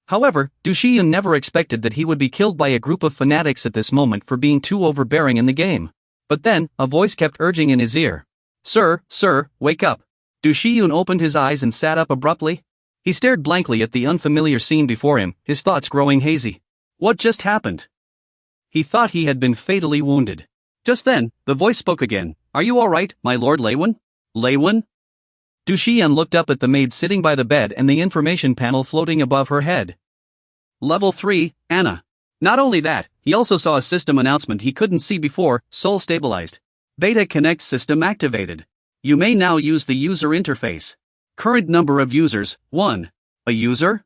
However, Du Shiyun never expected that he would be killed by a group of fanatics at this moment for being too overbearing in the game. But then, a voice kept urging in his ear. Sir, wake up. Du Shiyun opened his eyes and sat up abruptly. He stared blankly at the unfamiliar scene before him, his thoughts growing hazy. What just happened? He thought he had been fatally wounded. Just then, the voice spoke again. Are you alright, my lord Lewin? Lewin? Du Shiyun looked up at the maid sitting by the bed and the information panel floating above her head. Level 3, Anna. Not only that, he also saw a system announcement he couldn't see before, soul stabilized. Beta Connect system activated. You may now use the user interface. Current number of users, 1. A user?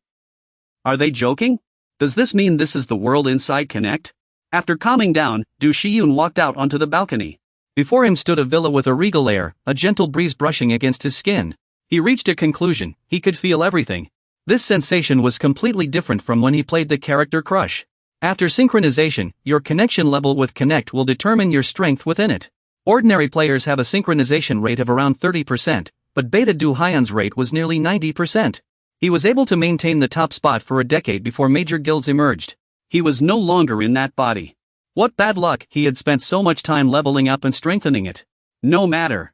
Are they joking? Does this mean this is the world inside Connect? After calming down, Du Shiyun walked out onto the balcony. Before him stood a villa with a regal air, a gentle breeze brushing against his skin. He reached a conclusion, he could feel everything. This sensation was completely different from when he played the character Crush. After synchronization, your connection level with Connect will determine your strength within it. Ordinary players have a synchronization rate of around 30%, but Beta Du Hyun's rate was nearly 90%. He was able to maintain the top spot for a decade before major guilds emerged. He was no longer in that body. What bad luck, he had spent so much time leveling up and strengthening it. No matter.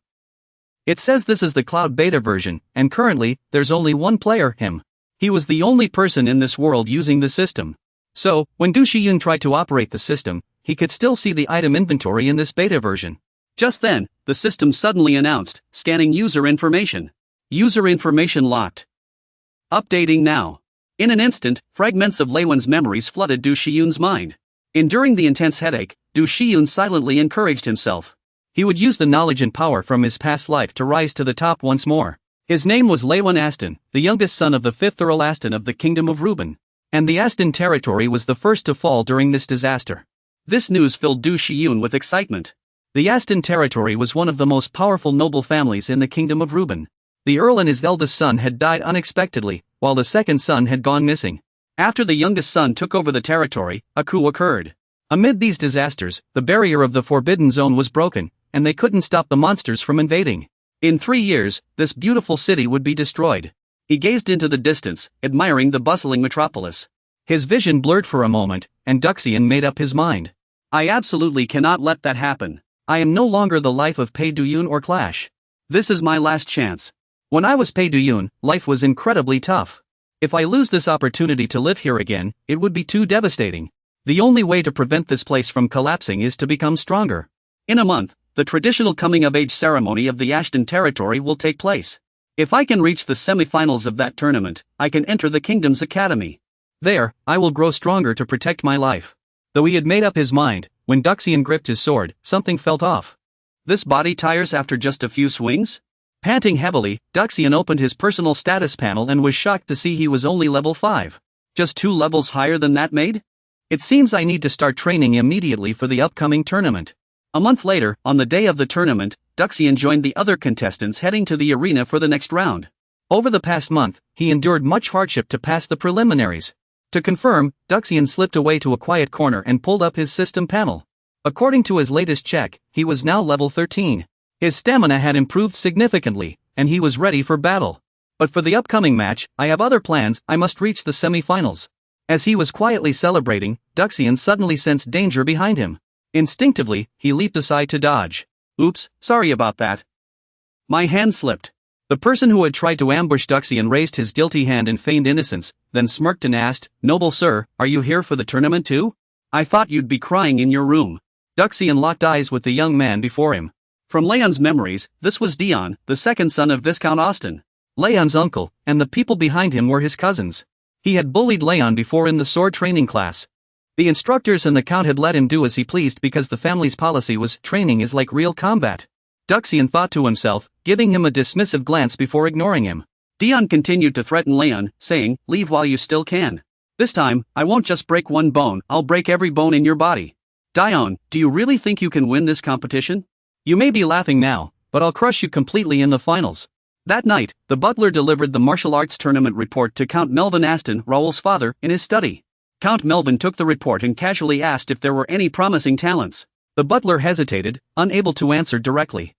It says this is the cloud beta version, and currently, there's only one player, him. He was the only person in this world using the system. So, when Du Shiyun tried to operate the system, he could still see the item inventory in this beta version. Just then, the system suddenly announced, scanning user information. User information locked. Updating now. In an instant, fragments of Lewin's memories flooded Du Shiyun's mind. Enduring the intense headache, Du Shiyun silently encouraged himself. He would use the knowledge and power from his past life to rise to the top once more. His name was Lewin Aston, the youngest son of the 5th Earl Aston of the Kingdom of Reuben. And the Aston territory was the first to fall during this disaster. This news filled Du Shiyun with excitement. The Aston territory was one of the most powerful noble families in the Kingdom of Reuben. The Earl and his eldest son had died unexpectedly, while the second son had gone missing. After the youngest son took over the territory, a coup occurred. Amid these disasters, the barrier of the Forbidden Zone was broken, and they couldn't stop the monsters from invading. In 3 years, this beautiful city would be destroyed. He gazed into the distance, admiring the bustling metropolis. His vision blurred for a moment, and Duxian made up his mind. I absolutely cannot let that happen. I am no longer the life of Pei Duyun or Clash. This is my last chance. When I was Pei Duyun, life was incredibly tough. If I lose this opportunity to live here again, it would be too devastating. The only way to prevent this place from collapsing is to become stronger. In a month, the traditional coming-of-age ceremony of the Ashton territory will take place. If I can reach the semi-finals of that tournament, I can enter the Kingdom's Academy. There, I will grow stronger to protect my life. Though he had made up his mind, when Duxian gripped his sword, something felt off. This body tires after just a few swings? Panting heavily, Duxian opened his personal status panel and was shocked to see he was only level 5. Just 2 levels higher than that maid? It seems I need to start training immediately for the upcoming tournament. A month later, on the day of the tournament, Duxian joined the other contestants heading to the arena for the next round. Over the past month, he endured much hardship to pass the preliminaries. To confirm, Duxian slipped away to a quiet corner and pulled up his system panel. According to his latest check, he was now level 13. His stamina had improved significantly, and he was ready for battle. But for the upcoming match, I have other plans. I must reach the semi-finals. As he was quietly celebrating, Duxian suddenly sensed danger behind him. Instinctively, he leaped aside to dodge. Oops, sorry about that. My hand slipped. The person who had tried to ambush Duxian raised his guilty hand in feigned innocence, then smirked and asked, Noble sir, are you here for the tournament too? I thought you'd be crying in your room. Duxian locked eyes with the young man before him. From Leon's memories, this was Dion, the second son of Viscount Austin. Leon's uncle, and the people behind him were his cousins. He had bullied Leon before in the sword training class. The instructors and the count had let him do as he pleased because the family's policy was, training is like real combat. Duxian thought to himself, giving him a dismissive glance before ignoring him. Dion continued to threaten Leon, saying, leave while you still can. This time, I won't just break one bone, I'll break every bone in your body. Dion, do you really think you can win this competition? You may be laughing now, but I'll crush you completely in the finals. That night, the butler delivered the martial arts tournament report to Count Melvin Aston, Raoul's father, in his study. Count Melvin took the report and casually asked if there were any promising talents. The butler hesitated, unable to answer directly.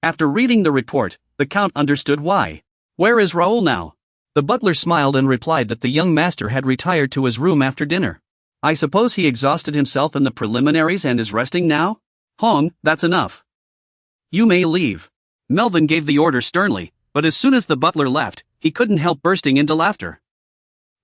After reading the report, the count understood why. Where is Raoul now? The butler smiled and replied that the young master had retired to his room after dinner. I suppose he exhausted himself in the preliminaries and is resting now? Hong, that's enough. You may leave. Melvin gave the order sternly, but as soon as the butler left, he couldn't help bursting into laughter.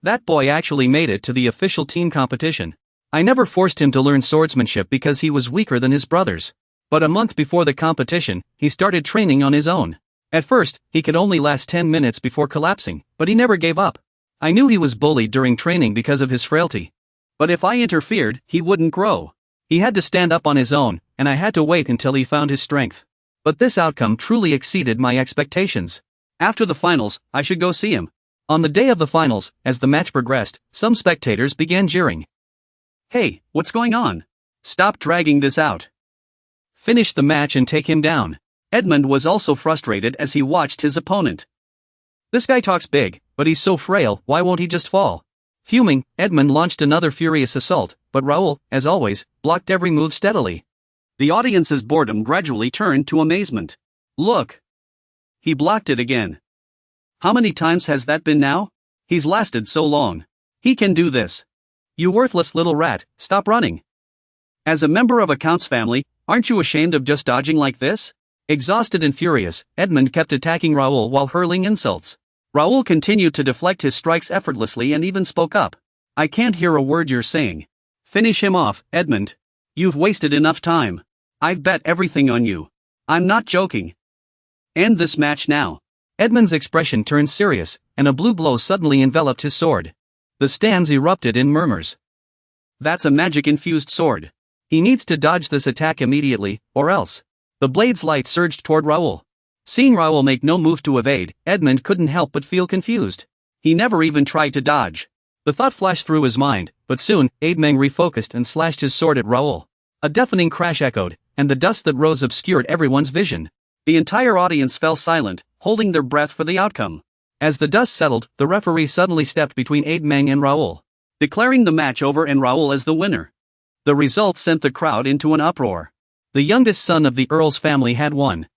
That boy actually made it to the official team competition. I never forced him to learn swordsmanship because he was weaker than his brothers. But a month before the competition, he started training on his own. At first, he could only last 10 minutes before collapsing, but he never gave up. I knew he was bullied during training because of his frailty. But if I interfered, he wouldn't grow. He had to stand up on his own, and I had to wait until he found his strength. But this outcome truly exceeded my expectations. After the finals, I should go see him. On the day of the finals, as the match progressed, some spectators began jeering. Hey, what's going on? Stop dragging this out. Finish the match and take him down. Edmund was also frustrated as he watched his opponent. This guy talks big, but he's so frail, why won't he just fall? Fuming, Edmund launched another furious assault, but Raoul, as always, blocked every move steadily. The audience's boredom gradually turned to amazement. Look! He blocked it again. How many times has that been now? He's lasted so long. He can do this. You worthless little rat, stop running. As a member of a Count's family, aren't you ashamed of just dodging like this? Exhausted and furious, Edmund kept attacking Raoul while hurling insults. Raoul continued to deflect his strikes effortlessly and even spoke up. I can't hear a word you're saying. Finish him off, Edmund. You've wasted enough time. I've bet everything on you. I'm not joking. End this match now. Edmund's expression turned serious, and a blue glow suddenly enveloped his sword. The stands erupted in murmurs. That's a magic-infused sword. He needs to dodge this attack immediately, or else. The blade's light surged toward Raoul. Seeing Raoul make no move to evade, Edmund couldn't help but feel confused. He never even tried to dodge. The thought flashed through his mind, but soon, Edmund refocused and slashed his sword at Raoul. A deafening crash echoed, and the dust that rose obscured everyone's vision. The entire audience fell silent, holding their breath for the outcome. As the dust settled, the referee suddenly stepped between Edmund and Raoul, declaring the match over and Raoul as the winner. The result sent the crowd into an uproar. The youngest son of the Earl's family had won.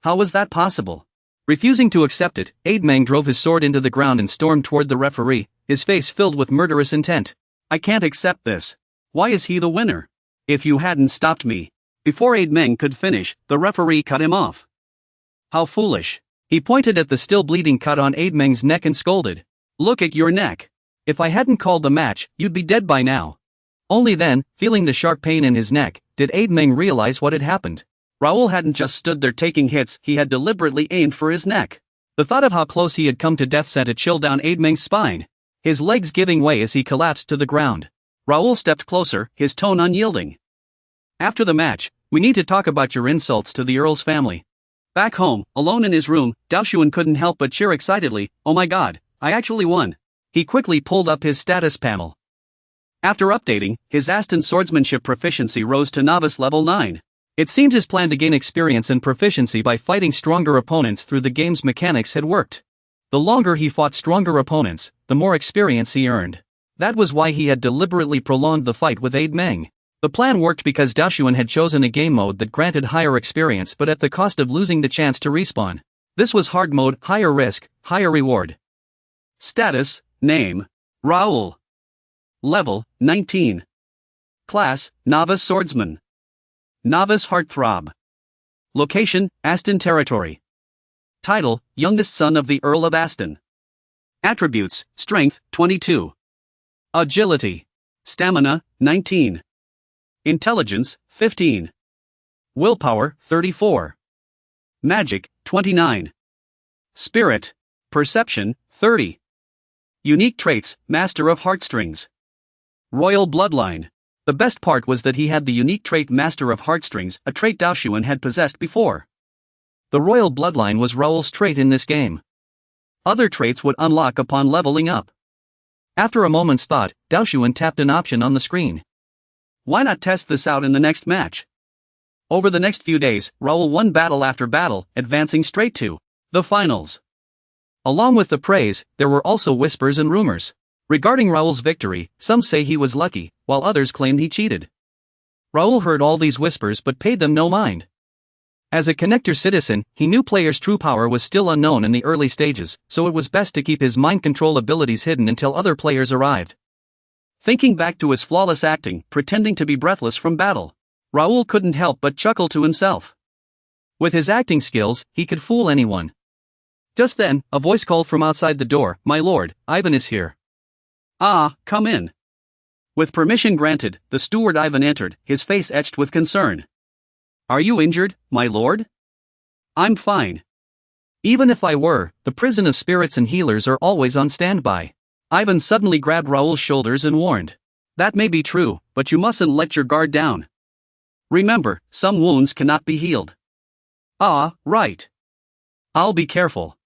How was that possible? Refusing to accept it, Edmund drove his sword into the ground and stormed toward the referee, his face filled with murderous intent. I can't accept this. Why is he the winner? If you hadn't stopped me. Before Edmund could finish, the referee cut him off. How foolish. He pointed at the still bleeding cut on Edmund's neck and scolded. Look at your neck. If I hadn't called the match, you'd be dead by now. Only then, feeling the sharp pain in his neck, did Edmund realize what had happened. Raoul hadn't just stood there taking hits, he had deliberately aimed for his neck. The thought of how close he had come to death sent a chill down Edmund's spine. His legs giving way as he collapsed to the ground. Raoul stepped closer, his tone unyielding. After the match, we need to talk about your insults to the Earl's family. Back home, alone in his room, Daoshuan couldn't help but cheer excitedly. Oh my god, I actually won. He quickly pulled up his status panel. After updating, his Aston swordsmanship proficiency rose to novice level 9. It seemed his plan to gain experience and proficiency by fighting stronger opponents through the game's mechanics had worked. The longer he fought stronger opponents, the more experience he earned. That was why he had deliberately prolonged the fight with Edmund. The plan worked because Daoshuan had chosen a game mode that granted higher experience but at the cost of losing the chance to respawn. This was hard mode, higher risk, higher reward. Status, name, Raoul. Level, 19. Class, Novice Swordsman. Novice Heartthrob. Location, Aston Territory. Title, Youngest Son of the Earl of Aston. Attributes, Strength, 22. Agility. Stamina, 19. Intelligence, 15. Willpower, 34. Magic, 29. Spirit. Perception, 30. Unique traits, Master of Heartstrings. Royal Bloodline. The best part was that he had the unique trait Master of Heartstrings, a trait Daoshuan had possessed before. The Royal Bloodline was Raoul's trait in this game. Other traits would unlock upon leveling up. After a moment's thought, Daoshuan tapped an option on the screen. Why not test this out in the next match? Over the next few days, Raoul won battle after battle, advancing straight to the finals. Along with the praise, there were also whispers and rumors. Regarding Raoul's victory, some say he was lucky, while others claimed he cheated. Raoul heard all these whispers but paid them no mind. As a connector citizen, he knew players' true power was still unknown in the early stages, so it was best to keep his mind control abilities hidden until other players arrived. Thinking back to his flawless acting, pretending to be breathless from battle, Raoul couldn't help but chuckle to himself. With his acting skills, he could fool anyone. Just then, a voice called from outside the door, "My lord, Ivan is here." "Ah, come in." With permission granted, the steward Ivan entered, his face etched with concern. "Are you injured, my lord?" "I'm fine. Even if I were, the prison of spirits and healers are always on standby." Ivan suddenly grabbed Raoul's shoulders and warned. "That may be true, but you mustn't let your guard down. Remember, some wounds cannot be healed." "Ah, right. I'll be careful."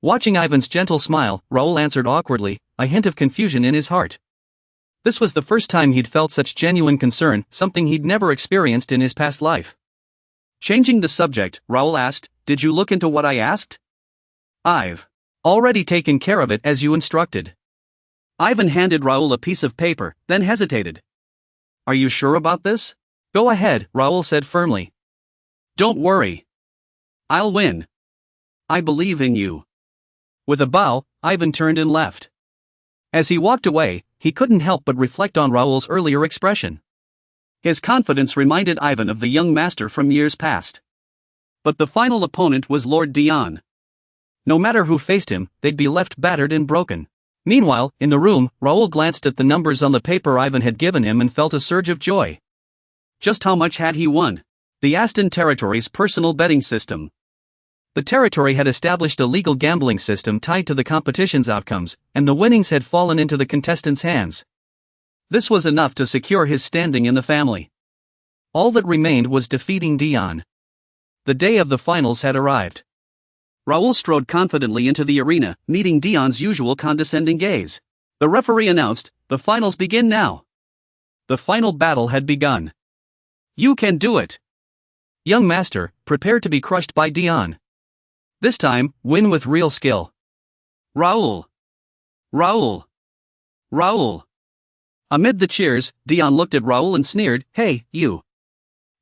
Watching Ivan's gentle smile, Raoul answered awkwardly, a hint of confusion in his heart. This was the first time he'd felt such genuine concern, something he'd never experienced in his past life. Changing the subject, Raoul asked, "Did you look into what I asked?" "I've already taken care of it as you instructed." Ivan handed Raoul a piece of paper, then hesitated. "Are you sure about this?" "Go ahead," Raoul said firmly. "Don't worry. I'll win. I believe in you." With a bow, Ivan turned and left. As he walked away, he couldn't help but reflect on Raoul's earlier expression. His confidence reminded Ivan of the young master from years past. But the final opponent was Lord Dion. No matter who faced him, they'd be left battered and broken. Meanwhile, in the room, Raoul glanced at the numbers on the paper Ivan had given him and felt a surge of joy. Just how much had he won? The Aston territory's personal betting system. The territory had established a legal gambling system tied to the competition's outcomes, and the winnings had fallen into the contestants' hands. This was enough to secure his standing in the family. All that remained was defeating Dion. The day of the finals had arrived. Raoul strode confidently into the arena, meeting Dion's usual condescending gaze. The referee announced, "The finals begin now." The final battle had begun. "You can do it, young master, prepare to be crushed by Dion. This time, win with real skill. Raoul. Raoul. Raoul." Amid the cheers, Dion looked at Raoul and sneered, "Hey, you.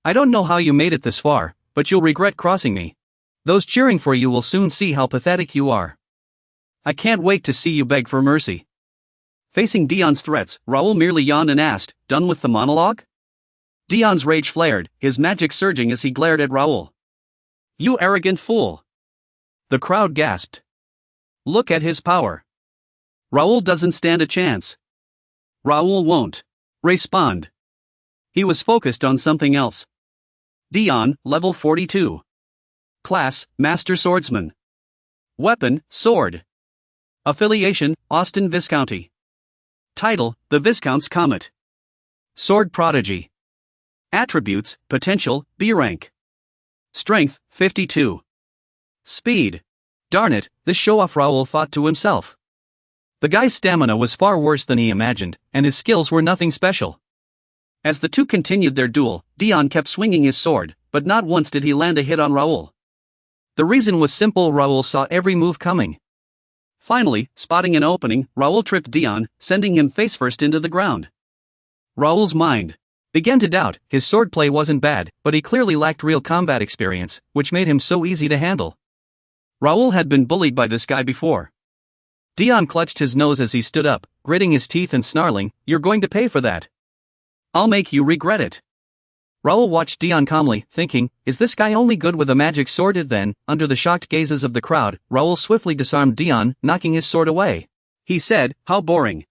I don't know how you made it this far, but you'll regret crossing me. Those cheering for you will soon see how pathetic you are. I can't wait to see you beg for mercy." Facing Dion's threats, Raoul merely yawned and asked, "Done with the monologue?" Dion's rage flared, his magic surging as he glared at Raoul. "You arrogant fool." The crowd gasped. "Look at his power. Raoul doesn't stand a chance. Raoul won't respond." He was focused on something else. Dion, level 42. Class, Master Swordsman. Weapon, sword. Affiliation, Austin Viscounty. Title, The Viscount's Comet. Sword Prodigy. Attributes, Potential, B rank. Strength, 52. Speed. Darn it, this show-off, Raoul thought to himself. The guy's stamina was far worse than he imagined, and his skills were nothing special. As the two continued their duel, Dion kept swinging his sword, but not once did he land a hit on Raoul. The reason was simple: Raoul saw every move coming. Finally, spotting an opening, Raoul tripped Dion, sending him face-first into the ground. Raoul's mind began to doubt. His swordplay wasn't bad, but he clearly lacked real combat experience, which made him so easy to handle. Raoul had been bullied by this guy before. Dion clutched his nose as he stood up, gritting his teeth and snarling, "You're going to pay for that. I'll make you regret it." Raoul watched Dion calmly, thinking, is this guy only good with a magic sword? Then, under the shocked gazes of the crowd, Raoul swiftly disarmed Dion, knocking his sword away. He said, "How boring.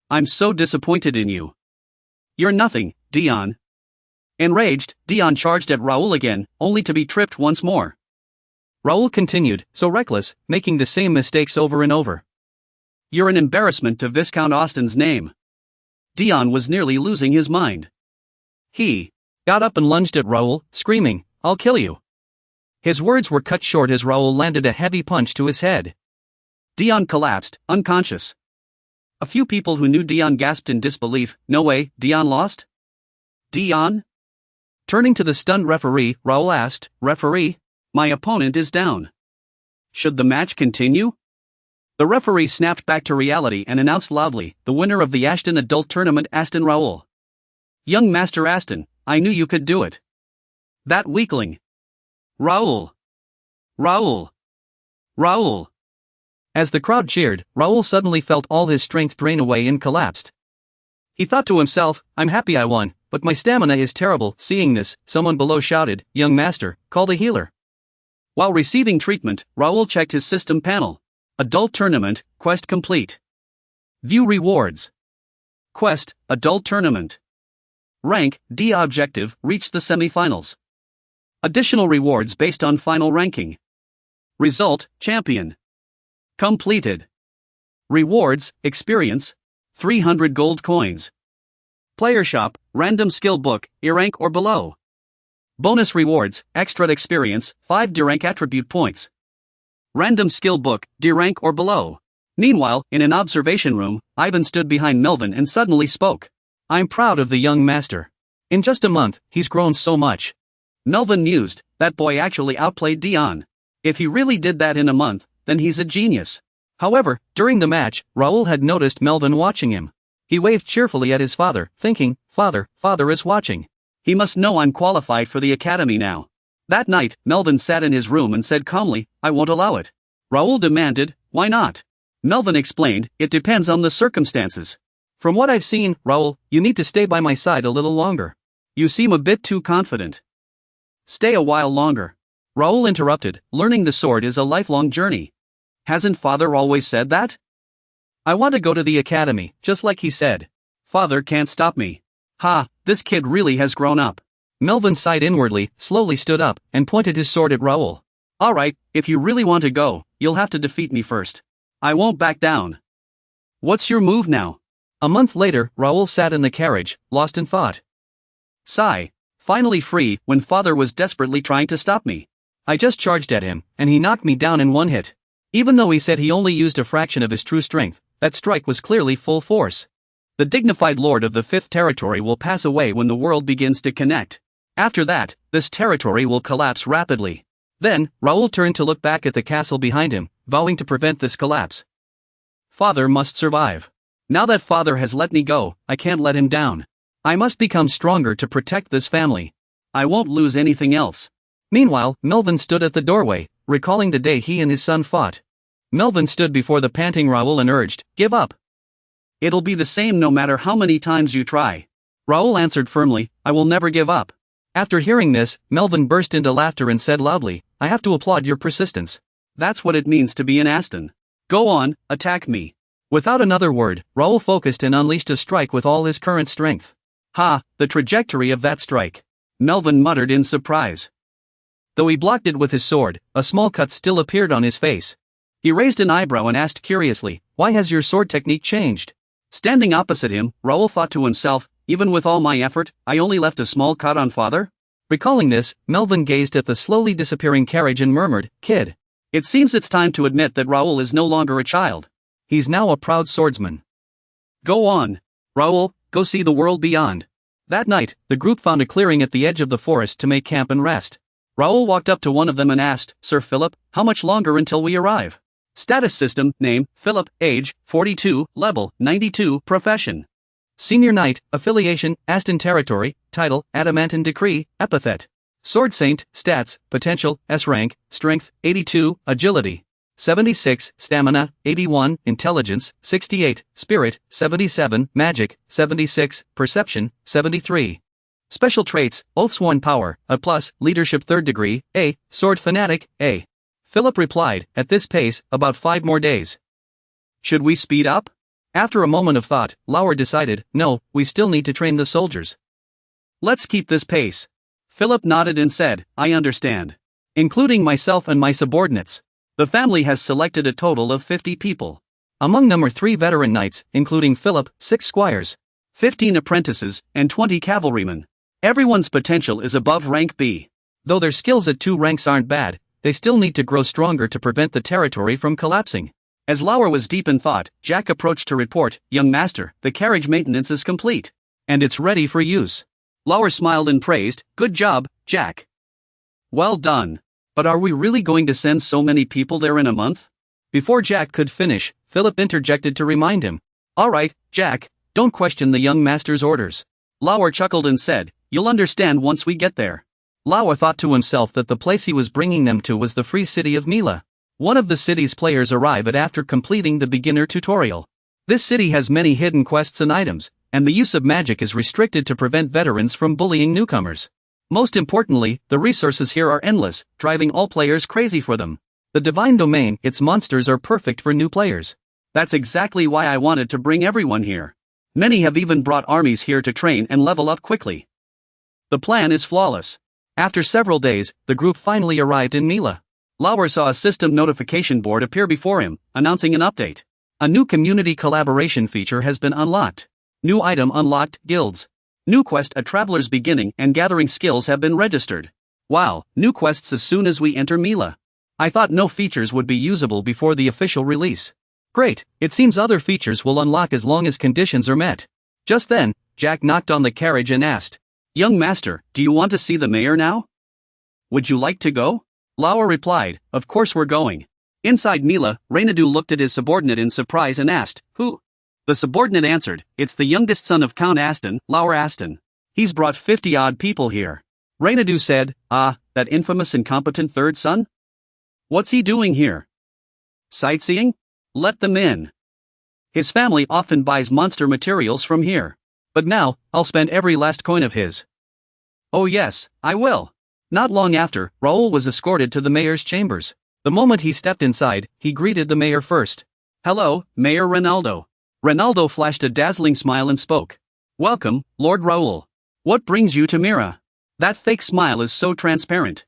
I'm so disappointed in you. You're nothing, Dion." Enraged, Dion charged at Raoul again, only to be tripped once more. Raoul continued, so reckless, making the same mistakes over and over. "You're an embarrassment to Viscount Austin's name." Dion was nearly losing his mind. He got up and lunged at Raoul, screaming, "I'll kill you." His words were cut short as Raoul landed a heavy punch to his head. Dion collapsed, unconscious. A few people who knew Dion gasped in disbelief. "No way, Dion lost? Dion?" Turning to the stunned referee, Raoul asked, "Referee, my opponent is down. Should the match continue?" The referee snapped back to reality and announced loudly, "The winner of the Ashton Adult Tournament, Aston Raoul. Young Master Aston, I knew you could do it. That weakling Raoul! Raoul! Raoul! As the crowd cheered, Raoul suddenly felt all his strength drain away and collapsed. He thought to himself, I'm happy I won, but my stamina is terrible. Seeing this, someone below shouted, Young master, call the healer. While receiving treatment, Raoul checked his system panel. Adult Tournament, Quest complete. View rewards. Quest, Adult Tournament. Rank, D. Objective, reached the semi-finals. Additional rewards based on final ranking. Result, Champion. Completed. Rewards, Experience, 300 gold coins. Player Shop, Random Skill Book, E-rank or below. Bonus rewards, Extra Experience, 5 D-rank attribute points. Random Skill Book, D-rank or below. Meanwhile, in an observation room, Ivan stood behind Melvin and suddenly spoke. I'm proud of the young master. In just a month, he's grown so much. Melvin mused, that boy actually outplayed Dion. If he really did that in a month, then he's a genius. However, during the match, Raoul had noticed Melvin watching him. He waved cheerfully at his father, thinking, Father is watching. He must know I'm qualified for the academy now. That night, Melvin sat in his room and said calmly, I won't allow it. Raoul demanded, why not? Melvin explained, it depends on the circumstances. From what I've seen, Raoul, you need to stay by my side a little longer. You seem a bit too confident. Stay a while longer. Raoul interrupted, learning the sword is a lifelong journey. Hasn't father always said that? I want to go to the academy, just like he said. Father can't stop me. Ha, this kid really has grown up. Melvin sighed inwardly, slowly stood up, and pointed his sword at Raoul. Alright, if you really want to go, you'll have to defeat me first. I won't back down. What's your move now? A month later, Raoul sat in the carriage, lost in thought. Sigh. Finally free, when father was desperately trying to stop me. I just charged at him, and he knocked me down in one hit. Even though he said he only used a fraction of his true strength, that strike was clearly full force. The dignified lord of the 5th territory will pass away when the world begins to connect. After that, this territory will collapse rapidly. Then, Raoul turned to look back at the castle behind him, vowing to prevent this collapse. Father must survive. Now that father has let me go, I can't let him down. I must become stronger to protect this family. I won't lose anything else. Meanwhile, Melvin stood at the doorway, recalling the day he and his son fought. Melvin stood before the panting Raoul and urged, give up. It'll be the same no matter how many times you try. Raoul answered firmly, I will never give up. After hearing this, Melvin burst into laughter and said loudly, I have to applaud your persistence. That's what it means to be an Aston. Go on, attack me. Without another word, Raoul focused and unleashed a strike with all his current strength. Ha, the trajectory of that strike. Melvin muttered in surprise. Though he blocked it with his sword, a small cut still appeared on his face. He raised an eyebrow and asked curiously, why has your sword technique changed? Standing opposite him, Raoul thought to himself, even with all my effort, I only left a small cut on father? Recalling this, Melvin gazed at the slowly disappearing carriage and murmured, Kid. It seems it's time to admit that Raoul is no longer a child. He's now a proud swordsman. Go on. Raoul, go see the world beyond. That night, the group found a clearing at the edge of the forest to make camp and rest. Raoul walked up to one of them and asked, Sir Philip, how much longer until we arrive? Status system, name, Philip, age, 42, level, 92, profession. Senior Knight, affiliation, Aston Territory, title, Adamantine Decree, epithet. Sword Saint, stats, potential, S-rank, strength, 82, agility, 76, stamina, 81, intelligence, 68, spirit, 77, magic, 76, perception, 73. Special traits, Oathsworn Power, A+, Leadership 3rd Degree, A, Sword Fanatic, A. Philip replied, at this pace, about 5 more days. Should we speed up? After a moment of thought, Lauer decided, no, we still need to train the soldiers. Let's keep this pace. Philip nodded and said, I understand. Including myself and my subordinates. The family has selected a total of 50 people. Among them are 3 veteran knights, including Philip, 6 squires, 15 apprentices, and 20 cavalrymen. Everyone's potential is above rank B. Though their skills at 2 ranks aren't bad, they still need to grow stronger to prevent the territory from collapsing. As Lauer was deep in thought, Jack approached to report, Young master, the carriage maintenance is complete. And it's ready for use. Lauer smiled and praised, good job, Jack. Well done. But are we really going to send so many people there in a month? Before Jack could finish, Philip interjected to remind him. Alright, Jack, don't question the young master's orders. Lauer chuckled and said, you'll understand once we get there. Lauer thought to himself that the place he was bringing them to was the free city of Mila. One of the city's players arrive at after completing the beginner tutorial. This city has many hidden quests and items, and the use of magic is restricted to prevent veterans from bullying newcomers. Most importantly, the resources here are endless, driving all players crazy for them. The divine domain, its monsters are perfect for new players. That's exactly why I wanted to bring everyone here. Many have even brought armies here to train and level up quickly. The plan is flawless. After several days, the group finally arrived in Mila. Lauer saw a system notification board appear before him, announcing an update. A new community collaboration feature has been unlocked. New item unlocked, guilds. New quest, a traveler's beginning and gathering skills have been registered. Wow, new quests as soon as we enter Mila. I thought no features would be usable before the official release. Great, it seems other features will unlock as long as conditions are met. Just then, Jack knocked on the carriage and asked, "Young master, do you want to see the mayor now?" "Would you like to go?" Lauer replied, "Of course we're going." Inside Mila, Reynadu looked at his subordinate in surprise and asked, "Who?" The subordinate answered, "It's the youngest son of Count Aston, Lauer Aston. He's brought 50-odd people here." Reynadu said, "Ah, that infamous incompetent third son? What's he doing here? Sightseeing? Let them in. His family often buys monster materials from here. But now, I'll spend every last coin of his." "Oh yes, I will." Not long after, Raoul was escorted to the mayor's chambers. The moment he stepped inside, he greeted the mayor first. "Hello, Mayor Ronaldo." Ronaldo flashed a dazzling smile and spoke. "Welcome, Lord Raoul. What brings you to Mira? That fake smile is so transparent."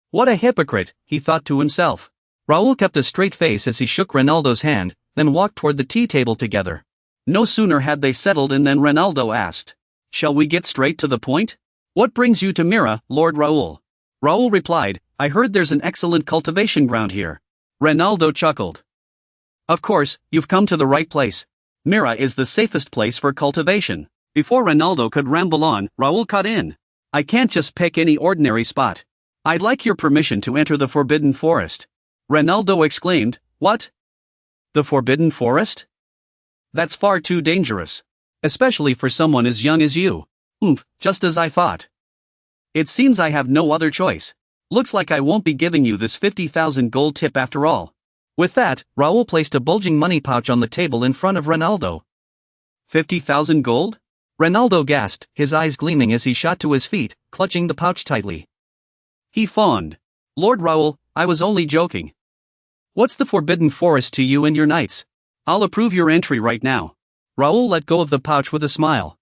What a hypocrite, he thought to himself. Raoul kept a straight face as he shook Ronaldo's hand, then walked toward the tea table together. No sooner had they settled in than Ronaldo asked, "Shall we get straight to the point? What brings you to Mira, Lord Raoul?" Raoul replied, "I heard there's an excellent cultivation ground here." Ronaldo chuckled. "Of course, you've come to the right place. Mira is the safest place for cultivation." Before Ronaldo could ramble on, Raoul cut in. "I can't just pick any ordinary spot. I'd like your permission to enter the Forbidden Forest." Ronaldo exclaimed, "What? The Forbidden Forest? That's far too dangerous. Especially for someone as young as you." Just as I thought. "It seems I have no other choice. Looks like I won't be giving you this 50,000 gold tip after all." With that, Raoul placed a bulging money pouch on the table in front of Ronaldo. 50,000 gold? Ronaldo gasped, his eyes gleaming as he shot to his feet, clutching the pouch tightly. He fawned. "Lord Raoul, I was only joking. What's the Forbidden Forest to you and your knights? I'll approve your entry right now." Raoul let go of the pouch with a smile.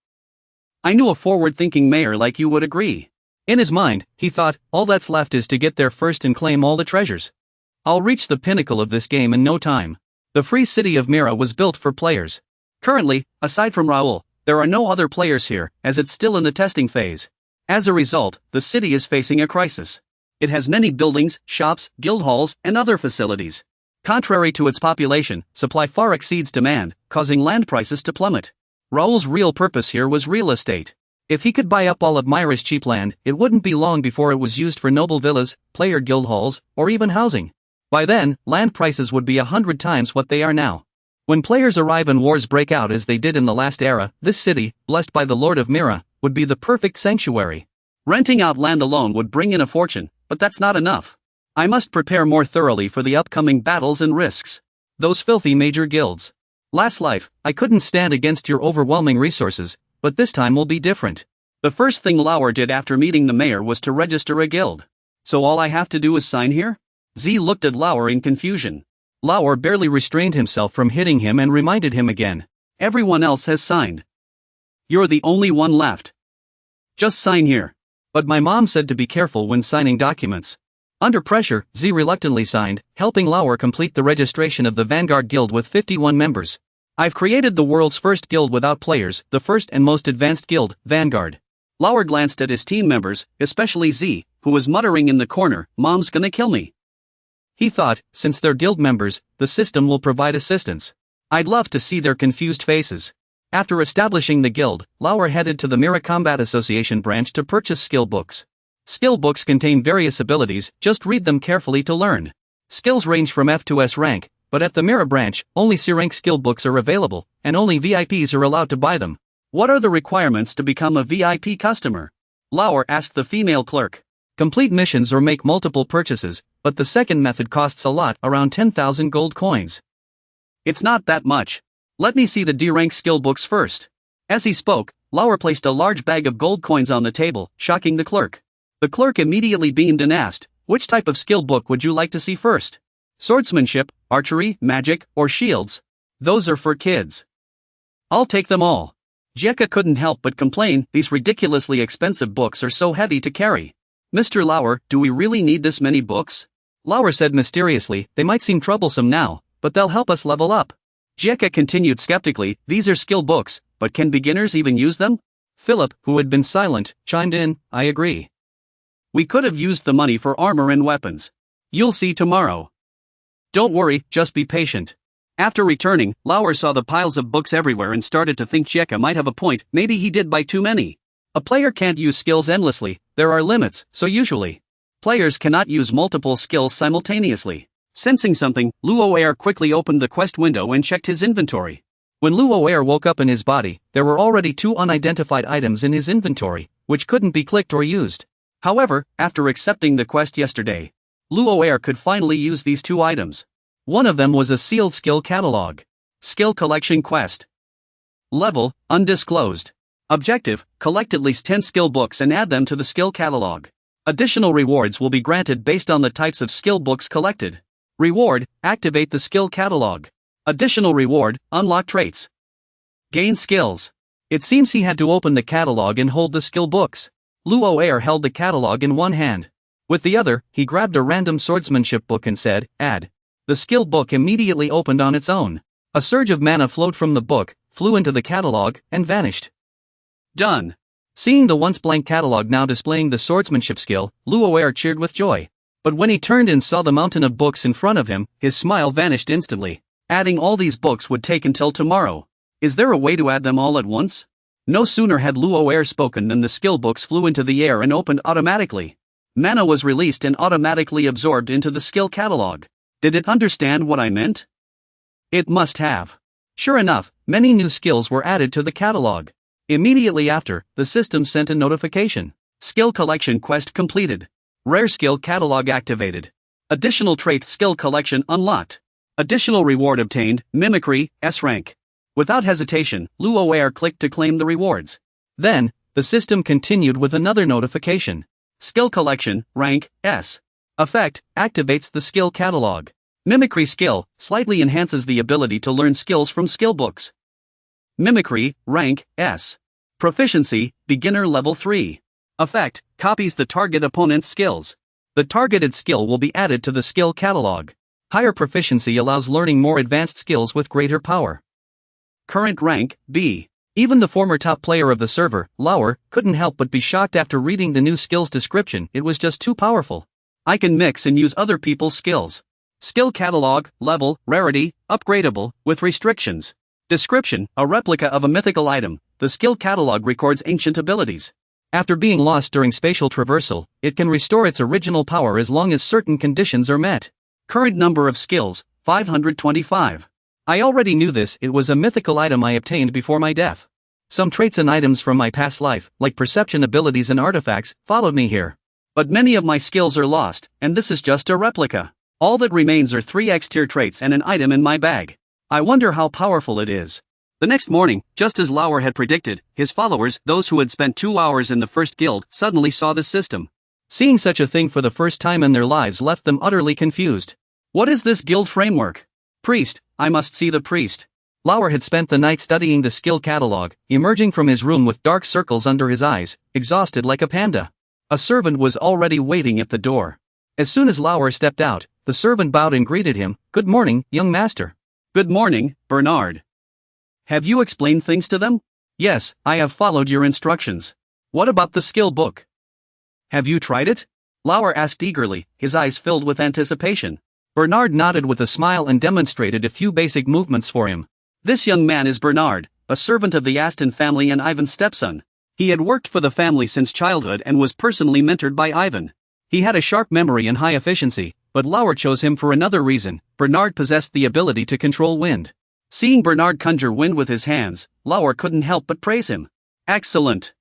"I knew a forward-thinking mayor like you would agree." In his mind, he thought, all that's left is to get there first and claim all the treasures. I'll reach the pinnacle of this game in no time. The free city of Mira was built for players. Currently, aside from Raoul, there are no other players here, as it's still in the testing phase. As a result, the city is facing a crisis. It has many buildings, shops, guild halls, and other facilities. Contrary to its population, supply far exceeds demand, causing land prices to plummet. Raoul's real purpose here was real estate. If he could buy up all of Mira's cheap land, it wouldn't be long before it was used for noble villas, player guild halls, or even housing. By then, land prices would be 100 times what they are now. When players arrive and wars break out as they did in the last era, this city, blessed by the Lord of Mira, would be the perfect sanctuary. Renting out land alone would bring in a fortune, but that's not enough. I must prepare more thoroughly for the upcoming battles and risks. Those filthy major guilds. Last life, I couldn't stand against your overwhelming resources, but this time will be different. The first thing Lauer did after meeting the mayor was to register a guild. So all I have to do is sign here? Z looked at Lauer in confusion. Lauer barely restrained himself from hitting him and reminded him again. Everyone else has signed. You're the only one left. Just sign here. But my mom said to be careful when signing documents. Under pressure, Z reluctantly signed, helping Lauer complete the registration of the Vanguard Guild with 51 members. I've created the world's first guild without players, the first and most advanced guild, Vanguard. Lauer glanced at his team members, especially Z, who was muttering in the corner, "Mom's gonna kill me." He thought, since they're guild members, the system will provide assistance. I'd love to see their confused faces. After establishing the guild, Lauer headed to the Mira Combat Association branch to purchase skill books. Skill books contain various abilities, just read them carefully to learn. Skills range from F to S rank, but at the Mira branch, only C-rank skill books are available, and only VIPs are allowed to buy them. What are the requirements to become a VIP customer? Lauer asked the female clerk. Complete missions or make multiple purchases, but the second method costs a lot, around 10,000 gold coins. It's not that much. Let me see the D-rank skill books first. As he spoke, Lauer placed a large bag of gold coins on the table, shocking the clerk. The clerk immediately beamed and asked, "Which type of skill book would you like to see first? Swordsmanship, archery, magic, or shields? Those are for kids." "I'll take them all." Jekka couldn't help but complain, "These ridiculously expensive books are so heavy to carry." "Mr. Lauer, do we really need this many books?" Lauer said mysteriously, "They might seem troublesome now, but they'll help us level up." Jekka continued skeptically, "These are skill books, but can beginners even use them?" Philip, who had been silent, chimed in, "I agree. We could have used the money for armor and weapons. You'll see tomorrow." "Don't worry, just be patient." After returning, Lauer saw the piles of books everywhere and started to think Jekka might have a point, maybe he did buy too many. A player can't use skills endlessly, there are limits, so usually players cannot use multiple skills simultaneously. Sensing something, Luoer quickly opened the quest window and checked his inventory. When Luoer woke up in his body, there were already 2 unidentified items in his inventory, which couldn't be clicked or used. However, after accepting the quest yesterday, Luoer could finally use these 2 items. One of them was a sealed skill catalog. Skill collection quest. Level, undisclosed. Objective, collect at least 10 skill books and add them to the skill catalog. Additional rewards will be granted based on the types of skill books collected. Reward, activate the skill catalog. Additional reward, unlock traits. Gain skills. It seems he had to open the catalog and hold the skill books. Luoer held the catalog in one hand. With the other, he grabbed a random swordsmanship book and said, "Add." The skill book immediately opened on its own. A surge of mana flowed from the book, flew into the catalog, and vanished. Done. Seeing the once blank catalog now displaying the swordsmanship skill, Luoer cheered with joy. But when he turned and saw the mountain of books in front of him, his smile vanished instantly. Adding all these books would take until tomorrow. Is there a way to add them all at once? No sooner had Luoer spoken than the skill books flew into the air and opened automatically. Mana was released and automatically absorbed into the skill catalog. Did it understand what I meant? It must have. Sure enough, many new skills were added to the catalog. Immediately after, the system sent a notification. Skill collection quest completed. Rare skill catalog activated. Additional trait skill collection unlocked. Additional reward obtained, mimicry, S-Rank. Without hesitation, Luoer clicked to claim the rewards. Then, the system continued with another notification. Skill collection, rank, S. Effect, activates the skill catalog. Mimicry skill, slightly enhances the ability to learn skills from skill books. Mimicry, rank, S. Proficiency, beginner level 3. Effect, copies the target opponent's skills. The targeted skill will be added to the skill catalog. Higher proficiency allows learning more advanced skills with greater power. Current rank, B. Even the former top player of the server, Lauer, couldn't help but be shocked after reading the new skills description. It was just too powerful. I can mix and use other people's skills. Skill catalog, level, rarity, upgradable, with restrictions. Description, a replica of a mythical item. The skill catalog records ancient abilities. After being lost during spatial traversal, it can restore its original power as long as certain conditions are met. Current number of skills, 525. I already knew this, it was a mythical item I obtained before my death. Some traits and items from my past life, like perception abilities and artifacts, followed me here. But many of my skills are lost, and this is just a replica. All that remains are 3 X-tier traits and an item in my bag. I wonder how powerful it is. The next morning, just as Lauer had predicted, his followers, those who had spent 2 hours in the first guild, suddenly saw the system. Seeing such a thing for the first time in their lives left them utterly confused. What is this guild framework? Priest, I must see the priest. Lauer had spent the night studying the skill catalog, emerging from his room with dark circles under his eyes, exhausted like a panda. A servant was already waiting at the door. As soon as Lauer stepped out, the servant bowed and greeted him. "Good morning, young master." "Good morning, Bernard. Have you explained things to them?" "Yes, I have followed your instructions." "What about the skill book? Have you tried it?" Lauer asked eagerly, his eyes filled with anticipation. Bernard nodded with a smile and demonstrated a few basic movements for him. This young man is Bernard, a servant of the Aston family and Ivan's stepson. He had worked for the family since childhood and was personally mentored by Ivan. He had a sharp memory and high efficiency, but Lauer chose him for another reason. Bernard possessed the ability to control wind. Seeing Bernard conjure wind with his hands, Lauer couldn't help but praise him. "Excellent.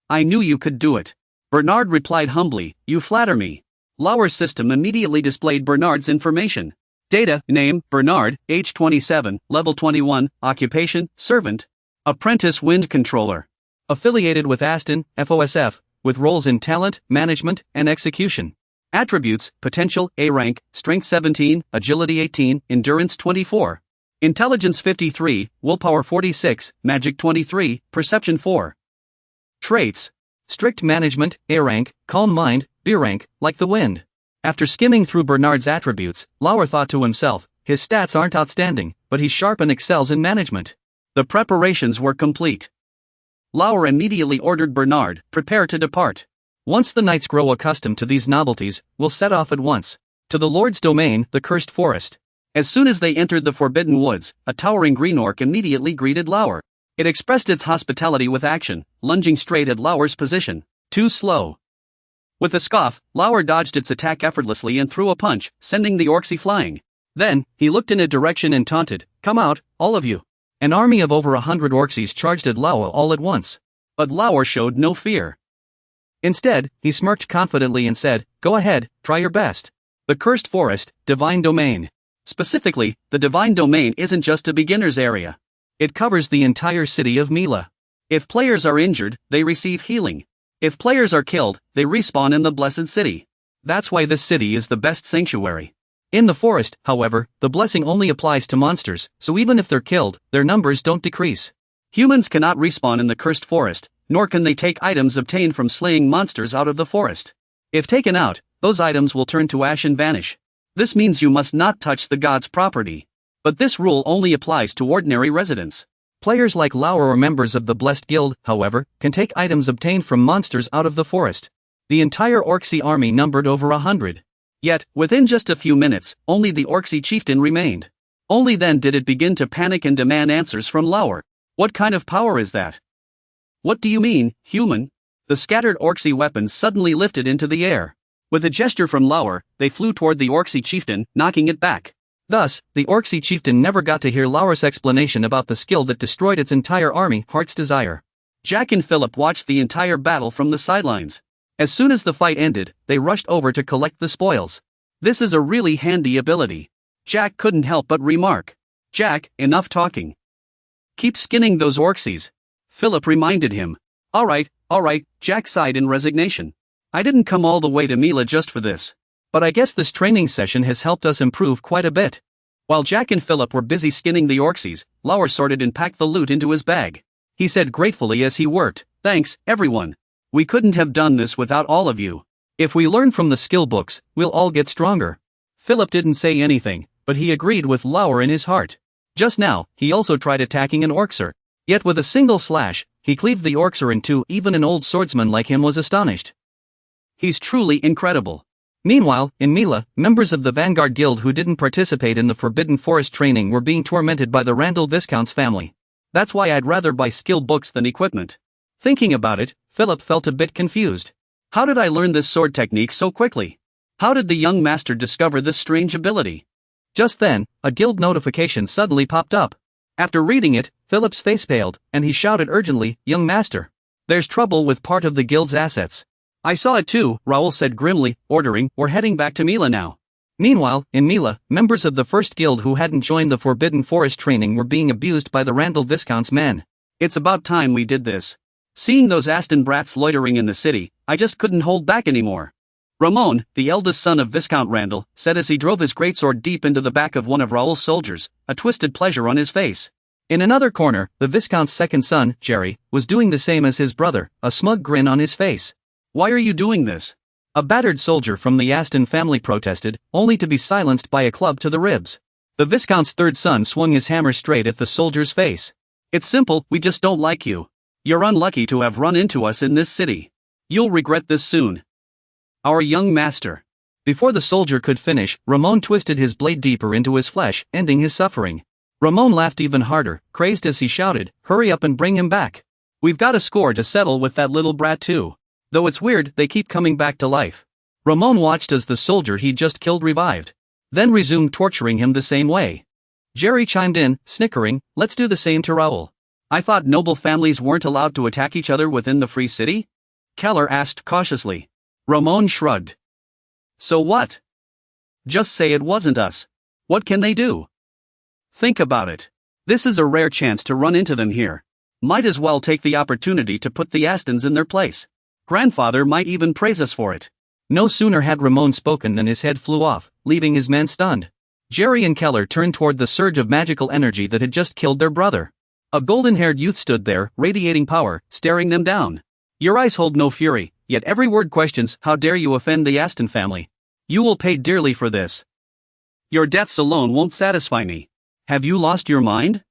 I knew you could do it." Bernard replied humbly, "You flatter me." Lauer's system immediately displayed Bernard's information. Data, name, Bernard, age 27, level 21, occupation, servant. Apprentice wind controller. Affiliated with Aston, FOSF, with roles in talent, management, and execution. Attributes, potential, A rank, strength 17, agility 18, endurance 24. Intelligence 53, willpower 46, magic 23, perception 4. Traits. Strict management, A rank, calm mind, B rank, like the wind. After skimming through Bernard's attributes, Lauer thought to himself, his stats aren't outstanding, but he's sharp and excels in management. The preparations were complete. Lauer immediately ordered Bernard, prepare to depart. Once the knights grow accustomed to these novelties, we'll set off at once. To the Lord's domain, the cursed forest. As soon as they entered the forbidden woods, a towering green orc immediately greeted Lauer. It expressed its hospitality with action, lunging straight at Lauer's position. Too slow. With a scoff, Lauer dodged its attack effortlessly and threw a punch, sending the orcsy flying. Then, he looked in a direction and taunted, "Come out, all of you." An army of over 100 orcsies charged at Lauer all at once. But Lauer showed no fear. Instead, he smirked confidently and said, "Go ahead, try your best." The cursed forest, divine domain. Specifically, the divine domain isn't just a beginner's area. It covers the entire city of Mila. If players are injured, they receive healing. If players are killed, they respawn in the blessed city. That's why this city is the best sanctuary. In the forest, however, the blessing only applies to monsters, so even if they're killed, their numbers don't decrease. Humans cannot respawn in the cursed forest, nor can they take items obtained from slaying monsters out of the forest. If taken out, those items will turn to ash and vanish. This means you must not touch the god's property. But this rule only applies to ordinary residents. Players like Lauer or members of the Blessed Guild, however, can take items obtained from monsters out of the forest. The entire orcsy army numbered over 100. Yet, within just a few minutes, only the orcsy chieftain remained. Only then did it begin to panic and demand answers from Lauer. What kind of power is that? What do you mean, human? The scattered orcsy weapons suddenly lifted into the air. With a gesture from Lauer, they flew toward the orcsy chieftain, knocking it back. Thus, the orcsy chieftain never got to hear Lauer's explanation about the skill that destroyed its entire army, Heart's Desire. Jack and Philip watched the entire battle from the sidelines. As soon as the fight ended, they rushed over to collect the spoils. This is a really handy ability. Jack couldn't help but remark. "Jack, enough talking. Keep skinning those orcsies." Philip reminded him. All right, Jack sighed in resignation. "I didn't come all the way to Mila just for this. But I guess this training session has helped us improve quite a bit." While Jack and Philip were busy skinning the orcsies, Lauer sorted and packed the loot into his bag. He said gratefully as he worked, "Thanks, everyone. We couldn't have done this without all of you. If we learn from the skill books, we'll all get stronger." Philip didn't say anything, but he agreed with Lauer in his heart. Just now, he also tried attacking an orcser. Yet with a single slash, he cleaved the orcser in two. Even an old swordsman like him was astonished. He's truly incredible. Meanwhile, in Mila, members of the Vanguard Guild who didn't participate in the Forbidden Forest training were being tormented by the Randall Viscount's family. That's why I'd rather buy skill books than equipment. Thinking about it, Philip felt a bit confused. How did I learn this sword technique so quickly? How did the young master discover this strange ability? Just then, a guild notification suddenly popped up. After reading it, Philip's face paled, and he shouted urgently, "Young master! There's trouble with part of the guild's assets." "I saw it too," Raoul said grimly, ordering, "We're heading back to Mila now." Meanwhile, in Mila, members of the first guild who hadn't joined the Forbidden Forest training were being abused by the Randall Viscount's men. "It's about time we did this. Seeing those Aston brats loitering in the city, I just couldn't hold back anymore." Ramon, the eldest son of Viscount Randall, said as he drove his greatsword deep into the back of one of Raoul's soldiers, a twisted pleasure on his face. In another corner, the Viscount's second son, Jerry, was doing the same as his brother, a smug grin on his face. "Why are you doing this?" A battered soldier from the Aston family protested, only to be silenced by a club to the ribs. The Viscount's third son swung his hammer straight at the soldier's face. "It's simple, we just don't like you. You're unlucky to have run into us in this city. You'll regret this soon. Our young master." Before the soldier could finish, Ramon twisted his blade deeper into his flesh, ending his suffering. Ramon laughed even harder, crazed as he shouted, "Hurry up and bring him back. We've got a score to settle with that little brat too. Though it's weird, they keep coming back to life." Ramon watched as the soldier he'd just killed revived. Then resumed torturing him the same way. Jerry chimed in, snickering, "Let's do the same to Raoul. I thought noble families weren't allowed to attack each other within the free city? Keller asked cautiously. Ramon shrugged. So what? Just say it wasn't us. What can they do? Think about it. This is a rare chance to run into them here. Might as well take the opportunity to put the Astons in their place. Grandfather might even praise us for it. No sooner had Ramon spoken than his head flew off, leaving his men stunned. Jerry and Keller turned toward the surge of magical energy that had just killed their brother. A golden-haired youth stood there, radiating power, staring them down. Your eyes hold no fury, yet every word questions, how dare you offend the Aston family? You will pay dearly for this. Your deaths alone won't satisfy me. Have you lost your mind?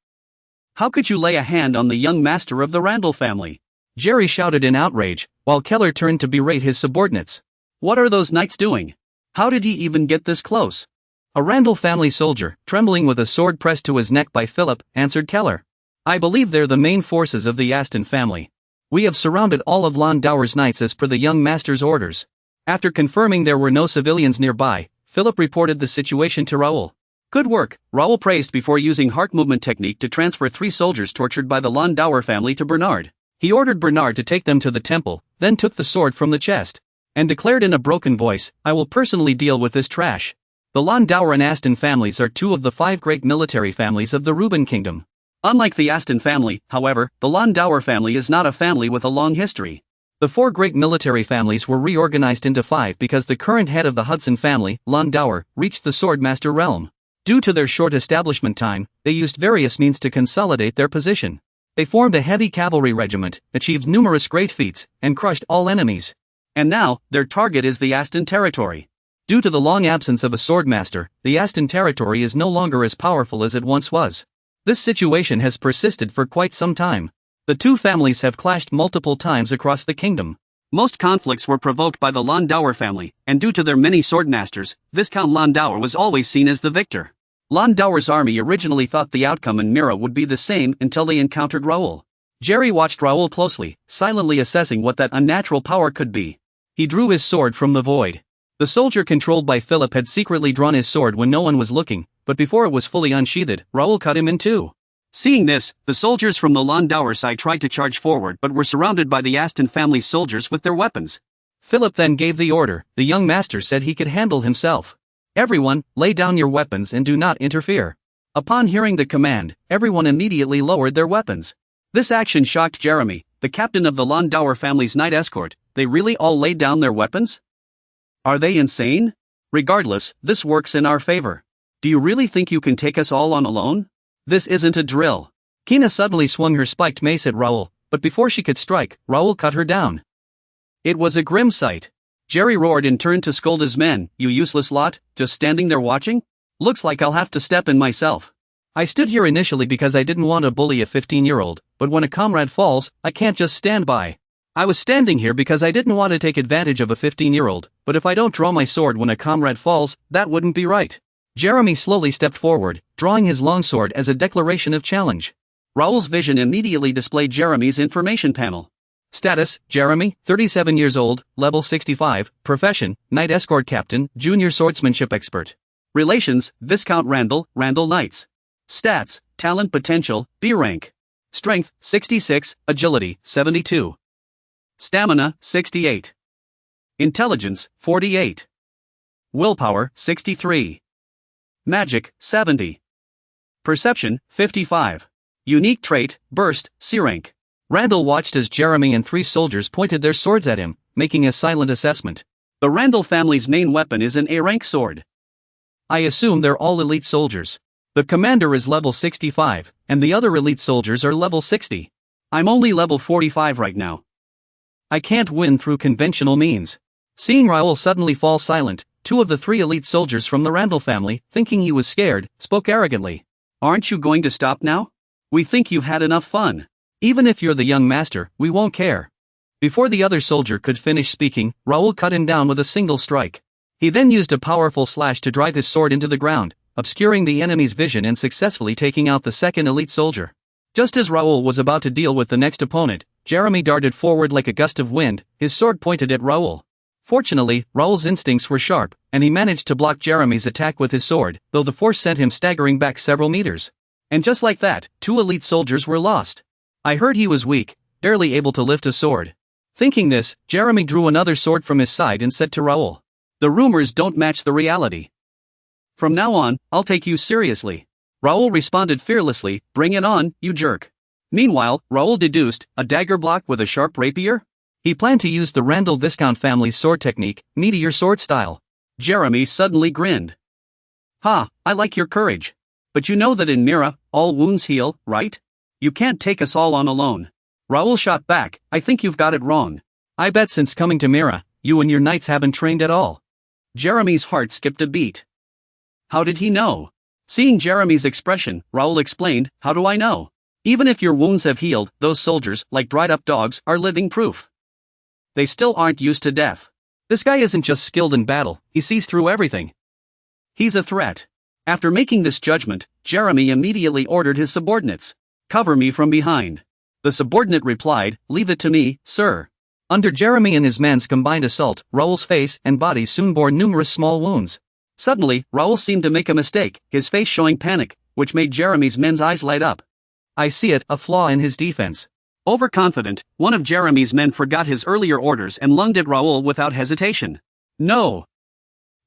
How could you lay a hand on the young master of the Randall family? Jerry shouted in outrage, while Keller turned to berate his subordinates. What are those knights doing? How did he even get this close? A Randall family soldier, trembling with a sword pressed to his neck by Philip, answered Keller. I believe they're the main forces of the Aston family. We have surrounded all of Landauer's knights as per the young master's orders. After confirming there were no civilians nearby, Philip reported the situation to Raoul. Good work, Raoul praised before using heart movement technique to transfer 3 soldiers tortured by the Landauer family to Bernard. He ordered Bernard to take them to the temple, then took the sword from the chest, and declared in a broken voice, I will personally deal with this trash. The Landauer and Aston families are 2 of the 5 great military families of the Reuben kingdom. Unlike the Aston family, however, the Landauer family is not a family with a long history. The 4 great military families were reorganized into 5 because the current head of the Hudson family, Landauer, reached the Swordmaster realm. Due to their short establishment time, they used various means to consolidate their position. They formed a heavy cavalry regiment, achieved numerous great feats, and crushed all enemies. And now, their target is the Aston territory. Due to the long absence of a Swordmaster, the Aston territory is no longer as powerful as it once was. This situation has persisted for quite some time. The 2 families have clashed multiple times across the kingdom. Most conflicts were provoked by the Landauer family, and due to their many swordmasters, Viscount Landauer was always seen as the victor. Landauer's army originally thought the outcome in Mira would be the same until they encountered Raoul. Jerry watched Raoul closely, silently assessing what that unnatural power could be. He drew his sword from the void. The soldier controlled by Philip had secretly drawn his sword when no one was looking, but before it was fully unsheathed, Raoul cut him in 2. Seeing this, the soldiers from the Landauer side tried to charge forward but were surrounded by the Aston family's soldiers with their weapons. Philip then gave the order. The young master said he could handle himself. Everyone, lay down your weapons and do not interfere. Upon hearing the command, everyone immediately lowered their weapons. This action shocked Jeremy, the captain of the Landauer family's night escort. They really all laid down their weapons? Are they insane? Regardless, this works in our favor. Do you really think you can take us all on alone? This isn't a drill. Kina suddenly swung her spiked mace at Raoul, but before she could strike, Raoul cut her down. It was a grim sight. Jerry roared and turned to scold his men. You useless lot, just standing there watching? Looks like I'll have to step in myself. I stood here initially because I didn't want to bully a 15-year-old, but when a comrade falls, I can't just stand by. I was standing here because I didn't want to take advantage of a 15-year-old, but if I don't draw my sword when a comrade falls, that wouldn't be right. Jeremy slowly stepped forward, drawing his longsword as a declaration of challenge. Raoul's vision immediately displayed Jeremy's information panel. Status, Jeremy, 37 years old, level 65, profession, Knight Escort Captain, Junior Swordsmanship Expert. Relations, Viscount Randall, Randall Knights. Stats, Talent Potential, B rank. Strength, 66, Agility, 72. Stamina, 68. Intelligence, 48. Willpower, 63. Magic, 70. Perception, 55. Unique trait, Burst, C rank. Randall watched as Jeremy and 3 soldiers pointed their swords at him, making a silent assessment. The Randall family's main weapon is an A-rank sword. I assume they're all elite soldiers. The commander is level 65, and the other elite soldiers are level 60. I'm only level 45 right now. I can't win through conventional means. Seeing Raoul suddenly fall silent, 2 of the 3 elite soldiers from the Randall family, thinking he was scared, spoke arrogantly. Aren't you going to stop now? We think you've had enough fun. Even if you're the young master, we won't care. Before the other soldier could finish speaking, Raoul cut him down with a single strike. He then used a powerful slash to drive his sword into the ground, obscuring the enemy's vision and successfully taking out the second elite soldier. Just as Raoul was about to deal with the next opponent, Jeremy darted forward like a gust of wind, his sword pointed at Raoul. Fortunately, Raoul's instincts were sharp, and he managed to block Jeremy's attack with his sword, though the force sent him staggering back several meters. And just like that, 2 elite soldiers were lost. I heard he was weak, barely able to lift a sword. Thinking this, Jeremy drew another sword from his side and said to Raoul, "The rumors don't match the reality. From now on, I'll take you seriously." Raoul responded fearlessly, "Bring it on, you jerk." Meanwhile, Raoul deduced, a dagger block with a sharp rapier? He planned to use the Randall Viscount family's sword technique, meteor sword style. Jeremy suddenly grinned. "Ha, I like your courage. But you know that in Mira, all wounds heal, right? You can't take us all on alone." Raoul shot back, "I think you've got it wrong. I bet since coming to Mira, you and your knights haven't trained at all." Jeremy's heart skipped a beat. How did he know? Seeing Jeremy's expression, Raoul explained, "How do I know? Even if your wounds have healed, those soldiers, like dried-up dogs, are living proof. They still aren't used to death. This guy isn't just skilled in battle, he sees through everything. He's a threat." After making this judgment, Jeremy immediately ordered his subordinates, "Cover me from behind." The subordinate replied, "Leave it to me, sir." Under Jeremy and his men's combined assault, Raoul's face and body soon bore numerous small wounds. Suddenly, Raoul seemed to make a mistake, his face showing panic, which made Jeremy's men's eyes light up. "I see it, a flaw in his defense." Overconfident, one of Jeremy's men forgot his earlier orders and lunged at Raoul without hesitation. "No!"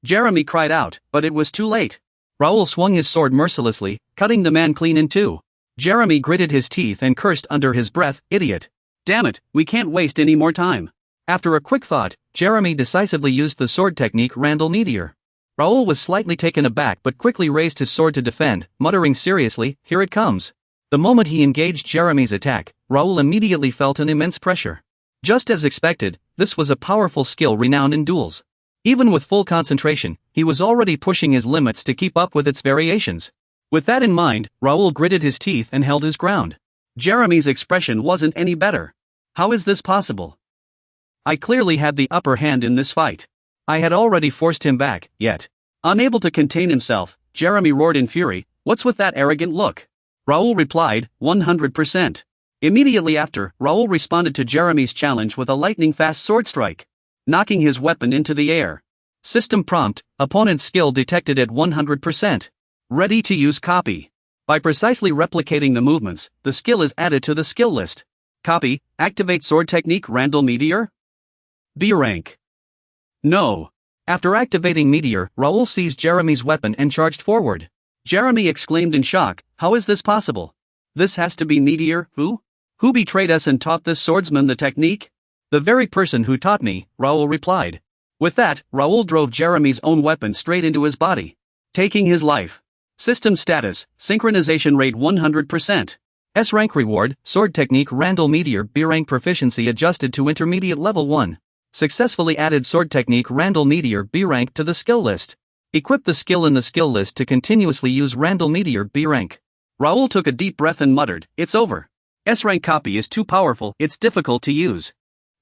Jeremy cried out, but it was too late. Raoul swung his sword mercilessly, cutting the man clean in two. Jeremy gritted his teeth and cursed under his breath, "Idiot! Damn it, we can't waste any more time." After a quick thought, Jeremy decisively used the sword technique Randall Meteor. Raoul was slightly taken aback but quickly raised his sword to defend, muttering seriously, "Here it comes." The moment he engaged Jeremy's attack, Raoul immediately felt an immense pressure. Just as expected, this was a powerful skill renowned in duels. Even with full concentration, he was already pushing his limits to keep up with its variations. With that in mind, Raoul gritted his teeth and held his ground. Jeremy's expression wasn't any better. How is this possible? I clearly had the upper hand in this fight. I had already forced him back, yet. Unable to contain himself, Jeremy roared in fury, "What's with that arrogant look?" Raoul replied, 100%. Immediately after, Raoul responded to Jeremy's challenge with a lightning-fast sword strike, knocking his weapon into the air. System prompt, opponent's skill detected at 100%. Ready to use copy. By precisely replicating the movements, the skill is added to the skill list. Copy, activate sword technique Randall Meteor? B rank. No. After activating Meteor, Raoul seized Jeremy's weapon and charged forward. Jeremy exclaimed in shock, "How is this possible? This has to be Meteor, who? Who betrayed us and taught this swordsman the technique?" "The very person who taught me," Raoul replied. With that, Raoul drove Jeremy's own weapon straight into his body, taking his life. System status, synchronization rate 100%. S-rank reward, sword technique Randall Meteor B-rank proficiency adjusted to intermediate level 1. Successfully added sword technique Randall Meteor B-rank to the skill list. Equip the skill in the skill list to continuously use Randall Meteor B-rank. Raoul took a deep breath and muttered, "It's over. S-rank copy is too powerful, it's difficult to use.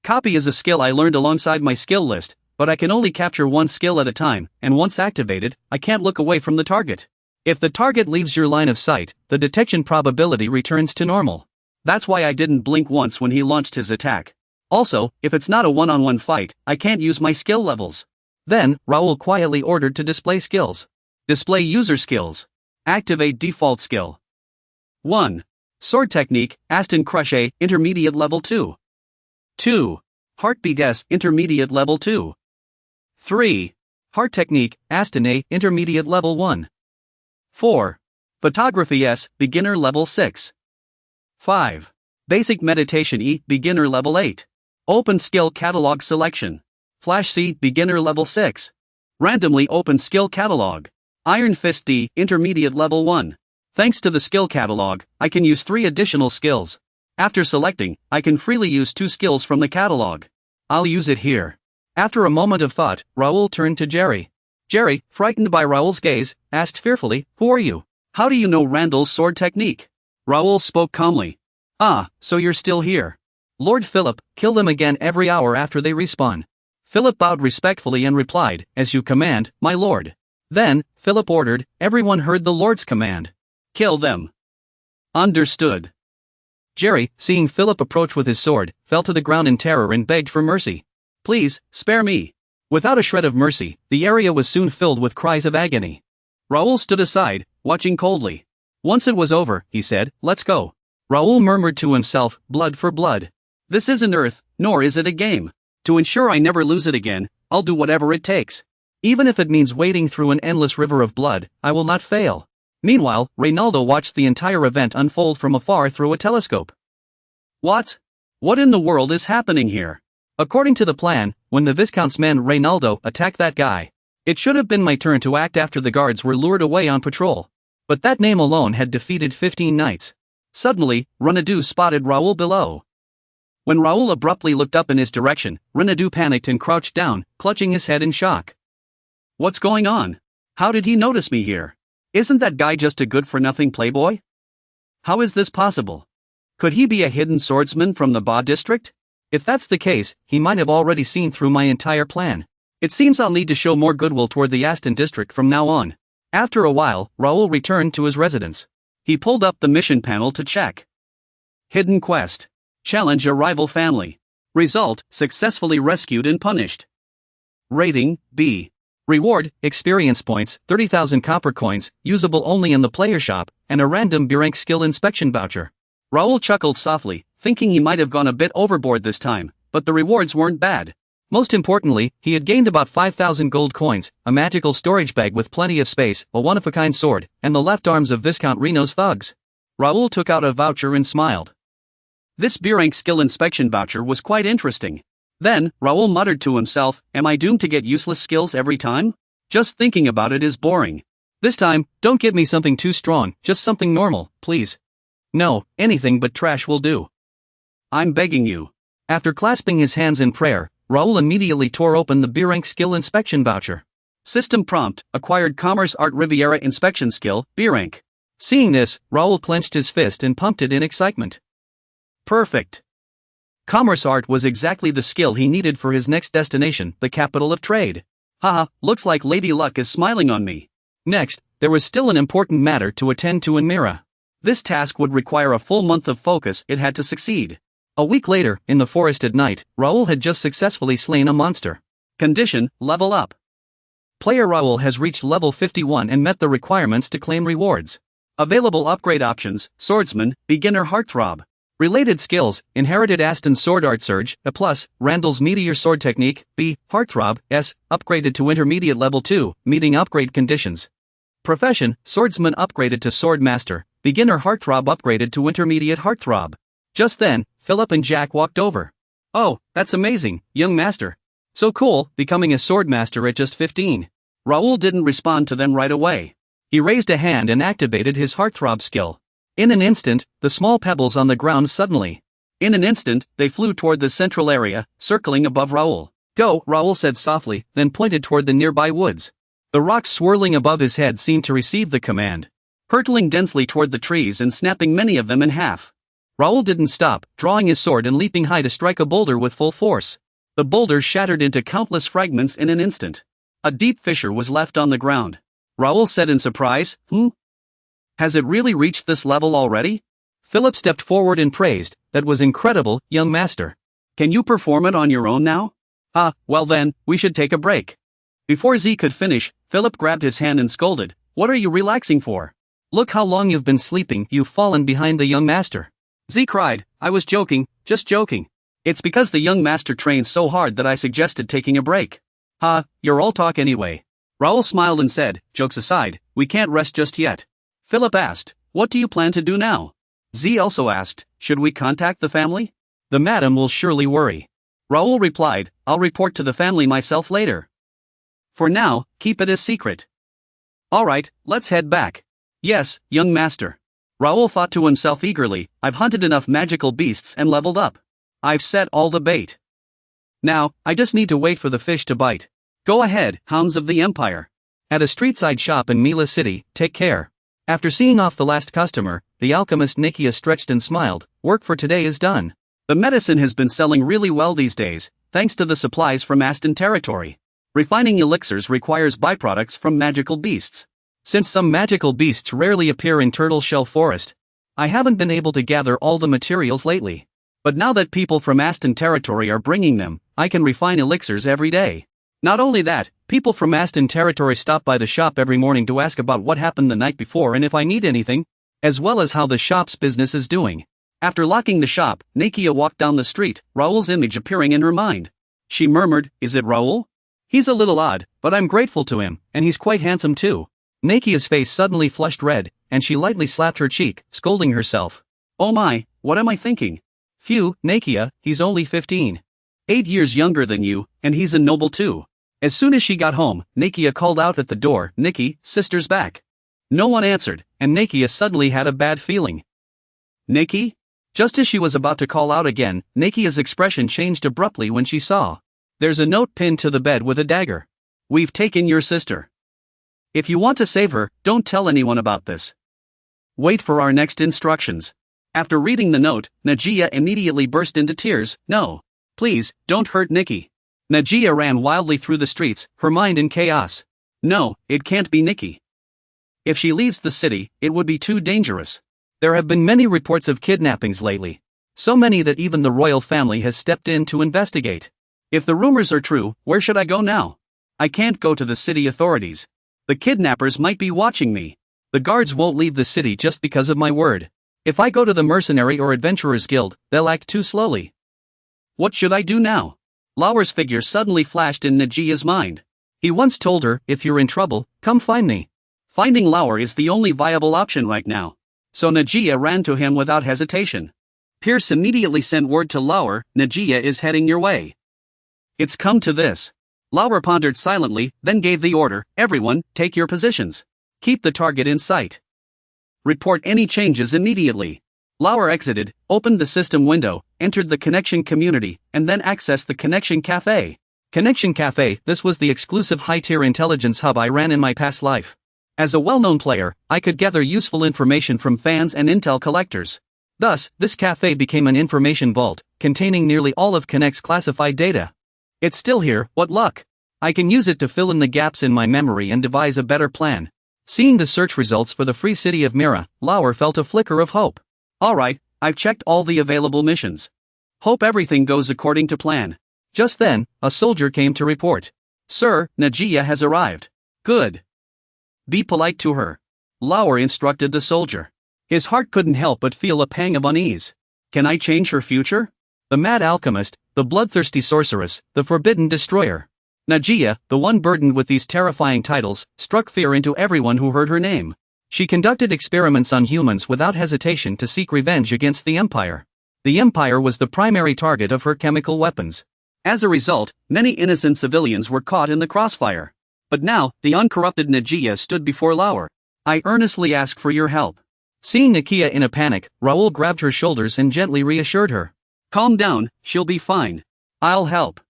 Copy is a skill I learned alongside my skill list, but I can only capture one skill at a time, and once activated, I can't look away from the target. If the target leaves your line of sight, the detection probability returns to normal. That's why I didn't blink once when he launched his attack. Also, if it's not a one-on-one fight, I can't use my skill levels." Then, Raoul quietly ordered to display skills. Display user skills. Activate default skill. 1. Sword technique, Aston Crush A, intermediate level 2. 2. Heartbeat S, intermediate level 2. 3. Heart technique, Aston A, intermediate level 1. 4. Photography S, beginner level 6. 5. Basic meditation E, beginner level 8. Open skill catalog selection. Flash C, beginner level 6. Randomly open skill catalog. Iron Fist D, intermediate level 1. Thanks to the skill catalog, I can use 3 additional skills. After selecting, I can freely use 2 skills from the catalog. I'll use it here. After a moment of thought, Raoul turned to Jerry. Jerry, frightened by Raoul's gaze, asked fearfully, "Who are you? How do you know Randall's sword technique?" Raoul spoke calmly. "Ah, so you're still here. Lord Philip, kill them again every hour after they respawn." Philip bowed respectfully and replied, "As you command, my lord." Then, Philip ordered, "Everyone heard the Lord's command. Kill them." Understood. Jerry, seeing Philip approach with his sword, fell to the ground in terror and begged for mercy. "Please, spare me." Without a shred of mercy, the area was soon filled with cries of agony. Raoul stood aside, watching coldly. Once it was over, he said, "Let's go." Raoul murmured to himself, "Blood for blood." This isn't Earth, nor is it a game. To ensure I never lose it again, I'll do whatever it takes. Even if it means wading through an endless river of blood, I will not fail. Meanwhile, Reynaldo watched the entire event unfold from afar through a telescope. What? What in the world is happening here? According to the plan, when the Viscount's man Reynaldo attacked that guy, it should have been my turn to act after the guards were lured away on patrol. But that name alone had defeated 15 knights. Suddenly, Renadu spotted Raoul below. When Raoul abruptly looked up in his direction, Renadu panicked and crouched down, clutching his head in shock. What's going on? How did he notice me here? Isn't that guy just a good-for-nothing playboy? How is this possible? Could he be a hidden swordsman from the Ba district? If that's the case, he might have already seen through my entire plan. It seems I'll need to show more goodwill toward the Aston district from now on. After a while, Raoul returned to his residence. He pulled up the mission panel to check. Hidden quest. Challenge a rival family. Result, successfully rescued and punished. Rating, B. Reward, experience points, 30,000 copper coins, usable only in the player shop, and a random B-rank skill inspection voucher. Raoul chuckled softly, thinking he might have gone a bit overboard this time, but the rewards weren't bad. Most importantly, he had gained about 5,000 gold coins, a magical storage bag with plenty of space, a one-of-a-kind sword, and the left arms of Viscount Reno's thugs. Raoul took out a voucher and smiled. This B-rank skill inspection voucher was quite interesting. Then, Raoul muttered to himself, am I doomed to get useless skills every time? Just thinking about it is boring. This time, don't give me something too strong, just something normal, please. No, anything but trash will do. I'm begging you. After clasping his hands in prayer, Raoul immediately tore open the B-rank skill inspection voucher. System prompt, acquired Commerce Art Riviera inspection skill, B-rank. Seeing this, Raoul clenched his fist and pumped it in excitement. Perfect. Commerce art was exactly the skill he needed for his next destination, the capital of trade. Haha, looks like Lady Luck is smiling on me. Next, there was still an important matter to attend to in Mira. This task would require a full month of focus, it had to succeed. A week later, in the forest at night, Raoul had just successfully slain a monster. Condition, level up. Player Raoul has reached level 51 and met the requirements to claim rewards. Available upgrade options, Swordsman, Beginner Heartthrob. Related skills, Inherited Aston Sword Art Surge, A+, Randall's Meteor Sword Technique, B, Heartthrob, S, upgraded to Intermediate Level 2, meeting upgrade conditions. Profession, Swordsman upgraded to Swordmaster, Beginner Heartthrob upgraded to Intermediate Heartthrob. Just then, Philip and Jack walked over. Oh, that's amazing, young master. So cool, becoming a Swordmaster at just 15. Raoul didn't respond to them right away. He raised a hand and activated his Heartthrob skill. In an instant, the small pebbles on the ground suddenly. In an instant, they flew toward the central area, circling above Raoul. Go, Raoul said softly, then pointed toward the nearby woods. The rocks swirling above his head seemed to receive the command. Hurtling densely toward the trees and snapping many of them in half. Raoul didn't stop, drawing his sword and leaping high to strike a boulder with full force. The boulder shattered into countless fragments in an instant. A deep fissure was left on the ground. Raoul said in surprise, Has it really reached this level already? Philip stepped forward and praised, that was incredible, young master. Can you perform it on your own now? Well then, we should take a break. Before Z could finish, Philip grabbed his hand and scolded, what are you relaxing for? Look how long you've been sleeping, you've fallen behind the young master. Z cried, I was joking, just joking. It's because the young master trains so hard that I suggested taking a break. You're all talk anyway. Raoul smiled and said, jokes aside, we can't rest just yet. Philip asked, what do you plan to do now? Z also asked, should we contact the family? The madam will surely worry. Raoul replied, I'll report to the family myself later. For now, keep it a secret. Alright, let's head back. Yes, young master. Raoul thought to himself eagerly, I've hunted enough magical beasts and leveled up. I've set all the bait. Now, I just need to wait for the fish to bite. Go ahead, hounds of the empire. At a street-side shop in Mila City, take care. After seeing off the last customer, the alchemist Nikia stretched and smiled, work for today is done. The medicine has been selling really well these days, thanks to the supplies from Aston territory. Refining elixirs requires byproducts from magical beasts. Since some magical beasts rarely appear in Turtle Shell Forest, I haven't been able to gather all the materials lately. But now that people from Aston territory are bringing them, I can refine elixirs every day. Not only that, people from Aston territory stop by the shop every morning to ask about what happened the night before and if I need anything, as well as how the shop's business is doing. After locking the shop, Nakia walked down the street, Raoul's image appearing in her mind. She murmured, "Is it Raoul? He's a little odd, but I'm grateful to him, and he's quite handsome too." Nakia's face suddenly flushed red, and she lightly slapped her cheek, scolding herself. "Oh my, what am I thinking? Phew, Nakia, he's only 15. 8 years younger than you, and he's a noble too." As soon as she got home, Nakia called out at the door, "Nikki, sister's back." No one answered, and Nakia suddenly had a bad feeling. "Nikki?" Just as she was about to call out again, Nakia's expression changed abruptly when she saw. "There's a note pinned to the bed with a dagger. We've taken your sister. If you want to save her, don't tell anyone about this. Wait for our next instructions." After reading the note, Nagia immediately burst into tears. "No. Please, don't hurt Nikki." Nagia ran wildly through the streets, her mind in chaos. "No, it can't be Nikki. If she leaves the city, it would be too dangerous. There have been many reports of kidnappings lately. So many that even the royal family has stepped in to investigate. If the rumors are true, where should I go now? I can't go to the city authorities. The kidnappers might be watching me. The guards won't leave the city just because of my word. If I go to the mercenary or adventurers guild, they'll act too slowly. What should I do now?" Lauer's figure suddenly flashed in Nagia's mind. He once told her, "If you're in trouble, come find me." Finding Lauer is the only viable option right now. So Nagia ran to him without hesitation. Pierce immediately sent word to Lauer, "Nagia is heading your way. It's come to this." Lauer pondered silently, then gave the order, "Everyone, take your positions. Keep the target in sight. Report any changes immediately." Lauer exited, opened the system window, entered the connection community, and then accessed the Connection Cafe. Connection Cafe, this was the exclusive high-tier intelligence hub I ran in my past life. As a well-known player, I could gather useful information from fans and intel collectors. Thus, this cafe became an information vault, containing nearly all of Connect's classified data. It's still here, what luck! I can use it to fill in the gaps in my memory and devise a better plan. Seeing the search results for the free city of Mira, Lauer felt a flicker of hope. Alright, I've checked all the available missions. Hope everything goes according to plan. Just then, a soldier came to report. "Sir, Nagia has arrived." "Good. Be polite to her," Lauer instructed the soldier. His heart couldn't help but feel a pang of unease. Can I change her future? The mad alchemist, the bloodthirsty sorceress, the forbidden destroyer. Nagia, the one burdened with these terrifying titles, struck fear into everyone who heard her name. She conducted experiments on humans without hesitation to seek revenge against the Empire. The Empire was the primary target of her chemical weapons. As a result, many innocent civilians were caught in the crossfire. But now, the uncorrupted Nagia stood before Lauer. "I earnestly ask for your help." Seeing Nakia in a panic, Raoul grabbed her shoulders and gently reassured her. "Calm down, she'll be fine. I'll help."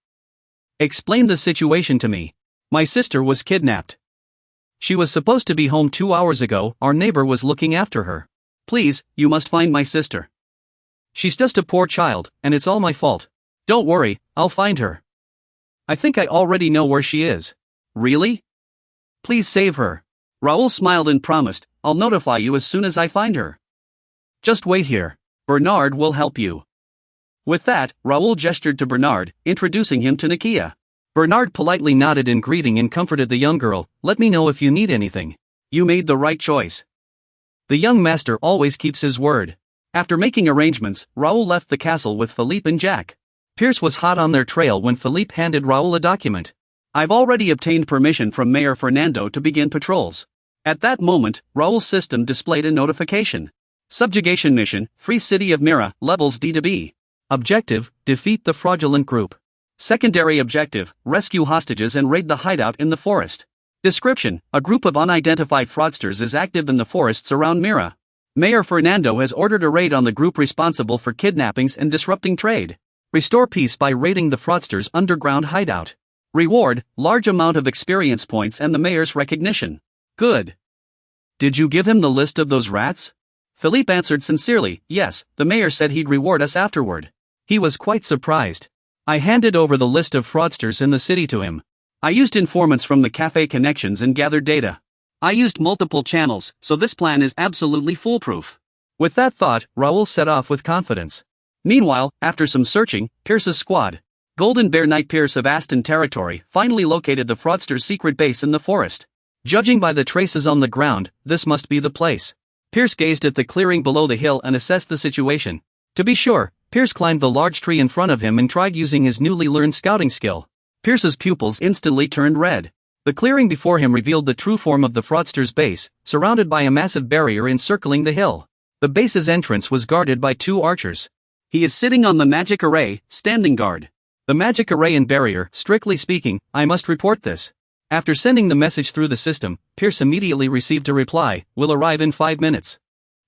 "Explain the situation to me. My sister was kidnapped. She was supposed to be home 2 hours ago, our neighbor was looking after her. Please, you must find my sister. She's just a poor child, and it's all my fault. Don't worry, I'll find her. I think I already know where she is." "Really? Please save her." Raoul smiled and promised, "I'll notify you as soon as I find her. Just wait here. Bernard will help you." With that, Raoul gestured to Bernard, introducing him to Nakia. Bernard politely nodded in greeting and comforted the young girl. "Let me know if you need anything. You made the right choice." The young master always keeps his word. After making arrangements, Raoul left the castle with Philippe and Jack. Pierce was hot on their trail when Philippe handed Raoul a document. "I've already obtained permission from Mayor Fernando to begin patrols." At that moment, Raoul's system displayed a notification. Subjugation mission, Free City of Mira, levels D to B. Objective, defeat the fraudulent group. Secondary objective, rescue hostages and raid the hideout in the forest. Description, a group of unidentified fraudsters is active in the forests around Mira. Mayor Fernando has ordered a raid on the group responsible for kidnappings and disrupting trade. Restore peace by raiding the fraudsters' underground hideout. Reward, large amount of experience points and the mayor's recognition. Good. Did you give him the list of those rats? Philippe answered sincerely, "Yes, the mayor said he'd reward us afterward." He was quite surprised. I handed over the list of fraudsters in the city to him. I used informants from the cafe connections and gathered data. I used multiple channels, so this plan is absolutely foolproof. With that thought, Raoul set off with confidence. Meanwhile, after some searching, Pierce's squad, Golden Bear Knight Pierce of Aston Territory, finally located the fraudster's secret base in the forest. Judging by the traces on the ground, this must be the place. Pierce gazed at the clearing below the hill and assessed the situation. To be sure, Pierce climbed the large tree in front of him and tried using his newly learned scouting skill. Pierce's pupils instantly turned red. The clearing before him revealed the true form of the fraudster's base, surrounded by a massive barrier encircling the hill. The base's entrance was guarded by 2 archers. He is sitting on the magic array, standing guard. The magic array and barrier, strictly speaking, I must report this. After sending the message through the system, Pierce immediately received a reply, will arrive in 5 minutes.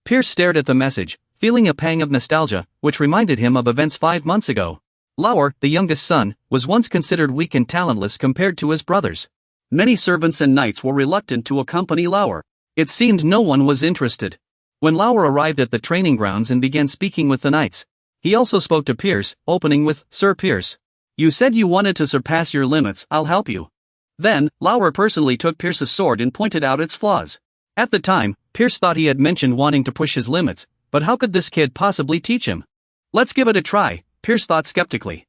Pierce stared at the message, feeling a pang of nostalgia, which reminded him of events 5 months ago. Lauer, the youngest son, was once considered weak and talentless compared to his brothers. Many servants and knights were reluctant to accompany Lauer. It seemed no one was interested. When Lauer arrived at the training grounds and began speaking with the knights, he also spoke to Pierce, opening with, Sir Pierce. You said you wanted to surpass your limits, I'll help you. Then, Lauer personally took Pierce's sword and pointed out its flaws. At the time, Pierce thought he had mentioned wanting to push his limits, but how could this kid possibly teach him? Let's give it a try, Pierce thought skeptically.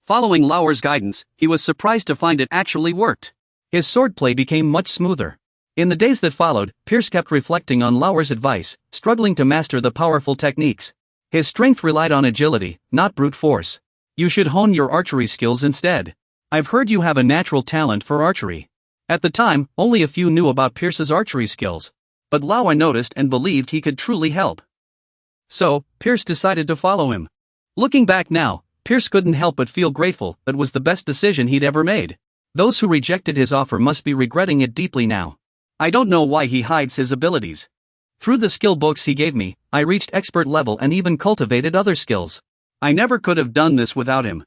Following Lauer's guidance, he was surprised to find it actually worked. His swordplay became much smoother. In the days that followed, Pierce kept reflecting on Lauer's advice, struggling to master the powerful techniques. His strength relied on agility, not brute force. You should hone your archery skills instead. I've heard you have a natural talent for archery. At the time, only a few knew about Pierce's archery skills. But Lauer noticed and believed he could truly help. So, Pierce decided to follow him. Looking back now, Pierce couldn't help but feel grateful that was the best decision he'd ever made. Those who rejected his offer must be regretting it deeply now. I don't know why he hides his abilities. Through the skill books he gave me, I reached expert level and even cultivated other skills. I never could have done this without him.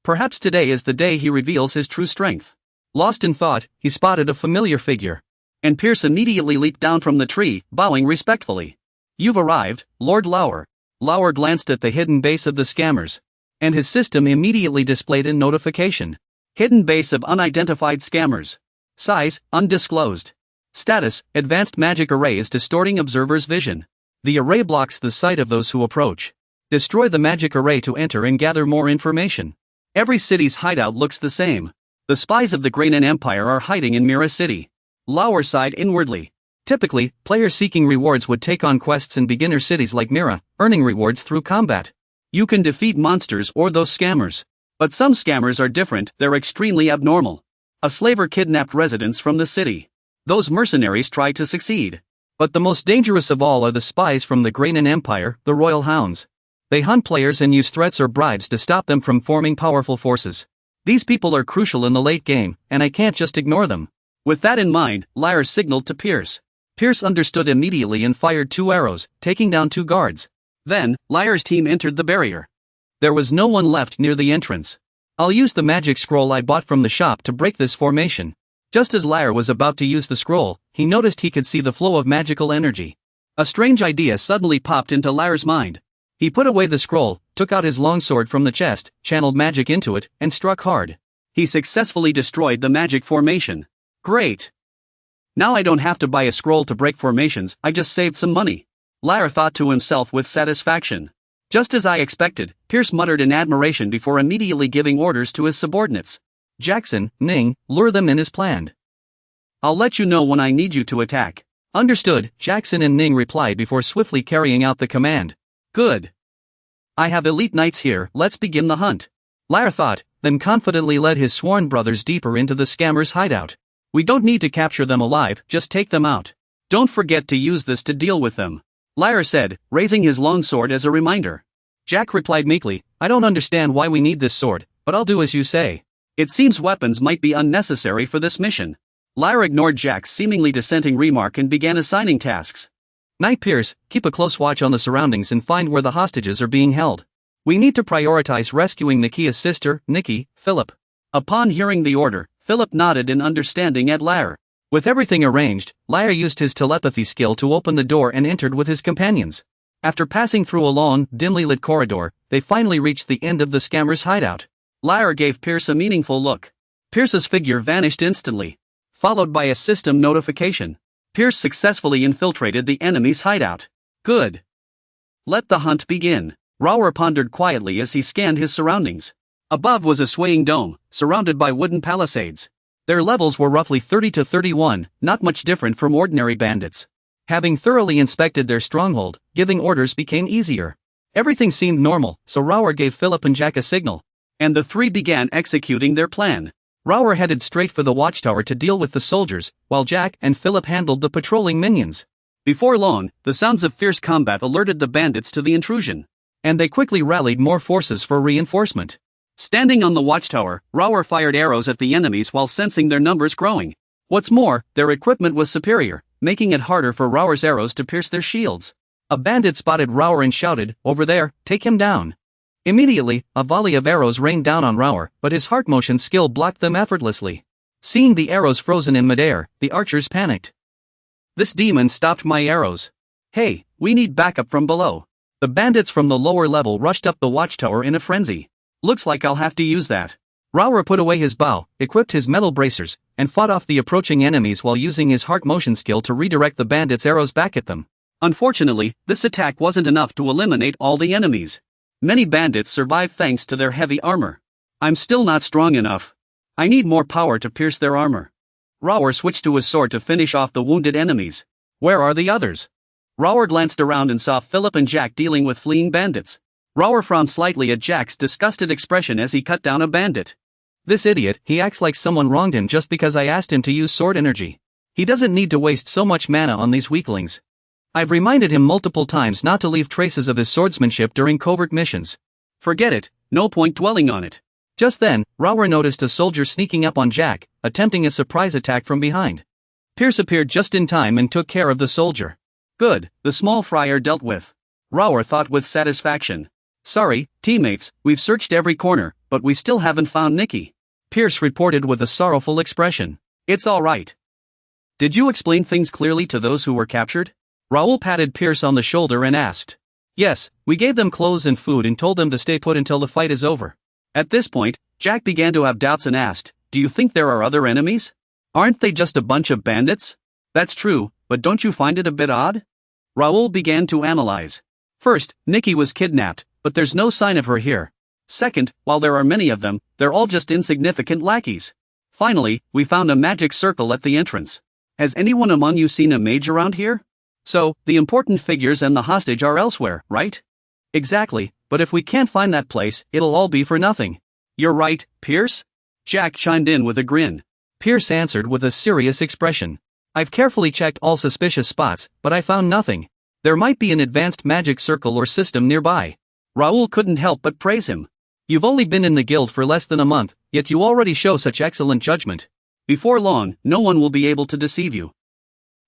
Perhaps today is the day he reveals his true strength. Lost in thought, he spotted a familiar figure. And Pierce immediately leaped down from the tree, bowing respectfully. You've arrived, Lord Lauer. Lauer glanced at the hidden base of the scammers. And his system immediately displayed a notification. Hidden base of unidentified scammers. Size, undisclosed. Status, advanced magic array is distorting observers' vision. The array blocks the sight of those who approach. Destroy the magic array to enter and gather more information. Every city's hideout looks the same. The spies of the Grainan Empire are hiding in Mira City. Lauer sighed inwardly. Typically, players seeking rewards would take on quests in beginner cities like Mira, earning rewards through combat. You can defeat monsters or those scammers. But some scammers are different, they're extremely abnormal. A slaver kidnapped residents from the city. Those mercenaries try to succeed. But the most dangerous of all are the spies from the Grainan Empire, the Royal Hounds. They hunt players and use threats or bribes to stop them from forming powerful forces. These people are crucial in the late game, and I can't just ignore them. With that in mind, Lauer signaled to Pierce. Pierce understood immediately and fired 2 arrows, taking down 2 guards. Then, Lauer's team entered the barrier. There was no one left near the entrance. I'll use the magic scroll I bought from the shop to break this formation. Just as Lauer was about to use the scroll, he noticed he could see the flow of magical energy. A strange idea suddenly popped into Lauer's mind. He put away the scroll, took out his longsword from the chest, channeled magic into it, and struck hard. He successfully destroyed the magic formation. Great! Now I don't have to buy a scroll to break formations, I just saved some money. Lauer thought to himself with satisfaction. Just as I expected, Pierce muttered in admiration before immediately giving orders to his subordinates. Jackson, Ning, lure them in as planned. I'll let you know when I need you to attack. Understood, Jackson and Ning replied before swiftly carrying out the command. Good. I have elite knights here, let's begin the hunt. Lauer thought, then confidently led his sworn brothers deeper into the scammers' hideout. We don't need to capture them alive, just take them out. Don't forget to use this to deal with them. Lauer said, raising his longsword as a reminder. Jack replied meekly, I don't understand why we need this sword, but I'll do as you say. It seems weapons might be unnecessary for this mission. Lauer ignored Jack's seemingly dissenting remark and began assigning tasks. Knight Pierce, keep a close watch on the surroundings and find where the hostages are being held. We need to prioritize rescuing Nikia's sister, Nikki, Philip. Upon hearing the order, Philip nodded in understanding at Lauer. With everything arranged, Lauer used his telepathy skill to open the door and entered with his companions. After passing through a long, dimly lit corridor, they finally reached the end of the scammer's hideout. Lauer gave Pierce a meaningful look. Pierce's figure vanished instantly, followed by a system notification. Pierce successfully infiltrated the enemy's hideout. Good. Let the hunt begin. Lauer pondered quietly as he scanned his surroundings. Above was a swaying dome, surrounded by wooden palisades. Their levels were roughly 30 to 31, not much different from ordinary bandits. Having thoroughly inspected their stronghold, giving orders became easier. Everything seemed normal, so Rower gave Philip and Jack a signal. And the three began executing their plan. Rower headed straight for the watchtower to deal with the soldiers, while Jack and Philip handled the patrolling minions. Before long, the sounds of fierce combat alerted the bandits to the intrusion. And they quickly rallied more forces for reinforcement. Standing on the watchtower, Rower fired arrows at the enemies while sensing their numbers growing. What's more, their equipment was superior, making it harder for Rower's arrows to pierce their shields. A bandit spotted Rower and shouted, "Over there, take him down." Immediately, a volley of arrows rained down on Rower, but his heart motion skill blocked them effortlessly. Seeing the arrows frozen in midair, the archers panicked. "This demon stopped my arrows. Hey, we need backup from below." The bandits from the lower level rushed up the watchtower in a frenzy. "Looks like I'll have to use that." Rower put away his bow, equipped his metal bracers, and fought off the approaching enemies while using his heart motion skill to redirect the bandits' arrows back at them. Unfortunately, this attack wasn't enough to eliminate all the enemies. Many bandits survived thanks to their heavy armor. "I'm still not strong enough. I need more power to pierce their armor." Rower switched to his sword to finish off the wounded enemies. "Where are the others?" Rower glanced around and saw Philip and Jack dealing with fleeing bandits. Rower frowned slightly at Jack's disgusted expression as he cut down a bandit. "This idiot, he acts like someone wronged him just because I asked him to use sword energy. He doesn't need to waste so much mana on these weaklings. I've reminded him multiple times not to leave traces of his swordsmanship during covert missions. Forget it, no point dwelling on it." Just then, Rower noticed a soldier sneaking up on Jack, attempting a surprise attack from behind. Pierce appeared just in time and took care of the soldier. "Good, the small friar dealt with," Rower thought with satisfaction. "Sorry, teammates, we've searched every corner, but we still haven't found Nikki," Pierce reported with a sorrowful expression. "It's all right. Did you explain things clearly to those who were captured?" Raoul patted Pierce on the shoulder and asked. "Yes, we gave them clothes and food and told them to stay put until the fight is over." At this point, Jack began to have doubts and asked, "Do you think there are other enemies? Aren't they just a bunch of bandits?" "That's true, but don't you find it a bit odd?" Raoul began to analyze. "First, Nikki was kidnapped, but there's no sign of her here. Second, while there are many of them, they're all just insignificant lackeys. Finally, we found a magic circle at the entrance. Has anyone among you seen a mage around here? So, the important figures and the hostage are elsewhere, right?" "Exactly, but if we can't find that place, it'll all be for nothing." "You're right, Pierce?" Jack chimed in with a grin. Pierce answered with a serious expression. "I've carefully checked all suspicious spots, but I found nothing. There might be an advanced magic circle or system nearby." Raoul couldn't help but praise him. "You've only been in the guild for less than a month, yet you already show such excellent judgment. Before long, no one will be able to deceive you."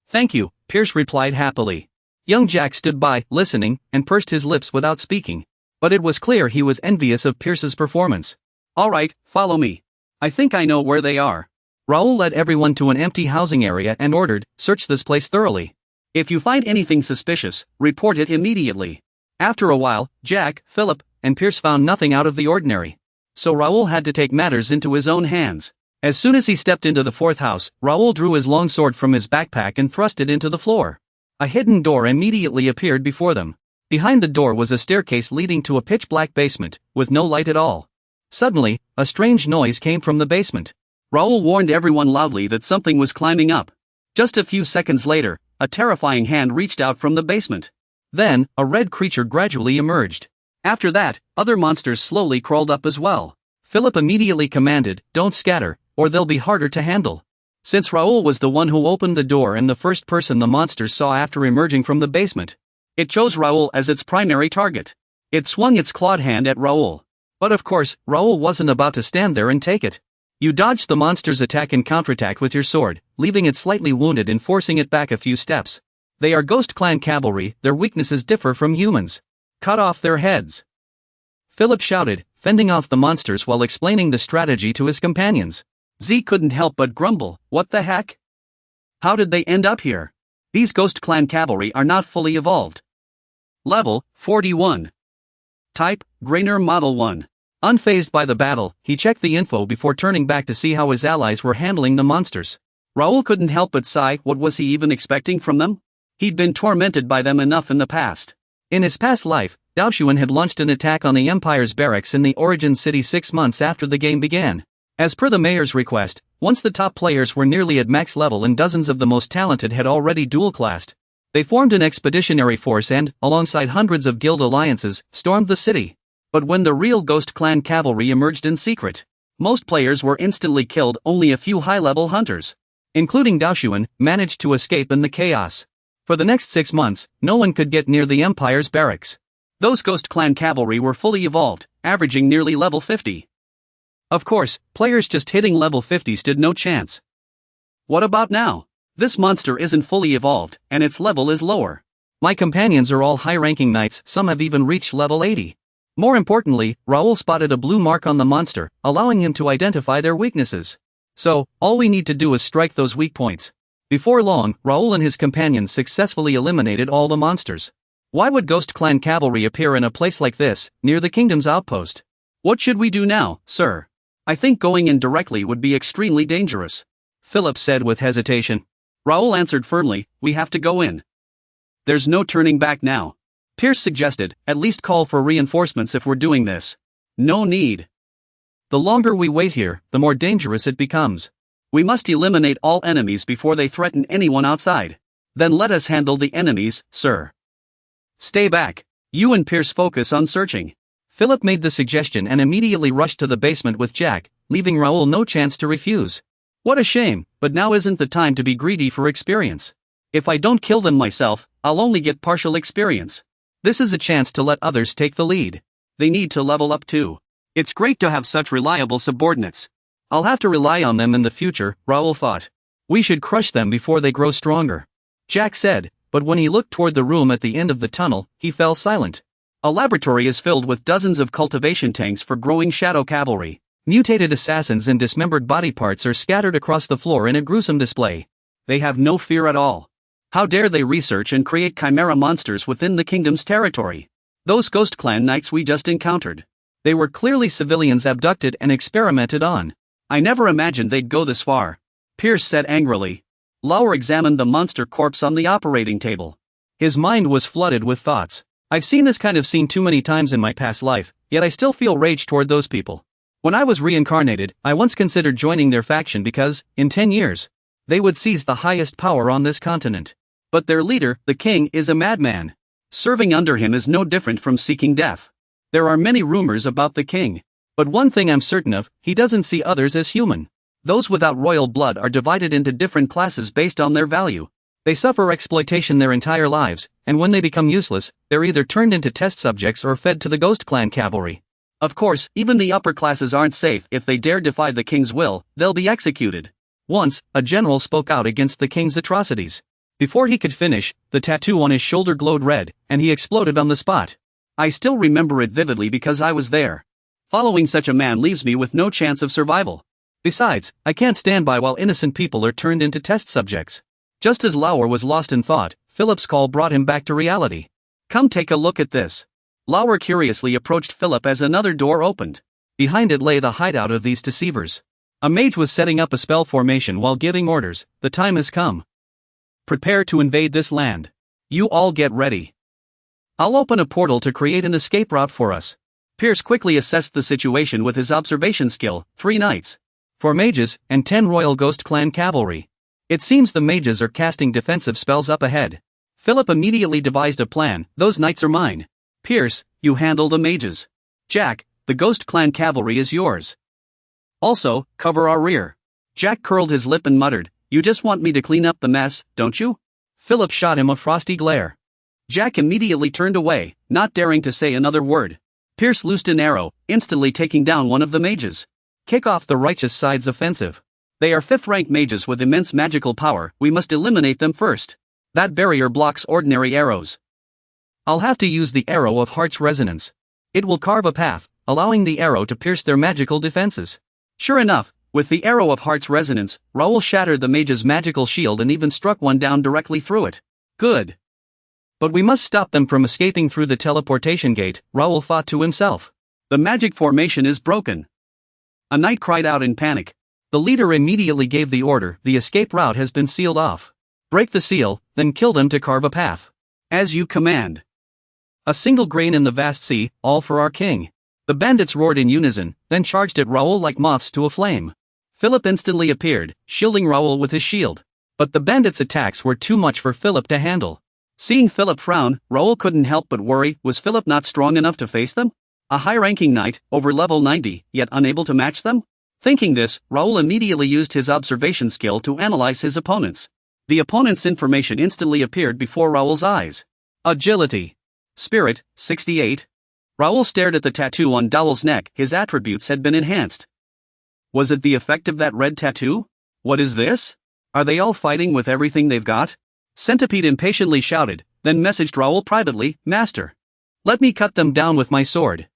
"Thank you," Pierce replied happily. Young Jack stood by, listening, and pursed his lips without speaking. But it was clear he was envious of Pierce's performance. "All right, follow me. I think I know where they are." Raoul led everyone to an empty housing area and ordered, "Search this place thoroughly. If you find anything suspicious, report it immediately." After a while, Jack, Philip, and Pierce found nothing out of the ordinary. So Raoul had to take matters into his own hands. As soon as he stepped into the fourth house, Raoul drew his long sword from his backpack and thrust it into the floor. A hidden door immediately appeared before them. Behind the door was a staircase leading to a pitch-black basement, with no light at all. Suddenly, a strange noise came from the basement. Raoul warned everyone loudly that something was climbing up. Just a few seconds later, a terrifying hand reached out from the basement. Then, a red creature gradually emerged. After that, other monsters slowly crawled up as well. Philip immediately commanded, "Don't scatter, or they'll be harder to handle." Since Raoul was the one who opened the door and the first person the monsters saw after emerging from the basement, it chose Raoul as its primary target. It swung its clawed hand at Raoul. But of course, Raoul wasn't about to stand there and take it. You dodged the monster's attack and counterattack with your sword, leaving it slightly wounded and forcing it back a few steps. They are Ghost Clan cavalry, their weaknesses differ from humans. Cut off their heads. Philip shouted, fending off the monsters while explaining the strategy to his companions. Z couldn't help but grumble, "What the heck? How did they end up here? These Ghost Clan cavalry are not fully evolved." Level, 41. Type, Grainer Model 1. Unfazed by the battle, he checked the info before turning back to see how his allies were handling the monsters. Raoul couldn't help but sigh. What was he even expecting from them? He'd been tormented by them enough in the past. In his past life, Daoshuan had launched an attack on the Empire's barracks in the Origin City 6 months after the game began. As per the mayor's request, once the top players were nearly at max level and dozens of the most talented had already dual-classed, They formed an expeditionary force and, alongside hundreds of guild alliances, stormed the city. But when the real Ghost Clan cavalry emerged in secret, most players were instantly killed. Only a few high-level hunters, including Daoshuan, managed to escape in the chaos. For the next 6 months, no one could get near the Empire's barracks. Those Ghost Clan cavalry were fully evolved, averaging nearly level 50. Of course, players just hitting level 50 stood no chance. What about now? This monster isn't fully evolved, and its level is lower. My companions are all high-ranking knights, some have even reached level 80. More importantly, Raoul spotted a blue mark on the monster, allowing him to identify their weaknesses. So, all we need to do is strike those weak points. Before long, Raoul and his companions successfully eliminated all the monsters. Why would Ghost Clan cavalry appear in a place like this, near the kingdom's outpost? What should we do now, sir? I think going in directly would be extremely dangerous, Philip said with hesitation. Raoul answered firmly, we have to go in. There's no turning back now. Pierce suggested, at least call for reinforcements if we're doing this. No need. The longer we wait here, the more dangerous it becomes. We must eliminate all enemies before they threaten anyone outside. Then let us handle the enemies, sir. Stay back. You and Pierce focus on searching. Philip made the suggestion and immediately rushed to the basement with Jack, leaving Raoul no chance to refuse. What a shame, but now isn't the time to be greedy for experience. If I don't kill them myself, I'll only get partial experience. This is a chance to let others take the lead. They need to level up too. It's great to have such reliable subordinates. I'll have to rely on them in the future, Raoul thought. We should crush them before they grow stronger, Jack said, but when he looked toward the room at the end of the tunnel, he fell silent. A laboratory is filled with dozens of cultivation tanks for growing shadow cavalry. Mutated assassins and dismembered body parts are scattered across the floor in a gruesome display. They have no fear at all. How dare they research and create chimera monsters within the kingdom's territory? Those Ghost Clan knights we just encountered. They were clearly civilians abducted and experimented on. I never imagined they'd go this far, Pierce said angrily. Lauer examined the monster corpse on the operating table. His mind was flooded with thoughts. I've seen this kind of scene too many times in my past life, yet I still feel rage toward those people. When I was reincarnated, I once considered joining their faction because, in 10 years, they would seize the highest power on this continent. But their leader, the king, is a madman. Serving under him is no different from seeking death. There are many rumors about the king. But one thing I'm certain of, he doesn't see others as human. Those without royal blood are divided into different classes based on their value. They suffer exploitation their entire lives, and when they become useless, they're either turned into test subjects or fed to the Ghost Clan cavalry. Of course, even the upper classes aren't safe. If they dare defy the king's will, they'll be executed. Once, a general spoke out against the king's atrocities. Before he could finish, the tattoo on his shoulder glowed red, and he exploded on the spot. I still remember it vividly because I was there. Following such a man leaves me with no chance of survival. Besides, I can't stand by while innocent people are turned into test subjects. Just as Lauer was lost in thought, Philip's call brought him back to reality. Come take a look at this. Lauer curiously approached Philip as another door opened. Behind it lay the hideout of these deceivers. A mage was setting up a spell formation while giving orders. The time has come. Prepare to invade this land. You all get ready. I'll open a portal to create an escape route for us. Pierce quickly assessed the situation with his observation skill, 3 knights, 4 mages, and 10 Royal Ghost Clan cavalry. It seems the mages are casting defensive spells up ahead. Philip immediately devised a plan. Those knights are mine. Pierce, you handle the mages. Jack, the Ghost Clan cavalry is yours. Also, cover our rear. Jack curled his lip and muttered, you just want me to clean up the mess, don't you? Philip shot him a frosty glare. Jack immediately turned away, not daring to say another word. Pierce loosed an arrow, instantly taking down one of the mages. Kick off the righteous side's offensive. They are 5th-rank mages with immense magical power. We must eliminate them first. That barrier blocks ordinary arrows. I'll have to use the arrow of Heart's Resonance. It will carve a path, allowing the arrow to pierce their magical defenses. Sure enough, with the arrow of Heart's Resonance, Raoul shattered the mage's magical shield and even struck one down directly through it. Good. But we must stop them from escaping through the teleportation gate, Raoul thought to himself. The magic formation is broken. A knight cried out in panic. The leader immediately gave the order, the escape route has been sealed off. Break the seal, then kill them to carve a path. As you command. A single grain in the vast sea, all for our king. The bandits roared in unison, then charged at Raoul like moths to a flame. Philip instantly appeared, shielding Raoul with his shield. But the bandits' attacks were too much for Philip to handle. Seeing Philip frown, Raoul couldn't help but worry, was Philip not strong enough to face them? A high-ranking knight, over level 90, yet unable to match them? Thinking this, Raoul immediately used his observation skill to analyze his opponents. The opponent's information instantly appeared before Raoul's eyes. Agility. Spirit, 68. Raoul stared at the tattoo on Dowell's neck. His attributes had been enhanced. Was it the effect of that red tattoo? What is this? Are they all fighting with everything they've got? Centipede impatiently shouted, then messaged Raoul privately, Master. Let me cut them down with my sword.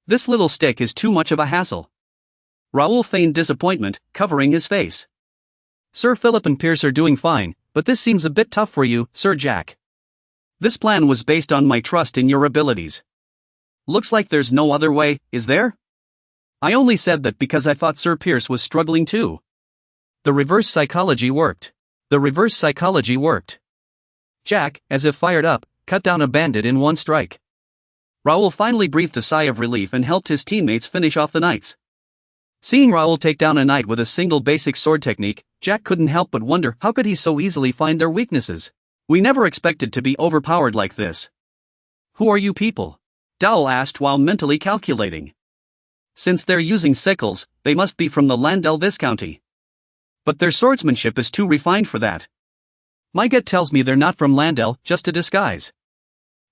This little stick is too much of a hassle. Raoul feigned disappointment, covering his face. Sir Philip and Pierce are doing fine, but this seems a bit tough for you, Sir Jack. This plan was based on my trust in your abilities. Looks like there's no other way, is there? I only said that because I thought Sir Pierce was struggling too. The reverse psychology worked. The reverse psychology worked. Jack, as if fired up, cut down a bandit in one strike. Raoul finally breathed a sigh of relief and helped his teammates finish off the knights. Seeing Raoul take down a knight with a single basic sword technique, Jack couldn't help but wonder how could he so easily find their weaknesses. We never expected to be overpowered like this. Who are you people? Dowell asked while mentally calculating. Since they're using sickles, they must be from the Landel Viscounty. But their swordsmanship is too refined for that. My gut tells me they're not from Landel, just a disguise.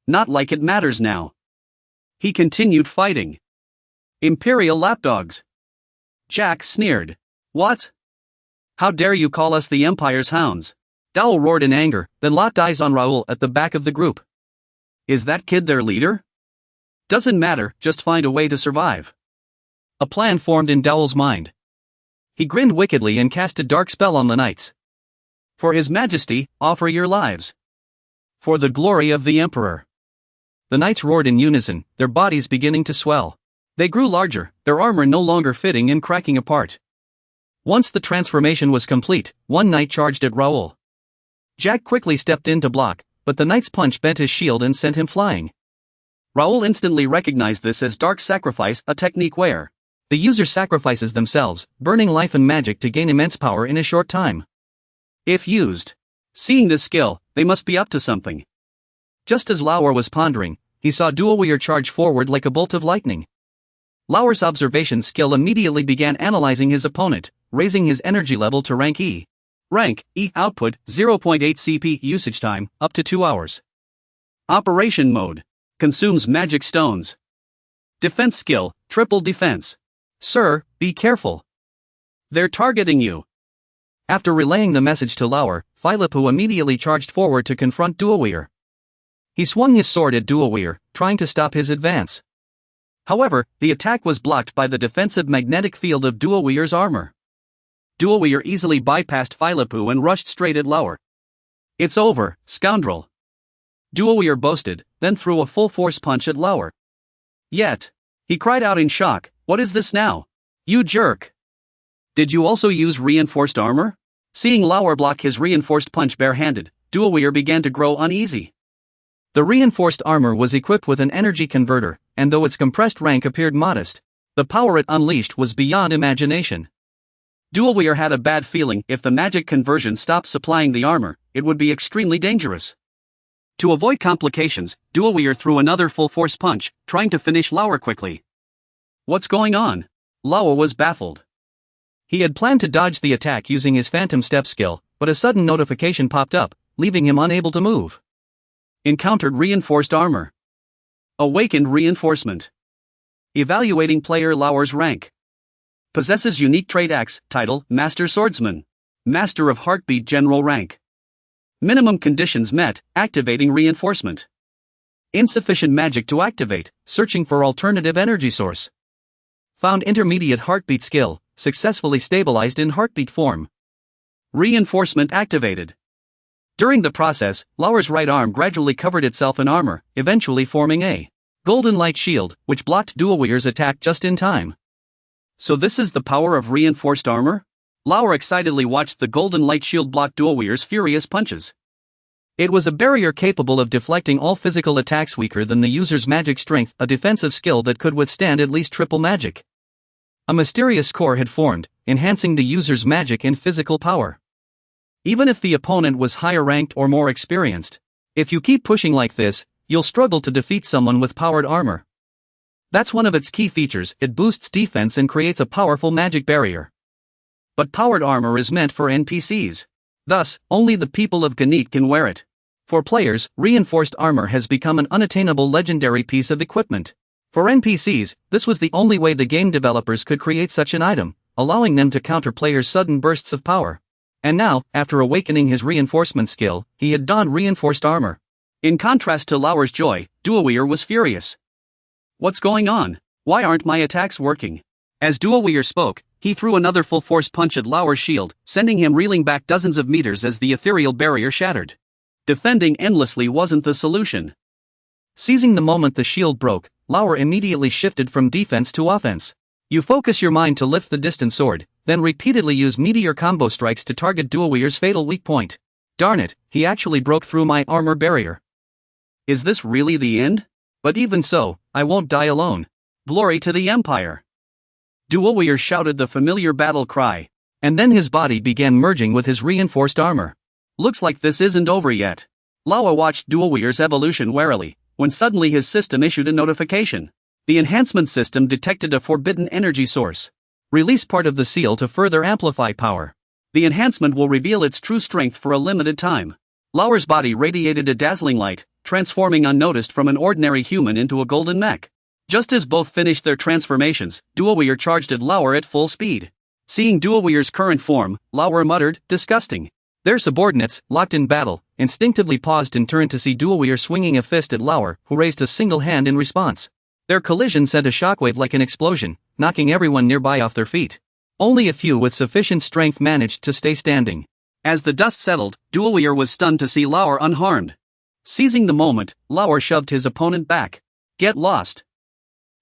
Not like it matters now. He continued fighting. Imperial lapdogs. Jack sneered. What? How dare you call us the Empire's hounds? Dowell roared in anger, then locked eyes on Raoul at the back of the group. Is that kid their leader? Doesn't matter, just find a way to survive. A plan formed in Dowell's mind. He grinned wickedly and cast a dark spell on the knights. For His Majesty, offer your lives. For the glory of the Emperor. The knights roared in unison, their bodies beginning to swell. They grew larger, their armor no longer fitting and cracking apart. Once the transformation was complete, one knight charged at Raoul. Jack quickly stepped in to block, but the knight's punch bent his shield and sent him flying. Raoul instantly recognized this as Dark Sacrifice, a technique where the user sacrifices themselves, burning life and magic to gain immense power in a short time. If used. Seeing this skill, they must be up to something. Just as Lauer was pondering, he saw Duoweir charge forward like a bolt of lightning. Lauer's observation skill immediately began analyzing his opponent, raising his energy level to rank E. Rank E output 0.8 CP usage time, up to 2 hours. Operation mode. Consumes magic stones. Defense skill, triple defense. Sir, be careful. They're targeting you. After relaying the message to Lauer, Philippou immediately charged forward to confront Duoweir. He swung his sword at Duoweir, trying to stop his advance. However, the attack was blocked by the defensive magnetic field of Duoweir's armor. Duoweir easily bypassed Philippou and rushed straight at Lauer. It's over, scoundrel. Duoweir boasted, then threw a full-force punch at Lauer. Yet, he cried out in shock, what is this now? You jerk! Did you also use reinforced armor? Seeing Lauer block his reinforced punch barehanded, Duoweir began to grow uneasy. The reinforced armor was equipped with an energy converter, and though its compressed rank appeared modest, the power it unleashed was beyond imagination. Duoweir had a bad feeling if the magic conversion stopped supplying the armor, it would be extremely dangerous. To avoid complications, Duoweir threw another full-force punch, trying to finish Lauer quickly. What's going on? Lauer was baffled. He had planned to dodge the attack using his Phantom Step skill, but a sudden notification popped up, leaving him unable to move. Encountered reinforced armor. Awakened reinforcement. Evaluating player Lauer's rank. Possesses unique trait axe, title, Master Swordsman. Master of Heartbeat general rank. Minimum conditions met, activating reinforcement. Insufficient magic to activate, searching for alternative energy source. Found intermediate heartbeat skill, successfully stabilized in heartbeat form. Reinforcement activated. During the process, Lauer's right arm gradually covered itself in armor, eventually forming a golden light shield, which blocked Duoweir's attack just in time. So this is the power of reinforced armor? Lauer excitedly watched the golden light shield block Duoweir's furious punches. It was a barrier capable of deflecting all physical attacks weaker than the user's magic strength, a defensive skill that could withstand at least triple magic. A mysterious core had formed, enhancing the user's magic and physical power. Even if the opponent was higher ranked or more experienced, If you keep pushing like this, you'll struggle to defeat someone with powered armor. That's one of its key features, it boosts defense and creates a powerful magic barrier. But powered armor is meant for NPCs. Thus, only the people of Ganit can wear it. For players, reinforced armor has become an unattainable legendary piece of equipment. For NPCs, this was the only way the game developers could create such an item, allowing them to counter players' sudden bursts of power. And now, after awakening his reinforcement skill, he had donned reinforced armor. In contrast to Lauer's joy, Duoweir was furious. What's going on? Why aren't my attacks working? As Duoweir spoke, he threw another full-force punch at Lauer's shield, sending him reeling back dozens of meters as the ethereal barrier shattered. Defending endlessly wasn't the solution. Seizing the moment the shield broke, Lauer immediately shifted from defense to offense. You focus your mind to lift the distant sword, then repeatedly use meteor combo strikes to target Duoweir's fatal weak point. Darn it, he actually broke through my armor barrier. Is this really the end? But even so, I won't die alone. Glory to the Empire! Duoweir shouted the familiar battle cry, and then his body began merging with his reinforced armor. Looks like this isn't over yet. Lawa watched Duoweir's evolution warily, when suddenly his system issued a notification. The enhancement system detected a forbidden energy source. Release part of the seal to further amplify power. The enhancement will reveal its true strength for a limited time. Lauer's body radiated a dazzling light, transforming unnoticed from an ordinary human into a golden mech. Just as both finished their transformations, Duoweir charged at Lauer at full speed. Seeing Duoweir's current form, Lauer muttered, "Disgusting." Their subordinates, locked in battle, instinctively paused and turned to see Duoweir swinging a fist at Lauer, who raised a single hand in response. Their collision sent a shockwave like an explosion, knocking everyone nearby off their feet. Only a few with sufficient strength managed to stay standing. As the dust settled, Duoweir was stunned to see Lauer unharmed. Seizing the moment, Lauer shoved his opponent back. "Get lost."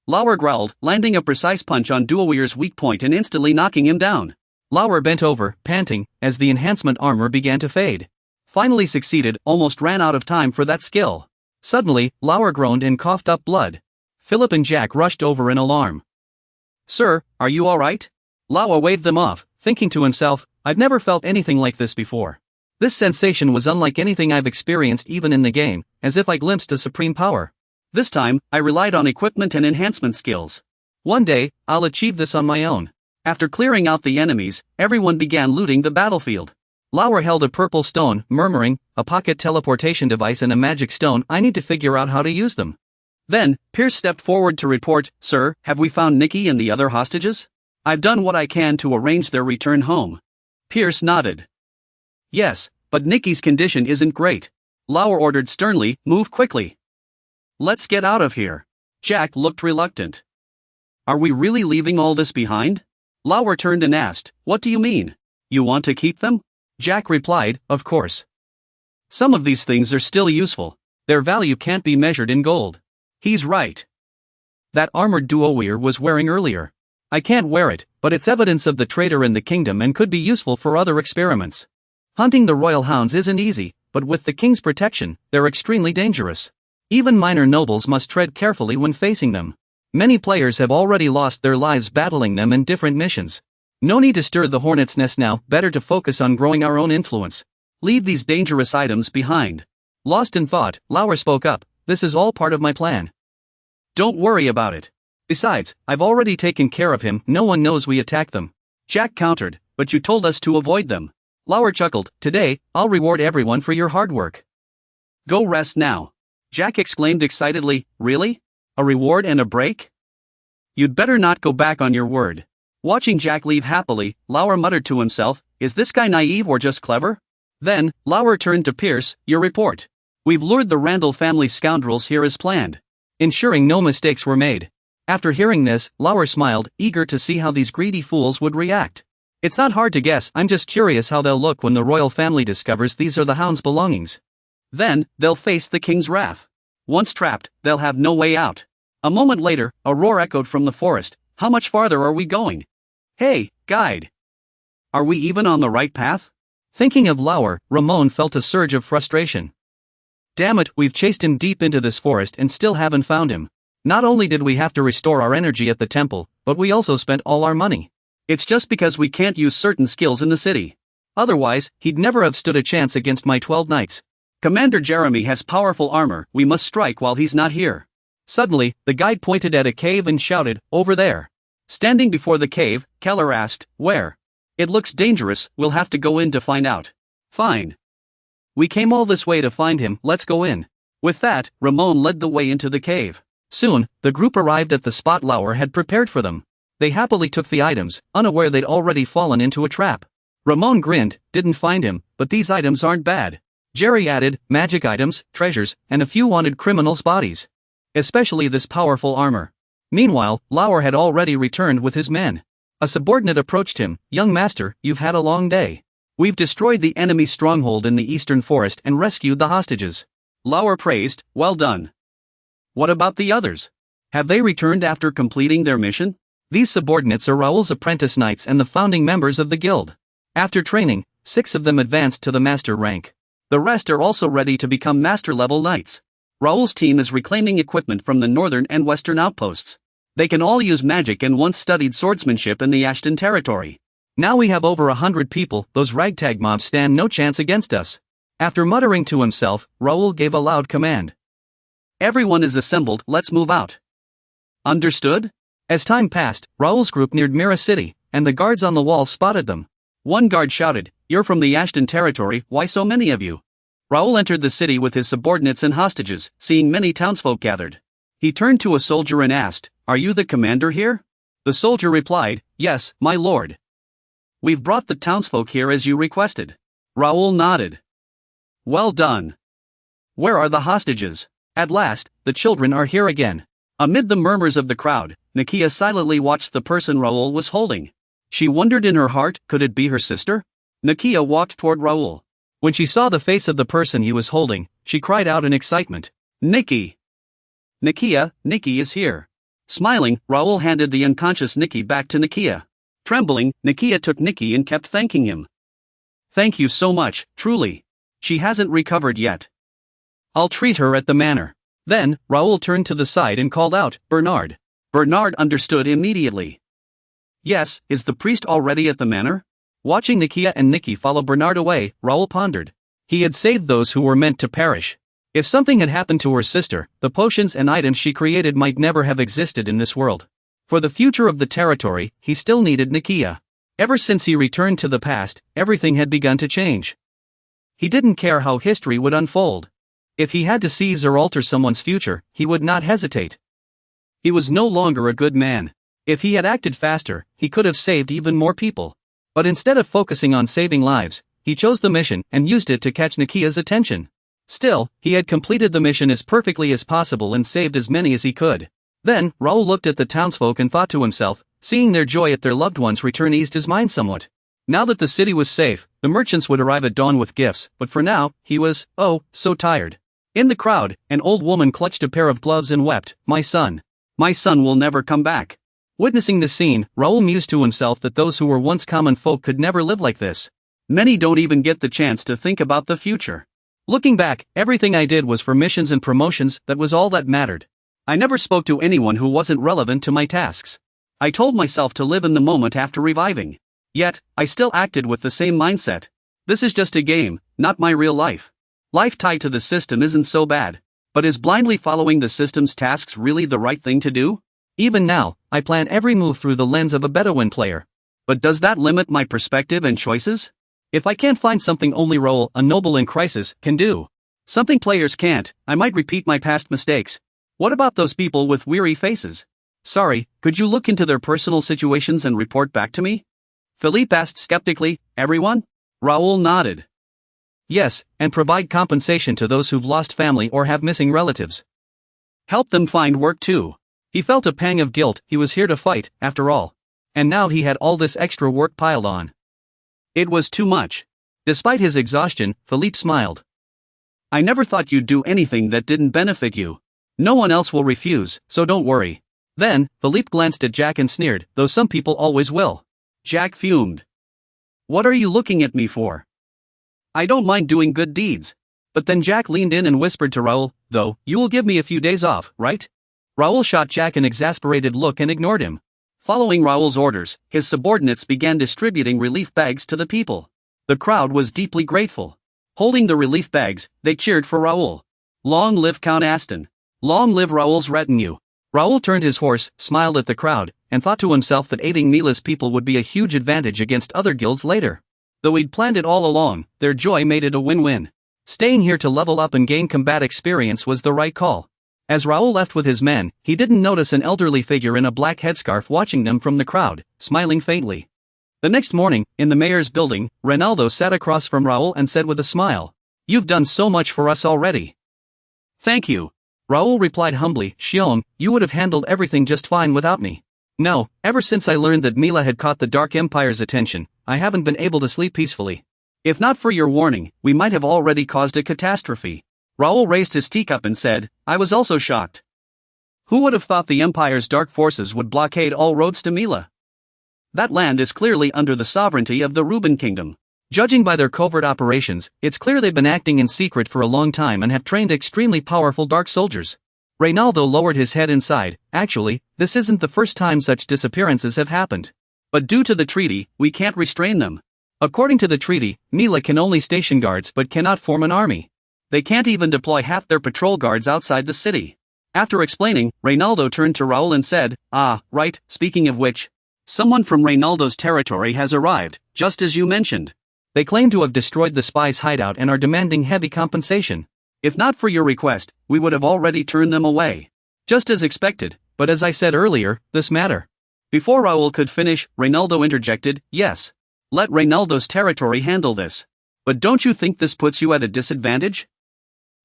Lauer growled, landing a precise punch on Duoweir's weak point and instantly knocking him down. Lauer bent over, panting, as the enhancement armor began to fade. Finally succeeded, almost ran out of time for that skill. Suddenly, Lauer groaned and coughed up blood. Philip and Jack rushed over in alarm. "Sir, are you alright?" Lauer waved them off, thinking to himself, "I've never felt anything like this before. This sensation was unlike anything I've experienced even in the game, as if I glimpsed a supreme power. This time, I relied on equipment and enhancement skills. One day, I'll achieve this on my own." After clearing out the enemies, everyone began looting the battlefield. Lauer held a purple stone, murmuring, "A pocket teleportation device and a magic stone, I need to figure out how to use them." Then, Pierce stepped forward to report, "Sir, have we found Nikki and the other hostages? I've done what I can to arrange their return home." Pierce nodded. "Yes, but Nikki's condition isn't great." Lauer ordered sternly, "Move quickly. Let's get out of here." Jack looked reluctant. "Are we really leaving all this behind?" Lauer turned and asked, "What do you mean? You want to keep them?" Jack replied, "Of course. Some of these things are still useful. Their value can't be measured in gold." He's right. That armored Duoweir was wearing earlier. I can't wear it, but it's evidence of the traitor in the kingdom and could be useful for other experiments. Hunting the royal hounds isn't easy, but with the king's protection, they're extremely dangerous. Even minor nobles must tread carefully when facing them. Many players have already lost their lives battling them in different missions. No need to stir the hornet's nest now, better to focus on growing our own influence. Leave these dangerous items behind. Lost in thought, Lauer spoke up, "This is all part of my plan. Don't worry about it. Besides, I've already taken care of him, no one knows we attacked them." Jack countered, "But you told us to avoid them." Lauer chuckled, "Today, I'll reward everyone for your hard work. Go rest now." Jack exclaimed excitedly, "Really? A reward and a break? You'd better not go back on your word." Watching Jack leave happily, Lauer muttered to himself, "Is this guy naive or just clever?" Then, Lauer turned to Pierce, "Your report. We've lured the Randall family scoundrels here as planned, ensuring no mistakes were made." After hearing this, Lauer smiled, eager to see how these greedy fools would react. "It's not hard to guess, I'm just curious how they'll look when the royal family discovers these are the hound's belongings. Then, they'll face the king's wrath. Once trapped, they'll have no way out." A moment later, a roar echoed from the forest, "How much farther are we going? Hey, guide! Are we even on the right path?" Thinking of Lauer, Ramon felt a surge of frustration. "Damn it, we've chased him deep into this forest and still haven't found him. Not only did we have to restore our energy at the temple, but we also spent all our money. It's just because we can't use certain skills in the city. Otherwise, he'd never have stood a chance against my 12 knights." Commander Jeremy has powerful armor, we must strike while he's not here. Suddenly, the guide pointed at a cave and shouted, over there. Standing before the cave, Keller asked, where? It looks dangerous, we'll have to go in to find out. Fine. We came all this way to find him, let's go in. With that, Ramon led the way into the cave. Soon, the group arrived at the spot Lauer had prepared for them. They happily took the items, unaware they'd already fallen into a trap. Ramon grinned, didn't find him, but these items aren't bad. Jerry added, magic items, treasures, and a few wanted criminals' bodies. Especially this powerful armor. Meanwhile, Lauer had already returned with his men. A subordinate approached him, young master, you've had a long day. We've destroyed the enemy stronghold in the eastern forest and rescued the hostages. Lauer praised, well done. What about the others? Have they returned after completing their mission? These subordinates are Raoul's apprentice knights and the founding members of the guild. After training, 6 of them advanced to the master rank. The rest are also ready to become master-level knights. Raoul's team is reclaiming equipment from the northern and western outposts. They can all use magic and once studied swordsmanship in the Ashton territory. Now we have over 100 people, those ragtag mobs stand no chance against us. After muttering to himself, Raoul gave a loud command. Everyone is assembled, let's move out. Understood? As time passed, Raoul's group neared Mira City, and the guards on the wall spotted them. One guard shouted, you're from the Ashton territory, why so many of you? Raoul entered the city with his subordinates and hostages, seeing many townsfolk gathered. He turned to a soldier and asked, are you the commander here? The soldier replied, yes, my lord. We've brought the townsfolk here as you requested. Raoul nodded. Well done. Where are the hostages? At last, the children are here again. Amid the murmurs of the crowd, Nakia silently watched the person Raoul was holding. She wondered in her heart, could it be her sister? Nakia walked toward Raoul. When she saw the face of the person he was holding, she cried out in excitement. Nikki! Nakia, Nikki is here. Smiling, Raoul handed the unconscious Nikki back to Nakia. Trembling, Nakia took Nikki and kept thanking him. Thank you so much, truly. She hasn't recovered yet. I'll treat her at the manor. Then, Raoul turned to the side and called out, Bernard. Bernard understood immediately. Yes, is the priest already at the manor? Watching Nakia and Nikki follow Bernard away, Raoul pondered. He had saved those who were meant to perish. If something had happened to her sister, the potions and items she created might never have existed in this world. For the future of the territory, he still needed Nakia. Ever since he returned to the past, everything had begun to change. He didn't care how history would unfold. If he had to seize or alter someone's future, he would not hesitate. He was no longer a good man. If he had acted faster, he could have saved even more people. But instead of focusing on saving lives, he chose the mission and used it to catch Nakia's attention. Still, he had completed the mission as perfectly as possible and saved as many as he could. Then, Raoul looked at the townsfolk and thought to himself, seeing their joy at their loved one's return eased his mind somewhat. Now that the city was safe, the merchants would arrive at dawn with gifts, but for now, he was, so tired. In the crowd, an old woman clutched a pair of gloves and wept, my son will never come back. Witnessing this scene, Raoul mused to himself that those who were once common folk could never live like this. Many don't even get the chance to think about the future. Looking back, everything I did was for missions and promotions, that was all that mattered. I never spoke to anyone who wasn't relevant to my tasks. I told myself to live in the moment after reviving. Yet, I still acted with the same mindset. This is just a game, not my real life. Life tied to the system isn't so bad. But is blindly following the system's tasks really the right thing to do? Even now, I plan every move through the lens of a Bedouin player. But does that limit my perspective and choices? If I can't find something only Raoul, a noble in crisis, can do, something players can't, I might repeat my past mistakes. What about those people with weary faces? Sorry, could you look into their personal situations and report back to me? Philippe asked skeptically, everyone? Raoul nodded. Yes, and provide compensation to those who've lost family or have missing relatives. Help them find work too. He felt a pang of guilt, he was here to fight, after all. And now he had all this extra work piled on. It was too much. Despite his exhaustion, Philippe smiled. I never thought you'd do anything that didn't benefit you. No one else will refuse, so don't worry. Then, Philippe glanced at Jack and sneered, though some people always will. Jack fumed. What are you looking at me for? I don't mind doing good deeds. But then Jack leaned in and whispered to Raoul, though, you will give me a few days off, right? Raoul shot Jack an exasperated look and ignored him. Following Raoul's orders, his subordinates began distributing relief bags to the people. The crowd was deeply grateful. Holding the relief bags, they cheered for Raoul. Long live Count Aston. Long live Raoul's retinue. Raoul turned his horse, smiled at the crowd, and thought to himself that aiding Mila's people would be a huge advantage against other guilds later. Though he'd planned it all along, their joy made it a win-win. Staying here to level up and gain combat experience was the right call. As Raoul left with his men, he didn't notice an elderly figure in a black headscarf watching them from the crowd, smiling faintly. The next morning, in the mayor's building, Reynaldo sat across from Raoul and said with a smile, "You've done so much for us already." "Thank you." Raoul replied humbly, "Xiong, you would have handled everything just fine without me. No, ever since I learned that Mila had caught the Dark Empire's attention, I haven't been able to sleep peacefully. If not for your warning, we might have already caused a catastrophe." Raoul raised his teacup and said, "I was also shocked. Who would have thought the Empire's dark forces would blockade all roads to Mila? That land is clearly under the sovereignty of the Reuben Kingdom. Judging by their covert operations, it's clear they've been acting in secret for a long time and have trained extremely powerful dark soldiers." Reynaldo lowered his head and sighed. "Actually, this isn't the first time such disappearances have happened. But due to the treaty, we can't restrain them. According to the treaty, Mila can only station guards but cannot form an army. They can't even deploy half their patrol guards outside the city." After explaining, Reynaldo turned to Raoul and said, "Ah, right, speaking of which. Someone from Reynaldo's territory has arrived, just as you mentioned. They claim to have destroyed the spy's hideout and are demanding heavy compensation. If not for your request, we would have already turned them away. Just as expected, but as I said earlier, this matter." Before Raoul could finish, Reynaldo interjected, "Yes. Let Reynaldo's territory handle this. But don't you think this puts you at a disadvantage?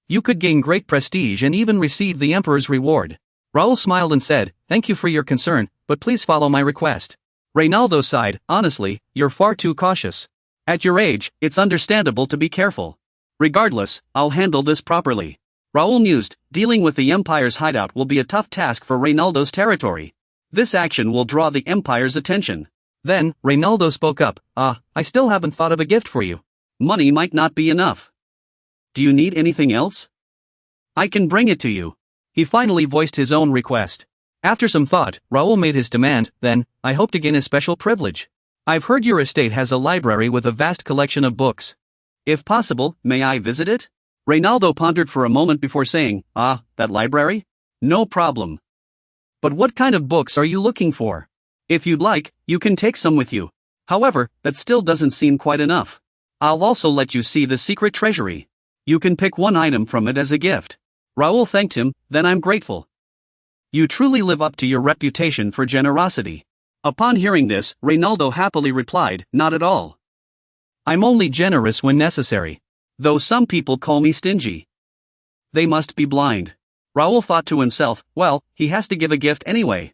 You could gain great prestige and even receive the Emperor's reward." Raoul smiled and said, "Thank you for your concern, but please follow my request." Reynaldo sighed, "Honestly, you're far too cautious. At your age, it's understandable to be careful. Regardless, I'll handle this properly." Raoul mused, dealing with the Empire's hideout will be a tough task for Reynaldo's territory. This action will draw the Empire's attention. Then, Reynaldo spoke up, I still haven't thought of a gift for you. Money might not be enough. Do you need anything else? I can bring it to you." He finally voiced his own request. After some thought, Raoul made his demand. "Then, I hope to gain a special privilege. I've heard your estate has a library with a vast collection of books. If possible, may I visit it?" Reynaldo pondered for a moment before saying, "That library? No problem. But what kind of books are you looking for? If you'd like, you can take some with you. However, that still doesn't seem quite enough. I'll also let you see the secret treasury. You can pick one item from it as a gift." Raoul thanked him. "Then I'm grateful. You truly live up to your reputation for generosity." Upon hearing this, Reynaldo happily replied, "Not at all. I'm only generous when necessary. Though some people call me stingy. They must be blind." Raoul thought to himself, well, he has to give a gift anyway.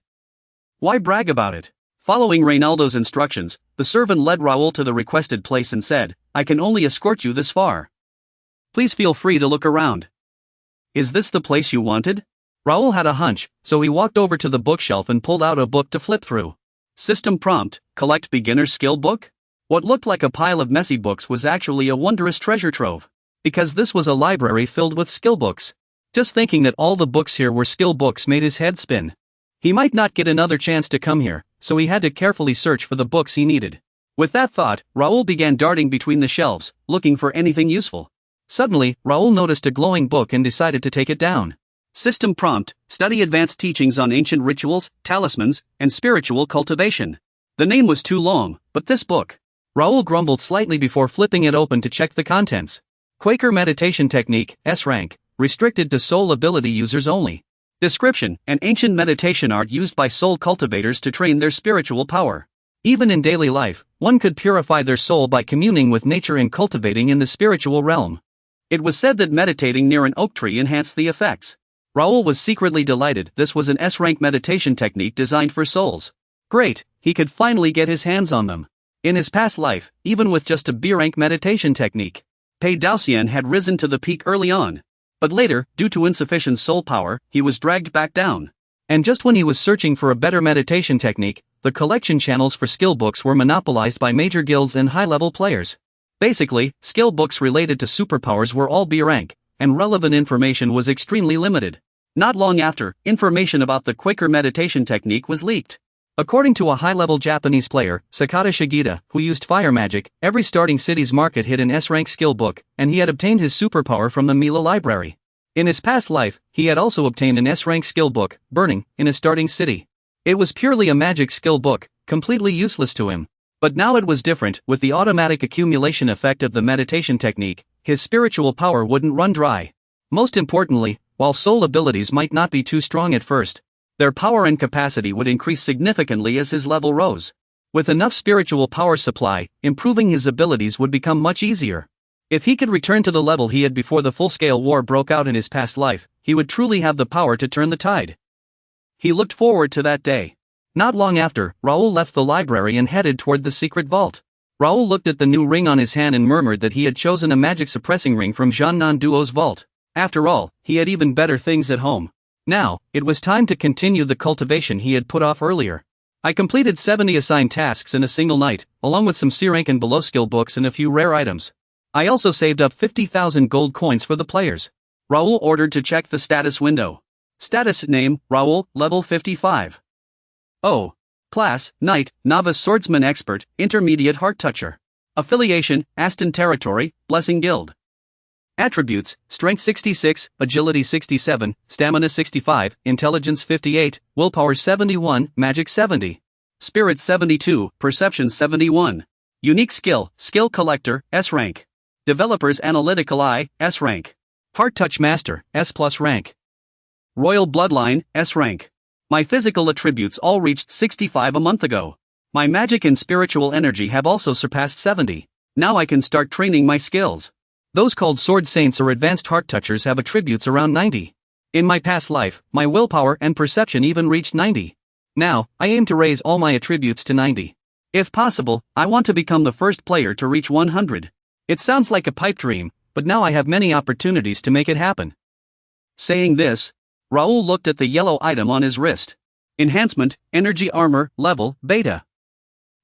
Why brag about it? Following Reynaldo's instructions, the servant led Raoul to the requested place and said, "I can only escort you this far. Please feel free to look around." "Is this the place you wanted?" Raoul had a hunch, so he walked over to the bookshelf and pulled out a book to flip through. System prompt, collect beginner's skill book? What looked like a pile of messy books was actually a wondrous treasure trove. Because this was a library filled with skill books. Just thinking that all the books here were skill books made his head spin. He might not get another chance to come here, so he had to carefully search for the books he needed. With that thought, Raoul began darting between the shelves, looking for anything useful. Suddenly, Raoul noticed a glowing book and decided to take it down. System prompt, study advanced teachings on ancient rituals, talismans, and spiritual cultivation. The name was too long, but this book. Raoul grumbled slightly before flipping it open to check the contents. Quaker meditation technique, S-Rank, restricted to soul ability users only. Description, an ancient meditation art used by soul cultivators to train their spiritual power. Even in daily life, one could purify their soul by communing with nature and cultivating in the spiritual realm. It was said that meditating near an oak tree enhanced the effects. Raoul was secretly delighted. This was an S-Rank meditation technique designed for souls. Great, he could finally get his hands on them. In his past life, even with just a B-rank meditation technique, Pei Daoxian had risen to the peak early on. But later, due to insufficient soul power, he was dragged back down. And just when he was searching for a better meditation technique, the collection channels for skill books were monopolized by major guilds and high-level players. Basically, skill books related to superpowers were all B-rank, and relevant information was extremely limited. Not long after, information about the Quaker meditation technique was leaked. According to a high-level Japanese player, Sakata Shigeta, who used fire magic, every starting city's market hid an S-rank skill book, and he had obtained his superpower from the Mila library. In his past life, he had also obtained an S-rank skill book, Burning, in a starting city. It was purely a magic skill book, completely useless to him. But now it was different. With the automatic accumulation effect of the meditation technique, his spiritual power wouldn't run dry. Most importantly, while soul abilities might not be too strong at first, their power and capacity would increase significantly as his level rose. With enough spiritual power supply, improving his abilities would become much easier. If he could return to the level he had before the full-scale war broke out in his past life, he would truly have the power to turn the tide. He looked forward to that day. Not long after, Raoul left the library and headed toward the secret vault. Raoul looked at the new ring on his hand and murmured that he had chosen a magic suppressing ring from Jeannon Duo's vault. After all, he had even better things at home. Now, it was time to continue the cultivation he had put off earlier. I completed 70 assigned tasks in a single night, along with some C-rank and below skill books and a few rare items. I also saved up 50,000 gold coins for the players. Raoul ordered to check the status window. Status name, Raoul, level 55. Oh. Class, Knight, Novice Swordsman Expert, Intermediate Heart Toucher. Affiliation, Aston Territory, Blessing Guild. Attributes, Strength 66, Agility 67, Stamina 65, Intelligence 58, Willpower 71, Magic 70. Spirit 72, Perception 71. Unique Skill, Skill Collector, S-Rank. Developer's Analytical Eye, S-Rank. Heart Touch Master, S+ rank. Royal Bloodline, S-Rank. My physical attributes all reached 65 a month ago. My magic and spiritual energy have also surpassed 70. Now I can start training my skills. Those called Sword Saints or Advanced Heart Touchers have attributes around 90. In my past life, my willpower and perception even reached 90. Now, I aim to raise all my attributes to 90. If possible, I want to become the first player to reach 100. It sounds like a pipe dream, but now I have many opportunities to make it happen. Saying this, Raoul looked at the yellow item on his wrist. Enhancement, Energy Armor, Level, Beta.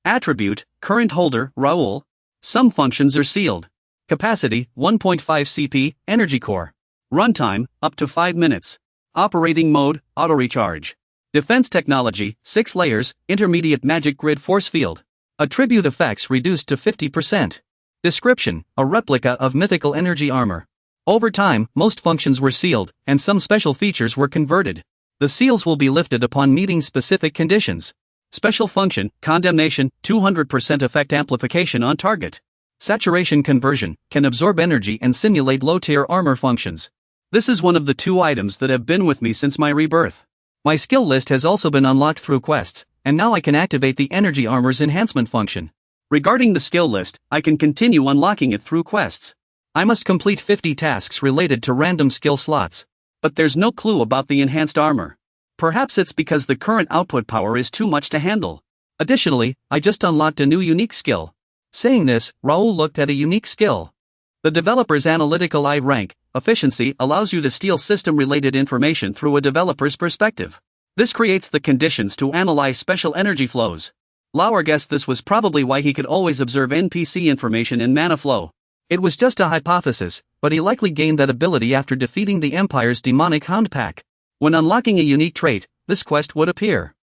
Attribute, Current Holder, Raoul. Some functions are sealed. Capacity, 1.5 CP, Energy Core. Runtime, up to 5 minutes. Operating Mode, Auto Recharge. Defense Technology, 6 layers, Intermediate Magic Grid Force Field. Attribute effects reduced to 50%. Description, a replica of mythical energy armor. Over time, most functions were sealed, and some special features were converted. The seals will be lifted upon meeting specific conditions. Special function, Condemnation, 200% effect amplification on target. Saturation Conversion, can absorb energy and simulate low-tier armor functions. This is one of the 2 items that have been with me since my rebirth. My skill list has also been unlocked through quests, and now I can activate the energy armor's enhancement function. Regarding the skill list, I can continue unlocking it through quests. I must complete 50 tasks related to random skill slots. But there's no clue about the enhanced armor. Perhaps it's because the current output power is too much to handle. Additionally, I just unlocked a new unique skill. Saying this, Raoul looked at a unique skill. The developer's Analytical Eye rank, Efficiency, allows you to steal system-related information through a developer's perspective. This creates the conditions to analyze special energy flows. Lauer guessed this was probably why he could always observe NPC information in mana flow. It was just a hypothesis, but he likely gained that ability after defeating the Empire's demonic hound pack. When unlocking a unique trait, this quest would appear.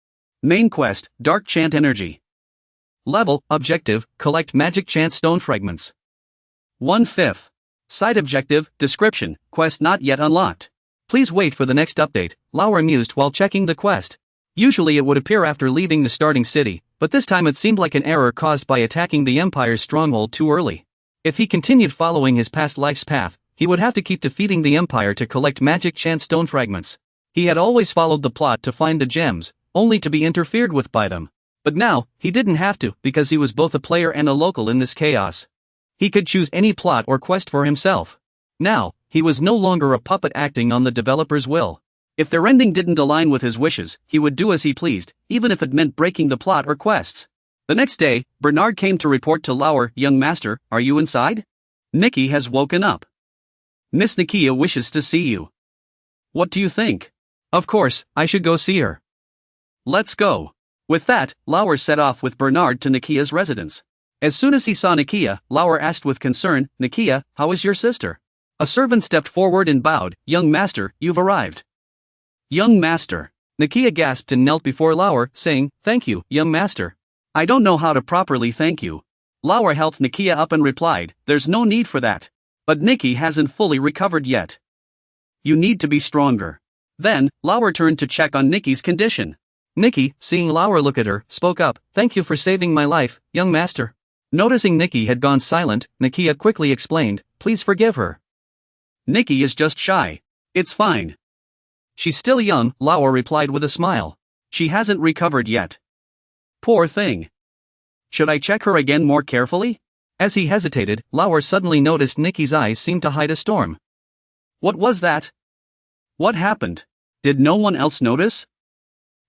Main quest, Dark Chant Energy. Level, Objective, collect magic chant stone fragments. 1/5. Side objective, Description, quest not yet unlocked. Please wait for the next update, Lauer mused while checking the quest. Usually it would appear after leaving the starting city, but this time it seemed like an error caused by attacking the Empire's stronghold too early. If he continued following his past life's path, he would have to keep defeating the Empire to collect magic chant stone fragments. He had always followed the plot to find the gems, only to be interfered with by them. But now, he didn't have to because he was both a player and a local in this chaos. He could choose any plot or quest for himself. Now, he was no longer a puppet acting on the developer's will. If their ending didn't align with his wishes, he would do as he pleased, even if it meant breaking the plot or quests. The next day, Bernard came to report to Lauer, "Young master, are you inside? Nikki has woken up. Miss Nikia wishes to see you. What do you think?" "Of course, I should go see her." "Let's go." With that, Lauer set off with Bernard to Nikia's residence. As soon as he saw Nikia, Lauer asked with concern, "Nikia, how is your sister?" A servant stepped forward and bowed, "Young master, you've arrived." "Young master." Nakia gasped and knelt before Lauer, saying, "Thank you, young master. I don't know how to properly thank you." Lauer helped Nakia up and replied, "There's no need for that. But Nikki hasn't fully recovered yet. You need to be stronger." Then, Lauer turned to check on Nikki's condition. Nikki, seeing Lauer look at her, spoke up, "Thank you for saving my life, young master." Noticing Nikki had gone silent, Nakia quickly explained, "Please forgive her. Nikki is just shy. It's fine." "She's still young," Lauer replied with a smile. "She hasn't recovered yet. Poor thing. Should I check her again more carefully?" As he hesitated, Lauer suddenly noticed Nikki's eyes seemed to hide a storm. "What was that? What happened? Did no one else notice?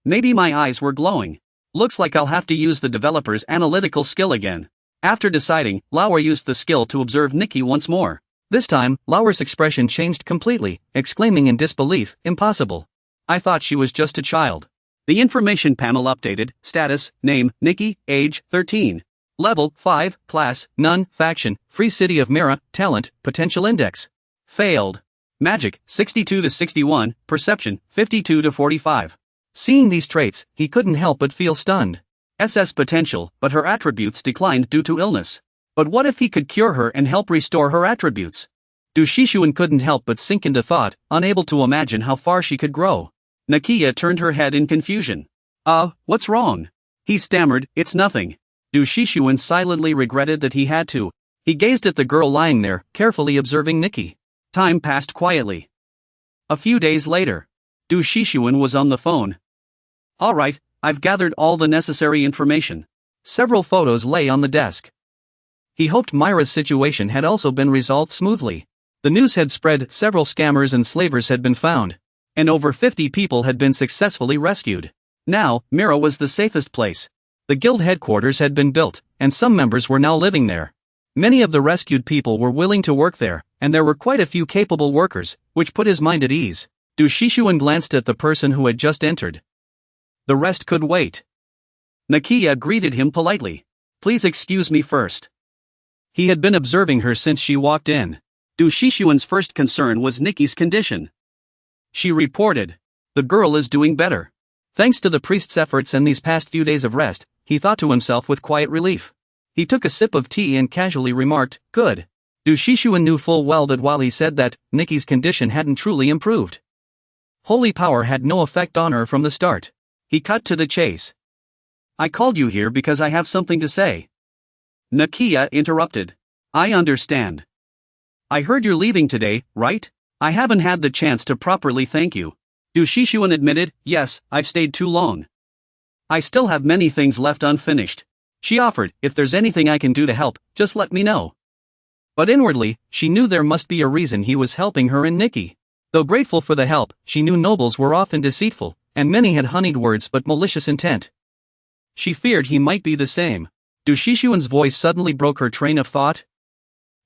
Maybe my eyes were glowing. Looks like I'll have to use the developer's analytical skill again." After deciding, Lauer used the skill to observe Nikki once more. This time, Lauer's expression changed completely, exclaiming in disbelief, "Impossible. I thought she was just a child." The information panel updated: status, name, Nikki, age, 13. Level, 5, class, none, faction, Free City of Mira, talent, potential index. Failed. Magic, 62 to 61, perception, 52 to 45. Seeing these traits, he couldn't help but feel stunned. SS potential, but her attributes declined due to illness. But what if he could cure her and help restore her attributes? Du Shishuan couldn't help but sink into thought, unable to imagine how far she could grow. Nakia turned her head in confusion. What's wrong?" He stammered, "It's nothing." Du Shishuan silently regretted that he had to. He gazed at the girl lying there, carefully observing Nikki. Time passed quietly. A few days later, Du Shishuan was on the phone. "All right, I've gathered all the necessary information." Several photos lay on the desk. He hoped Mira's situation had also been resolved smoothly. The news had spread, several scammers and slavers had been found, and over 50 people had been successfully rescued. Now, Mira was the safest place. The guild headquarters had been built, and some members were now living there. Many of the rescued people were willing to work there, and there were quite a few capable workers, which put his mind at ease. Du Shishuan glanced at the person who had just entered. The rest could wait. Nakia greeted him politely. "Please excuse me first." He had been observing her since she walked in. Du Shishuan's first concern was Nikki's condition. She reported, "The girl is doing better. Thanks to the priest's efforts and these past few days of rest," he thought to himself with quiet relief. He took a sip of tea and casually remarked, "Good." Du Shishuan knew full well that while he said that, Nikki's condition hadn't truly improved. Holy power had no effect on her from the start. He cut to the chase. "I called you here because I have something to say." Nakia interrupted. "I understand. I heard you're leaving today, right? I haven't had the chance to properly thank you." Du Shishuan admitted, "Yes, I've stayed too long. I still have many things left unfinished." She offered, "If there's anything I can do to help, just let me know." But inwardly, she knew there must be a reason he was helping her and Nikki. Though grateful for the help, she knew nobles were often deceitful, and many had honeyed words but malicious intent. She feared he might be the same. Du Shishuan's voice suddenly broke her train of thought.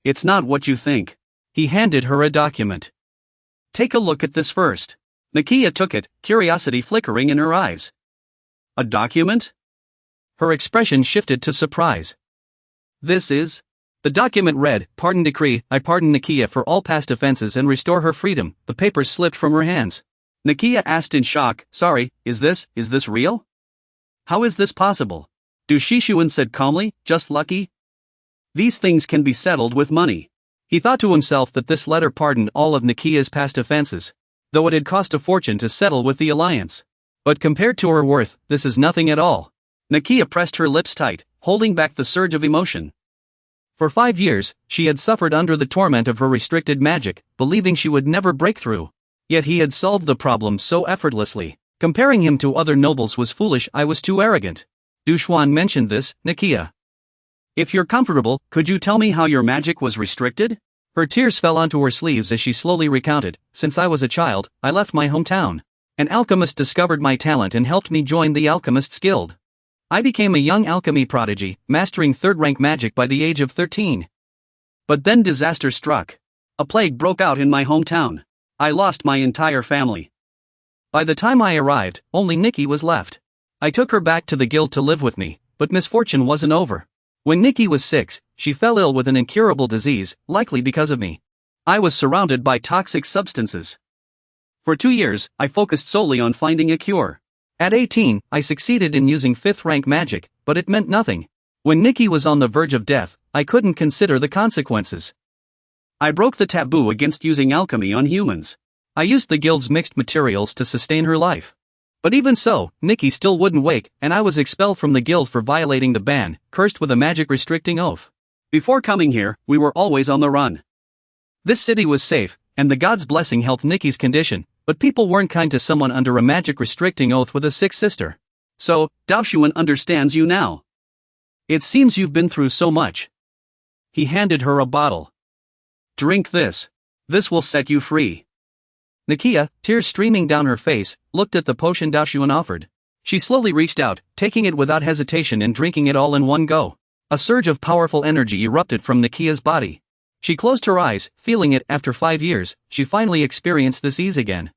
"It's not what you think." He handed her a document. "Take a look at this first." Nakia took it, curiosity flickering in her eyes. "A document?" Her expression shifted to surprise. "This is?" The document read, "Pardon decree, I pardon Nakia for all past offenses and restore her freedom." The papers slipped from her hands. Nakia asked in shock, "Sorry, is this real? How is this possible?" Du Shishuan said calmly, "Just lucky. These things can be settled with money." He thought to himself that this letter pardoned all of Nakia's past offenses, though it had cost a fortune to settle with the alliance. But compared to her worth, this is nothing at all. Nakia pressed her lips tight, holding back the surge of emotion. For 5 years, she had suffered under the torment of her restricted magic, believing she would never break through. Yet he had solved the problem so effortlessly. Comparing him to other nobles was foolish. "I was too arrogant." Du Shuan mentioned this, Nakia. "If you're comfortable, could you tell me how your magic was restricted?" Her tears fell onto her sleeves as she slowly recounted, "Since I was a child, I left my hometown. An alchemist discovered my talent and helped me join the alchemist's guild. I became a young alchemy prodigy, mastering third-rank magic by the age of 13. But then disaster struck. A plague broke out in my hometown. I lost my entire family. By the time I arrived, only Nikki was left. I took her back to the guild to live with me, but misfortune wasn't over. When Nikki was 6, she fell ill with an incurable disease, likely because of me. I was surrounded by toxic substances. For 2 years, I focused solely on finding a cure. At 18, I succeeded in using 5th rank magic, but it meant nothing. When Nikki was on the verge of death, I couldn't consider the consequences. I broke the taboo against using alchemy on humans. I used the guild's mixed materials to sustain her life. But even so, Nikki still wouldn't wake, and I was expelled from the guild for violating the ban, cursed with a magic-restricting oath. Before coming here, we were always on the run. This city was safe, and the god's blessing helped Nikki's condition, but people weren't kind to someone under a magic-restricting oath with a sick sister. So, Daoshuan understands you now. It seems you've been through so much. He handed her a bottle. Drink this. This will set you free. Nakia, tears streaming down her face, looked at the potion Daoshuan offered. She slowly reached out, taking it without hesitation and drinking it all in one go. A surge of powerful energy erupted from Nakia's body. She closed her eyes, feeling it. After 5 years, she finally experienced this ease again.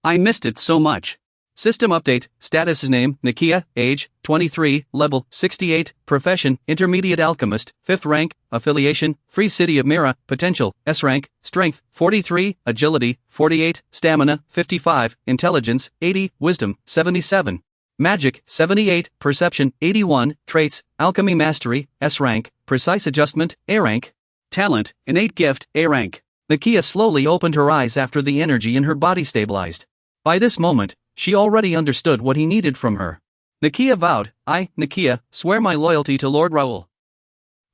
I missed it so much. System update, status name, Nakia, age, 23, level, 68, profession, intermediate alchemist, 5th rank, affiliation, Free City of Mira, potential, S-rank, strength, 43, agility, 48, stamina, 55, intelligence, 80, wisdom, 77. Magic, 78, perception, 81, traits, alchemy mastery, S-rank, precise adjustment, A-rank. Talent, innate gift, A-rank. Nakia slowly opened her eyes after the energy in her body stabilized. By this moment, she already understood what he needed from her. Nakia vowed, I, Nakia, swear my loyalty to Lord Raoul.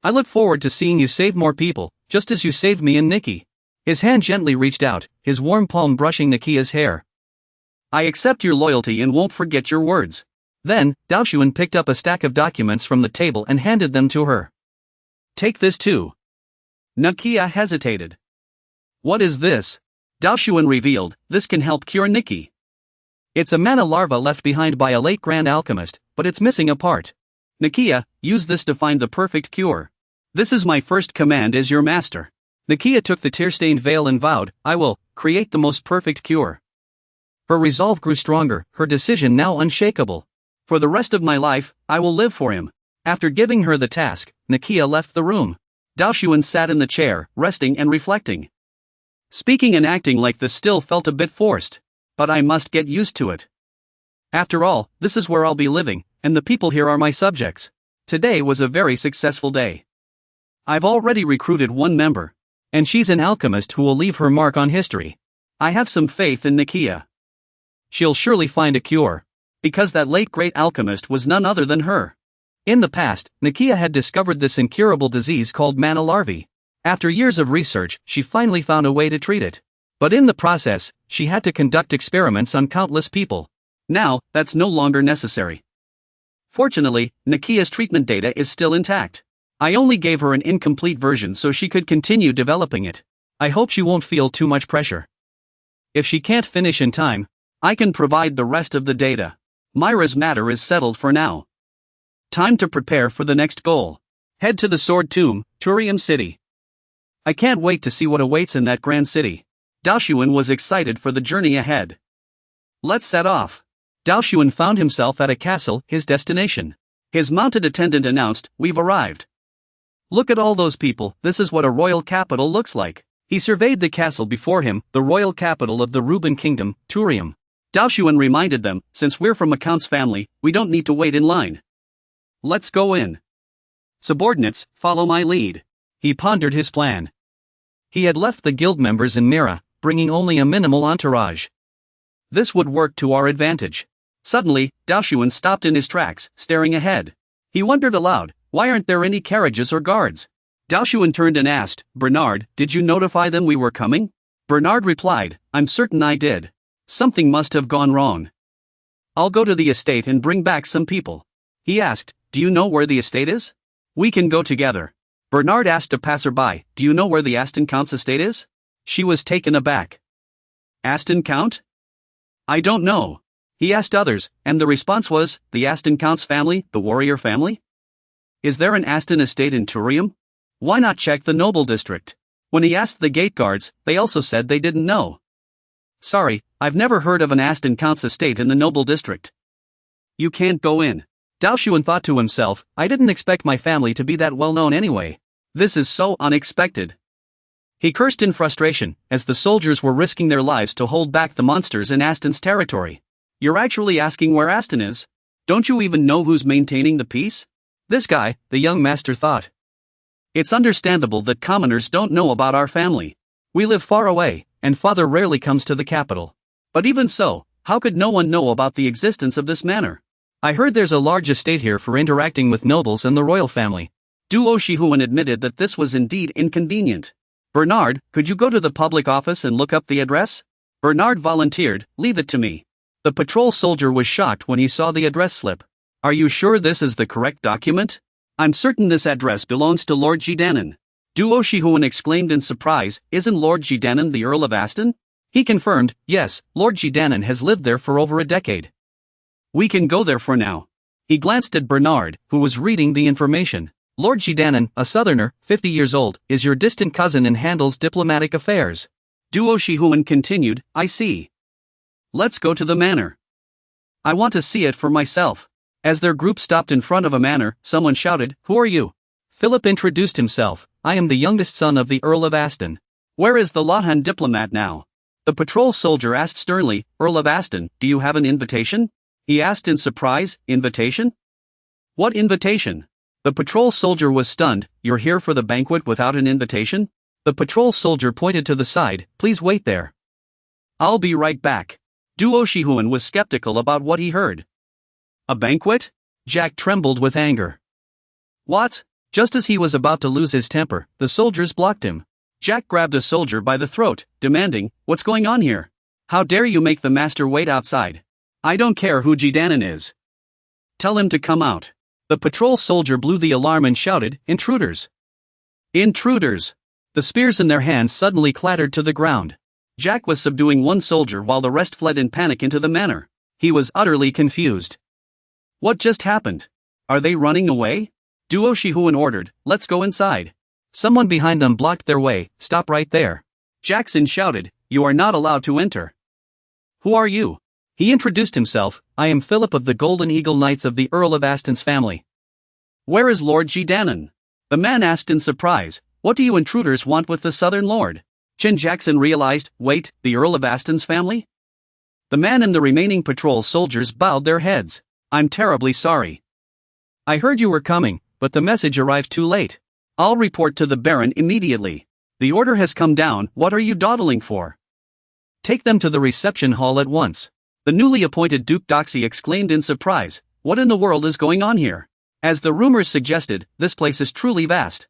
I look forward to seeing you save more people, just as you saved me and Nikki. His hand gently reached out, his warm palm brushing Nakia's hair. I accept your loyalty and won't forget your words. Then, Daoshuan picked up a stack of documents from the table and handed them to her. Take this too. Nakia hesitated. What is this? Daoshuan revealed, this can help cure Nikki. It's a mana larva left behind by a late grand alchemist, but it's missing a part. Nakia, use this to find the perfect cure. This is my first command as your master. Nakia took the tear-stained veil and vowed, I will create the most perfect cure. Her resolve grew stronger, her decision now unshakable. For the rest of my life, I will live for him. After giving her the task, Nakia left the room. Daoshuan sat in the chair, resting and reflecting. Speaking and acting like this still felt a bit forced. But I must get used to it. After all, this is where I'll be living, and the people here are my subjects. Today was a very successful day. I've already recruited one member. And she's an alchemist who will leave her mark on history. I have some faith in Nakia. She'll surely find a cure. Because that late great alchemist was none other than her. In the past, Nakia had discovered this incurable disease called mana larvae. After years of research, she finally found a way to treat it. But in the process, she had to conduct experiments on countless people. Now, that's no longer necessary. Fortunately, Nakia's treatment data is still intact. I only gave her an incomplete version so she could continue developing it. I hope she won't feel too much pressure. If she can't finish in time, I can provide the rest of the data. Mira's matter is settled for now. Time to prepare for the next goal. Head to the Sword Tomb, Turium City. I can't wait to see what awaits in that grand city. Daoshuan was excited for the journey ahead. Let's set off. Daoshuan found himself at a castle, his destination. His mounted attendant announced, we've arrived. Look at all those people, this is what a royal capital looks like. He surveyed the castle before him, the royal capital of the Ruben Kingdom, Turium. Daoshuan reminded them, since we're from a count's family, we don't need to wait in line. Let's go in. Subordinates, follow my lead. He pondered his plan. He had left the guild members in Mira, bringing only a minimal entourage. This would work to our advantage. Suddenly, Daoshuan stopped in his tracks, staring ahead. He wondered aloud, why aren't there any carriages or guards? Daoshuan turned and asked, Bernard, did you notify them we were coming? Bernard replied, I'm certain I did. Something must have gone wrong. I'll go to the estate and bring back some people. He asked, do you know where the estate is? We can go together. Bernard asked a passerby, do you know where the Aston Count's estate is? She was taken aback. Aston Count? I don't know. He asked others, and the response was, the Aston Count's family, the warrior family? Is there an Aston estate in Turium? Why not check the noble district? When he asked the gate guards, they also said they didn't know. Sorry, I've never heard of an Aston Count's estate in the noble district. You can't go in. Daoshuan thought to himself, I didn't expect my family to be that well known anyway. This is so unexpected. He cursed in frustration, as the soldiers were risking their lives to hold back the monsters in Aston's territory. You're actually asking where Aston is? Don't you even know who's maintaining the peace? This guy, the young master thought. It's understandable that commoners don't know about our family. We live far away, and father rarely comes to the capital. But even so, how could no one know about the existence of this manor? I heard there's a large estate here for interacting with nobles and the royal family. Duo Shihuan admitted that this was indeed inconvenient. Bernard, could you go to the public office and look up the address? Bernard volunteered, leave it to me. The patrol soldier was shocked when he saw the address slip. Are you sure this is the correct document? I'm certain this address belongs to Lord Jidanan. Duo Shihuan exclaimed in surprise, isn't Lord Jidanan the Earl of Aston? He confirmed, yes, Lord Jidanan has lived there for over a decade. We can go there for now. He glanced at Bernard, who was reading the information. Lord Jidanan, a southerner, 50 years old, is your distant cousin and handles diplomatic affairs. Duo Shihuan continued, I see. Let's go to the manor. I want to see it for myself. As their group stopped in front of a manor, someone shouted, who are you? Philip introduced himself, I am the youngest son of the Earl of Aston. Where is the Lahan diplomat now? The patrol soldier asked sternly, Earl of Aston, do you have an invitation? He asked in surprise, invitation? What invitation? The patrol soldier was stunned, you're here for the banquet without an invitation? The patrol soldier pointed to the side, please wait there. I'll be right back. Duo Shihuan was skeptical about what he heard. A banquet? Jack trembled with anger. What? Just as he was about to lose his temper, the soldiers blocked him. Jack grabbed a soldier by the throat, demanding, what's going on here? How dare you make the master wait outside? I don't care who Jidanan is. Tell him to come out. The patrol soldier blew the alarm and shouted, intruders! Intruders! The spears in their hands suddenly clattered to the ground. Jack was subduing one soldier while the rest fled in panic into the manor. He was utterly confused. What just happened? Are they running away? Duo Shihuan ordered, let's go inside. Someone behind them blocked their way, stop right there. Jackson shouted, you are not allowed to enter. Who are you? He introduced himself, I am Philip of the Golden Eagle Knights of the Earl of Aston's family. Where is Lord Jidanan? The man asked in surprise, what do you intruders want with the Southern Lord? Chen Jackson realized, wait, the Earl of Aston's family? The man and the remaining patrol soldiers bowed their heads. I'm terribly sorry. I heard you were coming, but the message arrived too late. I'll report to the Baron immediately. The order has come down, what are you dawdling for? Take them to the reception hall at once. The newly appointed Duke Doxy exclaimed in surprise, what in the world is going on here? As the rumors suggested, this place is truly vast.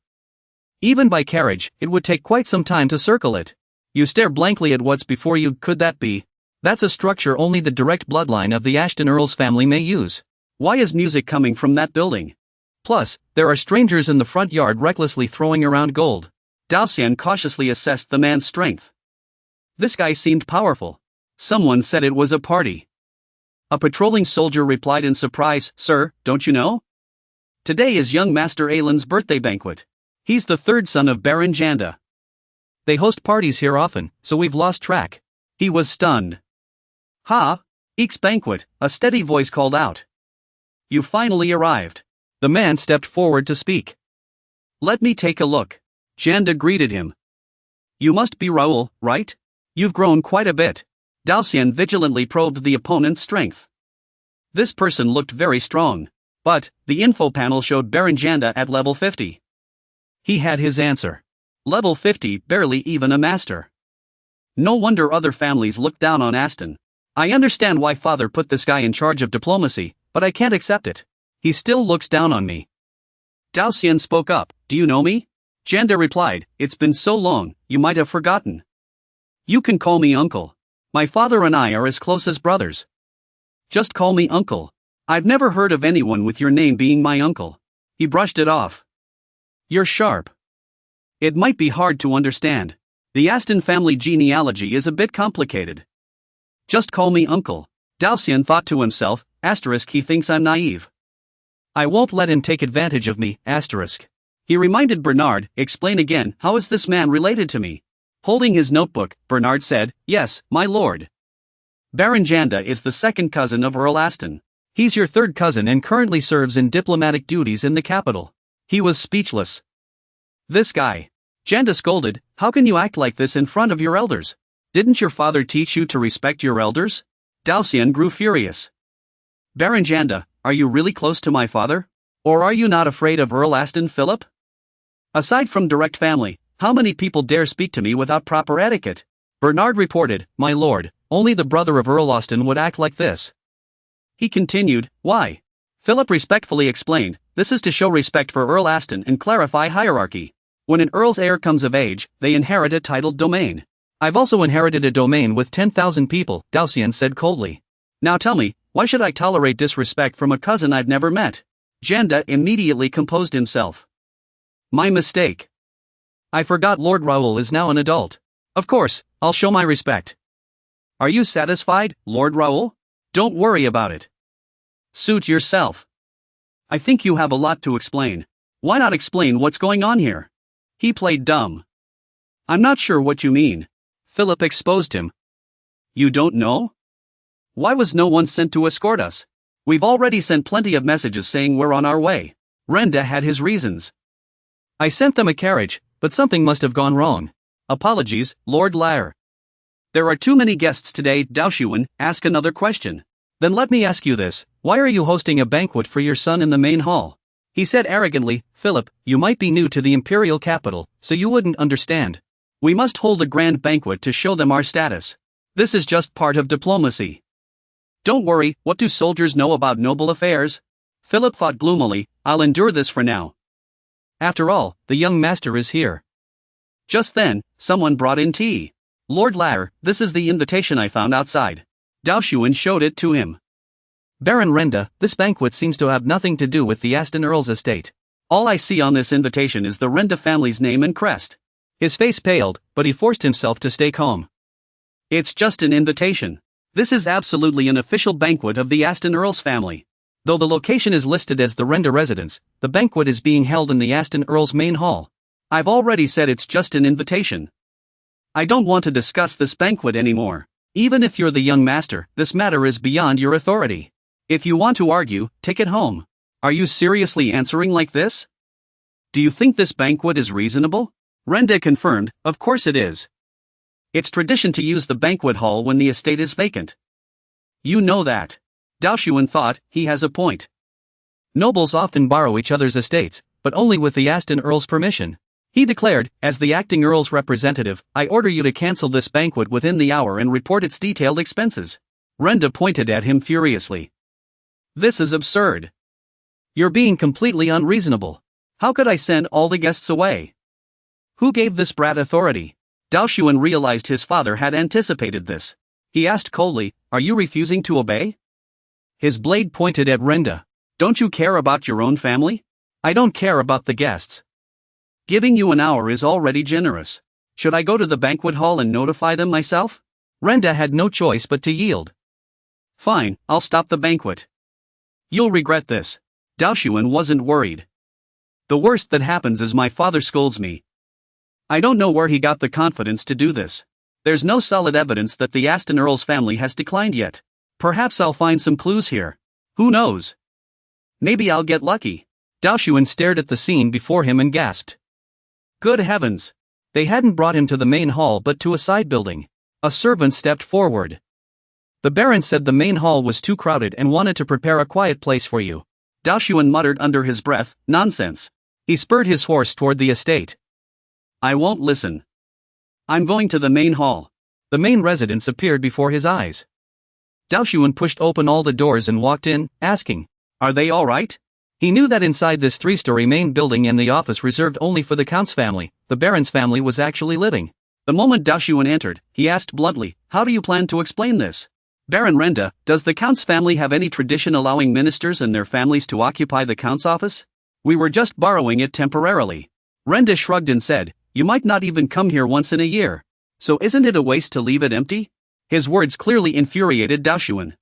Even by carriage, it would take quite some time to circle it. You stare blankly at what's before you, could that be? That's a structure only the direct bloodline of the Ashton Earls family may use. Why is music coming from that building? Plus, there are strangers in the front yard recklessly throwing around gold. Dao Xian cautiously assessed the man's strength. This guy seemed powerful. Someone said it was a party. A patrolling soldier replied in surprise, sir, don't you know? Today is young Master Alan's birthday banquet. He's the third son of Baron Janda. They host parties here often, so we've lost track. He was stunned. Ha! Eek's banquet, a steady voice called out. You finally arrived. The man stepped forward to speak. Let me take a look. Janda greeted him. You must be Raoul, right? You've grown quite a bit. Dao Xian vigilantly probed the opponent's strength. This person looked very strong. But, the info panel showed Baron Janda at level 50. He had his answer. Level 50, barely even a master. No wonder other families looked down on Aston. I understand why father put this guy in charge of diplomacy, but I can't accept it. He still looks down on me. Dao Xian spoke up, do you know me? Janda replied, it's been so long, you might have forgotten. You can call me uncle. My father and I are as close as brothers. Just call me uncle. I've never heard of anyone with your name being my uncle. He brushed it off. You're sharp. It might be hard to understand. The Aston family genealogy is a bit complicated. Just call me uncle. Dao Xian thought to himself, asterisk he thinks I'm naive. I won't let him take advantage of me, asterisk. He reminded Bernard, explain again, how is this man related to me? Holding his notebook, Bernard said, yes, my lord. Baron Janda is the second cousin of Earl Aston. He's your third cousin and currently serves in diplomatic duties in the capital. He was speechless. This guy. Janda scolded, how can you act like this in front of your elders? Didn't your father teach you to respect your elders? Daoxian grew furious. Baron Janda, are you really close to my father? Or are you not afraid of Earl Aston Philip? Aside from direct family, how many people dare speak to me without proper etiquette? Bernard reported, my lord, only the brother of Earl Aston would act like this. He continued, why? Philip respectfully explained, this is to show respect for Earl Aston and clarify hierarchy. When an earl's heir comes of age, they inherit a titled domain. I've also inherited a domain with 10,000 people, Daoxian said coldly. Now tell me, why should I tolerate disrespect from a cousin I've never met? Janda immediately composed himself. My mistake. I forgot Lord Raoul is now an adult. Of course, I'll show my respect. Are you satisfied, Lord Raoul? Don't worry about it. Suit yourself. I think you have a lot to explain. Why not explain what's going on here? He played dumb. I'm not sure what you mean. Philip exposed him. You don't know? Why was no one sent to escort us? We've already sent plenty of messages saying we're on our way. Renda had his reasons. I sent them a carriage, but something must have gone wrong. Apologies, Lord Lair. There are too many guests today, Daoxian, ask another question. Then let me ask you this, why are you hosting a banquet for your son in the main hall? He said arrogantly, Philip, you might be new to the imperial capital, so you wouldn't understand. We must hold a grand banquet to show them our status. This is just part of diplomacy. Don't worry, what do soldiers know about noble affairs? Philip thought gloomily, I'll endure this for now. After all, the young master is here. Just then, someone brought in tea. Lord Lair, this is the invitation I found outside. Daoxian showed it to him. Baron Renda, this banquet seems to have nothing to do with the Aston Earl's estate. All I see on this invitation is the Renda family's name and crest. His face paled, but he forced himself to stay calm. It's just an invitation. This is absolutely an official banquet of the Aston Earl's family. Though the location is listed as the Renda residence, the banquet is being held in the Aston Earl's main hall. I've already said it's just an invitation. I don't want to discuss this banquet anymore. Even if you're the young master, this matter is beyond your authority. If you want to argue, take it home. Are you seriously answering like this? Do you think this banquet is reasonable? Renda confirmed, of course it is. It's tradition to use the banquet hall when the estate is vacant. You know that. Daoxian thought, he has a point. Nobles often borrow each other's estates, but only with the Aston Earl's permission. He declared, as the acting Earl's representative, I order you to cancel this banquet within the hour and report its detailed expenses. Renda pointed at him furiously. This is absurd. You're being completely unreasonable. How could I send all the guests away? Who gave this brat authority? Daoxian realized his father had anticipated this. He asked coldly, are you refusing to obey? His blade pointed at Renda. Don't you care about your own family? I don't care about the guests. Giving you an hour is already generous. Should I go to the banquet hall and notify them myself? Renda had no choice but to yield. Fine, I'll stop the banquet. You'll regret this. Daoxian wasn't worried. The worst that happens is my father scolds me. I don't know where he got the confidence to do this. There's no solid evidence that the Aston Earl's family has declined yet. Perhaps I'll find some clues here. Who knows? Maybe I'll get lucky. Daoxian stared at the scene before him and gasped. Good heavens! They hadn't brought him to the main hall but to a side building. A servant stepped forward. The Baron said the main hall was too crowded and wanted to prepare a quiet place for you. Daoxian muttered under his breath, nonsense. He spurred his horse toward the estate. I won't listen. I'm going to the main hall. The main residence appeared before his eyes. Daoxian pushed open all the doors and walked in, asking, are they all right? He knew that inside this three-story main building and the office reserved only for the Count's family, the Baron's family was actually living. The moment Daoxian entered, he asked bluntly, how do you plan to explain this? Baron Renda, does the Count's family have any tradition allowing ministers and their families to occupy the Count's office? We were just borrowing it temporarily. Renda shrugged and said, you might not even come here once in a year. So isn't it a waste to leave it empty? His words clearly infuriated Daoxian.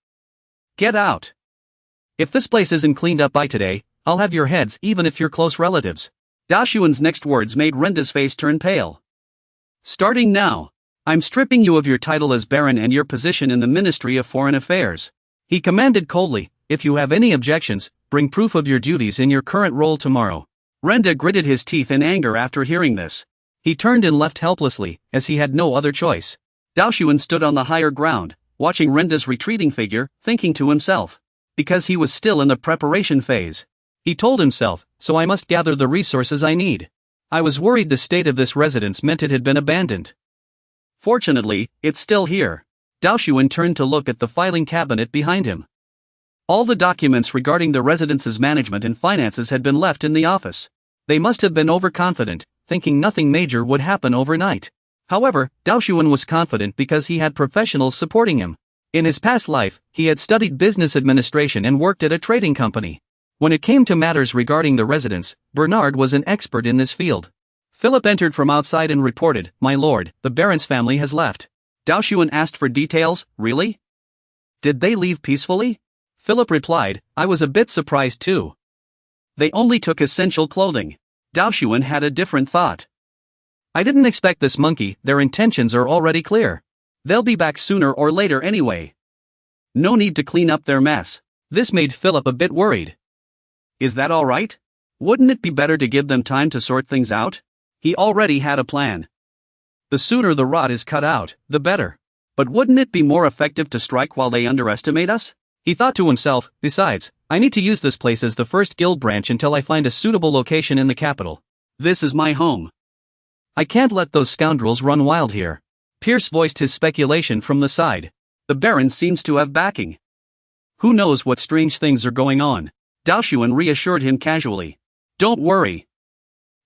Get out. If this place isn't cleaned up by today, I'll have your heads even if you're close relatives. Daoxian's next words made Renda's face turn pale. Starting now. I'm stripping you of your title as Baron and your position in the Ministry of Foreign Affairs. He commanded coldly, if you have any objections, bring proof of your duties in your current role tomorrow. Renda gritted his teeth in anger after hearing this. He turned and left helplessly, as he had no other choice. Daoshuan stood on the higher ground, watching Renda's retreating figure, thinking to himself. Because he was still in the preparation phase. He told himself, so I must gather the resources I need. I was worried the state of this residence meant it had been abandoned. Fortunately, it's still here. Daoshuan turned to look at the filing cabinet behind him. All the documents regarding the residence's management and finances had been left in the office. They must have been overconfident, thinking nothing major would happen overnight. However, Daoshuan was confident because he had professionals supporting him. In his past life, he had studied business administration and worked at a trading company. When it came to matters regarding the residence, Bernard was an expert in this field. Philip entered from outside and reported, "My lord, the Baron's family has left." Daoshuan asked for details. Really? Did they leave peacefully? Philip replied, "I was a bit surprised too. They only took essential clothing." Daoshuan had a different thought. "I didn't expect this monkey, their intentions are already clear. They'll be back sooner or later anyway. No need to clean up their mess." This made Philip a bit worried. Is that alright? Wouldn't it be better to give them time to sort things out? He already had a plan. The sooner the rot is cut out, the better. But wouldn't it be more effective to strike while they underestimate us? He thought to himself, besides, I need to use this place as the first guild branch until I find a suitable location in the capital. This is my home. I can't let those scoundrels run wild here. Pierce voiced his speculation from the side. The Baron seems to have backing. Who knows what strange things are going on? Daoshuan reassured him casually. Don't worry.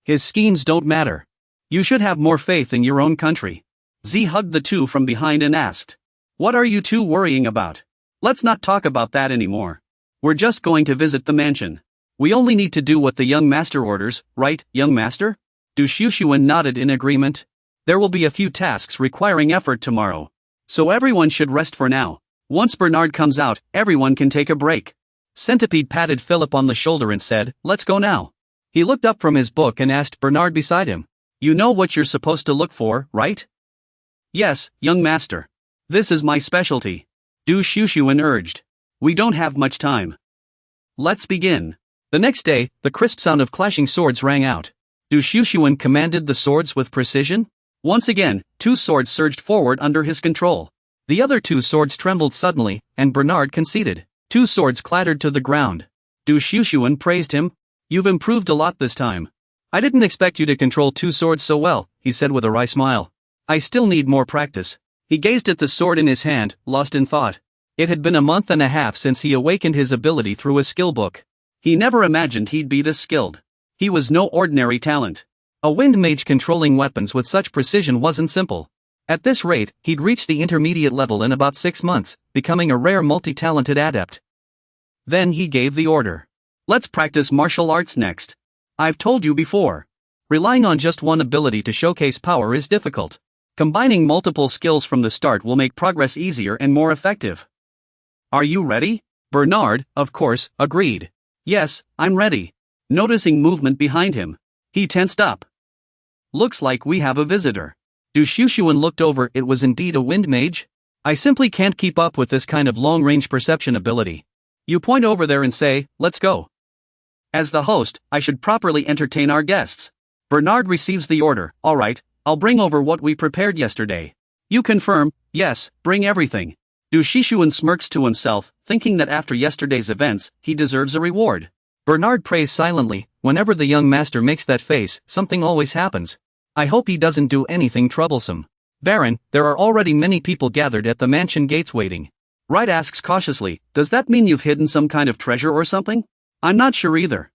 His schemes don't matter. You should have more faith in your own country. Z hugged the two from behind and asked. What are you two worrying about? Let's not talk about that anymore. We're just going to visit the mansion. We only need to do what the young master orders, right, young master? Daoshuan nodded in agreement. There will be a few tasks requiring effort tomorrow. So everyone should rest for now. Once Bernard comes out, everyone can take a break. Centipede patted Philip on the shoulder and said, let's go now. He looked up from his book and asked Bernard beside him. You know what you're supposed to look for, right? Yes, young master. This is my specialty. Daoshuan urged. We don't have much time. Let's begin. The next day, the crisp sound of clashing swords rang out. Daoshuan commanded the swords with precision. Once again, two swords surged forward under his control. The other two swords trembled suddenly, and Bernard conceded. Two swords clattered to the ground. Daoshuan praised him. You've improved a lot this time. I didn't expect you to control two swords so well, he said with a wry smile. I still need more practice. He gazed at the sword in his hand, lost in thought. It had been a month and a half since he awakened his ability through a skill book. He never imagined he'd be this skilled. He was no ordinary talent. A wind mage controlling weapons with such precision wasn't simple. At this rate, he'd reach the intermediate level in about 6 months, becoming a rare multi-talented adept. Then he gave the order. Let's practice martial arts next. I've told you before. Relying on just one ability to showcase power is difficult. Combining multiple skills from the start will make progress easier and more effective. Are you ready? Bernard, of course, agreed. Yes, I'm ready. Noticing movement behind him, he tensed up. Looks like we have a visitor. Daoshuan looked over. It was indeed a wind mage. I simply can't keep up with this kind of long-range perception ability. You point over there and say, let's go. As the host, I should properly entertain our guests. Bernard receives the order. All right, I'll bring over what we prepared yesterday. You confirm? Yes, bring everything. Daoshuan smirks to himself, thinking that after yesterday's events, he deserves a reward. Bernard prays silently. Whenever the young master makes that face, something always happens. I hope he doesn't do anything troublesome. Baron, there are already many people gathered at the mansion gates waiting. Wright asks cautiously, does that mean you've hidden some kind of treasure or something? I'm not sure either.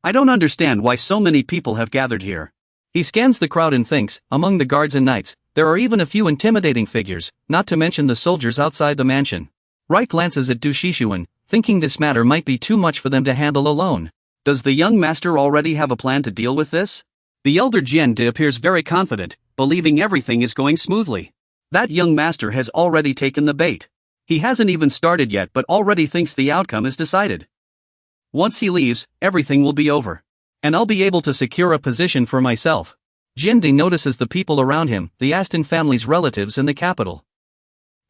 I don't understand why so many people have gathered here. He scans the crowd and thinks, among the guards and knights, there are even a few intimidating figures, not to mention the soldiers outside the mansion. Wright glances at Daoshuan, thinking this matter might be too much for them to handle alone. Does the young master already have a plan to deal with this? The elder Jiande appears very confident, believing everything is going smoothly. That young master has already taken the bait. He hasn't even started yet but already thinks the outcome is decided. Once he leaves, everything will be over. And I'll be able to secure a position for myself. Jiande notices the people around him, the Aston family's relatives in the capital.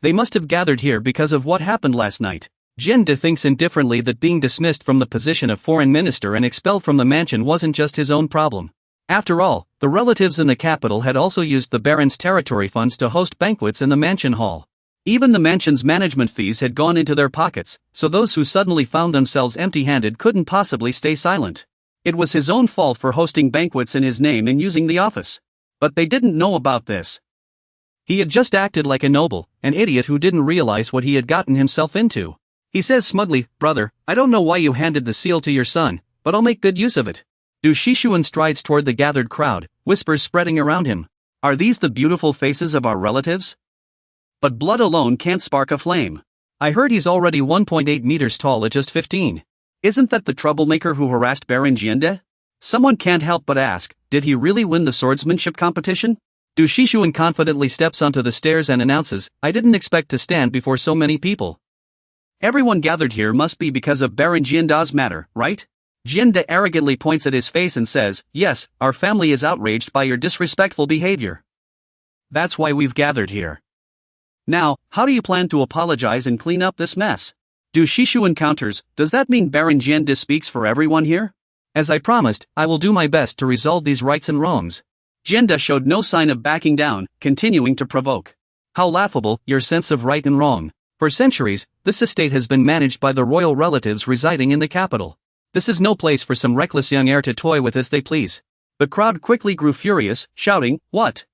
They must have gathered here because of what happened last night. Jiande thinks indifferently that being dismissed from the position of foreign minister and expelled from the mansion wasn't just his own problem. After all, The relatives in the capital had also used the Baron's territory funds to host banquets in the mansion hall. Even the mansion's management fees had gone into their pockets, so those who suddenly found themselves empty-handed couldn't possibly stay silent. It was his own fault for hosting banquets in his name and using the office. But they didn't know about this. He had just acted like a noble, an idiot who didn't realize what he had gotten himself into. He says smugly, "Brother, I don't know why you handed the seal to your son, but I'll make good use of it." Du Shishuan strides toward the gathered crowd, whispers spreading around him. Are these the beautiful faces of our relatives? But blood alone can't spark a flame. I heard he's already 1.8 meters tall at just 15. Isn't that the troublemaker who harassed Baron Jiande? Someone can't help but ask, did he really win the swordsmanship competition? Du Shishuan confidently steps onto the stairs and announces, I didn't expect to stand before so many people. Everyone gathered here must be because of Baron Jianda's matter, right? Jianda arrogantly points at his face and says, yes, our family is outraged by your disrespectful behavior. That's why we've gathered here. Now, how do you plan to apologize and clean up this mess? Du Shishuan counters, does that mean Baron Jianda speaks for everyone here? As I promised, I will do my best to resolve these rights and wrongs. Jianda showed no sign of backing down, continuing to provoke. How laughable, your sense of right and wrong. For centuries, this estate has been managed by the royal relatives residing in the capital. This is no place for some reckless young heir to toy with as they please. The crowd quickly grew furious, shouting, what?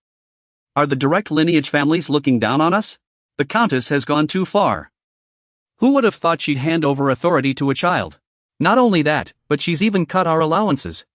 Are the direct lineage families looking down on us? The Countess has gone too far. Who would have thought she'd hand over authority to a child? Not only that, but she's even cut our allowances.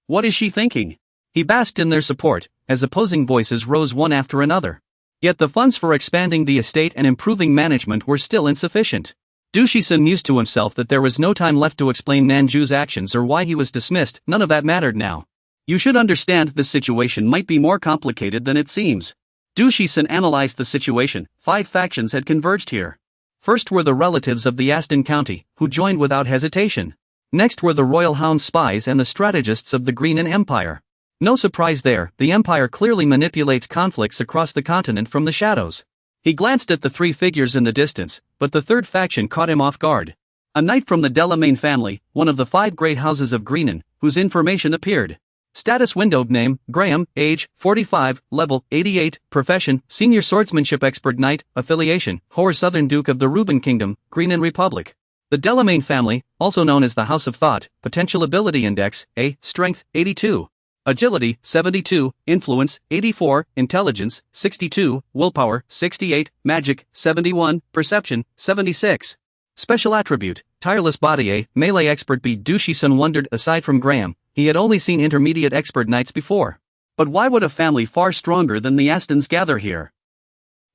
What is she thinking? He basked in their support, as opposing voices rose one after another. Yet the funds for expanding the estate and improving management were still insufficient. Du Shishuan mused to himself that there was no time left to explain Nanju's actions or why he was dismissed. None of that mattered now. You should understand this situation might be more complicated than it seems. Du Shishuan analyzed the situation. 5 factions had converged here. First were the relatives of the Aston County, who joined without hesitation. Next were the Royal Hound spies and the strategists of the Greenan Empire. No surprise there, the Empire clearly manipulates conflicts across the continent from the shadows. He glanced at the 3 figures in the distance, but the third faction caught him off guard. A knight from the Delamain family, one of the 5 great houses of Greenan, whose information appeared. Status windowed name, Graham, age, 45, level, 88, profession, senior swordsmanship expert knight, affiliation, Hoare Southern Duke of the Reuben Kingdom, Greenan Republic. The Delamain family, also known as the House of Thought, potential ability index, A, strength, 82. Agility, 72, Influence, 84, Intelligence, 62, Willpower, 68, Magic, 71, Perception, 76. Special attribute, Tireless Body A, Melee Expert B. Du Shishuan wondered, aside from Graham, he had only seen intermediate expert knights before. But why would a family far stronger than the Astons gather here?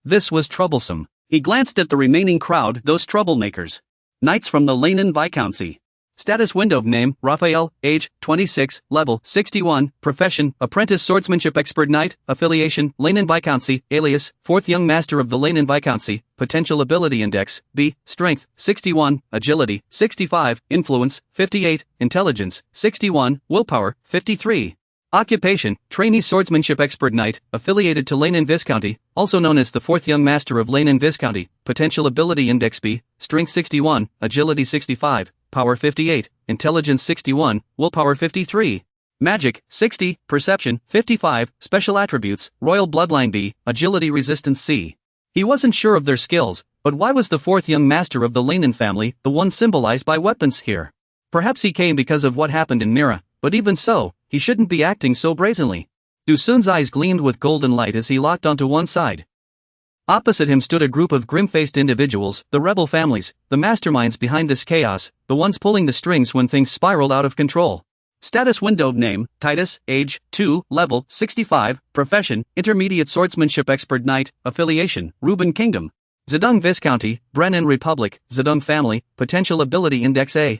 This was troublesome. He glanced at the remaining crowd, those troublemakers. Knights from the Landon Viscountcy. Status windowed name, Raphael, age, 26, level, 61, profession, apprentice swordsmanship expert knight, affiliation, Landon Viscountcy, alias, 4th young master of the Landon Viscountcy, potential ability index, B, strength, 61, agility, 65, influence, 58, intelligence, 61, willpower, 53. Occupation, trainee swordsmanship expert knight, affiliated to Landon Viscounty, also known as the 4th young master of Landon Viscounty, potential ability index B, strength 61, agility 65, power 58, intelligence 61, willpower 53. Magic, 60, perception, 55, special attributes, royal bloodline B, agility resistance C. He wasn't sure of their skills, but why was the 4th young master of the Landon family the one symbolized by weapons here? Perhaps he came because of what happened in Mira, but even so, he shouldn't be acting so brazenly. Du Sun's eyes gleamed with golden light as he locked onto one side. Opposite him stood a group of grim-faced individuals, the rebel families, the masterminds behind this chaos, the ones pulling the strings when things spiraled out of control. Status windowed name, Titus, age, 2, level, 65, profession, intermediate swordsmanship expert knight, affiliation, Reuben Kingdom. Zedong Viscounty, Brennan Republic, Zedong family, potential ability index A.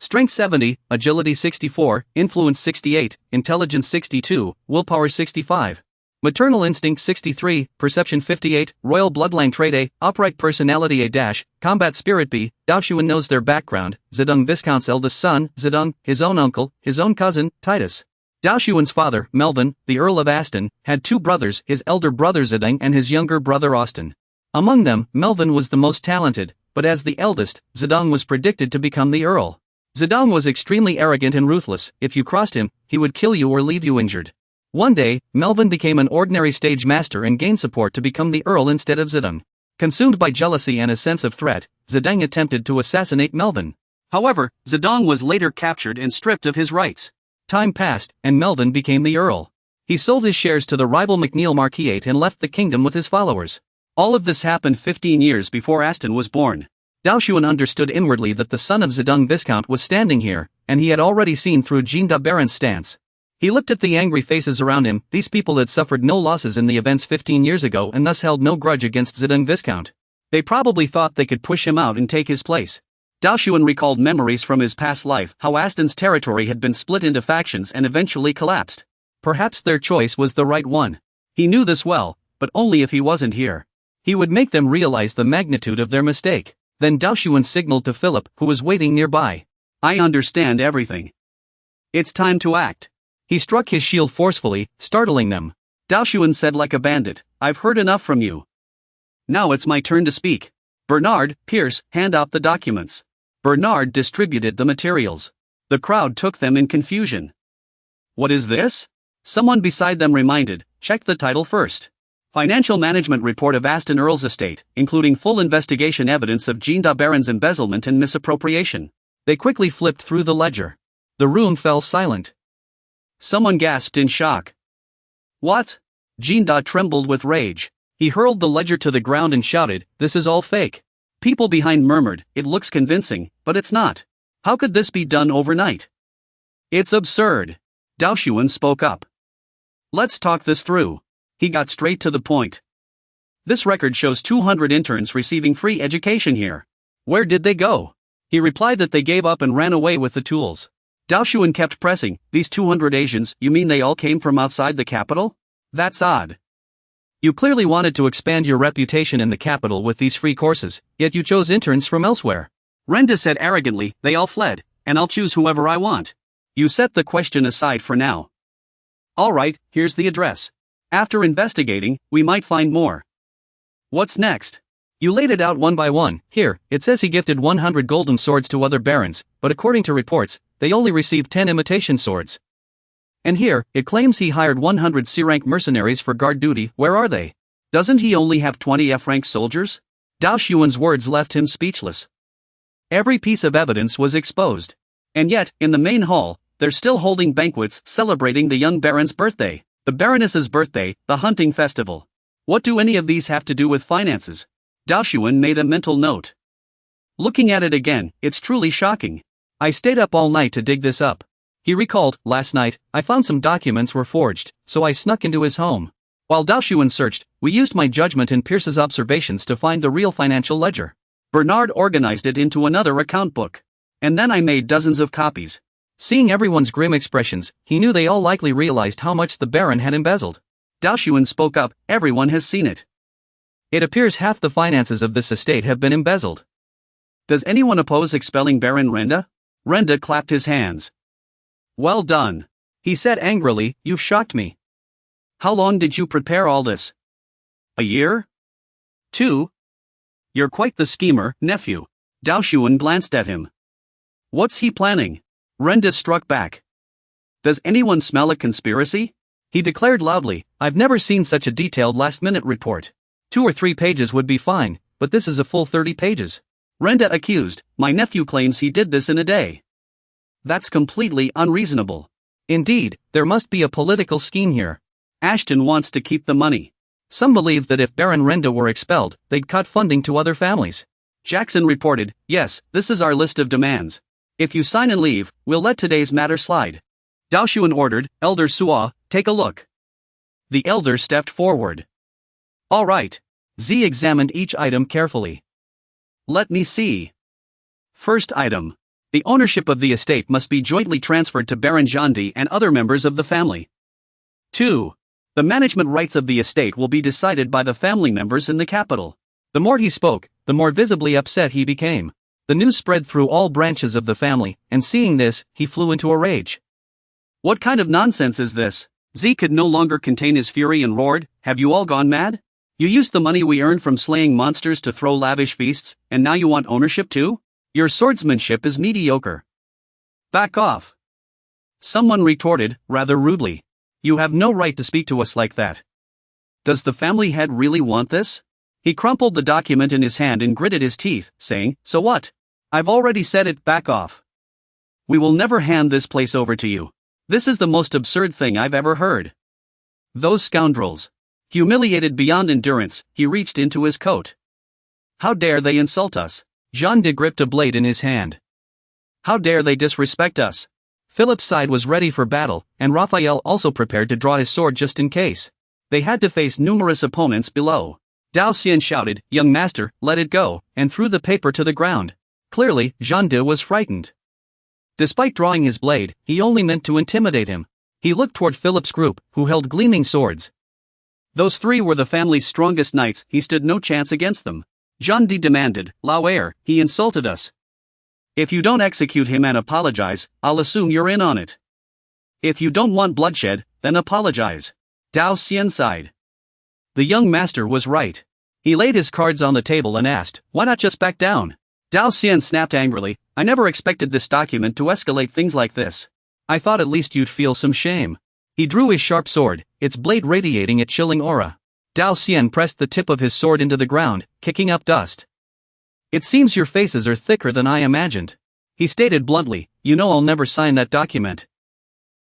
Strength 70, agility 64, influence 68, intelligence 62, willpower 65. Maternal instinct 63, perception 58, royal bloodline trait A, upright personality A-, combat spirit B. Dao Shuan knows their background, Zedong Viscount's eldest son, Zedong, his own uncle, his own cousin, Titus. Dao Shuan's father, Melvin, the Earl of Aston, had 2 brothers, his elder brother Zedong and his younger brother Austin. Among them, Melvin was the most talented, but as the eldest, Zedong was predicted to become the Earl. Zedong was extremely arrogant and ruthless. If you crossed him, he would kill you or leave you injured. One day, Melvin became an ordinary stage master and gained support to become the Earl instead of Zedong. Consumed by jealousy and a sense of threat, Zedong attempted to assassinate Melvin. However, Zedong was later captured and stripped of his rights. Time passed, and Melvin became the Earl. He sold his shares to the rival McNeil Marquette and left the kingdom with his followers. All of this happened 15 years before Aston was born. Daoshuan understood inwardly that the son of Zedong Viscount was standing here, and he had already seen through Jinda Baron's stance. He looked at the angry faces around him. These people had suffered no losses in the events 15 years ago and thus held no grudge against Zedong Viscount. They probably thought they could push him out and take his place. Daoshuan recalled memories from his past life, how Aston's territory had been split into factions and eventually collapsed. Perhaps their choice was the right one. He knew this well, but only if he wasn't here. He would make them realize the magnitude of their mistake. Then Daoshuan signaled to Philip, who was waiting nearby. I understand everything. It's time to act. He struck his shield forcefully, startling them. Daoshuan said like a bandit, I've heard enough from you. Now it's my turn to speak. Bernard, Pierce, hand out the documents. Bernard distributed the materials. The crowd took them in confusion. What is this? Someone beside them reminded, check the title first. Financial Management Report of Aston Earl's Estate, including full investigation evidence of Jinda Baron's embezzlement and misappropriation. They quickly flipped through the ledger. The room fell silent. Someone gasped in shock. What? Jinda trembled with rage. He hurled the ledger to the ground and shouted, this is all fake. People behind murmured, it looks convincing, but it's not. How could this be done overnight? It's absurd. Daoshuan spoke up. Let's talk this through. He got straight to the point. This record shows 200 interns receiving free education here. Where did they go? He replied that they gave up and ran away with the tools. Daoshuan kept pressing, these 200 Asians, you mean they all came from outside the capital? That's odd. You clearly wanted to expand your reputation in the capital with these free courses, yet you chose interns from elsewhere. Renda said arrogantly, they all fled, and I'll choose whoever I want. You set the question aside for now. Alright, here's the address. After investigating, we might find more. What's next? You laid it out one by one. Here, it says he gifted 100 golden swords to other barons, but according to reports, they only received 10 imitation swords. And here, it claims he hired 100 C-rank mercenaries for guard duty. Where are they? Doesn't he only have 20 F-rank soldiers? Daoshuan's words left him speechless. Every piece of evidence was exposed. And yet, in the main hall, they're still holding banquets celebrating the young baron's birthday. The Baroness's birthday, the hunting festival. What do any of these have to do with finances? Daoshuan made a mental note. Looking at it again, it's truly shocking. I stayed up all night to dig this up. He recalled, last night, I found some documents were forged, so I snuck into his home. While Daoshuan searched, we used my judgment and Pierce's observations to find the real financial ledger. Bernard organized it into another account book. And then I made dozens of copies. Seeing everyone's grim expressions, he knew they all likely realized how much the Baron had embezzled. Daoshuan spoke up, everyone has seen it. It appears half the finances of this estate have been embezzled. Does anyone oppose expelling Baron Renda? Renda clapped his hands. Well done. He said angrily, you've shocked me. How long did you prepare all this? A year? 2? You're quite the schemer, nephew. Daoshuan glanced at him. What's he planning? Renda struck back. Does anyone smell a conspiracy? He declared loudly, I've never seen such a detailed last-minute report. 2 or 3 pages would be fine, but this is a full 30 pages. Renda accused, my nephew claims he did this in a day. That's completely unreasonable. Indeed, there must be a political scheme here. Ashton wants to keep the money. Some believe that if Baron Renda were expelled, they'd cut funding to other families. Jackson reported, yes, this is our list of demands. If you sign and leave, we'll let today's matter slide. Daoshuan ordered, Elder Suo, take a look. The elder stepped forward. All right. Z examined each item carefully. Let me see. First item. The ownership of the estate must be jointly transferred to Baron Jandi and other members of the family. 2. The management rights of the estate will be decided by the family members in the capital. The more he spoke, the more visibly upset he became. The news spread through all branches of the family, and seeing this, he flew into a rage. What kind of nonsense is this? Z could no longer contain his fury and roared, have you all gone mad? You used the money we earned from slaying monsters to throw lavish feasts, and now you want ownership too? Your swordsmanship is mediocre. Back off. Someone retorted, rather rudely. You have no right to speak to us like that. Does the family head really want this? He crumpled the document in his hand and gritted his teeth, saying, so what? I've already said it, back off. We will never hand this place over to you. This is the most absurd thing I've ever heard. Those scoundrels. Humiliated beyond endurance, he reached into his coat. How dare they insult us? Jean de gripped a blade in his hand. How dare they disrespect us? Philip's side was ready for battle, and Raphael also prepared to draw his sword just in case. They had to face numerous opponents below. Dao Xian shouted, young master, let it go, and threw the paper to the ground. Clearly, Jean de was frightened. Despite drawing his blade, he only meant to intimidate him. He looked toward Philip's group, who held gleaming swords. Those three were the family's strongest knights, he stood no chance against them. Jean de demanded, Lao heir, he insulted us. If you don't execute him and apologize, I'll assume you're in on it. If you don't want bloodshed, then apologize. Dao Xian sighed. The young master was right. He laid his cards on the table and asked, why not just back down? Dao Xian snapped angrily, I never expected this document to escalate things like this. I thought at least you'd feel some shame. He drew his sharp sword, its blade radiating a chilling aura. Dao Xian pressed the tip of his sword into the ground, kicking up dust. It seems your faces are thicker than I imagined. He stated bluntly, you know I'll never sign that document.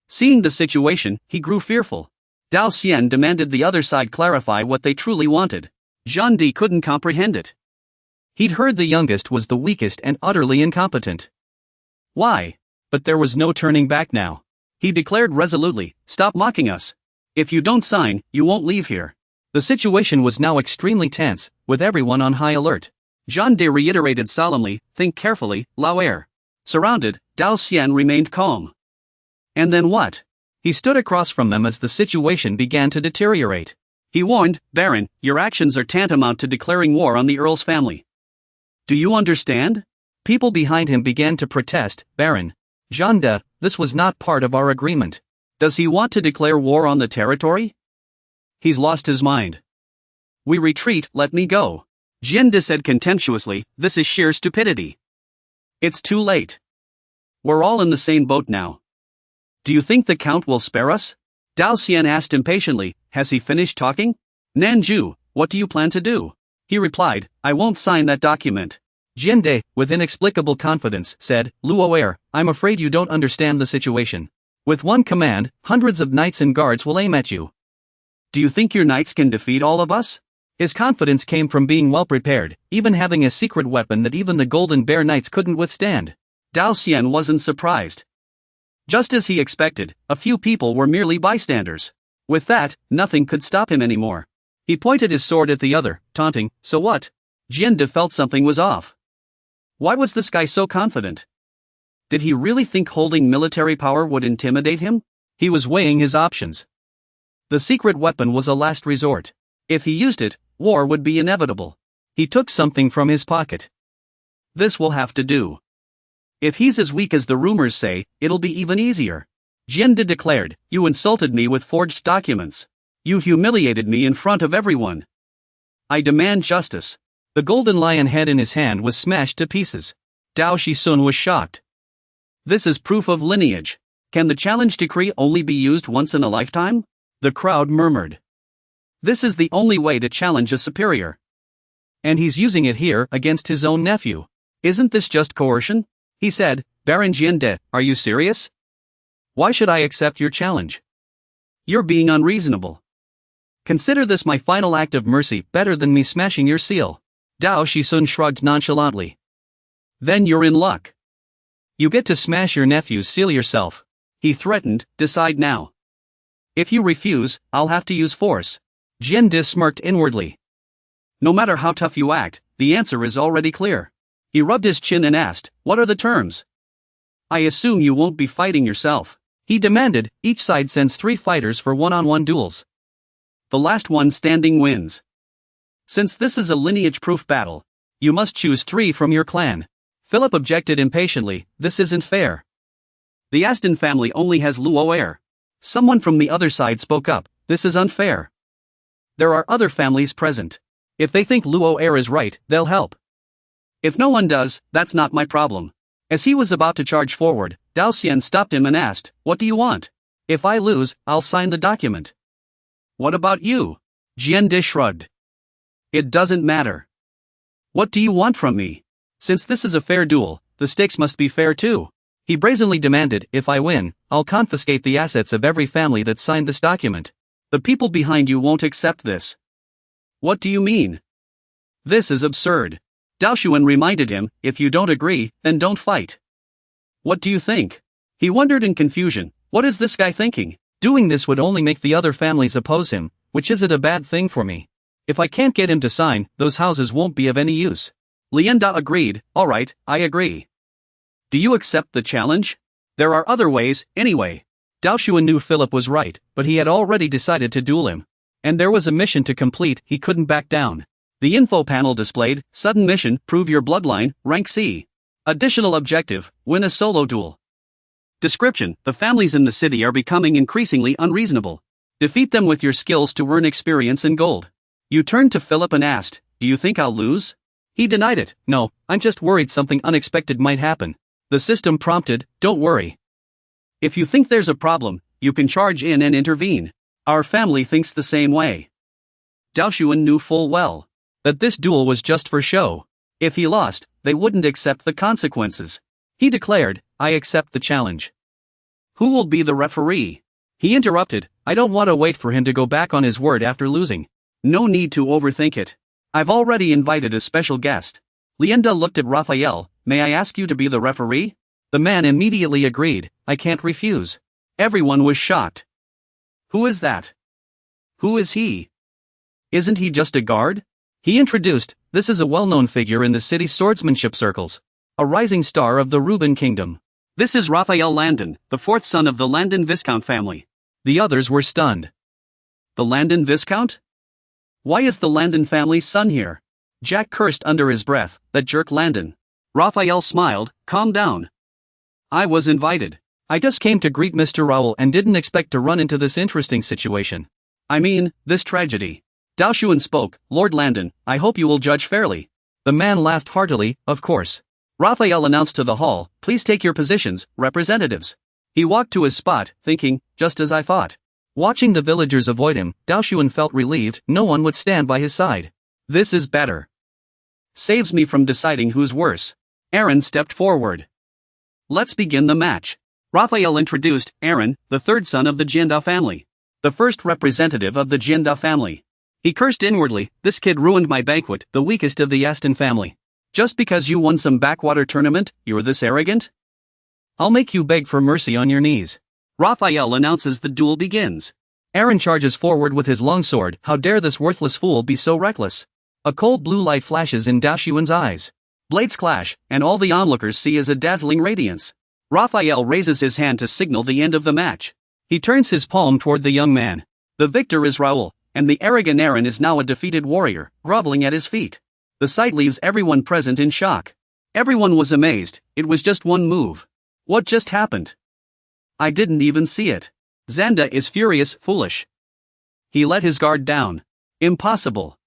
Seeing the situation, he grew fearful. Dao Xian demanded the other side clarify what they truly wanted. Jean de couldn't comprehend it. He'd heard the youngest was the weakest and utterly incompetent. Why? But there was no turning back now. He declared resolutely, stop mocking us. If you don't sign, you won't leave here. The situation was now extremely tense, with everyone on high alert. Jean de reiterated solemnly, think carefully, Lao heir. Surrounded, Dao Xian remained calm. And then what? He stood across from them as the situation began to deteriorate. He warned, Baron, your actions are tantamount to declaring war on the Earl's family. Do you understand? People behind him began to protest, Baron. Jean de, this was not part of our agreement. Does he want to declare war on the territory? He's lost his mind. We retreat, let me go. Jean de said contemptuously, this is sheer stupidity. It's too late. We're all in the same boat now. Do you think the Count will spare us? Dao Xian asked impatiently, has he finished talking? Nanju, what do you plan to do? He replied, I won't sign that document. Jean de, with inexplicable confidence, said, Luo heir, I'm afraid you don't understand the situation. With one command, hundreds of knights and guards will aim at you. Do you think your knights can defeat all of us? His confidence came from being well prepared, even having a secret weapon that even the Golden Bear Knights couldn't withstand. Dao Xian wasn't surprised. Just as he expected, a few people were merely bystanders. With that, nothing could stop him anymore. He pointed his sword at the other, taunting, so what? Jean de felt something was off. Why was this guy so confident? Did he really think holding military power would intimidate him? He was weighing his options. The secret weapon was a last resort. If he used it, war would be inevitable. He took something from his pocket. This will have to do. If he's as weak as the rumors say, it'll be even easier. Jean de declared, you insulted me with forged documents. You humiliated me in front of everyone. I demand justice. The golden lion head in his hand was smashed to pieces. Dao Shisun was shocked. This is proof of lineage. Can the challenge decree only be used once in a lifetime? The crowd murmured. This is the only way to challenge a superior. And he's using it here against his own nephew. Isn't this just coercion? He said, Baron Jean de, are you serious? Why should I accept your challenge? You're being unreasonable. Consider this my final act of mercy, better than me smashing your seal. Dao Shisun shrugged nonchalantly. Then you're in luck. You get to smash your nephew's seal yourself. He threatened, decide now. If you refuse, I'll have to use force. Jean de smirked inwardly. No matter how tough you act, the answer is already clear. He rubbed his chin and asked, what are the terms? I assume you won't be fighting yourself. He demanded, each side sends 3 fighters for one-on-one duels. The last one standing wins. Since this is a lineage-proof battle, you must choose 3 from your clan. Philip objected impatiently, this isn't fair. The Aston family only has Luo heir. Someone from the other side spoke up, this is unfair. There are other families present. If they think Luo heir is right, they'll help. If no one does, that's not my problem. As he was about to charge forward, Dao Xian stopped him and asked, what do you want? If I lose, I'll sign the document. What about you? Jiande shrugged. It doesn't matter. What do you want from me? Since this is a fair duel, the stakes must be fair too. He brazenly demanded, if I win, I'll confiscate the assets of every family that signed this document. The people behind you won't accept this. What do you mean? This is absurd. Daoshuan reminded him, if you don't agree, then don't fight. What do you think? He wondered in confusion, what is this guy thinking? Doing this would only make the other families oppose him, which isn't a bad thing for me. If I can't get him to sign, those houses won't be of any use. Lienda agreed, alright, I agree. Do you accept the challenge? There are other ways, anyway. Daoshuan knew Philip was right, but he had already decided to duel him. And there was a mission to complete, he couldn't back down. The info panel displayed, sudden mission, prove your bloodline, rank C. Additional objective, win a solo duel. Description, the families in the city are becoming increasingly unreasonable. Defeat them with your skills to earn experience and gold. You turned to Philip and asked, do you think I'll lose? He denied it, no, I'm just worried something unexpected might happen. The system prompted, don't worry. If you think there's a problem, you can charge in and intervene. Our family thinks the same way. Daoshuan knew full well that this duel was just for show. If he lost, they wouldn't accept the consequences. He declared, I accept the challenge. Who will be the referee? He interrupted, I don't want to wait for him to go back on his word after losing. No need to overthink it. I've already invited a special guest. Lienda looked at Raphael, may I ask you to be the referee? The man immediately agreed, I can't refuse. Everyone was shocked. Who is that? Who is he? Isn't he just a guard? He introduced, this is a well-known figure in the city's swordsmanship circles. A rising star of the Reuben kingdom. This is Raphael Landon, the fourth son of the Landon Viscount family. The others were stunned. The Landon Viscount? Why is the Landon family's son here? Jack cursed under his breath, that jerk Landon. Raphael smiled, calm down. I was invited. I just came to greet Mr. Raoul and didn't expect to run into this interesting situation. I mean, this tragedy. Daoshuan spoke, Lord Landon, I hope you will judge fairly. The man laughed heartily, of course. Raphael announced to the hall, please take your positions, representatives. He walked to his spot, thinking, just as I thought. Watching the villagers avoid him, Daoshuan felt relieved no one would stand by his side. This is better. Saves me from deciding who's worse. Aaron stepped forward. Let's begin the match. Raphael introduced Aaron, the third son of the Jianda family. The first representative of the Jianda family. He cursed inwardly, this kid ruined my banquet, the weakest of the Aston family. Just because you won some backwater tournament, you're this arrogant? I'll make you beg for mercy on your knees. Raphael announces the duel begins. Aaron charges forward with his longsword, how dare this worthless fool be so reckless? A cold blue light flashes in Daoshuan's eyes. Blades clash, and all the onlookers see is a dazzling radiance. Raphael raises his hand to signal the end of the match. He turns his palm toward the young man. The victor is Raoul, and the arrogant Aaron is now a defeated warrior, groveling at his feet. The sight leaves everyone present in shock. Everyone was amazed, it was just one move. What just happened? I didn't even see it. Xanda is furious, foolish. He let his guard down. Impossible.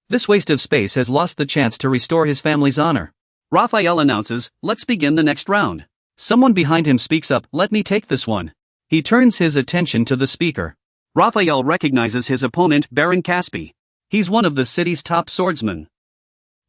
This waste of space has lost the chance to restore his family's honor. Raphael announces, let's begin the next round. Someone behind him speaks up, let me take this one. He turns his attention to the speaker. Raphael recognizes his opponent, Baron Caspi. He's one of the city's top swordsmen.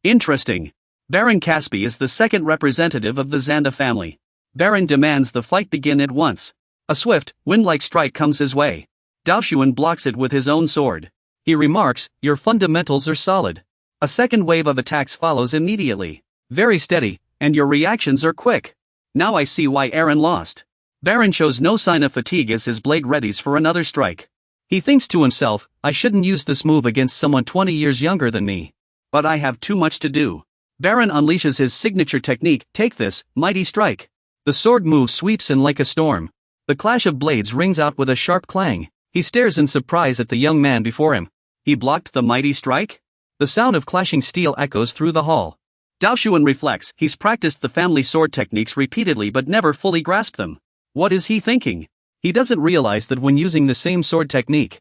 Interesting. Baron Caspi is the second representative of the Xanda family. Baron demands the fight begin at once. A swift, wind-like strike comes his way. Daoshuan blocks it with his own sword. He remarks, your fundamentals are solid. A second wave of attacks follows immediately. Very steady, and your reactions are quick. Now I see why Aaron lost. Baron shows no sign of fatigue as his blade readies for another strike. He thinks to himself, I shouldn't use this move against someone 20 years younger than me. But I have too much to do. Baron unleashes his signature technique, take this, mighty strike. The sword move sweeps in like a storm. The clash of blades rings out with a sharp clang. He stares in surprise at the young man before him. He blocked the mighty strike? The sound of clashing steel echoes through the hall. Daoshuan reflects, he's practiced the family sword techniques repeatedly but never fully grasped them. What is he thinking? He doesn't realize that when using the same sword technique,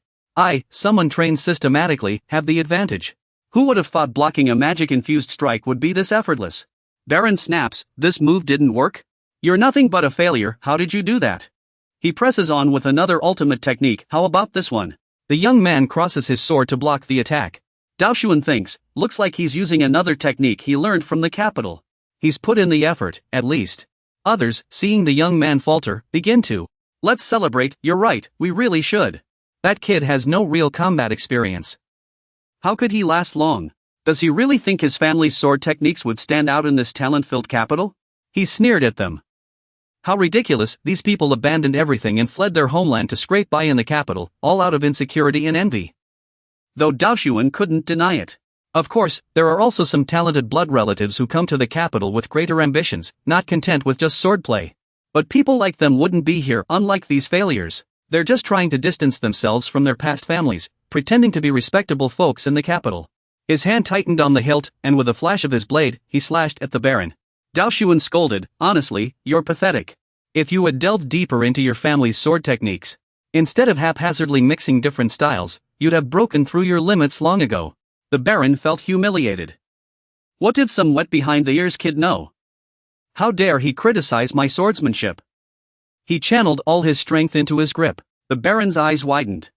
someone trained systematically, have the advantage. Who would have thought blocking a magic-infused strike would be this effortless? Baron snaps, this move didn't work? You're nothing but a failure, how did you do that? He presses on with another ultimate technique. How about this one? The young man crosses his sword to block the attack. Daoshuan thinks, looks like he's using another technique he learned from the capital. He's put in the effort, at least. Others, seeing the young man falter, begin to. Let's celebrate. You're right, we really should. That kid has no real combat experience. How could he last long? Does he really think his family's sword techniques would stand out in this talent-filled capital? He sneered at them. How ridiculous, these people abandoned everything and fled their homeland to scrape by in the capital, all out of insecurity and envy. Though Daoshuan couldn't deny it. Of course, there are also some talented blood relatives who come to the capital with greater ambitions, not content with just swordplay. But people like them wouldn't be here. Unlike these failures. They're just trying to distance themselves from their past families, pretending to be respectable folks in the capital. His hand tightened on the hilt, and with a flash of his blade, he slashed at the Baron. Daoshuan scolded, honestly, you're pathetic. If you had delved deeper into your family's sword techniques, instead of haphazardly mixing different styles, you'd have broken through your limits long ago. The Baron felt humiliated. What did some wet behind-the-ears kid know? How dare he criticize my swordsmanship? He channeled all his strength into his grip. The Baron's eyes widened.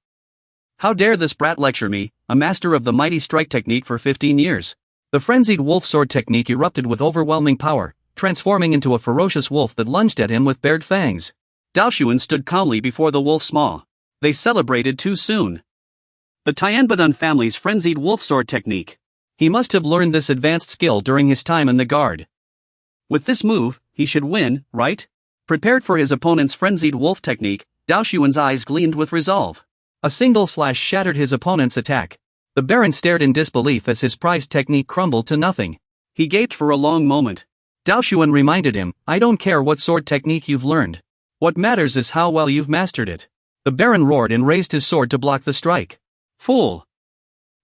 How dare this brat lecture me, a master of the mighty strike technique for 15 years? The frenzied wolf sword technique erupted with overwhelming power, transforming into a ferocious wolf that lunged at him with bared fangs. Daoshuan stood calmly before the wolf's maw. They celebrated too soon. The Tianbadun family's frenzied wolf sword technique. He must have learned this advanced skill during his time in the guard. With this move, he should win, right? Prepared for his opponent's frenzied wolf technique, Daoshuan's eyes gleamed with resolve. A single slash shattered his opponent's attack. The Baron stared in disbelief as his prized technique crumbled to nothing. He gaped for a long moment. Daoshuan reminded him, I don't care what sword technique you've learned. What matters is how well you've mastered it. The Baron roared and raised his sword to block the strike. Fool!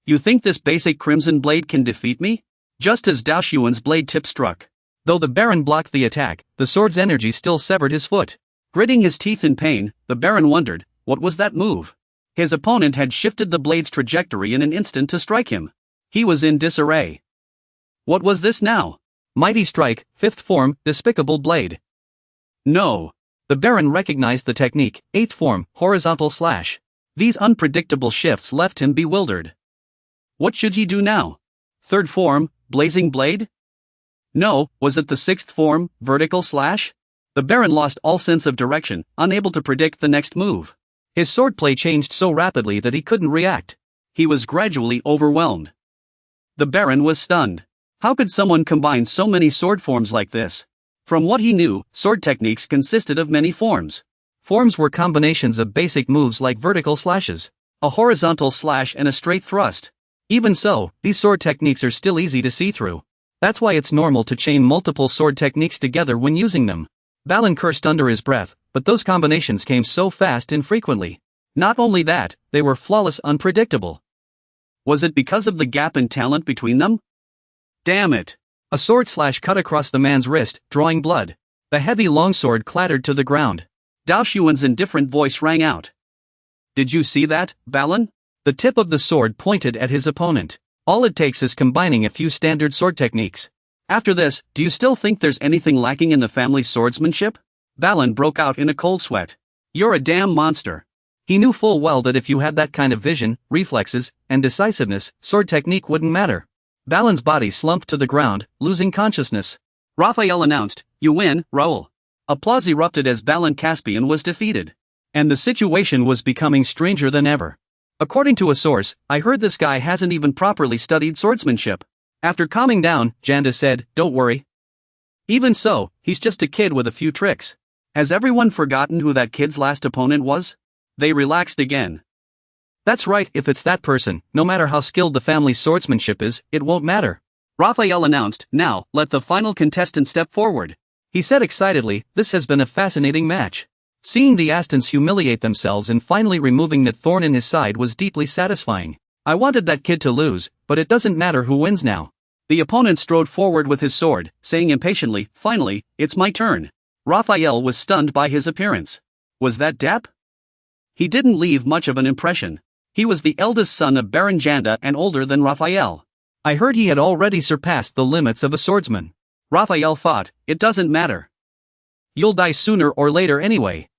You think this basic crimson blade can defeat me? Just as Daoshuan's blade tip struck. Though the Baron blocked the attack, the sword's energy still severed his foot. Gritting his teeth in pain, the Baron wondered, what was that move? His opponent had shifted the blade's trajectory in an instant to strike him. He was in disarray. What was this now? Mighty strike, fifth form, despicable blade. No. The Baron recognized the technique, eighth form, horizontal slash. These unpredictable shifts left him bewildered. What should he do now? Third form, blazing blade? No, was it the sixth form, vertical slash? The Baron lost all sense of direction, unable to predict the next move. His swordplay changed so rapidly that he couldn't react. He was gradually overwhelmed. The Baron was stunned. How could someone combine so many sword forms like this? From what he knew, sword techniques consisted of many forms. Forms were combinations of basic moves like vertical slashes, a horizontal slash and a straight thrust. Even so, these sword techniques are still easy to see through. That's why it's normal to chain multiple sword techniques together when using them. Balin cursed under his breath, but those combinations came so fast and frequently. Not only that, they were flawless, unpredictable. Was it because of the gap in talent between them? Damn it! A sword slash cut across the man's wrist, drawing blood. The heavy longsword clattered to the ground. Daoshuan's indifferent voice rang out. Did you see that, Balin? The tip of the sword pointed at his opponent. All it takes is combining a few standard sword techniques. After this, do you still think there's anything lacking in the family's swordsmanship? Balin broke out in a cold sweat. You're a damn monster. He knew full well that if you had that kind of vision, reflexes, and decisiveness, sword technique wouldn't matter. Balin's body slumped to the ground, losing consciousness. Raphael announced, "You win, Raoul." Applause erupted as Balin Caspian was defeated. And the situation was becoming stranger than ever. According to a source, I heard this guy hasn't even properly studied swordsmanship. After calming down, Janda said, don't worry. Even so, he's just a kid with a few tricks. Has everyone forgotten who that kid's last opponent was? They relaxed again. That's right, if it's that person, no matter how skilled the family's swordsmanship is, it won't matter. Raphael announced, now, let the final contestant step forward. He said excitedly, this has been a fascinating match. Seeing the Astons humiliate themselves and finally removing that thorn in his side was deeply satisfying. I wanted that kid to lose, but it doesn't matter who wins now. The opponent strode forward with his sword, saying impatiently, finally, it's my turn. Raphael was stunned by his appearance. Was that Dap? He didn't leave much of an impression. He was the eldest son of Baron Janda and older than Raphael. I heard he had already surpassed the limits of a swordsman. Raphael thought, it doesn't matter. You'll die sooner or later anyway.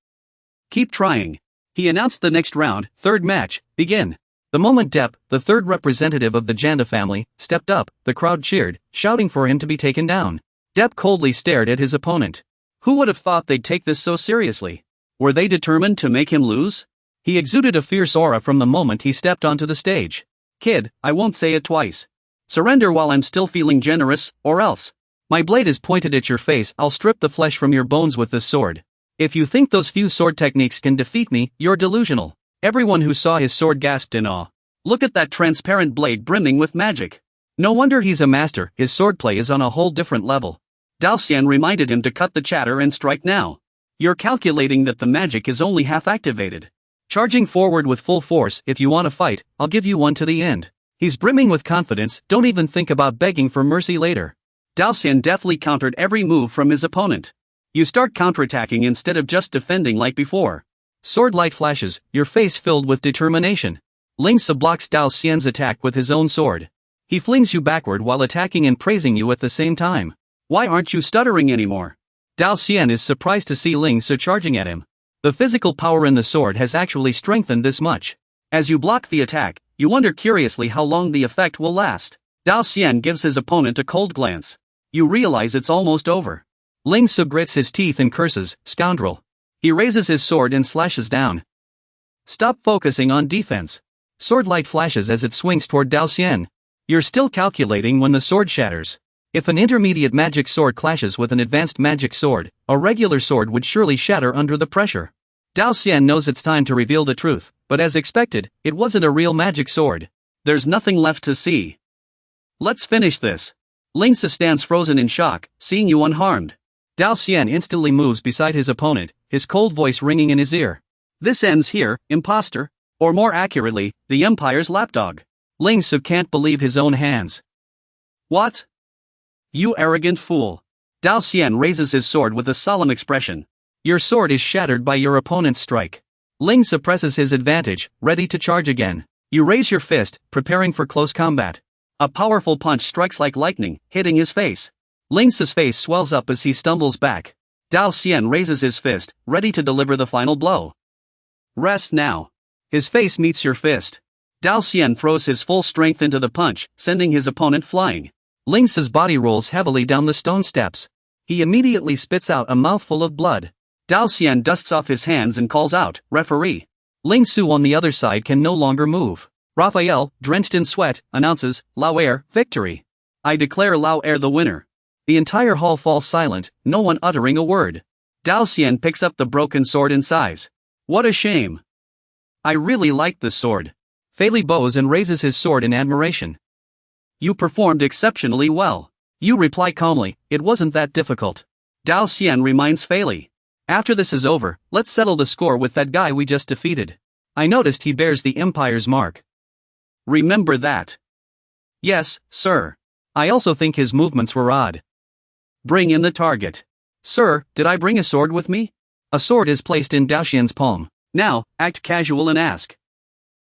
Keep trying. He announced the next round, third match, begin. The moment Depp, the third representative of the Janda family, stepped up, the crowd cheered, shouting for him to be taken down. Depp coldly stared at his opponent. Who would have thought they'd take this so seriously? Were they determined to make him lose? He exuded a fierce aura from the moment he stepped onto the stage. Kid, I won't say it twice. Surrender while I'm still feeling generous, or else. My blade is pointed at your face, I'll strip the flesh from your bones with this sword. If you think those few sword techniques can defeat me, you're delusional. Everyone who saw his sword gasped in awe. Look at that transparent blade brimming with magic. No wonder he's a master, his swordplay is on a whole different level. Dao Xian reminded him to cut the chatter and strike now. You're calculating that the magic is only half activated. Charging forward with full force, if you want to fight, I'll give you one to the end. He's brimming with confidence, don't even think about begging for mercy later. Dao Xian deftly countered every move from his opponent. You start counterattacking instead of just defending like before. Sword light flashes, your face filled with determination. Ling Su blocks Dao Xian's attack with his own sword. He flings you backward while attacking and praising you at the same time. Why aren't you stuttering anymore? Dao Xian is surprised to see Ling Su charging at him. The physical power in the sword has actually strengthened this much. As you block the attack, you wonder curiously how long the effect will last. Dao Xian gives his opponent a cold glance. You realize it's almost over. Ling Su grits his teeth and curses, scoundrel. He raises his sword and slashes down. Stop focusing on defense. Sword light flashes as it swings toward Dao Xian. You're still calculating when the sword shatters. If an intermediate magic sword clashes with an advanced magic sword, a regular sword would surely shatter under the pressure. Dao Xian knows it's time to reveal the truth, but as expected, it wasn't a real magic sword. There's nothing left to see. Let's finish this. Ling Su stands frozen in shock, seeing you unharmed. Dao Xian instantly moves beside his opponent, his cold voice ringing in his ear. This ends here, imposter. Or more accurately, the Empire's lapdog. Ling Su can't believe his own hands. What? You arrogant fool. Dao Xian raises his sword with a solemn expression. Your sword is shattered by your opponent's strike. Ling Su presses his advantage, ready to charge again. You raise your fist, preparing for close combat. A powerful punch strikes like lightning, hitting his face. Ling Su's face swells up as he stumbles back. Dao Xian raises his fist, ready to deliver the final blow. Rest now. His face meets your fist. Dao Xian throws his full strength into the punch, sending his opponent flying. Ling Su's body rolls heavily down the stone steps. He immediately spits out a mouthful of blood. Dao Xian dusts off his hands and calls out, referee. Ling Su on the other side can no longer move. Raphael, drenched in sweat, announces, Lao Air, victory. I declare Lao Air the winner. The entire hall falls silent, no one uttering a word. Dao Xian picks up the broken sword and sighs. What a shame. I really liked this sword. Fei Li bows and raises his sword in admiration. You performed exceptionally well. You reply calmly, it wasn't that difficult. Dao Xian reminds Fei Li. After this is over, let's settle the score with that guy we just defeated. I noticed he bears the Empire's mark. Remember that. Yes, sir. I also think his movements were odd. Bring in the target. Sir, did I bring a sword with me? A sword is placed in Dao Xian's palm. Now, act casual and ask.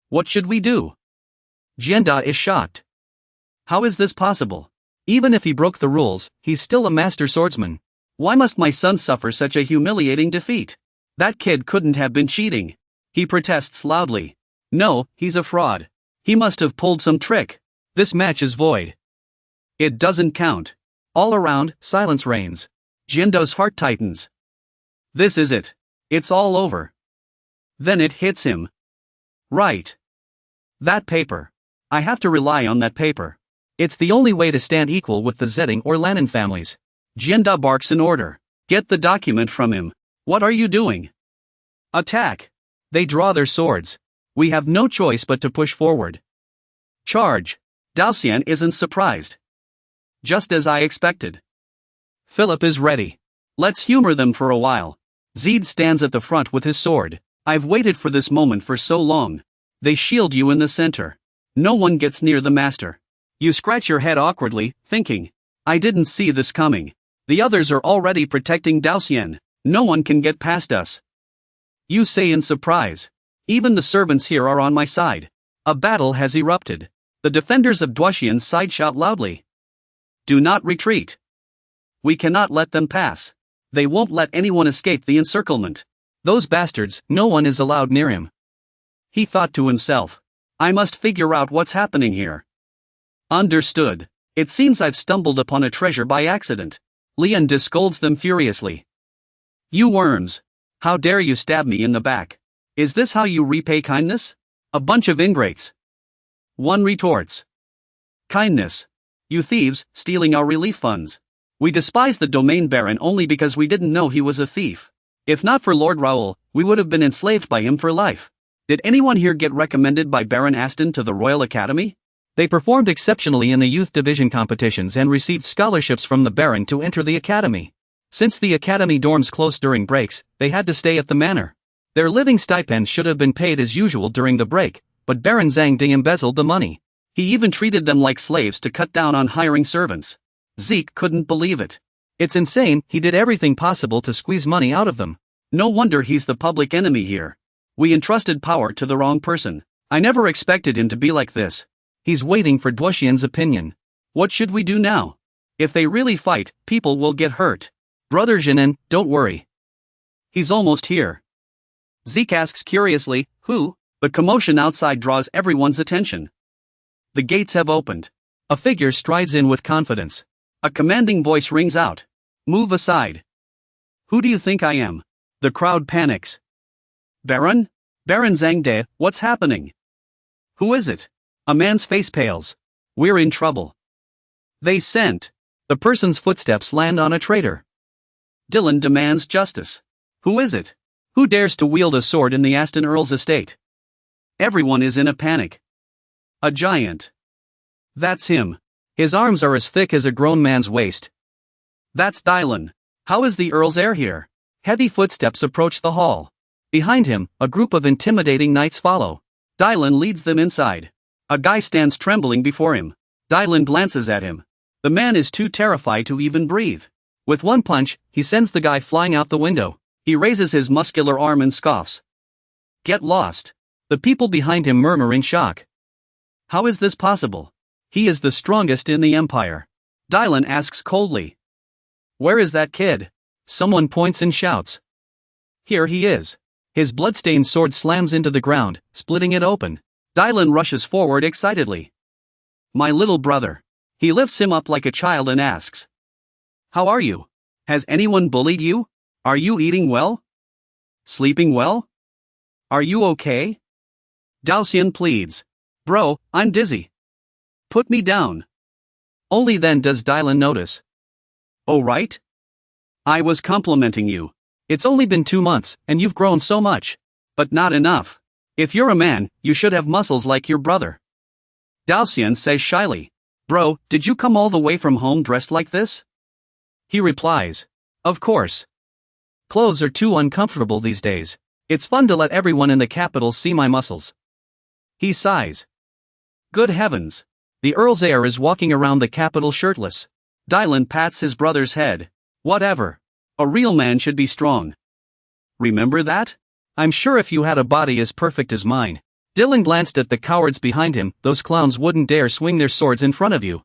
What should we do? Jianda is shocked. How is this possible? Even if he broke the rules, he's still a master swordsman. Why must my son suffer such a humiliating defeat? That kid couldn't have been cheating. He protests loudly. No, he's a fraud. He must have pulled some trick. This match is void. It doesn't count. All around, silence reigns. Jianda's heart tightens. This is it. It's all over. Then it hits him. Right. That paper. I have to rely on that paper. It's the only way to stand equal with the Zeding or Landon families. Jianda barks an order. Get the document from him. What are you doing? Attack. They draw their swords. We have no choice but to push forward. Charge. Dao Xian isn't surprised. Just as I expected. Philip is ready. Let's humor them for a while. Zed stands at the front with his sword. I've waited for this moment for so long. They shield you in the center. No one gets near the master. You scratch your head awkwardly, thinking, I didn't see this coming. The others are already protecting Dao Xian. No one can get past us. You say in surprise. Even the servants here are on my side. A battle has erupted. The defenders of Duxian's side shout loudly. Do not retreat. We cannot let them pass. They won't let anyone escape the encirclement. Those bastards, no one is allowed near him. He thought to himself. I must figure out what's happening here. Understood. It seems I've stumbled upon a treasure by accident. Leon scolds them furiously. You worms. How dare you stab me in the back? Is this how you repay kindness? A bunch of ingrates. One retorts. Kindness. You thieves, stealing our relief funds. We despise the domain baron only because we didn't know he was a thief. If not for Lord Raoul, we would have been enslaved by him for life. Did anyone here get recommended by Baron Aston to the Royal Academy? They performed exceptionally in the youth division competitions and received scholarships from the Baron to enter the academy. Since the academy dorms closed during breaks, they had to stay at the manor. Their living stipends should have been paid as usual during the break, but Baron Zhang Di embezzled the money. He even treated them like slaves to cut down on hiring servants. Zeke couldn't believe it. It's insane, he did everything possible to squeeze money out of them. No wonder he's the public enemy here. We entrusted power to the wrong person. I never expected him to be like this. He's waiting for Duoxian's opinion. What should we do now? If they really fight, people will get hurt. Brother Jinan, don't worry. He's almost here. Zeke asks curiously, who? The commotion outside draws everyone's attention. The gates have opened. A figure strides in with confidence. A commanding voice rings out. Move aside. Who do you think I am? The crowd panics. Baron? Baron Zhangde, what's happening? Who is it? A man's face pales. We're in trouble. They sent. The person's footsteps land on a traitor. Dylan demands justice. Who is it? Who dares to wield a sword in the Aston Earl's estate? Everyone is in a panic. A giant. That's him. His arms are as thick as a grown man's waist. That's Dylan. How is the Earl's heir here? Heavy footsteps approach the hall. Behind him, a group of intimidating knights follow. Dylan leads them inside. A guy stands trembling before him. Dylan glances at him. The man is too terrified to even breathe. With one punch, he sends the guy flying out the window. He raises his muscular arm and scoffs. Get lost. The people behind him murmur in shock. How is this possible? He is the strongest in the empire. Dylan asks coldly. Where is that kid? Someone points and shouts. Here he is. His bloodstained sword slams into the ground, splitting it open. Dylan rushes forward excitedly. My little brother. He lifts him up like a child and asks. How are you? Has anyone bullied you? Are you eating well? Sleeping well? Are you okay? Daoxian pleads. Bro, I'm dizzy. Put me down. Only then does Dylan notice. Oh right? I was complimenting you. It's only been 2 months, and you've grown so much. But not enough. If you're a man, you should have muscles like your brother. Daoxian says shyly. Bro, did you come all the way from home dressed like this? He replies. Of course. Clothes are too uncomfortable these days. It's fun to let everyone in the capital see my muscles. He sighs. Good heavens. The Earl's heir is walking around the capital shirtless. Dylan pats his brother's head. Whatever. A real man should be strong. Remember that? I'm sure if you had a body as perfect as mine. Dylan glanced at the cowards behind him. Those clowns wouldn't dare swing their swords in front of you.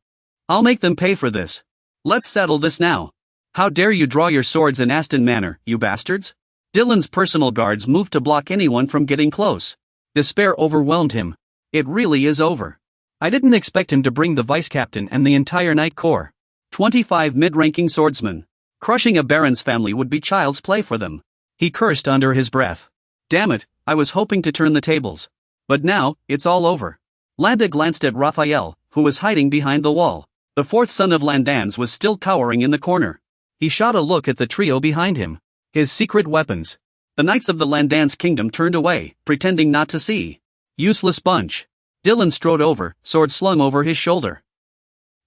I'll make them pay for this. Let's settle this now. How dare you draw your swords in Aston Manor, you bastards? Dylan's personal guards moved to block anyone from getting close. Despair overwhelmed him. It really is over. I didn't expect him to bring the vice captain and the entire Knight Corps. 25 mid-ranking swordsmen. Crushing a baron's family would be child's play for them. He cursed under his breath. Damn it, I was hoping to turn the tables. But now, it's all over. Landa glanced at Raphael, who was hiding behind the wall. The fourth son of Landans was still cowering in the corner. He shot a look at the trio behind him. His secret weapons. The knights of the Landans kingdom turned away, pretending not to see. Useless bunch. Dylan strode over, sword slung over his shoulder.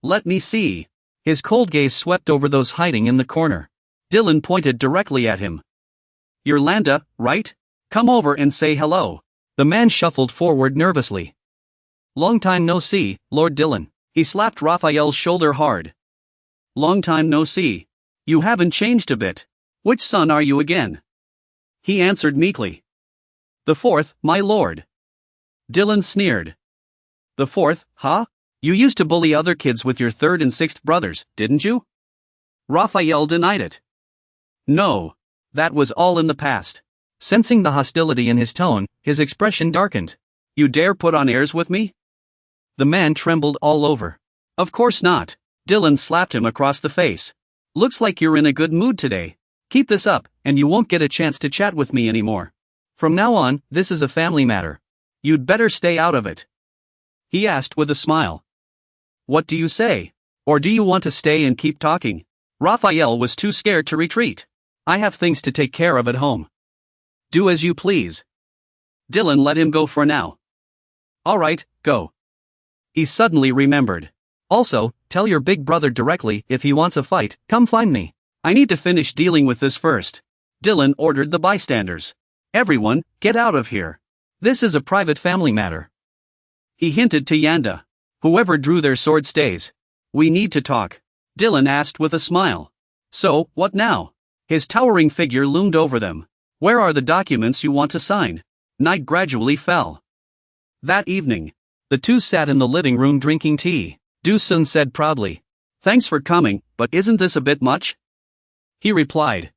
Let me see. His cold gaze swept over those hiding in the corner. Dylan pointed directly at him. You're Landa, right? Come over and say hello. The man shuffled forward nervously. Long time no see, Lord Dylan. He slapped Raphael's shoulder hard. Long time no see. You haven't changed a bit. Which son are you again? He answered meekly. The fourth, my lord. Dylan sneered. The fourth, huh? You used to bully other kids with your third and sixth brothers, didn't you? Raphael denied it. No. That was all in the past. Sensing the hostility in his tone, his expression darkened. You dare put on airs with me? The man trembled all over. Of course not. Dylan slapped him across the face. Looks like you're in a good mood today. Keep this up, and you won't get a chance to chat with me anymore. From now on, this is a family matter. You'd better stay out of it. He asked with a smile. What do you say? Or do you want to stay and keep talking? Raphael was too scared to retreat. I have things to take care of at home. Do as you please. Dylan let him go for now. All right, go. He suddenly remembered. Also, tell your big brother directly if he wants a fight, come find me. I need to finish dealing with this first. Dylan ordered the bystanders. Everyone, get out of here. This is a private family matter. He hinted to Yanda. Whoever drew their sword stays. We need to talk. Dylan asked with a smile. So, what now? His towering figure loomed over them. Where are the documents you want to sign? Night gradually fell. That evening, the two sat in the living room drinking tea. Du-sun said proudly. Thanks for coming, but isn't this a bit much? He replied.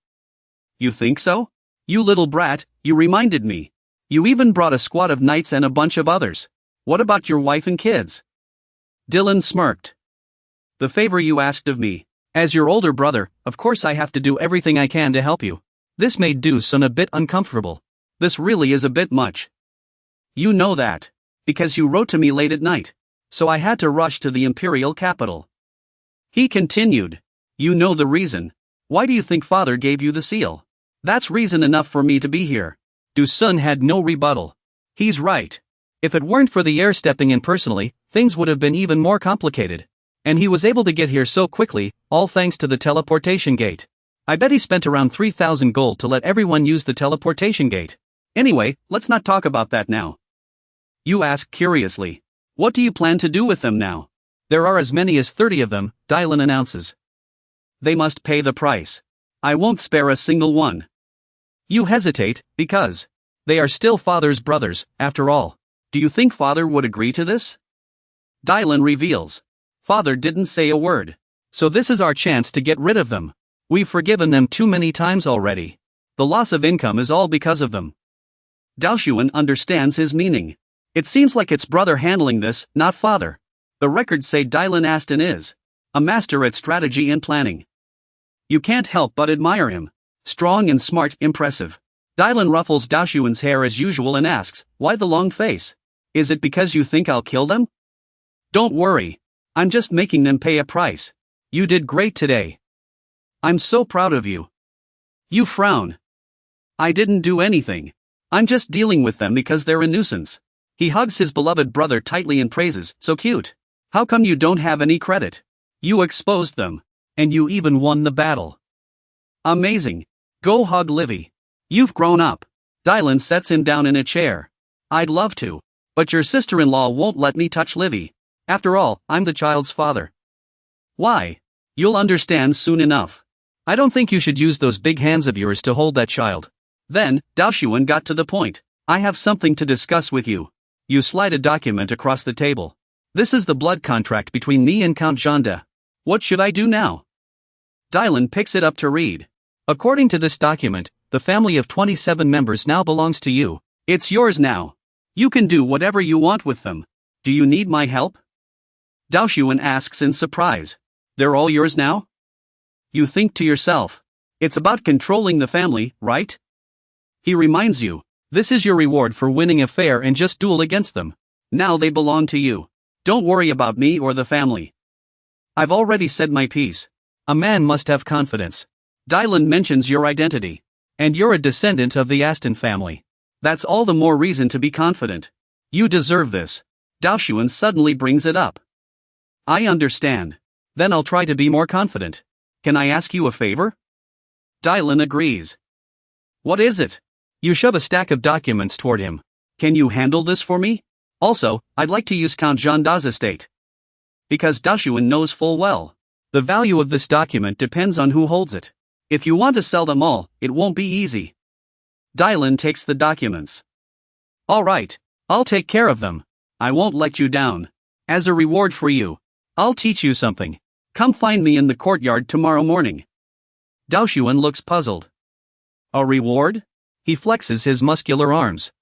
You think so? You little brat, you reminded me. You even brought a squad of knights and a bunch of others. What about your wife and kids? Dylan smirked. The favor you asked of me. As your older brother, of course I have to do everything I can to help you. This made Du-sun a bit uncomfortable. This really is a bit much. You know that. Because you wrote to me late at night. So I had to rush to the imperial capital. He continued. You know the reason. Why do you think father gave you the seal? That's reason enough for me to be here. Du-sun had no rebuttal. He's right. If it weren't for the heir stepping in personally, things would have been even more complicated. And he was able to get here so quickly, all thanks to the teleportation gate. I bet he spent around 3,000 gold to let everyone use the teleportation gate. Anyway, let's not talk about that now. You ask curiously. What do you plan to do with them now? There are as many as 30 of them, Dylan announces. They must pay the price. I won't spare a single one. You hesitate, because they are still father's brothers, after all. Do you think father would agree to this? Dylan reveals. Father didn't say a word. So this is our chance to get rid of them. We've forgiven them too many times already. The loss of income is all because of them. Daoshuan understands his meaning. It seems like it's brother handling this, not father. The records say Dylan Aston is a master at strategy and planning. You can't help but admire him. Strong and smart, impressive. Dylan ruffles Daoshuan's hair as usual and asks, why the long face? Is it because you think I'll kill them? Don't worry. I'm just making them pay a price. You did great today. I'm so proud of you. You frown. I didn't do anything. I'm just dealing with them because they're a nuisance. He hugs his beloved brother tightly and praises, so cute. How come you don't have any credit? You exposed them. And you even won the battle. Amazing. Go hug Livy. You've grown up. Dylan sets him down in a chair. I'd love to. But your sister-in-law won't let me touch Livy. After all, I'm the child's father. Why? You'll understand soon enough. I don't think you should use those big hands of yours to hold that child. Then, Daoshuan got to the point. I have something to discuss with you. You slide a document across the table. This is the blood contract between me and Count Janda. What should I do now? Dylan picks it up to read. According to this document, the family of 27 members now belongs to you. It's yours now. You can do whatever you want with them. Do you need my help? Daoshuan asks in surprise. They're all yours now? You think to yourself. It's about controlling the family, right? He reminds you. This is your reward for winning a fair and just duel against them. Now they belong to you. Don't worry about me or the family. I've already said my piece. A man must have confidence. Dylan mentions your identity. And you're a descendant of the Aston family. That's all the more reason to be confident. You deserve this. Daoshuan suddenly brings it up. I understand. Then I'll try to be more confident. Can I ask you a favor? Dylan agrees. What is it? You shove a stack of documents toward him. Can you handle this for me? Also, I'd like to use Count Janda's estate. Because Daoshuan knows full well. The value of this document depends on who holds it. If you want to sell them all, it won't be easy. Dylan takes the documents. All right, I'll take care of them. I won't let you down. As a reward for you, I'll teach you something. Come find me in the courtyard tomorrow morning. Daoshuan looks puzzled. A reward? He flexes his muscular arms.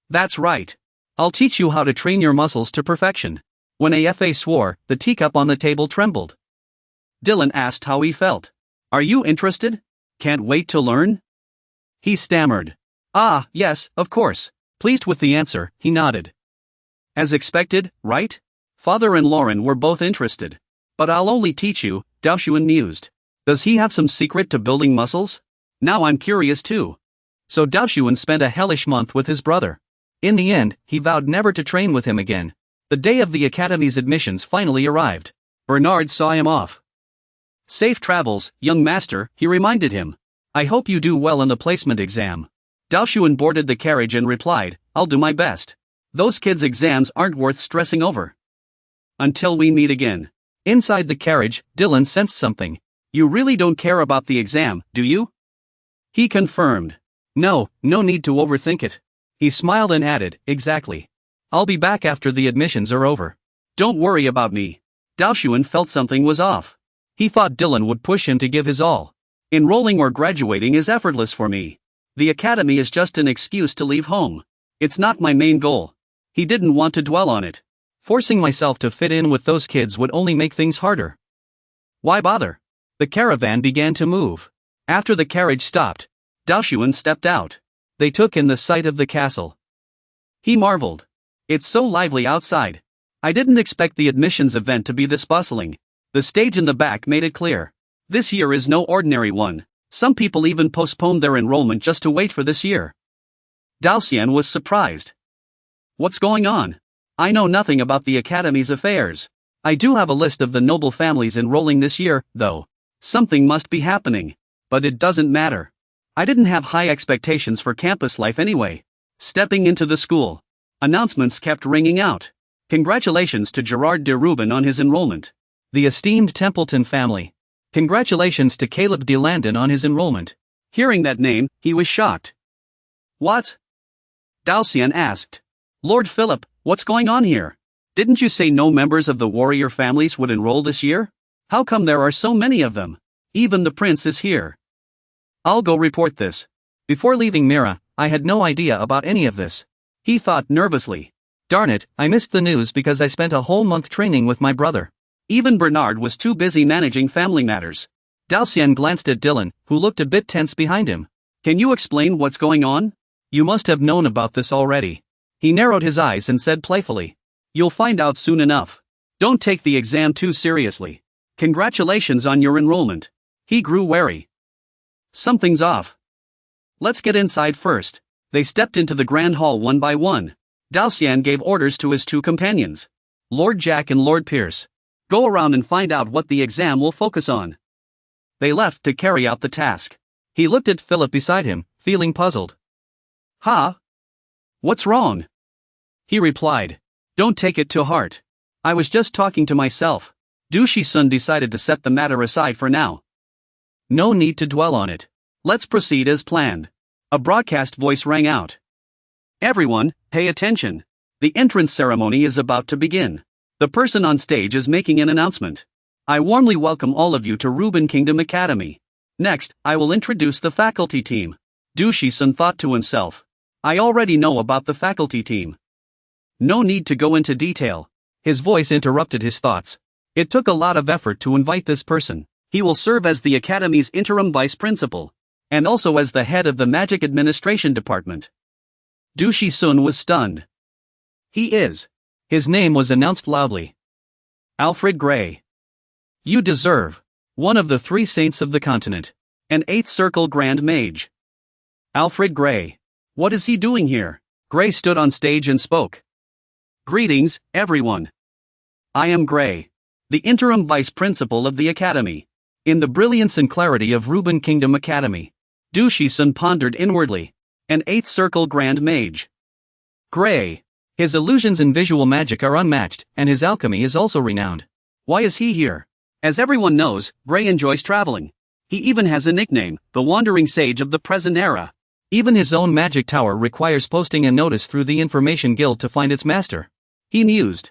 That's right. I'll teach you how to train your muscles to perfection. When AFA swore, the teacup on the table trembled. Dylan asked how he felt. Are you interested? Can't wait to learn? He stammered. Ah, yes, of course. Pleased with the answer, he nodded. As expected, right? Father and Lauren were both interested. But I'll only teach you, Daoshuan mused. Does he have some secret to building muscles? Now I'm curious too. So Daoshuan spent a hellish month with his brother. In the end, he vowed never to train with him again. The day of the academy's admissions finally arrived. Bernard saw him off. Safe travels, young master, he reminded him. I hope you do well in the placement exam. Daoshuan boarded the carriage and replied, I'll do my best. Those kids' exams aren't worth stressing over. Until we meet again. Inside the carriage, Dylan sensed something. You really don't care about the exam, do you? He confirmed. No need to overthink it. He smiled and added, exactly. I'll be back after the admissions are over. Don't worry about me. Daoshuan felt something was off. He thought Dylan would push him to give his all. Enrolling or graduating is effortless for me. The academy is just an excuse to leave home. It's not my main goal. He didn't want to dwell on it. Forcing myself to fit in with those kids would only make things harder. Why bother? The caravan began to move. After the carriage stopped, Daoshuan stepped out. They took in the sight of the castle. He marveled. It's so lively outside. I didn't expect the admissions event to be this bustling. The stage in the back made it clear. This year is no ordinary one. Some people even postponed their enrollment just to wait for this year. Daoshuan was surprised. What's going on? I know nothing about the academy's affairs. I do have a list of the noble families enrolling this year, though. Something must be happening. But it doesn't matter. I didn't have high expectations for campus life anyway. Stepping into the school. Announcements kept ringing out. Congratulations to Gerard de Rubin on his enrollment. The esteemed Templeton family. Congratulations to Caleb de Landon on his enrollment. Hearing that name, he was shocked. What? Daoshuan asked. Lord Philip, what's going on here? Didn't you say no members of the warrior families would enroll this year? How come there are so many of them? Even the prince is here. I'll go report this. Before leaving Mira, I had no idea about any of this. He thought nervously. Darn it, I missed the news because I spent a whole month training with my brother. Even Bernard was too busy managing family matters. Daoshuan glanced at Dylan, who looked a bit tense behind him. Can you explain what's going on? You must have known about this already. He narrowed his eyes and said playfully. You'll find out soon enough. Don't take the exam too seriously. Congratulations on your enrollment. He grew wary. Something's off. Let's get inside first. They stepped into the grand hall one by one. Daoshuan gave orders to his two companions. Lord Jack and Lord Pierce. Go around and find out what the exam will focus on. They left to carry out the task. He looked at Philip beside him, feeling puzzled. Huh? What's wrong? He replied. Don't take it to heart. I was just talking to myself. Daoshuan decided to set the matter aside for now. No need to dwell on it. Let's proceed as planned. A broadcast voice rang out. Everyone, pay attention. The entrance ceremony is about to begin. The person on stage is making an announcement. I warmly welcome all of you to Rubin Kingdom Academy. Next, I will introduce the faculty team. Daoshuan thought to himself. I already know about the faculty team. No need to go into detail. His voice interrupted his thoughts. It took a lot of effort to invite this person. He will serve as the Academy's interim vice principal, and also as the head of the Magic Administration Department. Daoshuan was stunned. He is. His name was announced loudly. Alfred Gray. You deserve. One of the 3 saints of the continent. An 8th Circle Grand Mage. Alfred Gray. What is he doing here? Gray stood on stage and spoke. Greetings, everyone. I am Gray, the interim vice principal of the Academy. In the brilliance and clarity of Rubin Kingdom Academy, Daoshuan pondered inwardly. An 8th Circle Grand Mage. Gray. His illusions and visual magic are unmatched, and his alchemy is also renowned. Why is he here? As everyone knows, Gray enjoys traveling. He even has a nickname, the Wandering Sage of the present era. Even his own magic tower requires posting a notice through the Information Guild to find its master. He mused.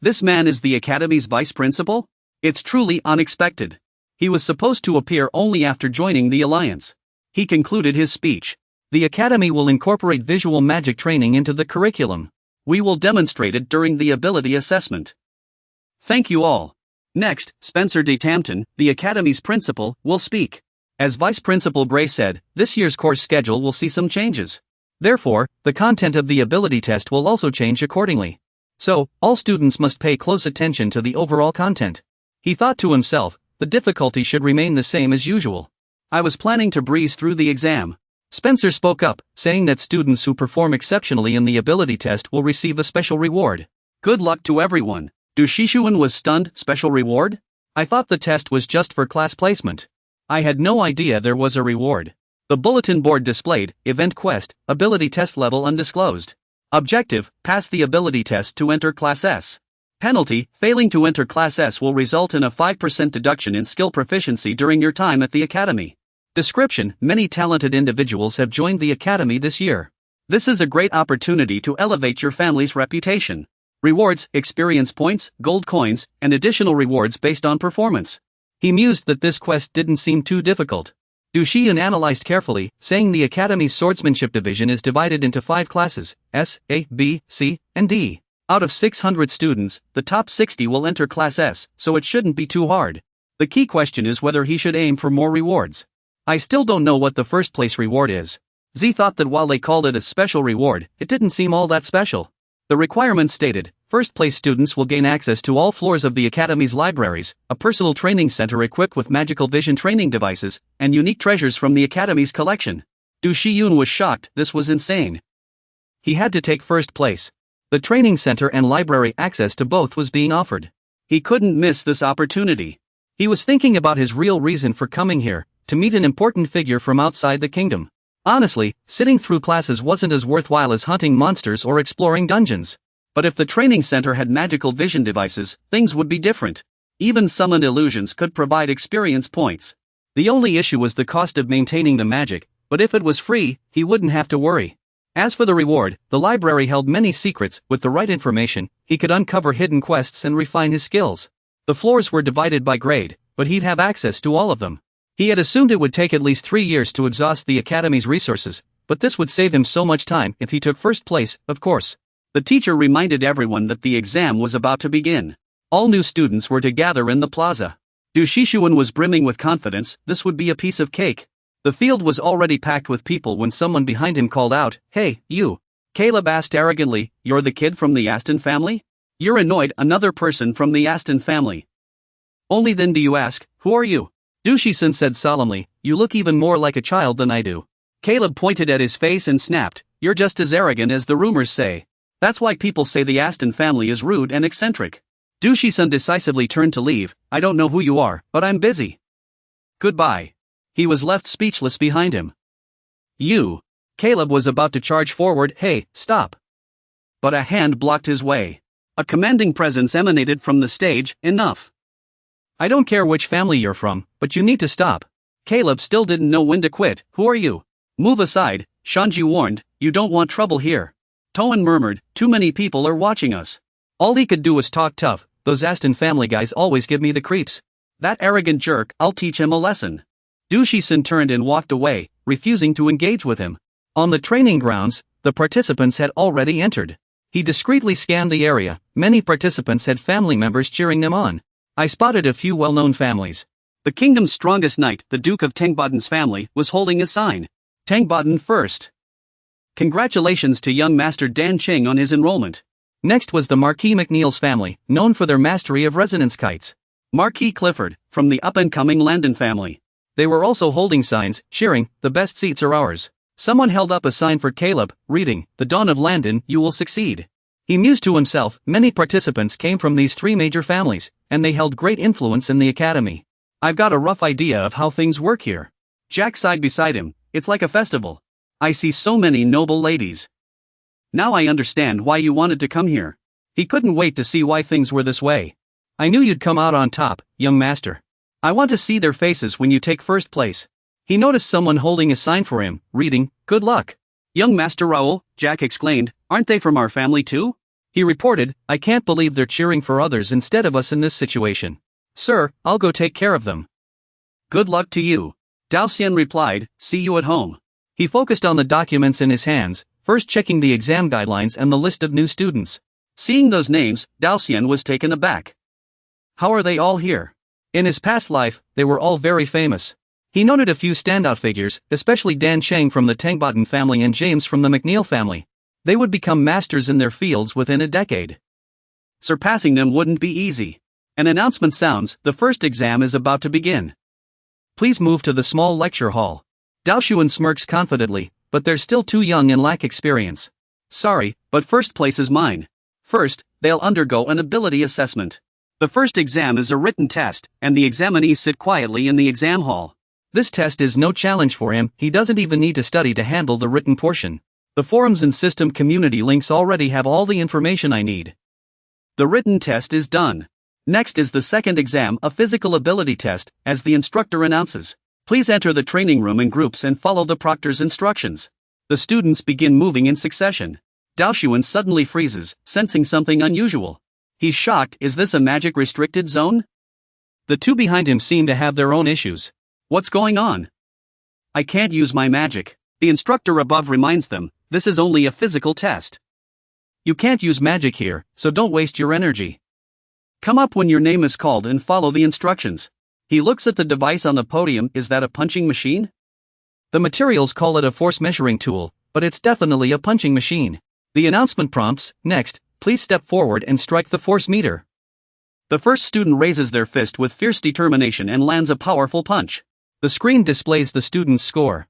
This man is the Academy's vice principal? It's truly unexpected. He was supposed to appear only after joining the Alliance. He concluded his speech. The academy will incorporate visual magic training into the curriculum. We will demonstrate it during the ability assessment. Thank you all. Next, Spencer de Tampton, the academy's principal, will speak. As Vice Principal Gray said, this year's course schedule will see some changes. Therefore, the content of the ability test will also change accordingly. So, all students must pay close attention to the overall content. He thought to himself, the difficulty should remain the same as usual. I was planning to breeze through the exam. Spencer spoke up, saying that students who perform exceptionally in the ability test will receive a special reward. Good luck to everyone. Du Shishuan was stunned. Special reward? I thought the test was just for class placement. I had no idea there was a reward. The bulletin board displayed, Event Quest, Ability Test Level Undisclosed. Objective, pass the ability test to enter Class S. Penalty, failing to enter Class S will result in a 5% deduction in skill proficiency during your time at the Academy. Description, many talented individuals have joined the Academy this year. This is a great opportunity to elevate your family's reputation. Rewards, experience points, gold coins, and additional rewards based on performance. He mused that this quest didn't seem too difficult. Du Xian analyzed carefully, saying the Academy's swordsmanship division is divided into 5 classes, S, A, B, C, and D. Out of 600 students, the top 60 will enter Class S, so it shouldn't be too hard. The key question is whether he should aim for more rewards. I still don't know what the first place reward is. Z thought that while they called it a special reward, it didn't seem all that special. The requirements stated, first place students will gain access to all floors of the Academy's libraries, a personal training center equipped with magical vision training devices, and unique treasures from the Academy's collection. Du Shiyun was shocked. This was insane. He had to take first place. The training center and library access to both was being offered. He couldn't miss this opportunity. He was thinking about his real reason for coming here, to meet an important figure from outside the kingdom. Honestly, sitting through classes wasn't as worthwhile as hunting monsters or exploring dungeons. But if the training center had magical vision devices, things would be different. Even summoned illusions could provide experience points. The only issue was the cost of maintaining the magic, but if it was free, he wouldn't have to worry. As for the reward, the library held many secrets. With the right information, he could uncover hidden quests and refine his skills. The floors were divided by grade, but he'd have access to all of them. He had assumed it would take at least 3 years to exhaust the Academy's resources, but this would save him so much time if he took first place, of course. The teacher reminded everyone that the exam was about to begin. All new students were to gather in the plaza. Du Shishuan was brimming with confidence. This would be a piece of cake. The field was already packed with people when someone behind him called out, "Hey, you!" Caleb asked arrogantly, "You're the kid from the Aston family?" "You're annoyed." "Another person from the Aston family." "Only then do you ask, who are you?" Du Shishuan said solemnly, "You look even more like a child than I do." Caleb pointed at his face and snapped, "You're just as arrogant as the rumors say. That's why people say the Aston family is rude and eccentric." Du Shishuan decisively turned to leave. "I don't know who you are, but I'm busy. Goodbye." He was left speechless behind him. "You." Caleb was about to charge forward. "Hey, stop." But a hand blocked his way. A commanding presence emanated from the stage. "Enough. I don't care which family you're from, but you need to stop." Caleb still didn't know when to quit. "Who are you?" "Move aside," Shanji warned. "You don't want trouble here." Toan murmured, "Too many people are watching us." All he could do was talk tough. "Those Aston family guys always give me the creeps. That arrogant jerk, I'll teach him a lesson." Du Shishuan turned and walked away, refusing to engage with him. On the training grounds, the participants had already entered. He discreetly scanned the area. Many participants had family members cheering them on. I spotted a few well-known families. The kingdom's strongest knight, the Duke of Tengboden's family, was holding a sign. "Tengboden first. Congratulations to young Master Dan Ching on his enrollment." Next was the Marquis McNeil's family, known for their mastery of resonance kites. Marquis Clifford, from the up-and-coming Landon family. They were also holding signs, cheering, "The best seats are ours." Someone held up a sign for Caleb, reading, "The dawn of Landon, you will succeed." He mused to himself. Many participants came from these 3 major families, and they held great influence in the Academy. "I've got a rough idea of how things work here." Jack sighed beside him. "It's like a festival. I see so many noble ladies. Now I understand why you wanted to come here." He couldn't wait to see why things were this way. "I knew you'd come out on top, young master. I want to see their faces when you take first place." He noticed someone holding a sign for him, reading, "Good luck." "Young Master Raoul," Jack exclaimed, "aren't they from our family too?" He reported, "I can't believe they're cheering for others instead of us in this situation. Sir, I'll go take care of them." "Good luck to you." Dao Xian replied, "See you at home." He focused on the documents in his hands, first checking the exam guidelines and the list of new students. Seeing those names, Dao Xian was taken aback. How are they all here? In his past life, they were all very famous. He noted a few standout figures, especially Dan Cheng from the Tengbotan family and James from the McNeil family. They would become masters in their fields within a decade. Surpassing them wouldn't be easy. An announcement sounds, the first exam is about to begin. Please move to the small lecture hall. Dao Xuan smirks confidently, but they're still too young and lack experience. Sorry, but first place is mine. First, they'll undergo an ability assessment. The first exam is a written test, and the examinees sit quietly in the exam hall. This test is no challenge for him, he doesn't even need to study to handle the written portion. The forums and system community links already have all the information I need. The written test is done. Next is the second exam, a physical ability test, as the instructor announces. Please enter the training room in groups and follow the proctor's instructions. The students begin moving in succession. Dao Xuan suddenly freezes, sensing something unusual. He's shocked, is this a magic restricted zone? The two behind him seem to have their own issues. What's going on? I can't use my magic. The instructor above reminds them, this is only a physical test. You can't use magic here, so don't waste your energy. Come up when your name is called and follow the instructions. He looks at the device on the podium, is that a punching machine? The materials call it a force measuring tool, but it's definitely a punching machine. The announcement prompts, next, please step forward and strike the force meter. The first student raises their fist with fierce determination and lands a powerful punch. The screen displays the student's score.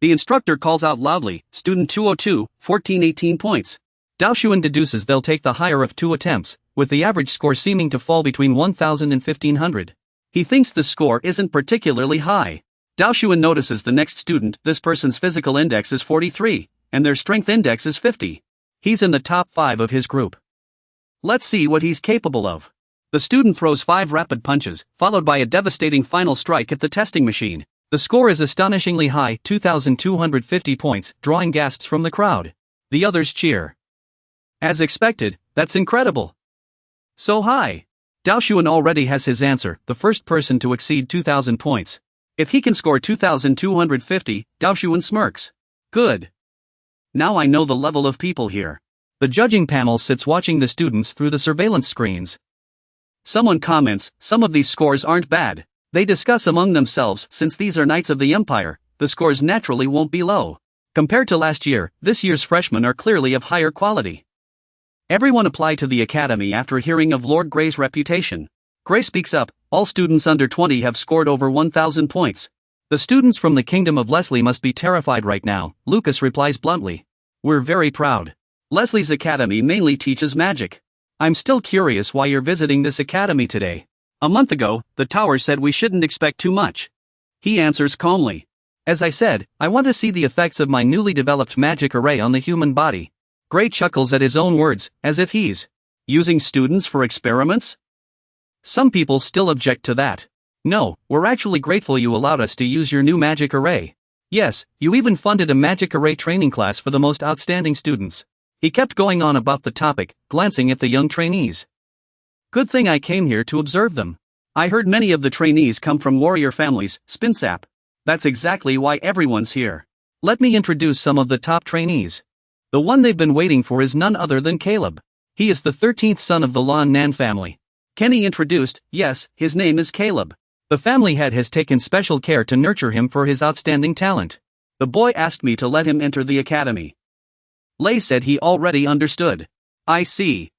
The instructor calls out loudly, Student 202, 1418 points. Dao Xuan deduces they'll take the higher of two attempts, with the average score seeming to fall between 1,000 and 1,500. He thinks the score isn't particularly high. Dao Xuan notices the next student, this person's physical index is 43, and their strength index is 50. He's in the top 5 of his group. Let's see what he's capable of. The student throws 5 rapid punches, followed by a devastating final strike at the testing machine. The score is astonishingly high, 2,250 points, drawing gasps from the crowd. The others cheer. As expected, that's incredible. So high. Dao Xuan already has his answer, the first person to exceed 2,000 points. If he can score 2,250, Dao Xuan smirks. Good. Now I know the level of people here. The judging panel sits watching the students through the surveillance screens. Someone comments, some of these scores aren't bad. They discuss among themselves, since these are Knights of the Empire, the scores naturally won't be low. Compared to last year, this year's freshmen are clearly of higher quality. Everyone apply to the academy after hearing of Lord Grey's reputation. Grey speaks up, all students under 20 have scored over 1,000 points. The students from the Kingdom of Leslie must be terrified right now, Lucas replies bluntly. We're very proud. Leslie's academy mainly teaches magic. I'm still curious why you're visiting this academy today. A month ago, the tower said we shouldn't expect too much. He answers calmly. As I said, I want to see the effects of my newly developed magic array on the human body. Gray chuckles at his own words, as if he's using students for experiments? Some people still object to that. No, we're actually grateful you allowed us to use your new magic array. Yes, you even funded a magic array training class for the most outstanding students. He kept going on about the topic, glancing at the young trainees. Good thing I came here to observe them. I heard many of the trainees come from warrior families, Spinsap. That's exactly why everyone's here. Let me introduce some of the top trainees. The one they've been waiting for is none other than Caleb. He is the 13th son of the Lan Nan family. Kenny introduced, yes, his name is Caleb. The family head has taken special care to nurture him for his outstanding talent. The boy asked me to let him enter the academy. Lei said he already understood. I see.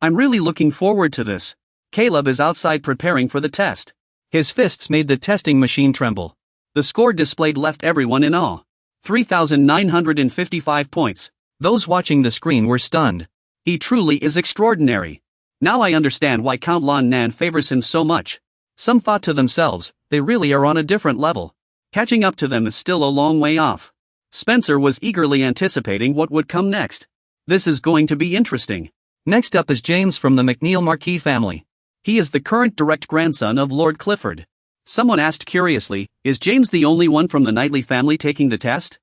I'm really looking forward to this. Caleb is outside preparing for the test. His fists made the testing machine tremble. The score displayed left everyone in awe. 3,955 points. Those watching the screen were stunned. He truly is extraordinary. Now I understand why Count Lan Nan favors him so much. Some thought to themselves, they really are on a different level. Catching up to them is still a long way off. Spencer was eagerly anticipating what would come next. This is going to be interesting. Next up is James from the McNeil Marquis family. He is the current direct grandson of Lord Clifford. Someone asked curiously, is James the only one from the Knightley family taking the test?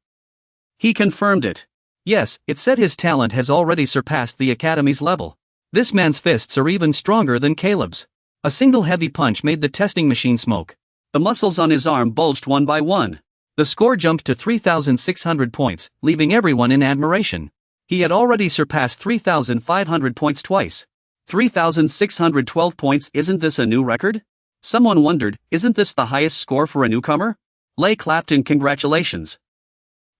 He confirmed it. Yes, it said his talent has already surpassed the academy's level. This man's fists are even stronger than Caleb's. A single heavy punch made the testing machine smoke. The muscles on his arm bulged one by one. The score jumped to 3,600 points, leaving everyone in admiration. He had already surpassed 3,500 points twice. 3,612 points, isn't this a new record? Someone wondered, isn't this the highest score for a newcomer? Lei clapped in congratulations.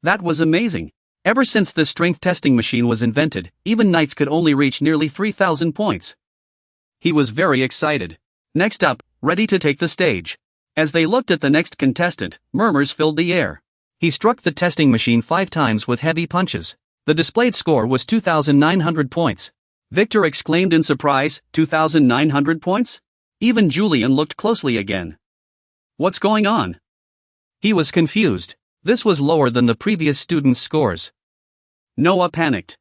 That was amazing. Ever since the strength testing machine was invented, even knights could only reach nearly 3,000 points. He was very excited. Next up, ready to take the stage. As they looked at the next contestant, murmurs filled the air. He struck the testing machine 5 times with heavy punches. The displayed score was 2,900 points. Victor exclaimed in surprise, 2,900 points? Even Julian looked closely again. What's going on? He was confused. This was lower than the previous student's scores. Noah panicked.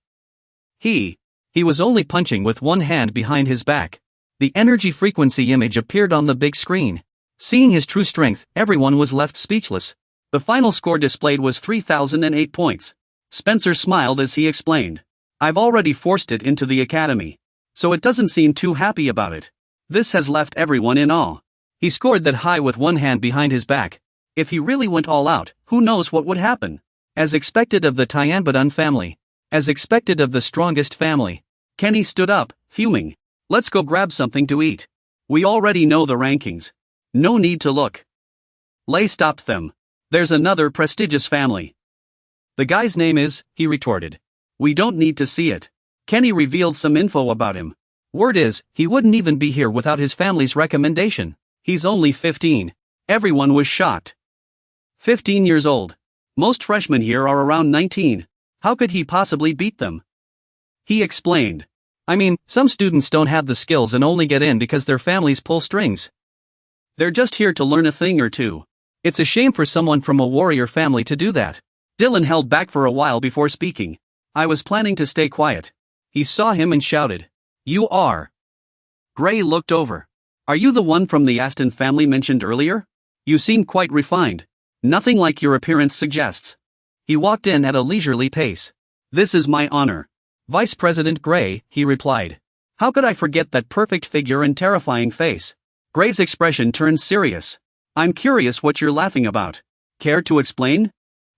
He was only punching with one hand behind his back. The energy frequency image appeared on the big screen. Seeing his true strength, everyone was left speechless. The final score displayed was 3,008 points. Spencer smiled as he explained. I've already forced it into the academy. So it doesn't seem too happy about it. This has left everyone in awe. He scored that high with one hand behind his back. If he really went all out, who knows what would happen? As expected of the Tianbadun family. As expected of the strongest family. Kenny stood up, fuming. Let's go grab something to eat. We already know the rankings. No need to look. Lei stopped them. There's another prestigious family. The guy's name is, he retorted. We don't need to see it. Kenny revealed some info about him. Word is, he wouldn't even be here without his family's recommendation. He's only 15. Everyone was shocked. 15 years old. Most freshmen here are around 19. How could he possibly beat them? He explained. I mean, some students don't have the skills and only get in because their families pull strings. They're just here to learn a thing or two. It's a shame for someone from a warrior family to do that. Dylan held back for a while before speaking. I was planning to stay quiet. He saw him and shouted. You are. Gray looked over. Are you the one from the Aston family mentioned earlier? You seem quite refined. Nothing like your appearance suggests. He walked in at a leisurely pace. This is my honor. Vice President Gray, he replied. How could I forget that perfect figure and terrifying face? Gray's expression turned serious. I'm curious what you're laughing about. Care to explain?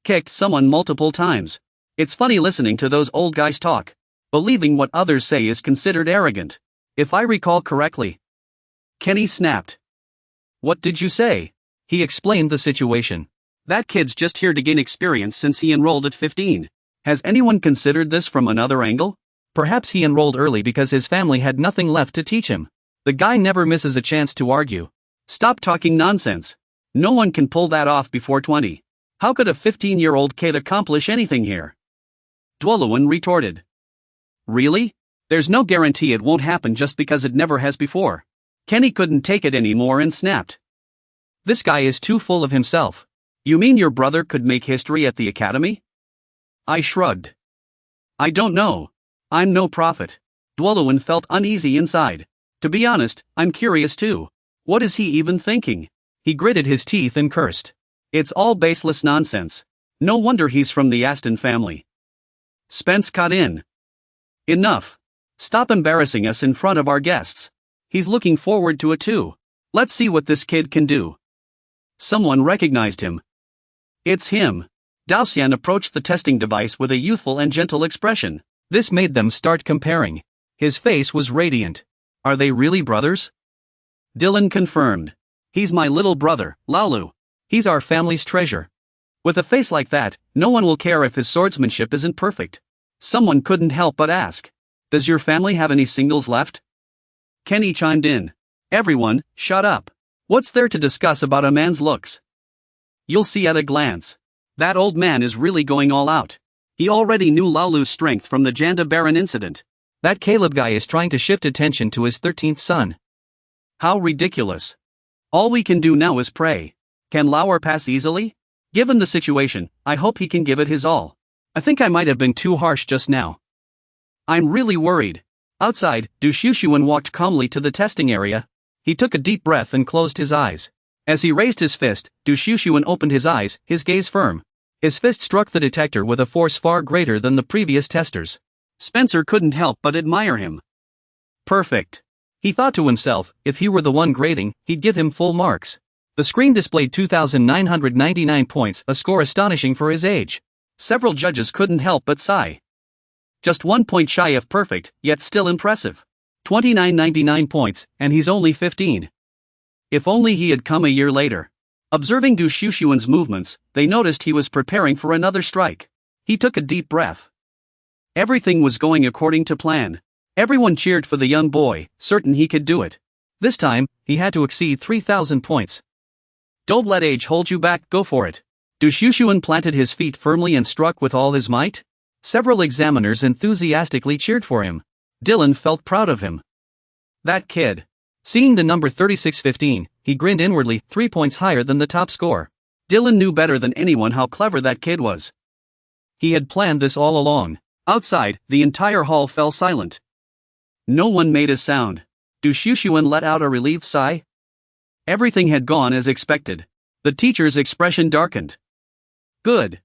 Kicked someone multiple times. It's funny listening to those old guys talk. Believing what others say is considered arrogant. If I recall correctly. Kenny snapped. What did you say? He explained the situation. That kid's just here to gain experience since he enrolled at 15. Has anyone considered this from another angle? Perhaps he enrolled early because his family had nothing left to teach him. The guy never misses a chance to argue. Stop talking nonsense. No one can pull that off before 20. How could a 15-year-old kid accomplish anything here? Dwoluan retorted. Really? There's no guarantee it won't happen just because it never has before. Kenny couldn't take it anymore and snapped. This guy is too full of himself. You mean your brother could make history at the academy? I shrugged. I don't know. I'm no prophet. Dwoluan felt uneasy inside. To be honest, I'm curious too. What is he even thinking? He gritted his teeth and cursed. It's all baseless nonsense. No wonder he's from the Aston family. Spence cut in. Enough. Stop embarrassing us in front of our guests. He's looking forward to it too. Let's see what this kid can do. Someone recognized him. It's him. Daoxian approached the testing device with a youthful and gentle expression. This made them start comparing. His face was radiant. Are they really brothers? Dylan confirmed. He's my little brother, Laolu. He's our family's treasure. With a face like that, no one will care if his swordsmanship isn't perfect. Someone couldn't help but ask. Does your family have any singles left? Kenny chimed in. Everyone, shut up. What's there to discuss about a man's looks? You'll see at a glance. That old man is really going all out. He already knew Laolu's strength from the Janda Baron incident. That Caleb guy is trying to shift attention to his 13th son. How ridiculous. All we can do now is pray. Can Lauer pass easily? Given the situation, I hope he can give it his all. I think I might have been too harsh just now. I'm really worried. Outside, Du Shushuan walked calmly to the testing area. He took a deep breath and closed his eyes. As he raised his fist, Du Shushuan opened his eyes, his gaze firm. His fist struck the detector with a force far greater than the previous testers. Spencer couldn't help but admire him. Perfect. He thought to himself, if he were the one grading, he'd give him full marks. The screen displayed 2,999 points, a score astonishing for his age. Several judges couldn't help but sigh. Just 1 point shy of perfect, yet still impressive. 2999 points, and he's only 15. If only he had come a year later. Observing Du Shushuan's movements, they noticed he was preparing for another strike. He took a deep breath. Everything was going according to plan. Everyone cheered for the young boy, certain he could do it. This time, he had to exceed 3,000 points. Don't let age hold you back, go for it. Du Shushuan planted his feet firmly and struck with all his might. Several examiners enthusiastically cheered for him. Dylan felt proud of him. That kid. Seeing the number 3615, he grinned inwardly, 3 points higher than the top score. Dylan knew better than anyone how clever that kid was. He had planned this all along. Outside, the entire hall fell silent. No one made a sound. Du Shushuan let out a relieved sigh. Everything had gone as expected. The teacher's expression darkened. Good.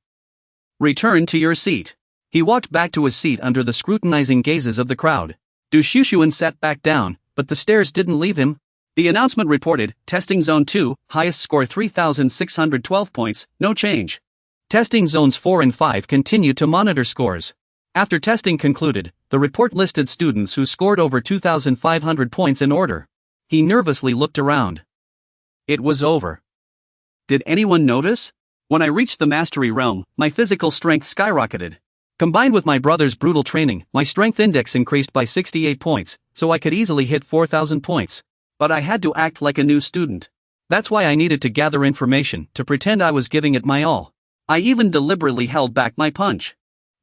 Return to your seat. He walked back to his seat under the scrutinizing gazes of the crowd. Du Shushuan sat back down, but the stares didn't leave him. The announcement reported, Testing Zone 2, highest score 3,612 points, no change. Testing Zones 4 and 5 continued to monitor scores. After testing concluded, the report listed students who scored over 2,500 points in order. He nervously looked around. It was over. Did anyone notice? When I reached the mastery realm, my physical strength skyrocketed. Combined with my brother's brutal training, my strength index increased by 68 points, so I could easily hit 4,000 points. But I had to act like a new student. That's why I needed to gather information, to pretend I was giving it my all. I even deliberately held back my punch.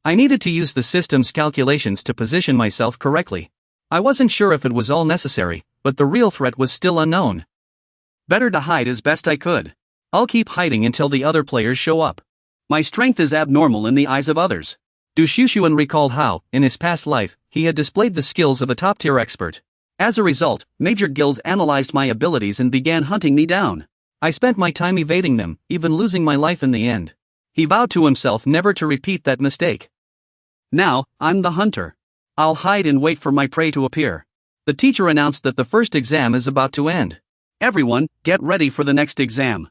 I needed to use the system's calculations to position myself correctly. I wasn't sure if it was all necessary, but the real threat was still unknown. Better to hide as best I could. I'll keep hiding until the other players show up. My strength is abnormal in the eyes of others. Du Shushuan recalled how, in his past life, he had displayed the skills of a top-tier expert. As a result, major guilds analyzed my abilities and began hunting me down. I spent my time evading them, even losing my life in the end. He vowed to himself never to repeat that mistake. Now, I'm the hunter. I'll hide and wait for my prey to appear. The teacher announced that the first exam is about to end. Everyone, get ready for the next exam.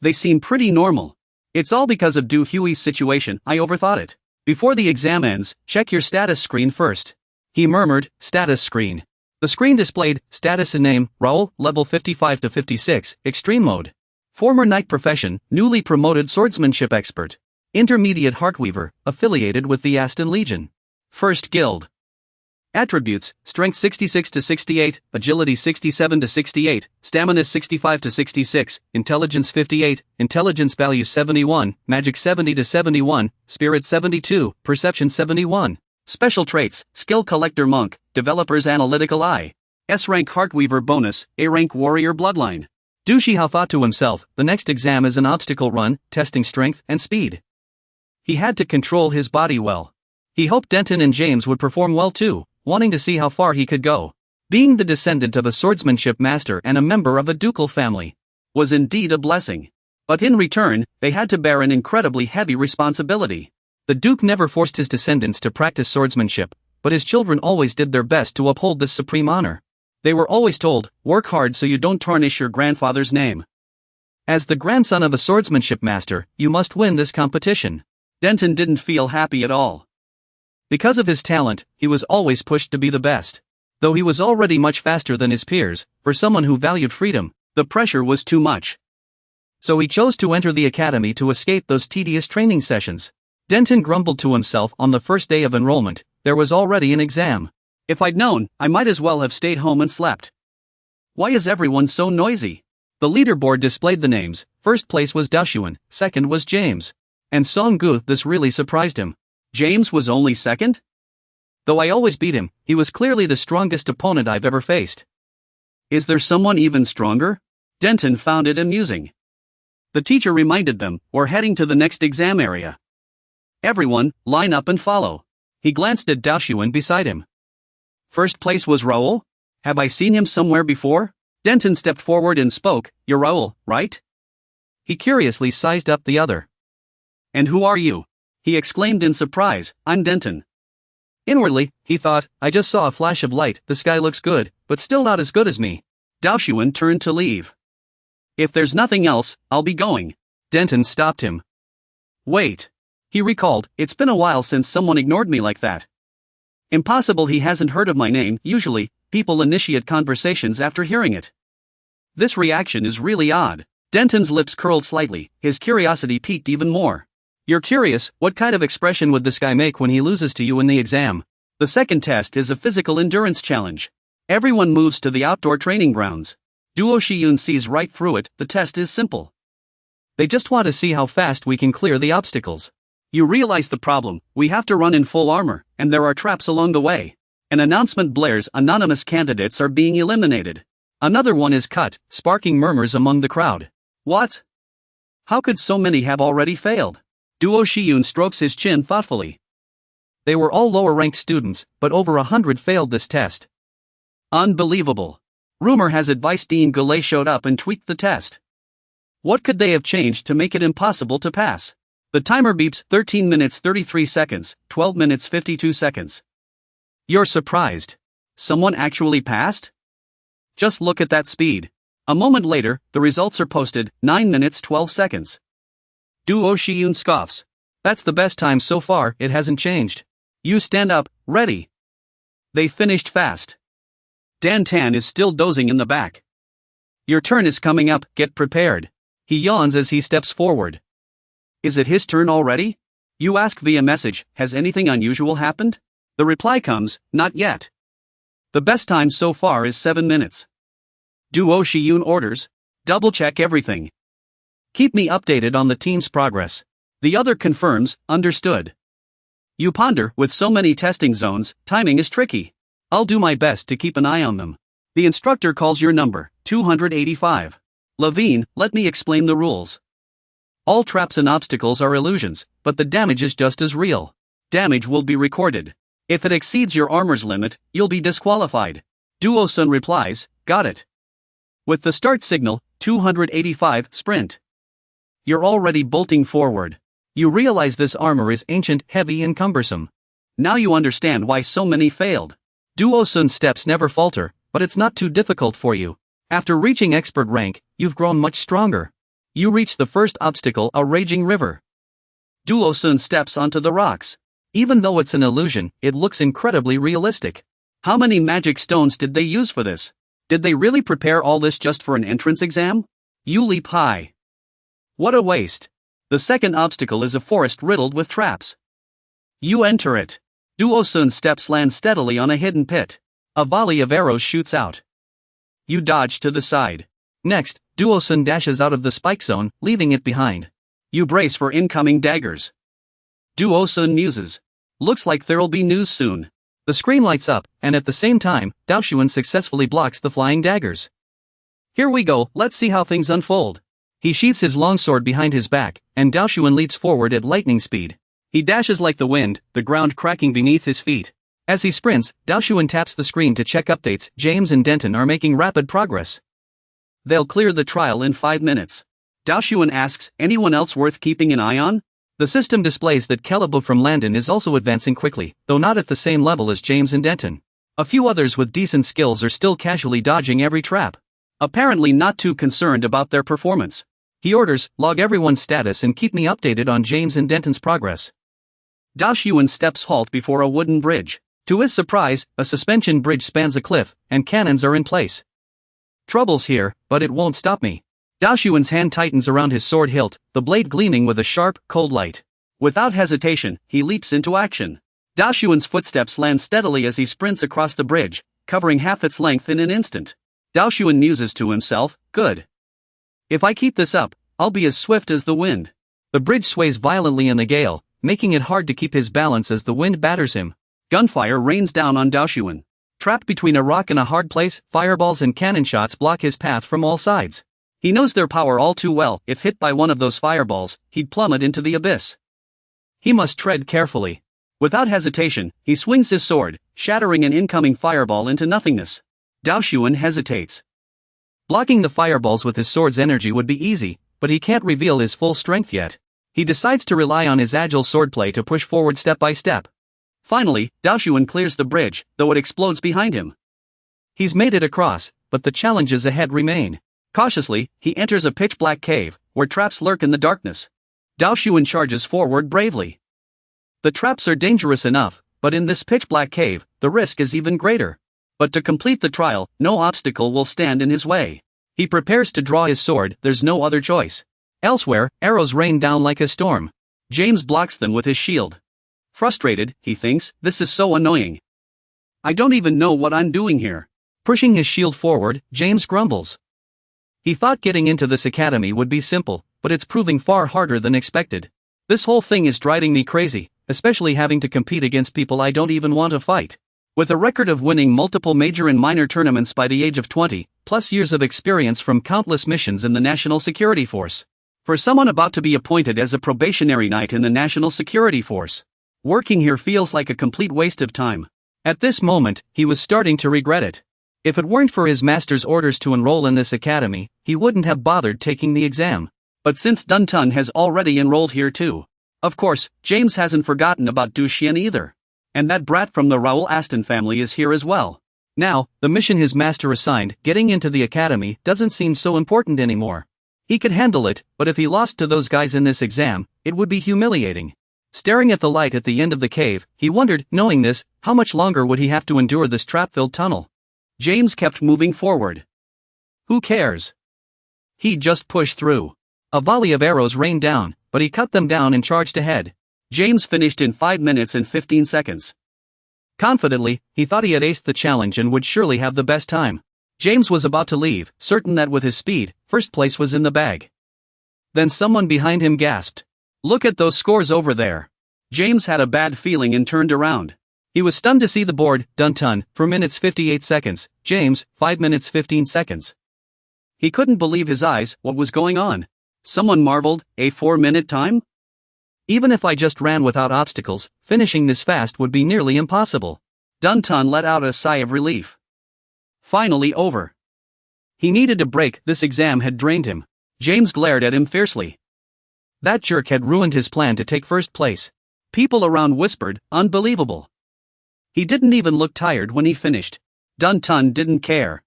They seem pretty normal. It's all because of Du Hui's situation, I overthought it. Before the exam ends, check your status screen first. He murmured, status screen. The screen displayed, status and name, Raoul, level 55 to 56, extreme mode. Former knight profession, newly promoted swordsmanship expert. Intermediate heartweaver, affiliated with the Aston Legion. First guild. Attributes, strength 66 to 68, agility 67 to 68, stamina 65 to 66, intelligence 58, intelligence value 71, magic 70 to 71, spirit 72, perception 71. Special traits, skill collector monk, developer's analytical eye. S-rank heartweaver bonus, A-rank warrior bloodline. Du Shihao thought to himself, the next exam is an obstacle run, testing strength and speed. He had to control his body well. He hoped Denton and James would perform well too, wanting to see how far he could go. Being the descendant of a swordsmanship master and a member of a ducal family was indeed a blessing. But in return, they had to bear an incredibly heavy responsibility. The Duke never forced his descendants to practice swordsmanship, but his children always did their best to uphold this supreme honor. They were always told, work hard so you don't tarnish your grandfather's name. As the grandson of a swordsmanship master, you must win this competition. Denton didn't feel happy at all. Because of his talent, he was always pushed to be the best. Though he was already much faster than his peers, for someone who valued freedom, the pressure was too much. So he chose to enter the academy to escape those tedious training sessions. Denton grumbled to himself on the first day of enrollment, there was already an exam. If I'd known, I might as well have stayed home and slept. Why is everyone so noisy? The leaderboard displayed the names, first place was Daoshuan, second was James. And Song Gu, this really surprised him. James was only second? Though I always beat him, he was clearly the strongest opponent I've ever faced. Is there someone even stronger? Denton found it amusing. The teacher reminded them, we're heading to the next exam area. Everyone, line up and follow. He glanced at Daoshuan beside him. First place was Raoul? Have I seen him somewhere before? Denton stepped forward and spoke, you're Raoul, right? He curiously sized up the other. And who are you? He exclaimed in surprise, I'm Denton. Inwardly, he thought, I just saw a flash of light, this guy looks good, but still not as good as me. Daoshuan turned to leave. If there's nothing else, I'll be going. Denton stopped him. Wait. He recalled, it's been a while since someone ignored me like that. Impossible he hasn't heard of my name. Usually, people initiate conversations after hearing it. This reaction is really odd. Denton's lips curled slightly, his curiosity piqued even more. You're curious, what kind of expression would this guy make when he loses to you in the exam? The second test is a physical endurance challenge. Everyone moves to the outdoor training grounds. Duo Shiyun sees right through it, the test is simple. They just want to see how fast we can clear the obstacles. You realize the problem, we have to run in full armor, and there are traps along the way. An announcement blares, anonymous candidates are being eliminated. Another one is cut, sparking murmurs among the crowd. What? How could so many have already failed? Duo Shiyun strokes his chin thoughtfully. They were all lower-ranked students, but over 100 failed this test. Unbelievable. Rumor has it Vice Dean Goulet showed up and tweaked the test. What could they have changed to make it impossible to pass? The timer beeps 13 minutes 33 seconds, 12 minutes 52 seconds. You're surprised. Someone actually passed? Just look at that speed. A moment later, the results are posted, 9 minutes 12 seconds. Duo Shiyun scoffs. That's the best time so far, it hasn't changed. You stand up, ready. They finished fast. Dan Tan is still dozing in the back. Your turn is coming up, get prepared. He yawns as he steps forward. Is it his turn already? You ask via message, has anything unusual happened? The reply comes, not yet. The best time so far is 7 minutes. Duo Shiyun orders, double check everything. Keep me updated on the team's progress. The other confirms, understood. You ponder, with so many testing zones, timing is tricky. I'll do my best to keep an eye on them. The instructor calls your number, 285. Levine, let me explain the rules. All traps and obstacles are illusions, but the damage is just as real. Damage will be recorded. If it exceeds your armor's limit, you'll be disqualified. Duo-sun replies, got it. With the start signal, 285, sprint. You're already bolting forward. You realize this armor is ancient, heavy and cumbersome. Now you understand why so many failed. Duo-sun's steps never falter, but it's not too difficult for you. After reaching expert rank, you've grown much stronger. You reach the first obstacle, a raging river. Duo-sun steps onto the rocks. Even though it's an illusion, it looks incredibly realistic. How many magic stones did they use for this? Did they really prepare all this just for an entrance exam? You leap high. What a waste. The second obstacle is a forest riddled with traps. You enter it. Duo-sun's steps land steadily on a hidden pit. A volley of arrows shoots out. You dodge to the side. Next, Duo-sun dashes out of the spike zone, leaving it behind. You brace for incoming daggers. Duo-sun muses. Looks like there'll be news soon. The screen lights up, and at the same time, Daoshuan successfully blocks the flying daggers. Here we go, let's see how things unfold. He sheaths his longsword behind his back, and Daoshuan leaps forward at lightning speed. He dashes like the wind, the ground cracking beneath his feet. As he sprints, Daoshuan taps the screen to check updates. James and Denton are making rapid progress. They'll clear the trial in 5 minutes. Daoshuan asks, anyone else worth keeping an eye on? The system displays that Kelebo from Landon is also advancing quickly, though not at the same level as James and Denton. A few others with decent skills are still casually dodging every trap. Apparently not too concerned about their performance. He orders, log everyone's status and keep me updated on James and Denton's progress. Daoshuan's steps halt before a wooden bridge. To his surprise, a suspension bridge spans a cliff, and cannons are in place. Trouble's here, but it won't stop me. Daoshuan's hand tightens around his sword hilt, the blade gleaming with a sharp, cold light. Without hesitation, he leaps into action. Daoshuan's footsteps land steadily as he sprints across the bridge, covering half its length in an instant. Daoshuan muses to himself, good. If I keep this up, I'll be as swift as the wind. The bridge sways violently in the gale, making it hard to keep his balance as the wind batters him. Gunfire rains down on Daoshuan. Trapped between a rock and a hard place, fireballs and cannon shots block his path from all sides. He knows their power all too well. If hit by one of those fireballs, he'd plummet into the abyss. He must tread carefully. Without hesitation, he swings his sword, shattering an incoming fireball into nothingness. Daoshuan hesitates. Blocking the fireballs with his sword's energy would be easy, but he can't reveal his full strength yet. He decides to rely on his agile swordplay to push forward step by step. Finally, Daoshuan clears the bridge, though it explodes behind him. He's made it across, but the challenges ahead remain. Cautiously, he enters a pitch-black cave, where traps lurk in the darkness. Dao Xuan charges forward bravely. The traps are dangerous enough, but in this pitch-black cave, the risk is even greater. But to complete the trial, no obstacle will stand in his way. He prepares to draw his sword, there's no other choice. Elsewhere, arrows rain down like a storm. James blocks them with his shield. Frustrated, he thinks, this is so annoying. I don't even know what I'm doing here. Pushing his shield forward, James grumbles. He thought getting into this academy would be simple, but it's proving far harder than expected. This whole thing is driving me crazy, especially having to compete against people I don't even want to fight. With a record of winning multiple major and minor tournaments by the age of 20, plus years of experience from countless missions in the National Security Force. For someone about to be appointed as a probationary knight in the National Security Force, working here feels like a complete waste of time. At this moment, he was starting to regret it. If it weren't for his master's orders to enroll in this academy, he wouldn't have bothered taking the exam. But since Dun Tun has already enrolled here too. Of course, James hasn't forgotten about Du Xian either. And that brat from the Raoul Aston family is here as well. Now, the mission his master assigned, getting into the academy, doesn't seem so important anymore. He could handle it, but if he lost to those guys in this exam, it would be humiliating. Staring at the light at the end of the cave, he wondered, knowing this, how much longer would he have to endure this trap-filled tunnel? James kept moving forward. Who cares? He'd just pushed through. A volley of arrows rained down, but he cut them down and charged ahead. James finished in 5 minutes and 15 seconds. Confidently, he thought he had aced the challenge and would surely have the best time. James was about to leave, certain that with his speed, first place was in the bag. Then someone behind him gasped. Look at those scores over there. James had a bad feeling and turned around. He was stunned to see the board, Dun Tun, 4 minutes 58 seconds, James, 5 minutes 15 seconds. He couldn't believe his eyes, what was going on? Someone marveled, a 4-minute time? Even if I just ran without obstacles, finishing this fast would be nearly impossible. Dun Tun let out a sigh of relief. Finally over. He needed a break, this exam had drained him. James glared at him fiercely. That jerk had ruined his plan to take first place. People around whispered, unbelievable. He didn't even look tired when he finished. Dun Tun didn't care.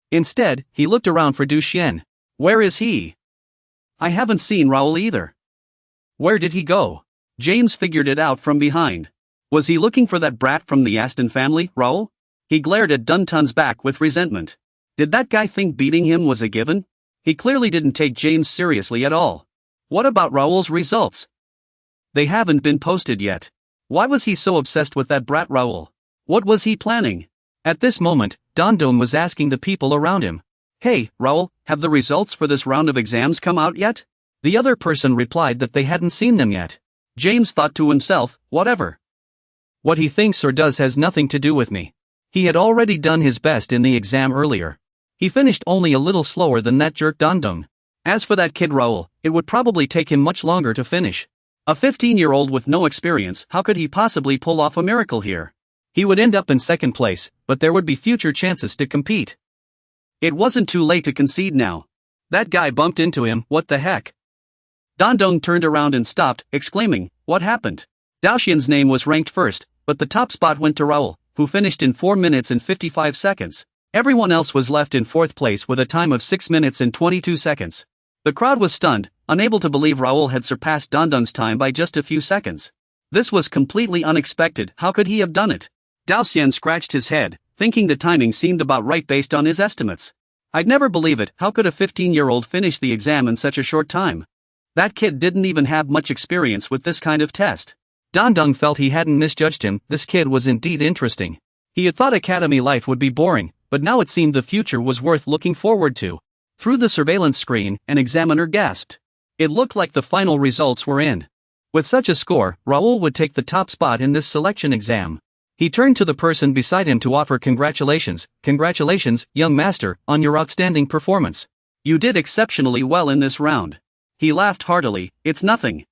Instead, he looked around for Du Xian. Where is he? I haven't seen Raoul either. Where did he go? James figured it out from behind. Was he looking for that brat from the Aston family, Raoul? He glared at Dun Tun's back with resentment. Did that guy think beating him was a given? He clearly didn't take James seriously at all. What about Raoul's results? They haven't been posted yet. Why was he so obsessed with that brat Raoul? What was he planning? At this moment, Dondon was asking the people around him. Hey, Raoul, have the results for this round of exams come out yet? The other person replied that they hadn't seen them yet. James thought to himself, whatever. What he thinks or does has nothing to do with me. He had already done his best in the exam earlier. He finished only a little slower than that jerk Dondon. As for that kid Raoul, it would probably take him much longer to finish. A 15-year-old with no experience, how could he possibly pull off a miracle here? He would end up in second place, but there would be future chances to compete. It wasn't too late to concede now. That guy bumped into him, what the heck? Dondon turned around and stopped, exclaiming, what happened? Dao Xian's name was ranked first, but the top spot went to Raoul, who finished in 4 minutes and 55 seconds. Everyone else was left in fourth place with a time of 6 minutes and 22 seconds. The crowd was stunned, unable to believe Raoul had surpassed Dondon's time by just a few seconds. This was completely unexpected, how could he have done it? Dao Xian scratched his head, thinking the timing seemed about right based on his estimates. I'd never believe it, how could a 15-year-old finish the exam in such a short time? That kid didn't even have much experience with this kind of test. Dondon felt he hadn't misjudged him, this kid was indeed interesting. He had thought academy life would be boring, but now it seemed the future was worth looking forward to. Through the surveillance screen, an examiner gasped. It looked like the final results were in. With such a score, Raoul would take the top spot in this selection exam. He turned to the person beside him to offer congratulations, young master, on your outstanding performance. You did exceptionally well in this round. He laughed heartily, it's nothing.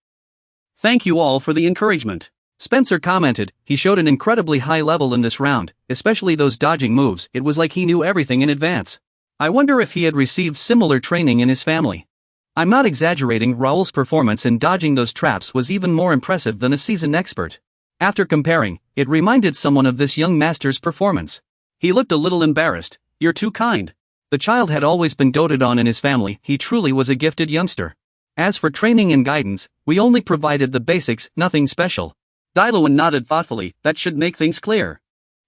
Thank you all for the encouragement. Spencer commented, he showed an incredibly high level in this round, especially those dodging moves, it was like he knew everything in advance. I wonder if he had received similar training in his family. I'm not exaggerating, Raoul's performance in dodging those traps was even more impressive than a seasoned expert. After comparing, it reminded someone of this young master's performance. He looked a little embarrassed. You're too kind. The child had always been doted on in his family, he truly was a gifted youngster. As for training and guidance, we only provided the basics, nothing special. Diluan nodded thoughtfully, that should make things clear.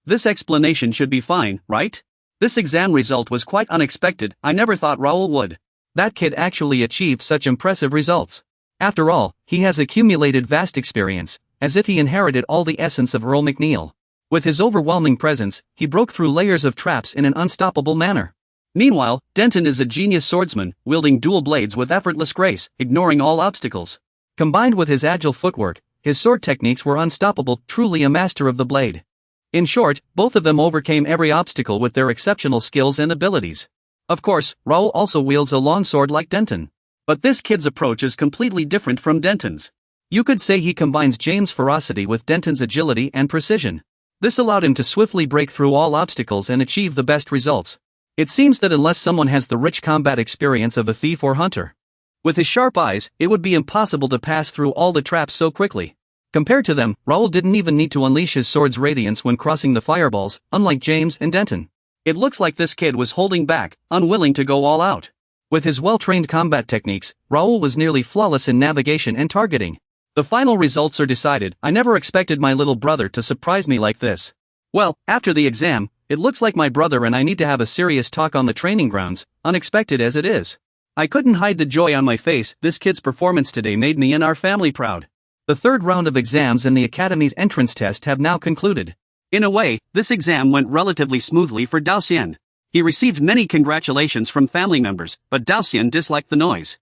This explanation should be fine, right? This exam result was quite unexpected, I never thought Raoul would. That kid actually achieved such impressive results. After all, he has accumulated vast experience, as if he inherited all the essence of Earl McNeil. With his overwhelming presence, he broke through layers of traps in an unstoppable manner. Meanwhile, Denton is a genius swordsman, wielding dual blades with effortless grace, ignoring all obstacles. Combined with his agile footwork, his sword techniques were unstoppable, truly a master of the blade. In short, both of them overcame every obstacle with their exceptional skills and abilities. Of course, Raoul also wields a longsword like Denton. But this kid's approach is completely different from Denton's. You could say he combines James' ferocity with Denton's agility and precision. This allowed him to swiftly break through all obstacles and achieve the best results. It seems that unless someone has the rich combat experience of a thief or hunter, with his sharp eyes, it would be impossible to pass through all the traps so quickly. Compared to them, Raoul didn't even need to unleash his sword's radiance when crossing the fireballs, unlike James and Denton. It looks like this kid was holding back, unwilling to go all out. With his well-trained combat techniques, Raoul was nearly flawless in navigation and targeting. The final results are decided. I never expected my little brother to surprise me like this. Well, after the exam, it looks like my brother and I need to have a serious talk on the training grounds, unexpected as it is. I couldn't hide the joy on my face. This kid's performance today made me and our family proud. The third round of exams and the Academy's entrance test have now concluded. In a way, this exam went relatively smoothly for Dao Xian. He received many congratulations from family members, but Dao Xian disliked the noise.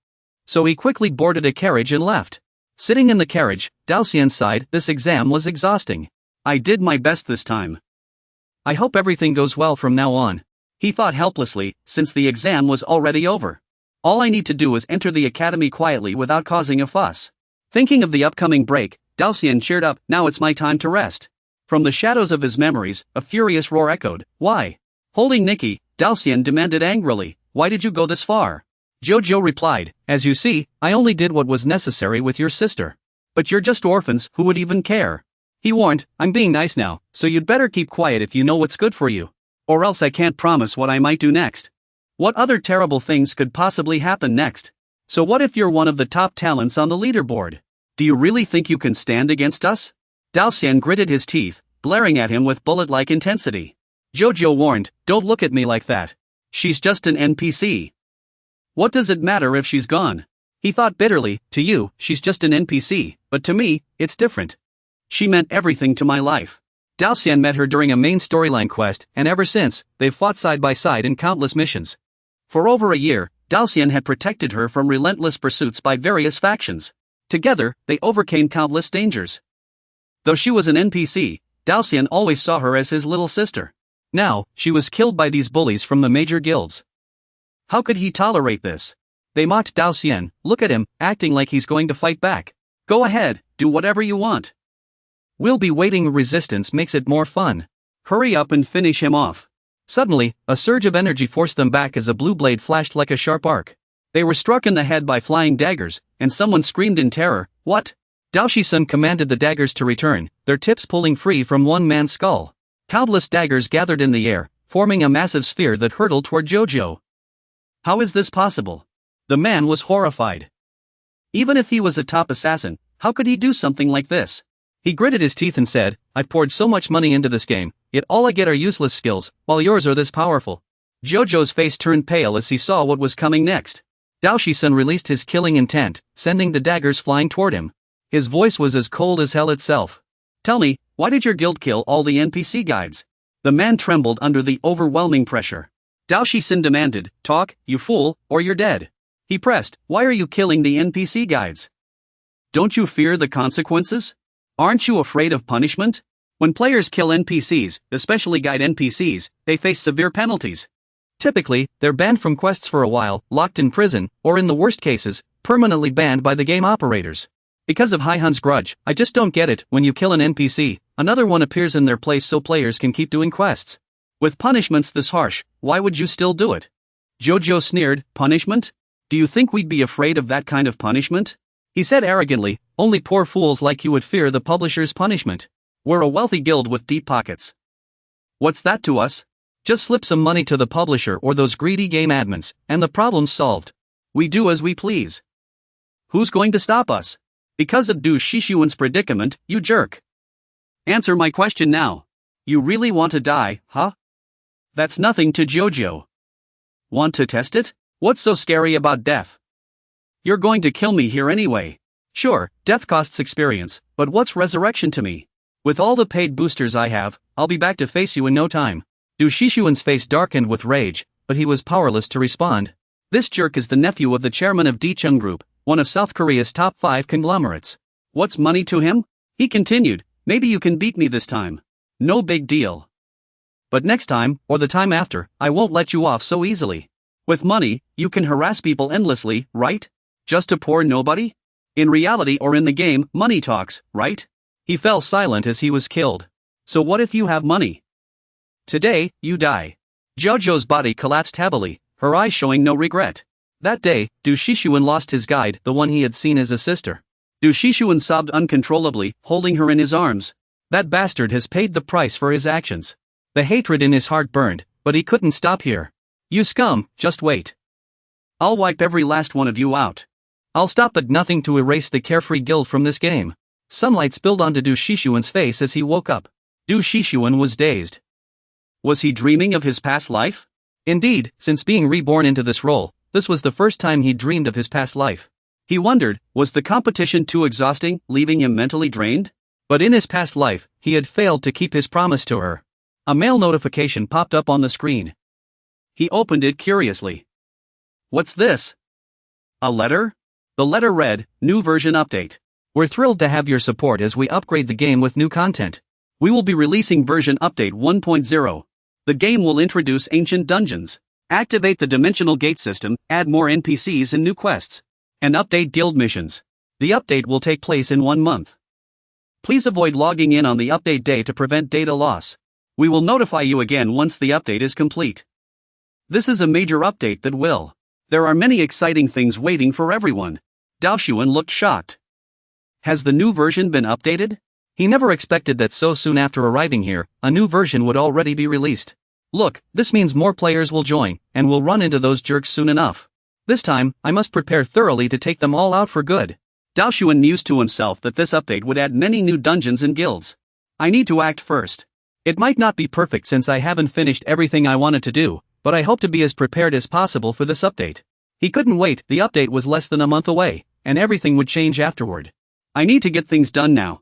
So he quickly boarded a carriage and left. Sitting in the carriage, Dao Xian sighed, this exam was exhausting. I did my best this time. I hope everything goes well from now on. He thought helplessly, since the exam was already over. All I need to do is enter the academy quietly without causing a fuss. Thinking of the upcoming break, Dao Xian cheered up, now it's my time to rest. From the shadows of his memories, a furious roar echoed, why? Holding Nikki, Dao Xian demanded angrily, why did you go this far? Jojo replied, as you see, I only did what was necessary with your sister. But you're just orphans, who would even care? He warned, I'm being nice now, so you'd better keep quiet if you know what's good for you. Or else I can't promise what I might do next. What other terrible things could possibly happen next? So what if you're one of the top talents on the leaderboard? Do you really think you can stand against us? Dao Xian gritted his teeth, glaring at him with bullet-like intensity. Jojo warned, don't look at me like that. She's just an NPC. What does it matter if she's gone? He thought bitterly, to you, she's just an NPC, but to me, it's different. She meant everything to my life. Dao Xian met her during a main storyline quest, and ever since, they've fought side by side in countless missions. For over a year, Dao Xian had protected her from relentless pursuits by various factions. Together, they overcame countless dangers. Though she was an NPC, Dao Xian always saw her as his little sister. Now, she was killed by these bullies from the major guilds. How could he tolerate this? They mocked Dao Xian, look at him, acting like he's going to fight back. Go ahead, do whatever you want. We'll be waiting. Resistance makes it more fun. Hurry up and finish him off. Suddenly, a surge of energy forced them back as a blue blade flashed like a sharp arc. They were struck in the head by flying daggers, and someone screamed in terror, what? Dao Shi-sun commanded the daggers to return, their tips pulling free from one man's skull. Countless daggers gathered in the air, forming a massive sphere that hurtled toward Jojo. How is this possible? The man was horrified. Even if he was a top assassin, how could he do something like this? He gritted his teeth and said, I've poured so much money into this game, yet all I get are useless skills, while yours are this powerful. Jojo's face turned pale as he saw what was coming next. Dao Shi-sun released his killing intent, sending the daggers flying toward him. His voice was as cold as hell itself. Tell me, why did your guild kill all the NPC guides? The man trembled under the overwhelming pressure. Dao Shi-sun demanded, talk, you fool, or you're dead. He pressed, why are you killing the NPC guides? Don't you fear the consequences? Aren't you afraid of punishment? When players kill NPCs, especially guide NPCs, they face severe penalties. Typically, they're banned from quests for a while, locked in prison, or in the worst cases, permanently banned by the game operators. Because of Hai-Hun's grudge, I just don't get it, when you kill an NPC, another one appears in their place so players can keep doing quests. With punishments this harsh, why would you still do it? Jojo sneered, punishment? Do you think we'd be afraid of that kind of punishment? He said arrogantly, only poor fools like you would fear the publisher's punishment. We're a wealthy guild with deep pockets. What's that to us? Just slip some money to the publisher or those greedy game admins, and the problem's solved. We do as we please. Who's going to stop us? Because of Du Shishuan's predicament, you jerk. Answer my question now. You really want to die, huh? That's nothing to Jojo. Want to test it? What's so scary about death? You're going to kill me here anyway. Sure, death costs experience, but what's resurrection to me? With all the paid boosters I have, I'll be back to face you in no time. Du Shishuan's face darkened with rage, but he was powerless to respond. This jerk is the nephew of the chairman of Dichung Group, one of South Korea's top 5 conglomerates. What's money to him? He continued, maybe you can beat me this time. No big deal. But next time, or the time after, I won't let you off so easily. With money, you can harass people endlessly, right? Just a poor nobody? In reality or in the game, money talks, right? He fell silent as he was killed. So what if you have money? Today, you die. Jojo's body collapsed heavily, her eyes showing no regret. That day, Du Shishuan lost his guide, the one he had seen as a sister. Du Shishuan sobbed uncontrollably, holding her in his arms. That bastard has paid the price for his actions. The hatred in his heart burned, but he couldn't stop here. You scum, just wait. I'll wipe every last one of you out. I'll stop at nothing to erase the carefree guild from this game. Sunlight spilled onto Du Shishuan's face as he woke up. Du Shishuan was dazed. Was he dreaming of his past life? Indeed, since being reborn into this role, this was the first time he dreamed of his past life. He wondered, was the competition too exhausting, leaving him mentally drained? But in his past life, he had failed to keep his promise to her. A mail notification popped up on the screen. He opened it curiously. What's this? A letter? The letter read, New version update. We're thrilled to have your support as we upgrade the game with new content. We will be releasing version update 1.0. The game will introduce ancient dungeons, activate the dimensional gate system, add more NPCs and new quests, and update guild missions. The update will take place in 1 month. Please avoid logging in on the update day to prevent data loss. We will notify you again once the update is complete. This is a major update that will. There are many exciting things waiting for everyone. Daoshuan looked shocked. Has the new version been updated? He never expected that so soon after arriving here, a new version would already be released. Look, this means more players will join, and we'll run into those jerks soon enough. This time, I must prepare thoroughly to take them all out for good. Daoshuan mused to himself that this update would add many new dungeons and guilds. I need to act first. It might not be perfect since I haven't finished everything I wanted to do, but I hope to be as prepared as possible for this update. He couldn't wait, the update was less than a month away, and everything would change afterward. I need to get things done now.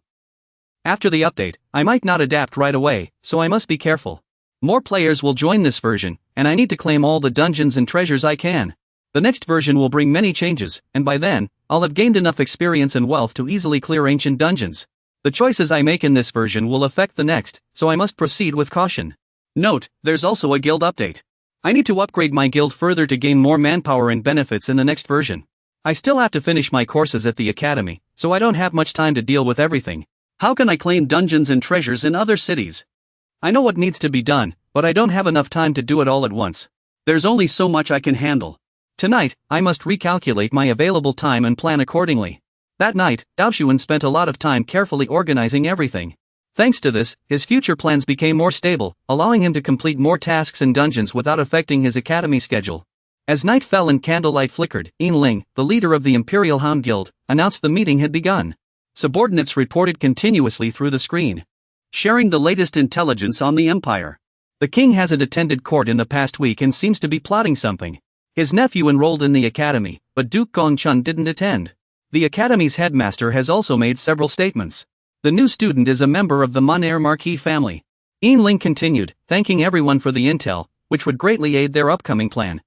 After the update, I might not adapt right away, so I must be careful. More players will join this version, and I need to claim all the dungeons and treasures I can. The next version will bring many changes, and by then, I'll have gained enough experience and wealth to easily clear ancient dungeons. The choices I make in this version will affect the next, so I must proceed with caution. Note, there's also a guild update. I need to upgrade my guild further to gain more manpower and benefits in the next version. I still have to finish my courses at the academy, so I don't have much time to deal with everything. How can I claim dungeons and treasures in other cities? I know what needs to be done, but I don't have enough time to do it all at once. There's only so much I can handle. Tonight, I must recalculate my available time and plan accordingly. That night, Daoshuan spent a lot of time carefully organizing everything. Thanks to this, his future plans became more stable, allowing him to complete more tasks and dungeons without affecting his academy schedule. As night fell and candlelight flickered, Ling, the leader of the Imperial Hound Guild, announced the meeting had begun. Subordinates reported continuously through the screen, sharing the latest intelligence on the Empire. The king hasn't attended court in the past week and seems to be plotting something. His nephew enrolled in the academy, but Duke Gongchun didn't attend. The academy's headmaster has also made several statements. The new student is a member of the Manor Marquis family. Ling continued, thanking everyone for the intel, which would greatly aid their upcoming plan.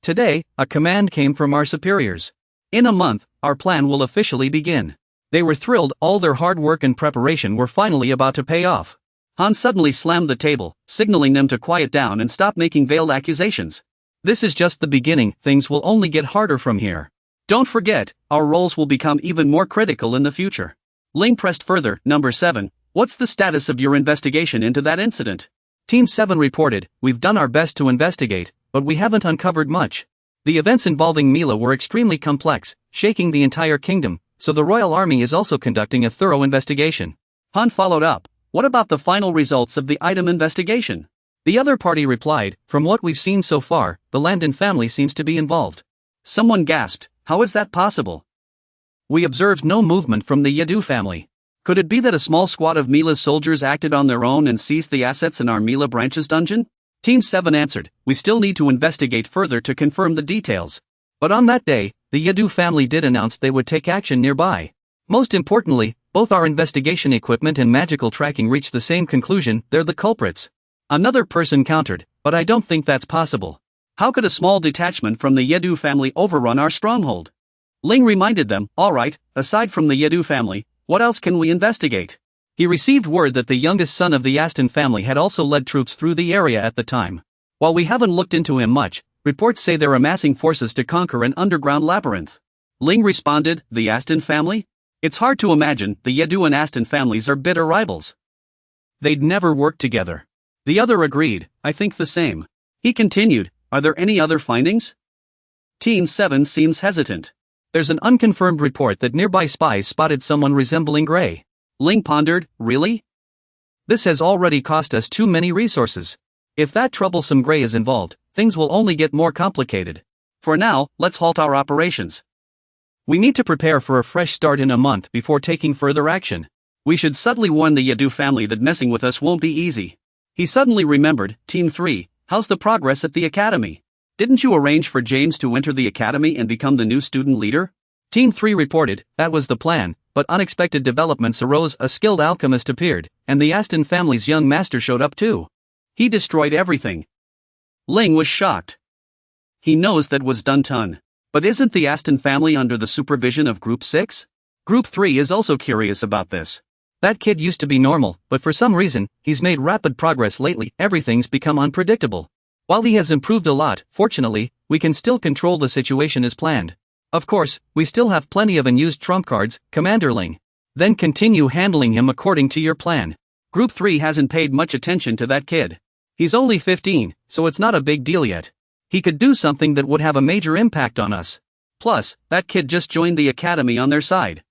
Today, a command came from our superiors. In a month, our plan will officially begin. They were thrilled, all their hard work and preparation were finally about to pay off. Han suddenly slammed the table, signaling them to quiet down and stop making veiled accusations. This is just the beginning, things will only get harder from here. Don't forget, our roles will become even more critical in the future. Ling pressed further, Number 7, what's the status of your investigation into that incident? Team 7 reported, we've done our best to investigate, but we haven't uncovered much. The events involving Mila were extremely complex, shaking the entire kingdom, so the royal army is also conducting a thorough investigation. Han followed up, what about the final results of the item investigation? The other party replied, "From what we've seen so far, the Landon family seems to be involved." Someone gasped, "How is that possible?" "We observed no movement from the Yadu family. Could it be that a small squad of Mila's soldiers acted on their own and seized the assets in our Mila branches dungeon?" Team 7 answered, "We still need to investigate further to confirm the details." But on that day, the Yadu family did announce they would take action nearby. Most importantly, both our investigation equipment and magical tracking reached the same conclusion: they're the culprits. Another person countered, "But I don't think that's possible. How could a small detachment from the Yadu family overrun our stronghold?" Ling reminded them, "Alright, aside from the Yadu family, what else can we investigate?" He received word that the youngest son of the Aston family had also led troops through the area at the time. While we haven't looked into him much, reports say they're amassing forces to conquer an underground labyrinth. Ling responded, "The Aston family? It's hard to imagine. The Yadu and Aston families are bitter rivals. They'd never work together." The other agreed, "I think the same." He continued, "Are there any other findings?" Team 7 seems hesitant. "There's an unconfirmed report that nearby spies spotted someone resembling Gray." Ling pondered, "Really? This has already cost us too many resources. If that troublesome Gray is involved, things will only get more complicated. For now, let's halt our operations. We need to prepare for a fresh start in a month before taking further action. We should subtly warn the Yadu family that messing with us won't be easy." He suddenly remembered, "Team 3, how's the progress at the academy? Didn't you arrange for James to enter the academy and become the new student leader?" Team 3 reported, "That was the plan, but unexpected developments arose. A skilled alchemist appeared, and the Aston family's young master showed up too. He destroyed everything." Ling was shocked. He knows that was done ton. But isn't the Aston family under the supervision of Group 6? Group 3 is also curious about this. That kid used to be normal, but for some reason, he's made rapid progress lately. Everything's become unpredictable. While he has improved a lot, fortunately, we can still control the situation as planned. Of course, we still have plenty of unused trump cards, Commander Ling. Then continue handling him according to your plan. Group 3 hasn't paid much attention to that kid. He's only 15, so it's not a big deal yet. He could do something that would have a major impact on us. Plus, that kid just joined the academy on their side.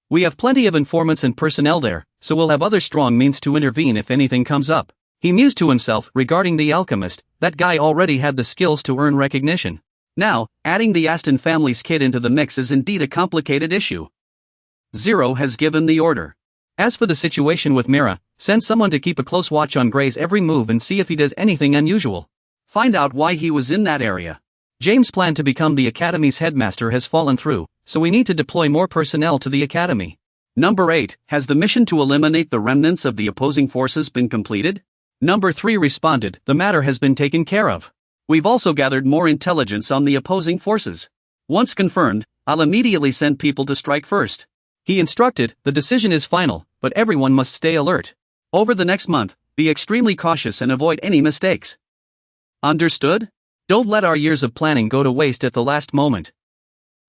We have plenty of informants and personnel there, so we'll have other strong means to intervene if anything comes up." He mused to himself regarding the alchemist. That guy already had the skills to earn recognition. Now, adding the Aston family's kid into the mix is indeed a complicated issue. Zero has given the order. As for the situation with Mira, send someone to keep a close watch on Gray's every move and see if he does anything unusual. Find out why he was in that area. James' plan to become the academy's headmaster has fallen through, so we need to deploy more personnel to the academy. Number 8, has the mission to eliminate the remnants of the opposing forces been completed? Number 3 responded, "The matter has been taken care of. We've also gathered more intelligence on the opposing forces. Once confirmed, I'll immediately send people to strike first." He instructed, "The decision is final, but everyone must stay alert. Over the next month, be extremely cautious and avoid any mistakes. Understood? Don't let our years of planning go to waste at the last moment."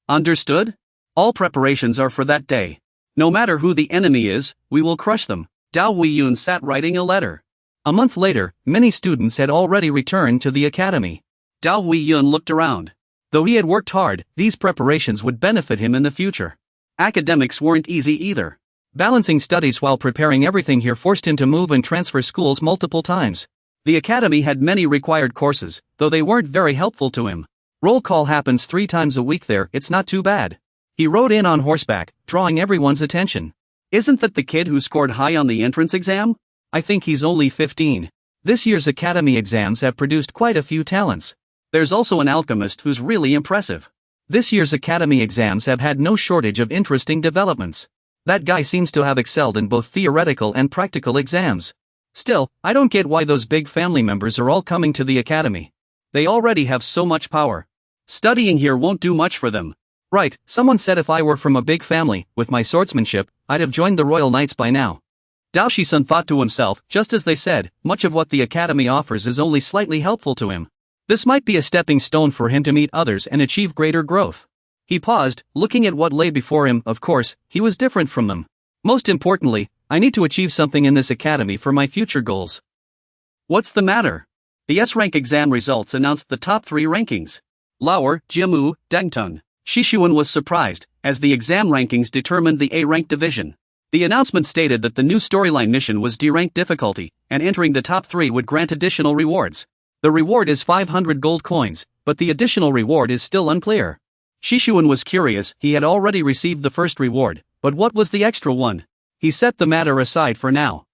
Understood? All preparations are for that day. No matter who the enemy is, we will crush them. Dao Weiyun sat writing a letter. A month later, many students had already returned to the academy. Dao Weiyun looked around. Though he had worked hard, these preparations would benefit him in the future. Academics weren't easy either. Balancing studies while preparing everything here forced him to move and transfer schools multiple times. The academy had many required courses, though they weren't very helpful to him. Roll call happens 3 times a week there. It's not too bad. He rode in on horseback, drawing everyone's attention. "Isn't that the kid who scored high on the entrance exam? I think he's only 15. This year's academy exams have produced quite a few talents. There's also an alchemist who's really impressive." This year's academy exams have had no shortage of interesting developments. That guy seems to have excelled in both theoretical and practical exams. Still, I don't get why those big family members are all coming to the academy. They already have so much power. Studying here won't do much for them. Right, someone said if I were from a big family, with my swordsmanship, I'd have joined the Royal Knights by now. Dao Shisun thought to himself, just as they said, much of what the academy offers is only slightly helpful to him. This might be a stepping stone for him to meet others and achieve greater growth. He paused, looking at what lay before him. Of course, he was different from them. Most importantly, I need to achieve something in this academy for my future goals. What's the matter? The S-Rank exam results announced the top 3 rankings. Lauer, Jiamu, Dangtun. Shishuan was surprised, as the exam rankings determined the A-Rank division. The announcement stated that the new storyline mission was D-rank difficulty, and entering the top 3 would grant additional rewards. The reward is 500 gold coins, but the additional reward is still unclear. Shishuan was curious. He had already received the first reward, but what was the extra one? He set the matter aside for now.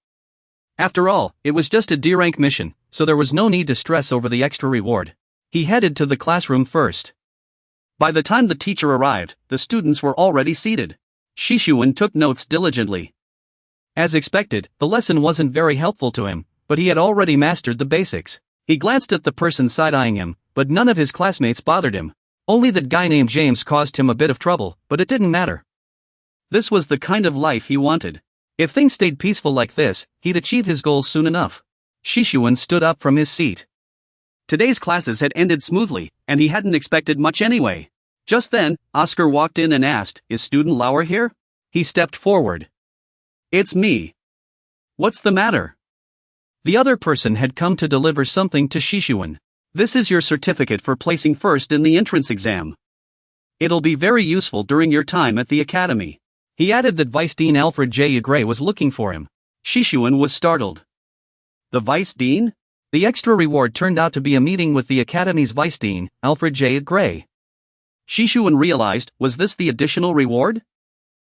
After all, it was just a D-rank mission, so there was no need to stress over the extra reward. He headed to the classroom first. By the time the teacher arrived, the students were already seated. Shishuan took notes diligently. As expected, the lesson wasn't very helpful to him, but he had already mastered the basics. He glanced at the person side-eyeing him, but none of his classmates bothered him. Only that guy named James caused him a bit of trouble, but it didn't matter. This was the kind of life he wanted. If things stayed peaceful like this, he'd achieve his goals soon enough. Shishuan stood up from his seat. Today's classes had ended smoothly, and he hadn't expected much anyway. Just then, Oscar walked in and asked, "Is Student Lauer here?" He stepped forward. "It's me. What's the matter?" The other person had come to deliver something to Shishuan. "This is your certificate for placing first in the entrance exam. It'll be very useful during your time at the academy." He added that Vice Dean Alfred J. Gray was looking for him. Shishuan was startled. The Vice Dean? The extra reward turned out to be a meeting with the Academy's Vice Dean, Alfred J. Gray. Shishuan realized, was this the additional reward?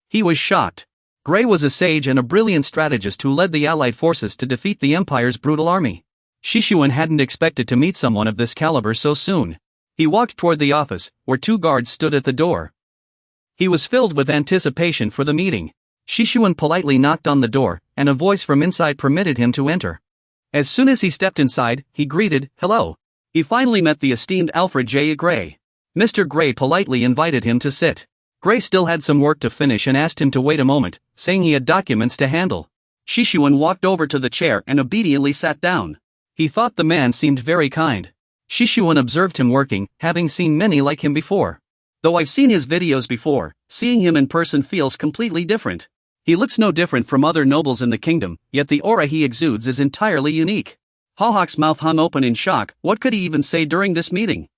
He was shocked. Gray was a sage and a brilliant strategist who led the Allied forces to defeat the Empire's brutal army. Shishuan hadn't expected to meet someone of this caliber so soon. He walked toward the office, where 2 guards stood at the door. He was filled with anticipation for the meeting. Shishuan politely knocked on the door, and a voice from inside permitted him to enter. As soon as he stepped inside, he greeted, "Hello." He finally met the esteemed Alfred J. Gray. Mr. Gray politely invited him to sit. Gray still had some work to finish and asked him to wait a moment, saying he had documents to handle. Shishuan walked over to the chair and obediently sat down. He thought the man seemed very kind. Shishuan observed him working, having seen many like him before. Though I've seen his videos before, seeing him in person feels completely different. He looks no different from other nobles in the kingdom, yet the aura he exudes is entirely unique. Hawhawk's mouth hung open in shock. What could he even say during this meeting?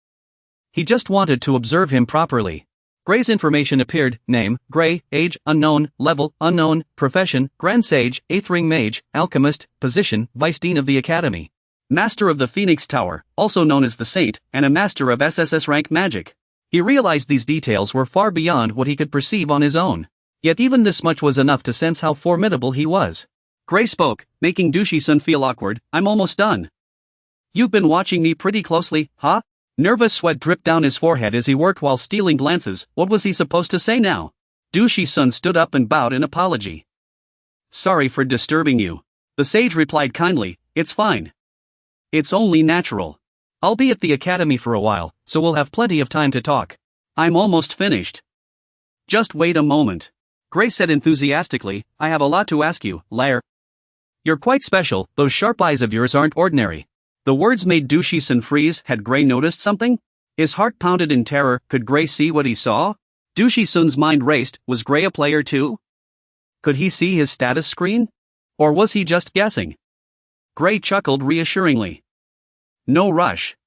He just wanted to observe him properly. Gray's information appeared: name, Gray, age, unknown, level, unknown, profession, Grand Sage, 8th Ring Mage, Alchemist, position, Vice Dean of the Academy. Master of the Phoenix Tower, also known as the Saint, and a master of SSS-Rank magic. He realized these details were far beyond what he could perceive on his own. Yet even this much was enough to sense how formidable he was. Gray spoke, making Dushi-san feel awkward. "I'm almost done." "You've been watching me pretty closely, huh?" Nervous sweat dripped down his forehead as he worked while stealing glances. What was he supposed to say now? Dushi-san stood up and bowed in apology. "Sorry for disturbing you." The sage replied kindly, "It's fine. It's only natural. I'll be at the academy for a while, so we'll have plenty of time to talk. I'm almost finished." "Just wait a moment," Gray said enthusiastically. "I have a lot to ask you, Lair. You're quite special. Those sharp eyes of yours aren't ordinary." The words made Dushi-san freeze. Had Gray noticed something? His heart pounded in terror. Could Gray see what he saw? Dushi-san's mind raced. Was Gray a player too? Could he see his status screen? Or was he just guessing? Gray chuckled reassuringly. "No rush.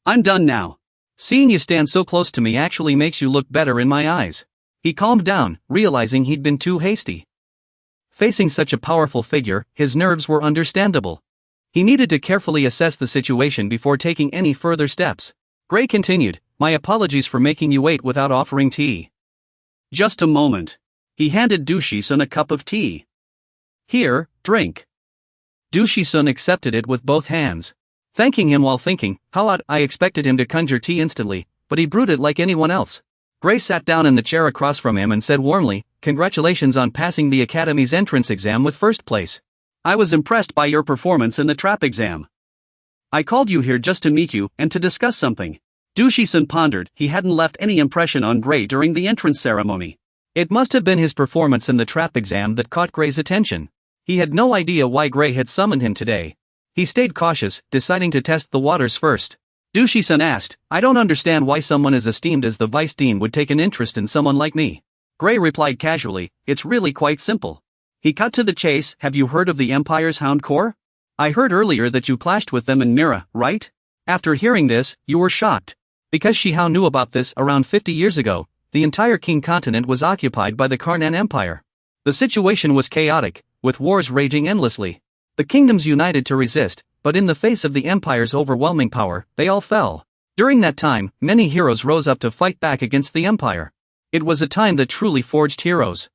I'm done now. Seeing you stand so close to me actually makes you look better in my eyes." He calmed down, realizing he'd been too hasty. Facing such a powerful figure, his nerves were understandable. He needed to carefully assess the situation before taking any further steps. Gray continued, "My apologies for making you wait without offering tea." "Just a moment." He handed Dushi-san a cup of tea. "Here, drink." Dushi-san accepted it with both hands. Thanking him while thinking, how odd, I expected him to conjure tea instantly, but he brewed it like anyone else. Gray sat down in the chair across from him and said warmly, "Congratulations on passing the Academy's entrance exam with first place. I was impressed by your performance in the trap exam. I called you here just to meet you and to discuss something." Dushi-san pondered. He hadn't left any impression on Gray during the entrance ceremony. It must have been his performance in the trap exam that caught Gray's attention. He had no idea why Gray had summoned him today. He stayed cautious, deciding to test the waters first. Dushi-san asked, "I don't understand why someone as esteemed as the Vice Dean would take an interest in someone like me." Gray replied casually, "It's really quite simple." He cut to the chase. "Have you heard of the Empire's Hound Corps? I heard earlier that you clashed with them in Mira, right?" After hearing this, you were shocked. Because Shihao knew about this around 50 years ago, the entire Qing continent was occupied by the Karnan Empire. The situation was chaotic, with wars raging endlessly. The kingdoms united to resist, but in the face of the empire's overwhelming power, they all fell. During that time, many heroes rose up to fight back against the empire. It was a time that truly forged heroes.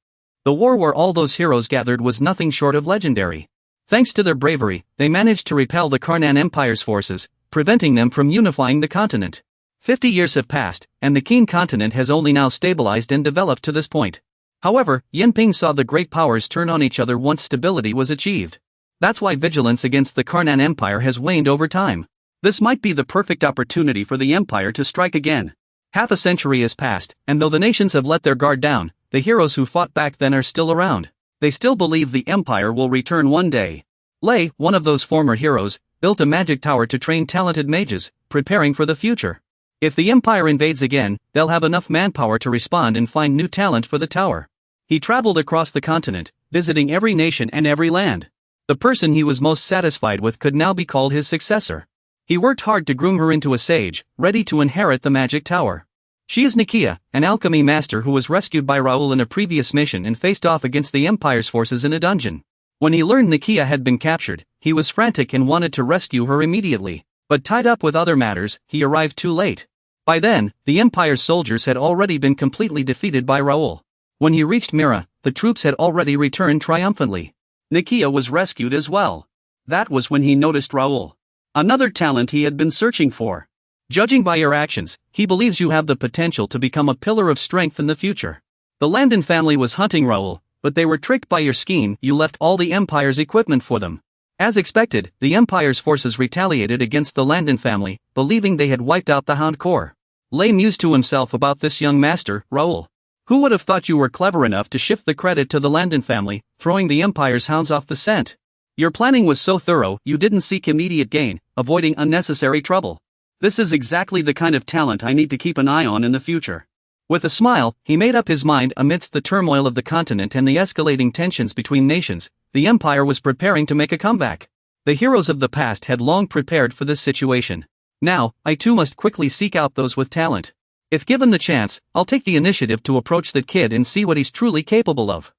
The war where all those heroes gathered was nothing short of legendary. Thanks to their bravery, they managed to repel the Karnan Empire's forces, preventing them from unifying the continent. 50 years have passed, and the Qin continent has only now stabilized and developed to this point. However, Yinping saw the great powers turn on each other once stability was achieved. That's why vigilance against the Karnan Empire has waned over time. This might be the perfect opportunity for the empire to strike again. Half a century has passed, and though the nations have let their guard down, the heroes who fought back then are still around. They still believe the empire will return one day. Lei, one of those former heroes, built a magic tower to train talented mages, preparing for the future. If the empire invades again, they'll have enough manpower to respond and find new talent for the tower. He traveled across the continent, visiting every nation and every land. The person he was most satisfied with could now be called his successor. He worked hard to groom her into a sage, ready to inherit the magic tower. She is Nikia, an alchemy master who was rescued by Raoul in a previous mission and faced off against the Empire's forces in a dungeon. When he learned Nikia had been captured, he was frantic and wanted to rescue her immediately, but tied up with other matters, he arrived too late. By then, the Empire's soldiers had already been completely defeated by Raoul. When he reached Mira, the troops had already returned triumphantly. Nikia was rescued as well. That was when he noticed Raoul. Another talent he had been searching for. Judging by your actions, he believes you have the potential to become a pillar of strength in the future. The Landon family was hunting Raoul, but they were tricked by your scheme. You left all the Empire's equipment for them. As expected, the Empire's forces retaliated against the Landon family, believing they had wiped out the Hound Corps. Lei mused to himself about this young master, Raoul. Who would have thought you were clever enough to shift the credit to the Landon family, throwing the Empire's hounds off the scent? Your planning was so thorough, you didn't seek immediate gain, avoiding unnecessary trouble. This is exactly the kind of talent I need to keep an eye on in the future. With a smile, he made up his mind. Amidst the turmoil of the continent and the escalating tensions between nations, the Empire was preparing to make a comeback. The heroes of the past had long prepared for this situation. Now, I too must quickly seek out those with talent. If given the chance, I'll take the initiative to approach that kid and see what he's truly capable of.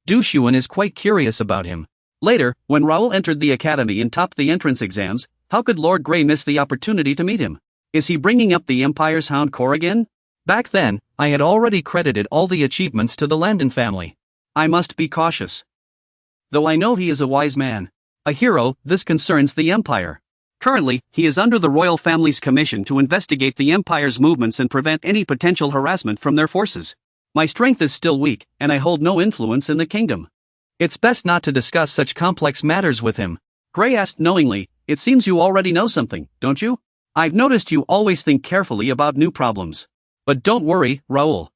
Du Xuan is quite curious about him. Later, when Raoul entered the academy and topped the entrance exams, how could Lord Grey miss the opportunity to meet him? Is he bringing up the Empire's Hound Corps again? Back then, I had already credited all the achievements to the Landon family. I must be cautious. Though I know he is a wise man. A hero, this concerns the Empire. Currently, he is under the royal family's commission to investigate the Empire's movements and prevent any potential harassment from their forces. My strength is still weak, and I hold no influence in the kingdom. It's best not to discuss such complex matters with him. Grey asked knowingly, it seems you already know something, don't you? I've noticed you always think carefully about new problems. But don't worry, Raoul.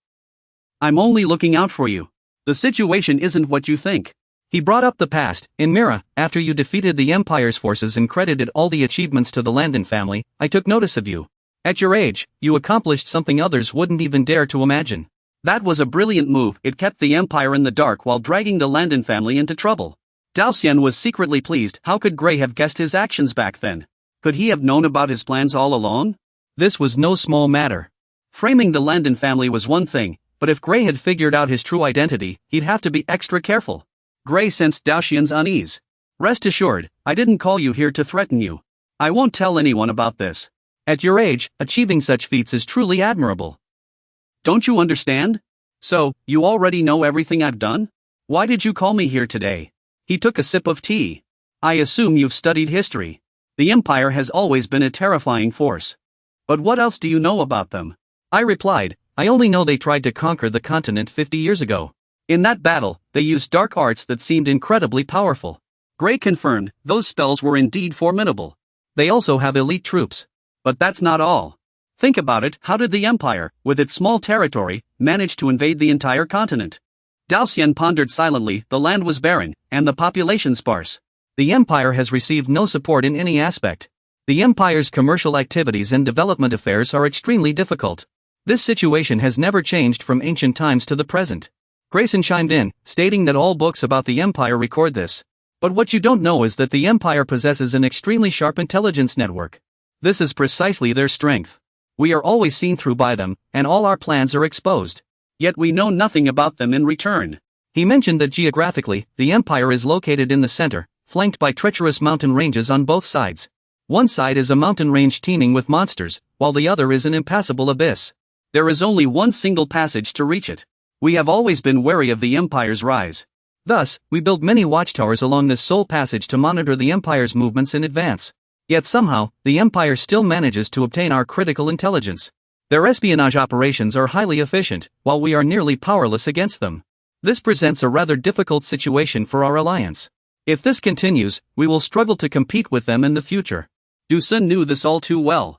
I'm only looking out for you. The situation isn't what you think. He brought up the past. In Mira, after you defeated the Empire's forces and credited all the achievements to the Landon family, I took notice of you. At your age, you accomplished something others wouldn't even dare to imagine. That was a brilliant move. It kept the Empire in the dark while dragging the Landon family into trouble. Dao Xian was secretly pleased. How could Grey have guessed his actions back then? Could he have known about his plans all along? This was no small matter. Framing the Landon family was one thing, but if Grey had figured out his true identity, he'd have to be extra careful. Grey sensed Dao Xian's unease. Rest assured, I didn't call you here to threaten you. I won't tell anyone about this. At your age, achieving such feats is truly admirable. Don't you understand? So, you already know everything I've done? Why did you call me here today? He took a sip of tea. I assume you've studied history. The Empire has always been a terrifying force. But what else do you know about them? I replied, I only know they tried to conquer the continent 50 years ago. In that battle, they used dark arts that seemed incredibly powerful. Grey confirmed, those spells were indeed formidable. They also have elite troops. But that's not all. Think about it, how did the Empire, with its small territory, manage to invade the entire continent? Dao Xian pondered silently. The land was barren, and the population sparse. The Empire has received no support in any aspect. The Empire's commercial activities and development affairs are extremely difficult. This situation has never changed from ancient times to the present. Grayson chimed in, stating that all books about the Empire record this. But what you don't know is that the Empire possesses an extremely sharp intelligence network. This is precisely their strength. We are always seen through by them, and all our plans are exposed. Yet we know nothing about them in return. He mentioned that geographically, the empire is located in the center, flanked by treacherous mountain ranges on both sides. One side is a mountain range teeming with monsters, while the other is an impassable abyss. There is only one single passage to reach it. We have always been wary of the empire's rise. Thus, we built many watchtowers along this sole passage to monitor the empire's movements in advance. Yet somehow, the empire still manages to obtain our critical intelligence. Their espionage operations are highly efficient, while we are nearly powerless against them. This presents a rather difficult situation for our alliance. If this continues, we will struggle to compete with them in the future. Du Sun knew this all too well.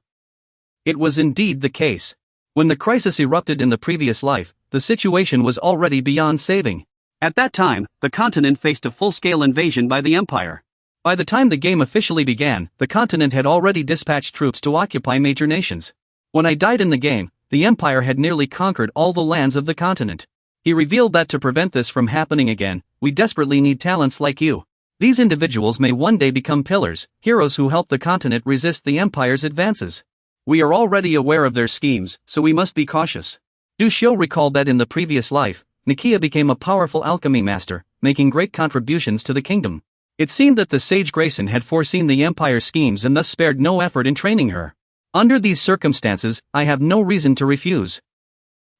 It was indeed the case. When the crisis erupted in the previous life, the situation was already beyond saving. At that time, the continent faced a full-scale invasion by the Empire. By the time the game officially began, the continent had already dispatched troops to occupy major nations. When I died in the game, the Empire had nearly conquered all the lands of the continent. He revealed that to prevent this from happening again, we desperately need talents like you. These individuals may one day become pillars, heroes who help the continent resist the Empire's advances. We are already aware of their schemes, so we must be cautious. Du Xiu recalled that in the previous life, Nakia became a powerful alchemy master, making great contributions to the kingdom. It seemed that the sage Grayson had foreseen the Empire's schemes and thus spared no effort in training her. Under these circumstances, I have no reason to refuse.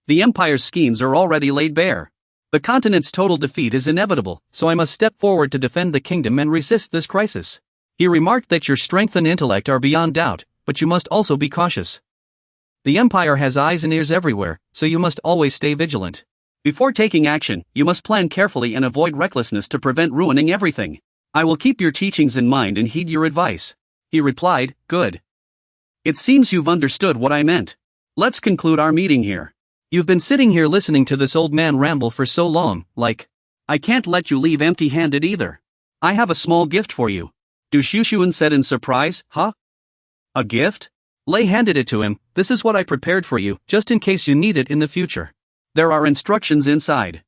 The Empire's schemes are already laid bare. The continent's total defeat is inevitable, so I must step forward to defend the kingdom and resist this crisis. He remarked that your strength and intellect are beyond doubt, but you must also be cautious. The Empire has eyes and ears everywhere, so you must always stay vigilant. Before taking action, you must plan carefully and avoid recklessness to prevent ruining everything. I will keep your teachings in mind and heed your advice. He replied, good. It seems you've understood what I meant. Let's conclude our meeting here. You've been sitting here listening to this old man ramble for so long, I can't let you leave empty-handed either. I have a small gift for you. Du Xuxuan said in surprise, huh? A gift? Lei handed it to him. This is what I prepared for you, just in case you need it in the future. There are instructions inside.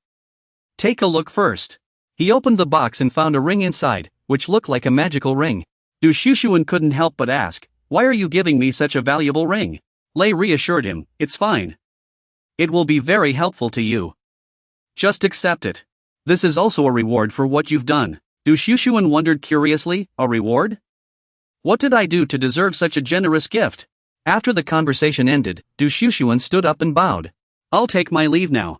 Take a look first. He opened the box and found a ring inside, which looked like a magical ring. Du Xuxuan couldn't help but ask, why are you giving me such a valuable ring? Lei reassured him, it's fine. It will be very helpful to you. Just accept it. This is also a reward for what you've done. Du Xuxuan wondered curiously, a reward? What did I do to deserve such a generous gift? After the conversation ended, Du Xuxuan stood up and bowed. I'll take my leave now.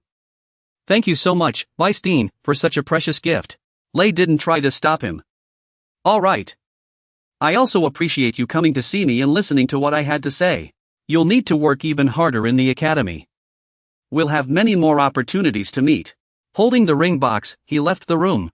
Thank you so much, Vice Dean, for such a precious gift. Lei didn't try to stop him. All right. I also appreciate you coming to see me and listening to what I had to say. You'll need to work even harder in the academy. We'll have many more opportunities to meet. Holding the ring box, he left the room.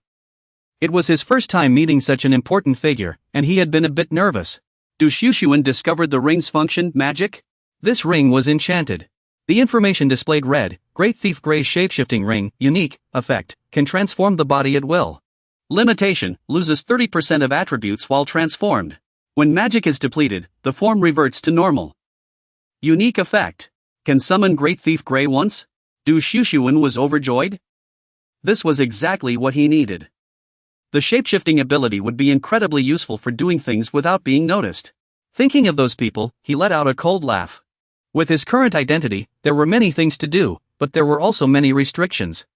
It was his first time meeting such an important figure, and he had been a bit nervous. Du Xuxuan discovered the ring's function, magic? This ring was enchanted. The information displayed read, Great Thief Gray's shapeshifting ring, unique, effect, can transform the body at will. Limitation, loses 30% of attributes while transformed. When magic is depleted, the form reverts to normal. Unique effect. Can summon Great Thief Gray once? Du Xuxuan was overjoyed. This was exactly what he needed. The shapeshifting ability would be incredibly useful for doing things without being noticed. Thinking of those people, he let out a cold laugh. With his current identity, there were many things to do, but there were also many restrictions.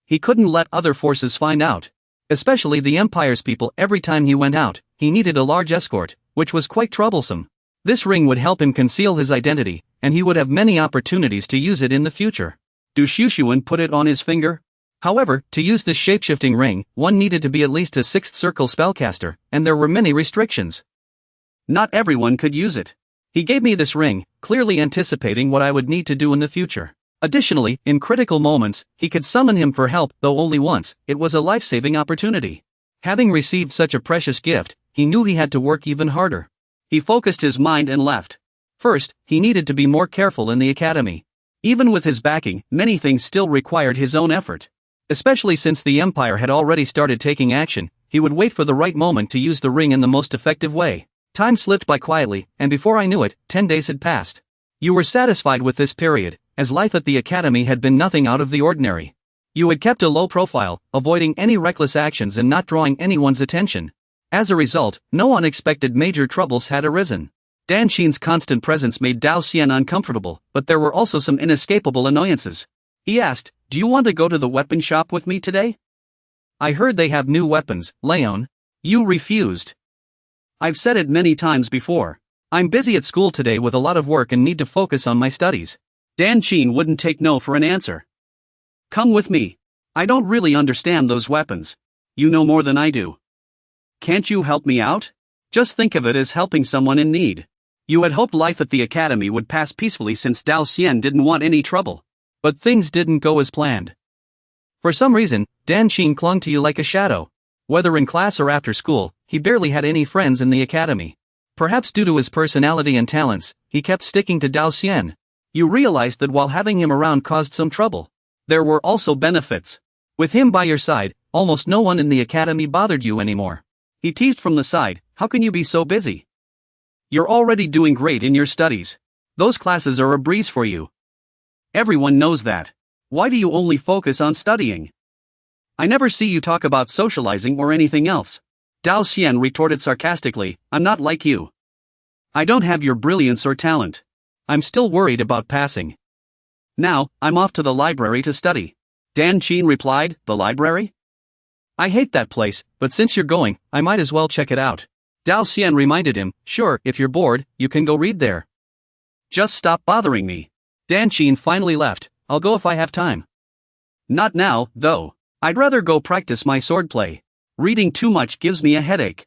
He couldn't let other forces find out. Especially the Empire's people. Every time he went out, he needed a large escort, which was quite troublesome. This ring would help him conceal his identity, and he would have many opportunities to use it in the future. Du Xuxuan put it on his finger. However, to use this shapeshifting ring, one needed to be at least a sixth circle spellcaster, and there were many restrictions. Not everyone could use it. He gave me this ring, clearly anticipating what I would need to do in the future. Additionally, in critical moments, he could summon him for help, though only once. It was a life-saving opportunity. Having received such a precious gift, he knew he had to work even harder. He focused his mind and left. First, he needed to be more careful in the academy. Even with his backing, many things still required his own effort. Especially since the Empire had already started taking action, he would wait for the right moment to use the ring in the most effective way. Time slipped by quietly, and before I knew it, 10 days had passed. You were satisfied with this period, as life at the academy had been nothing out of the ordinary. You had kept a low profile, avoiding any reckless actions and not drawing anyone's attention. As a result, no unexpected major troubles had arisen. Dan Xin's constant presence made Dao Xian uncomfortable, but there were also some inescapable annoyances. He asked, Do you want to go to the weapon shop with me today? I heard they have new weapons, Leon. You refused. I've said it many times before. I'm busy at school today with a lot of work and need to focus on my studies. Dan Chin wouldn't take no for an answer. Come with me. I don't really understand those weapons. You know more than I do. Can't you help me out? Just think of it as helping someone in need. You had hoped life at the academy would pass peacefully since Dao Xian didn't want any trouble. But things didn't go as planned. For some reason, Dan Chin clung to you like a shadow. Whether in class or after school, he barely had any friends in the academy. Perhaps due to his personality and talents, he kept sticking to Dao Xian. You realized that while having him around caused some trouble, there were also benefits. With him by your side, almost no one in the academy bothered you anymore. He teased from the side, how can you be so busy? You're already doing great in your studies. Those classes are a breeze for you. Everyone knows that. Why do you only focus on studying? I never see you talk about socializing or anything else. Dao Xian retorted sarcastically, I'm not like you. I don't have your brilliance or talent. I'm still worried about passing. Now, I'm off to the library to study. Dan Chin replied, the library? I hate that place, but since you're going, I might as well check it out. Dao Xian reminded him, sure, if you're bored, you can go read there. Just stop bothering me. Dan Chin finally left, I'll go if I have time. Not now, though. I'd rather go practice my swordplay. Reading too much gives me a headache.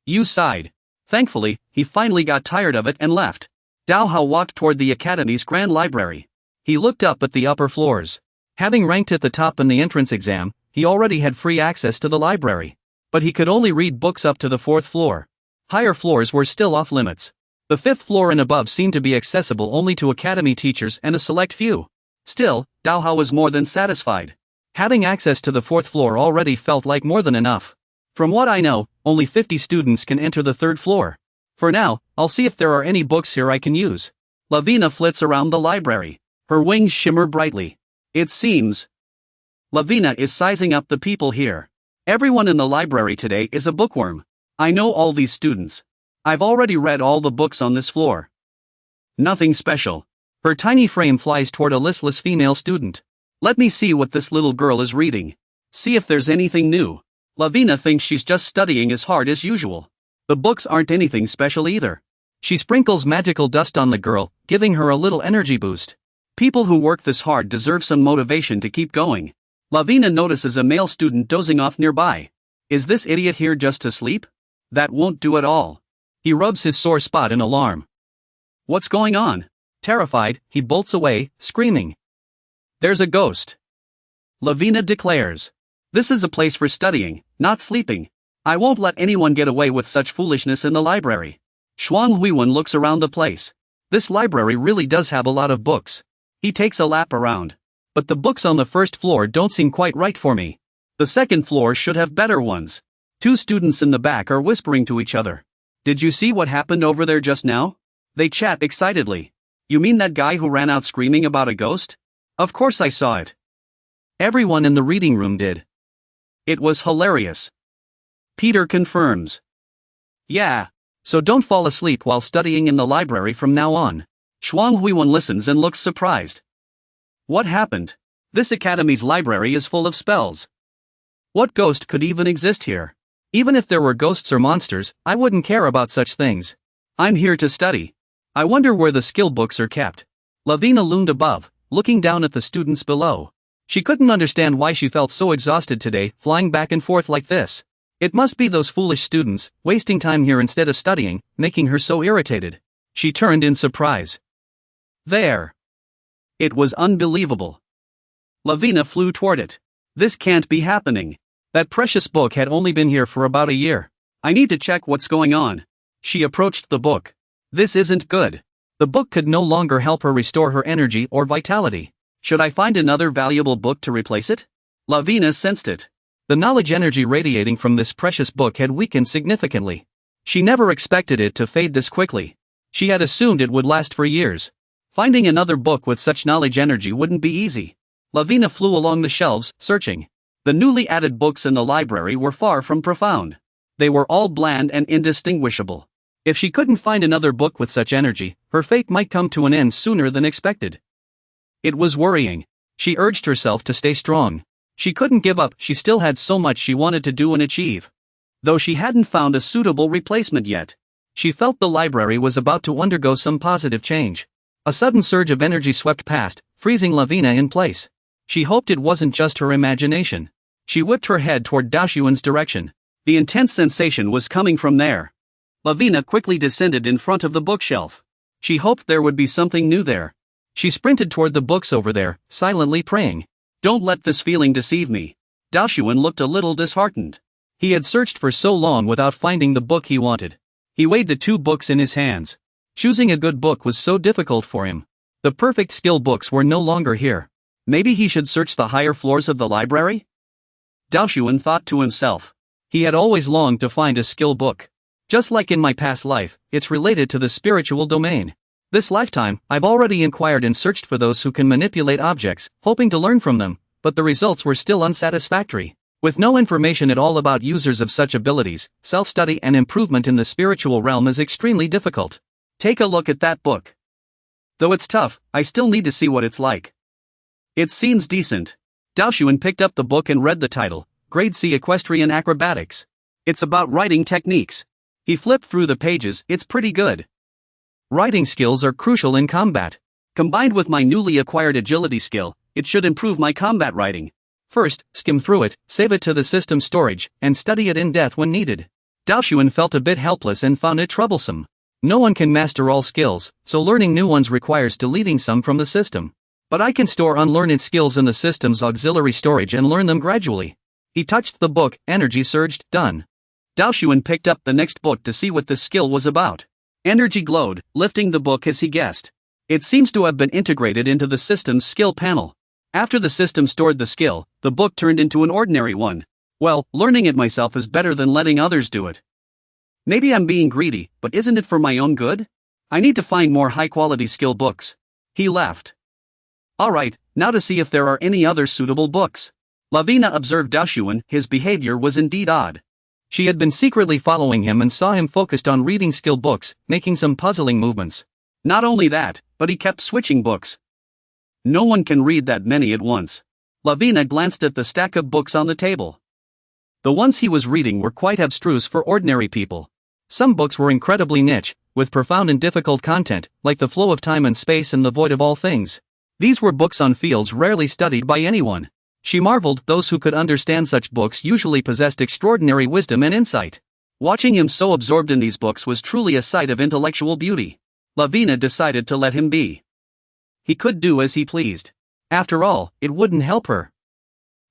You sighed. Thankfully, he finally got tired of it and left. Dao Hao walked toward the academy's grand library. He looked up at the upper floors. Having ranked at the top in the entrance exam, he already had free access to the library. But he could only read books up to the 4th floor. Higher floors were still off limits. The 5th floor and above seemed to be accessible only to academy teachers and a select few. Still, Dao Hao was more than satisfied. Having access to the 4th floor already felt like more than enough. From what I know, only 50 students can enter the 3rd floor. For now, I'll see if there are any books here I can use. Lavina flits around the library. Her wings shimmer brightly. It seems Lavina is sizing up the people here. Everyone in the library today is a bookworm. I know all these students. I've already read all the books on this floor. Nothing special. Her tiny frame flies toward a listless female student. Let me see what this little girl is reading. See if there's anything new. Lavina thinks she's just studying as hard as usual. The books aren't anything special either. She sprinkles magical dust on the girl, giving her a little energy boost. People who work this hard deserve some motivation to keep going. Lavina notices a male student dozing off nearby. Is this idiot here just to sleep? That won't do at all. He rubs his sore spot in alarm. What's going on? Terrified, he bolts away, screaming. There's a ghost. Lavina declares. This is a place for studying, not sleeping. I won't let anyone get away with such foolishness in the library. Shuang Huiwen looks around the place. This library really does have a lot of books. He takes a lap around. But the books on the 1st floor don't seem quite right for me. The 2nd floor should have better ones. 2 students in the back are whispering to each other. Did you see what happened over there just now? They chat excitedly. You mean that guy who ran out screaming about a ghost? Of course I saw it. Everyone in the reading room did. It was hilarious. Peter confirms. Yeah. So don't fall asleep while studying in the library from now on. Shuang Huiwen listens and looks surprised. What happened? This academy's library is full of spells. What ghost could even exist here? Even if there were ghosts or monsters, I wouldn't care about such things. I'm here to study. I wonder where the skill books are kept. Lavina loomed above, looking down at the students below. She couldn't understand why she felt so exhausted today, flying back and forth like this. It must be those foolish students, wasting time here instead of studying, making her so irritated. She turned in surprise. There. It was unbelievable. Lavina flew toward it. This can't be happening. That precious book had only been here for about a year. I need to check what's going on. She approached the book. This isn't good. The book could no longer help her restore her energy or vitality. Should I find another valuable book to replace it? Lavina sensed it. The knowledge energy radiating from this precious book had weakened significantly. She never expected it to fade this quickly. She had assumed it would last for years. Finding another book with such knowledge energy wouldn't be easy. Lavina flew along the shelves, searching. The newly added books in the library were far from profound. They were all bland and indistinguishable. If she couldn't find another book with such energy, her fate might come to an end sooner than expected. It was worrying. She urged herself to stay strong. She couldn't give up, she still had so much she wanted to do and achieve. Though she hadn't found a suitable replacement yet. She felt the library was about to undergo some positive change. A sudden surge of energy swept past, freezing Lavina in place. She hoped it wasn't just her imagination. She whipped her head toward Daoxuan's direction. The intense sensation was coming from there. Lavina quickly descended in front of the bookshelf. She hoped there would be something new there. She sprinted toward the books over there, silently praying. Don't let this feeling deceive me. Daoxuan looked a little disheartened. He had searched for so long without finding the book he wanted. He weighed the 2 books in his hands. Choosing a good book was so difficult for him. The perfect skill books were no longer here. Maybe he should search the higher floors of the library? Daoxuan thought to himself. He had always longed to find a skill book. Just like in my past life, it's related to the spiritual domain. This lifetime, I've already inquired and searched for those who can manipulate objects, hoping to learn from them, but the results were still unsatisfactory. With no information at all about users of such abilities, self-study and improvement in the spiritual realm is extremely difficult. Take a look at that book. Though it's tough, I still need to see what it's like. It seems decent. Daoxuan picked up the book and read the title, Grade C Equestrian Acrobatics. It's about writing techniques. He flipped through the pages, it's pretty good. Writing skills are crucial in combat. Combined with my newly acquired agility skill, it should improve my combat writing. First, skim through it, save it to the system storage, and study it in depth when needed. Daoxuan felt a bit helpless and found it troublesome. No one can master all skills, so learning new ones requires deleting some from the system. But I can store unlearned skills in the system's auxiliary storage and learn them gradually. He touched the book, energy surged, done. Daoxuan picked up the next book to see what this skill was about. Energy glowed, lifting the book as he guessed. It seems to have been integrated into the system's skill panel. After the system stored the skill, the book turned into an ordinary one. Well, learning it myself is better than letting others do it. Maybe I'm being greedy, but isn't it for my own good? I need to find more high-quality skill books. He left. Alright, now to see if there are any other suitable books. Lavina observed Daoxuan, his behavior was indeed odd. She had been secretly following him and saw him focused on reading skill books, making some puzzling movements. Not only that, but he kept switching books. No one can read that many at once. Lavina glanced at the stack of books on the table. The ones he was reading were quite abstruse for ordinary people. Some books were incredibly niche, with profound and difficult content, like The Flow of Time and Space and The Void of All Things. These were books on fields rarely studied by anyone. She marveled those who could understand such books usually possessed extraordinary wisdom and insight. Watching him so absorbed in these books was truly a sight of intellectual beauty. Lavina decided to let him be. He could do as he pleased. After all, it wouldn't help her.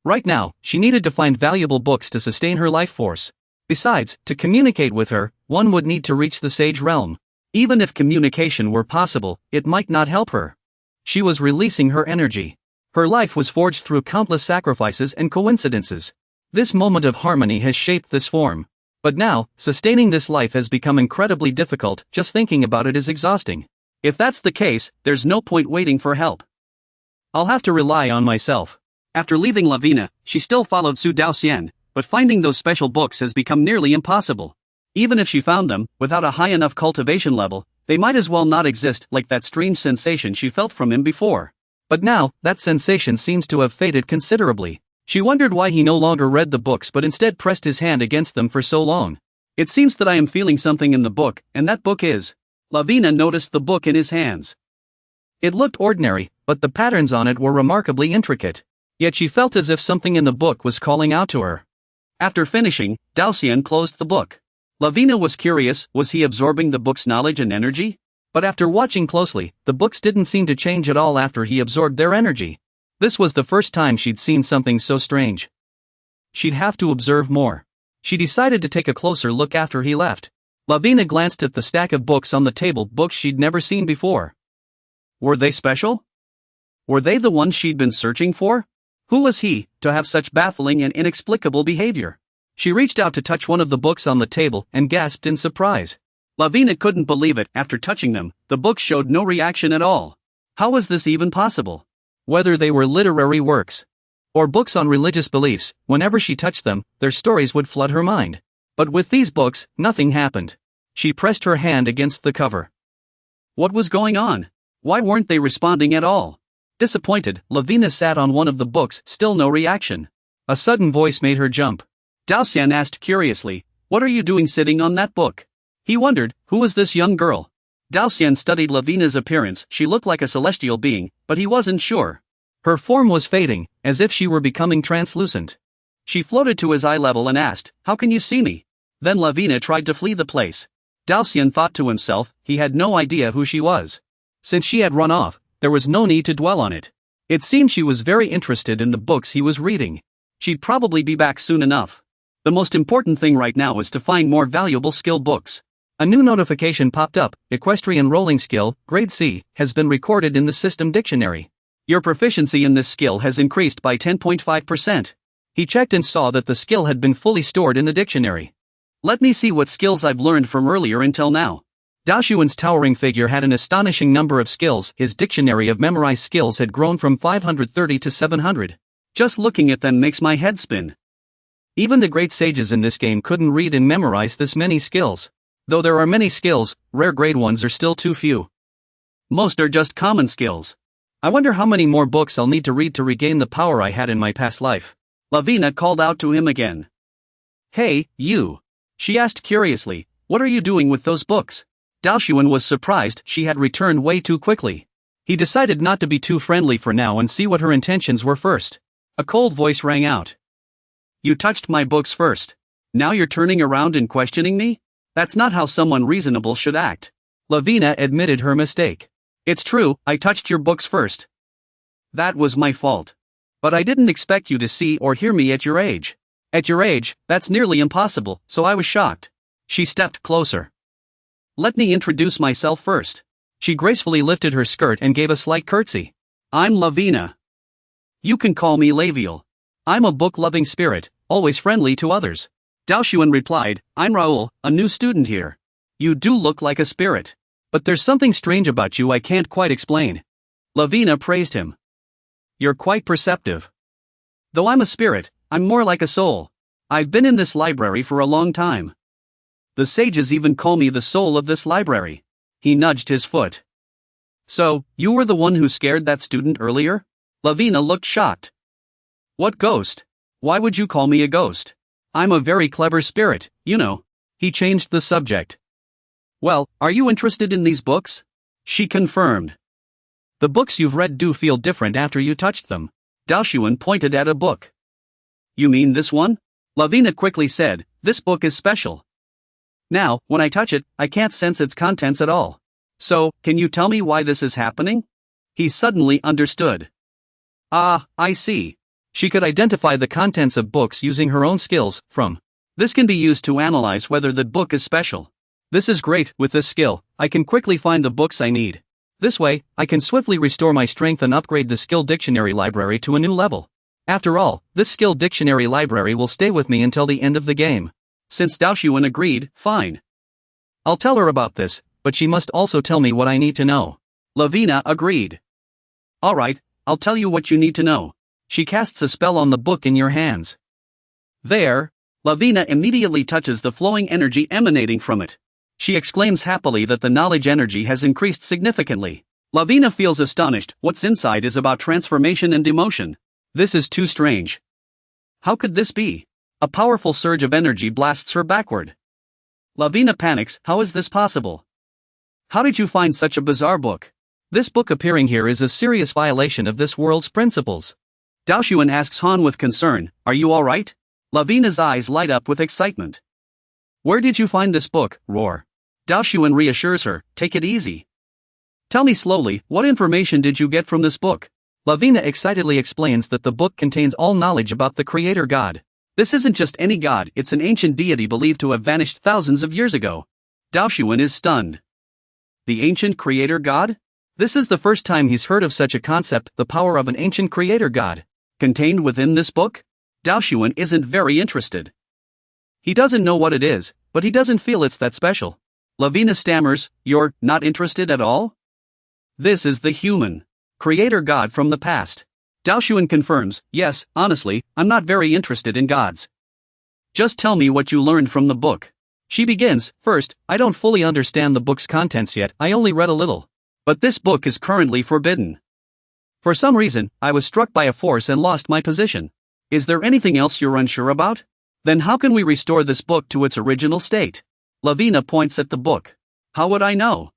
Right now, she needed to find valuable books to sustain her life force. Besides, to communicate with her, one would need to reach the sage realm. Even if communication were possible, it might not help her. She was releasing her energy. Her life was forged through countless sacrifices and coincidences. This moment of harmony has shaped this form. But now, sustaining this life has become incredibly difficult, just thinking about it is exhausting. If that's the case, there's no point waiting for help. I'll have to rely on myself. After leaving Lavina, she still followed Su Daoxian, but finding those special books has become nearly impossible. Even if she found them, without a high enough cultivation level, they might as well not exist, like that strange sensation she felt from him before. But now, that sensation seems to have faded considerably. She wondered why he no longer read the books but instead pressed his hand against them for so long. It seems that I am feeling something in the book, and that book is... Lavina noticed the book in his hands. It looked ordinary, but the patterns on it were remarkably intricate. Yet she felt as if something in the book was calling out to her. After finishing, Daoxian closed the book. Lavina was curious, was he absorbing the book's knowledge and energy? But after watching closely, the books didn't seem to change at all after he absorbed their energy. This was the first time she'd seen something so strange. She'd have to observe more. She decided to take a closer look after he left. Lavina glanced at the stack of books on the table, books she'd never seen before. Were they special? Were they the ones she'd been searching for? Who was he, to have such baffling and inexplicable behavior? She reached out to touch one of the books on the table and gasped in surprise. Lavina couldn't believe it. After touching them, the books showed no reaction at all. How was this even possible? Whether they were literary works or books on religious beliefs, whenever she touched them, their stories would flood her mind. But with these books, nothing happened. She pressed her hand against the cover. What was going on? Why weren't they responding at all? Disappointed, Lavina sat on one of the books, still no reaction. A sudden voice made her jump. Daoxian asked curiously, "What are you doing sitting on that book?" He wondered, who was this young girl? Daoxian studied Lavina's appearance. She looked like a celestial being, but he wasn't sure. Her form was fading, as if she were becoming translucent. She floated to his eye level and asked, "How can you see me?" Then Lavina tried to flee the place. Daoxian thought to himself, he had no idea who she was. Since she had run off, there was no need to dwell on it. It seemed she was very interested in the books he was reading. She'd probably be back soon enough. The most important thing right now is to find more valuable skill books. A new notification popped up. Equestrian rolling skill, grade C, has been recorded in the system dictionary. Your proficiency in this skill has increased by 10.5%. He checked and saw that the skill had been fully stored in the dictionary. Let me see what skills I've learned from earlier until now. Daoxuan's towering figure had an astonishing number of skills. His dictionary of memorized skills had grown from 530 to 700. Just looking at them makes my head spin. Even the great sages in this game couldn't read and memorize this many skills. Though there are many skills, rare grade ones are still too few. Most are just common skills. I wonder how many more books I'll need to read to regain the power I had in my past life. Lavina called out to him again. "Hey, you!" she asked curiously, "what are you doing with those books?" Daoxuan was surprised she had returned way too quickly. He decided not to be too friendly for now and see what her intentions were first. A cold voice rang out. "You touched my books first. Now you're turning around and questioning me? That's not how someone reasonable should act." Lavina admitted her mistake. "It's true, I touched your books first. That was my fault. But I didn't expect you to see or hear me at your age. At your age, that's nearly impossible, so I was shocked." She stepped closer. "Let me introduce myself first." She gracefully lifted her skirt and gave a slight curtsy. "I'm Lavina. You can call me Laviel. I'm a book-loving spirit, always friendly to others." Daoxuan replied, "I'm Raoul, a new student here. You do look like a spirit. But there's something strange about you I can't quite explain." Lavina praised him. "You're quite perceptive. Though I'm a spirit, I'm more like a soul. I've been in this library for a long time. The sages even call me the soul of this library." He nudged his foot. "So, you were the one who scared that student earlier?" Lavina looked shocked. "What ghost? Why would you call me a ghost? I'm a very clever spirit, you know." He changed the subject. "Well, are you interested in these books?" She confirmed. "The books you've read do feel different after you touched them." Daoxuan pointed at a book. "You mean this one?" Lavina quickly said, "This book is special. Now, when I touch it, I can't sense its contents at all. So, can you tell me why this is happening?" He suddenly understood. "Ah, I see." She could identify the contents of books using her own skills. This can be used to analyze whether the book is special. This is great. With this skill, I can quickly find the books I need. This way, I can swiftly restore my strength and upgrade the skill dictionary library to a new level. After all, this skill dictionary library will stay with me until the end of the game. Since Daoxuan agreed, fine. I'll tell her about this, but she must also tell me what I need to know. Lavina agreed. "Alright, I'll tell you what you need to know." She casts a spell on the book in your hands. There, Lavina immediately touches the flowing energy emanating from it. She exclaims happily that the knowledge energy has increased significantly. Lavina feels astonished. What's inside is about transformation and emotion. This is too strange. How could this be? A powerful surge of energy blasts her backward. Lavina panics. How is this possible? How did you find such a bizarre book? This book appearing here is a serious violation of this world's principles. Daoxuan asks Han with concern, "Are you alright?" Lavina's eyes light up with excitement. "Where did you find this book, Roar?" Daoxuan reassures her, "Take it easy. Tell me slowly, what information did you get from this book?" Lavina excitedly explains that the book contains all knowledge about the creator god. This isn't just any god, it's an ancient deity believed to have vanished thousands of years ago. Daoxuan is stunned. The ancient creator god? This is the first time he's heard of such a concept, the power of an ancient creator god. Contained within this book? Daoxuan isn't very interested. He doesn't know what it is, but he doesn't feel it's that special. Lavina stammers, "You're not interested at all?" This is the human creator god from the past. Daoxuan confirms, "Yes, honestly, I'm not very interested in gods. Just tell me what you learned from the book." She begins, "First, I don't fully understand the book's contents yet, I only read a little. But this book is currently forbidden. For some reason, I was struck by a force and lost my position. Is there anything else you're unsure about? Then how can we restore this book to its original state? Lavina points at the book. How would I know?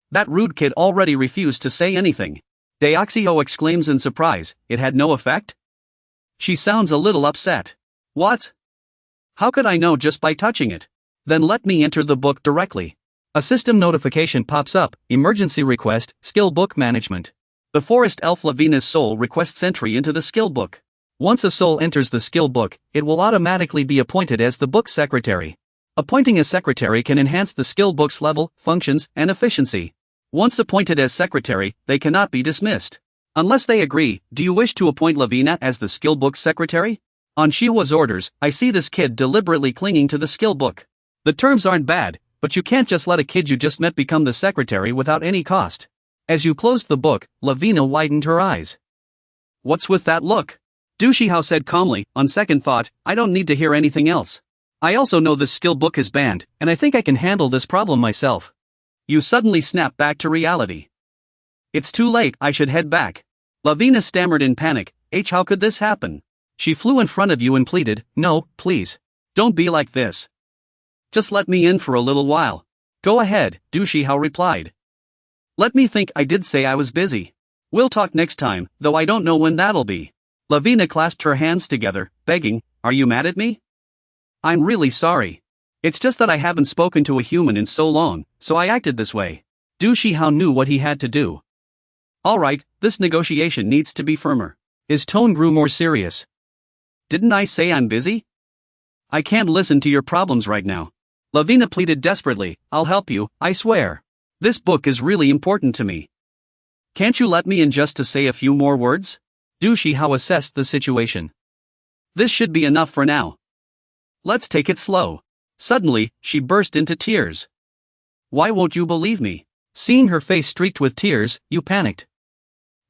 That rude kid already refused to say anything. Deoxio exclaims in surprise, it had no effect? She sounds a little upset. What? How could I know just by touching it? Then let me enter the book directly. A system notification pops up, emergency request, skill book management. The forest elf Lavina's soul requests entry into the skill book. Once a soul enters the skill book, it will automatically be appointed as the book secretary. Appointing a secretary can enhance the skill book's level, functions, and efficiency. Once appointed as secretary, they cannot be dismissed. Unless they agree, do you wish to appoint Lavina as the skill book secretary? On Shiwa's orders, I see this kid deliberately clinging to the skill book. The terms aren't bad, but you can't just let a kid you just met become the secretary without any cost. As you closed the book, Lavina widened her eyes. What's with that look? Dushihao said calmly, on second thought, I don't need to hear anything else. I also know this skill book is banned, and I think I can handle this problem myself. You suddenly snap back to reality. It's too late, I should head back. Lavina stammered in panic, how could this happen? She flew in front of you and pleaded, no, please. Don't be like this. Just let me in for a little while. Go ahead, Dushihao replied. Let me think, I did say I was busy. We'll talk next time, though I don't know when that'll be. Lavina clasped her hands together, begging, are you mad at me? I'm really sorry. It's just that I haven't spoken to a human in so long, so I acted this way. Dushihao knew what he had to do. Alright, this negotiation needs to be firmer. His tone grew more serious. Didn't I say I'm busy? I can't listen to your problems right now. Lavina pleaded desperately, I'll help you, I swear. This book is really important to me. Can't you let me in just to say a few more words? Dushihao assessed the situation. This should be enough for now. Let's take it slow. Suddenly, she burst into tears. Why won't you believe me? Seeing her face streaked with tears, you panicked.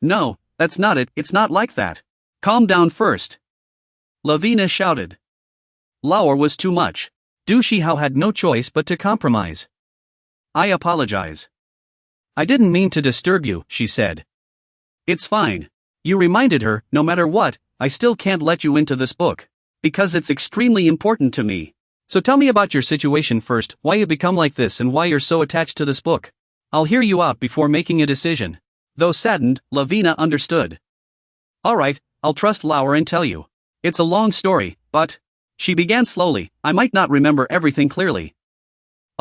No, that's not it, it's not like that. Calm down first. Lavina shouted. Lauer was too much. Dushihao had no choice but to compromise. I apologize. I didn't mean to disturb you, she said. It's fine. You reminded her, no matter what, I still can't let you into this book. Because it's extremely important to me. So tell me about your situation first, why you become like this and why you're so attached to this book. I'll hear you out before making a decision. Though saddened, Lavina understood. Alright, I'll trust Lauer and tell you. It's a long story, but... She began slowly, I might not remember everything clearly.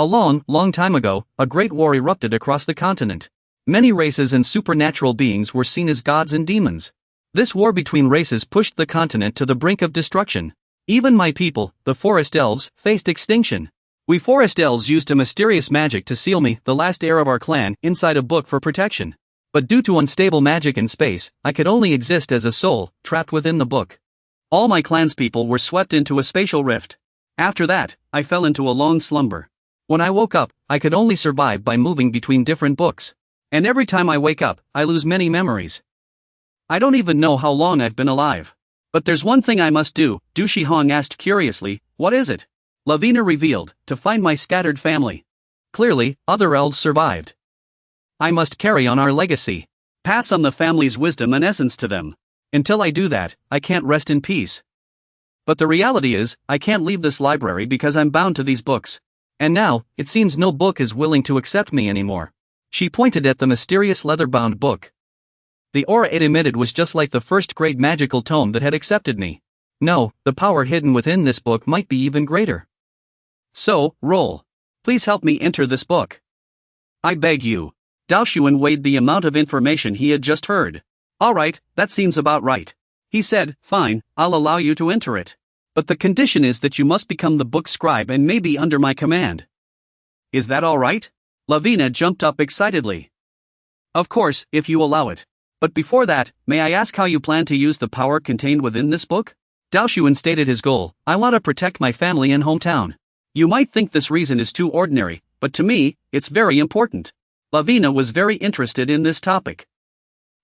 A long, long time ago, a great war erupted across the continent. Many races and supernatural beings were seen as gods and demons. This war between races pushed the continent to the brink of destruction. Even my people, the forest elves, faced extinction. We forest elves used a mysterious magic to seal me, the last heir of our clan, inside a book for protection. But due to unstable magic in space, I could only exist as a soul, trapped within the book. All my clanspeople were swept into a spatial rift. After that, I fell into a long slumber. When I woke up, I could only survive by moving between different books. And every time I wake up, I lose many memories. I don't even know how long I've been alive. But there's one thing I must do, Dushihong asked curiously, what is it? Lavina revealed, to find my scattered family. Clearly, other elves survived. I must carry on our legacy. Pass on the family's wisdom and essence to them. Until I do that, I can't rest in peace. But the reality is, I can't leave this library because I'm bound to these books. And now, it seems no book is willing to accept me anymore. She pointed at the mysterious leather-bound book. The aura it emitted was just like the first great magical tome that had accepted me. No, the power hidden within this book might be even greater. So, roll. Please help me enter this book. I beg you. Dao Xuan weighed the amount of information he had just heard. Alright, that seems about right. He said, fine, I'll allow you to enter it. But the condition is that you must become the book scribe and may be under my command. Is that alright? Lavina jumped up excitedly. Of course, if you allow it. But before that, may I ask how you plan to use the power contained within this book? Dao Xuan stated his goal, I want to protect my family and hometown. You might think this reason is too ordinary, but to me, it's very important. Lavina was very interested in this topic.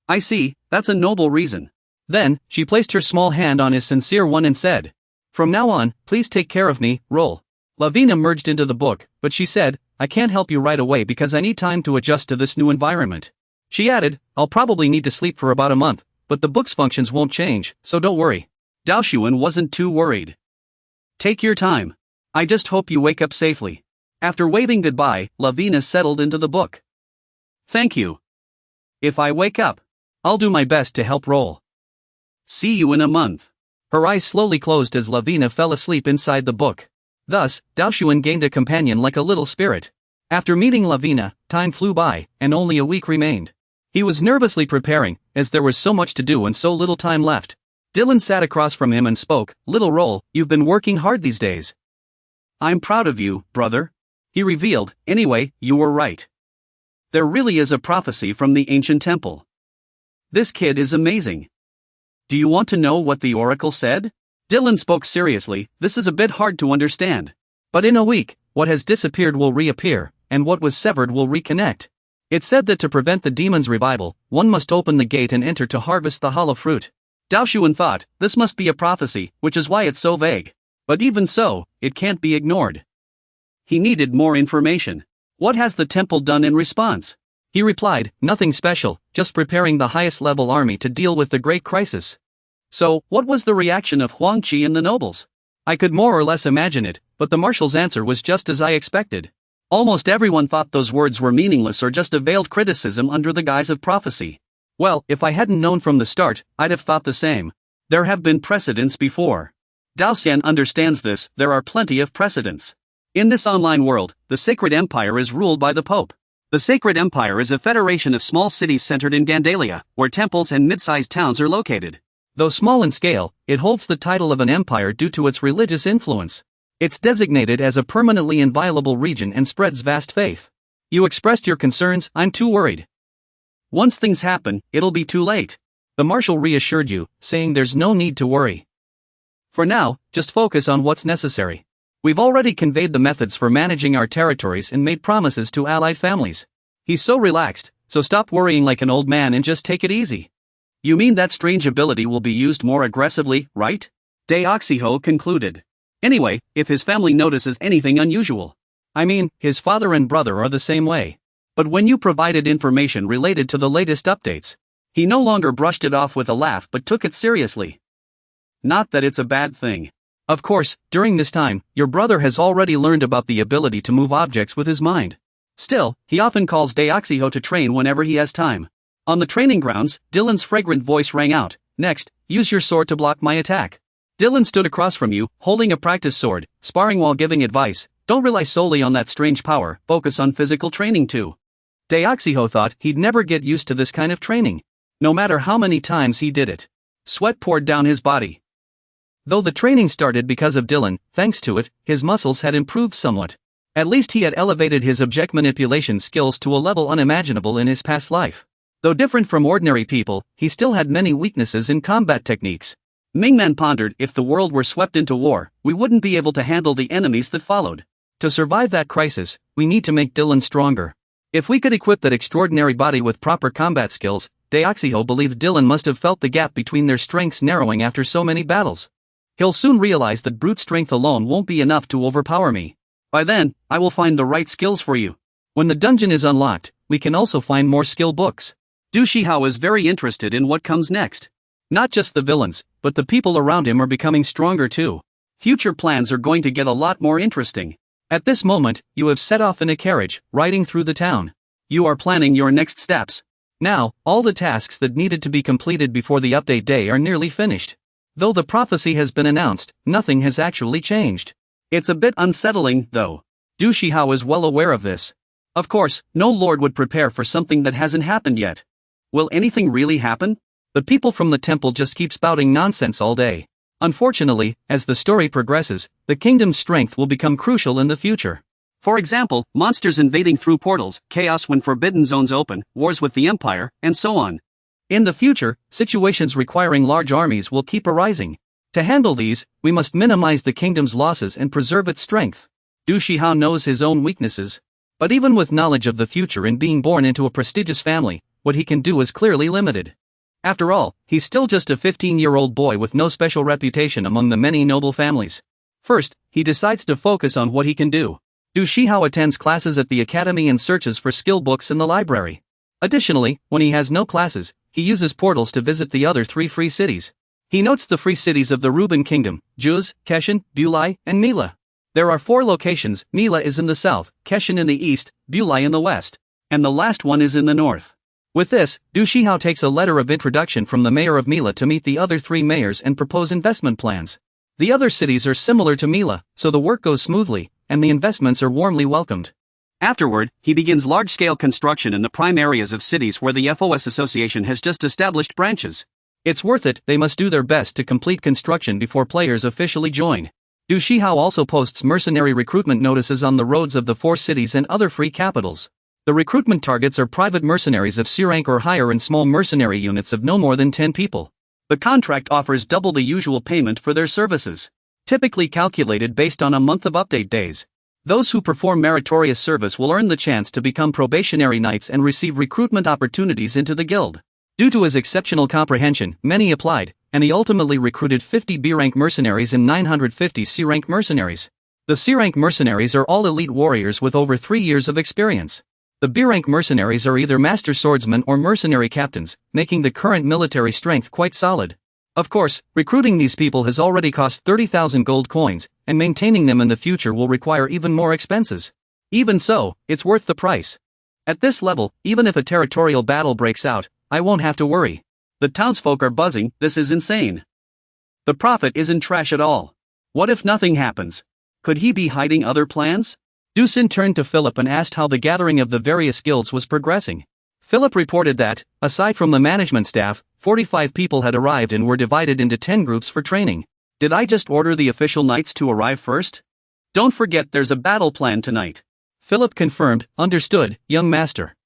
I see, that's a noble reason. Then, she placed her small hand on his sincere one and said, from now on, please take care of me, roll. Lavina merged into the book, but she said, I can't help you right away because I need time to adjust to this new environment. She added, I'll probably need to sleep for about a month, but the book's functions won't change, so don't worry. Dao Xuan wasn't too worried. Take your time. I just hope you wake up safely. After waving goodbye, Lavina settled into the book. Thank you. If I wake up, I'll do my best to help roll. See you in a month. Her eyes slowly closed as Lavina fell asleep inside the book. Thus, Dao Xuan gained a companion like a little spirit. After meeting Lavina, time flew by, and only a week remained. He was nervously preparing, as there was so much to do and so little time left. Dylan sat across from him and spoke, Little Roll, you've been working hard these days. I'm proud of you, brother. He revealed, anyway, you were right. There really is a prophecy from the ancient temple. This kid is amazing. Do you want to know what the oracle said? Dylan spoke seriously, this is a bit hard to understand. But in a week, what has disappeared will reappear, and what was severed will reconnect. It said that to prevent the demon's revival, one must open the gate and enter to harvest the hollow fruit. Dao Xuan thought, this must be a prophecy, which is why it's so vague. But even so, it can't be ignored. He needed more information. What has the temple done in response? He replied, nothing special, just preparing the highest level army to deal with the great crisis. So, what was the reaction of Huang Qi and the nobles? I could more or less imagine it, but the marshal's answer was just as I expected. Almost everyone thought those words were meaningless or just a veiled criticism under the guise of prophecy. Well, if I hadn't known from the start, I'd have thought the same. There have been precedents before. Dao Xian understands this, there are plenty of precedents. In this online world, the Sacred Empire is ruled by the Pope. The Sacred Empire is a federation of small cities centered in Gandalia, where temples and mid-sized towns are located. Though small in scale, it holds the title of an empire due to its religious influence. It's designated as a permanently inviolable region and spreads vast faith. You expressed your concerns, I'm too worried. Once things happen, it'll be too late. The marshal reassured you, saying there's no need to worry. For now, just focus on what's necessary. We've already conveyed the methods for managing our territories and made promises to allied families. He's so relaxed, so stop worrying like an old man and just take it easy. You mean that strange ability will be used more aggressively, right? Deoxyho concluded. Anyway, if his family notices anything unusual. I mean, his father and brother are the same way. But when you provided information related to the latest updates, he no longer brushed it off with a laugh but took it seriously. Not that it's a bad thing. Of course, during this time, your brother has already learned about the ability to move objects with his mind. Still, he often calls Deoxyho to train whenever he has time. On the training grounds, Dylan's fragrant voice rang out, next, use your sword to block my attack. Dylan stood across from you, holding a practice sword, sparring while giving advice, don't rely solely on that strange power, focus on physical training too. Deoxyho thought he'd never get used to this kind of training. No matter how many times he did it. Sweat poured down his body. Though the training started because of Dylan, thanks to it, his muscles had improved somewhat. At least he had elevated his object manipulation skills to a level unimaginable in his past life. Though different from ordinary people, he still had many weaknesses in combat techniques. Mingman pondered, if the world were swept into war, we wouldn't be able to handle the enemies that followed. To survive that crisis, we need to make Dylan stronger. If we could equip that extraordinary body with proper combat skills, Deoxyho believed Dylan must have felt the gap between their strengths narrowing after so many battles. He'll soon realize that brute strength alone won't be enough to overpower me. By then, I will find the right skills for you. When the dungeon is unlocked, we can also find more skill books. Du Shihao is very interested in what comes next. Not just the villains, but the people around him are becoming stronger too. Future plans are going to get a lot more interesting. At this moment, you have set off in a carriage, riding through the town. You are planning your next steps. Now, all the tasks that needed to be completed before the update day are nearly finished. Though the prophecy has been announced, nothing has actually changed. It's a bit unsettling, though. Du Shihao is well aware of this. Of course, no lord would prepare for something that hasn't happened yet. Will anything really happen? The people from the temple just keep spouting nonsense all day. Unfortunately, as the story progresses, the kingdom's strength will become crucial in the future. For example, monsters invading through portals, chaos when forbidden zones open, wars with the empire, and so on. In the future, situations requiring large armies will keep arising. To handle these, we must minimize the kingdom's losses and preserve its strength. Du Shihao knows his own weaknesses. But even with knowledge of the future and being born into a prestigious family, what he can do is clearly limited. After all, he's still just a 15-year-old boy with no special reputation among the many noble families. First, he decides to focus on what he can do. Du Shihao attends classes at the academy and searches for skill books in the library. Additionally, when he has no classes, he uses portals to visit the other 3 free cities. He notes the free cities of the Ruben Kingdom, Juz, Keshen, Bulai, and Mila. There are 4 locations. Mila is in the south, Keshen in the east, Bulai in the west, and the last one is in the north. With this, Du Shihao takes a letter of introduction from the mayor of Mila to meet the other 3 mayors and propose investment plans. The other cities are similar to Mila, so the work goes smoothly, and the investments are warmly welcomed. Afterward, he begins large-scale construction in the prime areas of cities where the FOS Association has just established branches. It's worth it. They must do their best to complete construction before players officially join. Du Shihao also posts mercenary recruitment notices on the roads of the 4 cities and other free capitals. The recruitment targets are private mercenaries of C-rank or higher and small mercenary units of no more than 10 people. The contract offers double the usual payment for their services, typically calculated based on a month of update days. Those who perform meritorious service will earn the chance to become probationary knights and receive recruitment opportunities into the guild. Due to his exceptional comprehension, many applied, and he ultimately recruited 50 B-rank mercenaries and 950 C-rank mercenaries. The C-rank mercenaries are all elite warriors with over 3 years of experience. The B-rank mercenaries are either master swordsmen or mercenary captains, making the current military strength quite solid. Of course, recruiting these people has already cost 30,000 gold coins, and maintaining them in the future will require even more expenses. Even so, it's worth the price. At this level, even if a territorial battle breaks out, I won't have to worry. The townsfolk are buzzing. This is insane. The prophet isn't trash at all. What if nothing happens? Could he be hiding other plans? Dusin turned to Philip and asked how the gathering of the various guilds was progressing. Philip reported that, aside from the management staff, 45 people had arrived and were divided into 10 groups for training. Did I just order the official knights to arrive first? Don't forget there's a battle plan tonight. Philip confirmed. Understood, young master.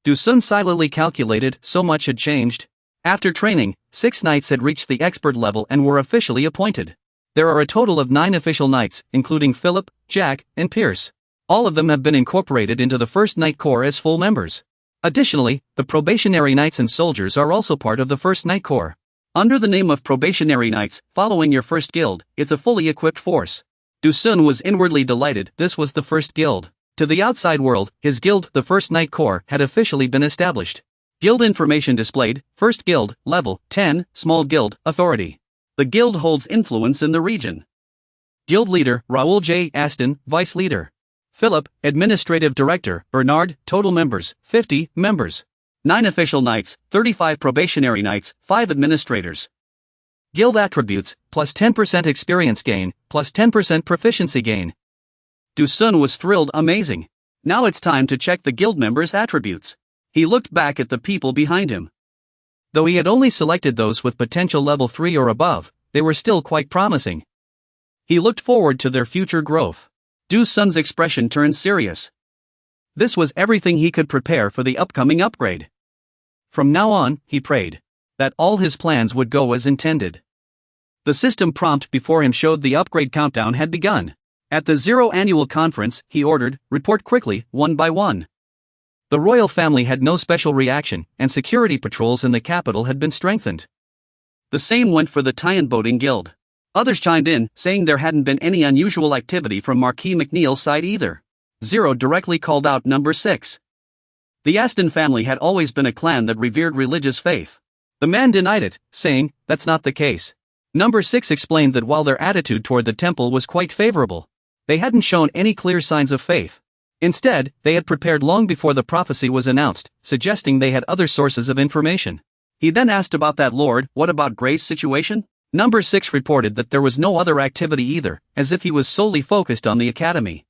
Dusun silently calculated. So much had changed. After training, 6 knights had reached the expert level and were officially appointed. There are a total of 9 official knights, including Philip, Jack, and Pierce. All of them have been incorporated into the first Knight Corps as full members. Additionally, the probationary knights and soldiers are also part of the first Knight Corps. Under the name of probationary knights, following your first guild, it's a fully equipped force. Dusun was inwardly delighted. This was the first guild. To the outside world, his guild, the first Knight Corps, had officially been established. Guild information displayed. First guild, level 10, small guild, authority. The guild holds influence in the region. Guild leader, Raoul J. Aston, vice leader. Philip, administrative director, Bernard, total members, 50 members. 9 official knights, 35 probationary knights, 5 administrators. Guild attributes, plus 10% experience gain, plus 10% proficiency gain. Dusun was thrilled. Amazing. Now it's time to check the guild members' attributes. He looked back at the people behind him. Though he had only selected those with potential level 3 or above, they were still quite promising. He looked forward to their future growth. Dusun's expression turned serious. This was everything he could prepare for the upcoming upgrade. From now on, he prayed that all his plans would go as intended. The system prompt before him showed the upgrade countdown had begun. At the 0 annual conference, he ordered, report quickly, one by one. The royal family had no special reaction, and security patrols in the capital had been strengthened. The same went for the Tyan Boating Guild. Others chimed in, saying there hadn't been any unusual activity from Marquis McNeil's side either. 0 directly called out number 6. The Aston family had always been a clan that revered religious faith. The man denied it, saying, that's not the case. Number 6 explained that while their attitude toward the temple was quite favorable, they hadn't shown any clear signs of faith. Instead, they had prepared long before the prophecy was announced, suggesting they had other sources of information. He then asked about that lord. What about Gray's situation? Number 6 reported that there was no other activity either, as if he was solely focused on the academy.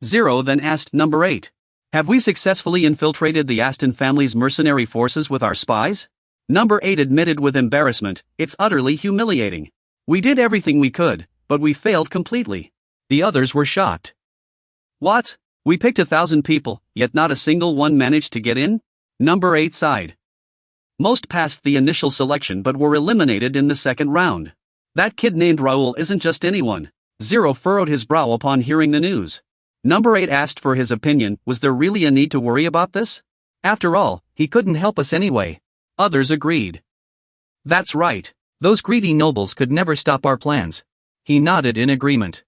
0 then asked number 8. Have we successfully infiltrated the Aston family's mercenary forces with our spies? Number 8 admitted with embarrassment, it's utterly humiliating. We did everything we could, but we failed completely. The others were shocked. What? We picked 1,000 people, yet not a single one managed to get in? Number 8 sighed. Most passed the initial selection but were eliminated in the second round. That kid named Raoul isn't just anyone. 0 furrowed his brow upon hearing the news. Number 8 asked for his opinion. Was there really a need to worry about this? After all, he couldn't help us anyway. Others agreed. That's right. Those greedy nobles could never stop our plans. He nodded in agreement.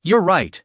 You're right.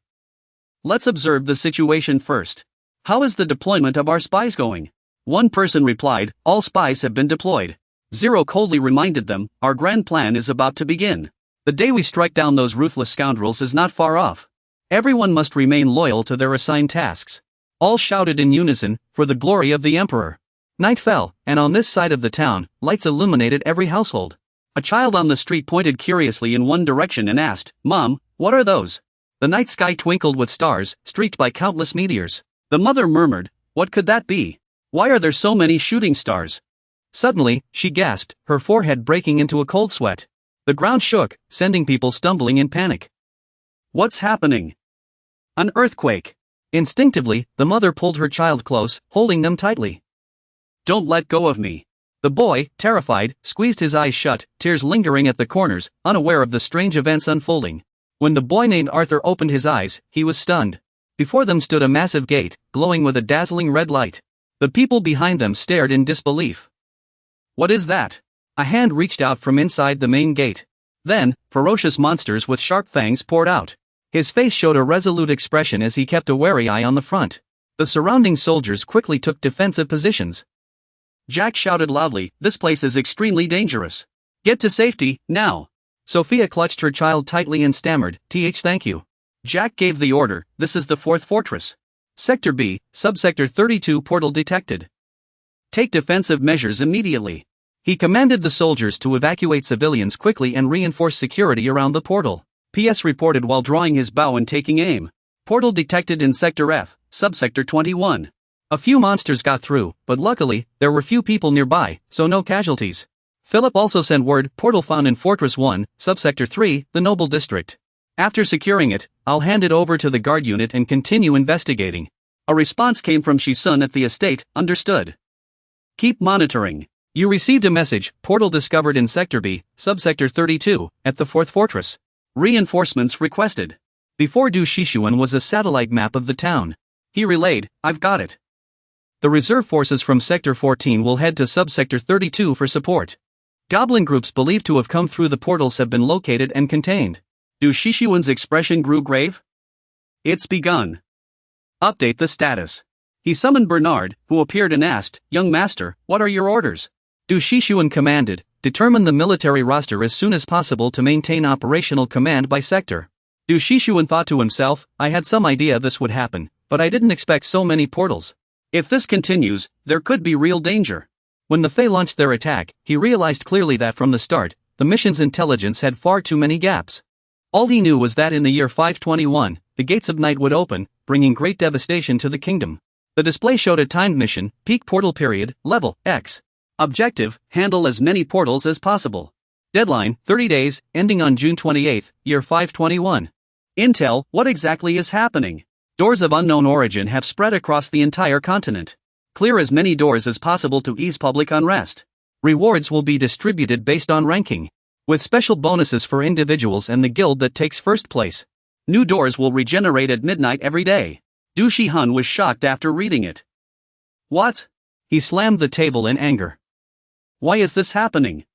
Let's observe the situation first. How is the deployment of our spies going? One person replied, all spies have been deployed. Zero coldly reminded them, our grand plan is about to begin. The day we strike down those ruthless scoundrels is not far off. Everyone must remain loyal to their assigned tasks. All shouted in unison, for the glory of the emperor. Night fell, and on this side of the town, lights illuminated every household. A child on the street pointed curiously in one direction and asked, Mom, what are those? The night sky twinkled with stars, streaked by countless meteors. The mother murmured, what could that be? Why are there so many shooting stars? Suddenly, she gasped, her forehead breaking into a cold sweat. The ground shook, sending people stumbling in panic. What's happening? An earthquake. Instinctively, the mother pulled her child close, holding them tightly. Don't let go of me. The boy, terrified, squeezed his eyes shut, tears lingering at the corners, unaware of the strange events unfolding. When the boy named Arthur opened his eyes, he was stunned. Before them stood a massive gate, glowing with a dazzling red light. The people behind them stared in disbelief. What is that? A hand reached out from inside the main gate. Then, ferocious monsters with sharp fangs poured out. His face showed a resolute expression as he kept a wary eye on the front. The surrounding soldiers quickly took defensive positions. Jack shouted loudly, this place is extremely dangerous. Get to safety, now. Sophia clutched her child tightly and stammered, thank you. Jack gave the order, this is the 4th fortress. Sector B, Subsector 32 portal detected. Take defensive measures immediately. He commanded the soldiers to evacuate civilians quickly and reinforce security around the portal. PS reported while drawing his bow and taking aim. Portal detected in Sector F, Subsector 21. A few monsters got through, but luckily, there were few people nearby, so no casualties. Philip also sent word, portal found in Fortress 1, Subsector 3, the Noble District. After securing it, I'll hand it over to the guard unit and continue investigating. A response came from Shisun at the estate, understood. Keep monitoring. You received a message, portal discovered in Sector B, Subsector 32, at the 4th fortress. Reinforcements requested. Before Du Shishuan was a satellite map of the town. He relayed, I've got it. The reserve forces from Sector 14 will head to Subsector 32 for support. Goblin groups believed to have come through the portals have been located and contained. Du Shishuan's expression grew grave. It's begun. Update the status. He summoned Bernard, who appeared and asked, Young Master, what are your orders? Du Shishuan commanded, determine the military roster as soon as possible to maintain operational command by sector. Du Shishuan thought to himself, I had some idea this would happen, but I didn't expect so many portals. If this continues, there could be real danger. When the Fae launched their attack, he realized clearly that from the start, the mission's intelligence had far too many gaps. All he knew was that in the year 521, the gates of night would open, bringing great devastation to the kingdom. The display showed a timed mission, peak portal period, level X. Objective, handle as many portals as possible. Deadline, 30 days, ending on June 28, year 521. Intel, what exactly is happening? Doors of unknown origin have spread across the entire continent. Clear as many doors as possible to ease public unrest. Rewards will be distributed based on ranking, with special bonuses for individuals and the guild that takes first place. New doors will regenerate at midnight every day. Du Shihan was shocked after reading it. What? He slammed the table in anger. Why is this happening?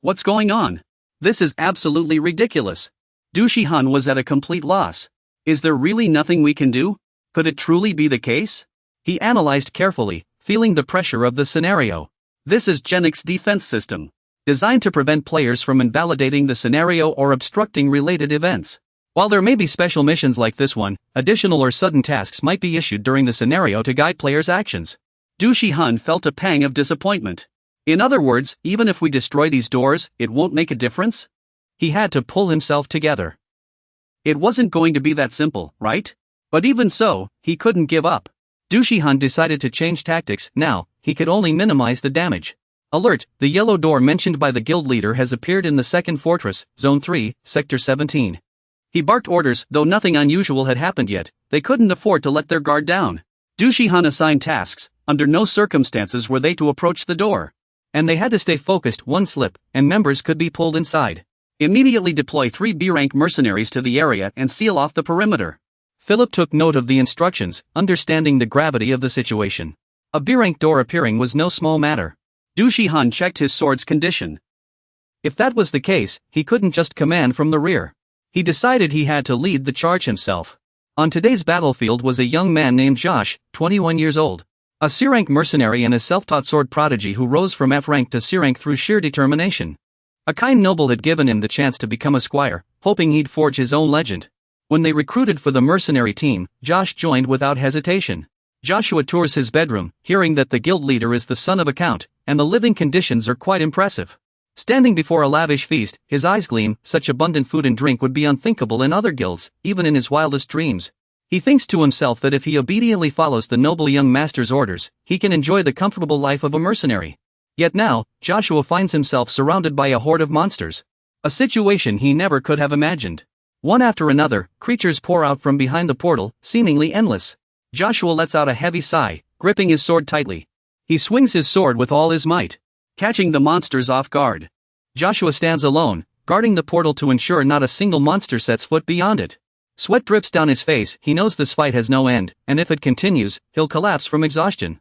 What's going on? This is absolutely ridiculous. Du Shihan was at a complete loss. Is there really nothing we can do? Could it truly be the case? He analyzed carefully, feeling the pressure of the scenario. This is Genix's defense system, designed to prevent players from invalidating the scenario or obstructing related events. While there may be special missions like this one, additional or sudden tasks might be issued during the scenario to guide players' actions. Du Shihan felt a pang of disappointment. In other words, even if we destroy these doors, it won't make a difference? He had to pull himself together. It wasn't going to be that simple, right? But even so, he couldn't give up. Du Shihan decided to change tactics. Now, he could only minimize the damage. Alert, the yellow door mentioned by the guild leader has appeared in the 2nd fortress, Zone 3, Sector 17. He barked orders. Though nothing unusual had happened yet, they couldn't afford to let their guard down. Du Shihan assigned tasks. Under no circumstances were they to approach the door. And they had to stay focused. One slip, and members could be pulled inside. Immediately deploy 3 B-rank mercenaries to the area and seal off the perimeter. Philip took note of the instructions, understanding the gravity of the situation. A B-rank door appearing was no small matter. Du Shihan checked his sword's condition. If that was the case, he couldn't just command from the rear. He decided he had to lead the charge himself. On today's battlefield was a young man named Josh, 21 years old. A C-rank mercenary and a self-taught sword prodigy who rose from F-rank to C-rank through sheer determination. A kind noble had given him the chance to become a squire, hoping he'd forge his own legend. When they recruited for the mercenary team, Josh joined without hesitation. Joshua tours his bedroom, hearing that the guild leader is the son of a count, and the living conditions are quite impressive. Standing before a lavish feast, his eyes gleam. Such abundant food and drink would be unthinkable in other guilds, even in his wildest dreams. He thinks to himself that if he obediently follows the noble young master's orders, he can enjoy the comfortable life of a mercenary. Yet now, Joshua finds himself surrounded by a horde of monsters. A situation he never could have imagined. One after another, creatures pour out from behind the portal, seemingly endless. Joshua lets out a heavy sigh, gripping his sword tightly. He swings his sword with all his might, catching the monsters off guard. Joshua stands alone, guarding the portal to ensure not a single monster sets foot beyond it. Sweat drips down his face. He knows this fight has no end, and if it continues, he'll collapse from exhaustion.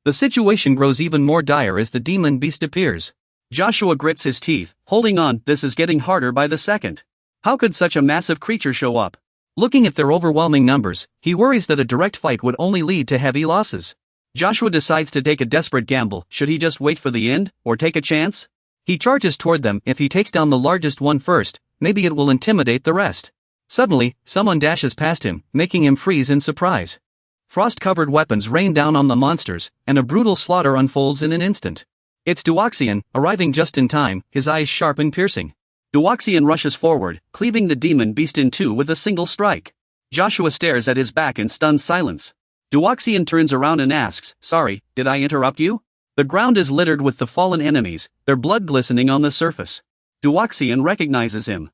The situation grows even more dire as the demon beast appears. Joshua grits his teeth, holding on. This is getting harder by the second. How could such a massive creature show up? Looking at their overwhelming numbers, he worries that a direct fight would only lead to heavy losses. Joshua decides to take a desperate gamble. Should he just wait for the end, or take a chance? He charges toward them. If he takes down the largest one first, maybe it will intimidate the rest. Suddenly, someone dashes past him, making him freeze in surprise. Frost-covered weapons rain down on the monsters, and a brutal slaughter unfolds in an instant. It's Duoxian, arriving just in time, his eyes sharp and piercing. Duoxian rushes forward, cleaving the demon beast in two with a single strike. Joshua stares at his back in stunned silence. Duoxian turns around and asks, "Sorry, did I interrupt you?" The ground is littered with the fallen enemies, their blood glistening on the surface. Duoxian recognizes him.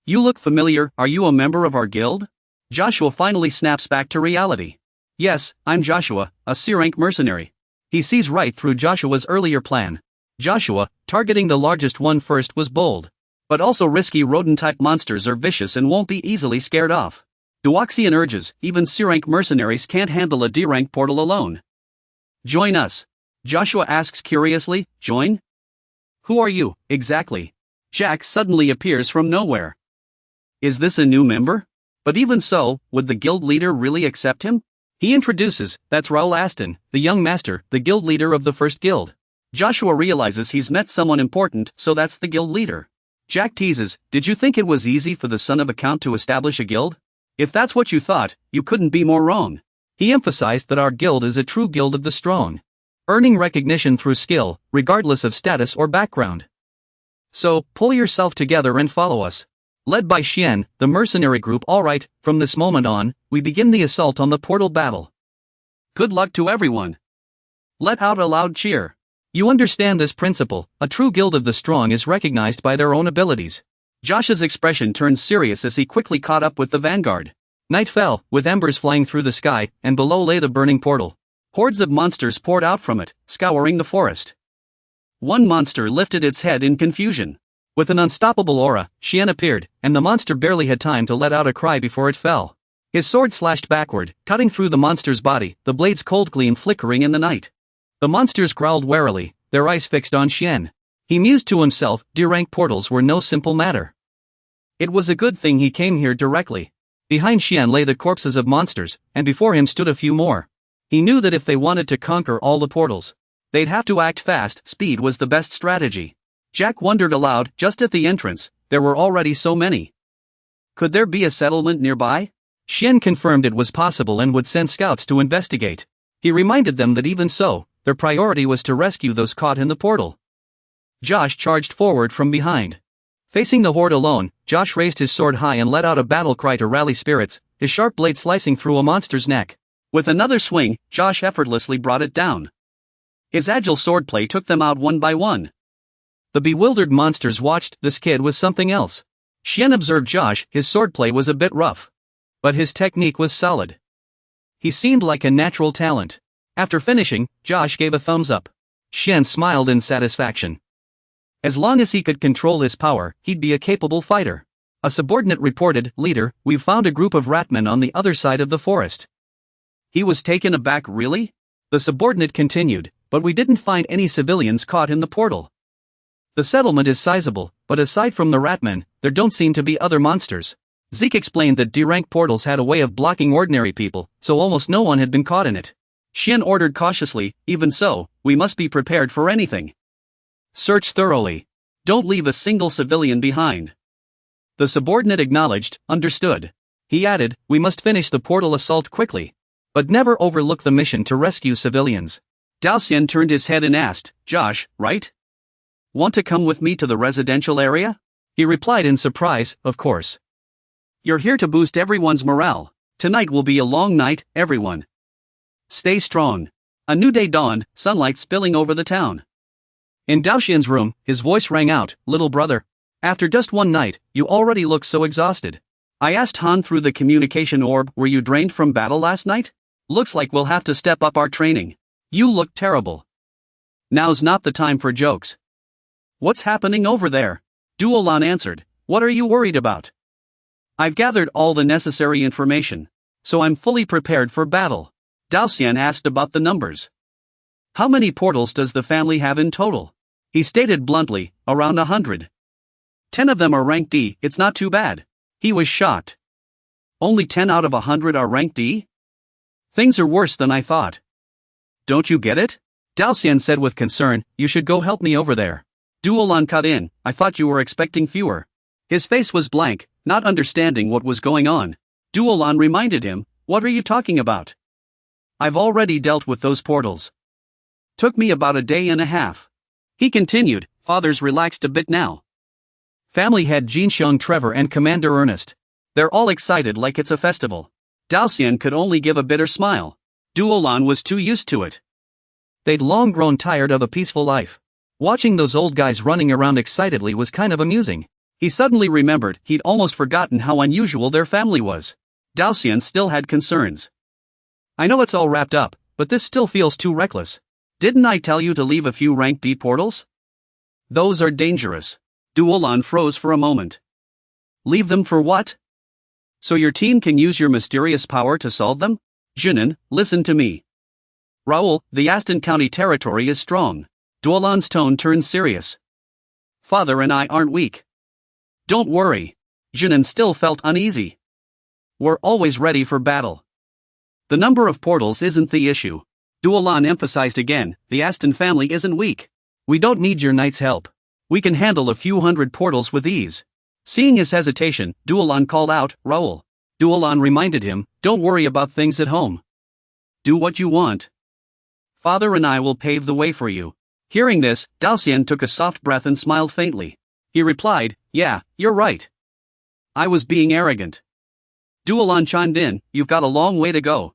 "You look familiar. Are you a member of our guild?" Joshua finally snaps back to reality. "Yes, I'm Joshua, a C-rank mercenary." He sees right through Joshua's earlier plan. Joshua, targeting the largest one first, was bold. But also risky. Rodent-type monsters are vicious and won't be easily scared off. Duoxian urges, even C-rank mercenaries can't handle a D-rank portal alone. "Join us." Joshua asks curiously, "Join? Who are you, exactly?" Jack suddenly appears from nowhere. Is this a new member? But even so, would the guild leader really accept him? He introduces, that's Raoul Aston, the young master, the guild leader of the first guild. Joshua realizes he's met someone important, so that's the guild leader. Jack teases, "Did you think it was easy for the son of a count to establish a guild? If that's what you thought, you couldn't be more wrong." He emphasized that our guild is a true guild of the strong, earning recognition through skill, regardless of status or background. So, pull yourself together and follow us. Led by Xian, the mercenary group. Alright, from this moment on, we begin the assault on the portal battle. Good luck to everyone. Let out a loud cheer. You understand this principle, a true guild of the strong is recognized by their own abilities. Josh's expression turned serious as he quickly caught up with the vanguard. Night fell, with embers flying through the sky, and below lay the burning portal. Hordes of monsters poured out from it, scouring the forest. One monster lifted its head in confusion. With an unstoppable aura, Xian appeared, and the monster barely had time to let out a cry before it fell. His sword slashed backward, cutting through the monster's body, the blade's cold gleam flickering in the night. The monsters growled warily, their eyes fixed on Xian. He mused to himself, D-rank portals were no simple matter. It was a good thing he came here directly. Behind Xian lay the corpses of monsters, and before him stood a few more. He knew that if they wanted to conquer all the portals, they'd have to act fast. Speed was the best strategy. Jack wondered aloud, just at the entrance, there were already so many. Could there be a settlement nearby? Xian confirmed it was possible and would send scouts to investigate. He reminded them that even so, their priority was to rescue those caught in the portal. Josh charged forward from behind. Facing the horde alone, Josh raised his sword high and let out a battle cry to rally spirits, his sharp blade slicing through a monster's neck. With another swing, Josh effortlessly brought it down. His agile swordplay took them out one by one. The bewildered monsters watched. This kid was something else. Xian observed Josh. His swordplay was a bit rough, but his technique was solid. He seemed like a natural talent. After finishing, Josh gave a thumbs up. Xian smiled in satisfaction. As long as he could control his power, he'd be a capable fighter. A subordinate reported, "Leader, we've found a group of ratmen on the other side of the forest." He was taken aback. Really? The subordinate continued, "But we didn't find any civilians caught in the portal. The settlement is sizable, but aside from the ratmen, there don't seem to be other monsters." Zeke explained that D-rank portals had a way of blocking ordinary people, so almost no one had been caught in it. Xian ordered cautiously. Even so, we must be prepared for anything. Search thoroughly. Don't leave a single civilian behind. The subordinate acknowledged, understood. He added, we must finish the portal assault quickly. But never overlook the mission to rescue civilians. Daoxian turned his head and asked, Josh, right? Want to come with me to the residential area? He replied in surprise, of course. You're here to boost everyone's morale. Tonight will be a long night, everyone. Stay strong. A new day dawned, sunlight spilling over the town. In Daoxian's room, his voice rang out, little brother. After just one night, you already look so exhausted. I asked Han through the communication orb, were you drained from battle last night? Looks like we'll have to step up our training. You look terrible. Now's not the time for jokes. What's happening over there? Duolan answered, what are you worried about? I've gathered all the necessary information, so I'm fully prepared for battle. Daoxian asked about the numbers. How many portals does the family have in total? He stated bluntly, around 100. 10 of them are rank D, it's not too bad. He was shocked. Only 10 out of 100 are rank D? Things are worse than I thought. Don't you get it? Daoxian said with concern, you should go help me over there. Duolan cut in, I thought you were expecting fewer. His face was blank, not understanding what was going on. Duolan reminded him, what are you talking about? I've already dealt with those portals. Took me about a day and a half. He continued, father's relaxed a bit now. Family head Jinxiang Trevor and Commander Ernest. They're all excited like it's a festival. Daoxian could only give a bitter smile. Duolan was too used to it. They'd long grown tired of a peaceful life. Watching those old guys running around excitedly was kind of amusing. He suddenly remembered he'd almost forgotten how unusual their family was. Daoxian still had concerns. I know it's all wrapped up, but this still feels too reckless. Didn't I tell you to leave a few rank D portals? Those are dangerous. Duolan froze for a moment. Leave them for what? So your team can use your mysterious power to solve them? Junin, listen to me. Raoul, the Aston County territory is strong. Duolan's tone turned serious. Father and I aren't weak. Don't worry. Junin still felt uneasy. We're always ready for battle. The number of portals isn't the issue. Duolan emphasized again, the Aston family isn't weak. We don't need your knight's help. We can handle a few hundred portals with ease. Seeing his hesitation, Duolan called out, Raoul. Duolan reminded him, don't worry about things at home. Do what you want. Father and I will pave the way for you. Hearing this, Daoxian took a soft breath and smiled faintly. He replied, yeah, you're right. I was being arrogant. Duolan chimed in, you've got a long way to go.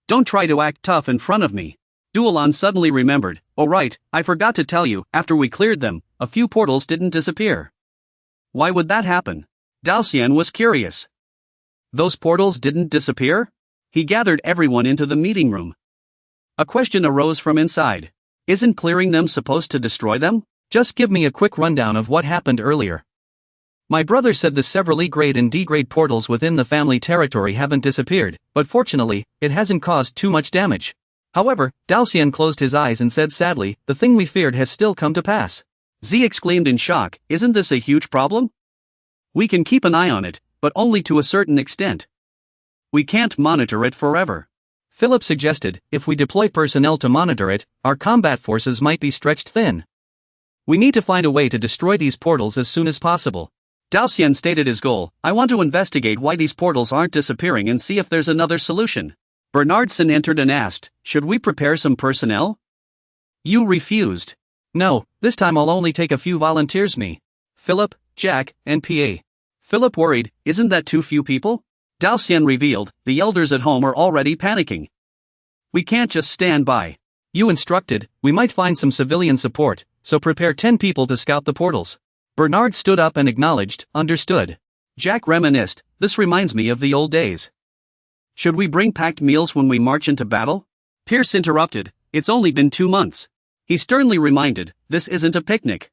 Don't try to act tough in front of me. Duolan suddenly remembered, oh right, I forgot to tell you, after we cleared them, a few portals didn't disappear. Why would that happen? Daoxian was curious. Those portals didn't disappear? He gathered everyone into the meeting room. A question arose from inside. Isn't clearing them supposed to destroy them? Just give me a quick rundown of what happened earlier. My brother said the several E-grade and D-grade portals within the family territory haven't disappeared, but fortunately, it hasn't caused too much damage. However, Daoxian closed his eyes and said sadly, the thing we feared has still come to pass. Z exclaimed in shock, isn't this a huge problem? We can keep an eye on it, but only to a certain extent. We can't monitor it forever. Philip suggested, if we deploy personnel to monitor it, our combat forces might be stretched thin. We need to find a way to destroy these portals as soon as possible. Daoxian stated his goal, I want to investigate why these portals aren't disappearing and see if there's another solution. Bernardson entered and asked, should we prepare some personnel? You refused. No, this time I'll only take a few volunteers me. Philip, Jack, and PA. Philip worried, isn't that too few people? Daoxian revealed, the elders at home are already panicking. We can't just stand by. You instructed, we might find some civilian support, so prepare 10 people to scout the portals. Bernard stood up and acknowledged, understood. Jack reminisced, this reminds me of the old days. Should we bring packed meals when we march into battle? Pierce interrupted, it's only been 2 months. He sternly reminded, this isn't a picnic.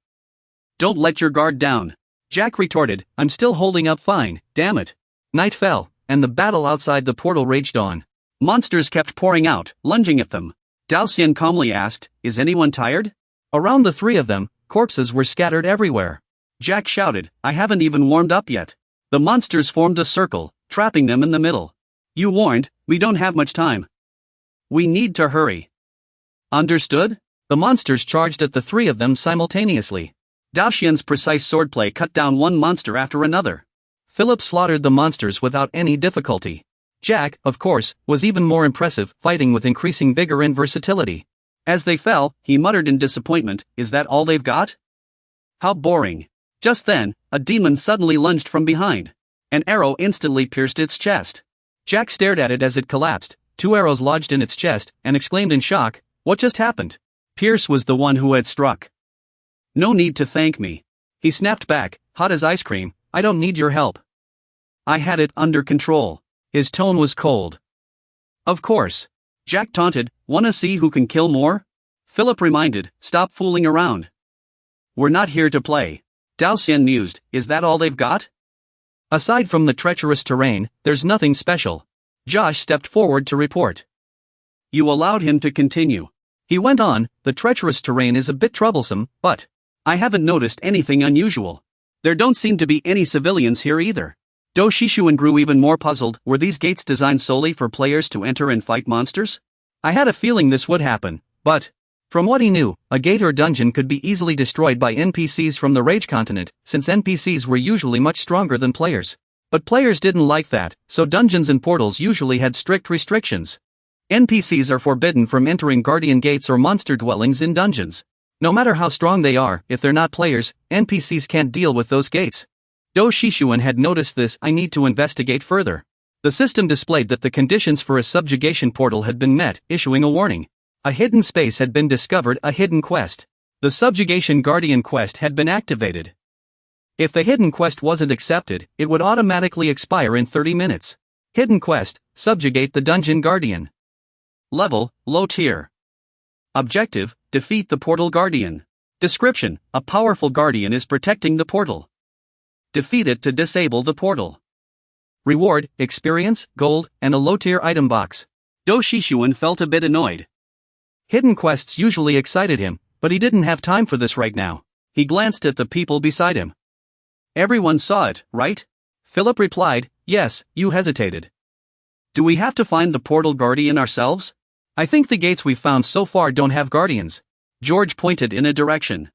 Don't let your guard down. Jack retorted, I'm still holding up fine, damn it. Night fell, and the battle outside the portal raged on. Monsters kept pouring out, lunging at them. Daoxian calmly asked, is anyone tired? Around the 3 of them, corpses were scattered everywhere. Jack shouted, I haven't even warmed up yet. The monsters formed a circle, trapping them in the middle. You warned, we don't have much time. We need to hurry. Understood? The monsters charged at the three of them simultaneously. Daoxian's precise swordplay cut down one monster after another. Philip slaughtered the monsters without any difficulty. Jack, of course, was even more impressive, fighting with increasing vigor and versatility. As they fell, he muttered in disappointment, "Is that all they've got? How boring." Just then, a demon suddenly lunged from behind. An arrow instantly pierced its chest. Jack stared at it as it collapsed, 2 arrows lodged in its chest, and exclaimed in shock, "What just happened?" Pierce was the one who had struck. "No need to thank me." He snapped back, hot as ice cream, "I don't need your help. I had it under control." His tone was cold. "Of course." Jack taunted, "Wanna see who can kill more?" Philip reminded, "Stop fooling around. We're not here to play." Daoxian mused, "Is that all they've got?" "Aside from the treacherous terrain, there's nothing special." Josh stepped forward to report. "You allowed him to continue." He went on, "The treacherous terrain is a bit troublesome, but I haven't noticed anything unusual. There don't seem to be any civilians here either." Do Shishuan grew even more puzzled. Were these gates designed solely for players to enter and fight monsters? I had a feeling this would happen, but from what he knew, a gate or dungeon could be easily destroyed by NPCs from the Rage Continent, since NPCs were usually much stronger than players. But players didn't like that, so dungeons and portals usually had strict restrictions. NPCs are forbidden from entering guardian gates or monster dwellings in dungeons. No matter how strong they are, if they're not players, NPCs can't deal with those gates. Do Shishuan had noticed this. "I need to investigate further." The system displayed that the conditions for a subjugation portal had been met, issuing a warning. A hidden space had been discovered, a hidden quest. The subjugation guardian quest had been activated. If the hidden quest wasn't accepted, it would automatically expire in 30 minutes. Hidden quest, subjugate the dungeon guardian. Level, low tier. Objective, defeat the portal guardian. Description, a powerful guardian is protecting the portal. Defeat it to disable the portal. Reward, experience, gold, and a low-tier item box. Do Shishuan felt a bit annoyed. Hidden quests usually excited him, but he didn't have time for this right now. He glanced at the people beside him. "Everyone saw it, right?" Philip replied, "Yes." You hesitated. "Do we have to find the portal guardian ourselves?" "I think the gates we've found so far don't have guardians." George pointed in a direction.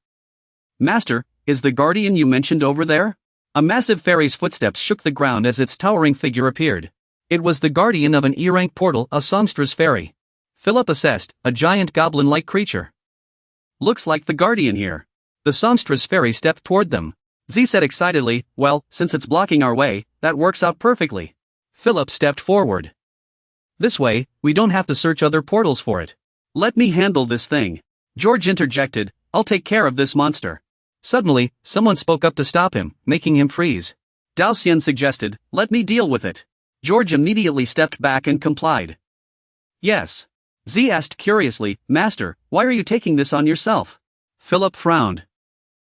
"Master, is the guardian you mentioned over there?" A massive fairy's footsteps shook the ground as its towering figure appeared. It was the guardian of an E-rank portal, a songstress fairy. Philip assessed, a giant goblin-like creature. "Looks like the guardian here." The songstress fairy stepped toward them. Z said excitedly, "Well, since it's blocking our way, that works out perfectly." Philip stepped forward. "This way, we don't have to search other portals for it." "Let me handle this thing." George interjected, "I'll take care of this monster." Suddenly, someone spoke up to stop him, making him freeze. Daoxian suggested, "Let me deal with it." George immediately stepped back and complied. "Yes." Z asked curiously, "Master, why are you taking this on yourself?" Philip frowned.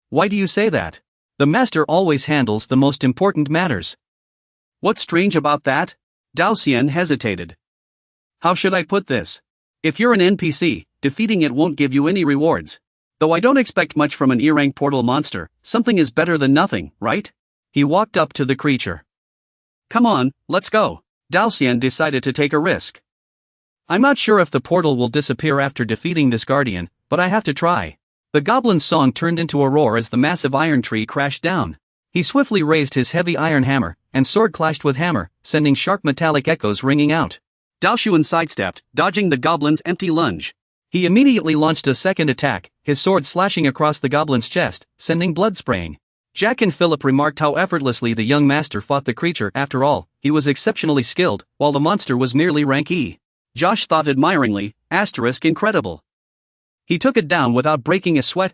"Why do you say that? The master always handles the most important matters." "What's strange about that?" Daoxian hesitated. "How should I put this? If you're an NPC, defeating it won't give you any rewards. Though I don't expect much from an E-rank portal monster, something is better than nothing, right?" He walked up to the creature. "Come on, let's go." Daoxian decided to take a risk. "I'm not sure if the portal will disappear after defeating this guardian, but I have to try." The goblin's song turned into a roar as the massive iron tree crashed down. He swiftly raised his heavy iron hammer, and sword clashed with hammer, sending sharp metallic echoes ringing out. Daoxian sidestepped, dodging the goblin's empty lunge. He immediately launched a second attack, his sword slashing across the goblin's chest, sending blood spraying. Jack and Philip remarked how effortlessly the young master fought the creature. After all, he was exceptionally skilled, while the monster was merely rank E. Josh thought admiringly, *incredible. He took it down without breaking a sweat.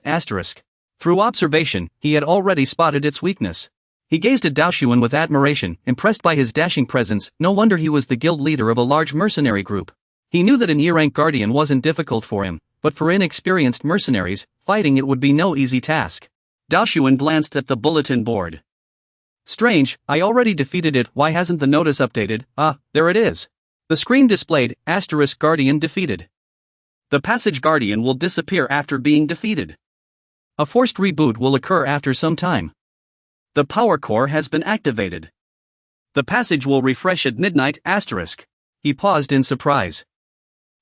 Through observation, he had already spotted its weakness. He gazed at Daoxian with admiration, impressed by his dashing presence. No wonder he was the guild leader of a large mercenary group. He knew that an E-rank guardian wasn't difficult for him, but for inexperienced mercenaries, fighting it would be no easy task. Daoxian glanced at the bulletin board. "Strange, I already defeated it. Why hasn't the notice updated?" "Ah, there it is." The screen displayed, *guardian defeated. The passage guardian will disappear after being defeated. A forced reboot will occur after some time. The power core has been activated. The passage will refresh at midnight, *. He paused in surprise.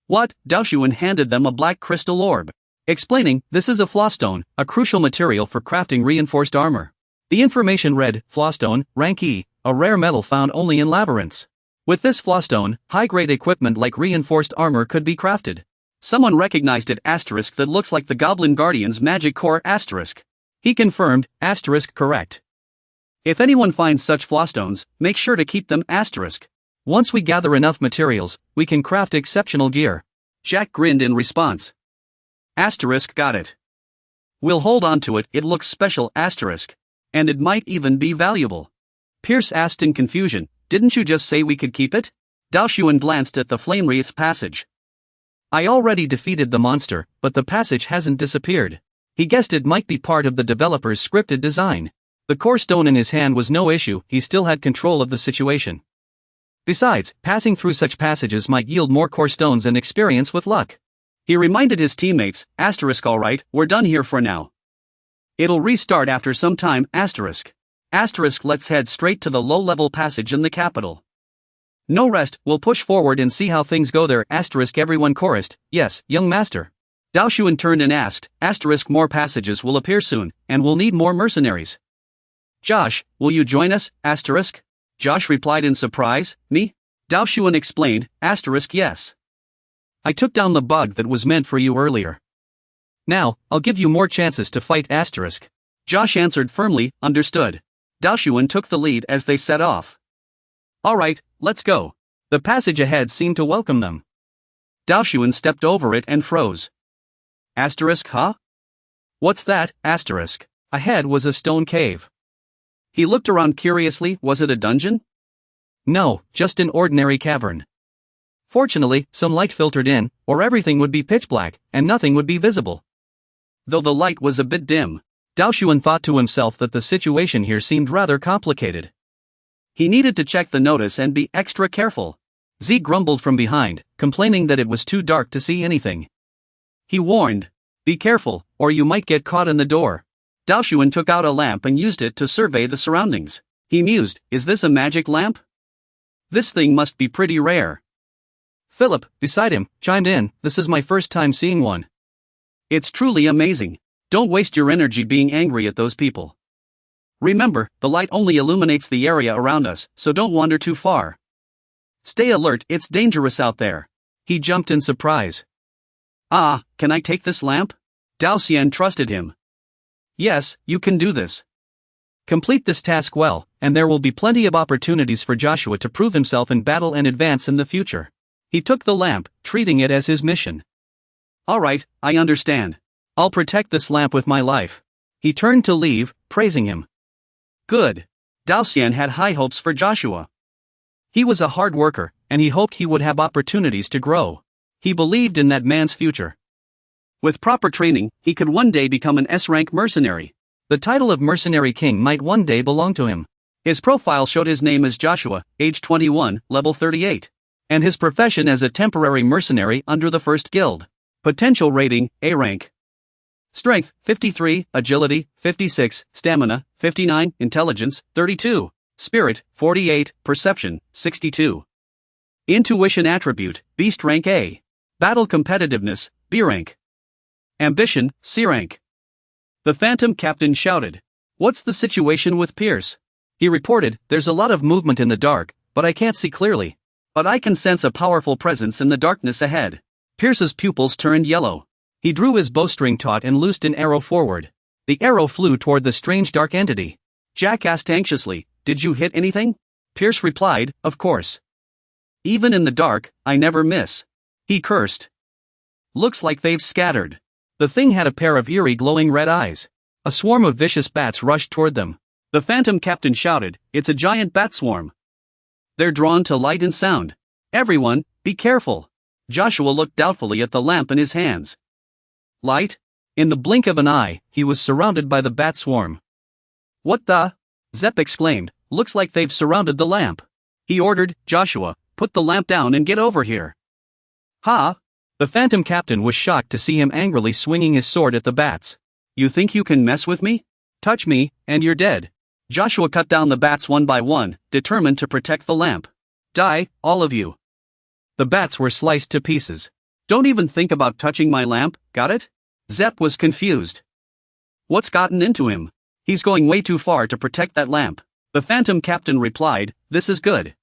What? Daoshuan handed them a black crystal orb, explaining, this is a flawstone, a crucial material for crafting reinforced armor. The information read, flawstone, rank E, a rare metal found only in labyrinths. With this flawstone, high-grade equipment like reinforced armor could be crafted. Someone recognized it asterisk that looks like the Goblin Guardian's magic core asterisk. He confirmed, asterisk correct. If anyone finds such flawstones, make sure to keep them asterisk. Once we gather enough materials, we can craft exceptional gear. Jack grinned in response. Asterisk got it. We'll hold on to it, it looks special asterisk. And it might even be valuable. Pierce asked in confusion, didn't you just say we could keep it? Daoshuan glanced at the flame wreath passage. I already defeated the monster, but the passage hasn't disappeared. He guessed it might be part of the developer's scripted design. The core stone in his hand was no issue, he still had control of the situation. Besides, passing through such passages might yield more core stones and experience with luck. He reminded his teammates, asterisk alright, we're done here for now. It'll restart after some time, asterisk. Asterisk let's head straight to the low-level passage in the capital. No rest, we'll push forward and see how things go there, asterisk everyone chorused, yes, young master. Daoshuan turned and asked, asterisk more passages will appear soon, and we'll need more mercenaries. Josh, will you join us, asterisk? Josh replied in surprise, me? Daoshuan explained, asterisk yes. I took down the bug that was meant for you earlier. Now, I'll give you more chances to fight asterisk. Josh answered firmly, understood. Daoshuan took the lead as they set off. Alright, let's go. The passage ahead seemed to welcome them. Daoshuan stepped over it and froze. Asterisk huh? What's that, asterisk? Ahead was a stone cave. He looked around curiously, was it a dungeon? No, just an ordinary cavern. Fortunately, some light filtered in, or everything would be pitch black, and nothing would be visible. Though the light was a bit dim, Daoshuan thought to himself that the situation here seemed rather complicated. He needed to check the notice and be extra careful. Z grumbled from behind, complaining that it was too dark to see anything. He warned, be careful, or you might get caught in the door. Daoshuan took out a lamp and used it to survey the surroundings. He mused, is this a magic lamp? This thing must be pretty rare. Philip, beside him, chimed in, this is my first time seeing one. It's truly amazing. Don't waste your energy being angry at those people. Remember, the light only illuminates the area around us, so don't wander too far. Stay alert, it's dangerous out there. He jumped in surprise. Ah, can I take this lamp? Daoshuan trusted him. Yes, you can do this. Complete this task well, and there will be plenty of opportunities for Joshua to prove himself in battle and advance in the future. He took the lamp, treating it as his mission. Alright, I understand. I'll protect this lamp with my life. He turned to leave, praising him. Good. Daoshuan had high hopes for Joshua. He was a hard worker, and he hoped he would have opportunities to grow. He believed in that man's future. With proper training, he could one day become an S-rank mercenary. The title of Mercenary King might one day belong to him. His profile showed his name as Joshua, age 21, level 38. And his profession as a temporary mercenary under the first guild. Potential rating, A rank. Strength, 53, Agility, 56, Stamina, 59, Intelligence, 32, Spirit, 48, Perception, 62. Intuition attribute, Beast rank A. Battle competitiveness, B rank. Ambition, C rank. The Phantom Captain shouted. What's the situation with Pierce? He reported, there's a lot of movement in the dark, but I can't see clearly. But I can sense a powerful presence in the darkness ahead. Pierce's pupils turned yellow. He drew his bowstring taut and loosed an arrow forward. The arrow flew toward the strange dark entity. Jack asked anxiously, did you hit anything? Pierce replied, of course. Even in the dark, I never miss. He cursed. Looks like they've scattered. The thing had a pair of eerie glowing red eyes. A swarm of vicious bats rushed toward them. The Phantom Captain shouted, it's a giant bat swarm. They're drawn to light and sound. Everyone, be careful. Joshua looked doubtfully at the lamp in his hands. Light? In the blink of an eye, he was surrounded by the bat swarm. What the? Zep exclaimed, looks like they've surrounded the lamp. He ordered, Joshua, put the lamp down and get over here. Ha! The Phantom Captain was shocked to see him angrily swinging his sword at the bats. You think you can mess with me? Touch me, and you're dead. Joshua cut down the bats one by one, determined to protect the lamp. Die, all of you. The bats were sliced to pieces. Don't even think about touching my lamp, got it? Zepp was confused. What's gotten into him? He's going way too far to protect that lamp. The Phantom Captain replied, this is good.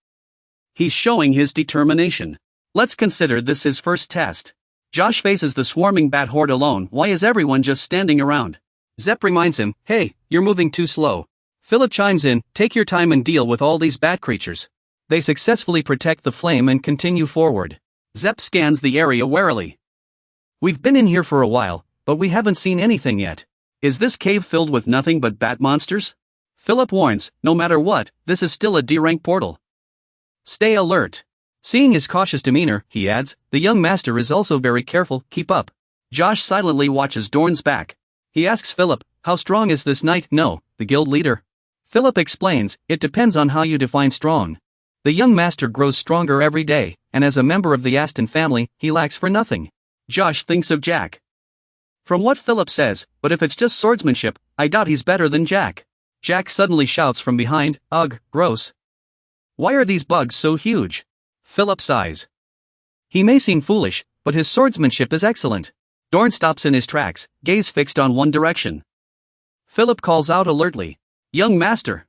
He's showing his determination. Let's consider this his first test. Josh faces the swarming bat horde alone. Why is everyone just standing around? Zepp reminds him, hey, you're moving too slow. Philip chimes in, take your time and deal with all these bat creatures. They successfully protect the flame and continue forward. Zepp scans the area warily. We've been in here for a while, but we haven't seen anything yet. Is this cave filled with nothing but bat monsters? Philip warns, no matter what, this is still a D-rank portal. Stay alert. Seeing his cautious demeanor, he adds, the young master is also very careful, keep up. Josh silently watches Dorn's back. He asks Philip, how strong is this knight? No, the guild leader. Philip explains, it depends on how you define strong. The young master grows stronger every day, and as a member of the Aston family, he lacks for nothing. Josh thinks of Jack. From what Philip says, but if it's just swordsmanship, I doubt he's better than Jack. Jack suddenly shouts from behind, ugh, gross. Why are these bugs so huge? Philip sighs. He may seem foolish, but his swordsmanship is excellent. Dorn stops in his tracks, gaze fixed on one direction. Philip calls out alertly, young master.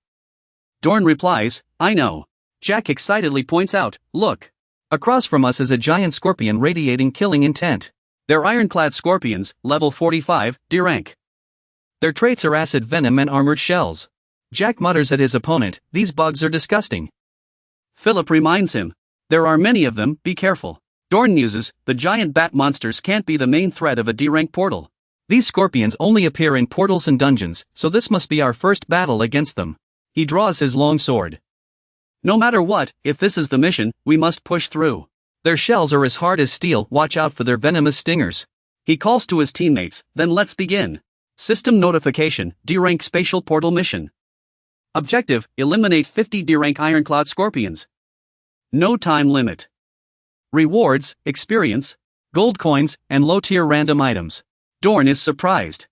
Dorn replies, I know. Jack excitedly points out, look. Across from us is a giant scorpion radiating killing intent. They're ironclad scorpions, level 45, D-rank. Their traits are acid venom and armored shells. Jack mutters at his opponent, these bugs are disgusting. Philip reminds him, there are many of them, be careful. Dorn muses, the giant bat monsters can't be the main threat of a D-rank portal. These scorpions only appear in portals and dungeons, so this must be our first battle against them. He draws his long sword. No matter what, if this is the mission, we must push through. Their shells are as hard as steel, watch out for their venomous stingers. He calls to his teammates, then let's begin. System notification, D-rank spatial portal mission. Objective, eliminate 50 D-rank ironclad scorpions. No time limit. Rewards, experience, gold coins, and low-tier random items. Dorn is surprised.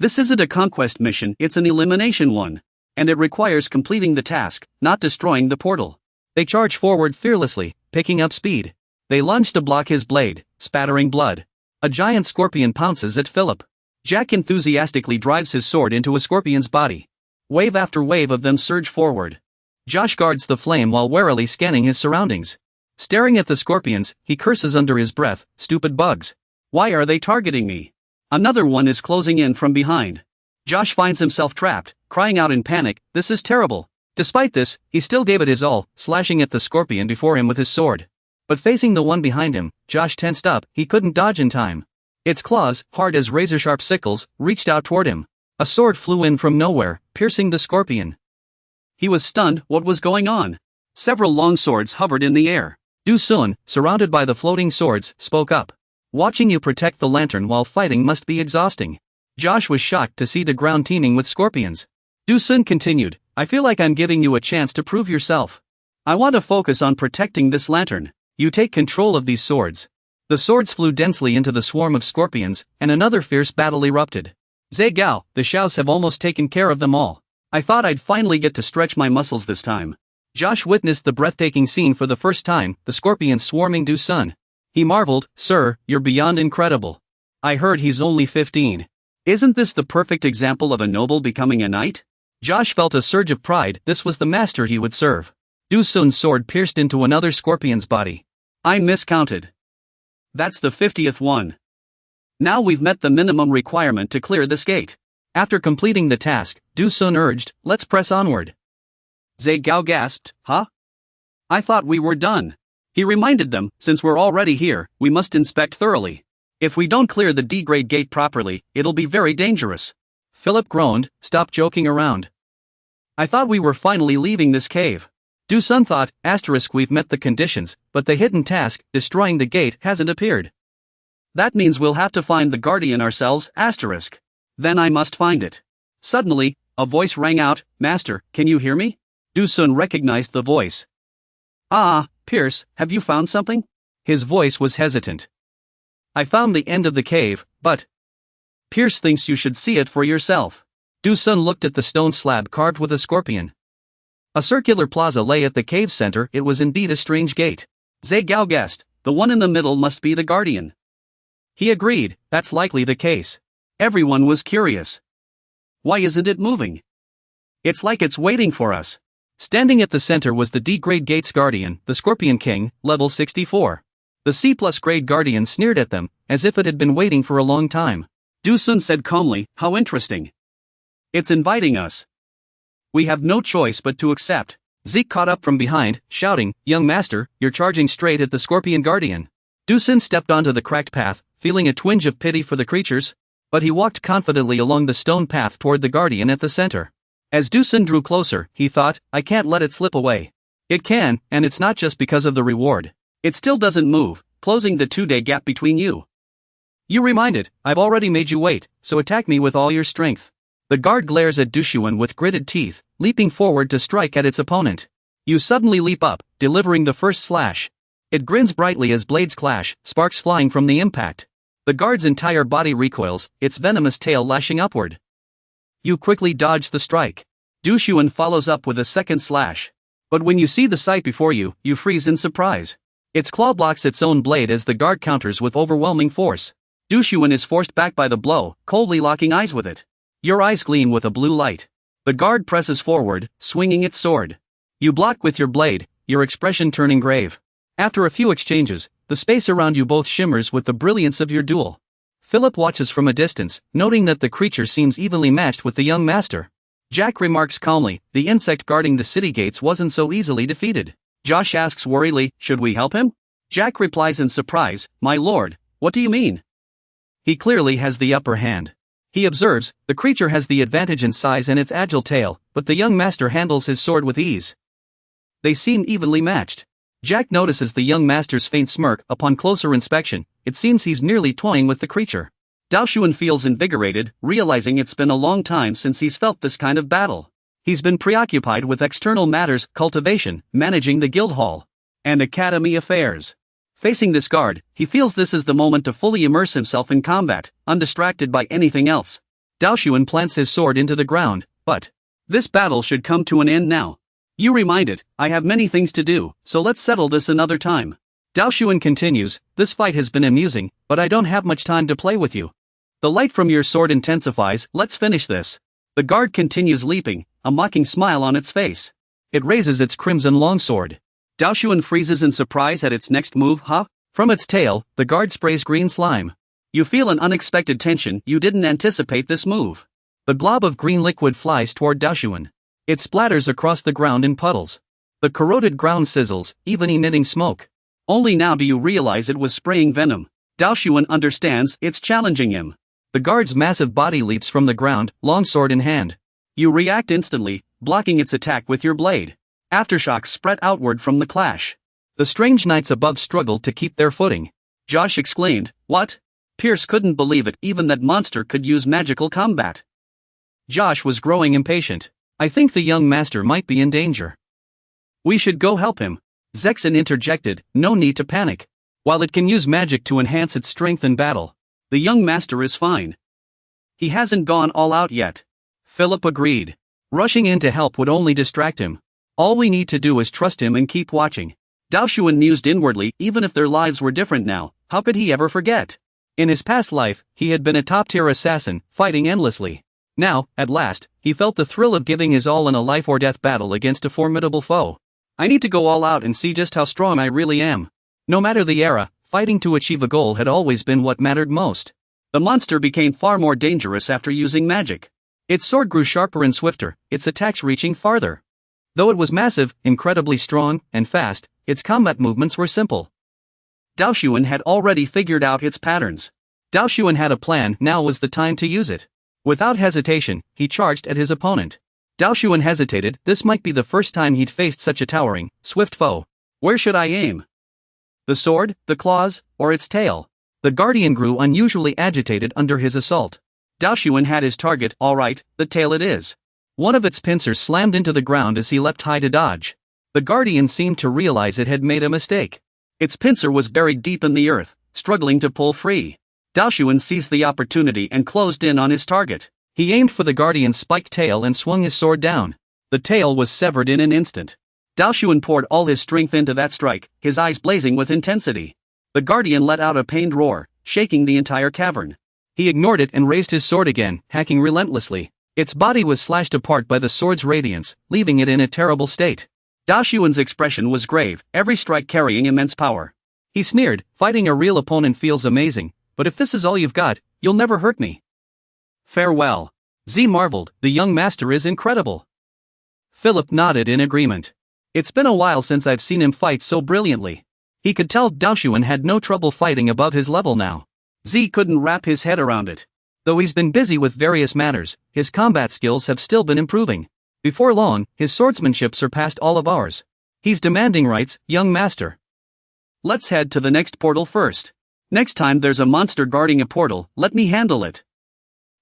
This isn't a conquest mission, it's an elimination one. And it requires completing the task, not destroying the portal. They charge forward fearlessly, picking up speed. They lunge to block his blade, spattering blood. A giant scorpion pounces at Philip. Jack enthusiastically drives his sword into a scorpion's body. Wave after wave of them surge forward. Josh guards the flame while warily scanning his surroundings. Staring at the scorpions, he curses under his breath, stupid bugs. Why are they targeting me? Another one is closing in from behind. Josh finds himself trapped, crying out in panic, this is terrible. Despite this, he still gave it his all, slashing at the scorpion before him with his sword. But facing the one behind him, Josh tensed up, he couldn't dodge in time. Its claws, hard as razor-sharp sickles, reached out toward him. A sword flew in from nowhere, piercing the scorpion. He was stunned, what was going on? Several long swords hovered in the air. Du Sun, surrounded by the floating swords, spoke up. Watching you protect the lantern while fighting must be exhausting. Josh was shocked to see the ground teeming with scorpions. Du Sun continued, I feel like I'm giving you a chance to prove yourself. I want to focus on protecting this lantern. You take control of these swords. The swords flew densely into the swarm of scorpions, and another fierce battle erupted. Zhe Gao, the Shaos have almost taken care of them all. I thought I'd finally get to stretch my muscles this time. Josh witnessed the breathtaking scene for the first time, the scorpions swarming Du Sun. He marveled, sir, you're beyond incredible. I heard he's only 15. Isn't this the perfect example of a noble becoming a knight? Josh felt a surge of pride, this was the master he would serve. Du Sun's sword pierced into another scorpion's body. I miscounted. That's the 50th one. Now we've met the minimum requirement to clear this gate. After completing the task, Du Sun urged, let's press onward. Zhe Gao gasped, huh? I thought we were done. He reminded them, since we're already here, we must inspect thoroughly. If we don't clear the D-grade gate properly, it'll be very dangerous. Philip groaned, stop joking around. I thought we were finally leaving this cave. Du Sun thought, we've met the conditions, but the hidden task, destroying the gate, hasn't appeared. That means we'll have to find the guardian ourselves, Then I must find it. Suddenly, a voice rang out, Master, can you hear me? Du Sun recognized the voice. Ah, Pierce, have you found something? His voice was hesitant. I found the end of the cave, but Pierce thinks you should see it for yourself. Du Sun looked at the stone slab carved with a scorpion. A circular plaza lay at the cave's center, it was indeed a strange gate. Zhe Gao guessed, The one in the middle must be the guardian. He agreed, that's likely the case. Everyone was curious. Why isn't it moving? It's like it's waiting for us. Standing at the center was the D-grade Gates Guardian, the Scorpion King, level 64. The C+ grade Guardian sneered at them, as if it had been waiting for a long time. Dusun said calmly, how interesting. It's inviting us. We have no choice but to accept. Zeke caught up from behind, shouting, young master, you're charging straight at the Scorpion Guardian. Dusun stepped onto the cracked path, feeling a twinge of pity for the creatures, but he walked confidently along the stone path toward the Guardian at the center. As Dusun drew closer, he thought, I can't let it slip away. It can, and it's not just because of the reward. It still doesn't move, closing the 2-day gap between you. You remind it, I've already made you wait, so attack me with all your strength. The guard glares at Dushuan with gritted teeth, leaping forward to strike at its opponent. You suddenly leap up, delivering the first slash. It grins brightly as blades clash, sparks flying from the impact. The guard's entire body recoils, its venomous tail lashing upward. You quickly dodge the strike. Dushuan follows up with a second slash. But when you see the sight before you, you freeze in surprise. Its claw blocks its own blade as the guard counters with overwhelming force. Dushuan is forced back by the blow, coldly locking eyes with it. Your eyes gleam with a blue light. The guard presses forward, swinging its sword. You block with your blade, your expression turning grave. After a few exchanges, the space around you both shimmers with the brilliance of your duel. Philip watches from a distance, noting that the creature seems evenly matched with the young master. Jack remarks calmly, the insect guarding the city gates wasn't so easily defeated. Josh asks worriedly, should we help him? Jack replies in surprise, my lord, what do you mean? He clearly has the upper hand. He observes, the creature has the advantage in size and its agile tail, but the young master handles his sword with ease. They seem evenly matched. Jack notices the young master's faint smirk upon closer inspection, it seems he's merely toying with the creature. Daoshuan feels invigorated, realizing it's been a long time since he's felt this kind of battle. He's been preoccupied with external matters, cultivation, managing the guild hall, and academy affairs. Facing this guard, he feels this is the moment to fully immerse himself in combat, undistracted by anything else. Daoshuan plants his sword into the ground, but this battle should come to an end now. You remind it, I have many things to do, so let's settle this another time. Daoshuan continues, this fight has been amusing, but I don't have much time to play with you. The light from your sword intensifies, let's finish this. The guard continues leaping, a mocking smile on its face. It raises its crimson longsword. Daoshuan freezes in surprise at its next move, huh? From its tail, the guard sprays green slime. You feel an unexpected tension, you didn't anticipate this move. The glob of green liquid flies toward Daoshuan. It splatters across the ground in puddles. The corroded ground sizzles, even emitting smoke. Only now do you realize it was spraying venom. Daoshuan understands, it's challenging him. The guard's massive body leaps from the ground, longsword in hand. You react instantly, blocking its attack with your blade. Aftershocks spread outward from the clash. The strange knights above struggled to keep their footing. Josh exclaimed, what? Pierce couldn't believe it, even that monster could use magical combat. Josh was growing impatient. I think the young master might be in danger. We should go help him. Zexin interjected, no need to panic. While it can use magic to enhance its strength in battle, the young master is fine. He hasn't gone all out yet. Philip agreed. Rushing in to help would only distract him. All we need to do is trust him and keep watching. Daoshuan mused inwardly, even if their lives were different now, how could he ever forget? In his past life, he had been a top-tier assassin, fighting endlessly. Now, at last, he felt the thrill of giving his all in a life-or-death battle against a formidable foe. I need to go all out and see just how strong I really am. No matter the era, fighting to achieve a goal had always been what mattered most. The monster became far more dangerous after using magic. Its sword grew sharper and swifter, its attacks reaching farther. Though it was massive, incredibly strong, and fast, its combat movements were simple. Daoshuan had already figured out its patterns. Daoshuan had a plan, now was the time to use it. Without hesitation, he charged at his opponent. Daoshuan hesitated, this might be the first time he'd faced such a towering, swift foe. Where should I aim? The sword, the claws, or its tail? The guardian grew unusually agitated under his assault. Daoshuan had his target, all right, the tail it is. One of its pincers slammed into the ground as he leapt high to dodge. The guardian seemed to realize it had made a mistake. Its pincer was buried deep in the earth, struggling to pull free. Daoshuan seized the opportunity and closed in on his target. He aimed for the guardian's spiked tail and swung his sword down. The tail was severed in an instant. Daoshuan poured all his strength into that strike, his eyes blazing with intensity. The guardian let out a pained roar, shaking the entire cavern. He ignored it and raised his sword again, hacking relentlessly. Its body was slashed apart by the sword's radiance, leaving it in a terrible state. Daoxuan's expression was grave, every strike carrying immense power. He sneered, fighting a real opponent feels amazing, but if this is all you've got, you'll never hurt me. Farewell. Z marveled, the young master is incredible. Philip nodded in agreement. It's been a while since I've seen him fight so brilliantly. He could tell Daoxuan had no trouble fighting above his level now. Z couldn't wrap his head around it. Though he's been busy with various matters, his combat skills have still been improving. Before long, his swordsmanship surpassed all of ours. He's demanding rights, young master. Let's head to the next portal first. Next time there's a monster guarding a portal, let me handle it.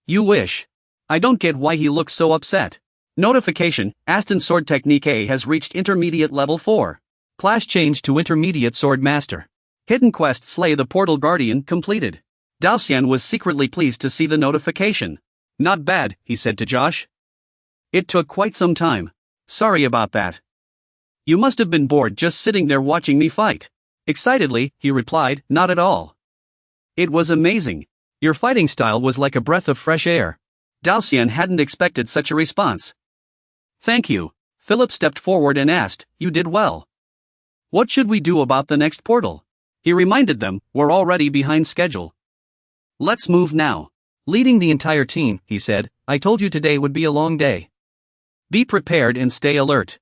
You wish. I don't get why he looks so upset. Notification, Aston Sword Technique A has reached Intermediate Level 4. Class change to Intermediate Swordmaster. Hidden quest Slay the Portal Guardian completed. Daoxian was secretly pleased to see the notification. Not bad, he said to Josh. It took quite some time. Sorry about that. You must have been bored just sitting there watching me fight. Excitedly, he replied, not at all. It was amazing. Your fighting style was like a breath of fresh air. Daoxian hadn't expected such a response. Thank you. Philip stepped forward and asked, you did well. What should we do about the next portal? He reminded them, we're already behind schedule. Let's move now. Leading the entire team, he said, I told you today would be a long day. Be prepared and stay alert.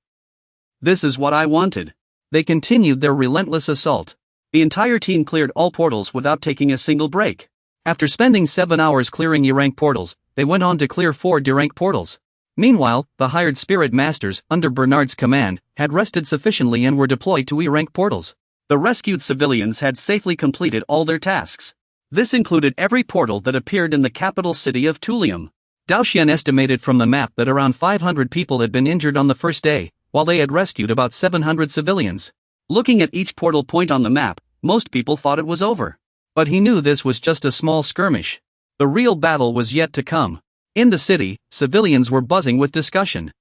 This is what I wanted. They continued their relentless assault. The entire team cleared all portals without taking a single break. After spending 7 hours clearing E-rank portals, they went on to clear 4 D-rank portals. Meanwhile, the hired spirit masters, under Bernard's command, had rested sufficiently and were deployed to E-rank portals. The rescued civilians had safely completed all their tasks. This included every portal that appeared in the capital city of Tulium. Daoxian estimated from the map that around 500 people had been injured on the first day, while they had rescued about 700 civilians. Looking at each portal point on the map, most people thought it was over. But he knew this was just a small skirmish. The real battle was yet to come. In the city, civilians were buzzing with discussion.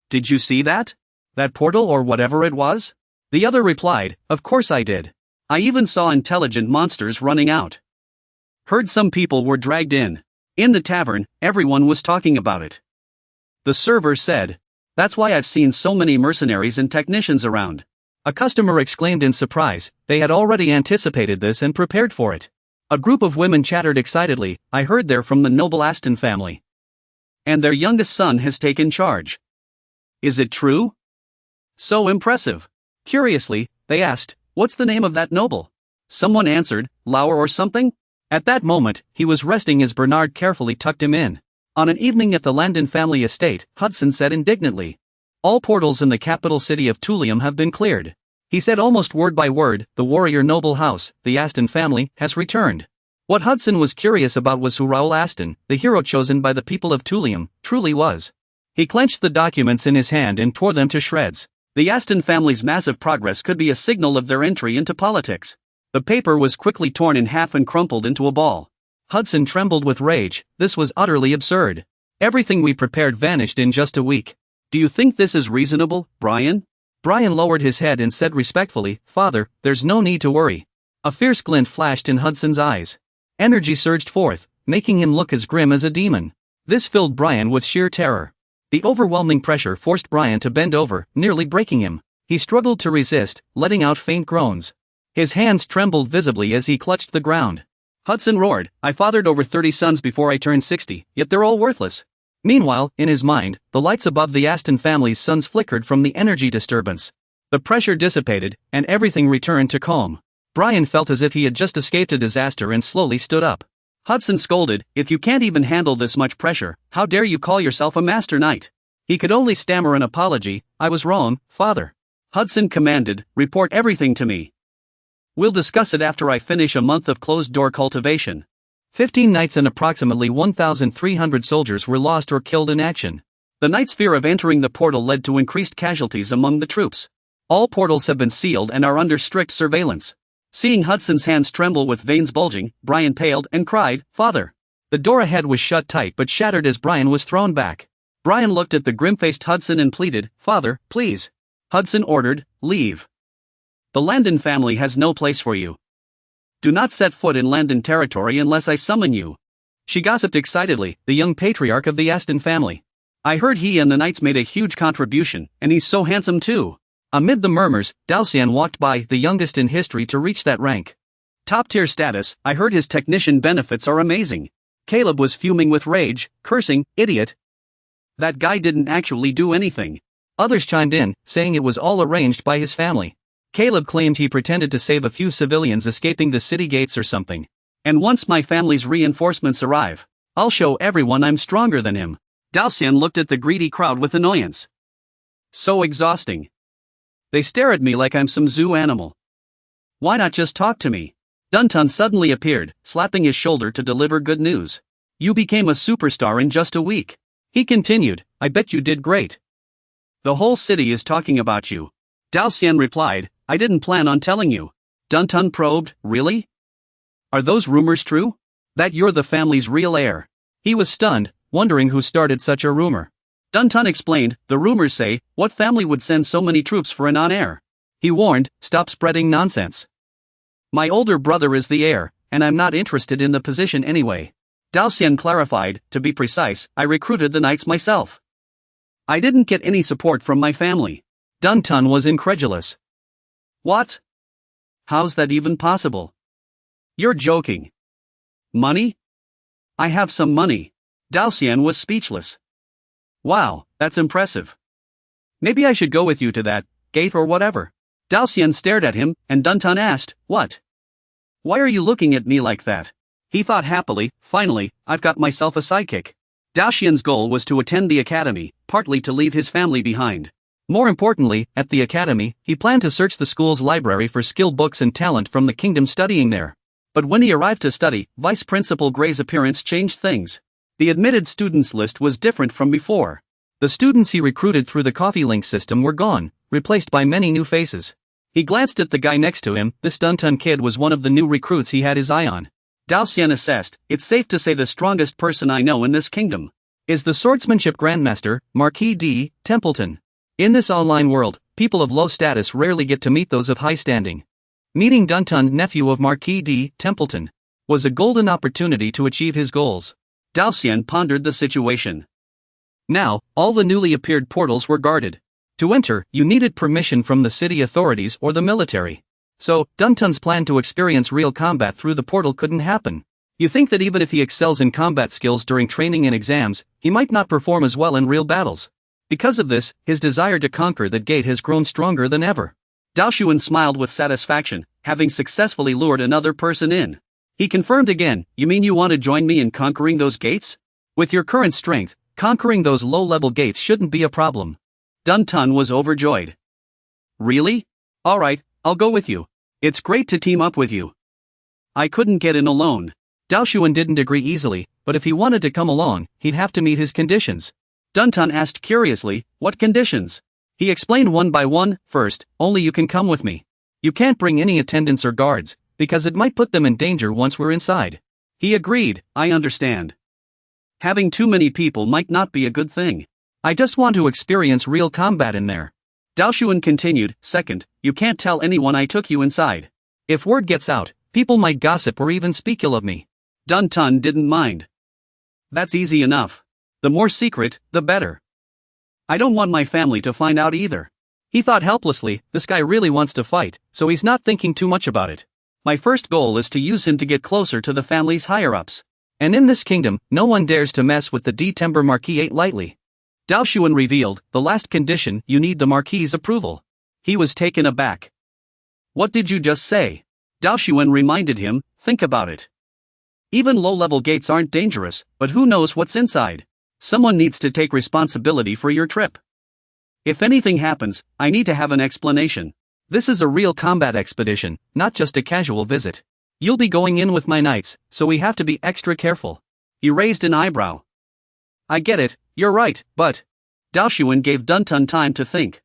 Did you see that? That portal or whatever it was? The other replied, of course I did. I even saw intelligent monsters running out. Heard some people were dragged in. In the tavern, everyone was talking about it. The server said, that's why I've seen so many mercenaries and technicians around. A customer exclaimed in surprise, they had already anticipated this and prepared for it. A group of women chattered excitedly, I heard they're from the noble Aston family. And their youngest son has taken charge. Is it true? So impressive. Curiously, they asked, what's the name of that noble? Someone answered, Lauer or something? At that moment, he was resting as Bernard carefully tucked him in. On an evening at the Landon family estate, Hudson said indignantly, all portals in the capital city of Tulium have been cleared. He said almost word by word, the warrior noble house, the Aston family, has returned. What Hudson was curious about was who Raoul Aston, the hero chosen by the people of Tulium, truly was. He clenched the documents in his hand and tore them to shreds. The Aston family's massive progress could be a signal of their entry into politics. The paper was quickly torn in half and crumpled into a ball. Hudson trembled with rage, this was utterly absurd. Everything we prepared vanished in just a week. Do you think this is reasonable, Brian? Brian lowered his head and said respectfully, Father, there's no need to worry. A fierce glint flashed in Hudson's eyes. Energy surged forth, making him look as grim as a demon. This filled Brian with sheer terror. The overwhelming pressure forced Brian to bend over, nearly breaking him. He struggled to resist, letting out faint groans. His hands trembled visibly as he clutched the ground. Hudson roared, I fathered over 30 sons before I turned 60, yet they're all worthless. Meanwhile, in his mind, the lights above the Aston family's sons flickered from the energy disturbance. The pressure dissipated, and everything returned to calm. Brian felt as if he had just escaped a disaster and slowly stood up. Hudson scolded, if you can't even handle this much pressure, how dare you call yourself a master knight? He could only stammer an apology, I was wrong, Father. Hudson commanded, report everything to me. We'll discuss it after I finish a month of closed-door cultivation. 15 knights and approximately 1,300 soldiers were lost or killed in action. The knight's fear of entering the portal led to increased casualties among the troops. All portals have been sealed and are under strict surveillance. Seeing Hudson's hands tremble with veins bulging, Brian paled and cried, Father. The door ahead was shut tight but shattered as Brian was thrown back. Brian looked at the grim-faced Hudson and pleaded, Father, please. Hudson ordered, leave. The Landon family has no place for you. Do not set foot in Landon territory unless I summon you. She gossiped excitedly, the young patriarch of the Aston family. I heard he and the knights made a huge contribution, and he's so handsome too. Amid the murmurs, Daoxian walked by, the youngest in history to reach that rank. Top-tier status, I heard his technician benefits are amazing. Caleb was fuming with rage, cursing, idiot. That guy didn't actually do anything. Others chimed in, saying it was all arranged by his family. Caleb claimed he pretended to save a few civilians escaping the city gates or something. And once my family's reinforcements arrive, I'll show everyone I'm stronger than him. Daoxian looked at the greedy crowd with annoyance. So exhausting. They stare at me like I'm some zoo animal. Why not just talk to me? Duntun suddenly appeared, slapping his shoulder to deliver good news. You became a superstar in just a week. He continued, I bet you did great. The whole city is talking about you. Daoxian replied, I didn't plan on telling you. Duntun probed, really? Are those rumors true? That you're the family's real heir? He was stunned, wondering who started such a rumor. Duntun explained, the rumors say, what family would send so many troops for a non-heir? He warned, stop spreading nonsense. My older brother is the heir, and I'm not interested in the position anyway. Daoxian clarified, to be precise, I recruited the knights myself. I didn't get any support from my family. Duntun was incredulous. What? How's that even possible? You're joking. Money? I have some money. Daoxian was speechless. Wow, that's impressive. Maybe I should go with you to that gate or whatever. Daoxian stared at him, and Duntun asked, what? Why are you looking at me like that? He thought happily, finally, I've got myself a sidekick. Daoxian's goal was to attend the academy, partly to leave his family behind. More importantly, at the academy, he planned to search the school's library for skill books and talent from the kingdom studying there. But when he arrived to study, Vice Principal Gray's appearance changed things. The admitted students list was different from before. The students he recruited through the coffee link system were gone, replaced by many new faces. He glanced at the guy next to him. This Duntun kid was one of the new recruits he had his eye on. Daoxian assessed, it's safe to say the strongest person I know in this kingdom is the swordsmanship grandmaster, Marquis D. Templeton. In this online world, people of low status rarely get to meet those of high standing. Meeting Duntun, nephew of Marquis D. Templeton, was a golden opportunity to achieve his goals. Daoxian pondered the situation. Now, all the newly appeared portals were guarded. To enter, you needed permission from the city authorities or the military. So, Duntun's plan to experience real combat through the portal couldn't happen. You think that even if he excels in combat skills during training and exams, he might not perform as well in real battles. Because of this, his desire to conquer the gate has grown stronger than ever. Daoxian smiled with satisfaction, having successfully lured another person in. He confirmed again, you mean you want to join me in conquering those gates? With your current strength, conquering those low-level gates shouldn't be a problem. Duntun was overjoyed. Really? Alright, I'll go with you. It's great to team up with you. I couldn't get in alone. Daoxian didn't agree easily, but if he wanted to come along, he'd have to meet his conditions. Duntun asked curiously, what conditions? He explained one by one. First, only you can come with me. You can't bring any attendants or guards, because it might put them in danger once we're inside. He agreed, I understand. Having too many people might not be a good thing. I just want to experience real combat in there. Daoxian continued, second, you can't tell anyone I took you inside. If word gets out, people might gossip or even speak ill of me. Duntun didn't mind. That's easy enough. The more secret, the better. I don't want my family to find out either. He thought helplessly, this guy really wants to fight, so he's not thinking too much about it. My first goal is to use him to get closer to the family's higher-ups. And in this kingdom, no one dares to mess with the D-Timber Marquis 8 lightly. Daoxian revealed, the last condition, you need the Marquis' approval. He was taken aback. What did you just say? Daoxian reminded him, think about it. Even low-level gates aren't dangerous, but who knows what's inside? Someone needs to take responsibility for your trip. If anything happens, I need to have an explanation. This is a real combat expedition, not just a casual visit. You'll be going in with my knights, so we have to be extra careful. He raised an eyebrow. I get it, you're right, but... Daoxian gave Duntun time to think.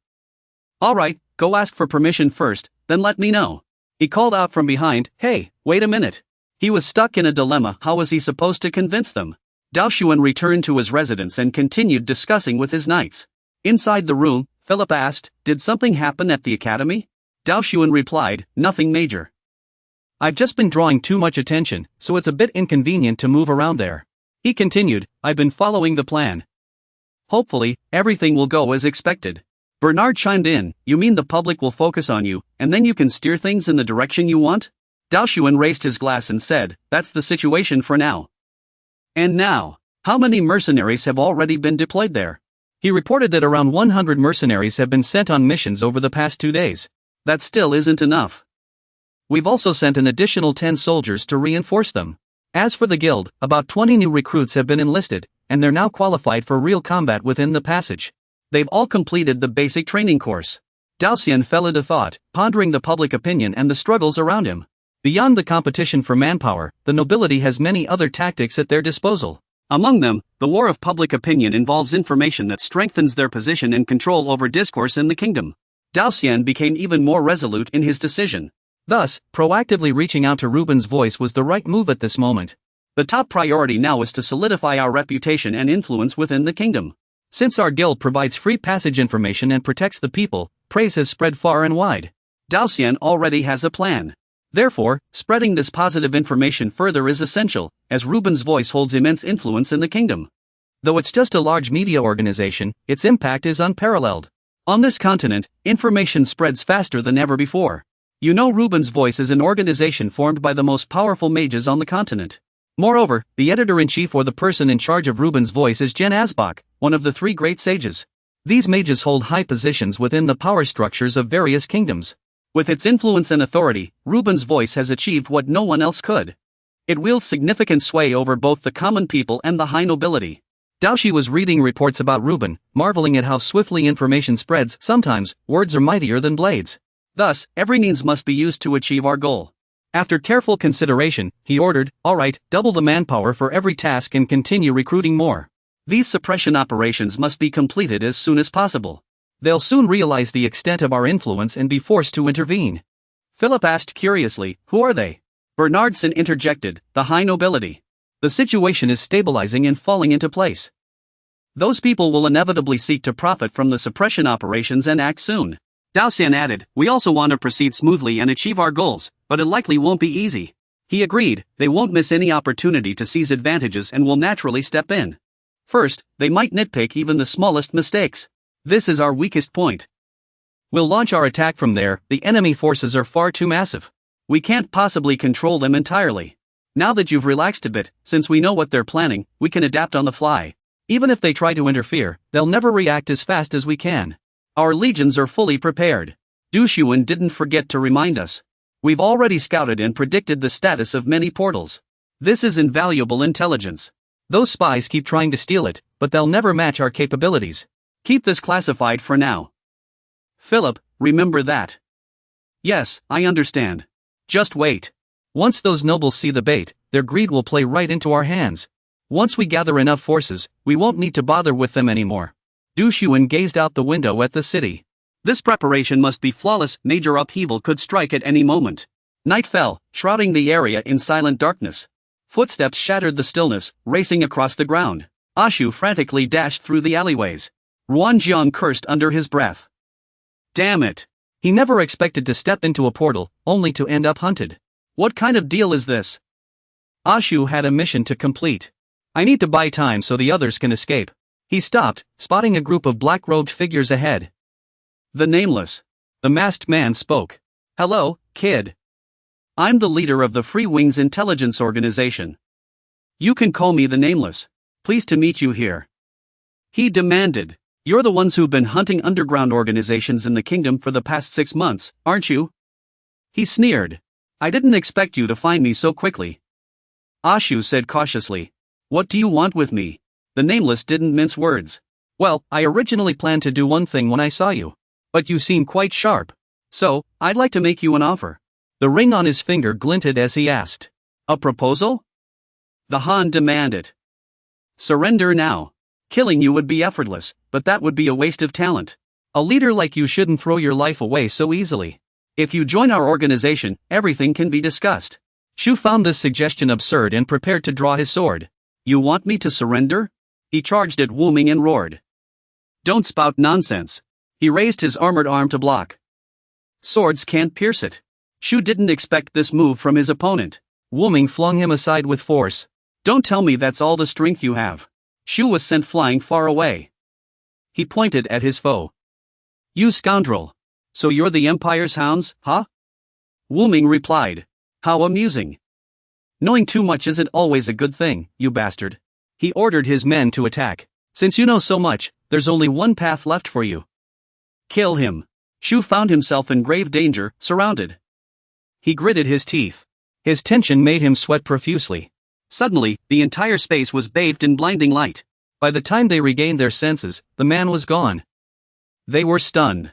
Alright, go ask for permission first, then let me know. He called out from behind, hey, wait a minute. He was stuck in a dilemma. How was he supposed to convince them? Daoxian returned to his residence and continued discussing with his knights. Inside the room, Philip asked, did something happen at the academy? Daoxian replied, nothing major. I've just been drawing too much attention, so it's a bit inconvenient to move around there. He continued, I've been following the plan. Hopefully, everything will go as expected. Bernard chimed in, you mean the public will focus on you, and then you can steer things in the direction you want? Daoxuan raised his glass and said, that's the situation for now. And now, how many mercenaries have already been deployed there? He reported that around 100 mercenaries have been sent on missions over the past 2 days. That still isn't enough. We've also sent an additional 10 soldiers to reinforce them. As for the guild, about 20 new recruits have been enlisted, and they're now qualified for real combat within the passage. They've all completed the basic training course. Daoxian fell into thought, pondering the public opinion and the struggles around him. Beyond the competition for manpower, the nobility has many other tactics at their disposal. Among them, the war of public opinion involves information that strengthens their position and control over discourse in the kingdom. Daoxian became even more resolute in his decision. Thus, proactively reaching out to Ruben's voice was the right move at this moment. The top priority now is to solidify our reputation and influence within the kingdom. Since our guild provides free passage information and protects the people, praise has spread far and wide. Daoxian already has a plan. Therefore, spreading this positive information further is essential, as Ruben's voice holds immense influence in the kingdom. Though it's just a large media organization, its impact is unparalleled. On this continent, information spreads faster than ever before. You know, Ruben's voice is an organization formed by the most powerful mages on the continent. Moreover, the editor-in-chief or the person in charge of Ruben's voice is Gen Asbach, one of the 3 great sages. These mages hold high positions within the power structures of various kingdoms. With its influence and authority, Ruben's voice has achieved what no one else could. It wields significant sway over both the common people and the high nobility. Daoxi was reading reports about Ruben, marveling at how swiftly information spreads. Sometimes, words are mightier than blades. Thus, every means must be used to achieve our goal. After careful consideration, he ordered, alright, double the manpower for every task and continue recruiting more. These suppression operations must be completed as soon as possible. They'll soon realize the extent of our influence and be forced to intervene. Philip asked curiously, who are they? Bernardson interjected, the high nobility. The situation is stabilizing and falling into place. Those people will inevitably seek to profit from the suppression operations and act soon. Daoxian added, we also want to proceed smoothly and achieve our goals, but it likely won't be easy. He agreed, they won't miss any opportunity to seize advantages and will naturally step in. First, they might nitpick even the smallest mistakes. This is our weakest point. We'll launch our attack from there. The enemy forces are far too massive. We can't possibly control them entirely. Now that you've relaxed a bit, since we know what they're planning, we can adapt on the fly. Even if they try to interfere, they'll never react as fast as we can. Our legions are fully prepared. Du Xuan didn't forget to remind us. We've already scouted and predicted the status of many portals. This is invaluable intelligence. Those spies keep trying to steal it, but they'll never match our capabilities. Keep this classified for now. Philip, remember that. Yes, I understand. Just wait. Once those nobles see the bait, their greed will play right into our hands. Once we gather enough forces, we won't need to bother with them anymore. Du Xuan gazed out the window at the city. This preparation must be flawless. Major upheaval could strike at any moment. Night fell, shrouding the area in silent darkness. Footsteps shattered the stillness, racing across the ground. Ashu frantically dashed through the alleyways. Ruanjiang cursed under his breath. Damn it! He never expected to step into a portal, only to end up hunted. What kind of deal is this? Ashu had a mission to complete. I need to buy time so the others can escape. He stopped, spotting a group of black-robed figures ahead. The Nameless. The masked man spoke. Hello, kid. I'm the leader of the Free Wings Intelligence Organization. You can call me the Nameless. Pleased to meet you here. He demanded. You're the ones who've been hunting underground organizations in the kingdom for the past 6 months, aren't you? He sneered. I didn't expect you to find me so quickly. Ashu said cautiously. What do you want with me? The Nameless didn't mince words. Well, I originally planned to do one thing when I saw you. But you seem quite sharp. So, I'd like to make you an offer. The ring on his finger glinted as he asked. A proposal? The Han demanded. Surrender now. Killing you would be effortless, but that would be a waste of talent. A leader like you shouldn't throw your life away so easily. If you join our organization, everything can be discussed. Shu found this suggestion absurd and prepared to draw his sword. You want me to surrender? He charged at Wu Ming and roared. Don't spout nonsense. He raised his armored arm to block. Swords can't pierce it. Shu didn't expect this move from his opponent. Wu Ming flung him aside with force. Don't tell me that's all the strength you have. Shu was sent flying far away. He pointed at his foe. You scoundrel. So you're the Empire's hounds, huh? Wu Ming replied. How amusing. Knowing too much isn't always a good thing, you bastard. He ordered his men to attack. Since you know so much, there's only one path left for you. Kill him. Shu found himself in grave danger, surrounded. He gritted his teeth. His tension made him sweat profusely. Suddenly, the entire space was bathed in blinding light. By the time they regained their senses, the man was gone. They were stunned.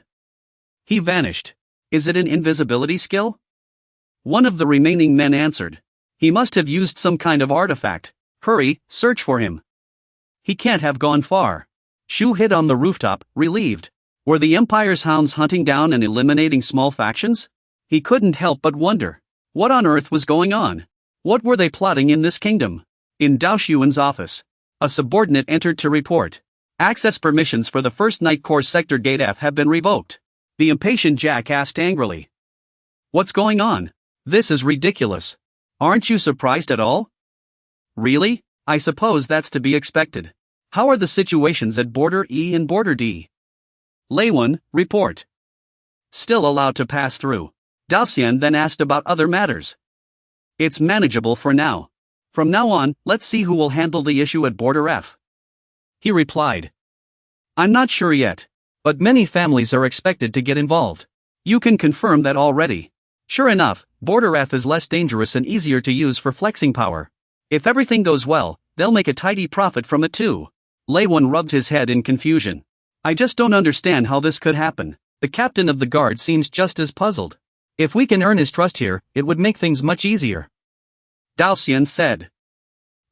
He vanished. Is it an invisibility skill? One of the remaining men answered. He must have used some kind of artifact. Hurry, search for him. He can't have gone far. Shu hid on the rooftop, relieved. Were the Empire's hounds hunting down and eliminating small factions? He couldn't help but wonder. What on earth was going on? What were they plotting in this kingdom? In Dao Xuan's office, a subordinate entered to report. Access permissions for the first Night Corps Sector Gate F have been revoked. The impatient Jack asked angrily. What's going on? This is ridiculous. Aren't you surprised at all? Really? I suppose that's to be expected. How are the situations at Border E and Border D? Lei Wen, report. Still allowed to pass through. Dao Xian then asked about other matters. It's manageable for now. From now on, let's see who will handle the issue at Border F. He replied. I'm not sure yet. But many families are expected to get involved. You can confirm that already. Sure enough, Border F is less dangerous and easier to use for flexing power. If everything goes well, they'll make a tidy profit from it too. Lei Wen rubbed his head in confusion. I just don't understand how this could happen. The captain of the guard seems just as puzzled. If we can earn his trust here, it would make things much easier. Dao Xian said.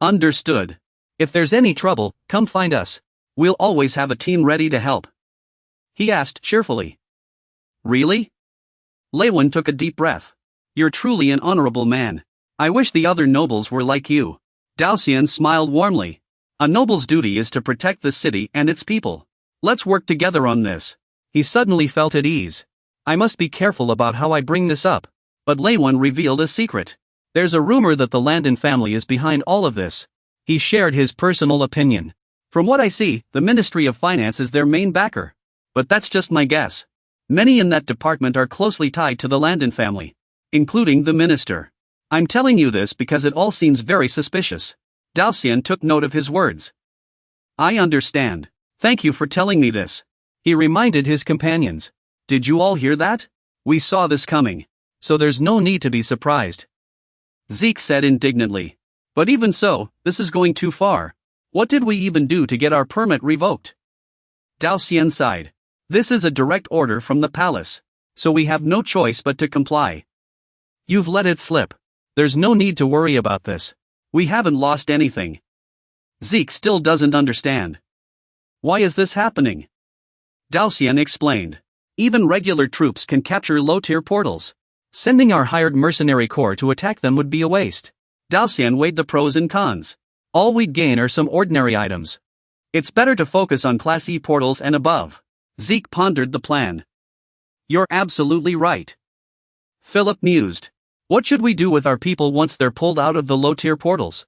Understood. If there's any trouble, come find us. We'll always have a team ready to help. He asked cheerfully. Really? Lei Wen took a deep breath. You're truly an honorable man. I wish the other nobles were like you. Dao Xian smiled warmly. A noble's duty is to protect the city and its people. Let's work together on this. He suddenly felt at ease. I must be careful about how I bring this up. But Lei Wen revealed a secret. There's a rumor that the Landon family is behind all of this. He shared his personal opinion. From what I see, the Ministry of Finance is their main backer. But that's just my guess. Many in that department are closely tied to the Landon family, including the minister. I'm telling you this because it all seems very suspicious. Dao Xian took note of his words. I understand. Thank you for telling me this. He reminded his companions. Did you all hear that? We saw this coming. So there's no need to be surprised. Zeke said indignantly. But even so, this is going too far. What did we even do to get our permit revoked? Dao Xian sighed. This is a direct order from the palace. So we have no choice but to comply. You've let it slip. There's no need to worry about this. We haven't lost anything. Zeke still doesn't understand. Why is this happening? Dao Xian explained. Even regular troops can capture low-tier portals. Sending our hired mercenary corps to attack them would be a waste. Dao Xian weighed the pros and cons. All we'd gain are some ordinary items. It's better to focus on Class E portals and above. Zeke pondered the plan. You're absolutely right. Philip mused. What should we do with our people once they're pulled out of the low-tier portals?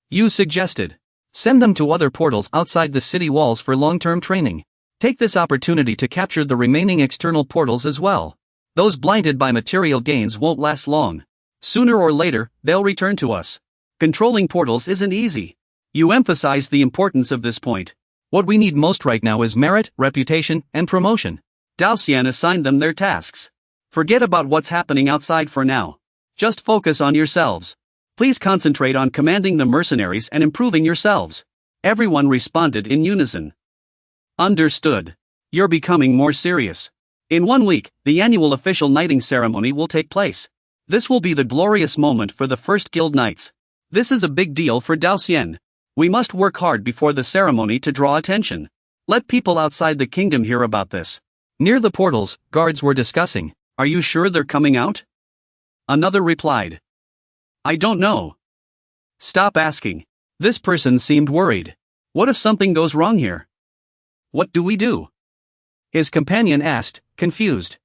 You suggested. Send them to other portals outside the city walls for long-term training. Take this opportunity to capture the remaining external portals as well. Those blinded by material gains won't last long. Sooner or later, they'll return to us. Controlling portals isn't easy. You emphasized the importance of this point. What we need most right now is merit, reputation, and promotion. Dao Xian assigned them their tasks. Forget about what's happening outside for now. Just focus on yourselves. Please concentrate on commanding the mercenaries and improving yourselves. Everyone responded in unison. Understood. You're becoming more serious. In 1 week, the annual official knighting ceremony will take place. This will be the glorious moment for the first guild knights. This is a big deal for Dao Xian. We must work hard before the ceremony to draw attention. Let people outside the kingdom hear about this. Near the portals, guards were discussing. Are you sure they're coming out? Another replied. I don't know. Stop asking. This person seemed worried. What if something goes wrong here? What do we do? His companion asked, confused.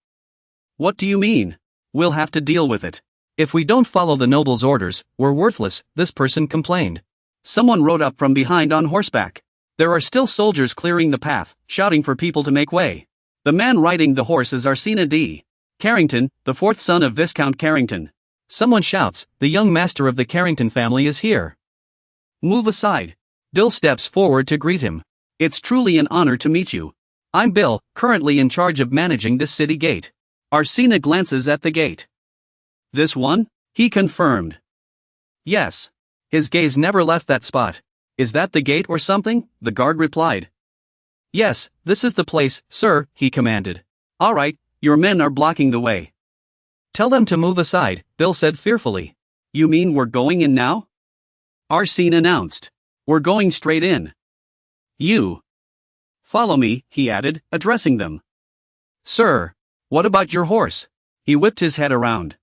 What do you mean? We'll have to deal with it. If we don't follow the noble's orders, we're worthless, this person complained. Someone rode up from behind on horseback. There are still soldiers clearing the path, shouting for people to make way. The man riding the horse is Arsena D. Carrington, the fourth son of Viscount Carrington. Someone shouts, the young master of the Carrington family is here. Move aside. Bill steps forward to greet him. It's truly an honor to meet you. I'm Bill, currently in charge of managing this city gate. Arsena glances at the gate. This one? He confirmed. Yes. His gaze never left that spot. Is that the gate or something? The guard replied. Yes, this is the place, sir, he commanded. All right, your men are blocking the way. Tell them to move aside, Bill said fearfully. You mean we're going in now? Arsene announced. We're going straight in. You. Follow me, he added, addressing them. Sir. What about your horse? He whipped his head around.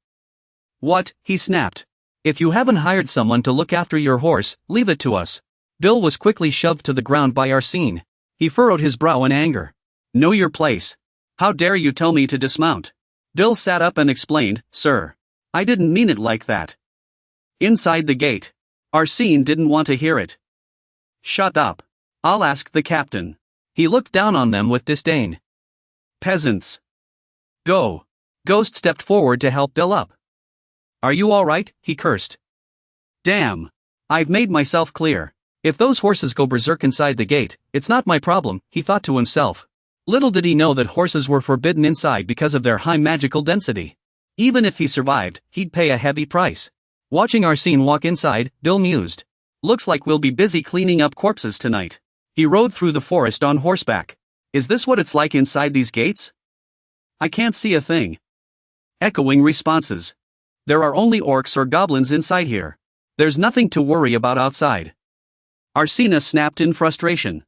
What? He snapped. If you haven't hired someone to look after your horse, leave it to us. Bill was quickly shoved to the ground by Arsene. He furrowed his brow in anger. Know your place. How dare you tell me to dismount? Bill sat up and explained, Sir. I didn't mean it like that. Inside the gate. Arsene didn't want to hear it. Shut up. I'll ask the captain. He looked down on them with disdain. Peasants. Go. Ghost stepped forward to help Bill up. Are you all right? He cursed. Damn. I've made myself clear. If those horses go berserk inside the gate, it's not my problem, he thought to himself. Little did he know that horses were forbidden inside because of their high magical density. Even if he survived, he'd pay a heavy price. Watching Arsene walk inside, Bill mused. Looks like we'll be busy cleaning up corpses tonight. He rode through the forest on horseback. Is this what it's like inside these gates? I can't see a thing. Echoing responses. There are only orcs or goblins inside here. There's nothing to worry about outside. Arsena snapped in frustration.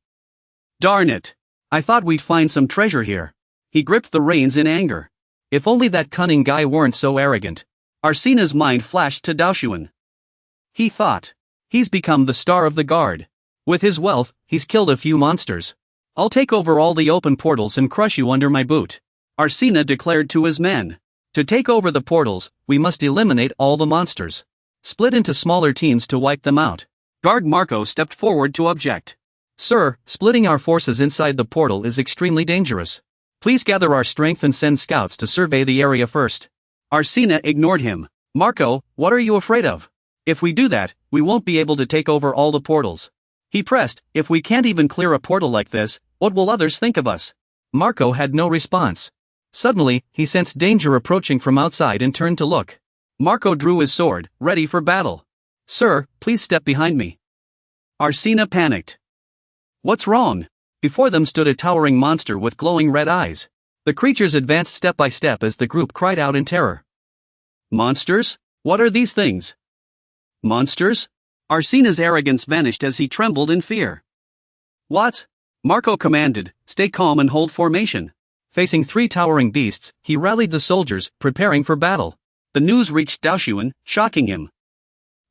Darn it. I thought we'd find some treasure here. He gripped the reins in anger. If only that cunning guy weren't so arrogant. Arsena's mind flashed to Daoshuan. He thought. He's become the star of the guard. With his wealth, he's killed a few monsters. I'll take over all the open portals and crush you under my boot. Arsena declared to his men. To take over the portals, we must eliminate all the monsters. Split into smaller teams to wipe them out. Guard Marco stepped forward to object. Sir, splitting our forces inside the portal is extremely dangerous. Please gather our strength and send scouts to survey the area first. Arsena ignored him. Marco, what are you afraid of? If we do that, we won't be able to take over all the portals. He pressed, if we can't even clear a portal like this, what will others think of us? Marco had no response. Suddenly, he sensed danger approaching from outside and turned to look. Marco drew his sword, ready for battle. Sir, please step behind me. Arsena panicked. What's wrong? Before them stood a towering monster with glowing red eyes. The creatures advanced step by step as the group cried out in terror. Monsters? What are these things? Monsters? Arsena's arrogance vanished as he trembled in fear. What? Marco commanded, stay calm and hold formation. Facing three towering beasts, he rallied the soldiers, preparing for battle. The news reached Daoshuan, shocking him.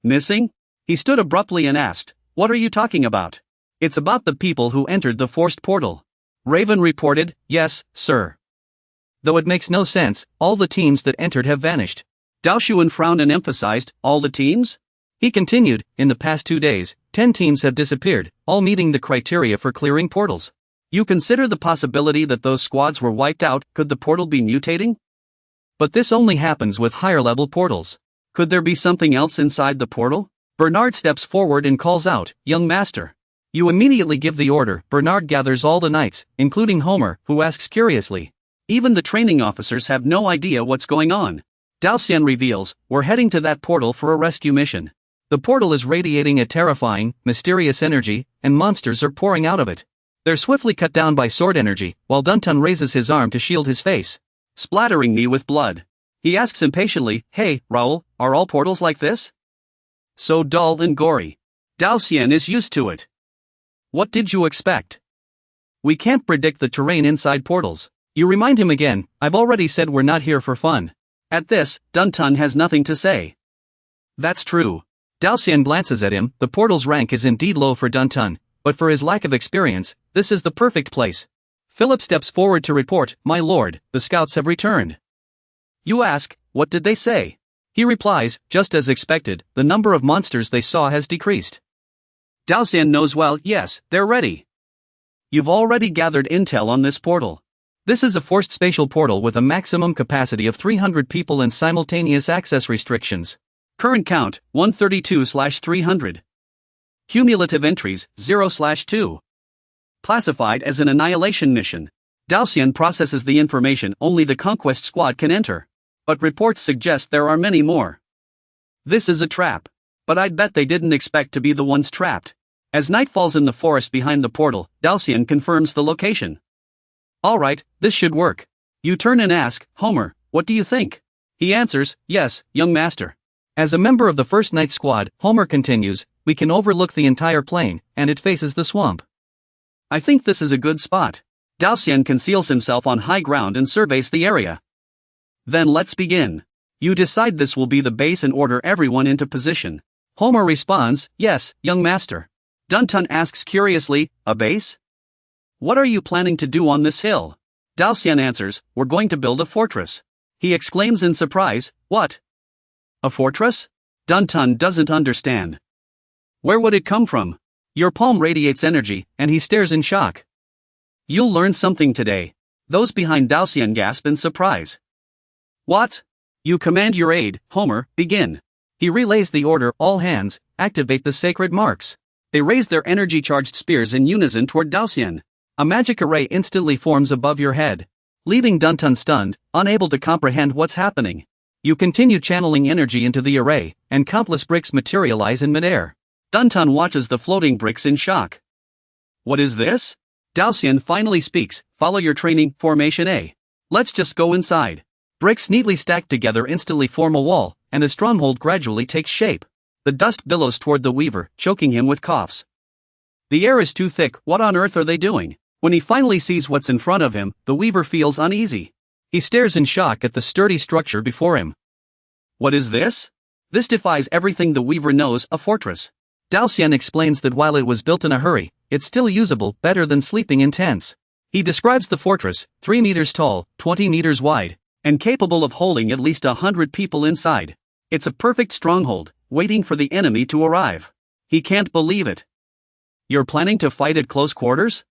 Missing? He stood abruptly and asked, what are you talking about? It's about the people who entered the forced portal. Raven reported, yes, sir. Though it makes no sense, all the teams that entered have vanished. Daoshuan frowned and emphasized, all the teams? He continued, in the past 2 days, 10 teams have disappeared, all meeting the criteria for clearing portals. You consider the possibility that those squads were wiped out, could the portal be mutating? But this only happens with higher level portals. Could there be something else inside the portal? Bernard steps forward and calls out, young master. You immediately give the order. Bernard gathers all the knights, including Homer, who asks curiously. Even the training officers have no idea what's going on. Daoshuan reveals, we're heading to that portal for a rescue mission. The portal is radiating a terrifying, mysterious energy, and monsters are pouring out of it. They're swiftly cut down by sword energy, while Duntun raises his arm to shield his face, splattering me with blood. He asks impatiently, hey, Raoul, are all portals like this? So dull and gory. Daoshuan is used to it. What did you expect? We can't predict the terrain inside portals. You remind him again, I've already said we're not here for fun. At this, Duntun has nothing to say. That's true. Daoshuan glances at him, the portal's rank is indeed low for Duntun, but for his lack of experience, this is the perfect place. Philip steps forward to report, my lord, the scouts have returned. You ask, what did they say? He replies, just as expected, the number of monsters they saw has decreased. Daoxian knows well, yes, they're ready. You've already gathered intel on this portal. This is a forced spatial portal with a maximum capacity of 300 people and simultaneous access restrictions. Current count, 132/300. Cumulative entries, 0/2. Classified as an annihilation mission. Daoxian processes the information only the conquest squad can enter. But reports suggest there are many more. This is a trap. But I'd bet they didn't expect to be the ones trapped. As night falls in the forest behind the portal, Daoxian confirms the location. Alright, this should work. You turn and ask, Homer, what do you think? He answers, yes, young master. As a member of the first night squad, Homer continues, we can overlook the entire plain, and it faces the swamp. I think this is a good spot. Daoxian conceals himself on high ground and surveys the area. Then let's begin. You decide this will be the base and order everyone into position. Homer responds, yes, young master. Duntun asks curiously, a base? What are you planning to do on this hill? Daoxian answers, we're going to build a fortress. He exclaims in surprise, what? A fortress? Duntun doesn't understand. Where would it come from? Your palm radiates energy, and he stares in shock. You'll learn something today. Those behind Daoxian gasp in surprise. What? You command your aide, Homer, begin. He relays the order, all hands, activate the sacred marks. They raise their energy-charged spears in unison toward Daoxian. A magic array instantly forms above your head, leaving Duntun stunned, unable to comprehend what's happening. You continue channeling energy into the array, and countless bricks materialize in midair. Duntun watches the floating bricks in shock. What is this? Daoxian finally speaks, follow your training, formation A. Let's just go inside. Bricks neatly stacked together instantly form a wall, and a stronghold gradually takes shape. The dust billows toward the weaver, choking him with coughs. The air is too thick, what on earth are they doing? When he finally sees what's in front of him, the weaver feels uneasy. He stares in shock at the sturdy structure before him. What is this? This defies everything the weaver knows, a fortress. Daoxian explains that while it was built in a hurry, it's still usable, better than sleeping in tents. He describes the fortress, 3 meters tall, 20 meters wide, and capable of holding at least 100 people inside. It's a perfect stronghold, waiting for the enemy to arrive. He can't believe it. You're planning to fight at close quarters?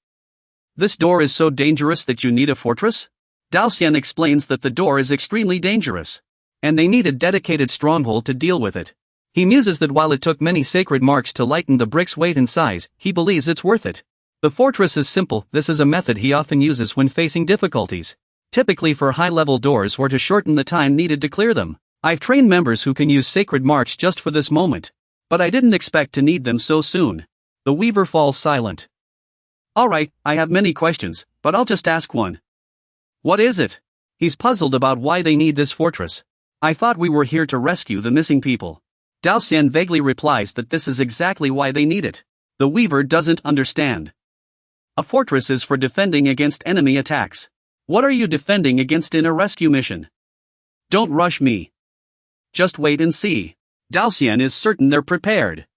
This door is so dangerous that you need a fortress? Daoxian explains that the door is extremely dangerous, and they need a dedicated stronghold to deal with it. He muses that while it took many sacred marks to lighten the brick's weight and size, he believes it's worth it. The fortress is simple, this is a method he often uses when facing difficulties. Typically for high-level doors or to shorten the time needed to clear them. I've trained members who can use sacred marks just for this moment. But I didn't expect to need them so soon. The weaver falls silent. Alright, I have many questions, but I'll just ask one. What is it? He's puzzled about why they need this fortress. I thought we were here to rescue the missing people. Daoxian vaguely replies that this is exactly why they need it. The weaver doesn't understand. A fortress is for defending against enemy attacks. What are you defending against in a rescue mission? Don't rush me. Just wait and see. Daoxian is certain they're prepared.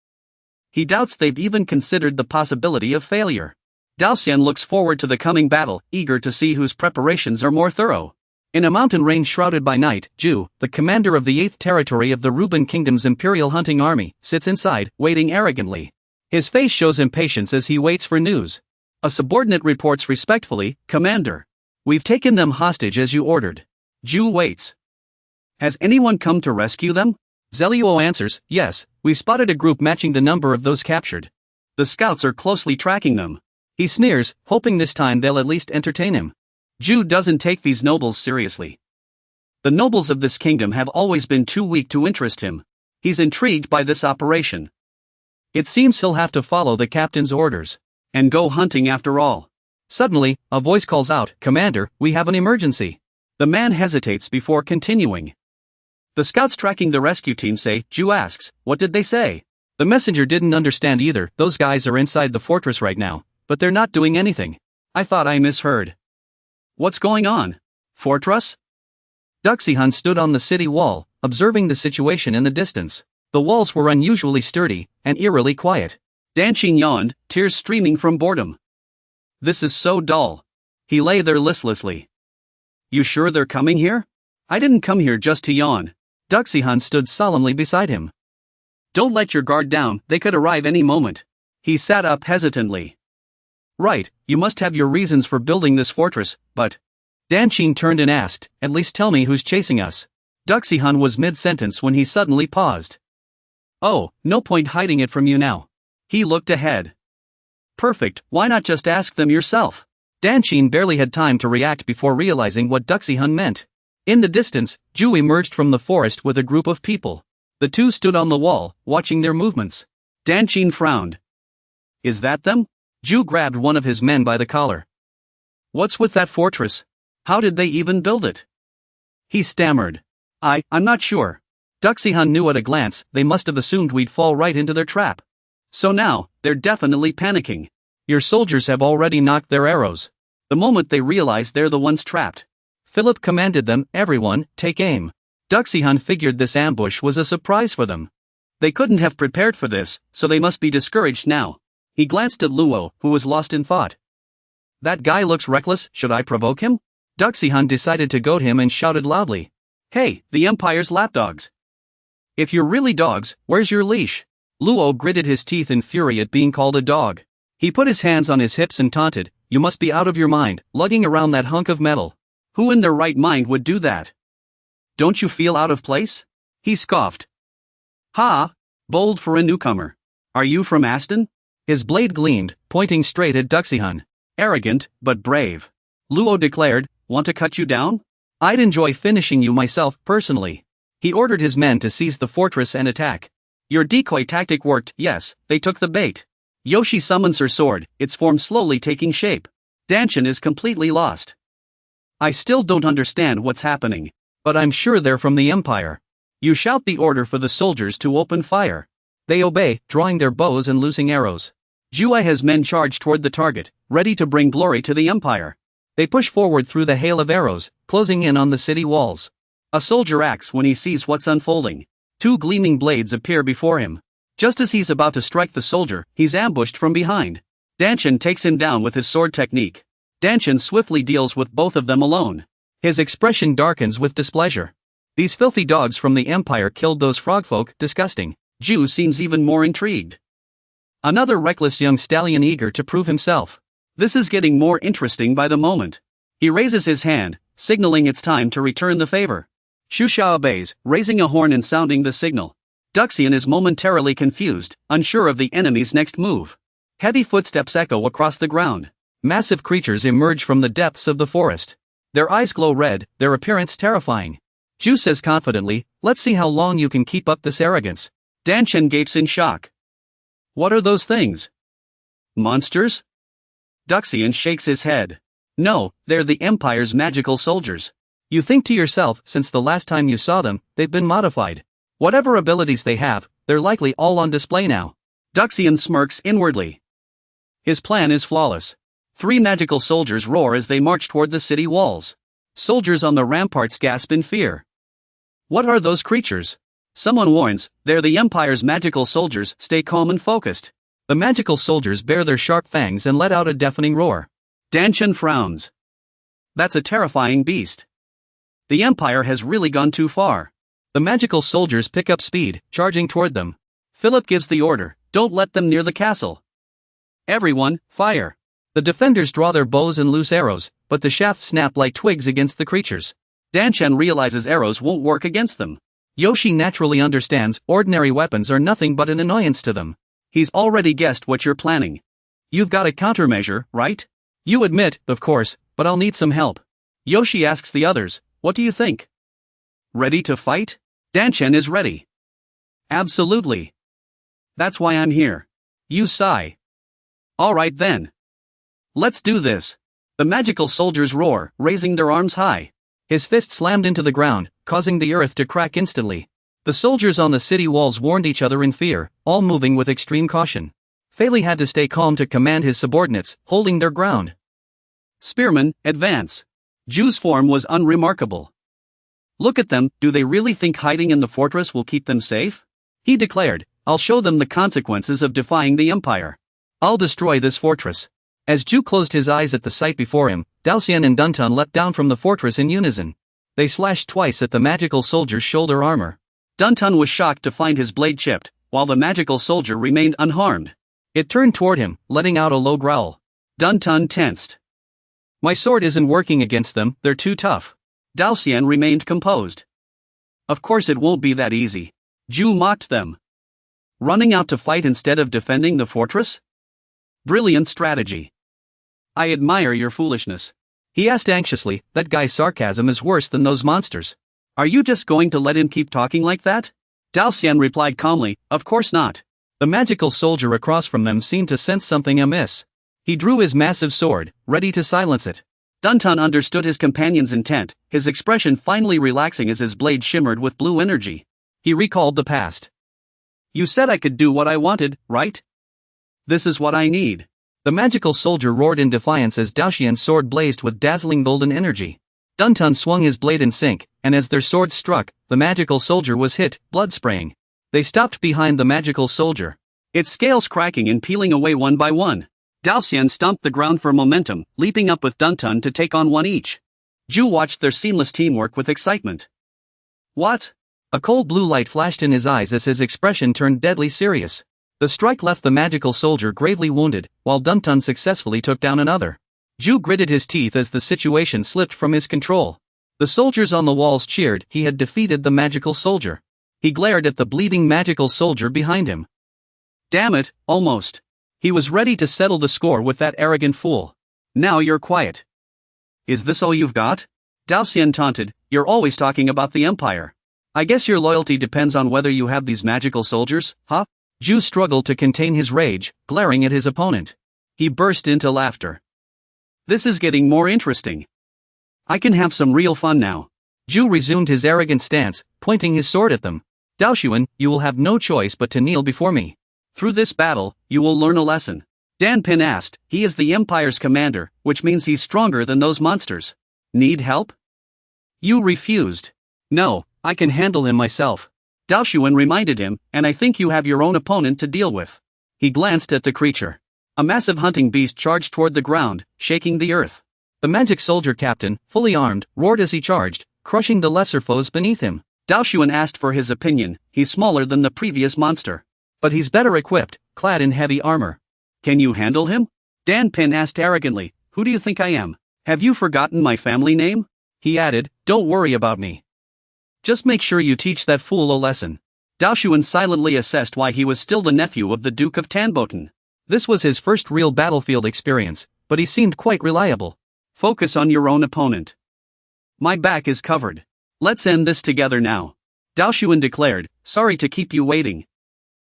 He doubts they've even considered the possibility of failure. Daoxian looks forward to the coming battle, eager to see whose preparations are more thorough. In a mountain range shrouded by night, Ju, the commander of the 8th territory of the Ruben Kingdom's Imperial Hunting Army, sits inside, waiting arrogantly. His face shows impatience as he waits for news. A subordinate reports respectfully, Commander. We've taken them hostage as you ordered. Ju waits. Has anyone come to rescue them? Zelio answers, yes, we've spotted a group matching the number of those captured. The scouts are closely tracking them. He sneers, hoping this time they'll at least entertain him. Ju doesn't take these nobles seriously. The nobles of this kingdom have always been too weak to interest him. He's intrigued by this operation. It seems he'll have to follow the captain's orders and go hunting after all. Suddenly, a voice calls out, Commander, we have an emergency. The man hesitates before continuing. The scouts tracking the rescue team say, Ju asks, what did they say? The messenger didn't understand either. Those guys are inside the fortress right now, but they're not doing anything. I thought I misheard. What's going on? Fortress? Duxihan stood on the city wall, observing the situation in the distance. The walls were unusually sturdy and eerily quiet. Danqing yawned, tears streaming from boredom. This is so dull. He lay there listlessly. You sure they're coming here? I didn't come here just to yawn. Duxihan stood solemnly beside him. Don't let your guard down, they could arrive any moment. He sat up hesitantly. Right, you must have your reasons for building this fortress, but... Danshin turned and asked, at least tell me who's chasing us. Duxihan was mid-sentence when he suddenly paused. Oh, no point hiding it from you now. He looked ahead. Perfect, why not just ask them yourself? Danshin barely had time to react before realizing what Duxihan meant. In the distance, Ju emerged from the forest with a group of people. The two stood on the wall, watching their movements. Danshin frowned. Is that them? Ju grabbed one of his men by the collar. What's with that fortress? How did they even build it? He stammered. I'm not sure. Duxihan knew at a glance they must have assumed we'd fall right into their trap. So now, they're definitely panicking. Your soldiers have already knocked their arrows. The moment they realize they're the ones trapped. Philip commanded them, everyone, take aim. Duxihan figured this ambush was a surprise for them. They couldn't have prepared for this, so they must be discouraged now. He glanced at Luo, who was lost in thought. That guy looks reckless, should I provoke him? Duxihan decided to goad him and shouted loudly. Hey, the Empire's lapdogs. If you're really dogs, where's your leash? Luo gritted his teeth in fury at being called a dog. He put his hands on his hips and taunted, you must be out of your mind, lugging around that hunk of metal. Who in their right mind would do that? Don't you feel out of place? He scoffed. Ha! Bold for a newcomer. Are you from Aston? His blade gleamed, pointing straight at Duxihan. Arrogant, but brave. Luo declared, want to cut you down? I'd enjoy finishing you myself, personally. He ordered his men to seize the fortress and attack. Your decoy tactic worked, yes, they took the bait. Yoshi summons her sword, its form slowly taking shape. Danshin is completely lost. I still don't understand what's happening. But I'm sure they're from the Empire. You shout the order for the soldiers to open fire. They obey, drawing their bows and loosing arrows. Jui has men charge toward the target, ready to bring glory to the Empire. They push forward through the hail of arrows, closing in on the city walls. A soldier acts when he sees what's unfolding. Two gleaming blades appear before him. Just as he's about to strike the soldier, he's ambushed from behind. Danshin takes him down with his sword technique. Danshin swiftly deals with both of them alone. His expression darkens with displeasure. These filthy dogs from the Empire killed those frogfolk, disgusting. Ju seems even more intrigued. Another reckless young stallion eager to prove himself. This is getting more interesting by the moment. He raises his hand, signaling it's time to return the favor. Shusha obeys, raising a horn and sounding the signal. Duxian is momentarily confused, unsure of the enemy's next move. Heavy footsteps echo across the ground. Massive creatures emerge from the depths of the forest. Their eyes glow red, their appearance terrifying. Ju says confidently, let's see how long you can keep up this arrogance. Danshin gapes in shock. What are those things? Monsters? Duxian shakes his head. No, they're the Empire's magical soldiers. You think to yourself, since the last time you saw them, they've been modified. Whatever abilities they have, they're likely all on display now. Duxian smirks inwardly. His plan is flawless. 3 magical soldiers roar as they march toward the city walls. Soldiers on the ramparts gasp in fear. What are those creatures? Someone warns, they're the Empire's magical soldiers, stay calm and focused. The magical soldiers bare their sharp fangs and let out a deafening roar. Danshin frowns. That's a terrifying beast. The Empire has really gone too far. The magical soldiers pick up speed, charging toward them. Philip gives the order, don't let them near the castle. Everyone, fire. The defenders draw their bows and loose arrows, but the shafts snap like twigs against the creatures. Danshin realizes arrows won't work against them. Yoshi naturally understands ordinary weapons are nothing but an annoyance to them. He's already guessed what you're planning. You've got a countermeasure, right? You admit, of course, but I'll need some help. Yoshi asks the others, what do you think? Ready to fight? Danshin is ready. Absolutely. That's why I'm here. You sigh. Alright then. Let's do this. The magical soldiers roar, raising their arms high. His fist slammed into the ground, causing the earth to crack instantly. The soldiers on the city walls warned each other in fear, all moving with extreme caution. Feli had to stay calm to command his subordinates, holding their ground. Spearmen, advance. Ju's form was unremarkable. Look at them, do they really think hiding in the fortress will keep them safe? He declared, I'll show them the consequences of defying the Empire. I'll destroy this fortress. As Ju closed his eyes at the sight before him, Daoxian and Duntan leapt down from the fortress in unison. They slashed twice at the magical soldier's shoulder armor. Duntun was shocked to find his blade chipped, while the magical soldier remained unharmed. It turned toward him, letting out a low growl. Duntun tensed. My sword isn't working against them, they're too tough. Daoxian remained composed. Of course it won't be that easy. Zhu mocked them. Running out to fight instead of defending the fortress? Brilliant strategy. I admire your foolishness. He asked anxiously, that guy's sarcasm is worse than those monsters. Are you just going to let him keep talking like that? Daoxian replied calmly, of course not. The magical soldier across from them seemed to sense something amiss. He drew his massive sword, ready to silence it. Duntun understood his companion's intent, his expression finally relaxing as his blade shimmered with blue energy. He recalled the past. You said I could do what I wanted, right? This is what I need. The magical soldier roared in defiance as Daoxian's sword blazed with dazzling golden energy. Duntun swung his blade in sync, and as their swords struck, the magical soldier was hit, blood spraying. They stopped behind the magical soldier. Its scales cracking and peeling away one by one. Daoxian stomped the ground for momentum, leaping up with Duntun to take on one each. Zhu watched their seamless teamwork with excitement. What? A cold blue light flashed in his eyes as his expression turned deadly serious. The strike left the magical soldier gravely wounded, while Duntun successfully took down another. Zhu gritted his teeth as the situation slipped from his control. The soldiers on the walls cheered, he had defeated the magical soldier. He glared at the bleeding magical soldier behind him. Damn it, almost. He was ready to settle the score with that arrogant fool. Now you're quiet. Is this all you've got? Daoxian taunted, you're always talking about the Empire. I guess your loyalty depends on whether you have these magical soldiers, huh? Zhu struggled to contain his rage, glaring at his opponent. He burst into laughter. This is getting more interesting. I can have some real fun now. Zhu resumed his arrogant stance, pointing his sword at them. Daoxian, you will have no choice but to kneel before me. Through this battle, you will learn a lesson. Dan Pin asked, he is the Empire's commander, which means he's stronger than those monsters. Need help? You refused. No, I can handle him myself. Daoxian reminded him, and I think you have your own opponent to deal with. He glanced at the creature. A massive hunting beast charged toward the ground, shaking the earth. The magic soldier captain, fully armed, roared as he charged, crushing the lesser foes beneath him. Daoxian asked for his opinion, he's smaller than the previous monster. But he's better equipped, clad in heavy armor. Can you handle him? Dan Pin asked arrogantly, who do you think I am? Have you forgotten my family name? He added, don't worry about me. Just make sure you teach that fool a lesson. Daoxian silently assessed why he was still the nephew of the Duke of Tanboten. This was his first real battlefield experience, but he seemed quite reliable. Focus on your own opponent. My back is covered. Let's end this together now. Daoxian declared, sorry to keep you waiting.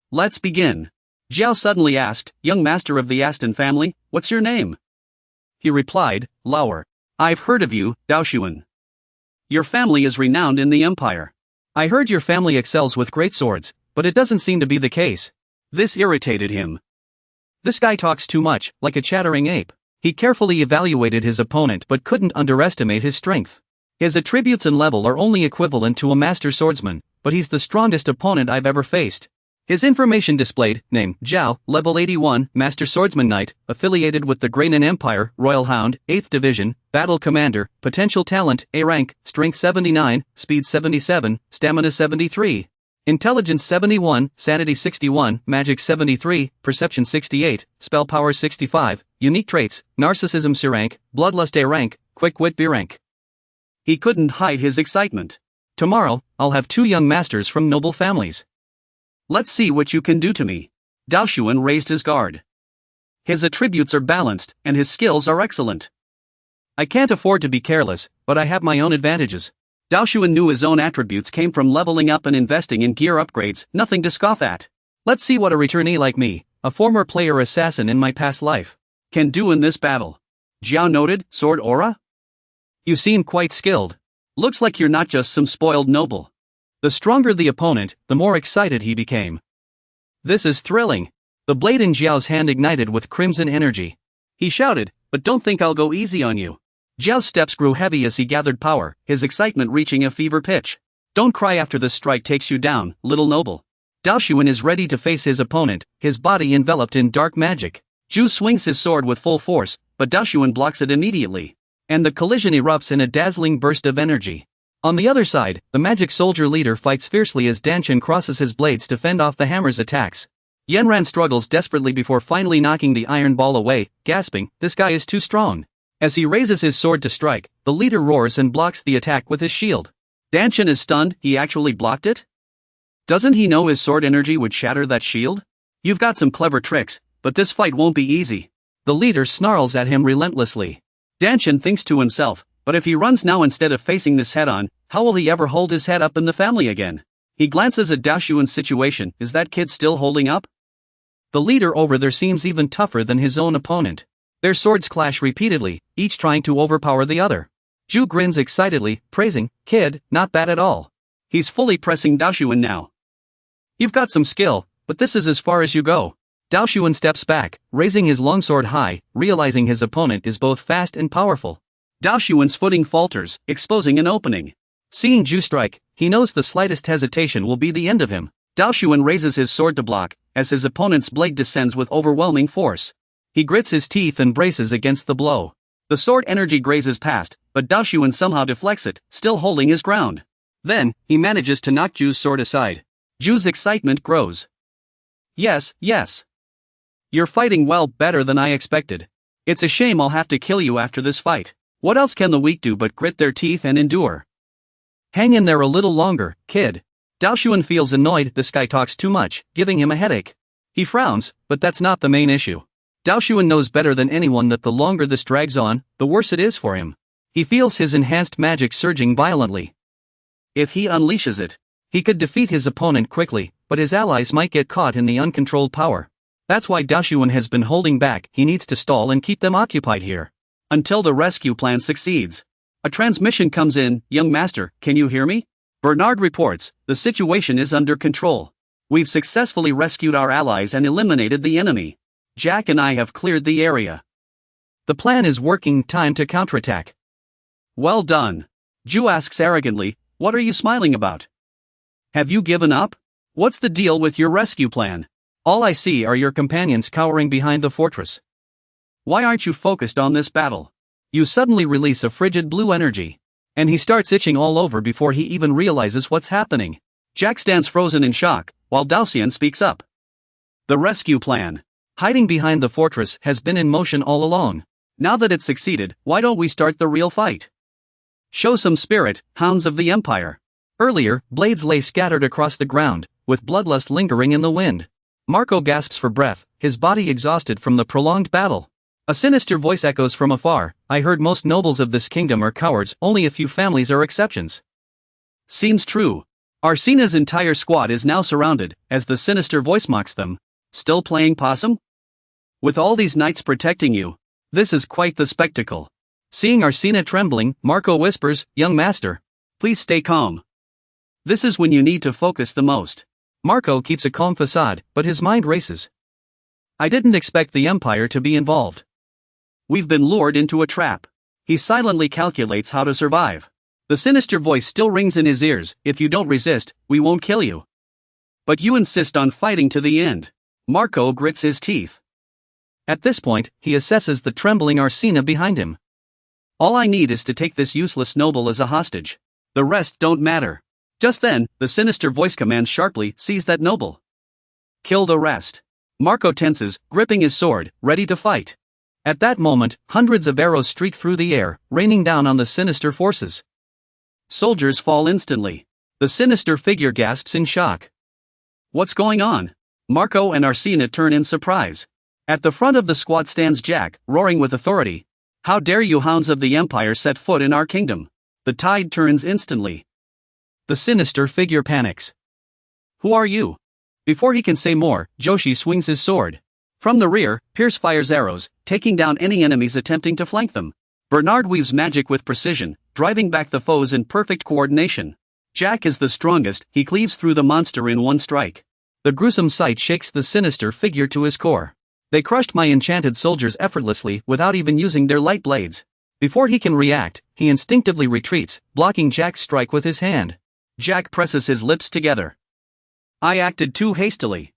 Let's begin. Jiao suddenly asked, young master of the Aston family, what's your name? He replied, Lauer. I've heard of you, Daoxian. Your family is renowned in the Empire. I heard your family excels with great swords, but it doesn't seem to be the case. This irritated him. This guy talks too much, like a chattering ape. He carefully evaluated his opponent but couldn't underestimate his strength. His attributes and level are only equivalent to a master swordsman, but he's the strongest opponent I've ever faced. His information displayed, name, Zhao, level 81, Master Swordsman Knight, affiliated with the Grainan Empire, Royal Hound, 8th Division, Battle Commander, potential talent, A rank, Strength 79, Speed 77, Stamina 73. Intelligence 71, Sanity 61, Magic 73, Perception 68, Spell Power 65, Unique Traits, Narcissism C rank, Bloodlust A rank, Quick Wit B rank. He couldn't hide his excitement. Tomorrow, I'll have 2 young masters from noble families. Let's see what you can do to me. Daoxian raised his guard. His attributes are balanced, and his skills are excellent. I can't afford to be careless, but I have my own advantages. Daoxian knew his own attributes came from leveling up and investing in gear upgrades, nothing to scoff at. Let's see what a returnee like me, a former player assassin in my past life, can do in this battle. Jiao noted, sword aura? You seem quite skilled. Looks like you're not just some spoiled noble. The stronger the opponent, the more excited he became. This is thrilling. The blade in Jiao's hand ignited with crimson energy. He shouted, but don't think I'll go easy on you. Jiao's steps grew heavy as he gathered power, his excitement reaching a fever pitch. Don't cry after this strike takes you down, little noble. Daoxian is ready to face his opponent, his body enveloped in dark magic. Zhu swings his sword with full force, but Daoxian blocks it immediately. And the collision erupts in a dazzling burst of energy. On the other side, the magic soldier leader fights fiercely as Danshin crosses his blades to fend off the hammer's attacks. Yenran struggles desperately before finally knocking the iron ball away, gasping, "This guy is too strong." As he raises his sword to strike, the leader roars and blocks the attack with his shield. Danshin is stunned. He actually blocked it? Doesn't he know his sword energy would shatter that shield? "You've got some clever tricks, but this fight won't be easy." The leader snarls at him relentlessly. Danshin thinks to himself, but if he runs now instead of facing this head-on, how will he ever hold his head up in the family again? He glances at Daoshuan's situation. Is that kid still holding up? The leader over there seems even tougher than his own opponent. Their swords clash repeatedly, each trying to overpower the other. Ju grins excitedly, praising, "Kid, not bad at all." He's fully pressing Daoshuan now. "You've got some skill, but this is as far as you go." Daoshuan steps back, raising his longsword high, realizing his opponent is both fast and powerful. Daoshuan's footing falters, exposing an opening. Seeing Ju strike, he knows the slightest hesitation will be the end of him. Daoshuan raises his sword to block, as his opponent's blade descends with overwhelming force. He grits his teeth and braces against the blow. The sword energy grazes past, but Daoshuan somehow deflects it, still holding his ground. Then, he manages to knock Ju's sword aside. Ju's excitement grows. Yes. You're fighting well, better than I expected. It's a shame I'll have to kill you after this fight. What else can the weak do but grit their teeth and endure? Hang in there a little longer, kid. Daoshuan feels annoyed this guy talks too much, giving him a headache. He frowns, but that's not the main issue. Daoshuan knows better than anyone that the longer this drags on, the worse it is for him. He feels his enhanced magic surging violently. If he unleashes it, he could defeat his opponent quickly, but his allies might get caught in the uncontrolled power. That's why Daoshuan has been holding back. He needs to stall and keep them occupied here until the rescue plan succeeds. A transmission comes in. "Young master, can you hear me?" Bernard reports, "The situation is under control. We've successfully rescued our allies and eliminated the enemy. Jack and I have cleared the area. The plan is working. Time to counterattack." "Well done." Ju asks arrogantly, "What are you smiling about? Have you given up? What's the deal with your rescue plan? All I see are your companions cowering behind the fortress. Why aren't you focused on this battle?" You suddenly release a frigid blue energy. And he starts itching all over before he even realizes what's happening. Jack stands frozen in shock, while Daoshuan speaks up. "The rescue plan, hiding behind the fortress, has been in motion all along. Now that it's succeeded, why don't we start the real fight? Show some spirit, hounds of the Empire." Earlier, blades lay scattered across the ground, with bloodlust lingering in the wind. Marco gasps for breath, his body exhausted from the prolonged battle. A sinister voice echoes from afar, "I heard most nobles of this kingdom are cowards, only a few families are exceptions." Seems true. Arsina's entire squad is now surrounded, as the sinister voice mocks them. "Still playing possum? With all these knights protecting you? This is quite the spectacle." Seeing Arsina trembling, Marco whispers, "Young master, please stay calm. This is when you need to focus the most." Marco keeps a calm facade, but his mind races. "I didn't expect the Empire to be involved. We've been lured into a trap." He silently calculates how to survive. The sinister voice still rings in his ears, "If you don't resist, we won't kill you. But you insist on fighting to the end." Marco grits his teeth. At this point, he assesses the trembling Arsina behind him. "All I need is to take this useless noble as a hostage. The rest don't matter." Just then, the sinister voice commands sharply, "Seize that noble. Kill the rest." Marco tenses, gripping his sword, ready to fight. At that moment, hundreds of arrows streak through the air, raining down on the sinister forces. Soldiers fall instantly. The sinister figure gasps in shock. "What's going on?" Marco and Arsina turn in surprise. At the front of the squad stands Jack, roaring with authority. "How dare you hounds of the Empire set foot in our kingdom?" The tide turns instantly. The sinister figure panics. "Who are you?" Before he can say more, Joshi swings his sword. From the rear, Pierce fires arrows, taking down any enemies attempting to flank them. Bernard weaves magic with precision, driving back the foes in perfect coordination. Jack is the strongest, he cleaves through the monster in one strike. The gruesome sight shakes the sinister figure to his core. "They crushed my enchanted soldiers effortlessly without even using their light blades." Before he can react, he instinctively retreats, blocking Jack's strike with his hand. Jack presses his lips together. "I acted too hastily.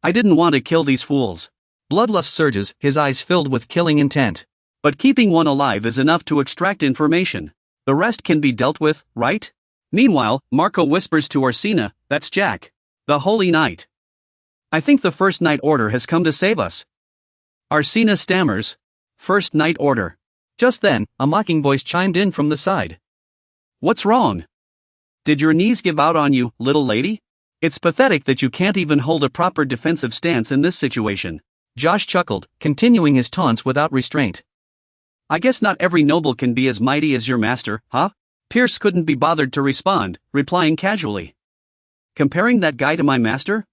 I didn't want to kill these fools." Bloodlust surges, his eyes filled with killing intent. But keeping one alive is enough to extract information. The rest can be dealt with, right? Meanwhile, Marco whispers to Orsina, "That's Jack, the Holy Knight. I think the First Night Order has come to save us." Orsina stammers, "First Night Order." Just then, a mocking voice chimed in from the side. "What's wrong? Did your knees give out on you, little lady? It's pathetic that you can't even hold a proper defensive stance in this situation." Josh chuckled, continuing his taunts without restraint. "I guess not every noble can be as mighty as your master, huh?" Pierce couldn't be bothered to respond, replying casually. "Comparing that guy to my master?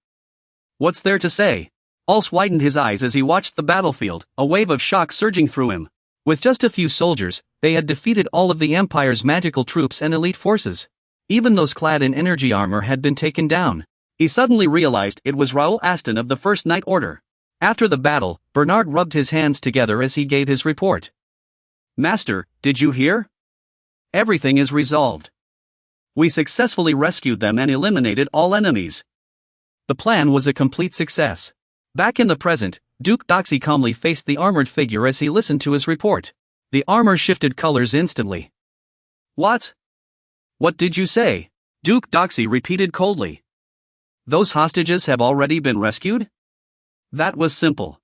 What's there to say?" Ulse widened his eyes as he watched the battlefield, a wave of shock surging through him. With just a few soldiers, they had defeated all of the Empire's magical troops and elite forces. Even those clad in energy armor had been taken down. He suddenly realized it was Raoul Aston of the First Night Order. After the battle, Bernard rubbed his hands together as he gave his report. "Master, did you hear? Everything is resolved. We successfully rescued them and eliminated all enemies. The plan was a complete success." Back in the present, Duke Doxy calmly faced the armored figure as he listened to his report. The armor shifted colors instantly. "What? What did you say?" Duke Doxy repeated coldly. "Those hostages have already been rescued?" That was simple.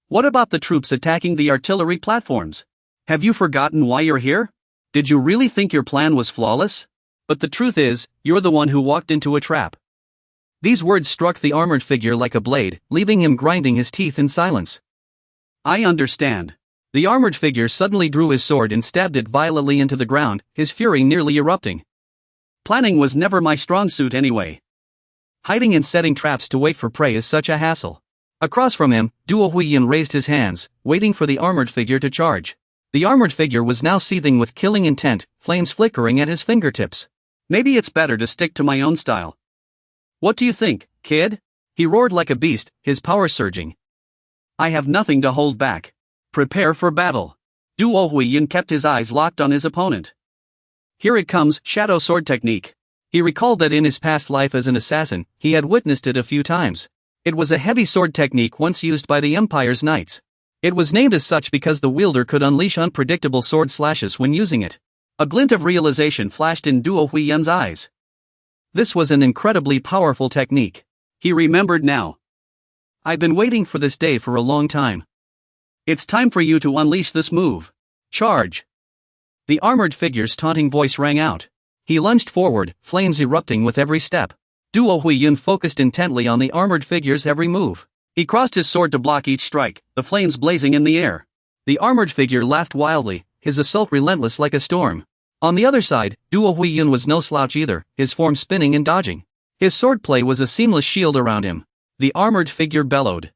"What about the troops attacking the artillery platforms? Have you forgotten why you're here? Did you really think your plan was flawless? But the truth is, you're the one who walked into a trap." These words struck the armored figure like a blade, leaving him grinding his teeth in silence. "I understand." The armored figure suddenly drew his sword and stabbed it violently into the ground, his fury nearly erupting. "Planning was never my strong suit anyway. Hiding and setting traps to wait for prey is such a hassle." Across from him, Duo Huiyin raised his hands, waiting for the armored figure to charge. The armored figure was now seething with killing intent, flames flickering at his fingertips. "Maybe it's better to stick to my own style. What do you think, kid?" He roared like a beast, his power surging. "I have nothing to hold back. Prepare for battle." Duo Huiyin kept his eyes locked on his opponent. Here it comes, shadow sword technique. He recalled that in his past life as an assassin, he had witnessed it a few times. It was a heavy sword technique once used by the Empire's knights. It was named as such because the wielder could unleash unpredictable sword slashes when using it. A glint of realization flashed in Duo Huiyin's eyes. This was an incredibly powerful technique. He remembered now. "I've been waiting for this day for a long time. It's time for you to unleash this move. Charge!" The armored figure's taunting voice rang out. He lunged forward, flames erupting with every step. Duo Huiyin focused intently on the armored figure's every move. He crossed his sword to block each strike, the flames blazing in the air. The armored figure laughed wildly, his assault relentless like a storm. On the other side, Duo Huiyin was no slouch either, his form spinning and dodging. His swordplay was a seamless shield around him. The armored figure bellowed.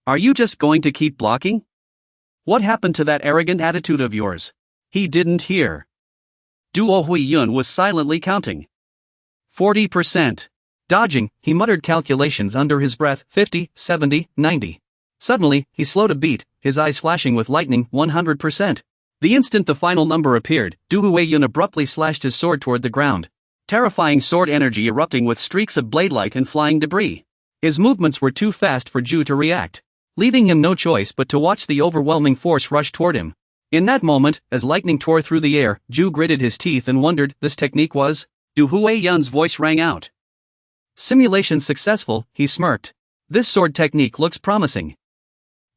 "Are you just going to keep blocking? What happened to that arrogant attitude of yours?" He didn't hear. Duo Huiyin was silently counting. 40%. Dodging, he muttered calculations under his breath, 50, 70, 90. Suddenly, he slowed a beat, his eyes flashing with lightning, 100%. The instant the final number appeared, Duo Huiyin abruptly slashed his sword toward the ground. Terrifying sword energy erupting with streaks of blade light and flying debris. His movements were too fast for Ju to react, leaving him no choice but to watch the overwhelming force rush toward him. In that moment, as lightning tore through the air, Ju gritted his teeth and wondered, this technique was? Du Huiyin's voice rang out. "Simulation successful," he smirked. "This sword technique looks promising.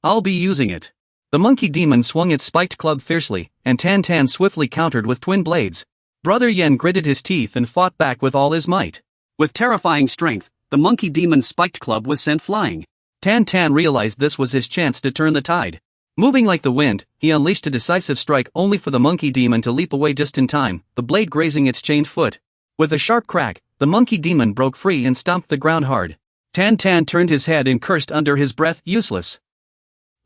I'll be using it." The monkey demon swung its spiked club fiercely, and Tan Tan swiftly countered with twin blades. Brother Yen gritted his teeth and fought back with all his might. With terrifying strength, the monkey demon's spiked club was sent flying. Tan Tan realized this was his chance to turn the tide. Moving like the wind, he unleashed a decisive strike only for the monkey demon to leap away just in time, the blade grazing its chained foot. With a sharp crack, the monkey demon broke free and stomped the ground hard. Tan Tan turned his head and cursed under his breath, useless.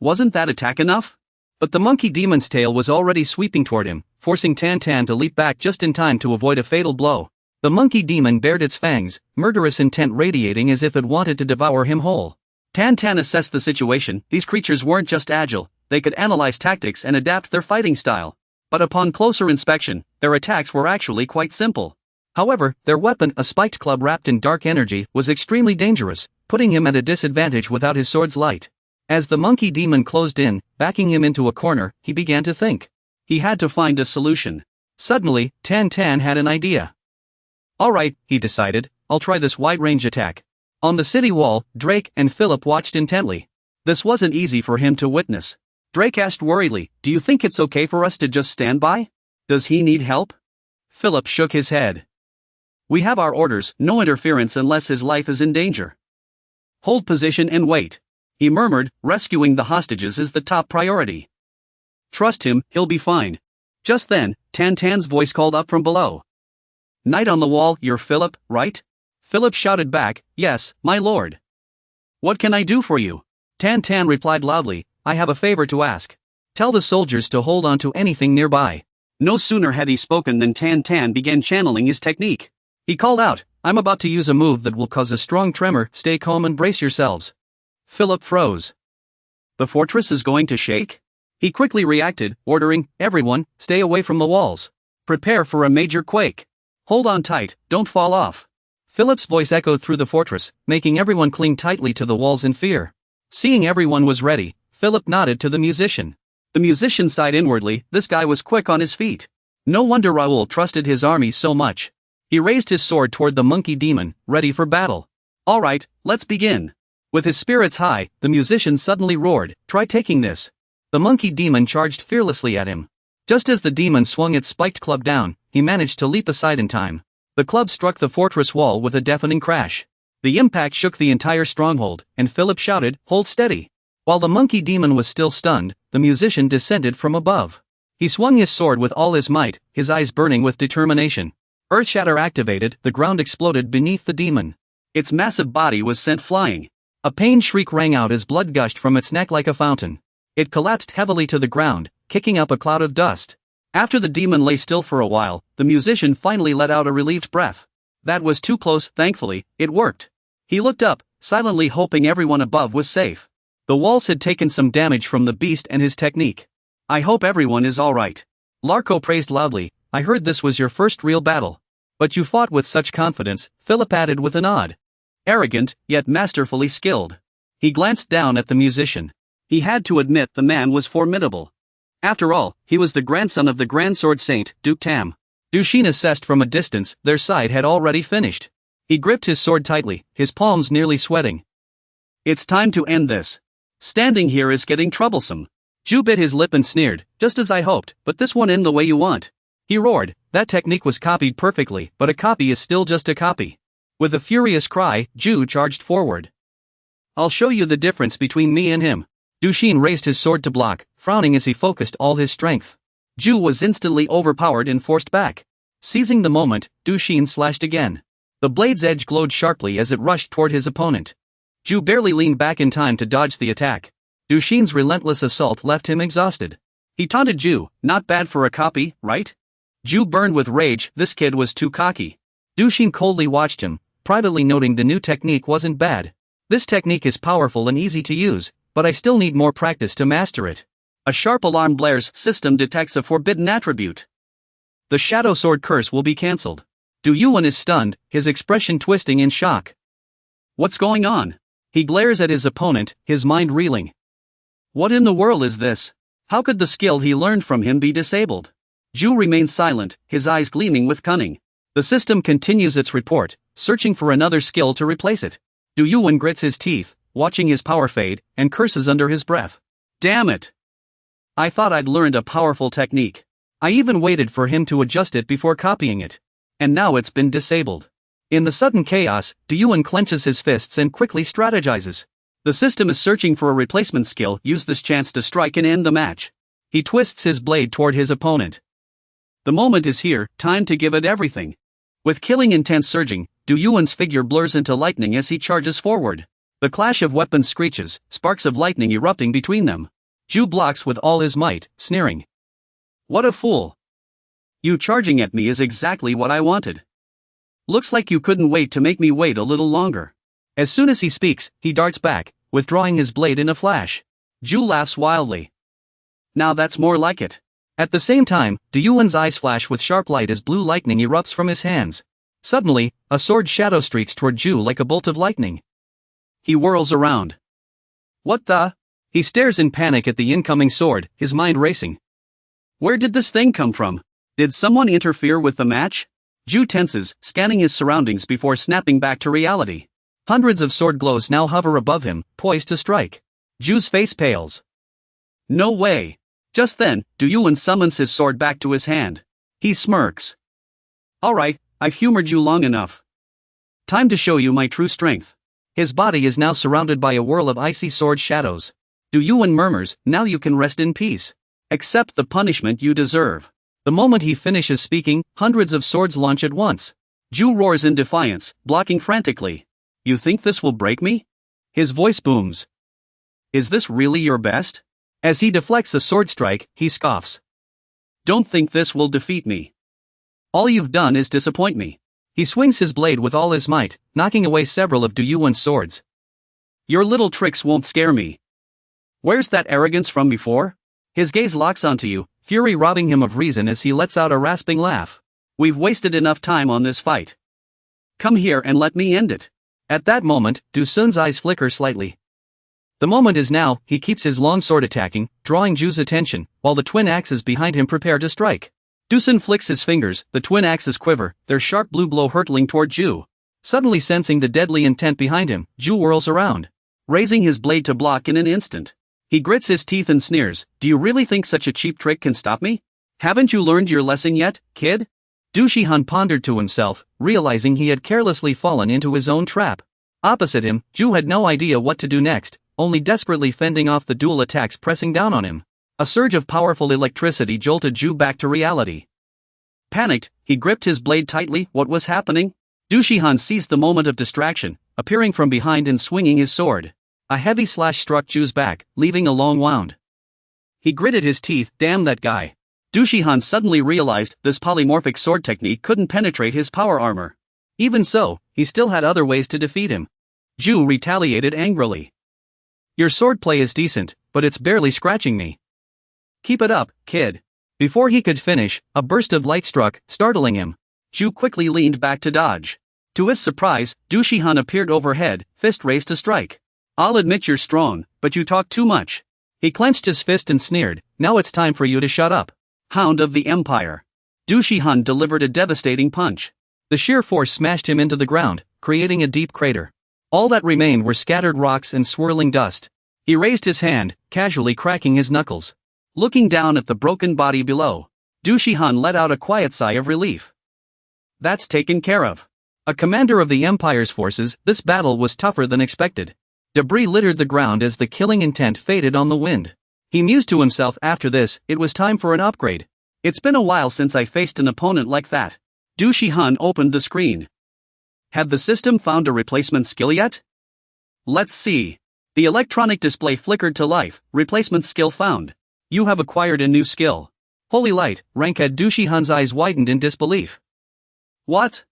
Wasn't that attack enough? But the monkey demon's tail was already sweeping toward him, forcing Tan Tan to leap back just in time to avoid a fatal blow. The monkey demon bared its fangs, murderous intent radiating as if it wanted to devour him whole. Tan Tan assessed the situation. These creatures weren't just agile, they could analyze tactics and adapt their fighting style. But upon closer inspection, their attacks were actually quite simple. However, their weapon, a spiked club wrapped in dark energy, was extremely dangerous, putting him at a disadvantage without his sword's light. As the monkey demon closed in, backing him into a corner, he began to think. He had to find a solution. Suddenly, Tan Tan had an idea. Alright, he decided, I'll try this wide-range attack. On the city wall, Drake and Philip watched intently. This wasn't easy for him to witness. Drake asked worriedly, do you think it's okay for us to just stand by? Does he need help? Philip shook his head. We have our orders, no interference unless his life is in danger. Hold position and wait. He murmured, rescuing the hostages is the top priority. Trust him, he'll be fine. Just then, Tan Tan's voice called up from below. Knight on the wall, you're Philip, right? Philip shouted back, yes, my lord. What can I do for you? Tan Tan replied loudly, I have a favor to ask. Tell the soldiers to hold on to anything nearby. No sooner had he spoken than Tan Tan began channeling his technique. He called out, I'm about to use a move that will cause a strong tremor, stay calm and brace yourselves. Philip froze. The fortress is going to shake? He quickly reacted, ordering, everyone, stay away from the walls. Prepare for a major quake. Hold on tight, don't fall off. Philip's voice echoed through the fortress, making everyone cling tightly to the walls in fear. Seeing everyone was ready, Philip nodded to the musician. The musician sighed inwardly, this guy was quick on his feet. No wonder Raoul trusted his army so much. He raised his sword toward the monkey demon, ready for battle. Alright, let's begin. With his spirits high, the musician suddenly roared, try taking this. The monkey demon charged fearlessly at him. Just as the demon swung its spiked club down, he managed to leap aside in time. The club struck the fortress wall with a deafening crash. The impact shook the entire stronghold, and Philip shouted, hold steady. While the monkey demon was still stunned, the musician descended from above. He swung his sword with all his might, his eyes burning with determination. Earthshatter activated, the ground exploded beneath the demon. Its massive body was sent flying. A pained shriek rang out as blood gushed from its neck like a fountain. It collapsed heavily to the ground, kicking up a cloud of dust. After the demon lay still for a while, the musician finally let out a relieved breath. That was too close, thankfully, it worked. He looked up, silently hoping everyone above was safe. The walls had taken some damage from the beast and his technique. I hope everyone is alright. Larko praised loudly, I heard this was your first real battle. But you fought with such confidence, Philip added with a nod. Arrogant, yet masterfully skilled. He glanced down at the musician. He had to admit the man was formidable. After all, he was the grandson of the Grand Sword Saint, Duke Tam. Dushin assessed from a distance, their side had already finished. He gripped his sword tightly, his palms nearly sweating. It's time to end this. Standing here is getting troublesome. Ju bit his lip and sneered, just as I hoped, but this won't end the way you want. He roared, that technique was copied perfectly, but a copy is still just a copy. With a furious cry, Ju charged forward. I'll show you the difference between me and him. Dushin raised his sword to block, frowning as he focused all his strength. Ju was instantly overpowered and forced back. Seizing the moment, Dushin slashed again. The blade's edge glowed sharply as it rushed toward his opponent. Ju barely leaned back in time to dodge the attack. Dushin's relentless assault left him exhausted. He taunted Ju, not bad for a copy, right? Ju burned with rage, this kid was too cocky. Dushin coldly watched him, privately noting the new technique wasn't bad. This technique is powerful and easy to use, but I still need more practice to master it. A sharp alarm blares, system detects a forbidden attribute. The Shadow Sword curse will be cancelled. Du Yuan is stunned, his expression twisting in shock. What's going on? He glares at his opponent, his mind reeling. What in the world is this? How could the skill he learned from him be disabled? Ju remains silent, his eyes gleaming with cunning. The system continues its report, searching for another skill to replace it. Du Yuan grits his teeth, watching his power fade, and curses under his breath. Damn it! I thought I'd learned a powerful technique. I even waited for him to adjust it before copying it. And now it's been disabled. In the sudden chaos, Du Yuan clenches his fists and quickly strategizes. The system is searching for a replacement skill, use this chance to strike and end the match. He twists his blade toward his opponent. The moment is here, time to give it everything. With killing intent surging, Du Yuan's figure blurs into lightning as he charges forward. The clash of weapons screeches, sparks of lightning erupting between them. Ju blocks with all his might, sneering. What a fool. You charging at me is exactly what I wanted. Looks like you couldn't wait to make me wait a little longer. As soon as he speaks, he darts back, withdrawing his blade in a flash. Ju laughs wildly. Now that's more like it. At the same time, Du Yuan's eyes flash with sharp light as blue lightning erupts from his hands. Suddenly, a sword shadow streaks toward Ju like a bolt of lightning. He whirls around. What the? He stares in panic at the incoming sword, his mind racing. Where did this thing come from? Did someone interfere with the match? Ju tenses, scanning his surroundings before snapping back to reality. Hundreds of sword glows now hover above him, poised to strike. Ju's face pales. No way. Just then, Du Yuan summons his sword back to his hand. He smirks. Alright, I've humored you long enough. Time to show you my true strength. His body is now surrounded by a whirl of icy sword shadows. Du Yuan murmurs, now you can rest in peace. Accept the punishment you deserve. The moment he finishes speaking, hundreds of swords launch at once. Ju roars in defiance, blocking frantically. You think this will break me? His voice booms. Is this really your best? As he deflects a sword strike, he scoffs. Don't think this will defeat me. All you've done is disappoint me. He swings his blade with all his might, knocking away several of Du Yuan's swords. Your little tricks won't scare me. Where's that arrogance from before? His gaze locks onto you, fury robbing him of reason as he lets out a rasping laugh. We've wasted enough time on this fight. Come here and let me end it. At that moment, Du Sun's eyes flicker slightly. The moment is now. He keeps his long sword attacking, drawing Ju's attention, while the twin axes behind him prepare to strike. Du Sun flicks his fingers, the twin axes quiver, their sharp blue glow hurtling toward Ju. Suddenly sensing the deadly intent behind him, Ju whirls around, raising his blade to block in an instant. He grits his teeth and sneers, do you really think such a cheap trick can stop me? Haven't you learned your lesson yet, kid? Du Shihan pondered to himself, realizing he had carelessly fallen into his own trap. Opposite him, Ju had no idea what to do next, only desperately fending off the dual attacks pressing down on him. A surge of powerful electricity jolted Ju back to reality. Panicked, he gripped his blade tightly. What was happening? Du Shihan seized the moment of distraction, appearing from behind and swinging his sword. A heavy slash struck Ju's back, leaving a long wound. He gritted his teeth. Damn that guy. Du Shihan suddenly realized this polymorphic sword technique couldn't penetrate his power armor. Even so, he still had other ways to defeat him. Ju retaliated angrily. Your swordplay is decent, but it's barely scratching me. Keep it up, kid. Before he could finish, a burst of light struck, startling him. Ju quickly leaned back to dodge. To his surprise, Du Shihan appeared overhead, fist raised to strike. I'll admit you're strong, but you talk too much. He clenched his fist and sneered, now it's time for you to shut up. Hound of the Empire. Du Shihan delivered a devastating punch. The sheer force smashed him into the ground, creating a deep crater. All that remained were scattered rocks and swirling dust. He raised his hand, casually cracking his knuckles. Looking down at the broken body below, Du Shihan let out a quiet sigh of relief. That's taken care of. A commander of the Empire's forces, this battle was tougher than expected. Debris littered the ground as the killing intent faded on the wind. He mused to himself after this, it was time for an upgrade. It's been a while since I faced an opponent like that. Du Shihan opened the screen. Had the system found a replacement skill yet? Let's see. The electronic display flickered to life. Replacement skill found. You have acquired a new skill. Holy light, rank head. Du Shihan's eyes widened in disbelief. What?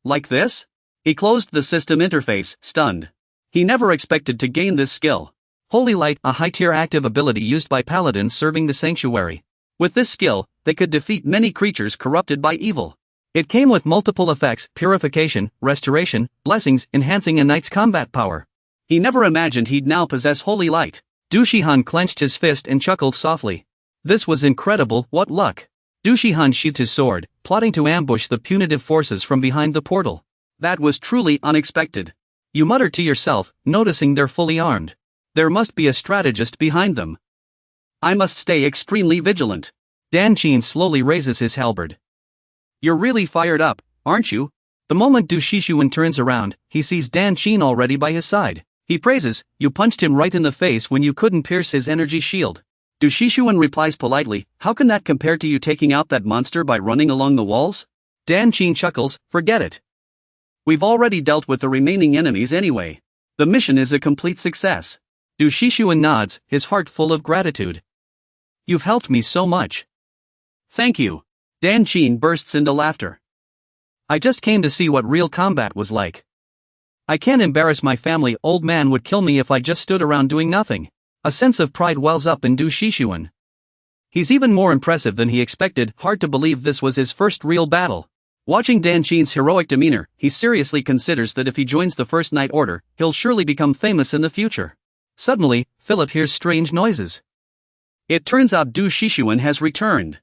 Like this? He closed the system interface, stunned. He never expected to gain this skill. Holy light, a high-tier active ability used by paladins serving the sanctuary. With this skill, they could defeat many creatures corrupted by evil. It came with multiple effects: purification, restoration, blessings, enhancing a knight's combat power. He never imagined he'd now possess holy light. Du Shihan clenched his fist and chuckled softly. This was incredible. What luck. Du Shihan sheathed his sword, plotting to ambush the punitive forces from behind the portal. That was truly unexpected. You muttered to yourself, noticing they're fully armed. There must be a strategist behind them. I must stay extremely vigilant. Dan Qin slowly raises his halberd. You're really fired up, aren't you? The moment Du Shishuan turns around, he sees Dan Qin already by his side. He praises, you punched him right in the face when you couldn't pierce his energy shield. Du Shishuan replies politely, how can that compare to you taking out that monster by running along the walls? Dan Qin chuckles, forget it. We've already dealt with the remaining enemies anyway. The mission is a complete success. Du Shishuan nods, his heart full of gratitude. You've helped me so much. Thank you. Dan Qin bursts into laughter. I just came to see what real combat was like. I can't embarrass my family. Old man would kill me if I just stood around doing nothing. A sense of pride wells up in Du Shishuan. He's even more impressive than he expected. Hard to believe this was his first real battle. Watching Dan Qin's heroic demeanor, he seriously considers that if he joins the First Knight Order, he'll surely become famous in the future. Suddenly, Philip hears strange noises. It turns out Du Shishuan has returned.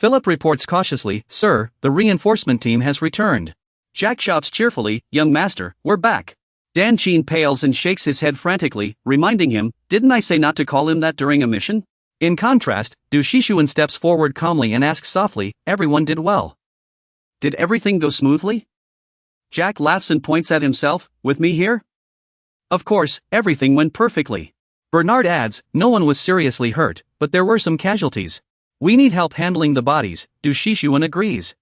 Philip reports cautiously, "Sir, the reinforcement team has returned." Jack shouts cheerfully, "Young master, we're back." Dan Chin pales and shakes his head frantically, reminding him, "Didn't I say not to call him that during a mission?" In contrast, Du Shishuan steps forward calmly and asks softly, "Everyone did well. Did everything go smoothly?" Jack laughs and points at himself, "With me here?" Of course, everything went perfectly. Bernard adds, "No one was seriously hurt, but there were some casualties. We need help handling the bodies." Du Shishuan agrees.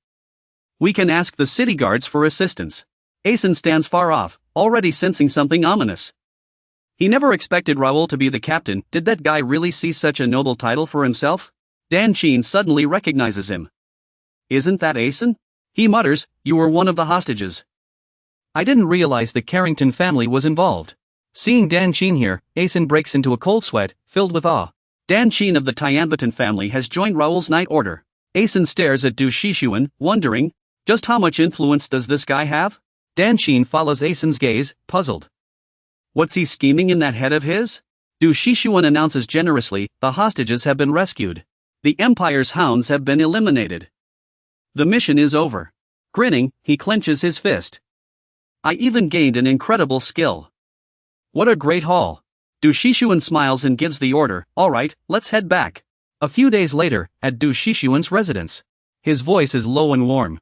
"We can ask the city guards for assistance." Asen stands far off, already sensing something ominous. He never expected Raoul to be the captain. Did that guy really see such a noble title for himself? Dan Chin suddenly recognizes him. "Isn't that Asen?" He mutters, "You were one of the hostages." "I didn't realize the Carrington family was involved." Seeing Dan Chin here, Asen breaks into a cold sweat, filled with awe. Dan Chin of the Tianbaton family has joined Raoul's night order. Asen stares at Du Shishuan, wondering, just how much influence does this guy have? Dan Chin follows Asen's gaze, puzzled. What's he scheming in that head of his? Du Shishuan announces generously, "The hostages have been rescued. The Empire's hounds have been eliminated. The mission is over." Grinning, he clenches his fist. "I even gained an incredible skill. What a great haul." Du Shishuan smiles and gives the order, "All right, let's head back." A few days later, at Du Shishuan's residence. His voice is low and warm.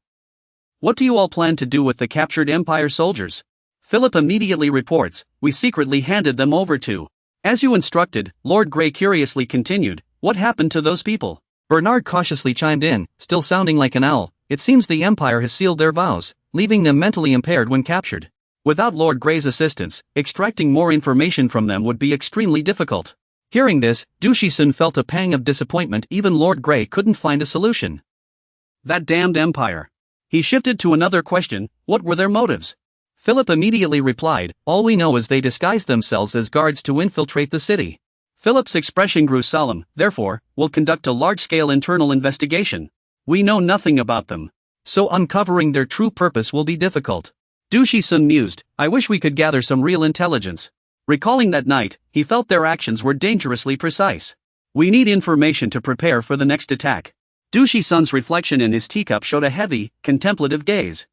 "What do you all plan to do with the captured Empire soldiers?" Philip immediately reports, "We secretly handed them over to." "As you instructed," Lord Grey curiously continued, "What happened to those people?" Bernard cautiously chimed in, still sounding like an owl, "It seems the Empire has sealed their vows, leaving them mentally impaired when captured. Without Lord Grey's assistance, extracting more information from them would be extremely difficult." Hearing this, Du Shishuan felt a pang of disappointment. Even Lord Grey couldn't find a solution. That damned Empire. He shifted to another question, what were their motives? Philip immediately replied, "All we know is they disguised themselves as guards to infiltrate the city." Philip's expression grew solemn. "Therefore, we'll conduct a large-scale internal investigation. We know nothing about them, so uncovering their true purpose will be difficult." Du Shishuan mused, "I wish we could gather some real intelligence." Recalling that night, he felt their actions were dangerously precise. "We need information to prepare for the next attack." Du Shishuan's reflection in his teacup showed a heavy, contemplative gaze.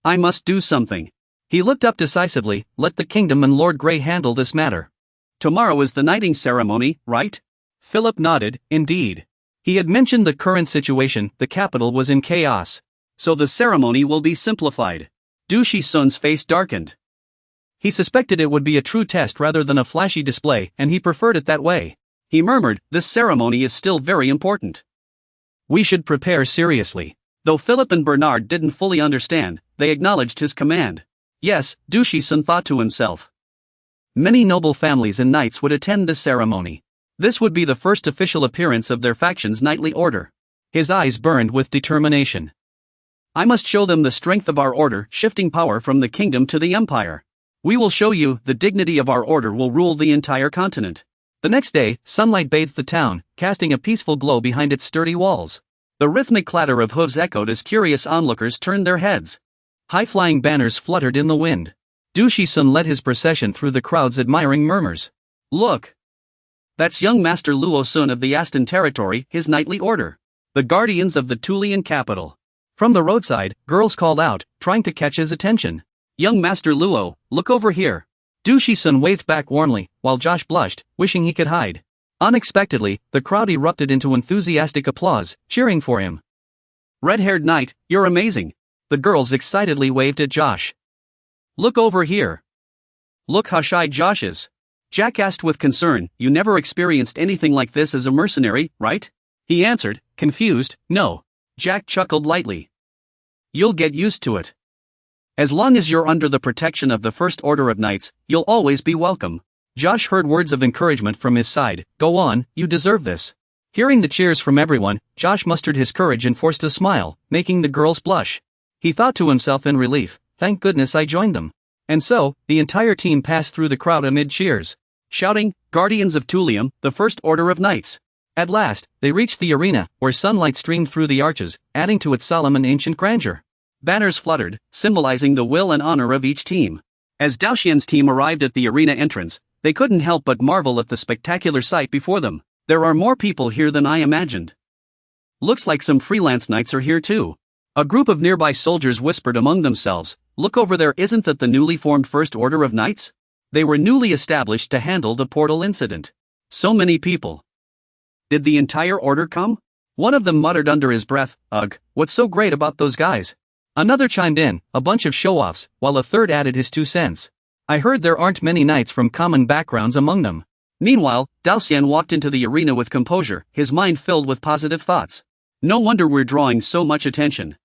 "I must do something." He looked up decisively, "Let the kingdom and Lord Grey handle this matter." "Tomorrow is the knighting ceremony, right?" Philip nodded, indeed. He had mentioned the current situation, the capital was in chaos. "So the ceremony will be simplified." Du Shishuan's face darkened. He suspected it would be a true test rather than a flashy display, and he preferred it that way. He murmured, "This ceremony is still very important. We should prepare seriously." Though Philip and Bernard didn't fully understand, they acknowledged his command. Yes, Du Shishuan thought to himself. Many noble families and knights would attend this ceremony. This would be the first official appearance of their faction's knightly order. His eyes burned with determination. "I must show them the strength of our order, shifting power from the kingdom to the empire. We will show you, the dignity of our order will rule the entire continent." The next day, sunlight bathed the town, casting a peaceful glow behind its sturdy walls. The rhythmic clatter of hooves echoed as curious onlookers turned their heads. High-flying banners fluttered in the wind. Du Shishuan led his procession through the crowd's admiring murmurs. "Look! That's young Master Luo Sun of the Aston territory, his knightly order. The guardians of the Tulian capital." From the roadside, girls called out, trying to catch his attention. "Young Master Luo, look over here." Du Shishuan waved back warmly, while Josh blushed, wishing he could hide. Unexpectedly, the crowd erupted into enthusiastic applause, cheering for him. "Red-haired knight, you're amazing." The girls excitedly waved at Josh. "Look over here. Look how shy Josh is." Jack asked with concern, "You never experienced anything like this as a mercenary, right?" He answered, confused, "No." Jack chuckled lightly. "You'll get used to it. As long as you're under the protection of the First Order of Knights, you'll always be welcome." Josh heard words of encouragement from his side, "Go on, you deserve this." Hearing the cheers from everyone, Josh mustered his courage and forced a smile, making the girls blush. He thought to himself in relief, "Thank goodness I joined them." And so, the entire team passed through the crowd amid cheers, shouting, "Guardians of Tulium, the First Order of Knights." At last, they reached the arena, where sunlight streamed through the arches, adding to its solemn and ancient grandeur. Banners fluttered, symbolizing the will and honor of each team. As Daoxian's team arrived at the arena entrance, they couldn't help but marvel at the spectacular sight before them. "There are more people here than I imagined." Looks like some freelance knights are here too. A group of nearby soldiers whispered among themselves, look over there, isn't that the newly formed First Order of Knights? They were newly established to handle the portal incident. So many people. Did the entire order come? One of them muttered under his breath, ugh, what's so great about those guys? Another chimed in, a bunch of show-offs, while a third added his 2 cents. I heard there aren't many knights from common backgrounds among them. Meanwhile, Daoxian walked into the arena with composure, his mind filled with positive thoughts. No wonder we're drawing so much attention.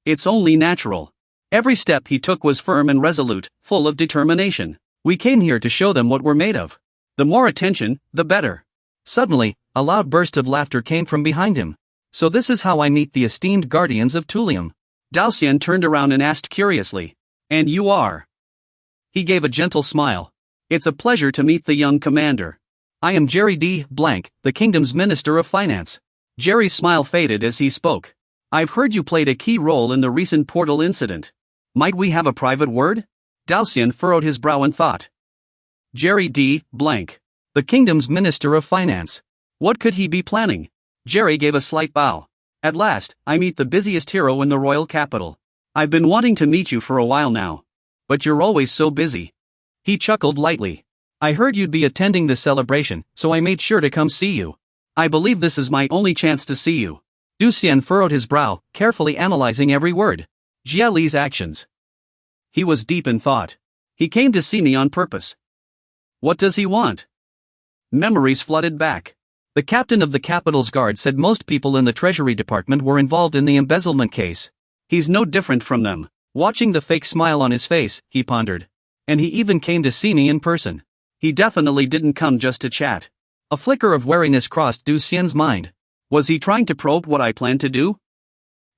It's only natural. Every step he took was firm and resolute, full of determination. We came here to show them what we're made of. The more attention, the better. Suddenly, a loud burst of laughter came from behind him. So this is how I meet the esteemed guardians of Tulium. Daoxian turned around and asked curiously. And you are? He gave a gentle smile. It's a pleasure to meet the young commander. I am Jerry D. Blank, the kingdom's Minister of Finance. Jerry's smile faded as he spoke. I've heard you played a key role in the recent portal incident. Might we have a private word? Daoxian furrowed his brow in thought. Jerry D. Blank, the kingdom's Minister of Finance. What could he be planning? Jerry gave a slight bow. At last, I meet the busiest hero in the royal capital. I've been wanting to meet you for a while now. But you're always so busy. He chuckled lightly. I heard you'd be attending the celebration, so I made sure to come see you. I believe this is my only chance to see you. Daoxian furrowed his brow, carefully analyzing every word. Jia Li's actions. He was deep in thought. He came to see me on purpose. What does he want? Memories flooded back. The captain of the capital's guard said most people in the Treasury Department were involved in the embezzlement case. He's no different from them. Watching the fake smile on his face, he pondered. And he even came to see me in person. He definitely didn't come just to chat. A flicker of wariness crossed Daoxian's mind. Was he trying to probe what I planned to do?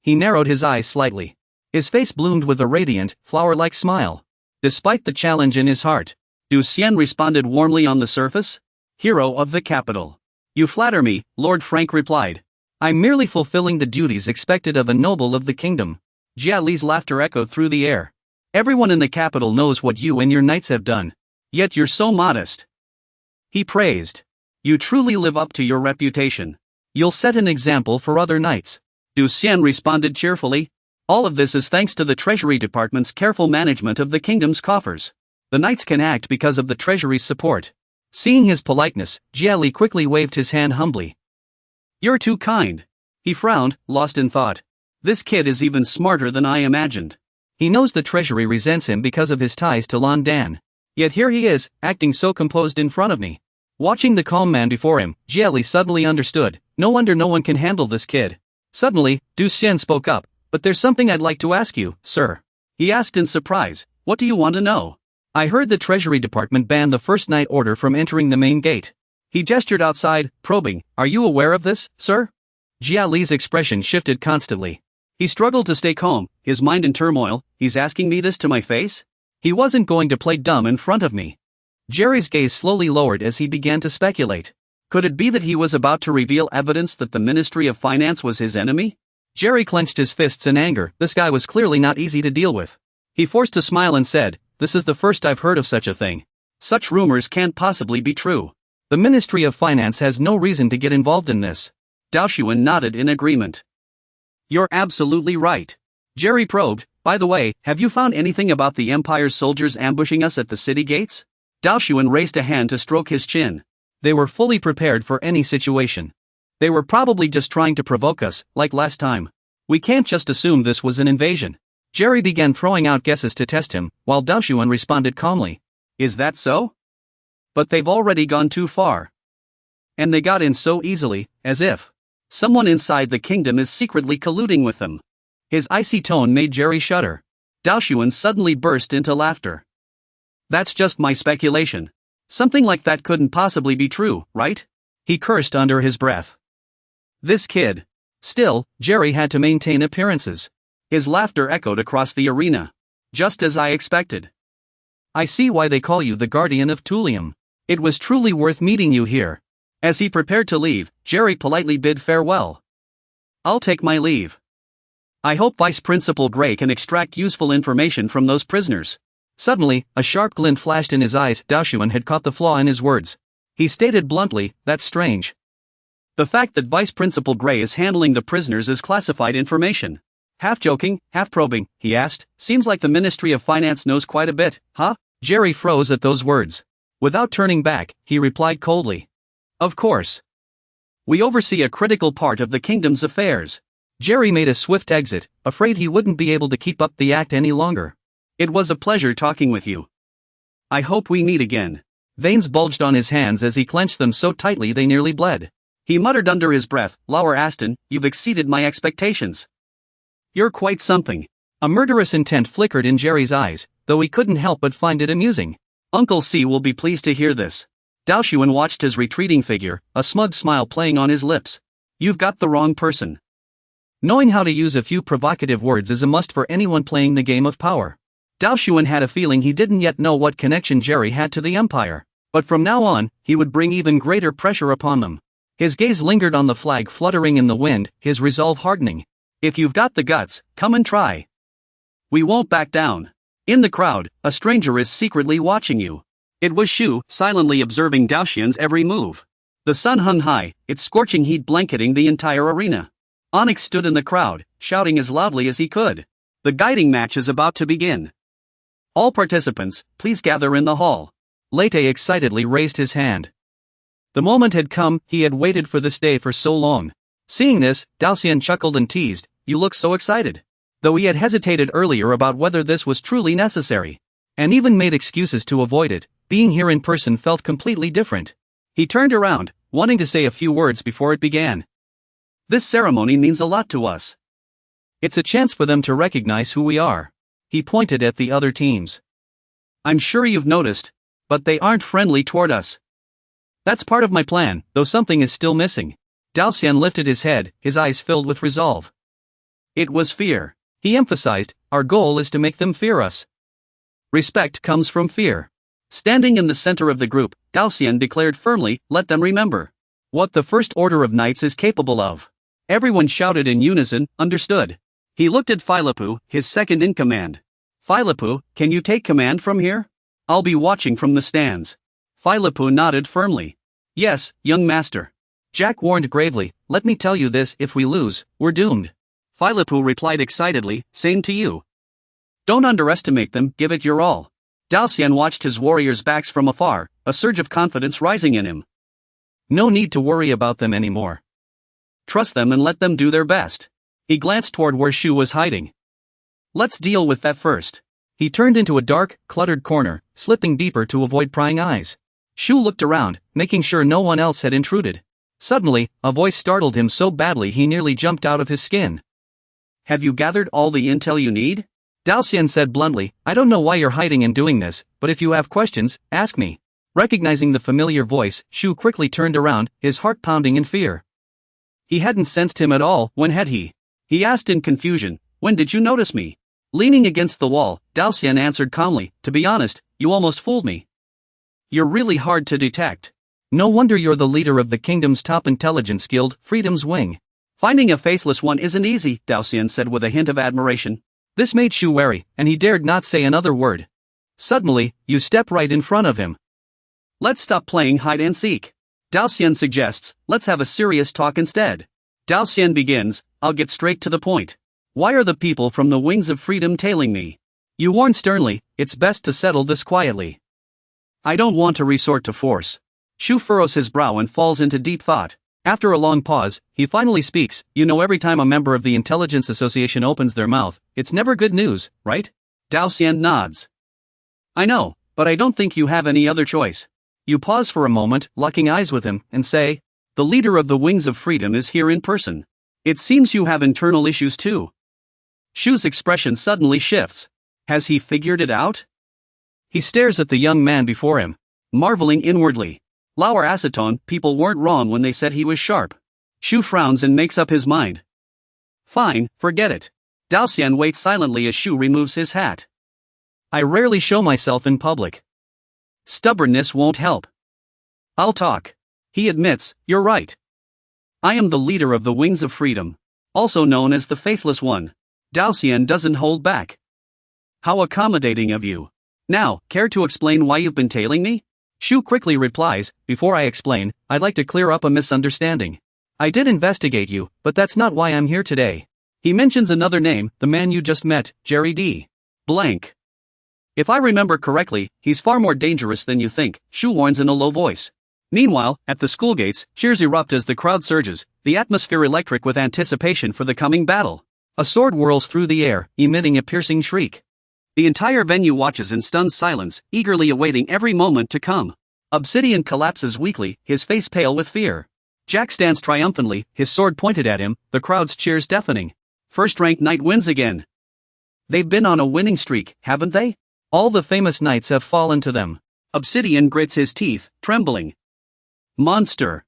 He narrowed his eyes slightly. His face bloomed with a radiant, flower-like smile. Despite the challenge in his heart, Daoxian responded warmly on the surface. Hero of the capital. You flatter me, Lord Frank replied. I'm merely fulfilling the duties expected of a noble of the kingdom. Jia Li's laughter echoed through the air. Everyone in the capital knows what you and your knights have done. Yet you're so modest. He praised. You truly live up to your reputation. You'll set an example for other knights. Daoxian responded cheerfully. All of this is thanks to the Treasury Department's careful management of the kingdom's coffers. The knights can act because of the Treasury's support. Seeing his politeness, Jia Li quickly waved his hand humbly. You're too kind. He frowned, lost in thought. This kid is even smarter than I imagined. He knows the Treasury resents him because of his ties to Landan. Yet here he is, acting so composed in front of me. Watching the calm man before him, Jia Li suddenly understood. No wonder no one can handle this kid. Suddenly, Daoxian spoke up. But there's something I'd like to ask you, sir. He asked in surprise. What do you want to know? I heard the Treasury Department banned the First Knight Order from entering the main gate. He gestured outside, probing. Are you aware of this, sir? Jia Li's expression shifted constantly. He struggled to stay calm, his mind in turmoil. He's asking me this to my face? He wasn't going to play dumb in front of me. Jerry's gaze slowly lowered as he began to speculate. Could it be that he was about to reveal evidence that the Ministry of Finance was his enemy? Jerry clenched his fists in anger. This guy was clearly not easy to deal with. He forced a smile and said, this is the first I've heard of such a thing. Such rumors can't possibly be true. The Ministry of Finance has no reason to get involved in this. Daoxian nodded in agreement. You're absolutely right. Jerry probed, by the way, have you found anything about the Empire's soldiers ambushing us at the city gates? Daoxian raised a hand to stroke his chin. They were fully prepared for any situation. They were probably just trying to provoke us, like last time. We can't just assume this was an invasion. Jerry began throwing out guesses to test him, while Daoxian responded calmly. Is that so? But they've already gone too far. And they got in so easily, as if someone inside the kingdom is secretly colluding with them. His icy tone made Jerry shudder. Daoxian suddenly burst into laughter. That's just my speculation. Something like that couldn't possibly be true, right? He cursed under his breath. This kid. Still, Jerry had to maintain appearances. His laughter echoed across the arena. Just as I expected. I see why they call you the Guardian of Tulium. It was truly worth meeting you here. As he prepared to leave, Jerry politely bid farewell. I'll take my leave. I hope Vice Principal Gray can extract useful information from those prisoners. Suddenly, a sharp glint flashed in his eyes. Daoxian had caught the flaw in his words. He stated bluntly, that's strange. The fact that Vice Principal Gray is handling the prisoners is classified information. Half joking, half probing, he asked, seems like the Ministry of Finance knows quite a bit, huh? Jerry froze at those words. Without turning back, he replied coldly. Of course. We oversee a critical part of the kingdom's affairs. Jerry made a swift exit, afraid he wouldn't be able to keep up the act any longer. It was a pleasure talking with you. I hope we meet again. Veins bulged on his hands as he clenched them so tightly they nearly bled. He muttered under his breath, Lower Aston, you've exceeded my expectations. You're quite something. A murderous intent flickered in Jerry's eyes, though he couldn't help but find it amusing. Uncle C will be pleased to hear this. Daoshuan watched his retreating figure, a smug smile playing on his lips. You've got the wrong person. Knowing how to use a few provocative words is a must for anyone playing the game of power. Daoshuan had a feeling he didn't yet know what connection Jerry had to the Empire, but from now on, he would bring even greater pressure upon them. His gaze lingered on the flag fluttering in the wind, his resolve hardening. If you've got the guts, come and try. We won't back down. In the crowd, a stranger is secretly watching you. It was Shu, silently observing Daoshuan's every move. The sun hung high, its scorching heat blanketing the entire arena. Onyx stood in the crowd, shouting as loudly as he could. The guiding match is about to begin. All participants, please gather in the hall. Lete excitedly raised his hand. The moment had come, he had waited for this day for so long. Seeing this, Daoshuan chuckled and teased, you look so excited. Though he had hesitated earlier about whether this was truly necessary. And even made excuses to avoid it, being here in person felt completely different. He turned around, wanting to say a few words before it began. This ceremony means a lot to us. It's a chance for them to recognize who we are. He pointed at the other teams. I'm sure you've noticed, but they aren't friendly toward us. That's part of my plan, though something is still missing. Daoshuan lifted his head, his eyes filled with resolve. It was fear. He emphasized, our goal is to make them fear us. Respect comes from fear. Standing in the center of the group, Daoshuan declared firmly, let them remember what the First Order of Knights is capable of. Everyone shouted in unison, understood. He looked at Philipu, his second in command. Philipu, can you take command from here? I'll be watching from the stands. Philipu nodded firmly. Yes, young master. Jack warned gravely, let me tell you this, if we lose, we're doomed. Philipu replied excitedly, same to you. Don't underestimate them, give it your all. Daoshuan watched his warriors' backs from afar, a surge of confidence rising in him. No need to worry about them anymore. Trust them and let them do their best. He glanced toward where Shu was hiding. Let's deal with that first. He turned into a dark, cluttered corner, slipping deeper to avoid prying eyes. Shu looked around, making sure no one else had intruded. Suddenly, a voice startled him so badly he nearly jumped out of his skin. Have you gathered all the intel you need? Daoshuan said bluntly, I don't know why you're hiding and doing this, but if you have questions, ask me. Recognizing the familiar voice, Shu quickly turned around, his heart pounding in fear. He hadn't sensed him at all, when had he? He asked in confusion, when did you notice me? Leaning against the wall, Daoshuan answered calmly, to be honest, you almost fooled me. You're really hard to detect. No wonder you're the leader of the kingdom's top intelligence guild, Freedom's Wing. Finding a faceless one isn't easy, Daoshuan said with a hint of admiration. This made Shu wary, and he dared not say another word. Suddenly, you step right in front of him. Let's stop playing hide and seek. Daoshuan suggests, let's have a serious talk instead. Daoshuan begins, I'll get straight to the point. Why are the people from the Wings of Freedom tailing me? You warn sternly, it's best to settle this quietly. I don't want to resort to force. Shu furrows his brow and falls into deep thought. After a long pause, he finally speaks, you know every time a member of the Intelligence Association opens their mouth, it's never good news, right? Daoshuan nods. I know, but I don't think you have any other choice. You pause for a moment, locking eyes with him, and say, the leader of the Wings of Freedom is here in person. It seems you have internal issues too. Shu's expression suddenly shifts. Has he figured it out? He stares at the young man before him, marveling inwardly. Lower acetone, people weren't wrong when they said he was sharp. Shu frowns and makes up his mind. Fine, forget it. Daoshuan waits silently as Shu removes his hat. I rarely show myself in public. Stubbornness won't help. I'll talk. He admits, you're right. I am the leader of the Wings of Freedom, also known as the Faceless One. Daoshuan doesn't hold back. How accommodating of you. Now, care to explain why you've been tailing me? Shu quickly replies, before I explain, I'd like to clear up a misunderstanding. I did investigate you, but that's not why I'm here today. He mentions another name, the man you just met, Jerry D. Blank. If I remember correctly, he's far more dangerous than you think, Shu warns in a low voice. Meanwhile, at the school gates, cheers erupt as the crowd surges, the atmosphere electric with anticipation for the coming battle. A sword whirls through the air, emitting a piercing shriek. The entire venue watches in stunned silence, eagerly awaiting every moment to come. Obsidian collapses weakly, his face pale with fear. Jack stands triumphantly, his sword pointed at him, the crowd's cheers deafening. First-ranked knight wins again. They've been on a winning streak, haven't they? All the famous knights have fallen to them. Obsidian grits his teeth, trembling. Monster.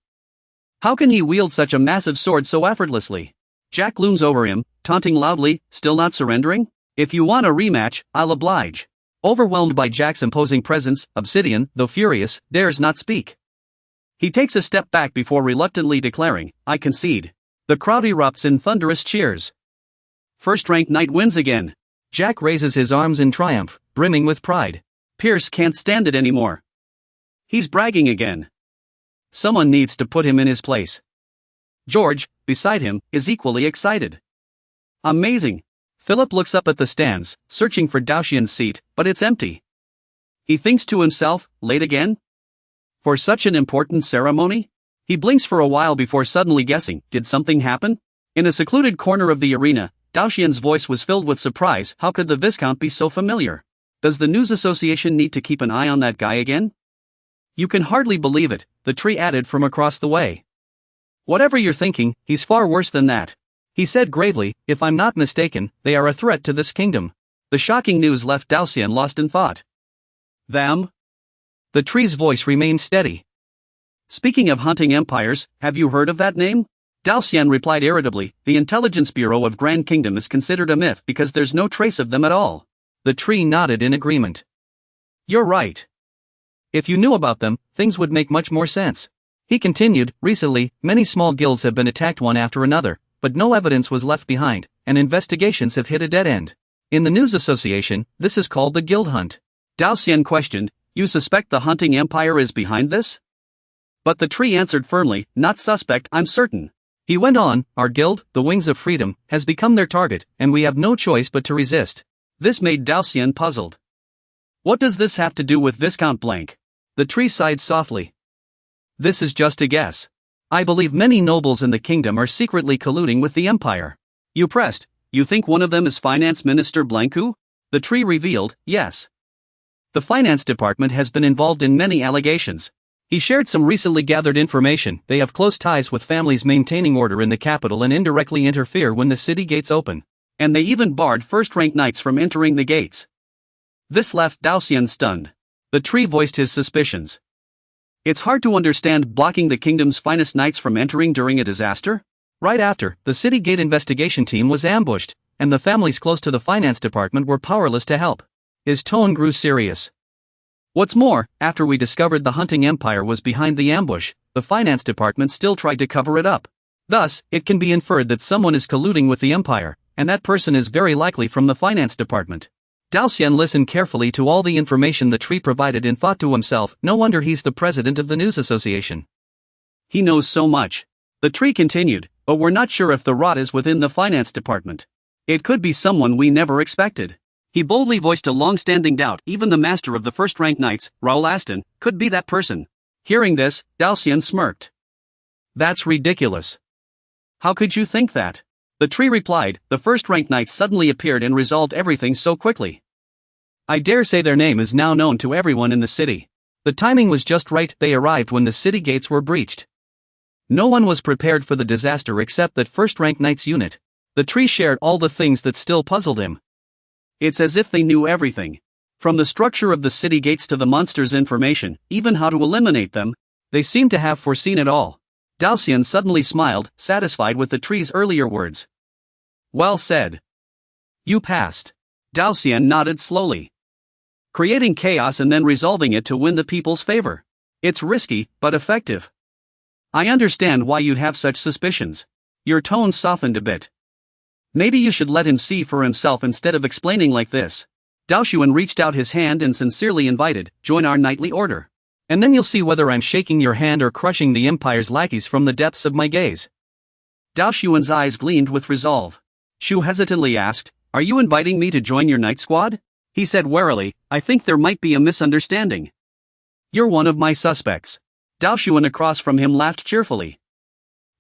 How can he wield such a massive sword so effortlessly? Jack looms over him, taunting loudly, still not surrendering? If you want a rematch, I'll oblige. Overwhelmed by Jack's imposing presence, Obsidian, though furious, dares not speak. He takes a step back before reluctantly declaring, I concede. The crowd erupts in thunderous cheers. First-ranked knight wins again. Jack raises his arms in triumph, brimming with pride. Pierce can't stand it anymore. He's bragging again. Someone needs to put him in his place. George, beside him, is equally excited. Amazing. Philip looks up at the stands, searching for Daoxian's seat, but it's empty. He thinks to himself, late again? For such an important ceremony? He blinks for a while before suddenly guessing, did something happen? In a secluded corner of the arena, Daoxian's voice was filled with surprise. How could the Viscount be so familiar? Does the News Association need to keep an eye on that guy again? You can hardly believe it, the tree added from across the way. Whatever you're thinking, he's far worse than that. He said gravely, if I'm not mistaken, they are a threat to this kingdom. The shocking news left Daoxian lost in thought. Them? The tree's voice remained steady. Speaking of hunting empires, have you heard of that name? Daoxian replied irritably, the Intelligence Bureau of Grand Kingdom is considered a myth because there's no trace of them at all. The tree nodded in agreement. You're right. If you knew about them, things would make much more sense. He continued, recently, many small guilds have been attacked one after another, but no evidence was left behind, and investigations have hit a dead end. In the News Association, this is called the Guild Hunt. Daoxian questioned, you suspect the hunting empire is behind this? But the tree answered firmly, not suspect, I'm certain. He went on, our guild, the Wings of Freedom, has become their target, and we have no choice but to resist. This made Daoxian puzzled. What does this have to do with Viscount Blank? The tree sighed softly. This is just a guess. I believe many nobles in the kingdom are secretly colluding with the empire. You pressed, you think one of them is Finance Minister Blanku? The tree revealed, yes. The finance department has been involved in many allegations. He shared some recently gathered information. They have close ties with families maintaining order in the capital and indirectly interfere when the city gates open. And they even barred first-ranked knights from entering the gates. This left Daoxian stunned. The tree voiced his suspicions. It's hard to understand blocking the kingdom's finest knights from entering during a disaster. Right after, the city gate investigation team was ambushed, and the families close to the finance department were powerless to help. His tone grew serious. What's more, after we discovered the hunting empire was behind the ambush, the finance department still tried to cover it up. Thus, it can be inferred that someone is colluding with the empire, and that person is very likely from the finance department. Daoxian listened carefully to all the information the tree provided and thought to himself, no wonder he's the president of the News Association. He knows so much. The tree continued, but we're not sure if the rot is within the finance department. It could be someone we never expected. He boldly voiced a long-standing doubt, even the master of the first-ranked knights, Raoul Aston, could be that person. Hearing this, Daoxian smirked. That's ridiculous. How could you think that? The tree replied, the first-ranked knights suddenly appeared and resolved everything so quickly. I dare say their name is now known to everyone in the city. The timing was just right, they arrived when the city gates were breached. No one was prepared for the disaster except that first-ranked knight's unit. The tree shared all the things that still puzzled him. It's as if they knew everything. From the structure of the city gates to the monsters' information, even how to eliminate them, they seemed to have foreseen it all. Daoxian suddenly smiled, satisfied with the tree's earlier words. Well said. You passed. Daoxian nodded slowly. Creating chaos and then resolving it to win the people's favor. It's risky, but effective. I understand why you'd have such suspicions. Your tone softened a bit. Maybe you should let him see for himself instead of explaining like this. Daoxian reached out his hand and sincerely invited, join our knightly order. And then you'll see whether I'm shaking your hand or crushing the empire's lackeys from the depths of my gaze. Dao Xuan's eyes gleamed with resolve. Shu hesitantly asked, "Are you inviting me to join your night squad?" He said warily, "I think there might be a misunderstanding." "You're one of my suspects." Dao Xuan across from him laughed cheerfully.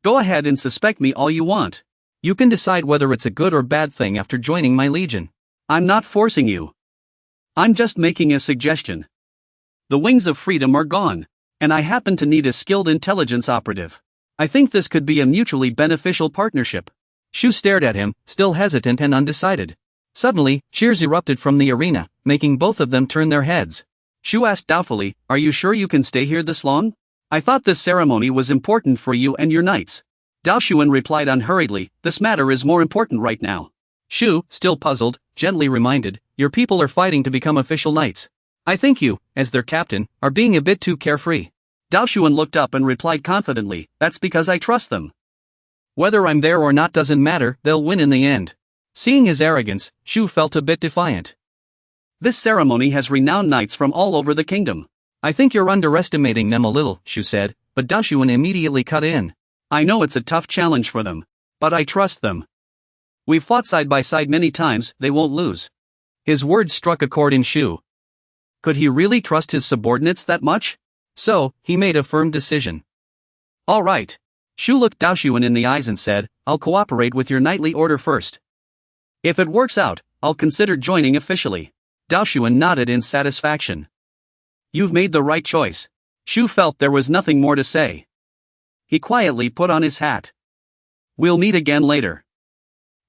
"Go ahead and suspect me all you want. You can decide whether it's a good or bad thing after joining my legion. I'm not forcing you. I'm just making a suggestion. The wings of freedom are gone, and I happen to need a skilled intelligence operative. I think this could be a mutually beneficial partnership." Shu stared at him, still hesitant and undecided. Suddenly, cheers erupted from the arena, making both of them turn their heads. Shu asked doubtfully, "Are you sure you can stay here this long? I thought this ceremony was important for you and your knights." Dao Xuan replied unhurriedly, "This matter is more important right now." Shu, still puzzled, gently reminded, "Your people are fighting to become official knights. I think you, as their captain, are being a bit too carefree." Dao Xuan looked up and replied confidently, "That's because I trust them. Whether I'm there or not doesn't matter, they'll win in the end." Seeing his arrogance, Shu felt a bit defiant. "This ceremony has renowned knights from all over the kingdom. I think you're underestimating them a little," Shu said, but Dao Xuan immediately cut in. "I know it's a tough challenge for them, but I trust them. We've fought side by side many times, they won't lose." His words struck a chord in Shu. Could he really trust his subordinates that much? So, he made a firm decision. "All right." Shu looked Dao Xuan in the eyes and said, "I'll cooperate with your knightly order first. If it works out, I'll consider joining officially." Dao Xuan nodded in satisfaction. "You've made the right choice." Shu felt there was nothing more to say. He quietly put on his hat. "We'll meet again later.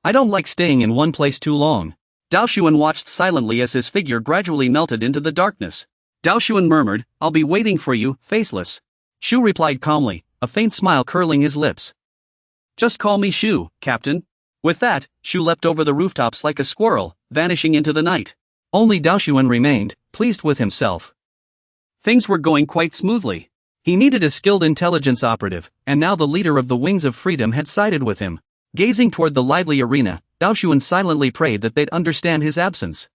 I don't like staying in one place too long." Dao Xuan watched silently as his figure gradually melted into the darkness. Dao Xuan murmured, "I'll be waiting for you, faceless." Shu replied calmly, a faint smile curling his lips. "Just call me Shu, Captain." With that, Shu leapt over the rooftops like a squirrel, vanishing into the night. Only Dao Xuan remained, pleased with himself. Things were going quite smoothly. He needed a skilled intelligence operative, and now the leader of the Wings of Freedom had sided with him. Gazing toward the lively arena, Dao Xuan silently prayed that they'd understand his absence.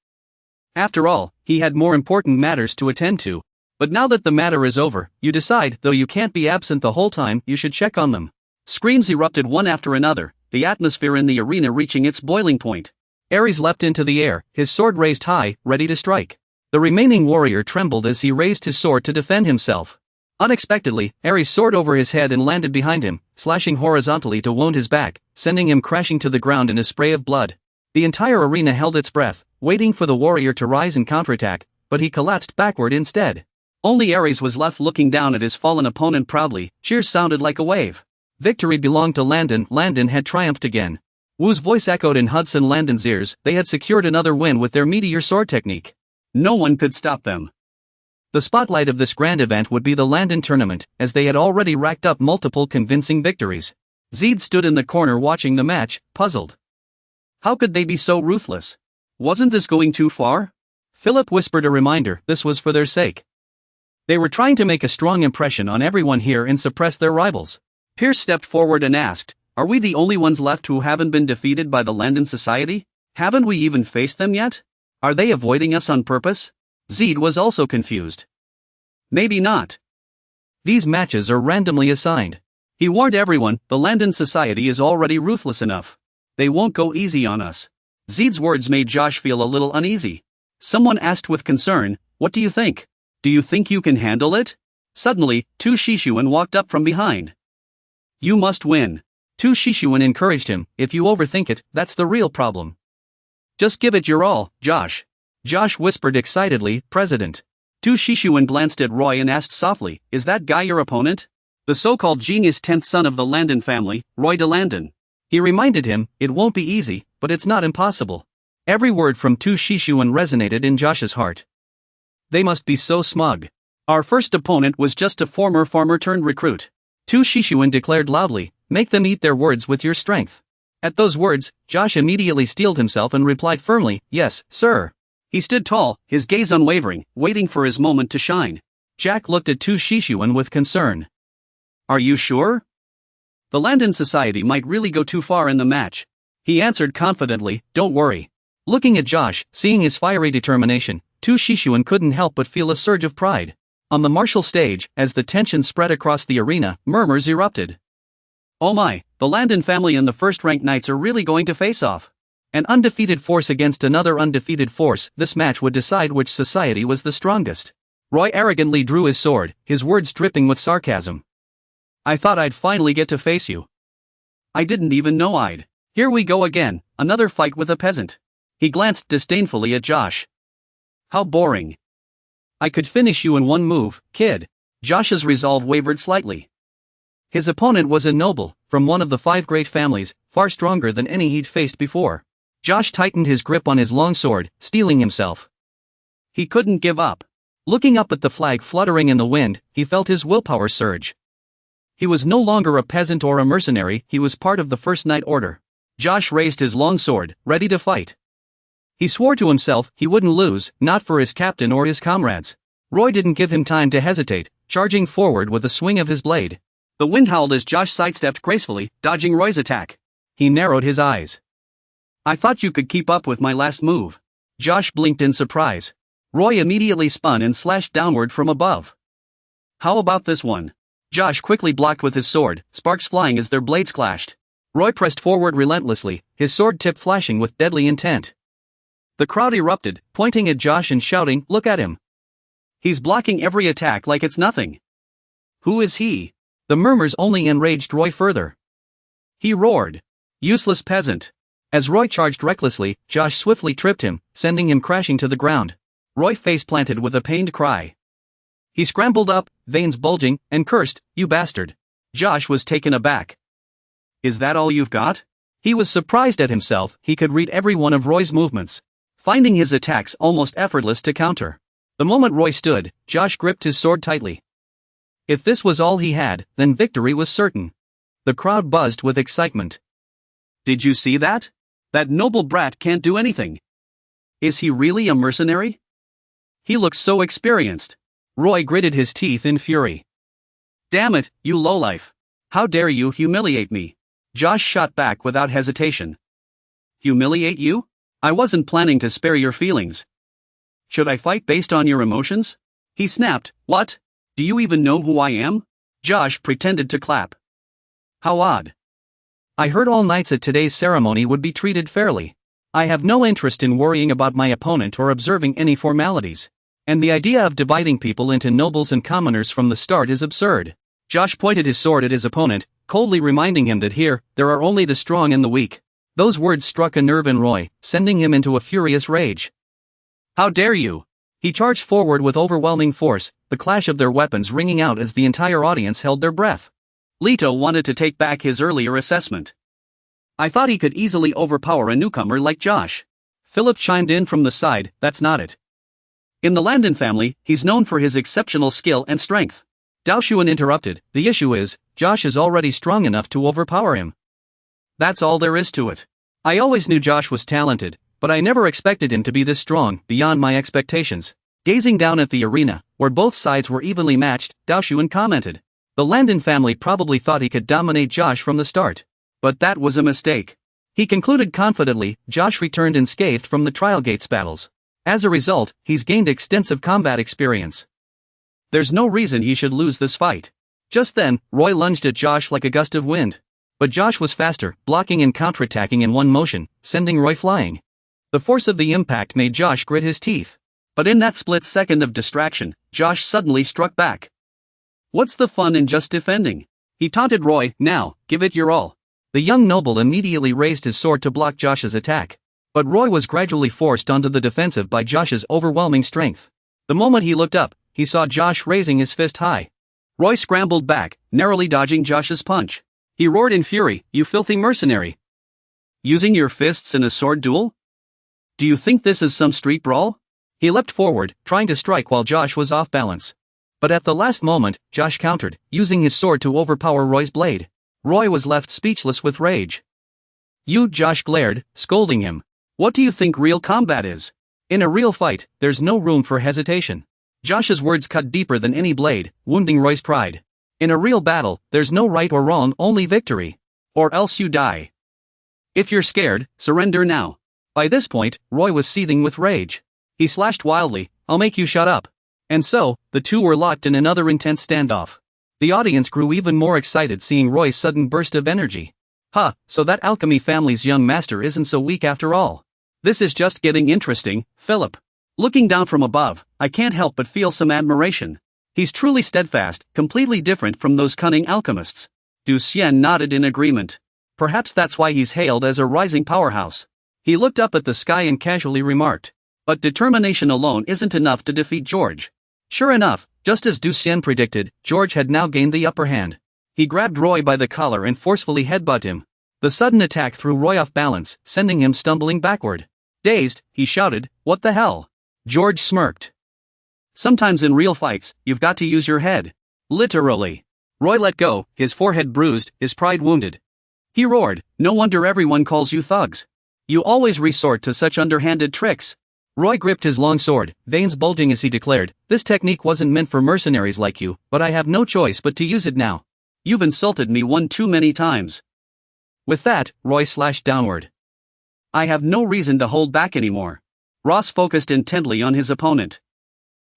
After all, he had more important matters to attend to. But now that the matter is over, you decide, though you can't be absent the whole time, you should check on them. Screams erupted one after another, the atmosphere in the arena reaching its boiling point. Ares leapt into the air, his sword raised high, ready to strike. The remaining warrior trembled as he raised his sword to defend himself. Unexpectedly, Ares soared over his head and landed behind him, slashing horizontally to wound his back, sending him crashing to the ground in a spray of blood. The entire arena held its breath, waiting for the warrior to rise and counterattack, but he collapsed backward instead. Only Ares was left looking down at his fallen opponent proudly. Cheers sounded like a wave. Victory belonged to Landon. Landon had triumphed again. Wu's voice echoed in Hudson Landon's ears. They had secured another win with their meteor sword technique. No one could stop them. The spotlight of this grand event would be the Landon tournament, as they had already racked up multiple convincing victories. Zeed stood in the corner watching the match, puzzled. How could they be so ruthless? Wasn't this going too far? Philip whispered a reminder, this was for their sake. They were trying to make a strong impression on everyone here and suppress their rivals. Pierce stepped forward and asked, "Are we the only ones left who haven't been defeated by the Landon Society? Haven't we even faced them yet? Are they avoiding us on purpose?" Zeed was also confused. "Maybe not. These matches are randomly assigned." He warned everyone, the Landon Society is already ruthless enough. They won't go easy on us. Zeed's words made Josh feel a little uneasy. Someone asked with concern, "What do you think? Do you think you can handle it?" Suddenly, Tu Shishuan walked up from behind. "You must win." Tu Shishuan encouraged him, "If you overthink it, that's the real problem. Just give it your all, Josh." Josh whispered excitedly, "President." Tu Shishuan glanced at Roy and asked softly, "Is that guy your opponent?" "The so-called genius 10th son of the Landon family, Roy de Landon." He reminded him, "It won't be easy, but it's not impossible." Every word from Tu Shishuan resonated in Josh's heart. They must be so smug. Our first opponent was just a former farmer turned recruit. Tu Shishuan declared loudly, "Make them eat their words with your strength." At those words, Josh immediately steeled himself and replied firmly, "Yes, sir." He stood tall, his gaze unwavering, waiting for his moment to shine. Jack looked at Tu Shishuan with concern. "Are you sure? The Landon Society might really go too far in the match." He answered confidently, "Don't worry." Looking at Josh, seeing his fiery determination, Tu Shishuan couldn't help but feel a surge of pride. On the martial stage, as the tension spread across the arena, murmurs erupted. "Oh my, the Landon family and the first-ranked knights are really going to face off. An undefeated force against another undefeated force, this match would decide which society was the strongest. Roy arrogantly drew his sword, his words dripping with sarcasm. I thought I'd finally get to face you. I didn't even know I'd. Here we go again, another fight with a peasant. He glanced disdainfully at Josh. How boring. I could finish you in one move, kid. Josh's resolve wavered slightly. His opponent was a noble, from one of the 5 great families, far stronger than any he'd faced before. Josh tightened his grip on his long sword, steeling himself. He couldn't give up. Looking up at the flag fluttering in the wind, he felt his willpower surge. He was no longer a peasant or a mercenary, he was part of the First Knight Order. Josh raised his long sword, ready to fight. He swore to himself he wouldn't lose, not for his captain or his comrades. Roy didn't give him time to hesitate, charging forward with a swing of his blade. The wind howled as Josh sidestepped gracefully, dodging Roy's attack. He narrowed his eyes. I thought you could keep up with my last move. Josh blinked in surprise. Roy immediately spun and slashed downward from above. How about this one? Josh quickly blocked with his sword, sparks flying as their blades clashed. Roy pressed forward relentlessly, his sword tip flashing with deadly intent. The crowd erupted, pointing at Josh and shouting, "Look at him! He's blocking every attack like it's nothing. Who is he?" The murmurs only enraged Roy further. He roared, "Useless peasant!" As Roy charged recklessly, Josh swiftly tripped him, sending him crashing to the ground. Roy face-planted with a pained cry. He scrambled up, veins bulging, and cursed, "You bastard!" Josh was taken aback. Is that all you've got? He was surprised at himself, he could read every one of Roy's movements, finding his attacks almost effortless to counter. The moment Roy stood, Josh gripped his sword tightly. If this was all he had, then victory was certain. The crowd buzzed with excitement. Did you see that? That noble brat can't do anything. Is he really a mercenary? He looks so experienced. Roy gritted his teeth in fury. Damn it, you lowlife. How dare you humiliate me? Josh shot back without hesitation. Humiliate you? I wasn't planning to spare your feelings. Should I fight based on your emotions? He snapped. What? Do you even know who I am? Josh pretended to clap. How odd. I heard all knights at today's ceremony would be treated fairly. I have no interest in worrying about my opponent or observing any formalities. And the idea of dividing people into nobles and commoners from the start is absurd. Josh pointed his sword at his opponent, coldly reminding him that here, there are only the strong and the weak. Those words struck a nerve in Roy, sending him into a furious rage. How dare you! He charged forward with overwhelming force, the clash of their weapons ringing out as the entire audience held their breath. Leto wanted to take back his earlier assessment. I thought he could easily overpower a newcomer like Josh. Philip chimed in from the side, that's not it. In the Landon family, he's known for his exceptional skill and strength. Daoshuan interrupted, the issue is, Josh is already strong enough to overpower him. That's all there is to it. I always knew Josh was talented, but I never expected him to be this strong, beyond my expectations. Gazing down at the arena, where both sides were evenly matched, Daoshuan commented. The Landon family probably thought he could dominate Josh from the start. But that was a mistake. He concluded confidently, Josh returned unscathed from the Trial Gates battles. As a result, he's gained extensive combat experience. There's no reason he should lose this fight. Just then, Roy lunged at Josh like a gust of wind. But Josh was faster, blocking and counterattacking in one motion, sending Roy flying. The force of the impact made Josh grit his teeth. But in that split second of distraction, Josh suddenly struck back. What's the fun in just defending? He taunted Roy, now, give it your all. The young noble immediately raised his sword to block Josh's attack. But Roy was gradually forced onto the defensive by Josh's overwhelming strength. The moment he looked up, he saw Josh raising his fist high. Roy scrambled back, narrowly dodging Josh's punch. He roared in fury, you filthy mercenary. Using your fists in a sword duel? Do you think this is some street brawl? He leapt forward, trying to strike while Josh was off balance. But at the last moment, Josh countered, using his sword to overpower Roy's blade. Roy was left speechless with rage. You, Josh glared, scolding him. What do you think real combat is? In a real fight, there's no room for hesitation. Josh's words cut deeper than any blade, wounding Roy's pride. In a real battle, there's no right or wrong, only victory. Or else you die. If you're scared, surrender now. By this point, Roy was seething with rage. He slashed wildly, I'll make you shut up. And so, the two were locked in another intense standoff. The audience grew even more excited seeing Roy's sudden burst of energy. Huh, so that alchemy family's young master isn't so weak after all. This is just getting interesting, Philip. Looking down from above, I can't help but feel some admiration. He's truly steadfast, completely different from those cunning alchemists. Du Xian nodded in agreement. Perhaps that's why he's hailed as a rising powerhouse. He looked up at the sky and casually remarked, but determination alone isn't enough to defeat George. Sure enough, just as Du Xian predicted, George had now gained the upper hand. He grabbed Roy by the collar and forcefully headbutted him. The sudden attack threw Roy off balance, sending him stumbling backward. Dazed, he shouted, "What the hell?" George smirked. Sometimes in real fights, you've got to use your head. Literally. Roy let go, his forehead bruised, his pride wounded. He roared, "No wonder everyone calls you thugs. You always resort to such underhanded tricks." Roy gripped his long sword, veins bulging as he declared, "This technique wasn't meant for mercenaries like you, but I have no choice but to use it now. You've insulted me one too many times." With that, Roy slashed downward. I have no reason to hold back anymore. Ross focused intently on his opponent.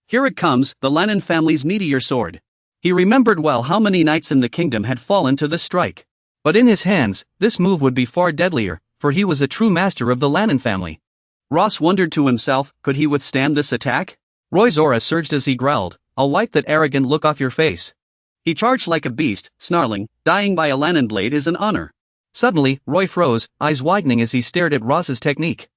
Here it comes, the Landon family's meteor sword. He remembered well how many knights in the kingdom had fallen to this strike. But in his hands, this move would be far deadlier, for he was a true master of the Landon family. Ross wondered to himself, could he withstand this attack? Roy's aura surged as he growled, "I'll wipe that arrogant look off your face." He charged like a beast, snarling, "Dying by a Landon blade is an honor." Suddenly, Roy froze, eyes widening as he stared at Ross's technique.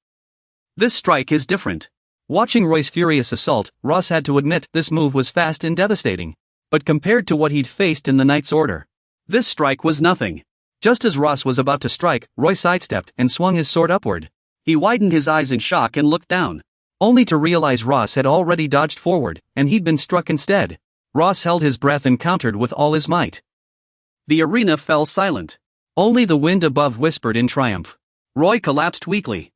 This strike is different. Watching Roy's furious assault, Ross had to admit this move was fast and devastating. But compared to what he'd faced in the Knight's Order, this strike was nothing. Just as Ross was about to strike, Roy sidestepped and swung his sword upward. He widened his eyes in shock and looked down, only to realize Ross had already dodged forward, and he'd been struck instead. Ross held his breath and countered with all his might. The arena fell silent. Only the wind above whispered in triumph. Roy collapsed weakly.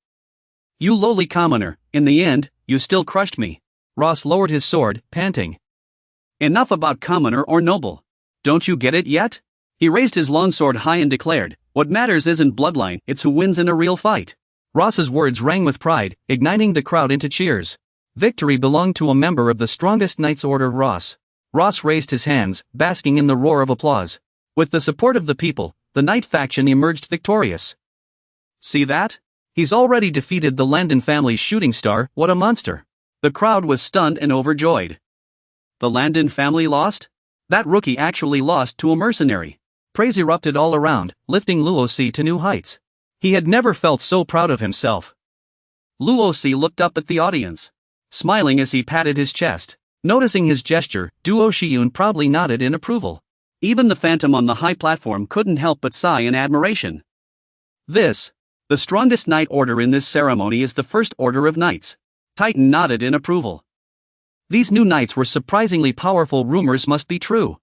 "You lowly commoner, in the end, you still crushed me." Ross lowered his sword, panting. "Enough about commoner or noble. Don't you get it yet?" He raised his longsword high and declared, "What matters isn't bloodline, it's who wins in a real fight." Ross's words rang with pride, igniting the crowd into cheers. Victory belonged to a member of the strongest Knight's Order. Ross raised his hands, basking in the roar of applause. With the support of the people, the Knight faction emerged victorious. "See that? He's already defeated the Landon family's shooting star, what a monster." The crowd was stunned and overjoyed. The Landon family lost? That rookie actually lost to a mercenary. Praise erupted all around, lifting Luosi to new heights. He had never felt so proud of himself. Luosi looked up at the audience, smiling as he patted his chest. Noticing his gesture, Duo Shiyun proudly nodded in approval. Even the phantom on the high platform couldn't help but sigh in admiration. The strongest Knight Order in this ceremony is the First Order of Knights. Titan nodded in approval. These new knights were surprisingly powerful. Rumors must be true.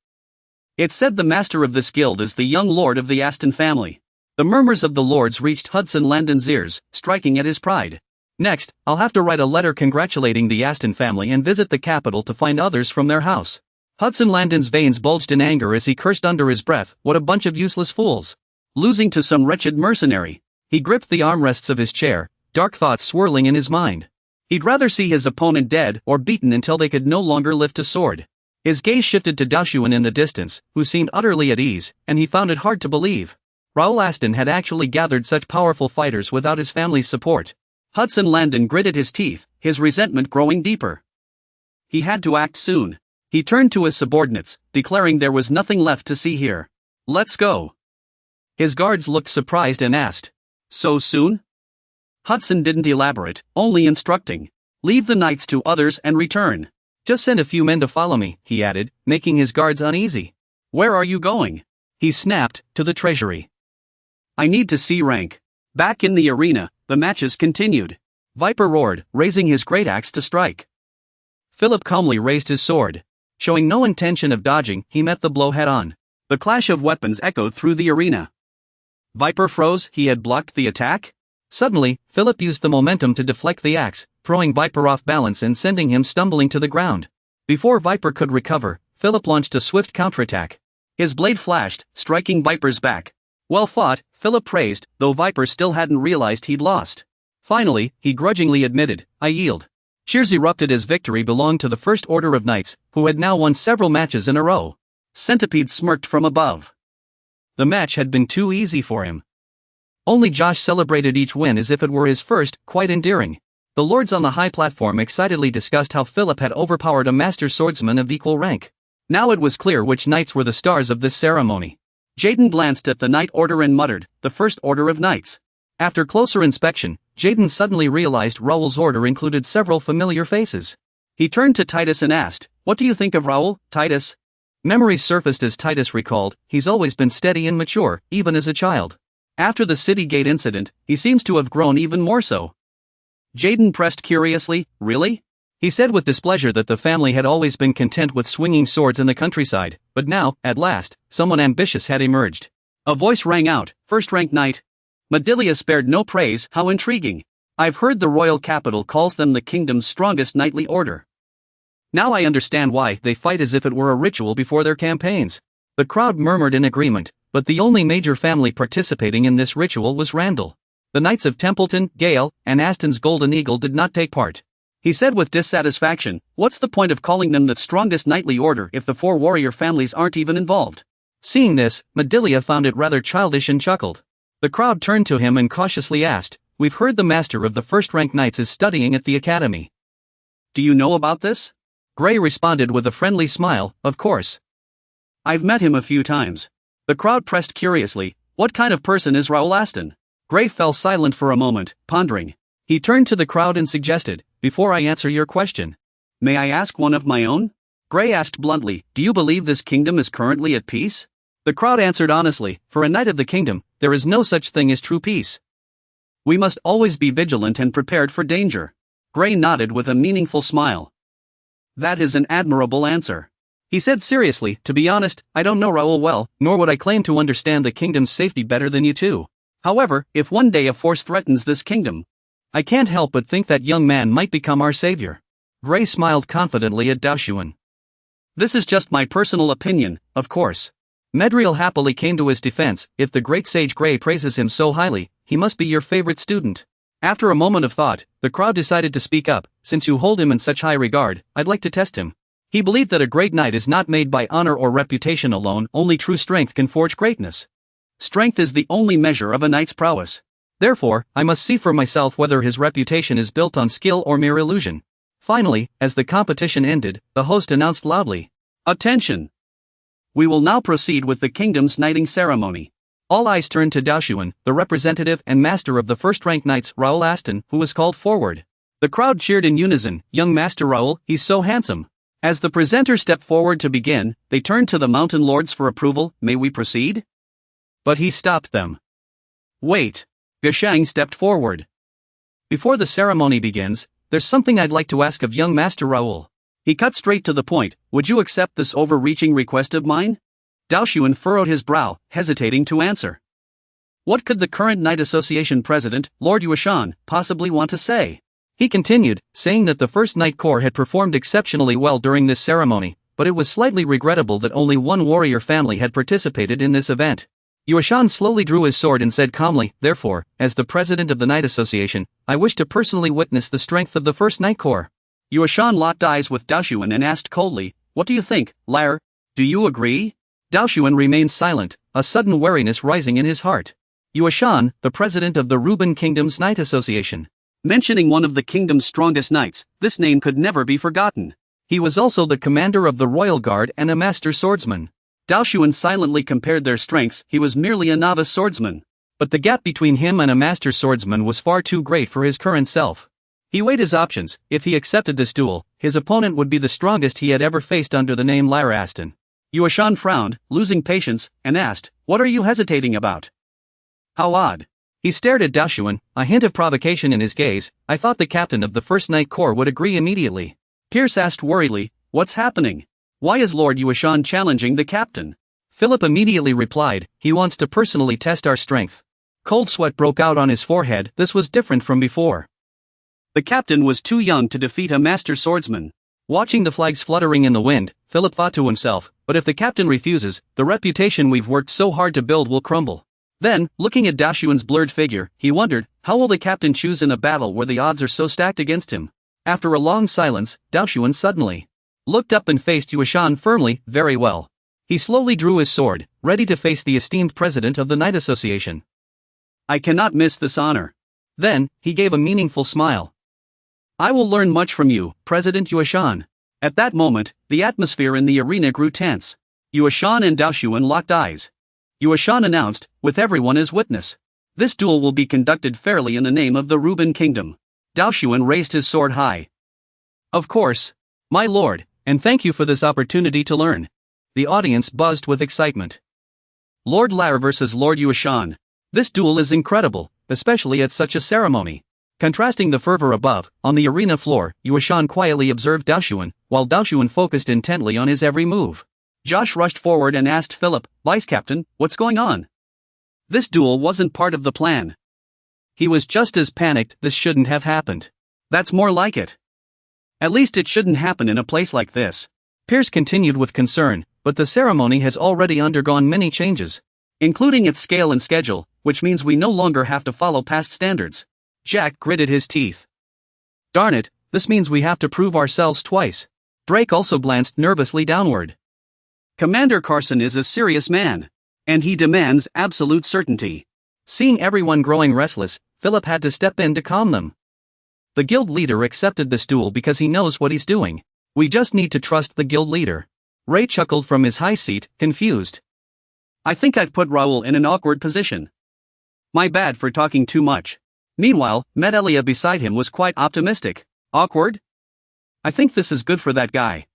It said the master of this guild is the young lord of the Aston family. The murmurs of the lords reached Hudson Landon's ears, striking at his pride. Next, I'll have to write a letter congratulating the Aston family and visit the capital to find others from their house. Hudson Landon's veins bulged in anger as he cursed under his breath, "What a bunch of useless fools. Losing to some wretched mercenary." He gripped the armrests of his chair, dark thoughts swirling in his mind. He'd rather see his opponent dead or beaten until they could no longer lift a sword. His gaze shifted to Daoshuan in the distance, who seemed utterly at ease, and he found it hard to believe. Raoul Aston had actually gathered such powerful fighters without his family's support. Hudson Landon gritted his teeth, his resentment growing deeper. He had to act soon. He turned to his subordinates, declaring there was nothing left to see here. "Let's go." His guards looked surprised and asked, "So soon?" Hudson didn't elaborate, only instructing, "Leave the knights to others and return." "Just send a few men to follow me," he added, making his guards uneasy. "Where are you going?" He snapped, "To the treasury. I need to see Rank." Back in the arena, the matches continued. Viper roared, raising his great axe to strike. Philip calmly raised his sword. Showing no intention of dodging, he met the blow head-on. The clash of weapons echoed through the arena. Viper froze, he had blocked the attack? Suddenly, Philip used the momentum to deflect the axe, throwing Viper off balance and sending him stumbling to the ground. Before Viper could recover, Philip launched a swift counterattack. His blade flashed, striking Viper's back. "Well fought," Philip praised, though Viper still hadn't realized he'd lost. Finally, he grudgingly admitted, "I yield." Cheers erupted as victory belonged to the First Order of Knights, who had now won several matches in a row. Centipede smirked from above. The match had been too easy for him. Only Josh celebrated each win as if it were his first, quite endearing. The lords on the high platform excitedly discussed how Philip had overpowered a master swordsman of equal rank. Now it was clear which knights were the stars of this ceremony. Jaden glanced at the knight order and muttered, "The first order of knights." After closer inspection, Jaden suddenly realized Raoul's order included several familiar faces. He turned to Titus and asked, "What do you think of Raoul, Titus?" Memories surfaced as Titus recalled, he's always been steady and mature, even as a child. After the city gate incident, he seems to have grown even more so. Jaden pressed curiously, "Really?" He said with displeasure that the family had always been content with swinging swords in the countryside, but now, at last, someone ambitious had emerged. A voice rang out, "First-rank knight." Madilia spared no praise, "How intriguing. I've heard the royal capital calls them the kingdom's strongest knightly order. Now I understand why they fight as if it were a ritual before their campaigns." The crowd murmured in agreement, but the only major family participating in this ritual was Randall. The Knights of Templeton, Gale, and Aston's Golden Eagle did not take part. He said with dissatisfaction, "What's the point of calling them the strongest knightly order if the 4 warrior families aren't even involved?" Seeing this, Madilia found it rather childish and chuckled. The crowd turned to him and cautiously asked, "We've heard the master of the first-rank knights is studying at the academy. Do you know about this?" Gray responded with a friendly smile, "Of course. I've met him a few times." The crowd pressed curiously, "What kind of person is Raoul Aston?" Gray fell silent for a moment, pondering. He turned to the crowd and suggested, "Before I answer your question, may I ask one of my own?" Gray asked bluntly, "Do you believe this kingdom is currently at peace?" The crowd answered honestly, "For a knight of the kingdom, there is no such thing as true peace. We must always be vigilant and prepared for danger." Gray nodded with a meaningful smile. "That is an admirable answer." He said seriously, "To be honest, I don't know Raoul well, nor would I claim to understand the kingdom's safety better than you two. However, if one day a force threatens this kingdom, I can't help but think that young man might become our savior." Gray smiled confidently at Daoshuan. "This is just my personal opinion, of course." Medriel happily came to his defense, "If the great sage Gray praises him so highly, he must be your favorite student." After a moment of thought, the crowd decided to speak up, "Since you hold him in such high regard, I'd like to test him." He believed that a great knight is not made by honor or reputation alone, only true strength can forge greatness. Strength is the only measure of a knight's prowess. Therefore, I must see for myself whether his reputation is built on skill or mere illusion. Finally, as the competition ended, the host announced loudly, "Attention! We will now proceed with the kingdom's knighting ceremony." All eyes turned to Daoshuan, the representative and master of the first-rank knights, Raoul Aston, who was called forward. The crowd cheered in unison, "Young Master Raoul, he's so handsome." As the presenter stepped forward to begin, they turned to the mountain lords for approval, "May we proceed?" But he stopped them. "Wait." Gashang stepped forward. "Before the ceremony begins, there's something I'd like to ask of young Master Raoul." He cut straight to the point, "Would you accept this overreaching request of mine?" Daoshuan furrowed his brow, hesitating to answer. What could the current Knight Association president, Lord Yuashan, possibly want to say? He continued, saying that the First Knight Corps had performed exceptionally well during this ceremony, but it was slightly regrettable that only one warrior family had participated in this event. Yuashan slowly drew his sword and said calmly, "Therefore, as the president of the Knight Association, I wish to personally witness the strength of the First Knight Corps." Yuashan locked eyes with Daoshuan and asked coldly, "What do you think, Lyre? Do you agree?" Daoshuan remained silent, a sudden wariness rising in his heart. Yuashan, the president of the Ruben Kingdom's Knight Association. Mentioning one of the kingdom's strongest knights, this name could never be forgotten. He was also the commander of the Royal Guard and a master swordsman. Daoshuan silently compared their strengths, he was merely a novice swordsman. But the gap between him and a master swordsman was far too great for his current self. He weighed his options. If he accepted this duel, his opponent would be the strongest he had ever faced under the name Lyre Aston. Yuashan frowned, losing patience, and asked, "What are you hesitating about?" "How odd." He stared at Daoshuan, a hint of provocation in his gaze. "I thought the captain of the First Knight Corps would agree immediately." Pierce asked worriedly, "What's happening? Why is Lord Yuashan challenging the captain?" Philip immediately replied, "He wants to personally test our strength." Cold sweat broke out on his forehead. This was different from before. The captain was too young to defeat a master swordsman. Watching the flags fluttering in the wind, Philip thought to himself, "But if the captain refuses, the reputation we've worked so hard to build will crumble." Then, looking at Daoshuan's blurred figure, he wondered, how will the captain choose in a battle where the odds are so stacked against him? After a long silence, Daoshuan suddenly looked up and faced Yuashan firmly. "Very well." He slowly drew his sword, ready to face the esteemed president of the Knight Association. I cannot miss this honor. Then, he gave a meaningful smile. I will learn much from you, President Yuashan. At that moment, the atmosphere in the arena grew tense. Yuashan and Daoshuan locked eyes. Yuashan announced, with everyone as witness. This duel will be conducted fairly in the name of the Ruben Kingdom. Daoshuan raised his sword high. Of course. My lord, and thank you for this opportunity to learn. The audience buzzed with excitement. Lord Lar versus Lord Yuashan. This duel is incredible, especially at such a ceremony. Contrasting the fervor above, on the arena floor, Yuashan quietly observed Daoshuan, while Daoshuan focused intently on his every move. Josh rushed forward and asked Philip, Vice Captain, what's going on? This duel wasn't part of the plan. He was just as panicked. This shouldn't have happened. That's more like it. At least it shouldn't happen in a place like this. Pierce continued with concern, but the ceremony has already undergone many changes, including its scale and schedule, which means we no longer have to follow past standards. Jack gritted his teeth. Darn it, this means we have to prove ourselves twice. Drake also glanced nervously downward. Commander Carson is a serious man. And he demands absolute certainty. Seeing everyone growing restless, Philip had to step in to calm them. The guild leader accepted this duel because he knows what he's doing. We just need to trust the guild leader. Ray chuckled from his high seat, confused. I think I've put Raoul in an awkward position. My bad for talking too much. Meanwhile, Medelia beside him was quite optimistic. Awkward? I think this is good for that guy.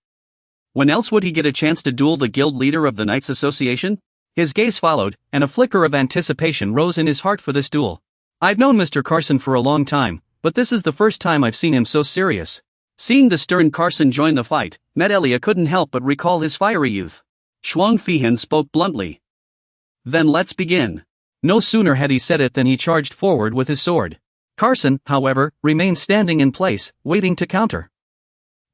When else would he get a chance to duel the guild leader of the Knights Association? His gaze followed, and a flicker of anticipation rose in his heart for this duel. I've known Mr. Carson for a long time, but this is the first time I've seen him so serious. Seeing the stern Carson join the fight, Medelia couldn't help but recall his fiery youth. Shuang Fihan spoke bluntly. Then let's begin. No sooner had he said it than he charged forward with his sword. Carson, however, remained standing in place, waiting to counter.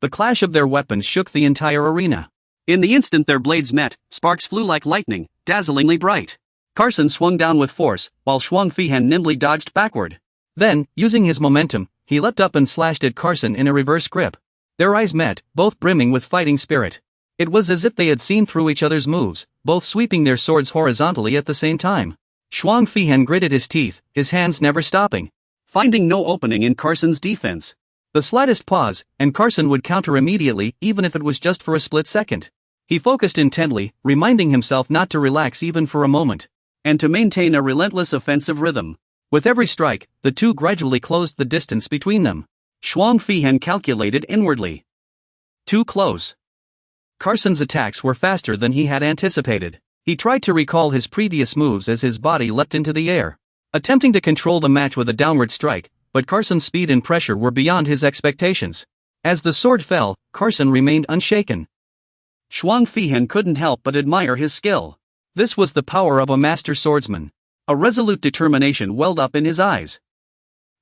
The clash of their weapons shook the entire arena. In the instant their blades met, sparks flew like lightning, dazzlingly bright. Carson swung down with force, while Shuang Fihan nimbly dodged backward. Then, using his momentum, he leapt up and slashed at Carson in a reverse grip. Their eyes met, both brimming with fighting spirit. It was as if they had seen through each other's moves, both sweeping their swords horizontally at the same time. Shuang Fihan gritted his teeth, his hands never stopping, finding no opening in Carson's defense. The slightest pause, and Carson would counter immediately, even if it was just for a split second. He focused intently, reminding himself not to relax even for a moment, and to maintain a relentless offensive rhythm. With every strike, the two gradually closed the distance between them. Shuang Fihan calculated inwardly. Too close. Carson's attacks were faster than he had anticipated. He tried to recall his previous moves as his body leapt into the air, attempting to control the match with a downward strike, but Carson's speed and pressure were beyond his expectations. As the sword fell, Carson remained unshaken. Shuang Fihan couldn't help but admire his skill. This was the power of a master swordsman. A resolute determination welled up in his eyes.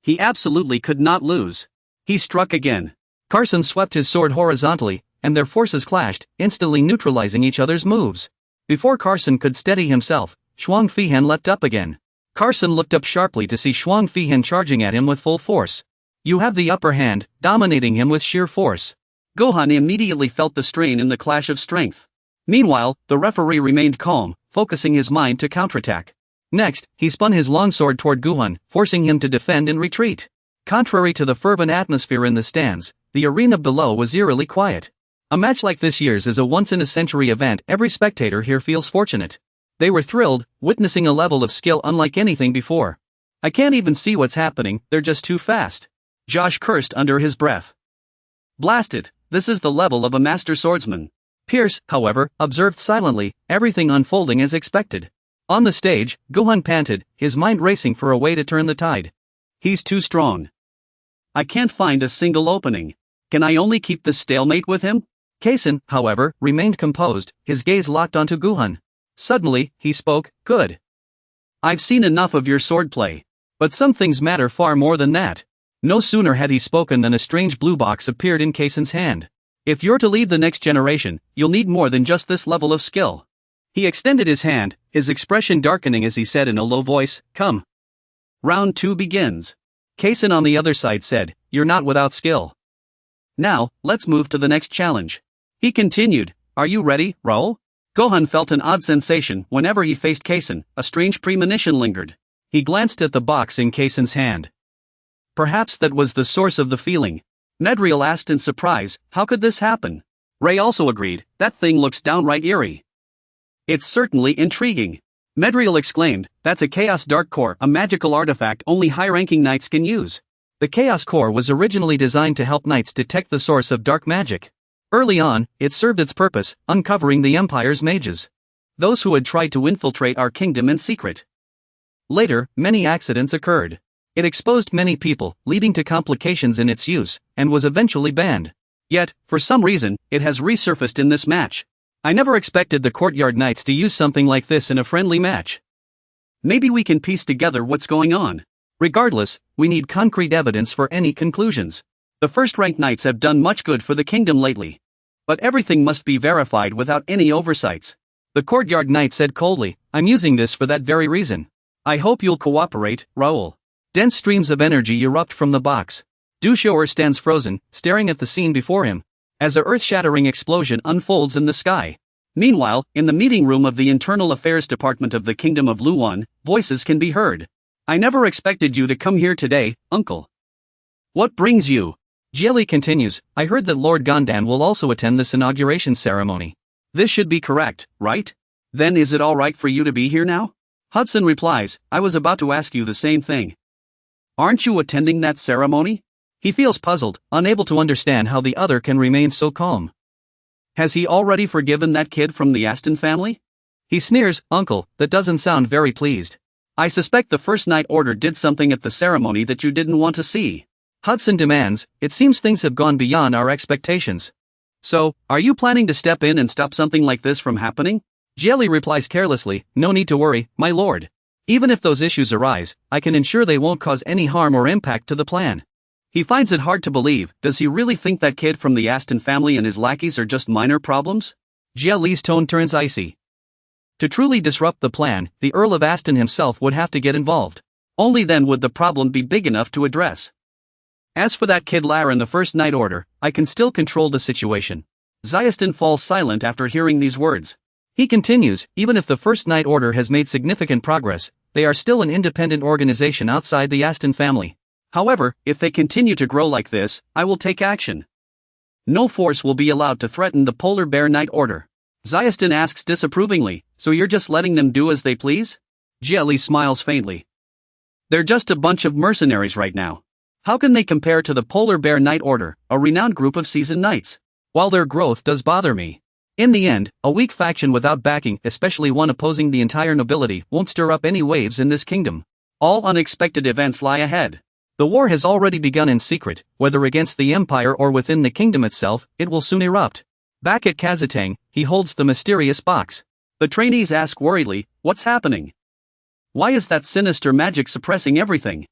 He absolutely could not lose. He struck again. Carson swept his sword horizontally, and their forces clashed, instantly neutralizing each other's moves. Before Carson could steady himself, Shuang Fihan leapt up again. Carson looked up sharply to see Shuang Fihan charging at him with full force. You have the upper hand, dominating him with sheer force. Gohan immediately felt the strain in the clash of strength. Meanwhile, the referee remained calm, focusing his mind to counterattack. Next, he spun his longsword toward Gohan, forcing him to defend and retreat. Contrary to the fervent atmosphere in the stands, the arena below was eerily quiet. A match like this year's is a once-in-a-century event. Every spectator here feels fortunate. They were thrilled, witnessing a level of skill unlike anything before. I can't even see what's happening, they're just too fast. Josh cursed under his breath. Blast it, this is the level of a master swordsman. Pierce, however, observed silently, everything unfolding as expected. On the stage, Gohan panted, his mind racing for a way to turn the tide. He's too strong. I can't find a single opening. Can I only keep this stalemate with him? Kason, however, remained composed, his gaze locked onto Gohan. Suddenly, he spoke, Good. I've seen enough of your swordplay. But some things matter far more than that. No sooner had he spoken than a strange blue box appeared in Kason's hand. If you're to lead the next generation, you'll need more than just this level of skill. He extended his hand, his expression darkening as he said in a low voice, Come. Round 2 begins. Kason on the other side said, You're not without skill. Now, let's move to the next challenge. He continued, Are you ready, Raoul? Gohan felt an odd sensation whenever he faced Kason, a strange premonition lingered. He glanced at the box in Kaysen's hand. Perhaps that was the source of the feeling. Nedriel asked in surprise, how could this happen? Ray also agreed, that thing looks downright eerie. It's certainly intriguing. Medriel exclaimed, that's a Chaos Dark Core, a magical artifact only high-ranking knights can use. The Chaos Core was originally designed to help knights detect the source of dark magic. Early on, it served its purpose, uncovering the Empire's mages. Those who had tried to infiltrate our kingdom in secret. Later, many accidents occurred. It exposed many people, leading to complications in its use, and was eventually banned. Yet, for some reason, it has resurfaced in this match. I never expected the Courtyard Knights to use something like this in a friendly match. Maybe we can piece together what's going on. Regardless, we need concrete evidence for any conclusions. The first-rank knights have done much good for the kingdom lately. But everything must be verified without any oversights. The Courtyard Knight said coldly, I'm using this for that very reason. I hope you'll cooperate, Raoul. Dense streams of energy erupt from the box. Dushour stands frozen, staring at the scene before him, as a earth-shattering explosion unfolds in the sky. Meanwhile, in the meeting room of the Internal Affairs Department of the Kingdom of Luan, voices can be heard. I never expected you to come here today, Uncle. What brings you? Jelly continues, I heard that Lord Gondan will also attend this inauguration ceremony. This should be correct, right? Then is it alright for you to be here now? Hudson replies, I was about to ask you the same thing. Aren't you attending that ceremony? He feels puzzled, unable to understand how the other can remain so calm. Has he already forgiven that kid from the Aston family? He sneers, Uncle, that doesn't sound very pleased. I suspect the First Knight Order did something at the ceremony that you didn't want to see. Hudson demands, it seems things have gone beyond our expectations. So, are you planning to step in and stop something like this from happening? Jelly replies carelessly, no need to worry, my lord. Even if those issues arise, I can ensure they won't cause any harm or impact to the plan. He finds it hard to believe, does he really think that kid from the Aston family and his lackeys are just minor problems? Jelly's tone turns icy. To truly disrupt the plan, the Earl of Aston himself would have to get involved. Only then would the problem be big enough to address. As for that kid Lar in the First Knight Order, I can still control the situation. Zyaston falls silent after hearing these words. He continues, even if the First Knight Order has made significant progress, they are still an independent organization outside the Aston family. However, if they continue to grow like this, I will take action. No force will be allowed to threaten the Polar Bear Knight Order. Zyaston asks disapprovingly, so you're just letting them do as they please? Jelly smiles faintly. They're just a bunch of mercenaries right now. How can they compare to the Polar Bear Knight Order, a renowned group of seasoned knights? While their growth does bother me. In the end, a weak faction without backing, especially one opposing the entire nobility, won't stir up any waves in this kingdom. All unexpected events lie ahead. The war has already begun in secret, whether against the Empire or within the kingdom itself, it will soon erupt. Back at Kazatang, he holds the mysterious box. The trainees ask worriedly, what's happening? Why is that sinister magic suppressing everything?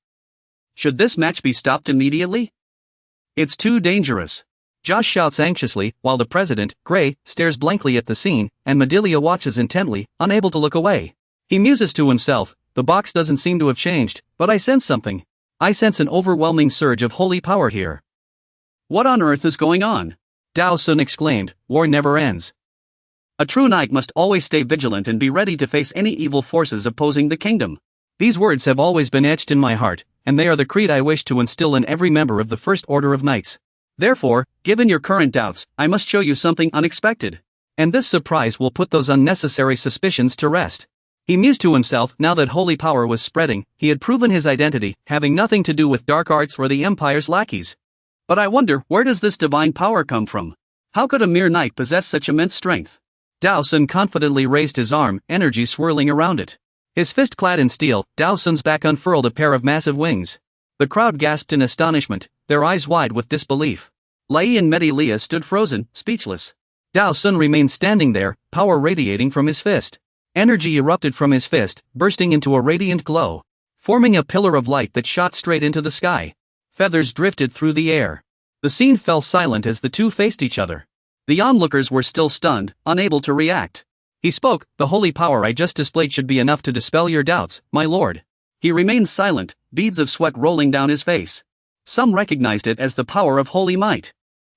Should this match be stopped immediately? It's too dangerous. Josh shouts anxiously, while the president, Gray, stares blankly at the scene, and Madilia watches intently, unable to look away. He muses to himself, the box doesn't seem to have changed, but I sense something. I sense an overwhelming surge of holy power here. What on earth is going on? Dao Sun exclaimed, war never ends. A true knight must always stay vigilant and be ready to face any evil forces opposing the kingdom. These words have always been etched in my heart, and they are the creed I wish to instill in every member of the First Order of Knights. Therefore, given your current doubts, I must show you something unexpected. And this surprise will put those unnecessary suspicions to rest. He mused to himself, now that holy power was spreading, he had proven his identity, having nothing to do with dark arts or the Empire's lackeys. But I wonder, where does this divine power come from? How could a mere knight possess such immense strength? Dao Sun confidently raised his arm, energy swirling around it. His fist clad in steel, Dao Sun's back unfurled a pair of massive wings. The crowd gasped in astonishment, their eyes wide with disbelief. Lai and Medilia stood frozen, speechless. Dao Sun remained standing there, power radiating from his fist. Energy erupted from his fist, bursting into a radiant glow, forming a pillar of light that shot straight into the sky. Feathers drifted through the air. The scene fell silent as the two faced each other. The onlookers were still stunned, unable to react. He spoke, the holy power I just displayed should be enough to dispel your doubts, my lord. He remained silent, beads of sweat rolling down his face. Some recognized it as the power of holy might.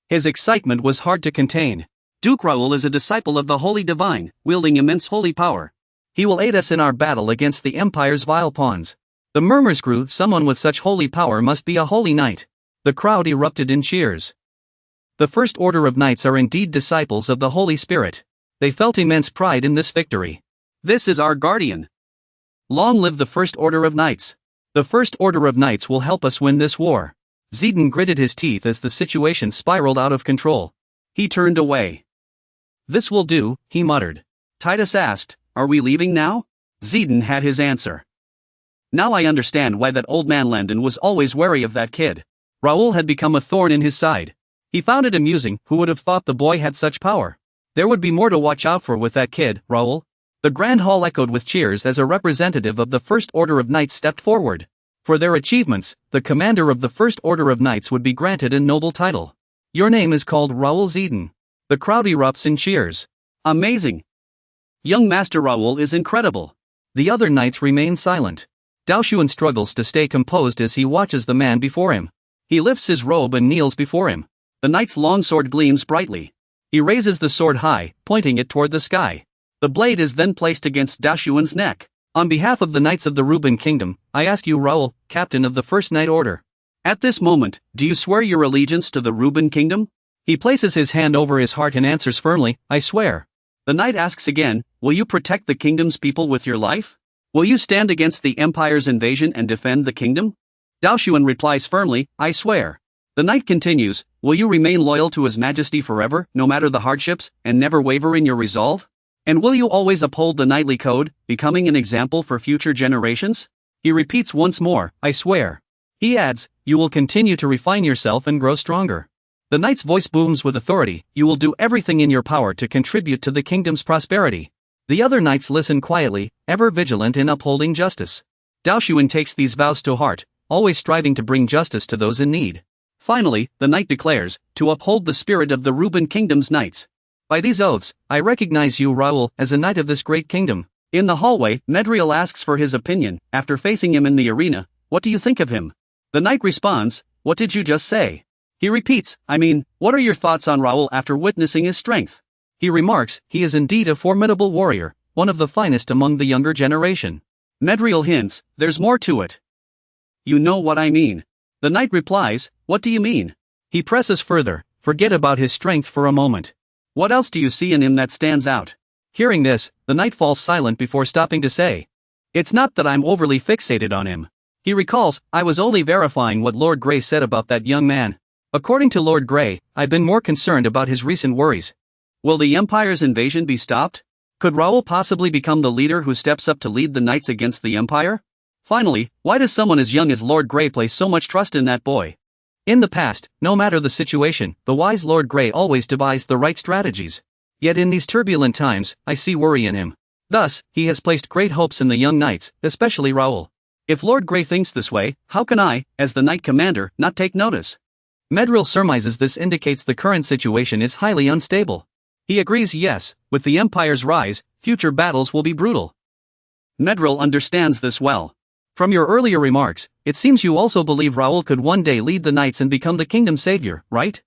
His excitement was hard to contain. Duke Raoul is a disciple of the Holy Divine, wielding immense holy power. He will aid us in our battle against the Empire's vile pawns. The murmurs grew. Someone with such holy power must be a holy knight. The crowd erupted in cheers. The First Order of Knights are indeed disciples of the Holy Spirit. They felt immense pride in this victory. This is our guardian. Long live the First Order of Knights. The First Order of Knights will help us win this war. Zidane gritted his teeth as the situation spiraled out of control. He turned away. This will do, he muttered. Titus asked, are we leaving now? Zidane had his answer. Now I understand why that old man Landon was always wary of that kid. Raoul had become a thorn in his side. He found it amusing. Who would have thought the boy had such power? There would be more to watch out for with that kid, Raoul. The Grand Hall echoed with cheers as a representative of the First Order of Knights stepped forward. For their achievements, the commander of the First Order of Knights would be granted a noble title. Your name is called Raoul Zidane. The crowd erupts in cheers. Amazing. Young Master Raoul is incredible. The other knights remain silent. Daoshuan struggles to stay composed as he watches the man before him. He lifts his robe and kneels before him. The knight's longsword gleams brightly. He raises the sword high, pointing it toward the sky. The blade is then placed against Daoshuan's neck. On behalf of the Knights of the Reuben Kingdom, I ask you, Raoul, captain of the First Knight Order. At this moment, do you swear your allegiance to the Reuben Kingdom? He places his hand over his heart and answers firmly, I swear. The knight asks again, will you protect the kingdom's people with your life? Will you stand against the Empire's invasion and defend the kingdom? Daoshuan replies firmly, I swear. The knight continues, will you remain loyal to His Majesty forever, no matter the hardships, and never waver in your resolve? And will you always uphold the knightly code, becoming an example for future generations? He repeats once more, I swear. He adds, you will continue to refine yourself and grow stronger. The knight's voice booms with authority, you will do everything in your power to contribute to the kingdom's prosperity. The other knights listen quietly, ever vigilant in upholding justice. Daoshuan takes these vows to heart, always striving to bring justice to those in need. Finally, the knight declares, to uphold the spirit of the Reuben Kingdom's knights. By these oaths, I recognize you, Raoul, as a knight of this great kingdom. In the hallway, Medriel asks for his opinion. After facing him in the arena, what do you think of him? The knight responds, what did you just say? He repeats, what are your thoughts on Raoul after witnessing his strength? He remarks, he is indeed a formidable warrior, one of the finest among the younger generation. Medriel hints, there's more to it. You know what I mean. The knight replies, what do you mean? He presses further, forget about his strength for a moment. What else do you see in him that stands out? Hearing this, the knight falls silent before stopping to say, it's not that I'm overly fixated on him. He recalls, I was only verifying what Lord Grey said about that young man. According to Lord Grey, I've been more concerned about his recent worries. Will the Empire's invasion be stopped? Could Raoul possibly become the leader who steps up to lead the knights against the Empire? Finally, why does someone as young as Lord Grey place so much trust in that boy? In the past, no matter the situation, the wise Lord Grey always devised the right strategies. Yet in these turbulent times, I see worry in him. Thus, he has placed great hopes in the young knights, especially Raoul. If Lord Grey thinks this way, how can I, as the knight commander, not take notice? Medriel surmises this indicates the current situation is highly unstable. He agrees, yes, with the Empire's rise, future battles will be brutal. Medriel understands this well. From your earlier remarks, it seems you also believe Raoul could one day lead the knights and become the kingdom's savior, right?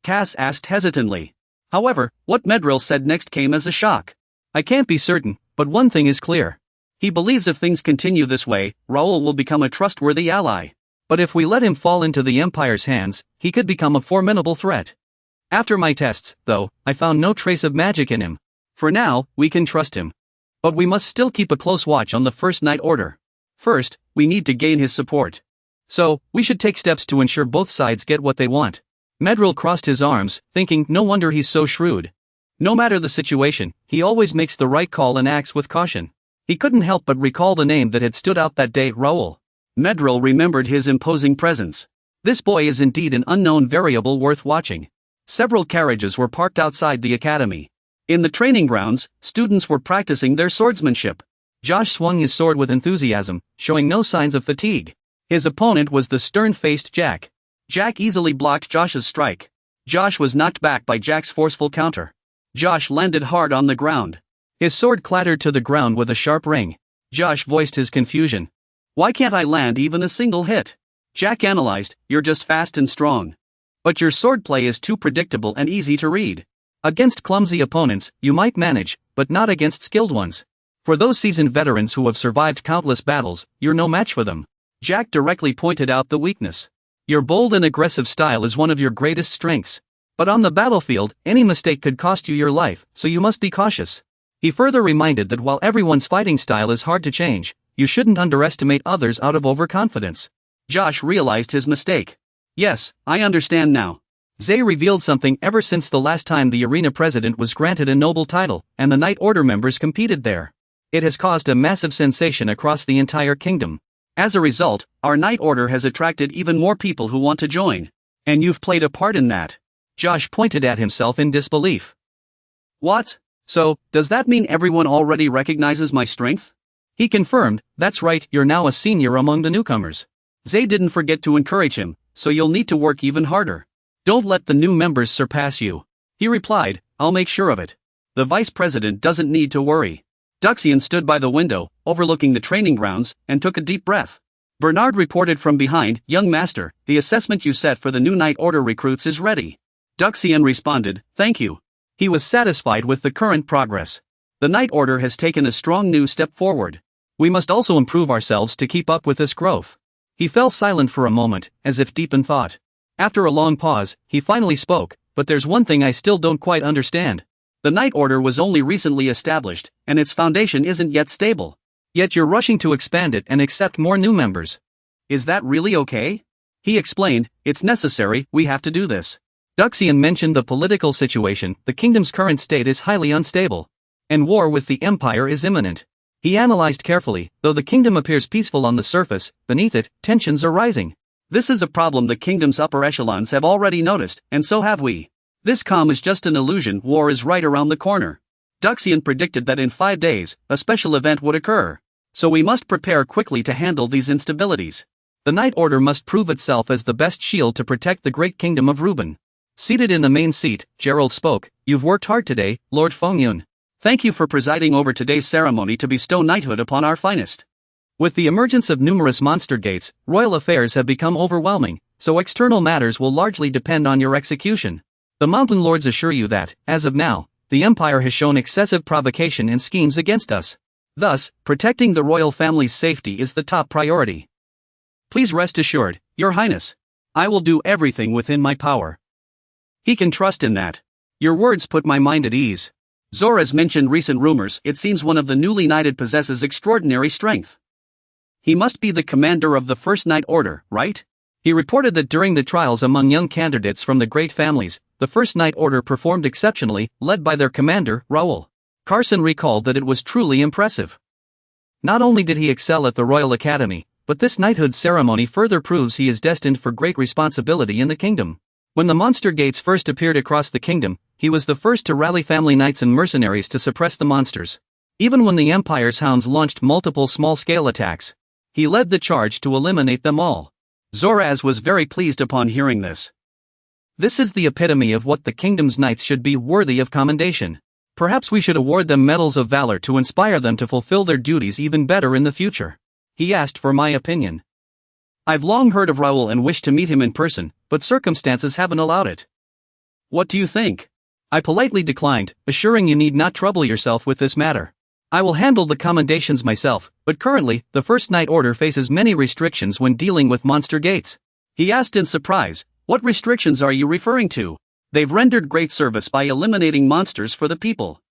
Cass asked hesitantly. However, what Medriel said next came as a shock. I can't be certain, but one thing is clear. He believes if things continue this way, Raoul will become a trustworthy ally. But if we let him fall into the Empire's hands, he could become a formidable threat. After my tests, though, I found no trace of magic in him. For now, we can trust him. But we must still keep a close watch on the First Knight Order. First, we need to gain his support. So, we should take steps to ensure both sides get what they want. Medriel crossed his arms, thinking, no wonder he's so shrewd. No matter the situation, he always makes the right call and acts with caution. He couldn't help but recall the name that had stood out that day, Raoul. Medriel remembered his imposing presence. This boy is indeed an unknown variable worth watching. Several carriages were parked outside the academy. In the training grounds, students were practicing their swordsmanship. Josh swung his sword with enthusiasm, showing no signs of fatigue. His opponent was the stern-faced Jack. Jack easily blocked Josh's strike. Josh was knocked back by Jack's forceful counter. Josh landed hard on the ground. His sword clattered to the ground with a sharp ring. Josh voiced his confusion. Why can't I land even a single hit? Jack analyzed, you're just fast and strong. But your swordplay is too predictable and easy to read. Against clumsy opponents, you might manage, but not against skilled ones. For those seasoned veterans who have survived countless battles, you're no match for them. Jack directly pointed out the weakness. Your bold and aggressive style is one of your greatest strengths. But on the battlefield, any mistake could cost you your life, so you must be cautious. He further reminded that while everyone's fighting style is hard to change, you shouldn't underestimate others out of overconfidence. Josh realized his mistake. Yes, I understand now. Zay revealed something ever since the last time the arena president was granted a noble title, and the Knight Order members competed there. It has caused a massive sensation across the entire kingdom. As a result, our Knight Order has attracted even more people who want to join. And you've played a part in that. Josh pointed at himself in disbelief. What? So, does that mean everyone already recognizes my strength? He confirmed, that's right, you're now a senior among the newcomers. Zay didn't forget to encourage him, so you'll need to work even harder. Don't let the new members surpass you. He replied, I'll make sure of it. The vice president doesn't need to worry. Duxian stood by the window, overlooking the training grounds, and took a deep breath. Bernard reported from behind, Young Master, the assessment you set for the new Knight Order recruits is ready. Duxian responded, thank you. He was satisfied with the current progress. The Knight Order has taken a strong new step forward. We must also improve ourselves to keep up with this growth. He fell silent for a moment, as if deep in thought. After a long pause, he finally spoke, but there's one thing I still don't quite understand. The Knight Order was only recently established, and its foundation isn't yet stable. Yet you're rushing to expand it and accept more new members. Is that really okay? He explained, it's necessary, we have to do this. Duxian mentioned the political situation, the kingdom's current state is highly unstable. And war with the Empire is imminent. He analyzed carefully, though the kingdom appears peaceful on the surface, beneath it, tensions are rising. This is a problem the kingdom's upper echelons have already noticed, and so have we. This calm is just an illusion, war is right around the corner. Duxian predicted that in 5 days, a special event would occur. So we must prepare quickly to handle these instabilities. The Knight Order must prove itself as the best shield to protect the great kingdom of Ruben. Seated in the main seat, Gerald spoke, You've worked hard today, Lord Fengyun. Thank you for presiding over today's ceremony to bestow knighthood upon our finest. With the emergence of numerous monster gates, royal affairs have become overwhelming, so external matters will largely depend on your execution. The Mountain Lords assure you that, as of now, the Empire has shown excessive provocation and schemes against us. Thus, protecting the royal family's safety is the top priority. Please rest assured, Your Highness. I will do everything within my power. He can trust in that. Your words put my mind at ease. Zora's mentioned recent rumors, it seems one of the newly knighted possesses extraordinary strength. He must be the commander of the First Knight Order, right? He reported that during the trials among young candidates from the great families, the First Knight Order performed exceptionally, led by their commander, Raoul. Carson recalled that it was truly impressive. Not only did he excel at the Royal Academy, but this knighthood ceremony further proves he is destined for great responsibility in the kingdom. When the monster gates first appeared across the kingdom, he was the first to rally family knights and mercenaries to suppress the monsters. Even when the Empire's hounds launched multiple small-scale attacks, he led the charge to eliminate them all. Zoraz was very pleased upon hearing this. This is the epitome of what the kingdom's knights should be, worthy of commendation. Perhaps we should award them medals of valor to inspire them to fulfill their duties even better in the future. He asked for my opinion. I've long heard of Raoul and wished to meet him in person, but circumstances haven't allowed it. What do you think? I politely declined, assuring you need not trouble yourself with this matter. I will handle the commendations myself, but currently, the First Knight Order faces many restrictions when dealing with monster gates. He asked in surprise, what restrictions are you referring to? They've rendered great service by eliminating monsters for the people.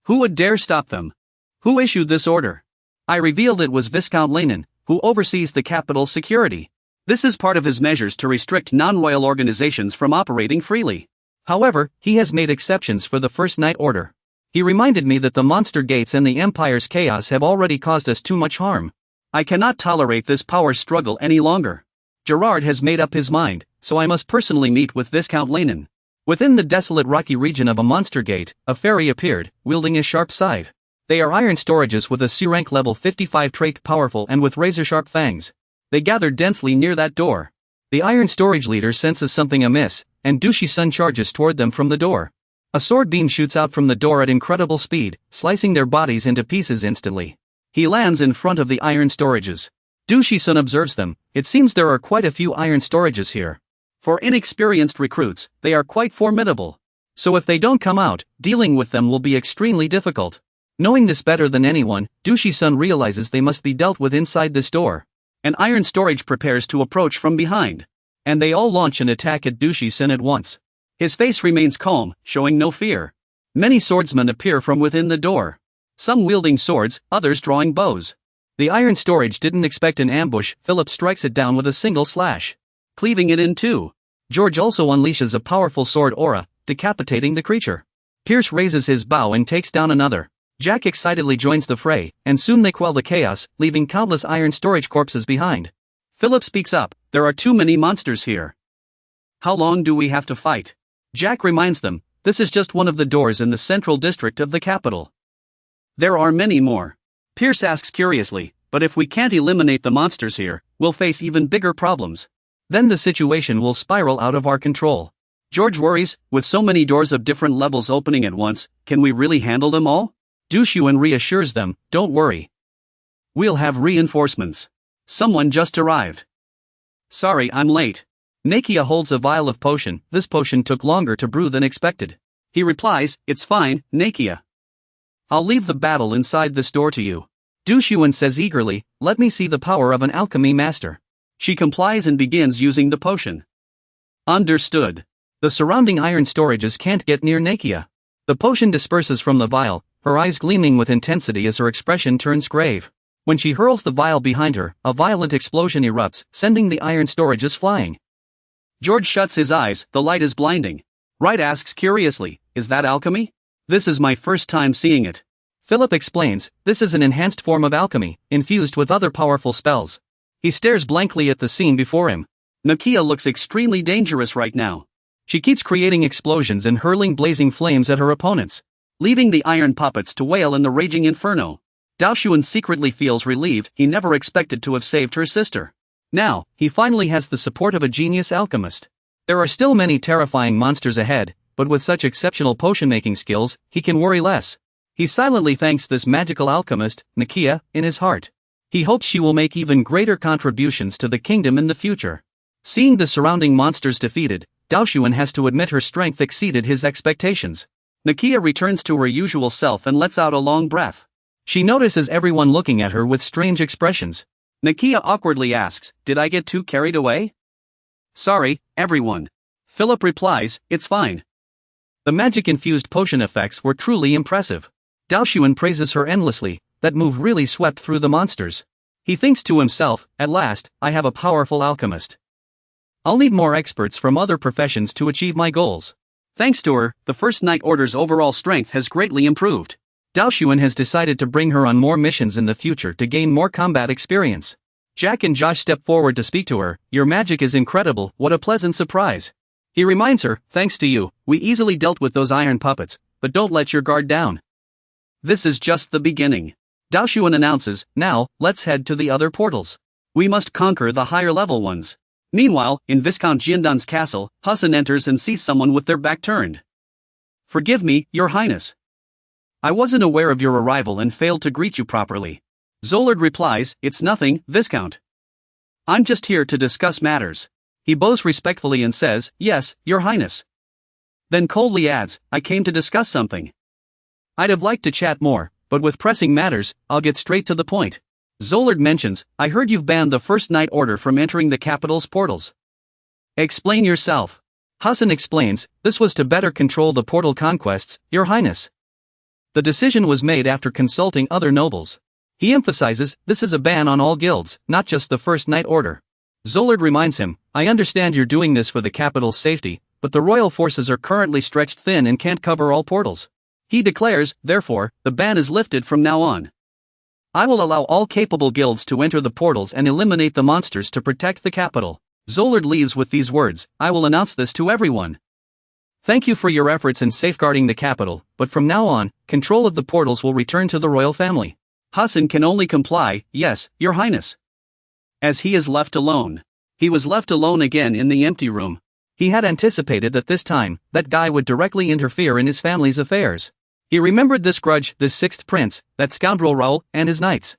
Who would dare stop them? Who issued this order? I revealed it was Viscount Landon, who oversees the capital's security. This is part of his measures to restrict non-royal organizations from operating freely. However, he has made exceptions for the First Knight Order. He reminded me that the monster gates and the Empire's chaos have already caused us too much harm. I cannot tolerate this power struggle any longer. Gerard has made up his mind, so I must personally meet with Viscount Landon. Within the desolate rocky region of a monster gate, a fairy appeared, wielding a sharp scythe. They are iron storages with a SSS-Rank level 55 trait, powerful and with razor-sharp fangs. They gathered densely near that door. The iron storage leader senses something amiss, and Dushi-sun charges toward them from the door. A sword beam shoots out from the door at incredible speed, slicing their bodies into pieces instantly. He lands in front of the iron storages. Dushi-sun observes them. It seems there are quite a few iron storages here. For inexperienced recruits, they are quite formidable. So if they don't come out, dealing with them will be extremely difficult. Knowing this better than anyone, Dushi-san realizes they must be dealt with inside this door. An iron storage prepares to approach from behind. And they all launch an attack at Dushi-san at once. His face remains calm, showing no fear. Many swordsmen appear from within the door. Some wielding swords, others drawing bows. The iron storage didn't expect an ambush. Philip strikes it down with a single slash, cleaving it in two. George also unleashes a powerful sword aura, decapitating the creature. Pierce raises his bow and takes down another. Jack excitedly joins the fray, and soon they quell the chaos, leaving countless iron storage corpses behind. Philip speaks up, there are too many monsters here. How long do we have to fight? Jack reminds them, this is just one of the doors in the central district of the capital. There are many more. Pierce asks curiously, but if we can't eliminate the monsters here, we'll face even bigger problems. Then the situation will spiral out of our control. George worries, with so many doors of different levels opening at once, can we really handle them all? Dushyuan reassures them, don't worry. We'll have reinforcements. Someone just arrived. Sorry, I'm late. Nakia holds a vial of potion. This potion took longer to brew than expected. He replies, it's fine, Nakia. I'll leave the battle inside this door to you. Dushyuan says eagerly, let me see the power of an alchemy master. She complies and begins using the potion. Understood. The surrounding iron storages can't get near Nakia. The potion disperses from the vial, her eyes gleaming with intensity as her expression turns grave. When she hurls the vial behind her, a violent explosion erupts, sending the iron storages flying. George shuts his eyes, the light is blinding. Wright asks curiously, is that alchemy? This is my first time seeing it. Philip explains, this is an enhanced form of alchemy, infused with other powerful spells. He stares blankly at the scene before him. Nakia looks extremely dangerous right now. She keeps creating explosions and hurling blazing flames at her opponents, leaving the iron puppets to wail in the raging inferno. Daoshuan secretly feels relieved. He never expected to have saved her sister. Now, he finally has the support of a genius alchemist. There are still many terrifying monsters ahead, but with such exceptional potion-making skills, he can worry less. He silently thanks this magical alchemist, Nakia, in his heart. He hopes she will make even greater contributions to the kingdom in the future. Seeing the surrounding monsters defeated, Daoshuan has to admit her strength exceeded his expectations. Nakia returns to her usual self and lets out a long breath. She notices everyone looking at her with strange expressions. Nakia awkwardly asks, did I get too carried away? Sorry, everyone. Philip replies, it's fine. The magic-infused potion effects were truly impressive. Daoshuan praises her endlessly, that move really swept through the monsters. He thinks to himself, at last, I have a powerful alchemist. I'll need more experts from other professions to achieve my goals. Thanks to her, the First Knight Order's overall strength has greatly improved. Daoshuan has decided to bring her on more missions in the future to gain more combat experience. Jack and Josh step forward to speak to her, your magic is incredible, what a pleasant surprise. He reminds her, thanks to you, we easily dealt with those iron puppets, but don't let your guard down. This is just the beginning. Daoshuan announces, now, let's head to the other portals. We must conquer the higher level ones. Meanwhile, in Viscount Jiandan's castle, Hassan enters and sees someone with their back turned. Forgive me, your highness. I wasn't aware of your arrival and failed to greet you properly. Zollard replies, it's nothing, Viscount. I'm just here to discuss matters. He bows respectfully and says, yes, your highness. Then coldly adds, I came to discuss something. I'd have liked to chat more, but with pressing matters, I'll get straight to the point. Zollard mentions, I heard you've banned the First Knight Order from entering the capital's portals. Explain yourself. Hassan explains, this was to better control the portal conquests, your highness. The decision was made after consulting other nobles. He emphasizes, this is a ban on all guilds, not just the First Knight Order. Zollard reminds him, I understand you're doing this for the capital's safety, but the royal forces are currently stretched thin and can't cover all portals. He declares, therefore, the ban is lifted from now on. I will allow all capable guilds to enter the portals and eliminate the monsters to protect the capital. Zollard leaves with these words, I will announce this to everyone. Thank you for your efforts in safeguarding the capital, but from now on, control of the portals will return to the royal family. Hassan can only comply, yes, your highness. As he is left alone. He was left alone again in the empty room. He had anticipated that this time, that guy would directly interfere in his family's affairs. He remembered this grudge, this sixth prince, that scoundrel Raoul, and his knights.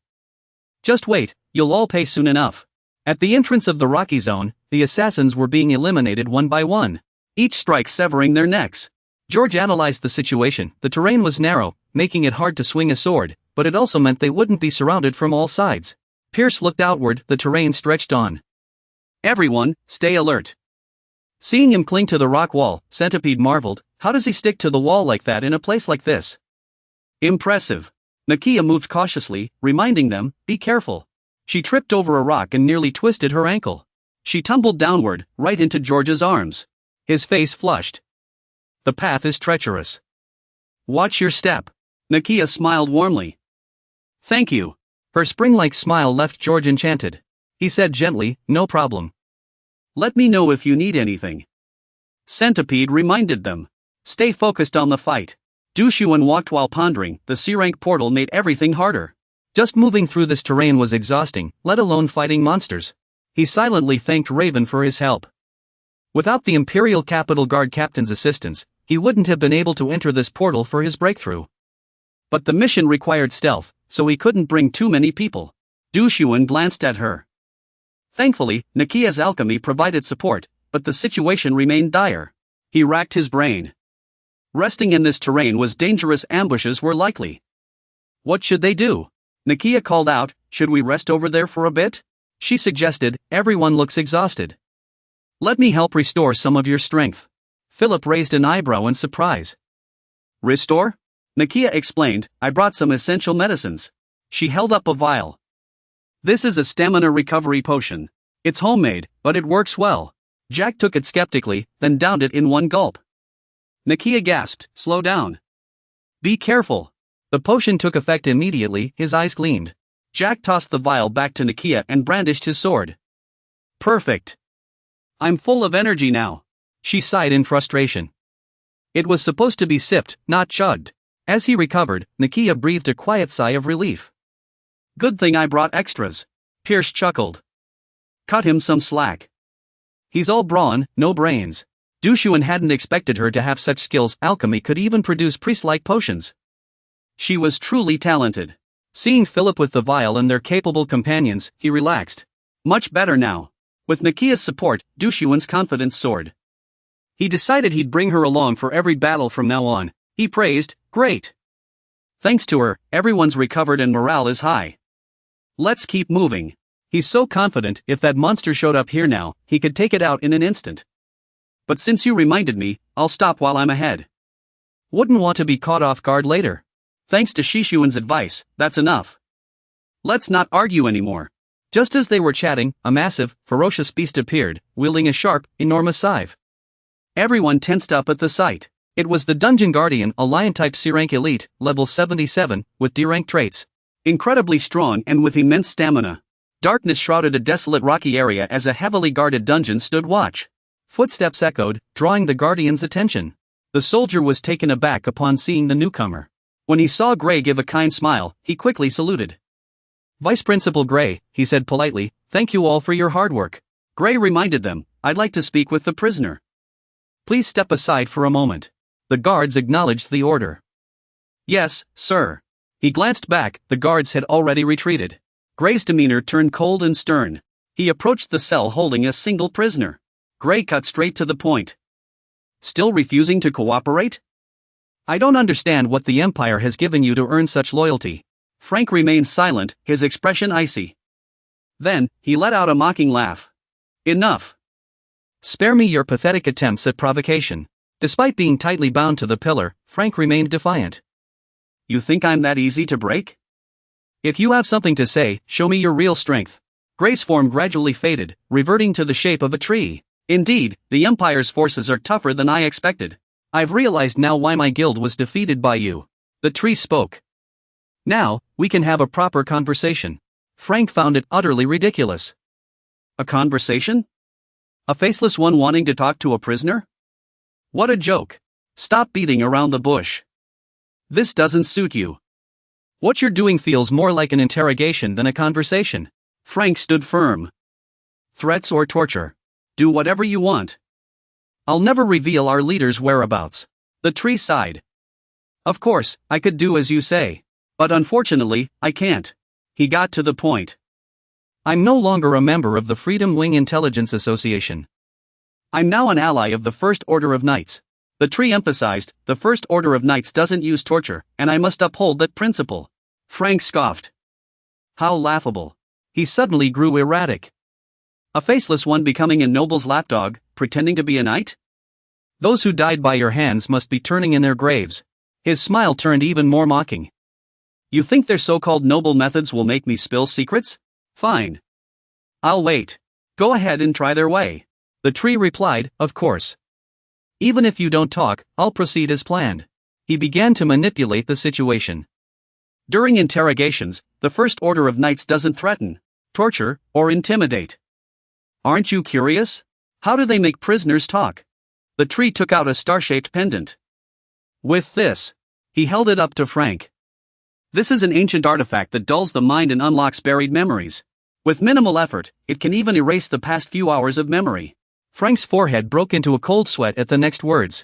Just wait, you'll all pay soon enough. At the entrance of the Rocky Zone, the assassins were being eliminated one by one, each strike severing their necks. George analyzed the situation, the terrain was narrow, making it hard to swing a sword, but it also meant they wouldn't be surrounded from all sides. Pierce looked outward, the terrain stretched on. Everyone, stay alert. Seeing him cling to the rock wall, Centipede marveled, how does he stick to the wall like that in a place like this? Impressive. Nakia moved cautiously, reminding them, be careful. She tripped over a rock and nearly twisted her ankle. She tumbled downward, right into George's arms. His face flushed. The path is treacherous. Watch your step. Nakia smiled warmly. Thank you. Her spring-like smile left George enchanted. He said gently, no problem. Let me know if you need anything. Centipede reminded them. Stay focused on the fight. Du Xuan walked while pondering, the C-rank portal made everything harder. Just moving through this terrain was exhausting, let alone fighting monsters. He silently thanked Raven for his help. Without the Imperial Capital Guard captain's assistance, he wouldn't have been able to enter this portal for his breakthrough. But the mission required stealth, so he couldn't bring too many people. Du Xuan glanced at her. Thankfully, Nakia's alchemy provided support, but the situation remained dire. He racked his brain. Resting in this terrain was dangerous, ambushes were likely. What should they do? Nakia called out, should we rest over there for a bit? She suggested, everyone looks exhausted. Let me help restore some of your strength. Philip raised an eyebrow in surprise. Restore? Nakia explained, I brought some essential medicines. She held up a vial. This is a stamina recovery potion. It's homemade, but it works well. Jack took it skeptically, then downed it in one gulp. Nakia gasped, slow down. Be careful. The potion took effect immediately, his eyes gleamed. Jack tossed the vial back to Nakia and brandished his sword. Perfect. I'm full of energy now. She sighed in frustration. It was supposed to be sipped, not chugged. As he recovered, Nakia breathed a quiet sigh of relief. Good thing I brought extras. Pierce chuckled. Cut him some slack. He's all brawn, no brains. Du Xuan hadn't expected her to have such skills. Alchemy could even produce priest-like potions. She was truly talented. Seeing Philip with the vial and their capable companions, he relaxed. Much better now. With Nakia's support, Du Xuan's confidence soared. He decided he'd bring her along for every battle from now on. He praised, great. Thanks to her, everyone's recovered and morale is high. Let's keep moving. He's so confident if that monster showed up here now, he could take it out in an instant. But since you reminded me, I'll stop while I'm ahead. Wouldn't want to be caught off guard later. Thanks to Shishuan's advice, that's enough. Let's not argue anymore. Just as they were chatting, a massive, ferocious beast appeared, wielding a sharp, enormous scythe. Everyone tensed up at the sight. It was the Dungeon Guardian, a lion-type C-rank elite, level 77, with D-rank traits. Incredibly strong and with immense stamina. Darkness shrouded a desolate rocky area as a heavily guarded dungeon stood watch. Footsteps echoed, drawing the Guardian's attention. The soldier was taken aback upon seeing the newcomer. When he saw Gray give a kind smile, he quickly saluted. Vice Principal Gray, he said politely, thank you all for your hard work. Gray reminded them, I'd like to speak with the prisoner. Please step aside for a moment. The guards acknowledged the order. Yes, sir. He glanced back, the guards had already retreated. Gray's demeanor turned cold and stern. He approached the cell holding a single prisoner. Gray cut straight to the point. Still refusing to cooperate? I don't understand what the Empire has given you to earn such loyalty. Frank remained silent, his expression icy. Then, he let out a mocking laugh. Enough. Spare me your pathetic attempts at provocation. Despite being tightly bound to the pillar, Frank remained defiant. You think I'm that easy to break? If you have something to say, show me your real strength. Gray's form gradually faded, reverting to the shape of a tree. Indeed, the Empire's forces are tougher than I expected. I've realized now why my guild was defeated by you. The tree spoke. Now, we can have a proper conversation. Frank found it utterly ridiculous. A conversation? A faceless one wanting to talk to a prisoner? What a joke. Stop beating around the bush. This doesn't suit you. What you're doing feels more like an interrogation than a conversation. Frank stood firm. Threats or torture. Do whatever you want. I'll never reveal our leader's whereabouts. The tree sighed. Of course, I could do as you say. But unfortunately, I can't. He got to the point. I'm no longer a member of the Freedom Wing Intelligence Association. I'm now an ally of the First Order of Knights. The tree emphasized, the First Order of Knights doesn't use torture, and I must uphold that principle. Frank scoffed. How laughable. He suddenly grew erratic. A faceless one becoming a noble's lapdog, pretending to be a knight? Those who died by your hands must be turning in their graves. His smile turned even more mocking. You think their so-called noble methods will make me spill secrets? Fine. I'll wait. Go ahead and try their way. The tree replied, of course. Even if you don't talk, I'll proceed as planned. He began to manipulate the situation. During interrogations, the First Order of Knights doesn't threaten, torture, or intimidate. Aren't you curious? How do they make prisoners talk? The tree took out a star-shaped pendant. With this, he held it up to Frank. This is an ancient artifact that dulls the mind and unlocks buried memories. With minimal effort, it can even erase the past few hours of memory. Frank's forehead broke into a cold sweat at the next words.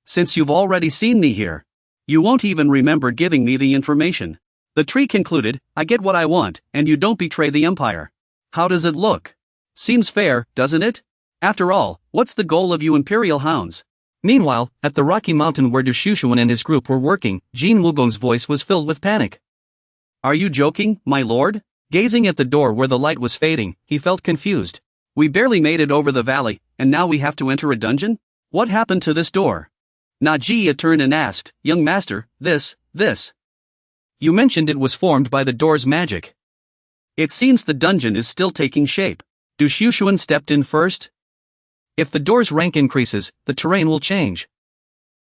Since you've already seen me here, you won't even remember giving me the information. The tree concluded, I get what I want, and you don't betray the Empire. How does it look? Seems fair, doesn't it? After all, what's the goal of you Imperial hounds? Meanwhile, at the rocky mountain where Du Shushuan and his group were working, Jin Wugong's voice was filled with panic. Are you joking, my lord? Gazing at the door where the light was fading, he felt confused. We barely made it over the valley, and now we have to enter a dungeon? What happened to this door? Najia turned and asked, Young master, this. You mentioned it was formed by the door's magic. It seems the dungeon is still taking shape. Du Shushuan stepped in first. If the door's rank increases, the terrain will change.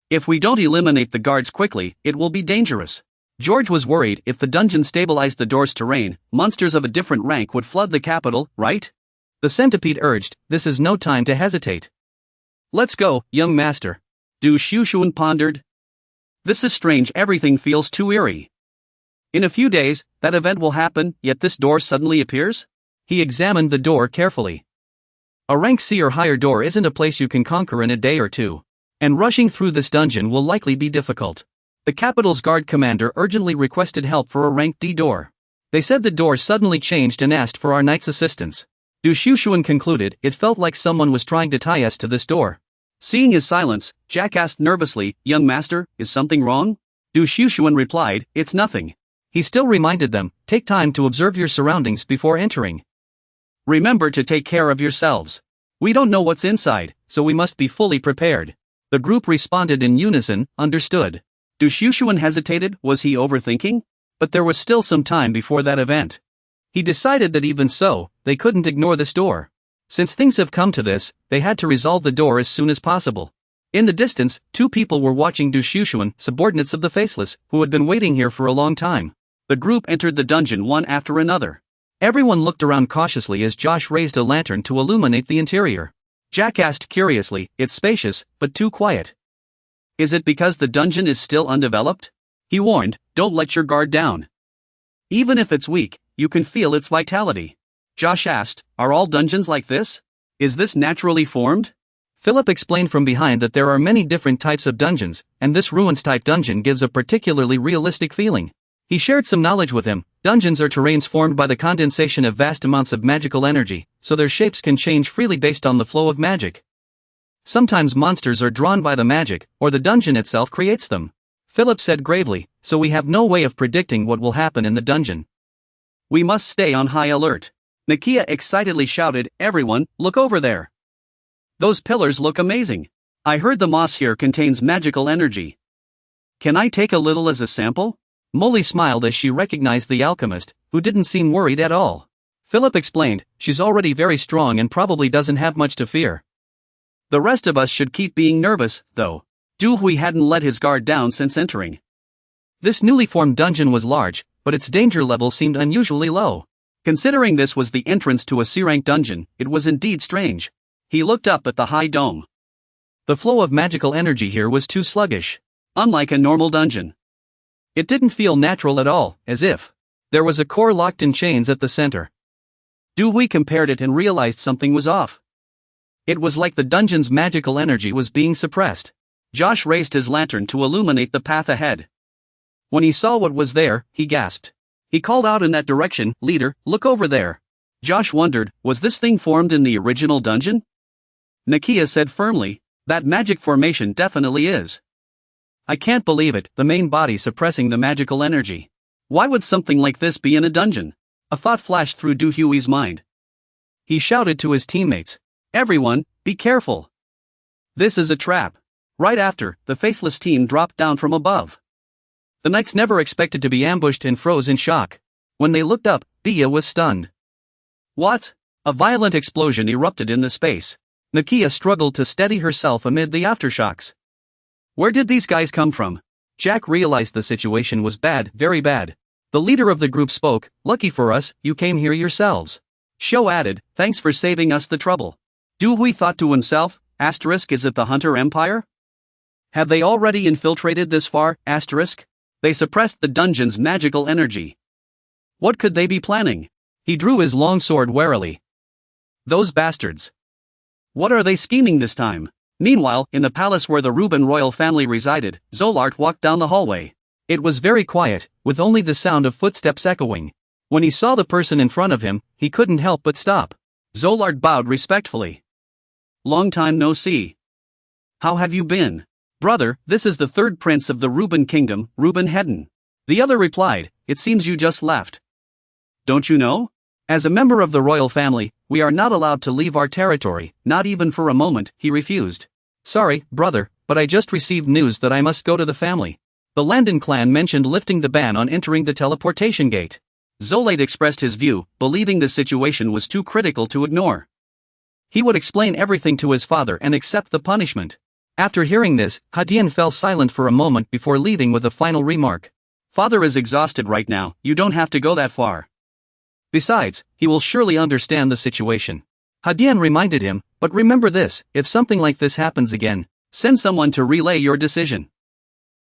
If we don't eliminate the guards quickly, it will be dangerous. George was worried if the dungeon stabilized the door's terrain, monsters of a different rank would flood the capital, right? The centipede urged, this is no time to hesitate. Let's go, young master. Du Shushuan pondered. This is strange, everything feels too eerie. In a few days, that event will happen, yet this door suddenly appears? He examined the door carefully. A rank C or higher door isn't a place you can conquer in a day or two. And rushing through this dungeon will likely be difficult. The capital's guard commander urgently requested help for a rank D door. They said the door suddenly changed and asked for our knight's assistance. Du Shushuan concluded it felt like someone was trying to tie us to this door. Seeing his silence, Jack asked nervously, Young master, is something wrong? Du Shushuan replied, it's nothing. He still reminded them, take time to observe your surroundings before entering. Remember to take care of yourselves. We don't know what's inside, so we must be fully prepared. The group responded in unison, understood. Du Shushuan hesitated, was he overthinking? But there was still some time before that event. He decided that even so, they couldn't ignore this door. Since things have come to this, they had to resolve the door as soon as possible. In the distance, two people were watching Du Shushuan, subordinates of the Faceless, who had been waiting here for a long time. The group entered the dungeon one after another. Everyone looked around cautiously as Josh raised a lantern to illuminate the interior. Jack asked curiously, it's spacious, but too quiet. Is it because the dungeon is still undeveloped? He warned, don't let your guard down. Even if it's weak, you can feel its vitality. Josh asked, are all dungeons like this? Is this naturally formed? Philip explained from behind that there are many different types of dungeons, and this ruins-type dungeon gives a particularly realistic feeling. He shared some knowledge with him. Dungeons are terrains formed by the condensation of vast amounts of magical energy, so their shapes can change freely based on the flow of magic. Sometimes monsters are drawn by the magic, or the dungeon itself creates them. Philip said gravely, so we have no way of predicting what will happen in the dungeon. We must stay on high alert. Nakia excitedly shouted, everyone, look over there. Those pillars look amazing. I heard the moss here contains magical energy. Can I take a little as a sample? Molly smiled as she recognized the alchemist, who didn't seem worried at all. Philip explained, she's already very strong and probably doesn't have much to fear. The rest of us should keep being nervous, though. Du Hui hadn't let his guard down since entering. This newly formed dungeon was large, but its danger level seemed unusually low. Considering this was the entrance to a C-rank dungeon, it was indeed strange. He looked up at the high dome. The flow of magical energy here was too sluggish. Unlike a normal dungeon. It didn't feel natural at all, as if there was a core locked in chains at the center. Du Hui compared it and realized something was off. It was like the dungeon's magical energy was being suppressed. Josh raised his lantern to illuminate the path ahead. When he saw what was there, he gasped. He called out in that direction, leader, look over there. Josh wondered, was this thing formed in the original dungeon? Nakia said firmly, That magic formation definitely is. I can't believe it, the main body suppressing the magical energy. Why would something like this be in a dungeon? A thought flashed through Du Hui's mind. He shouted to his teammates, "Everyone, be careful! This is a trap." Right after, the faceless team dropped down from above. The knights never expected to be ambushed and froze in shock. When they looked up, Bia was stunned. What? A violent explosion erupted in the space. Nakia struggled to steady herself amid the aftershocks. Where did these guys come from? Jack realized the situation was bad, very bad. The leader of the group spoke, "Lucky for us, you came here yourselves." Sho added, "Thanks for saving us the trouble." Du Hui thought to himself, is it the Hunter Empire? Have they already infiltrated this far? They suppressed the dungeon's magical energy. What could they be planning? He drew his long sword warily. Those bastards. What are they scheming this time? Meanwhile, in the palace where the Reuben royal family resided, Zolart walked down the hallway. It was very quiet, with only the sound of footsteps echoing. When he saw the person in front of him, he couldn't help but stop. Zolart bowed respectfully. Long time no see. How have you been? Brother, this is the third prince of the Reuben kingdom, Reuben Hedden. The other replied, "It seems you just left." Don't you know? As a member of the royal family, we are not allowed to leave our territory, not even for a moment, he refused. Sorry, brother, but I just received news that I must go to the family. The Landon clan mentioned lifting the ban on entering the teleportation gate. Zolate expressed his view, believing the situation was too critical to ignore. He would explain everything to his father and accept the punishment. After hearing this, Hadian fell silent for a moment before leaving with a final remark. Father is exhausted right now, you don't have to go that far. Besides, he will surely understand the situation. Hadian reminded him, but remember this, if something like this happens again, send someone to relay your decision.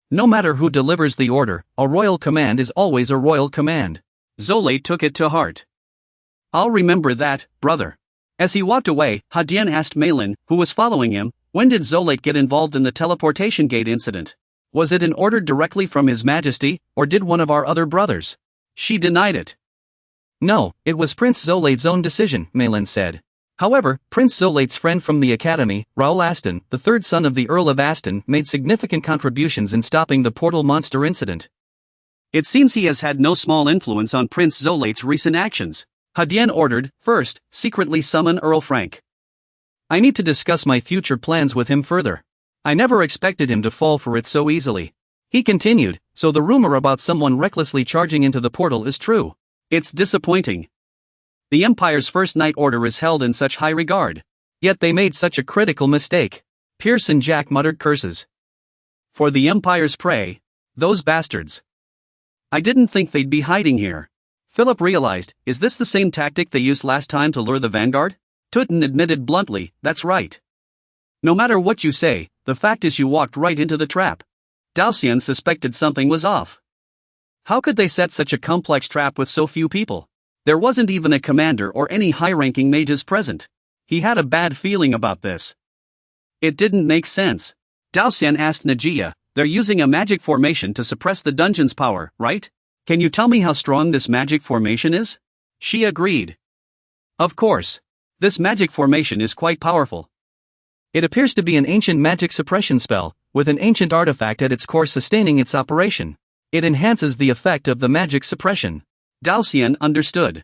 No matter who delivers the order, a royal command is always a royal command. Zolate took it to heart. I'll remember that, brother. As he walked away, Hadian asked Malin, who was following him, when did Zolate get involved in the teleportation gate incident? Was it an order directly from His Majesty, or did one of our other brothers? She denied it. No, it was Prince Zolate's own decision, Malin said. However, Prince Zolate's friend from the academy, Raoul Aston, the third son of the Earl of Aston, made significant contributions in stopping the portal monster incident. It seems he has had no small influence on Prince Zolate's recent actions. Hadian ordered, first, secretly summon Earl Frank. I need to discuss my future plans with him further. I never expected him to fall for it so easily. He continued, so the rumor about someone recklessly charging into the portal is true. It's disappointing. The Empire's first night order is held in such high regard. Yet they made such a critical mistake. Pierce and Jack muttered curses. For the Empire's prey? Those bastards. I didn't think they'd be hiding here. Philip realized, is this the same tactic they used last time to lure the vanguard? Tutin admitted bluntly, that's right. No matter what you say, the fact is you walked right into the trap. Dalcian suspected something was off. How could they set such a complex trap with so few people? There wasn't even a commander or any high-ranking mages present. He had a bad feeling about this. It didn't make sense. Dalcian asked Najia, they're using a magic formation to suppress the dungeon's power, right? Can you tell me how strong this magic formation is? She agreed. Of course. This magic formation is quite powerful. It appears to be an ancient magic suppression spell, with an ancient artifact at its core sustaining its operation. It enhances the effect of the magic suppression. Dalcian understood.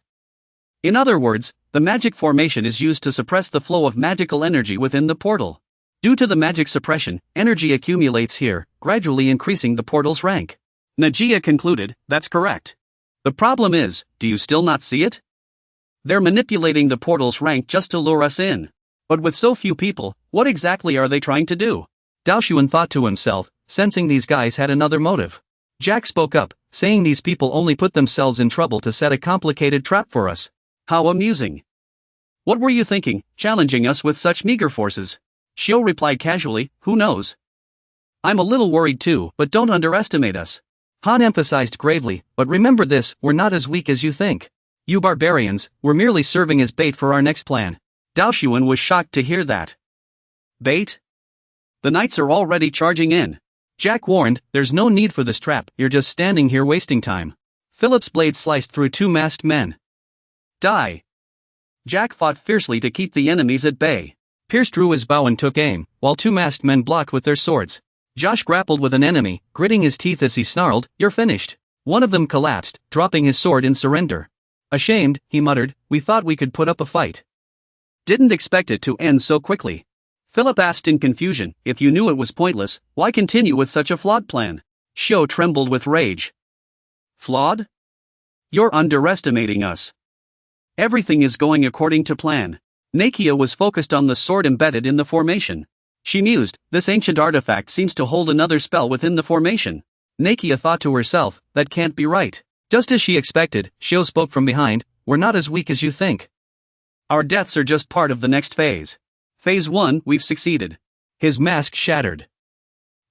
In other words, the magic formation is used to suppress the flow of magical energy within the portal. Due to the magic suppression, energy accumulates here, gradually increasing the portal's rank. Najia concluded, that's correct. The problem is, do you still not see it? They're manipulating the portal's rank just to lure us in. But with so few people, what exactly are they trying to do? Daoshuan thought to himself, sensing these guys had another motive. Jack spoke up, saying these people only put themselves in trouble to set a complicated trap for us. How amusing. What were you thinking, challenging us with such meager forces? Shio replied casually, who knows? I'm a little worried too, but don't underestimate us. Han emphasized gravely, but remember this, we're not as weak as you think. You barbarians, we're merely serving as bait for our next plan. Daoshuan was shocked to hear that. Bait? The knights are already charging in. Jack warned, there's no need for this trap, you're just standing here wasting time. Philip's blade sliced through two masked men. Die! Jack fought fiercely to keep the enemies at bay. Pierce drew his bow and took aim, while two masked men blocked with their swords. Josh grappled with an enemy, gritting his teeth as he snarled, "You're finished." One of them collapsed, dropping his sword in surrender. Ashamed, he muttered, "We thought we could put up a fight. Didn't expect it to end so quickly." Philip asked in confusion, "If you knew it was pointless, why continue with such a flawed plan?" Shio trembled with rage. "Flawed? You're underestimating us. Everything is going according to plan." Nakia was focused on the sword embedded in the formation. She mused, "This ancient artifact seems to hold another spell within the formation." Nakia thought to herself, "That can't be right." Just as she expected, Shio spoke from behind, "We're not as weak as you think. Our deaths are just part of the next phase. Phase 1, we've succeeded." His mask shattered.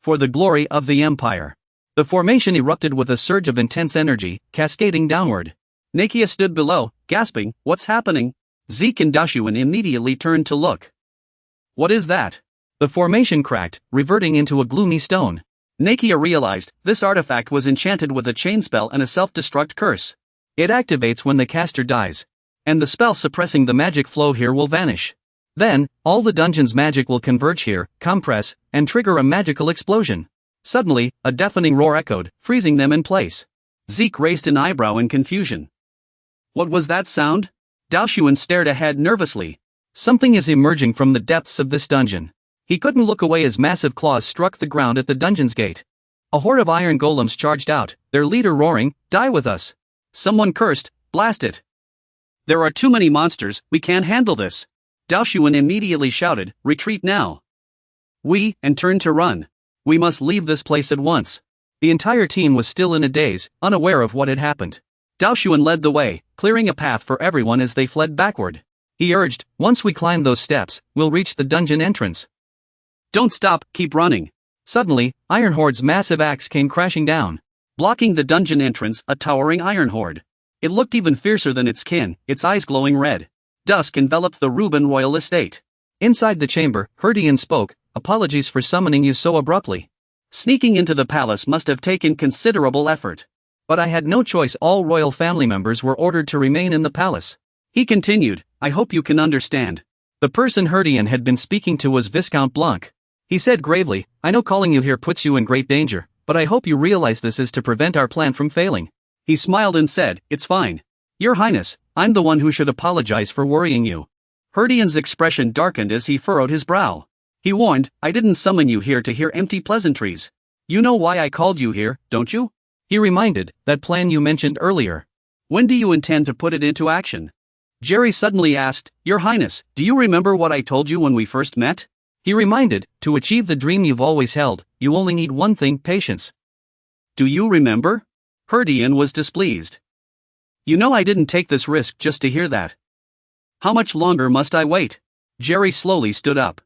"For the glory of the Empire." The formation erupted with a surge of intense energy, cascading downward. Nakia stood below, gasping, "What's happening?" Zeke and Dashuin immediately turned to look. "What is that?" The formation cracked, reverting into a gloomy stone. Nakia realized, this artifact was enchanted with a chain spell and a self-destruct curse. It activates when the caster dies. And the spell suppressing the magic flow here will vanish. Then, all the dungeon's magic will converge here, compress, and trigger a magical explosion. Suddenly, a deafening roar echoed, freezing them in place. Zeke raised an eyebrow in confusion. "What was that sound?" Daoshuan stared ahead nervously. "Something is emerging from the depths of this dungeon." He couldn't look away as massive claws struck the ground at the dungeon's gate. A horde of iron golems charged out, their leader roaring, "Die with us." Someone cursed, "Blast it. There are too many monsters, we can't handle this." Daoshuan immediately shouted, "Retreat now." And turned to run. "We must leave this place at once." The entire team was still in a daze, unaware of what had happened. Daoshuan led the way, clearing a path for everyone as they fled backward. He urged, "Once we climb those steps, we'll reach the dungeon entrance. Don't stop, keep running." Suddenly, Ironhorde's massive axe came crashing down. Blocking the dungeon entrance, a towering Ironhorde. It looked even fiercer than its kin, its eyes glowing red. Dusk enveloped the Ruben royal estate. Inside the chamber, Herdian spoke, "Apologies for summoning you so abruptly. Sneaking into the palace must have taken considerable effort. But I had no choice, all royal family members were ordered to remain in the palace." He continued, "I hope you can understand." The person Herdian had been speaking to was Viscount Blanc. He said gravely, "I know calling you here puts you in great danger, but I hope you realize this is to prevent our plan from failing." He smiled and said, "It's fine. Your Highness, I'm the one who should apologize for worrying you." Herdian's expression darkened as he furrowed his brow. He warned, "I didn't summon you here to hear empty pleasantries. You know why I called you here, don't you?" He reminded, "That plan you mentioned earlier. When do you intend to put it into action?" Jerry suddenly asked, "Your Highness, do you remember what I told you when we first met?" He reminded, "To achieve the dream you've always held, you only need one thing, patience." "Do you remember?" Herdian was displeased. "You know I didn't take this risk just to hear that. How much longer must I wait?" Jerry slowly stood up.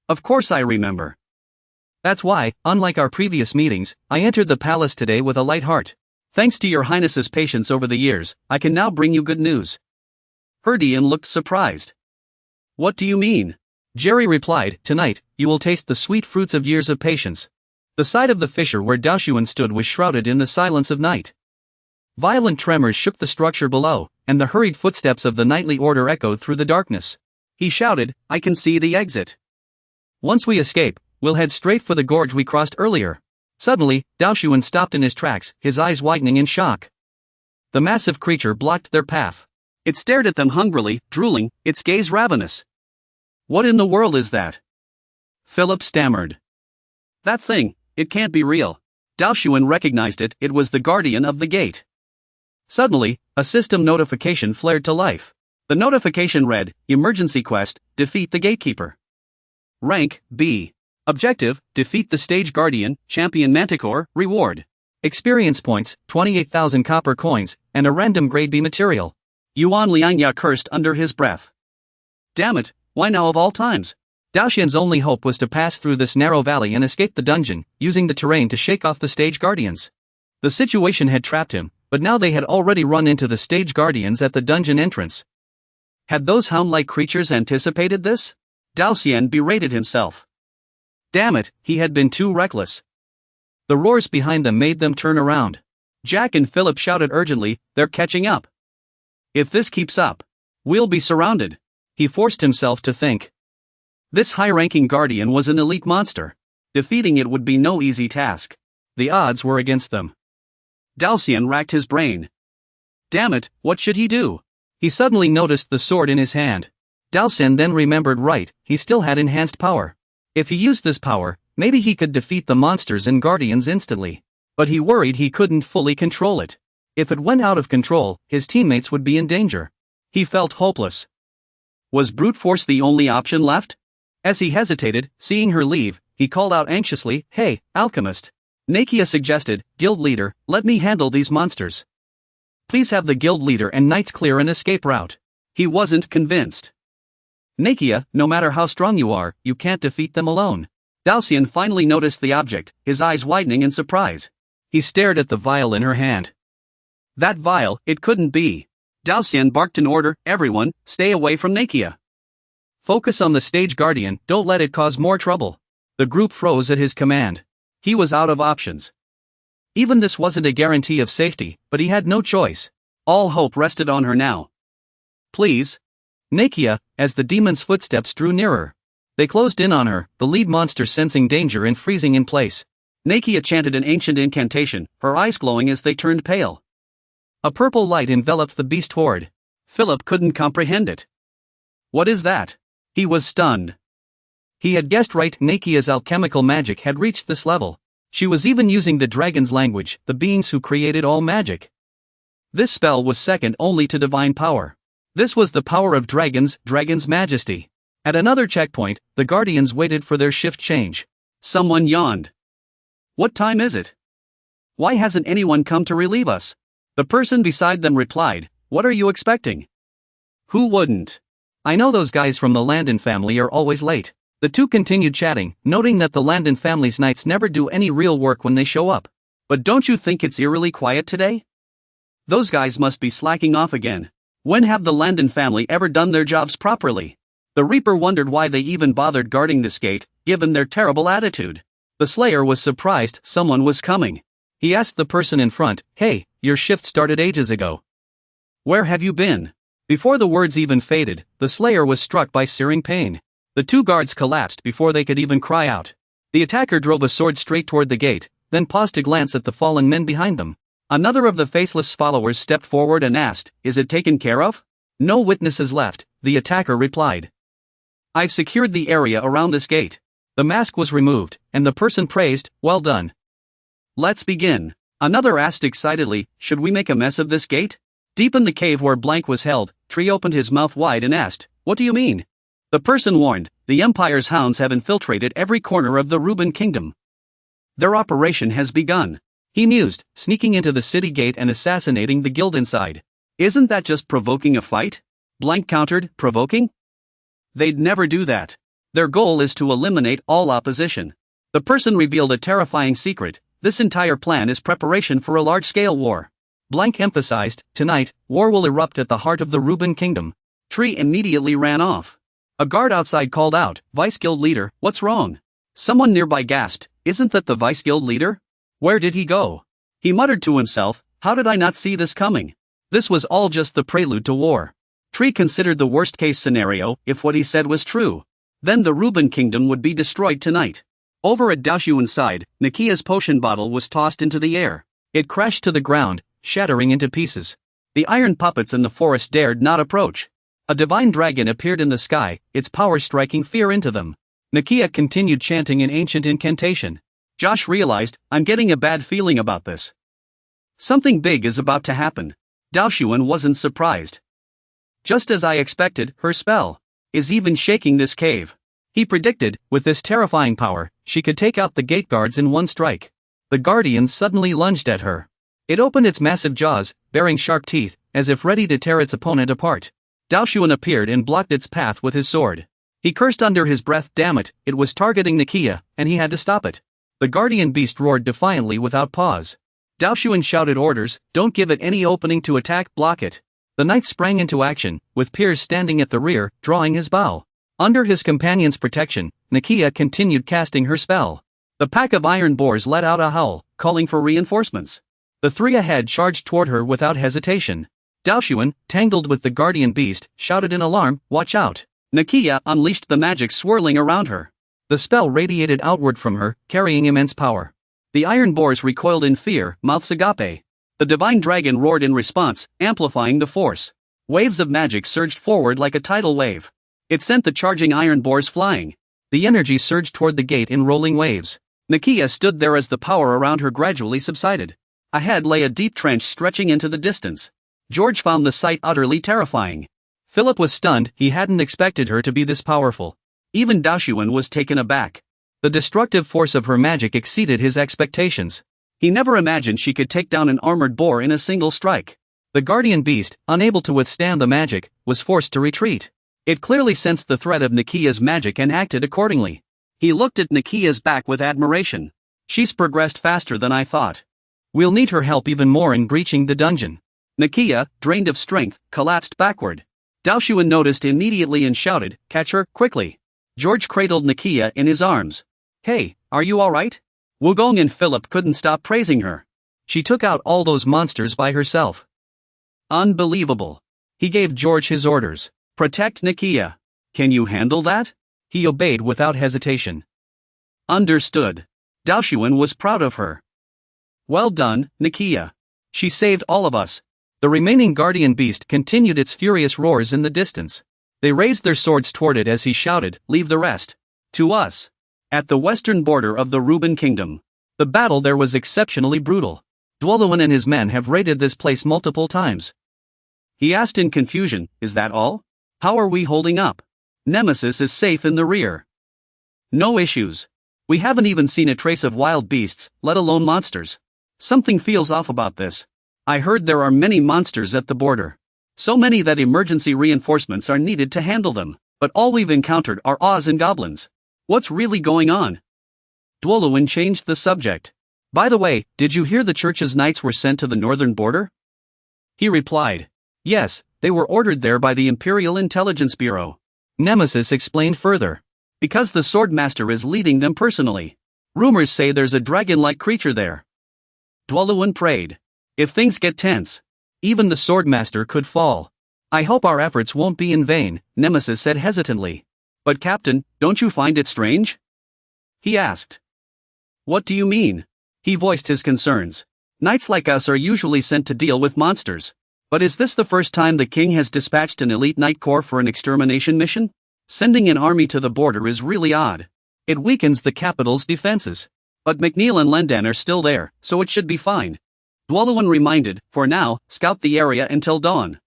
"Of course I remember. That's why, unlike our previous meetings, I entered the palace today with a light heart. Thanks to your Highness's patience over the years, I can now bring you good news." Herdian looked surprised. "What do you mean?" Jerry replied, "Tonight, you will taste the sweet fruits of years of patience." The side of the fissure where Daoshuan stood was shrouded in the silence of night. Violent tremors shook the structure below, and the hurried footsteps of the nightly order echoed through the darkness. He shouted, "I can see the exit. Once we escape, we'll head straight for the gorge we crossed earlier." Suddenly, Daoshuan stopped in his tracks, his eyes widening in shock. The massive creature blocked their path. It stared at them hungrily, drooling, its gaze ravenous. "What in the world is that?" Philip stammered. "That thing, it can't be real." Daoshuan recognized it, it was the guardian of the gate. Suddenly, a system notification flared to life. The notification read, "Emergency quest, defeat the gatekeeper. Rank, B. Objective, defeat the stage guardian, champion Manticore, reward. Experience points, 28,000 copper coins, and a random grade B material." Yuan Liangya cursed under his breath. Damn it, why now of all times? Daoshuan's only hope was to pass through this narrow valley and escape the dungeon, using the terrain to shake off the stage guardians. The situation had trapped him, but now they had already run into the stage guardians at the dungeon entrance. Had those hound-like creatures anticipated this? Daoshuan berated himself. Damn it, he had been too reckless. The roars behind them made them turn around. Jack and Philip shouted urgently, "They're catching up. If this keeps up, we'll be surrounded." He forced himself to think. This high-ranking guardian was an elite monster. Defeating it would be no easy task. The odds were against them. Daoxian racked his brain. Damn it, what should he do? He suddenly noticed the sword in his hand. Daoxian then remembered he still had enhanced power. If he used this power, maybe he could defeat the monsters and guardians instantly. But he worried he couldn't fully control it. If it went out of control, his teammates would be in danger. He felt hopeless. Was brute force the only option left? As he hesitated, seeing her leave, he called out anxiously, "Hey, alchemist." Nakia suggested, "Guild leader, let me handle these monsters. Please have the guild leader and knights clear an escape route." He wasn't convinced. "Nakia, no matter how strong you are, you can't defeat them alone." Daoxian finally noticed the object, his eyes widening in surprise. He stared at the vial in her hand. That vial, it couldn't be. Daoxian barked an order, "Everyone, stay away from Nakia. Focus on the stage guardian, don't let it cause more trouble." The group froze at his command. He was out of options. Even this wasn't a guarantee of safety, but he had no choice. All hope rested on her now. "Please." Nakia, as the demon's footsteps drew nearer. They closed in on her, the lead monster sensing danger and freezing in place. Nakia chanted an ancient incantation, her eyes glowing as they turned pale. A purple light enveloped the beast horde. Philip couldn't comprehend it. "What is that?" He was stunned. He had guessed right, Nakia's alchemical magic had reached this level. She was even using the dragon's language, the beings who created all magic. This spell was second only to divine power. This was the power of dragon's majesty. At another checkpoint, the guardians waited for their shift change. Someone yawned. "What time is it? Why hasn't anyone come to relieve us?" The person beside them replied, "What are you expecting? Who wouldn't? I know those guys from the Landon family are always late." The two continued chatting, noting that the Landon family's knights never do any real work when they show up. "But don't you think it's eerily quiet today? Those guys must be slacking off again. When have the Landon family ever done their jobs properly?" The Reaper wondered why they even bothered guarding this gate, given their terrible attitude. The Slayer was surprised someone was coming. He asked the person in front, "Hey, your shift started ages ago. Where have you been?" Before the words even faded, the Slayer was struck by searing pain. The two guards collapsed before they could even cry out. The attacker drove a sword straight toward the gate, then paused to glance at the fallen men behind them. Another of the faceless followers stepped forward and asked, "Is it taken care of?" "No witnesses left," the attacker replied. "I've secured the area around this gate." The mask was removed, and the person praised, "Well done. Let's begin." Another asked excitedly, "Should we make a mess of this gate?" Deep in the cave where Blank was held, Tree opened his mouth wide and asked, "What do you mean?" The person warned, "The Empire's hounds have infiltrated every corner of the Ruben Kingdom. Their operation has begun." He mused, "Sneaking into the city gate and assassinating the guild inside. Isn't that just provoking a fight?" Blank countered, "Provoking? They'd never do that. Their goal is to eliminate all opposition." The person revealed a terrifying secret: this entire plan is preparation for a large-scale war. Blank emphasized, "Tonight, war will erupt at the heart of the Ruben Kingdom." Tree immediately ran off. A guard outside called out, "Vice Guild leader, what's wrong?" Someone nearby gasped, "Isn't that the Vice Guild leader? Where did he go?" He muttered to himself, "How did I not see this coming?" This was all just the prelude to war. Tree considered the worst-case scenario, if what he said was true. Then the Ruben Kingdom would be destroyed tonight. Over at Daoxian's side, Nakia's potion bottle was tossed into the air. It crashed to the ground, shattering into pieces. The iron puppets in the forest dared not approach. A divine dragon appeared in the sky, its power striking fear into them. Nakia continued chanting an ancient incantation. Josh realized, "I'm getting a bad feeling about this. Something big is about to happen." Daoxian wasn't surprised. "Just as I expected, her spell is even shaking this cave." He predicted, with this terrifying power, she could take out the gate guards in one strike. The guardian suddenly lunged at her. It opened its massive jaws, bearing sharp teeth, as if ready to tear its opponent apart. Daoxian appeared and blocked its path with his sword. He cursed under his breath, "Damn it, it was targeting Nakia, and he had to stop it." The guardian beast roared defiantly without pause. Daoxian shouted orders, "Don't give it any opening to attack, block it." The knight sprang into action, with Piers standing at the rear, drawing his bow. Under his companion's protection, Nakia continued casting her spell. The pack of iron boars let out a howl, calling for reinforcements. The three ahead charged toward her without hesitation. Daoxian, tangled with the guardian beast, shouted in alarm, "Watch out! Nakia unleashed the magic swirling around her. The spell radiated outward from her, carrying immense power. The iron boars recoiled in fear, mouths agape. The divine dragon roared in response, amplifying the force. Waves of magic surged forward like a tidal wave. It sent the charging iron boars flying. The energy surged toward the gate in rolling waves. Nakia stood there as the power around her gradually subsided. Ahead lay a deep trench stretching into the distance. George found the sight utterly terrifying. Philip was stunned, he hadn't expected her to be this powerful. Even Daoshuan was taken aback. The destructive force of her magic exceeded his expectations. He never imagined she could take down an armored boar in a single strike. The guardian beast, unable to withstand the magic, was forced to retreat. It clearly sensed the threat of Nakia's magic and acted accordingly. He looked at Nakia's back with admiration. She's progressed faster than I thought. We'll need her help even more in breaching the dungeon. Nakia, drained of strength, collapsed backward. Daoshuan noticed immediately and shouted, "Catch her, quickly!" George cradled Nakia in his arms. "Hey, are you alright?" Wugong and Philip couldn't stop praising her. She took out all those monsters by herself. Unbelievable. He gave George his orders. "Protect Nakia. Can you handle that?" He obeyed without hesitation. Understood. Daoshuan was proud of her. "Well done, Nakia. She saved all of us." The remaining guardian beast continued its furious roars in the distance. They raised their swords toward it as he shouted, "Leave the rest to us." At the western border of the Ruben Kingdom. The battle there was exceptionally brutal. Dwoluan and his men have raided this place multiple times. He asked in confusion, "Is that all? How are we holding up?" "Nemesis is safe in the rear. No issues. We haven't even seen a trace of wild beasts, let alone monsters. Something feels off about this. I heard there are many monsters at the border. So many that emergency reinforcements are needed to handle them, but all we've encountered are Oz and goblins. What's really going on?" Dwoluan changed the subject. "By the way, did you hear the church's knights were sent to the northern border?" He replied, "Yes, they were ordered there by the Imperial Intelligence Bureau." Nemesis explained further. "Because the Swordmaster is leading them personally. Rumors say there's a dragon-like creature there." Dwoluan prayed. "If things get tense, even the Swordmaster could fall." "I hope our efforts won't be in vain," Nemesis said hesitantly. "But Captain, don't you find it strange?" he asked. "What do you mean?" He voiced his concerns. "Knights like us are usually sent to deal with monsters. But is this the first time the king has dispatched an elite knight corps for an extermination mission? Sending an army to the border is really odd. It weakens the capital's defenses. But McNeil and Landon are still there, so it should be fine." Dwoluan reminded, "For now, scout the area until dawn.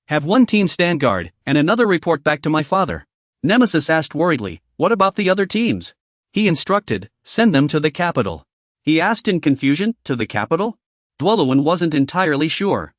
Have one team stand guard, and another report back to my father." Nemesis asked worriedly, "What about the other teams?" He instructed, "Send them to the capital." He asked in confusion, "To the capital?" Dwoluan wasn't entirely sure.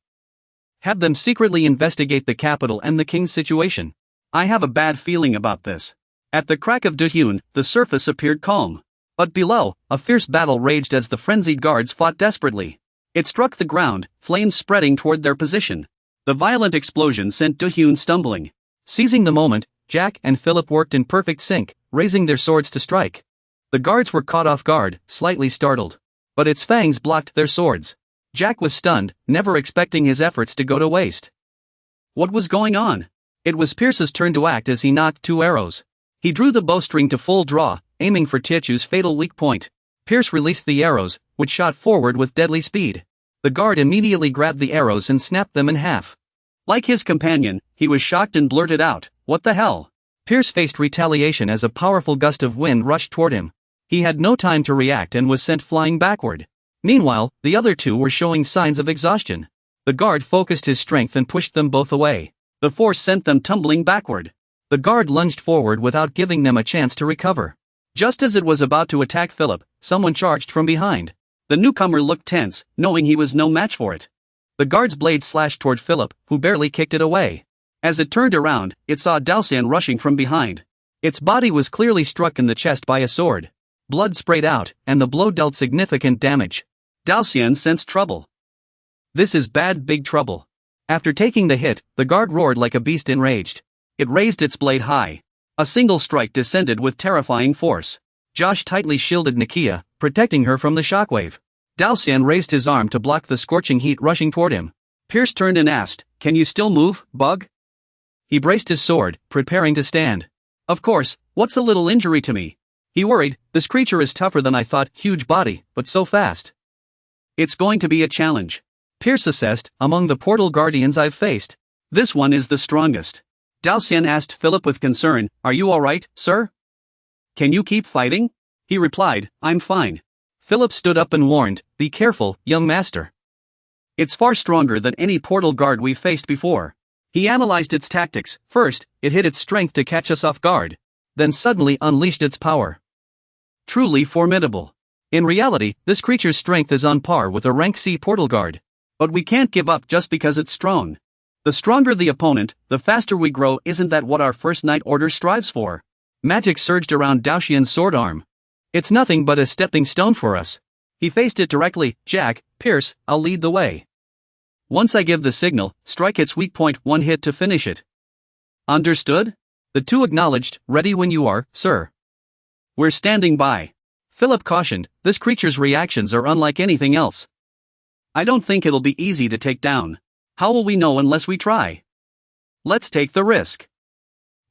"Have them secretly investigate the capital and the king's situation. I have a bad feeling about this." At the crack of Dahyun, the surface appeared calm. But below, a fierce battle raged as the frenzied guards fought desperately. It struck the ground, flames spreading toward their position. The violent explosion sent Dahyun stumbling. Seizing the moment, Jack and Philip worked in perfect sync, raising their swords to strike. The guards were caught off guard, slightly startled. But its fangs blocked their swords. Jack was stunned, never expecting his efforts to go to waste. What was going on? It was Pierce's turn to act as he nocked 2 arrows. He drew the bowstring to full draw, aiming for Tietchu's fatal weak point. Pierce released the arrows, which shot forward with deadly speed. The guard immediately grabbed the arrows and snapped them in half. Like his companion, he was shocked and blurted out, "What the hell?" Pierce faced retaliation as a powerful gust of wind rushed toward him. He had no time to react and was sent flying backward. Meanwhile, the other 2 were showing signs of exhaustion. The guard focused his strength and pushed them both away. The force sent them tumbling backward. The guard lunged forward without giving them a chance to recover. Just as it was about to attack Philip, someone charged from behind. The newcomer looked tense, knowing he was no match for it. The guard's blade slashed toward Philip, who barely kicked it away. As it turned around, it saw Daoshuan rushing from behind. Its body was clearly struck in the chest by a sword. Blood sprayed out, and the blow dealt significant damage. Daoshuan sensed trouble. This is bad, big trouble. After taking the hit, the guard roared like a beast enraged. It raised its blade high. A single strike descended with terrifying force. Josh tightly shielded Nakia, protecting her from the shockwave. Daoshuan raised his arm to block the scorching heat rushing toward him. Pierce turned and asked, "Can you still move, Bug?" He braced his sword, preparing to stand. Of course, what's a little injury to me? He worried. This creature is tougher than I thought, huge body, but so fast. It's going to be a challenge. Pierce assessed, among the portal guardians I've faced, this one is the strongest. Daoxian asked Philip with concern, are you alright, sir? Can you keep fighting? He replied, I'm fine. Philip stood up and warned, be careful, young master. It's far stronger than any portal guard we've faced before. He analyzed its tactics. First, it hid its strength to catch us off guard. Then suddenly unleashed its power. Truly formidable. In reality, this creature's strength is on par with a rank C portal guard. But we can't give up just because it's strong. The stronger the opponent, the faster we grow. Isn't that what our first night order strives for? Magic surged around Daoxian's sword arm. It's nothing but a stepping stone for us. He faced it directly. Jack, Pierce, I'll lead the way. Once I give the signal, strike its weak point, one hit to finish it. Understood? The two acknowledged, ready when you are, sir. We're standing by. Philip cautioned, this creature's reactions are unlike anything else. I don't think it'll be easy to take down. How will we know unless we try? Let's take the risk.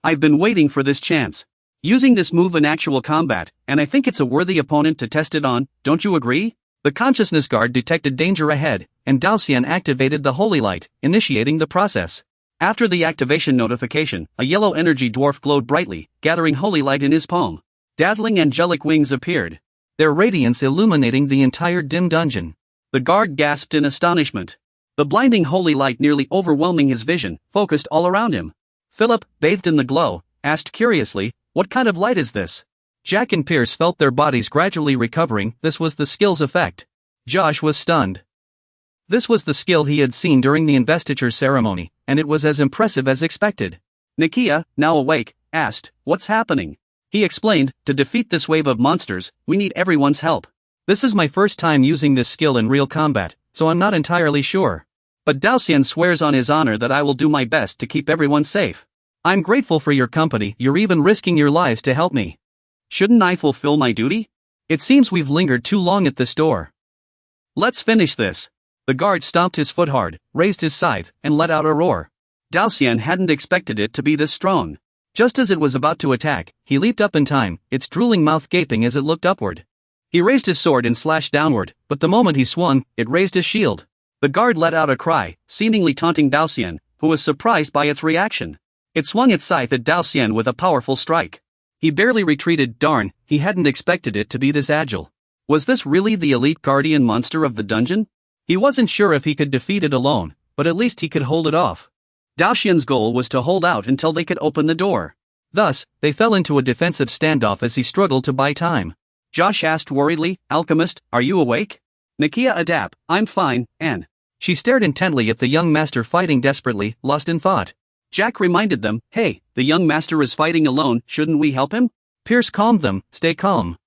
I've been waiting for this chance. Using this move in actual combat, and I think it's a worthy opponent to test it on, don't you agree? The consciousness guard detected danger ahead, and Daoxian activated the holy light, initiating the process. After the activation notification, a yellow energy dwarf glowed brightly, gathering holy light in his palm. Dazzling angelic wings appeared, their radiance illuminating the entire dim dungeon. The guard gasped in astonishment. The blinding holy light nearly overwhelming his vision, focused all around him. Philip, bathed in the glow, asked curiously, what kind of light is this? Jack and Pierce felt their bodies gradually recovering. This was the skill's effect. Josh was stunned. This was the skill he had seen during the investiture ceremony, and it was as impressive as expected. Nakia, now awake, asked, what's happening? He explained, to defeat this wave of monsters, we need everyone's help. This is my first time using this skill in real combat, so I'm not entirely sure. But Daoxian swears on his honor that I will do my best to keep everyone safe. I'm grateful for your company. You're even risking your lives to help me. Shouldn't I fulfill my duty? It seems we've lingered too long at this door. Let's finish this. The guard stomped his foot hard, raised his scythe, and let out a roar. Daoxian hadn't expected it to be this strong. Just as it was about to attack, he leaped up in time, its drooling mouth gaping as it looked upward. He raised his sword and slashed downward, but the moment he swung, it raised his shield. The guard let out a cry, seemingly taunting Daoxian, who was surprised by its reaction. It swung its scythe at Daoxian with a powerful strike. He barely retreated. Darn, he hadn't expected it to be this agile. Was this really the elite guardian monster of the dungeon? He wasn't sure if he could defeat it alone, but at least he could hold it off. Daoxian's goal was to hold out until they could open the door. Thus, they fell into a defensive standoff as he struggled to buy time. Josh asked worriedly, Alchemist, are you awake? Nakia adapt, I'm fine, and she stared intently at the young master fighting desperately, lost in thought. Jack reminded them, hey, the young master is fighting alone, shouldn't we help him? Pierce calmed them, stay calm.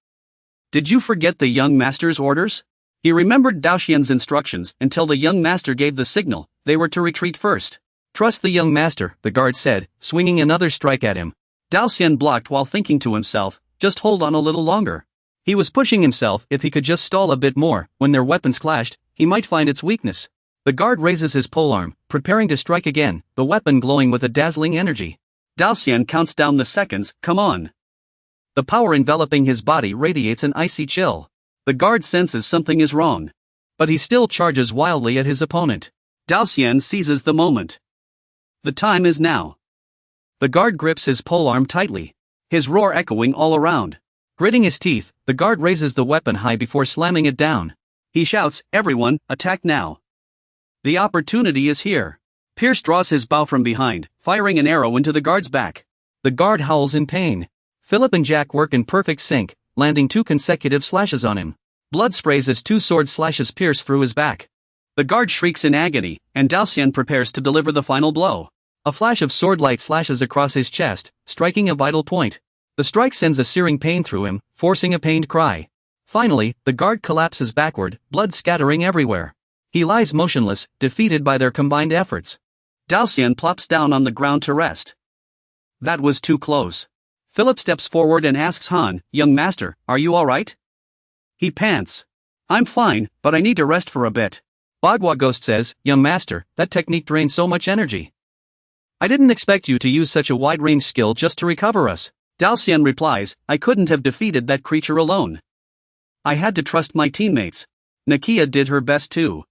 Did you forget the young master's orders? He remembered Daoxian's instructions until the young master gave the signal, they were to retreat first. Trust the young master, the guard said, swinging another strike at him. Daoxian blocked while thinking to himself, just hold on a little longer. He was pushing himself. If he could just stall a bit more, when their weapons clashed, he might find its weakness. The guard raises his polearm, preparing to strike again, the weapon glowing with a dazzling energy. Daoxian counts down the seconds, come on. The power enveloping his body radiates an icy chill. The guard senses something is wrong. But he still charges wildly at his opponent. Daoxian seizes the moment. The time is now. The guard grips his polearm tightly, his roar echoing all around. Gritting his teeth, the guard raises the weapon high before slamming it down. He shouts, everyone, attack now. The opportunity is here. Pierce draws his bow from behind, firing an arrow into the guard's back. The guard howls in pain. Philip and Jack work in perfect sync, landing 2 consecutive slashes on him. Blood sprays as 2 sword slashes pierce through his back. The guard shrieks in agony, and Daoxian prepares to deliver the final blow. A flash of sword light slashes across his chest, striking a vital point. The strike sends a searing pain through him, forcing a pained cry. Finally, the guard collapses backward, blood scattering everywhere. He lies motionless, defeated by their combined efforts. Daoxian plops down on the ground to rest. That was too close. Philip steps forward and asks Han, young master, are you alright? He pants. I'm fine, but I need to rest for a bit. Bagua Ghost says, young master, that technique drains so much energy. I didn't expect you to use such a wide-range skill just to recover us. Dao Xian replies, I couldn't have defeated that creature alone. I had to trust my teammates. Nakia did her best too.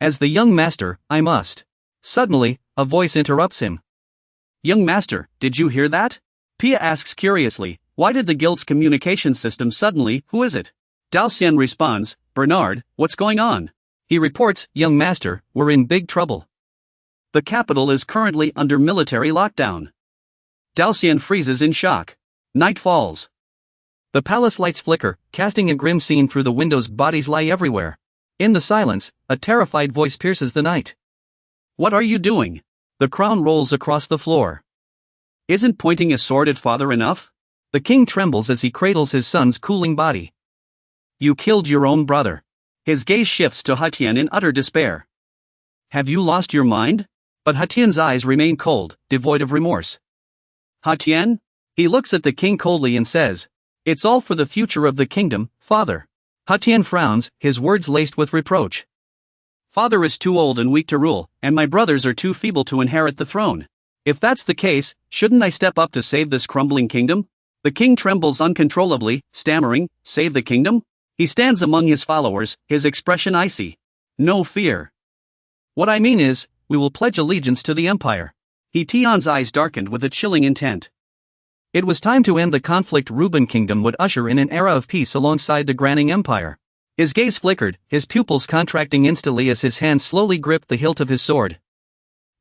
As the young master, I must. Suddenly, a voice interrupts him. Young master, did you hear that? Pia asks curiously, why did the guild's communication system suddenly, who is it? Dao Xian responds, Bernard, what's going on? He reports, young master, we're in big trouble. The capital is currently under military lockdown. Dao Xian freezes in shock. Night falls. The palace lights flicker, casting a grim scene through the windows. Bodies lie everywhere. In the silence, a terrified voice pierces the night. What are you doing? The crown rolls across the floor. Isn't pointing a sword at father enough? The king trembles as he cradles his son's cooling body. You killed your own brother. His gaze shifts to Hatian in utter despair. Have you lost your mind? But Hatian's eyes remain cold, devoid of remorse. Hatian? He looks at the king coldly and says, it's all for the future of the kingdom, father. Hatian frowns, his words laced with reproach. Father is too old and weak to rule, and my brothers are too feeble to inherit the throne. If that's the case, shouldn't I step up to save this crumbling kingdom? The king trembles uncontrollably, stammering, save the kingdom? He stands among his followers, his expression icy. No fear. What I mean is, we will pledge allegiance to the empire. Tian's eyes darkened with a chilling intent. It was time to end the conflict. Ruben Kingdom would usher in an era of peace alongside the Granning Empire. His gaze flickered, his pupils contracting instantly as his hands slowly gripped the hilt of his sword.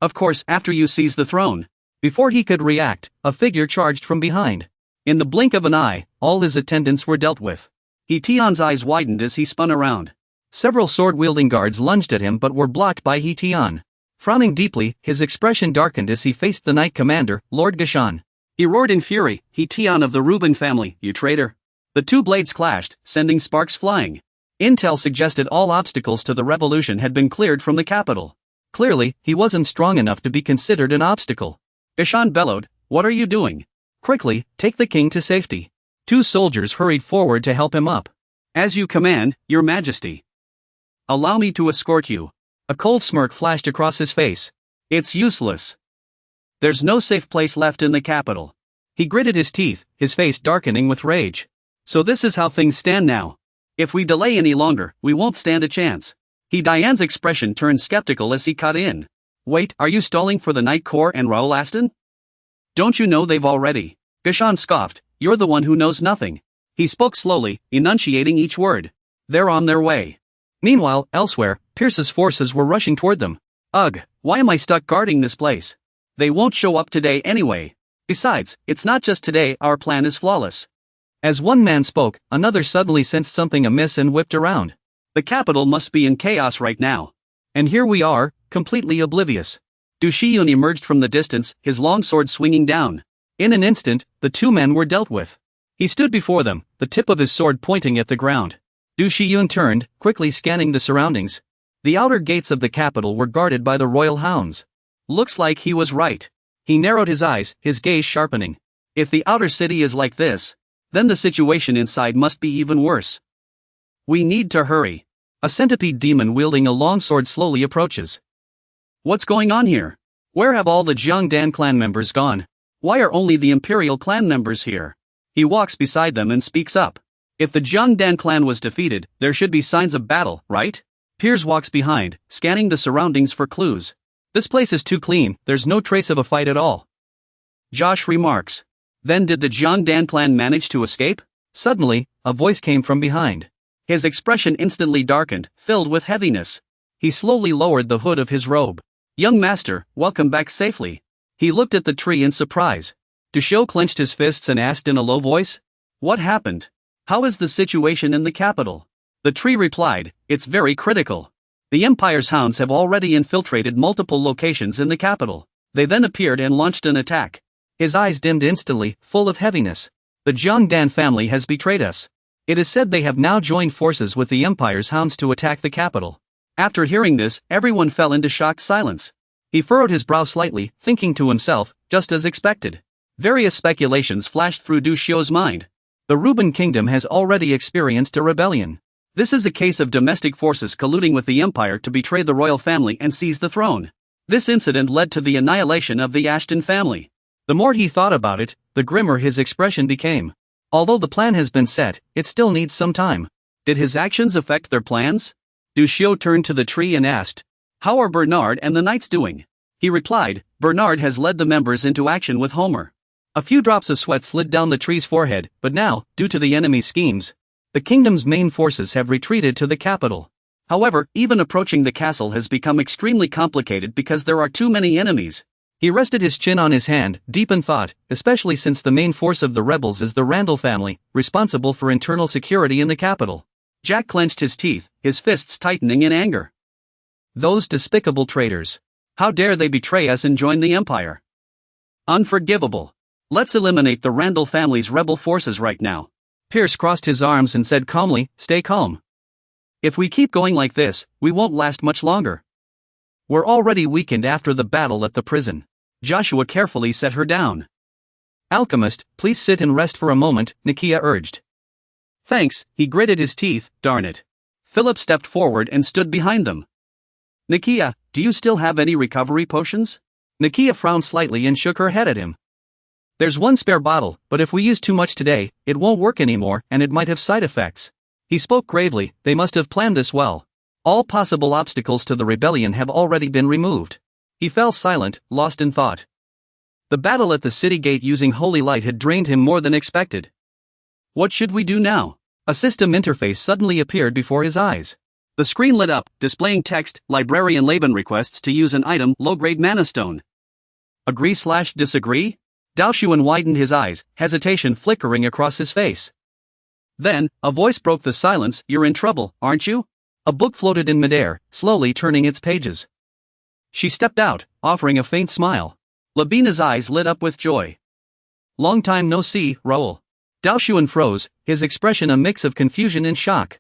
Of course, after you seize the throne. Before he could react, a figure charged from behind. In the blink of an eye, all his attendants were dealt with. Tian's eyes widened as he spun around. Several sword-wielding guards lunged at him but were blocked by Tian. Frowning deeply, his expression darkened as he faced the Knight Commander, Lord Gashan. He roared in fury, Tian of the Ruben family, you traitor. The two blades clashed, sending sparks flying. Intel suggested all obstacles to the revolution had been cleared from the capital. Clearly, he wasn't strong enough to be considered an obstacle. Gashan bellowed, what are you doing? Quickly, take the king to safety. Two soldiers hurried forward to help him up. As you command, your majesty. Allow me to escort you. A cold smirk flashed across his face. It's useless. There's no safe place left in the capital. He gritted his teeth, his face darkening with rage. So this is how things stand now. If we delay any longer, we won't stand a chance. Diane's expression turned skeptical as he cut in. Wait, are you stalling for the Knight Corps and Raoul Aston? Don't you know they've already? Gashan scoffed, you're the one who knows nothing. He spoke slowly, enunciating each word. They're on their way. Meanwhile, elsewhere, Pierce's forces were rushing toward them. Ugh, why am I stuck guarding this place? They won't show up today anyway. Besides, it's not just today, our plan is flawless. As one man spoke, another suddenly sensed something amiss and whipped around. The capital must be in chaos right now. And here we are, completely oblivious. Du Shiyun emerged from the distance, his long sword swinging down. In an instant, the two men were dealt with. He stood before them, the tip of his sword pointing at the ground. Du Shiyun turned, quickly scanning the surroundings. The outer gates of the capital were guarded by the royal hounds. Looks like he was right. He narrowed his eyes, his gaze sharpening. If the outer city is like this, then the situation inside must be even worse. We need to hurry. A centipede demon wielding a long sword slowly approaches. What's going on here? Where have all the Jiangdan clan members gone? Why are only the Imperial clan members here? He walks beside them and speaks up. If the Jiangdan clan was defeated, there should be signs of battle, right? Piers walks behind, scanning the surroundings for clues. This place is too clean, there's no trace of a fight at all. Josh remarks. Then did the Jiangdan clan manage to escape? Suddenly, a voice came from behind. His expression instantly darkened, filled with heaviness. He slowly lowered the hood of his robe. Young master, welcome back safely. He looked at the tree in surprise. Dusho clenched his fists and asked in a low voice. What happened? How is the situation in the capital? The tree replied, it's very critical. The Empire's hounds have already infiltrated multiple locations in the capital. They then appeared and launched an attack. His eyes dimmed instantly, full of heaviness. The Jiangdan family has betrayed us. It is said they have now joined forces with the Empire's hounds to attack the capital. After hearing this, everyone fell into shocked silence. He furrowed his brow slightly, thinking to himself, just as expected. Various speculations flashed through Du Xiu's mind. The Ruben Kingdom has already experienced a rebellion. This is a case of domestic forces colluding with the Empire to betray the royal family and seize the throne. This incident led to the annihilation of the Ashton family. The more he thought about it, the grimmer his expression became. Although the plan has been set, it still needs some time. Did his actions affect their plans? Du Xiu turned to the tree and asked, "How are Bernard and the knights doing?" He replied, "Bernard has led the members into action with Homer." A few drops of sweat slid down the tree's forehead, but now, due to the enemy's schemes, the kingdom's main forces have retreated to the capital. However, even approaching the castle has become extremely complicated because there are too many enemies. He rested his chin on his hand, deep in thought, especially since the main force of the rebels is the Randall family, responsible for internal security in the capital. Jack clenched his teeth, his fists tightening in anger. Those despicable traitors. How dare they betray us and join the Empire? Unforgivable. Let's eliminate the Randall family's rebel forces right now. Pierce crossed his arms and said calmly, "Stay calm. If we keep going like this, we won't last much longer. We're already weakened after the battle at the prison." Joshua carefully set her down. "Alchemist, please sit and rest for a moment," Nakia urged. "Thanks," he gritted his teeth, "darn it." Philip stepped forward and stood behind them. "Nakia, do you still have any recovery potions?" Nakia frowned slightly and shook her head at him. "There's one spare bottle, but if we use too much today, it won't work anymore and it might have side effects." He spoke gravely. They must have planned this well. All possible obstacles to the rebellion have already been removed. He fell silent, lost in thought. The battle at the city gate using holy light had drained him more than expected. What should we do now? A system interface suddenly appeared before his eyes. The screen lit up, displaying text, librarian Laban requests to use an item, low-grade mana stone. Agree/disagree? Dao Xuan widened his eyes, hesitation flickering across his face. Then, a voice broke the silence, "You're in trouble, aren't you?" A book floated in midair, slowly turning its pages. She stepped out, offering a faint smile. Labina's eyes lit up with joy. "Long time no see, Raoul." Dao Xuan froze, his expression a mix of confusion and shock.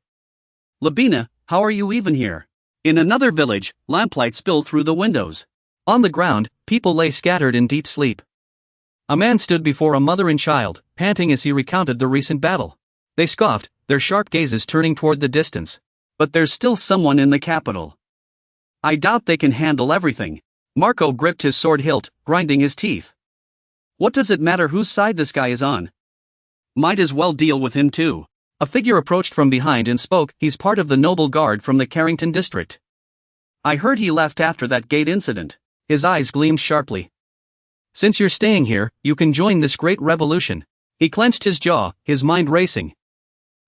"Labina, how are you even here?" In another village, lamplight spilled through the windows. On the ground, people lay scattered in deep sleep. A man stood before a mother and child, panting as he recounted the recent battle. They scoffed, their sharp gazes turning toward the distance. "But there's still someone in the capital. I doubt they can handle everything." Marco gripped his sword hilt, grinding his teeth. "What does it matter whose side this guy is on? Might as well deal with him too." A figure approached from behind and spoke, "He's part of the noble guard from the Carrington district. I heard he left after that gate incident." His eyes gleamed sharply. "Since you're staying here, you can join this great revolution." He clenched his jaw, his mind racing.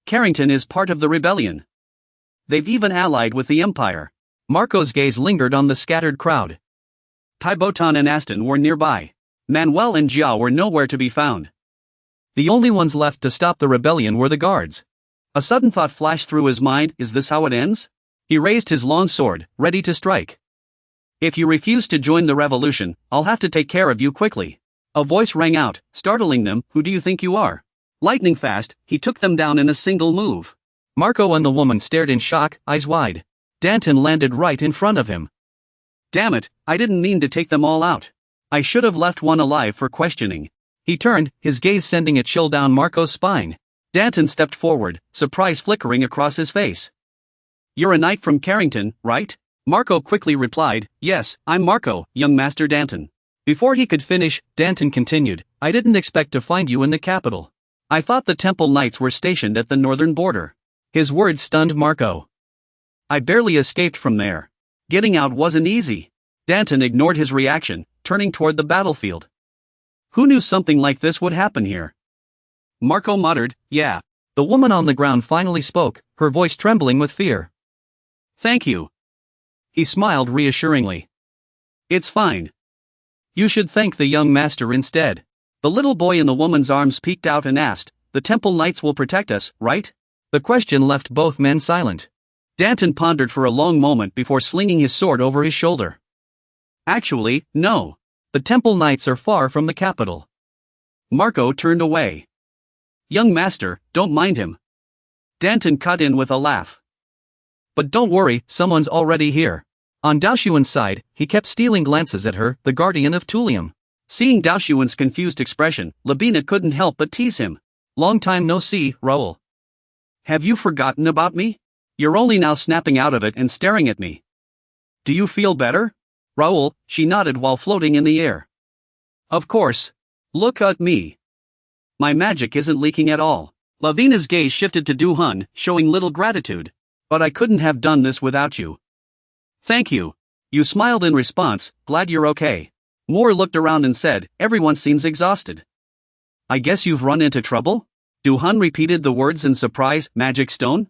Carrington is part of the rebellion. They've even allied with the Empire. Marco's gaze lingered on the scattered crowd. Taibotan and Aston were nearby. Manuel and Jia were nowhere to be found. The only ones left to stop the rebellion were the guards. A sudden thought flashed through his mind, is this how it ends? He raised his long sword, ready to strike. "If you refuse to join the revolution, I'll have to take care of you quickly." A voice rang out, startling them, "Who do you think you are?" Lightning fast, he took them down in a single move. Marco and the woman stared in shock, eyes wide. Danton landed right in front of him. "Damn it, I didn't mean to take them all out. I should have left one alive for questioning." He turned, his gaze sending a chill down Marco's spine. Danton stepped forward, surprise flickering across his face. "You're a knight from Carrington, right?" Marco quickly replied, "Yes, I'm Marco, young Master Danton." Before he could finish, Danton continued, "I didn't expect to find you in the capital. I thought the Temple Knights were stationed at the northern border." His words stunned Marco. "I barely escaped from there. Getting out wasn't easy." Danton ignored his reaction, turning toward the battlefield. "Who knew something like this would happen here?" Marco muttered, "Yeah." The woman on the ground finally spoke, her voice trembling with fear. "Thank you." He smiled reassuringly. "It's fine. You should thank the young master instead." The little boy in the woman's arms peeked out and asked, "The Temple Knights will protect us, right?" The question left both men silent. Danton pondered for a long moment before slinging his sword over his shoulder. "Actually, no. The Temple Knights are far from the capital." Marco turned away. "Young master, don't mind him." Danton cut in with a laugh. "But don't worry, someone's already here." On Daoshuan's side, he kept stealing glances at her, the guardian of Tulium. Seeing Daoshuan's confused expression, Labina couldn't help but tease him. "Long time no see, Raoul. Have you forgotten about me? You're only now snapping out of it and staring at me. Do you feel better?" Raoul, she nodded while floating in the air. Of course. Look at me. My magic isn't leaking at all. Lavina's gaze shifted to Du-hun, showing little gratitude. But I couldn't have done this without you. Thank you. You smiled in response, glad you're okay. Moore looked around and said, everyone seems exhausted. I guess you've run into trouble? Du-hun repeated the words in surprise, magic stone?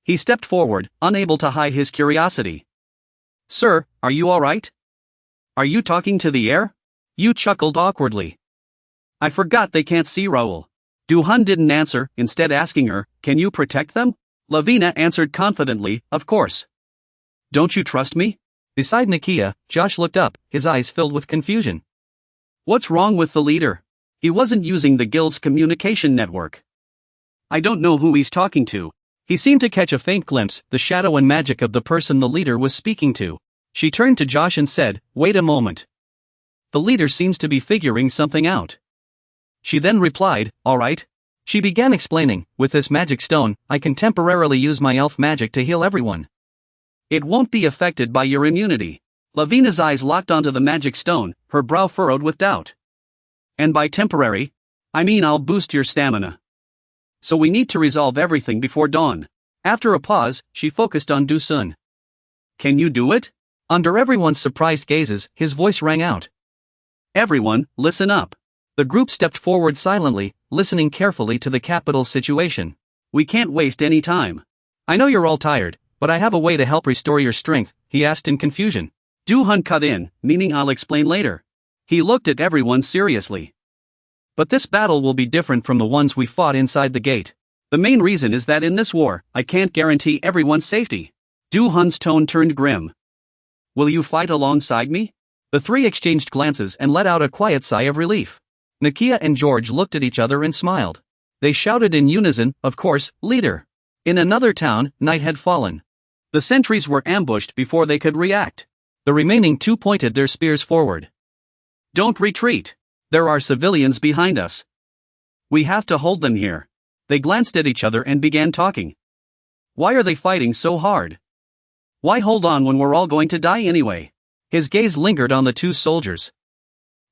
He stepped forward, unable to hide his curiosity. Sir, are you alright? Are you talking to the air? You chuckled awkwardly. I forgot they can't see Raoul. Du-hun didn't answer, instead asking her, can you protect them? Lavina answered confidently, of course. Don't you trust me? Beside Nakia, Josh looked up, his eyes filled with confusion. What's wrong with the leader? He wasn't using the guild's communication network. I don't know who he's talking to. He seemed to catch a faint glimpse, the shadow and magic of the person the leader was speaking to. She turned to Josh and said, wait a moment. The leader seems to be figuring something out. She then replied, alright. She began explaining, with this magic stone, I can temporarily use my elf magic to heal everyone. It won't be affected by your immunity. Lavina's eyes locked onto the magic stone, her brow furrowed with doubt. And by temporary, I mean I'll boost your stamina. So we need to resolve everything before dawn. After a pause, she focused on Du-sun. Can you do it? Under everyone's surprised gazes, his voice rang out. Everyone, listen up. The group stepped forward silently, listening carefully to the capital's situation. We can't waste any time. I know you're all tired, but I have a way to help restore your strength, he asked in confusion. Du-hun cut in, meaning I'll explain later. He looked at everyone seriously. But this battle will be different from the ones we fought inside the gate. The main reason is that in this war, I can't guarantee everyone's safety. Du-hun's tone turned grim. Will you fight alongside me? The three exchanged glances and let out a quiet sigh of relief. Nakia and George looked at each other and smiled. They shouted in unison, of course, leader. In another town, night had fallen. The sentries were ambushed before they could react. The remaining two pointed their spears forward. Don't retreat. There are civilians behind us. We have to hold them here. They glanced at each other and began talking. Why are they fighting so hard? Why hold on when we're all going to die anyway? His gaze lingered on the two soldiers.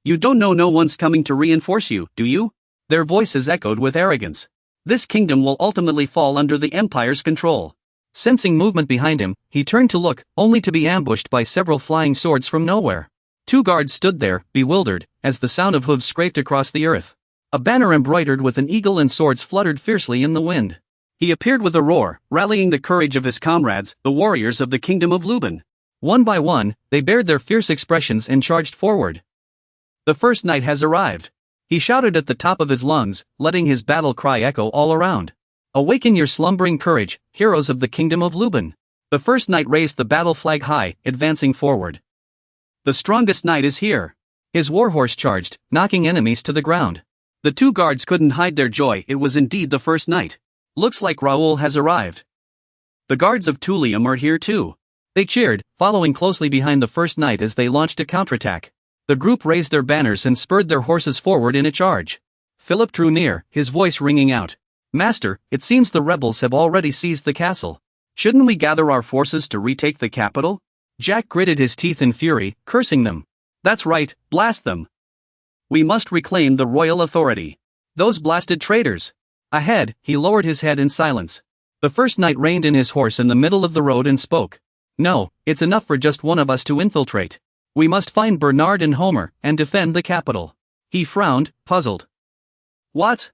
You don't know no one's coming to reinforce you, do you? Their voices echoed with arrogance. This kingdom will ultimately fall under the Empire's control. Sensing movement behind him, he turned to look, only to be ambushed by several flying swords from nowhere. Two guards stood there, bewildered, as the sound of hooves scraped across the earth. A banner embroidered with an eagle and swords fluttered fiercely in the wind. He appeared with a roar, rallying the courage of his comrades, the warriors of the kingdom of Luban. One by one, they bared their fierce expressions and charged forward. The first knight has arrived. He shouted at the top of his lungs, letting his battle cry echo all around. Awaken your slumbering courage, heroes of the kingdom of Luban. The first knight raised the battle flag high, advancing forward. The strongest knight is here. His warhorse charged, knocking enemies to the ground. The two guards couldn't hide their joy, it was indeed the first knight. Looks like Raoul has arrived. The guards of Tulium are here too. They cheered, following closely behind the first knight as they launched a counterattack. The group raised their banners and spurred their horses forward in a charge. Philip drew near, his voice ringing out. Master, it seems the rebels have already seized the castle. Shouldn't we gather our forces to retake the capital? Jack gritted his teeth in fury, cursing them. That's right, blast them. We must reclaim the royal authority. Those blasted traitors. Ahead, he lowered his head in silence. The first knight reined in his horse in the middle of the road and spoke. No, it's enough for just one of us to infiltrate. We must find Bernard and Homer, and defend the capital. He frowned, puzzled. What?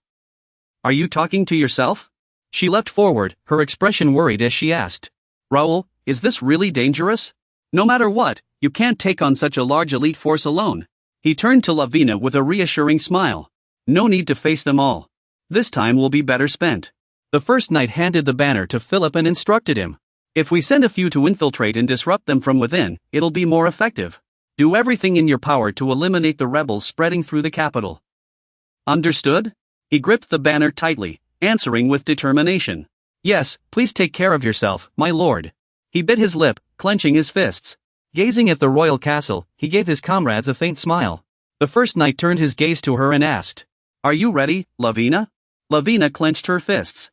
Are you talking to yourself? She leapt forward, her expression worried as she asked. Raoul, is this really dangerous? No matter what, you can't take on such a large elite force alone. He turned to Lavina with a reassuring smile. No need to face them all. This time will be better spent. The first knight handed the banner to Philip and instructed him. If we send a few to infiltrate and disrupt them from within, it'll be more effective. Do everything in your power to eliminate the rebels spreading through the capital. Understood? He gripped the banner tightly, answering with determination. Yes, please take care of yourself, my lord. He bit his lip, clenching his fists. Gazing at the royal castle, he gave his comrades a faint smile. The first knight turned his gaze to her and asked. Are you ready, Lavina? Lavina clenched her fists.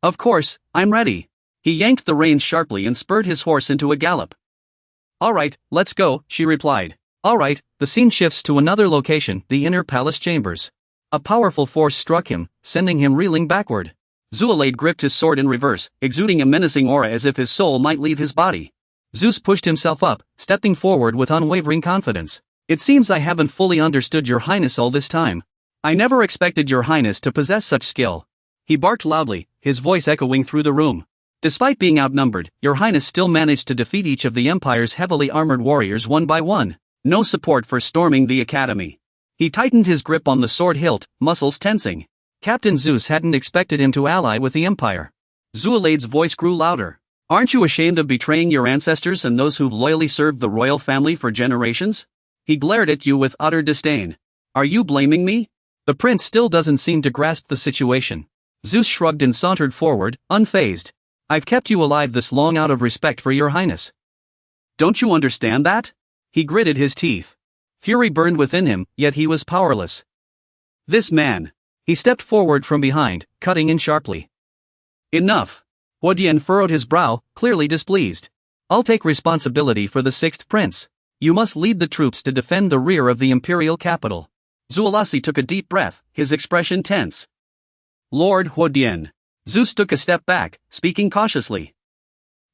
Of course, I'm ready. He yanked the reins sharply and spurred his horse into a gallop. Alright, let's go, she replied. Alright, the scene shifts to another location, the inner palace chambers. A powerful force struck him, sending him reeling backward. Zul'Aid gripped his sword in reverse, exuding a menacing aura as if his soul might leave his body. Zeus pushed himself up, stepping forward with unwavering confidence. It seems I haven't fully understood your highness all this time. I never expected your highness to possess such skill. He barked loudly, his voice echoing through the room. Despite being outnumbered, your highness still managed to defeat each of the Empire's heavily armored warriors one by one. No support for storming the academy. He tightened his grip on the sword hilt, muscles tensing. Captain Zeus hadn't expected him to ally with the Empire. Zul'Aid's voice grew louder. Aren't you ashamed of betraying your ancestors and those who've loyally served the royal family for generations? He glared at you with utter disdain. Are you blaming me? The prince still doesn't seem to grasp the situation. Zeus shrugged and sauntered forward, unfazed. I've kept you alive this long out of respect for your highness. Don't you understand that? He gritted his teeth. Fury burned within him, yet he was powerless. This man. He stepped forward from behind, cutting in sharply. Enough. Huodian furrowed his brow, clearly displeased. I'll take responsibility for the sixth prince. You must lead the troops to defend the rear of the imperial capital. Zul'Aid took a deep breath, his expression tense. Lord Huodian. Zeus took a step back, speaking cautiously.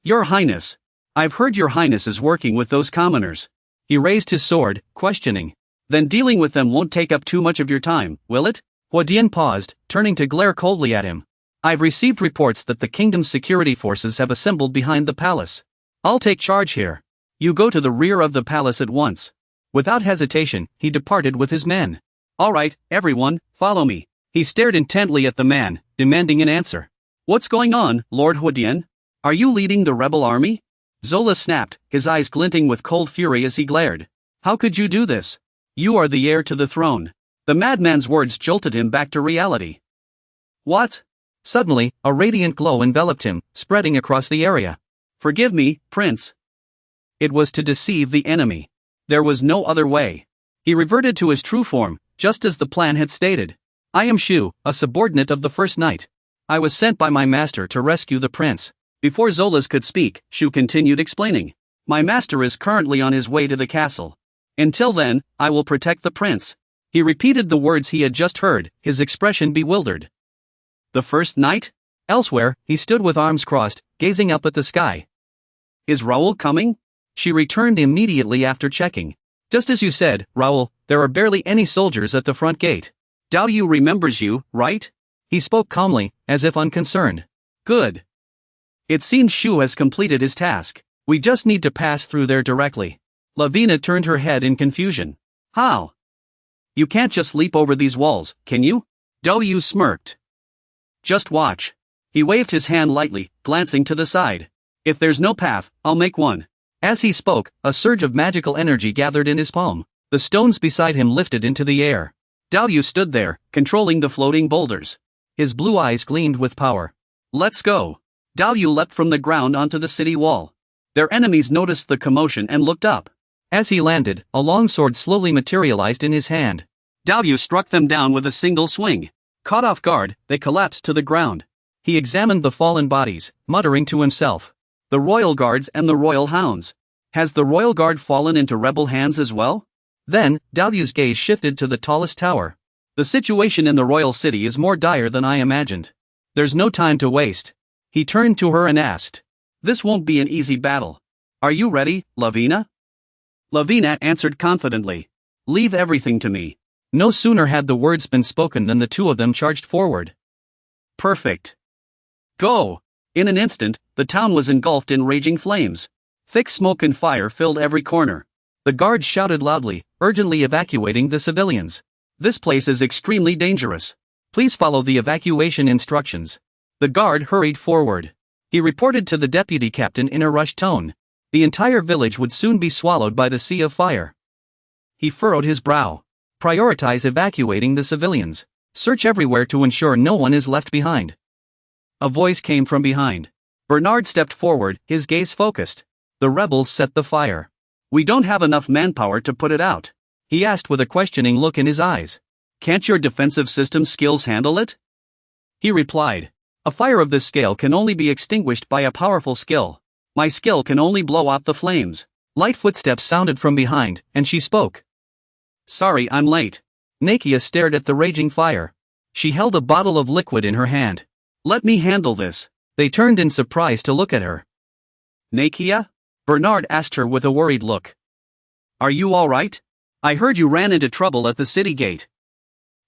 Your highness. I've heard your highness is working with those commoners. He raised his sword, questioning. Then dealing with them won't take up too much of your time, will it? Huodian paused, turning to glare coldly at him. I've received reports that the kingdom's security forces have assembled behind the palace. I'll take charge here. You go to the rear of the palace at once. Without hesitation, he departed with his men. All right, everyone, follow me. He stared intently at the man, demanding an answer. What's going on, Lord Huodian? Are you leading the rebel army? Zola snapped, his eyes glinting with cold fury as he glared. How could you do this? You are the heir to the throne. The madman's words jolted him back to reality. What? Suddenly, a radiant glow enveloped him, spreading across the area. Forgive me, Prince. It was to deceive the enemy. There was no other way. He reverted to his true form, just as the plan had stated. I am Shu, a subordinate of the First Knight. I was sent by my master to rescue the prince. Before Zolas could speak, Shu continued explaining. My master is currently on his way to the castle. Until then, I will protect the prince. He repeated the words he had just heard, his expression bewildered. The First Knight? Elsewhere, he stood with arms crossed, gazing up at the sky. Is Raoul coming? She returned immediately after checking. Just as you said, Raoul, there are barely any soldiers at the front gate. Dao Yu remembers you, right? He spoke calmly, as if unconcerned. Good. It seems Shu has completed his task. We just need to pass through there directly. Lavina turned her head in confusion. How? You can't just leap over these walls, can you? Dao Yu smirked. Just watch. He waved his hand lightly, glancing to the side. If there's no path, I'll make one. As he spoke, a surge of magical energy gathered in his palm. The stones beside him lifted into the air. Dao Yu stood there, controlling the floating boulders. His blue eyes gleamed with power. Let's go. Dao Yu leapt from the ground onto the city wall. Their enemies noticed the commotion and looked up. As he landed, a long sword slowly materialized in his hand. Dao Yu struck them down with a single swing. Caught off guard, they collapsed to the ground. He examined the fallen bodies, muttering to himself. The royal guards and the royal hounds. Has the royal guard fallen into rebel hands as well? Then, Dao Yu's gaze shifted to the tallest tower. The situation in the royal city is more dire than I imagined. There's no time to waste. He turned to her and asked. This won't be an easy battle. Are you ready, Lavina? Lavina answered confidently. Leave everything to me. No sooner had the words been spoken than the two of them charged forward. Perfect. Go! In an instant, the town was engulfed in raging flames. Thick smoke and fire filled every corner. The guards shouted loudly, urgently evacuating the civilians. This place is extremely dangerous. Please follow the evacuation instructions. The guard hurried forward. He reported to the deputy captain in a rushed tone. The entire village would soon be swallowed by the sea of fire. He furrowed his brow. Prioritize evacuating the civilians. Search everywhere to ensure no one is left behind. A voice came from behind. Bernard stepped forward, his gaze focused. The rebels set the fire. We don't have enough manpower to put it out. He asked with a questioning look in his eyes. Can't your defensive system skills handle it? He replied. A fire of this scale can only be extinguished by a powerful skill. My skill can only blow out the flames. Light footsteps sounded from behind, and she spoke. "Sorry I'm late." Nakia stared at the raging fire. She held a bottle of liquid in her hand. "Let me handle this." They turned in surprise to look at her. "Nakia?" Bernard asked her with a worried look. "Are you all right? I heard you ran into trouble at the city gate."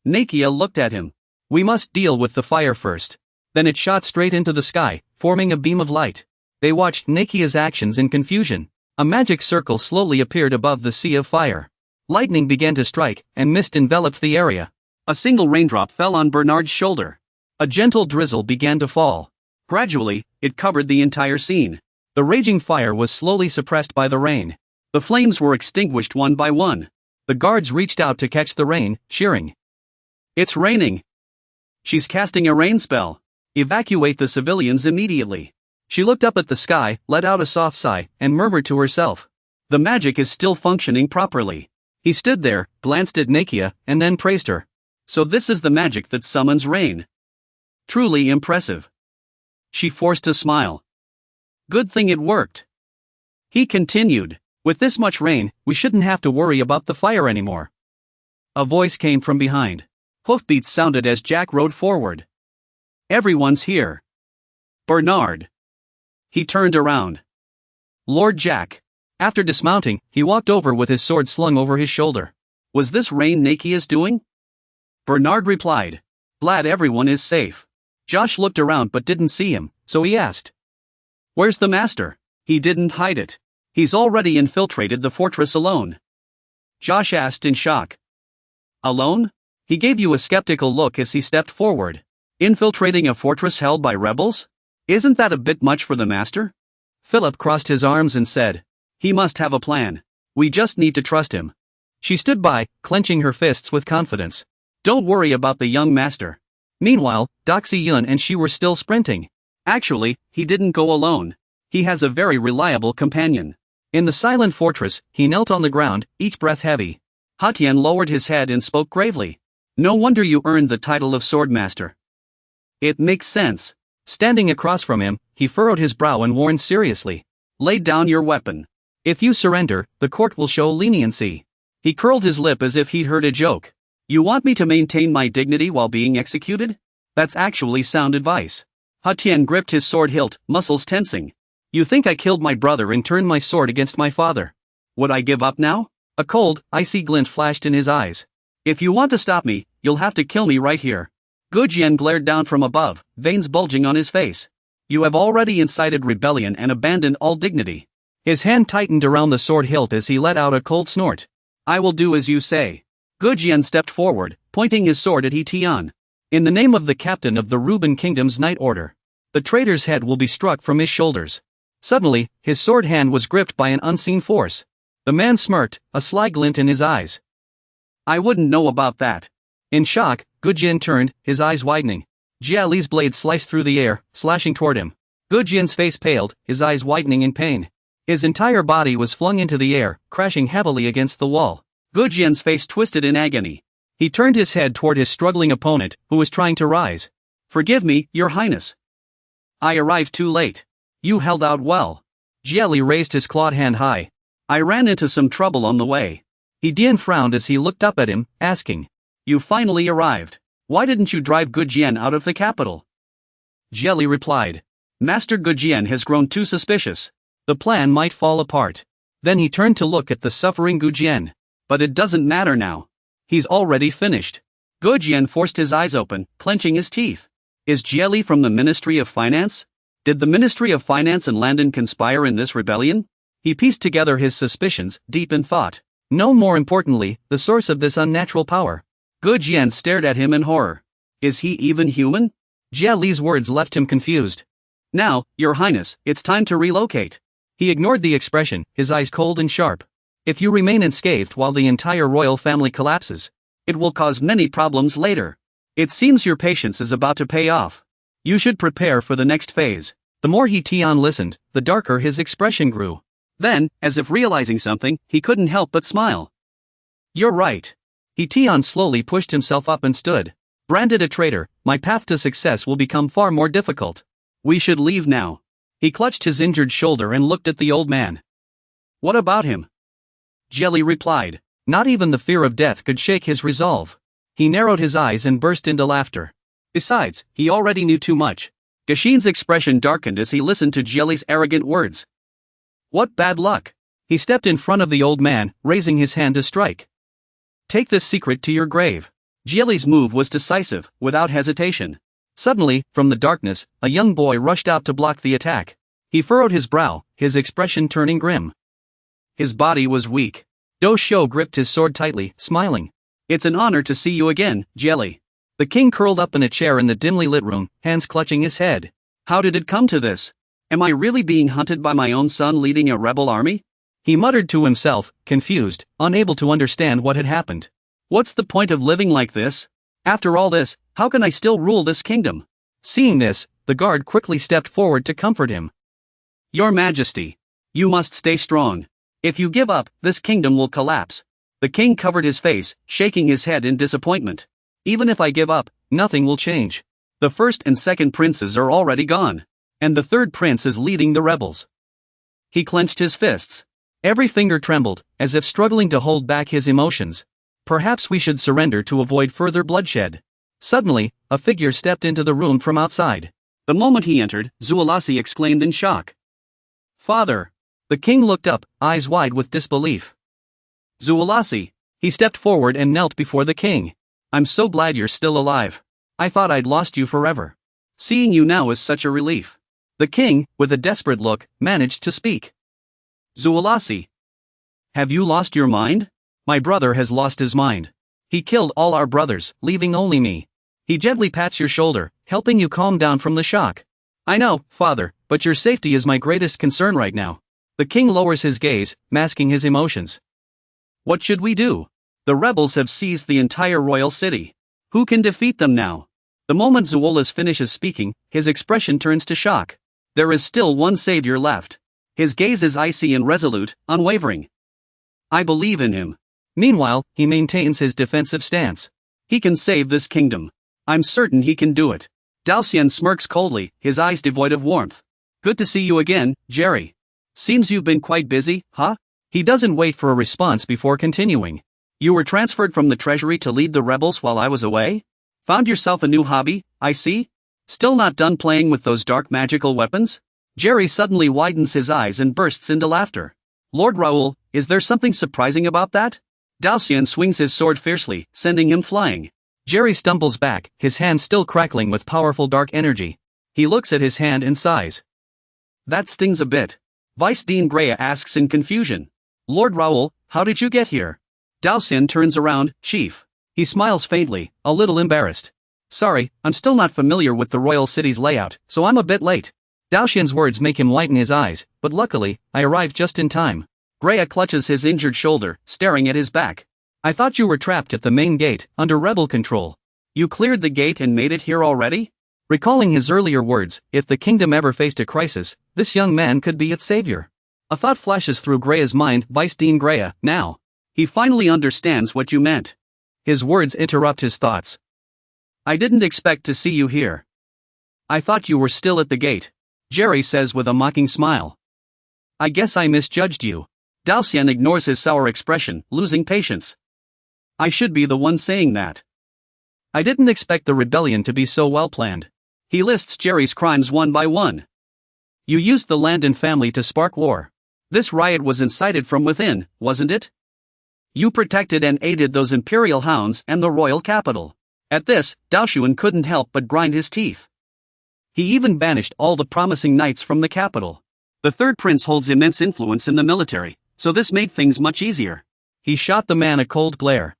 Nakia looked at him. "We must deal with the fire first." Then it shot straight into the sky, forming a beam of light. They watched Nakia's actions in confusion. A magic circle slowly appeared above the sea of fire. Lightning began to strike, and mist enveloped the area. A single raindrop fell on Bernard's shoulder. A gentle drizzle began to fall. Gradually, it covered the entire scene. The raging fire was slowly suppressed by the rain. The flames were extinguished one by one. The guards reached out to catch the rain, cheering. "It's raining! She's casting a rain spell! Evacuate the civilians immediately!" She looked up at the sky, let out a soft sigh, and murmured to herself. The magic is still functioning properly. He stood there, glanced at Nakia, and then praised her. So this is the magic that summons rain. Truly impressive. She forced a smile. Good thing it worked. He continued. With this much rain, we shouldn't have to worry about the fire anymore. A voice came from behind. Hoofbeats sounded as Jack rode forward. Everyone's here. Bernard. He turned around. Lord Jack. After dismounting, he walked over with his sword slung over his shoulder. Was this rain Nakia's doing? Bernard replied. Glad everyone is safe. Josh looked around but didn't see him, so he asked. Where's the master? He didn't hide it. He's already infiltrated the fortress alone. Josh asked in shock. Alone? He gave you a skeptical look as he stepped forward. Infiltrating a fortress held by rebels? Isn't that a bit much for the master? Philip crossed his arms and said. He must have a plan. We just need to trust him. She stood by, clenching her fists with confidence. Don't worry about the young master. Meanwhile, Doxy Yun and she were still sprinting. Actually, he didn't go alone. He has a very reliable companion. In the silent fortress, he knelt on the ground, each breath heavy. Hatian lowered his head and spoke gravely. No wonder you earned the title of Swordmaster. It makes sense. Standing across from him, he furrowed his brow and warned seriously. Lay down your weapon. If you surrender, the court will show leniency. He curled his lip as if he'd heard a joke. You want me to maintain my dignity while being executed? That's actually sound advice. Hatian gripped his sword hilt, muscles tensing. You think I killed my brother and turned my sword against my father? Would I give up now? A cold, icy glint flashed in his eyes. If you want to stop me, you'll have to kill me right here. Gujian glared down from above, veins bulging on his face. You have already incited rebellion and abandoned all dignity. His hand tightened around the sword hilt as he let out a cold snort. I will do as you say. Gujian stepped forward, pointing his sword at Hitian. In the name of the captain of the Ruben Kingdom's Night Order. The traitor's head will be struck from his shoulders. Suddenly, his sword hand was gripped by an unseen force. The man smirked, a sly glint in his eyes. I wouldn't know about that. In shock, Gujian turned, his eyes widening. Jia Li's blade sliced through the air, slashing toward him. Gujian's face paled, his eyes widening in pain. His entire body was flung into the air, crashing heavily against the wall. Gujian's face twisted in agony. He turned his head toward his struggling opponent, who was trying to rise. Forgive me, Your Highness. I arrived too late. You held out well. Jia Li raised his clawed hand high. I ran into some trouble on the way. Dian frowned as he looked up at him, asking. You finally arrived. Why didn't you drive Gujian out of the capital? Jia Li replied. Master Gujian has grown too suspicious. The plan might fall apart. Then he turned to look at the suffering Gujian. But it doesn't matter now. He's already finished. Gujian forced his eyes open, clenching his teeth. Is Jia Li from the Ministry of Finance? Did the Ministry of Finance and Landon conspire in this rebellion? He pieced together his suspicions, deep in thought. No more importantly, the source of this unnatural power. Gujian stared at him in horror. Is he even human? Jia Li's words left him confused. Now, Your Highness, it's time to relocate. He ignored the expression, his eyes cold and sharp. If you remain unscathed while the entire royal family collapses, it will cause many problems later. It seems your patience is about to pay off. You should prepare for the next phase. The more Hitian listened, the darker his expression grew. Then, as if realizing something, he couldn't help but smile. You're right. Hitian slowly pushed himself up and stood. Branded a traitor, my path to success will become far more difficult. We should leave now. He clutched his injured shoulder and looked at the old man. What about him? Jelly replied. Not even the fear of death could shake his resolve. He narrowed his eyes and burst into laughter. Besides, he already knew too much. Gashin's expression darkened as he listened to Jelly's arrogant words. What bad luck! He stepped in front of the old man, raising his hand to strike. Take this secret to your grave. Jelly's move was decisive, without hesitation. Suddenly, from the darkness, a young boy rushed out to block the attack. He furrowed his brow, his expression turning grim. His body was weak. Do Shou gripped his sword tightly, smiling. It's an honor to see you again, Jelly. The king curled up in a chair in the dimly lit room, hands clutching his head. How did it come to this? Am I really being hunted by my own son leading a rebel army? He muttered to himself, confused, unable to understand what had happened. What's the point of living like this? After all this, how can I still rule this kingdom? Seeing this, the guard quickly stepped forward to comfort him. Your Majesty, you must stay strong. If you give up, this kingdom will collapse. The king covered his face, shaking his head in disappointment. Even if I give up, nothing will change. The first and second princes are already gone. And the third prince is leading the rebels. He clenched his fists. Every finger trembled, as if struggling to hold back his emotions. Perhaps we should surrender to avoid further bloodshed. Suddenly, a figure stepped into the room from outside. The moment he entered, Zualasi exclaimed in shock. Father! The king looked up, eyes wide with disbelief. Zualasi! He stepped forward and knelt before the king. I'm so glad you're still alive. I thought I'd lost you forever. Seeing you now is such a relief. The king, with a desperate look, managed to speak. Zualasi! Have you lost your mind? My brother has lost his mind. He killed all our brothers, leaving only me. He gently pats your shoulder, helping you calm down from the shock. I know, father, but your safety is my greatest concern right now. The king lowers his gaze, masking his emotions. What should we do? The rebels have seized the entire royal city. Who can defeat them now? The moment Zuolas finishes speaking, his expression turns to shock. There is still one savior left. His gaze is icy and resolute, unwavering. I believe in him. Meanwhile, he maintains his defensive stance. He can save this kingdom. I'm certain he can do it. Daoxian smirks coldly, his eyes devoid of warmth. Good to see you again, Jerry. Seems you've been quite busy, huh? He doesn't wait for a response before continuing. You were transferred from the treasury to lead the rebels while I was away? Found yourself a new hobby, I see? Still not done playing with those dark magical weapons? Jerry suddenly widens his eyes and bursts into laughter. Lord Raoul, is there something surprising about that? Daoxian swings his sword fiercely, sending him flying. Jerry stumbles back, his hand still crackling with powerful dark energy. He looks at his hand and sighs. That stings a bit. Vice Dean Greya asks in confusion. Lord Raoul, how did you get here? Daoxian turns around, Chief. He smiles faintly, a little embarrassed. Sorry, I'm still not familiar with the royal city's layout, so I'm a bit late. Daoxian's words make him widen his eyes, but luckily, I arrived just in time. Greya clutches his injured shoulder, staring at his back. I thought you were trapped at the main gate, under rebel control. You cleared the gate and made it here already? Recalling his earlier words, if the kingdom ever faced a crisis, this young man could be its savior. A thought flashes through Greya's mind, Vice Dean Greya, now. He finally understands what you meant. His words interrupt his thoughts. I didn't expect to see you here. I thought you were still at the gate. Jerry says with a mocking smile. I guess I misjudged you. Daoxian ignores his sour expression, losing patience. I should be the one saying that. I didn't expect the rebellion to be so well planned. He lists Jerry's crimes one by one. You used the Landon family to spark war. This riot was incited from within, wasn't it? You protected and aided those imperial hounds and the royal capital. At this, Daoshuan couldn't help but grind his teeth. He even banished all the promising knights from the capital. The third prince holds immense influence in the military, so this made things much easier. He shot the man a cold glare.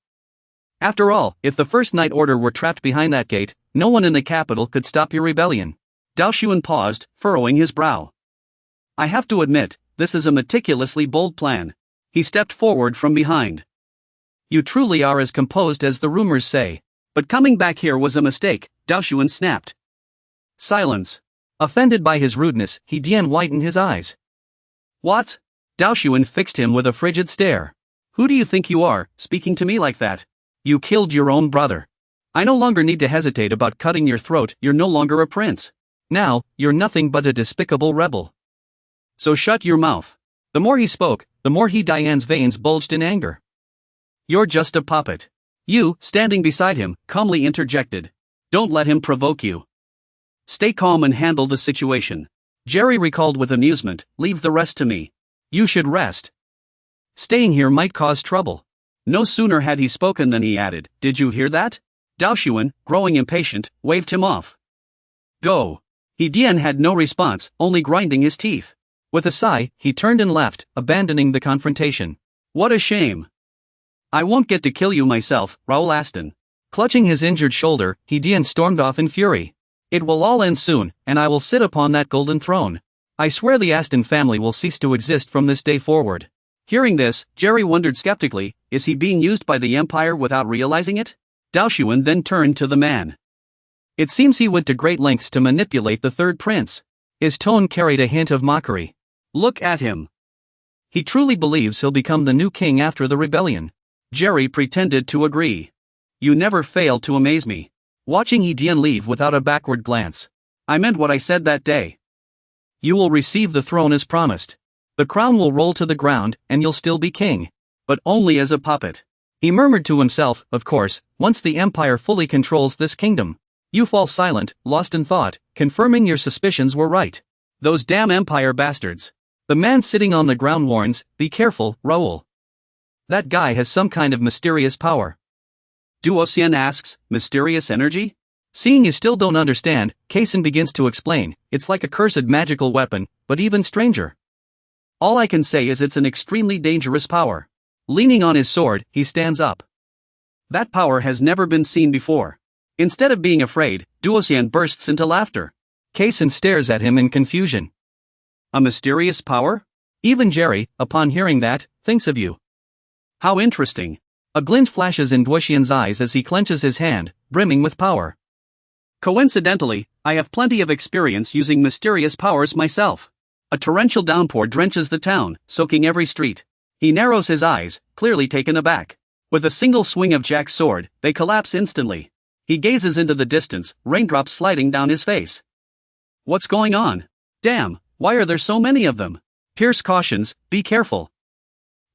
After all, if the First Knight Order were trapped behind that gate, no one in the capital could stop your rebellion. Daoshuan paused, furrowing his brow. I have to admit, this is a meticulously bold plan. He stepped forward from behind. You truly are as composed as the rumors say. But coming back here was a mistake, Daoshuan snapped. Silence. Offended by his rudeness, he whitened his eyes. What? Daoshuan fixed him with a frigid stare. Who do you think you are, speaking to me like that? You killed your own brother. I no longer need to hesitate about cutting your throat, you're no longer a prince. Now, you're nothing but a despicable rebel. So shut your mouth. The more he spoke, the more Diane's veins bulged in anger. "You're just a puppet." You, standing beside him, calmly interjected. "Don't let him provoke you. Stay calm and handle the situation." Jerry recalled with amusement, "Leave the rest to me. You should rest. Staying here might cause trouble." No sooner had he spoken than he added, "Did you hear that?" Daoshuan, growing impatient, waved him off. "Go." Dian had no response, only grinding his teeth. With a sigh, he turned and left, abandoning the confrontation. "What a shame. I won't get to kill you myself, Raoul Aston." Clutching his injured shoulder, Dian stormed off in fury. "It will all end soon, and I will sit upon that golden throne. I swear the Aston family will cease to exist from this day forward." Hearing this, Jerry wondered skeptically, is he being used by the Empire without realizing it? Daoshuan then turned to the man. It seems he went to great lengths to manipulate the third prince. His tone carried a hint of mockery. "Look at him. He truly believes he'll become the new king after the rebellion." Jerry pretended to agree. "You never fail to amaze me." Watching Dian leave without a backward glance. "I meant what I said that day. You will receive the throne as promised. The crown will roll to the ground, and you'll still be king. But only as a puppet." He murmured to himself, "Of course, once the Empire fully controls this kingdom." You fall silent, lost in thought, confirming your suspicions were right. "Those damn Empire bastards." The man sitting on the ground warns, "Be careful, Raoul. That guy has some kind of mysterious power." Duosian asks, "Mysterious energy?" Seeing you still don't understand, Kaysen begins to explain, "It's like a cursed magical weapon, but even stranger. All I can say is it's an extremely dangerous power." Leaning on his sword, he stands up. "That power has never been seen before." Instead of being afraid, Duosian bursts into laughter. Kaysen stares at him in confusion. "A mysterious power?" Even Jerry, upon hearing that, thinks of you. "How interesting." A glint flashes in Duosian's eyes as he clenches his hand, brimming with power. "Coincidentally, I have plenty of experience using mysterious powers myself." A torrential downpour drenches the town, soaking every street. He narrows his eyes, clearly taken aback. With a single swing of Jack's sword, they collapse instantly. He gazes into the distance, raindrops sliding down his face. "What's going on? Damn, why are there so many of them?" Pierce cautions, "Be careful.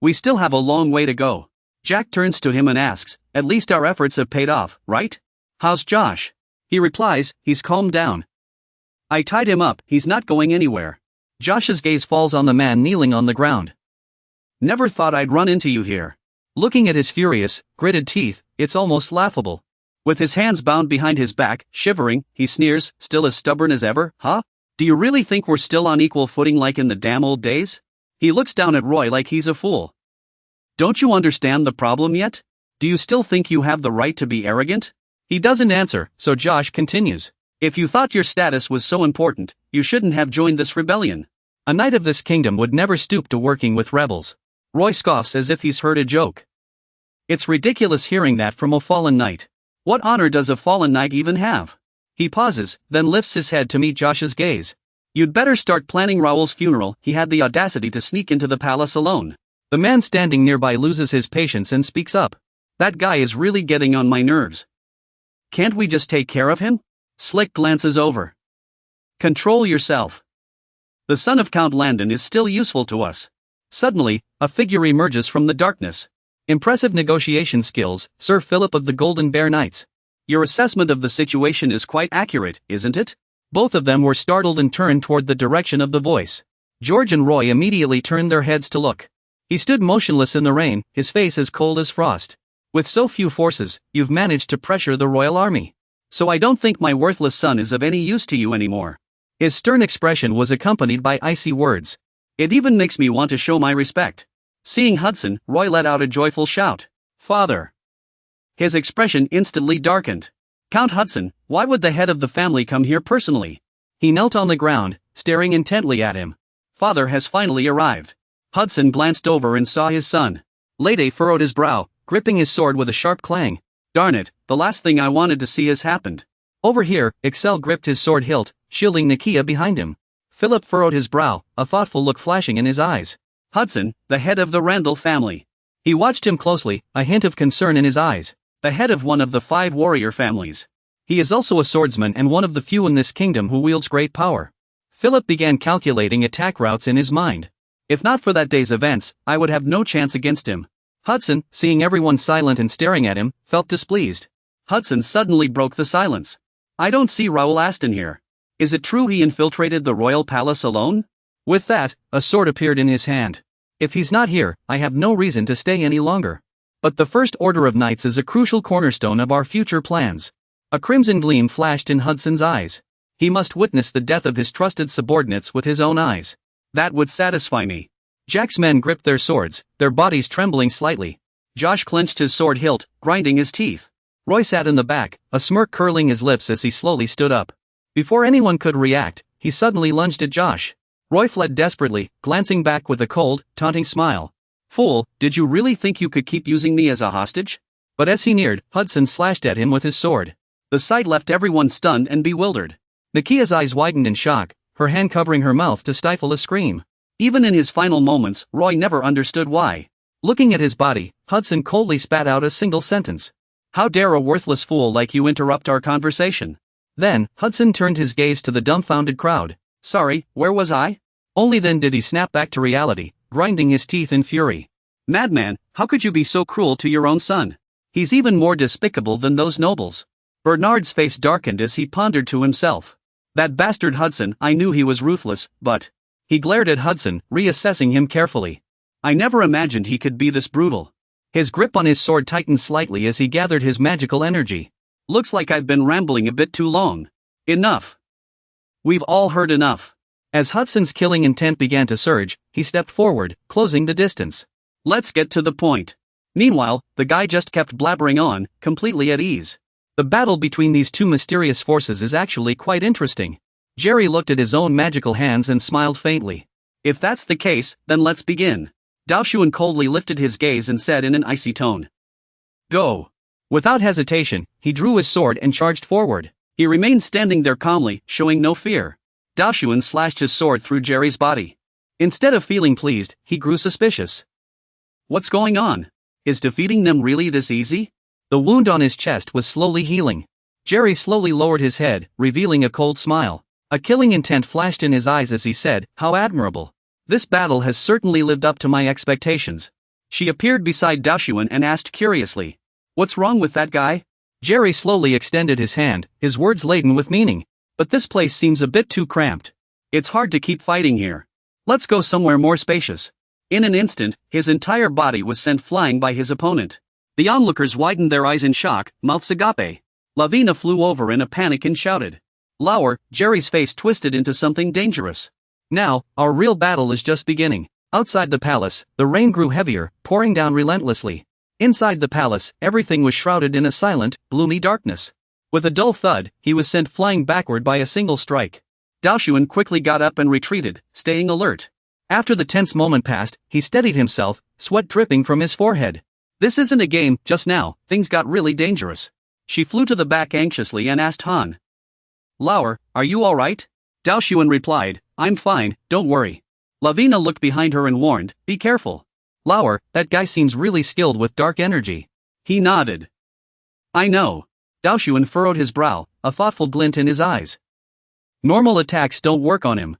We still have a long way to go." Jack turns to him and asks, "At least our efforts have paid off, right? How's Josh?" He replies, "He's calmed down. I tied him up, he's not going anywhere." Josh's gaze falls on the man kneeling on the ground. "Never thought I'd run into you here." Looking at his furious, gritted teeth, it's almost laughable. With his hands bound behind his back, shivering, he sneers, "Still as stubborn as ever, huh? Do you really think we're still on equal footing like in the damn old days?" He looks down at Roy like he's a fool. "Don't you understand the problem yet? Do you still think you have the right to be arrogant?" He doesn't answer, so Josh continues. "If you thought your status was so important, you shouldn't have joined this rebellion. A knight of this kingdom would never stoop to working with rebels." Roy scoffs as if he's heard a joke. It's ridiculous hearing that from a fallen knight. What honor does a fallen knight even have? He pauses, then lifts his head to meet Josh's gaze. "You'd better start planning Raoul's funeral." He had the audacity to sneak into the palace alone. The man standing nearby loses his patience and speaks up. "That guy is really getting on my nerves. Can't we just take care of him?" Slick glances over. "Control yourself. The son of Count Landon is still useful to us." Suddenly, a figure emerges from the darkness. "Impressive negotiation skills, Sir Philip of the Golden Bear Knights. Your assessment of the situation is quite accurate, isn't it?" Both of them were startled and turned toward the direction of the voice. George and Roy immediately turned their heads to look. He stood motionless in the rain, his face as cold as frost. "With so few forces, you've managed to pressure the royal army. So I don't think my worthless son is of any use to you anymore." His stern expression was accompanied by icy words. "It even makes me want to show my respect." Seeing Hudson, Roy let out a joyful shout. "Father!" His expression instantly darkened. "Count Hudson, why would the head of the family come here personally?" He knelt on the ground, staring intently at him. "Father has finally arrived." Hudson glanced over and saw his son. Lede furrowed his brow, gripping his sword with a sharp clang. "Darn it, the last thing I wanted to see has happened." Over here, Excel gripped his sword hilt, shielding Nakia behind him. Philip furrowed his brow, a thoughtful look flashing in his eyes. "Hudson, the head of the Randall family." He watched him closely, a hint of concern in his eyes. "The head of one of the 5 warrior families. He is also a swordsman and one of the few in this kingdom who wields great power." Philip began calculating attack routes in his mind. If not for that day's events, I would have no chance against him. Hudson, seeing everyone silent and staring at him, felt displeased. Hudson suddenly broke the silence. I don't see Raoul Aston here. Is it true he infiltrated the royal palace alone? With that, a sword appeared in his hand. If he's not here, I have no reason to stay any longer. But the First Order of Knights is a crucial cornerstone of our future plans. A crimson gleam flashed in Hudson's eyes. He must witness the death of his trusted subordinates with his own eyes. That would satisfy me. Jack's men gripped their swords, their bodies trembling slightly. Josh clenched his sword hilt, grinding his teeth. Roy sat in the back, a smirk curling his lips as he slowly stood up. Before anyone could react, he suddenly lunged at Josh. Roy fled desperately, glancing back with a cold, taunting smile. Fool, did you really think you could keep using me as a hostage? But as he neared, Hudson slashed at him with his sword. The sight left everyone stunned and bewildered. Nakia's eyes widened in shock, her hand covering her mouth to stifle a scream. Even in his final moments, Roy never understood why. Looking at his body, Hudson coldly spat out a single sentence. How dare a worthless fool like you interrupt our conversation? Then, Hudson turned his gaze to the dumbfounded crowd. Sorry, where was I? Only then did he snap back to reality, grinding his teeth in fury. Madman, how could you be so cruel to your own son? He's even more despicable than those nobles. Bernard's face darkened as he pondered to himself. That bastard Hudson, I knew he was ruthless, but... He glared at Hudson, reassessing him carefully. I never imagined he could be this brutal. His grip on his sword tightened slightly as he gathered his magical energy. Looks like I've been rambling a bit too long. Enough. We've all heard enough. As Hudson's killing intent began to surge, he stepped forward, closing the distance. Let's get to the point. Meanwhile, the guy just kept blabbering on, completely at ease. The battle between these two mysterious forces is actually quite interesting. Jerry looked at his own magical hands and smiled faintly. If that's the case, then let's begin. Daoshuan coldly lifted his gaze and said in an icy tone. Go. Without hesitation, he drew his sword and charged forward. He remained standing there calmly, showing no fear. Daoshuan slashed his sword through Jerry's body. Instead of feeling pleased, he grew suspicious. What's going on? Is defeating them really this easy? The wound on his chest was slowly healing. Jerry slowly lowered his head, revealing a cold smile. A killing intent flashed in his eyes as he said, How admirable. This battle has certainly lived up to my expectations. She appeared beside Daoshuan and asked curiously. What's wrong with that guy? Jerry slowly extended his hand, his words laden with meaning. But this place seems a bit too cramped. It's hard to keep fighting here. Let's go somewhere more spacious. In an instant, his entire body was sent flying by his opponent. The onlookers widened their eyes in shock, mouths agape. Lavina flew over in a panic and shouted. Lauer, Jerry's face twisted into something dangerous. Now, our real battle is just beginning. Outside the palace, the rain grew heavier, pouring down relentlessly. Inside the palace, everything was shrouded in a silent, gloomy darkness. With a dull thud, he was sent flying backward by a single strike. Daoshuan quickly got up and retreated, staying alert. After the tense moment passed, he steadied himself, sweat dripping from his forehead. This isn't a game, just now, things got really dangerous. She flew to the back anxiously and asked Han. Lauer, are you alright? Daoshuan replied, I'm fine, don't worry. Lavina looked behind her and warned, be careful. Lauer, that guy seems really skilled with dark energy. He nodded. I know. Daoshuan furrowed his brow, a thoughtful glint in his eyes. Normal attacks don't work on him.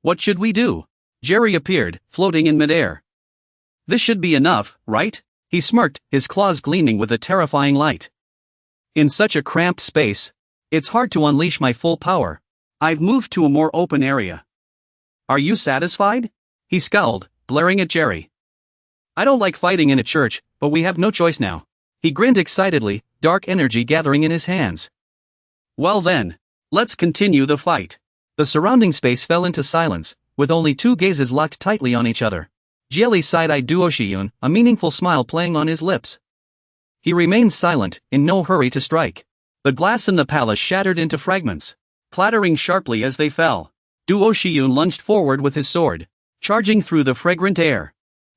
What should we do? Jerry appeared, floating in midair. This should be enough, right? He smirked, his claws gleaming with a terrifying light. In such a cramped space, it's hard to unleash my full power. I've moved to a more open area. Are you satisfied? He scowled, glaring at Jerry. I don't like fighting in a church, but we have no choice now. He grinned excitedly, dark energy gathering in his hands. Well then, let's continue the fight. The surrounding space fell into silence, with only two gazes locked tightly on each other. Jelly side-eyed Duoshiyun, a meaningful smile playing on his lips. He remained silent, in no hurry to strike. The glass in the palace shattered into fragments, clattering sharply as they fell. Duoshiyun lunged forward with his sword, charging through the fragrant air.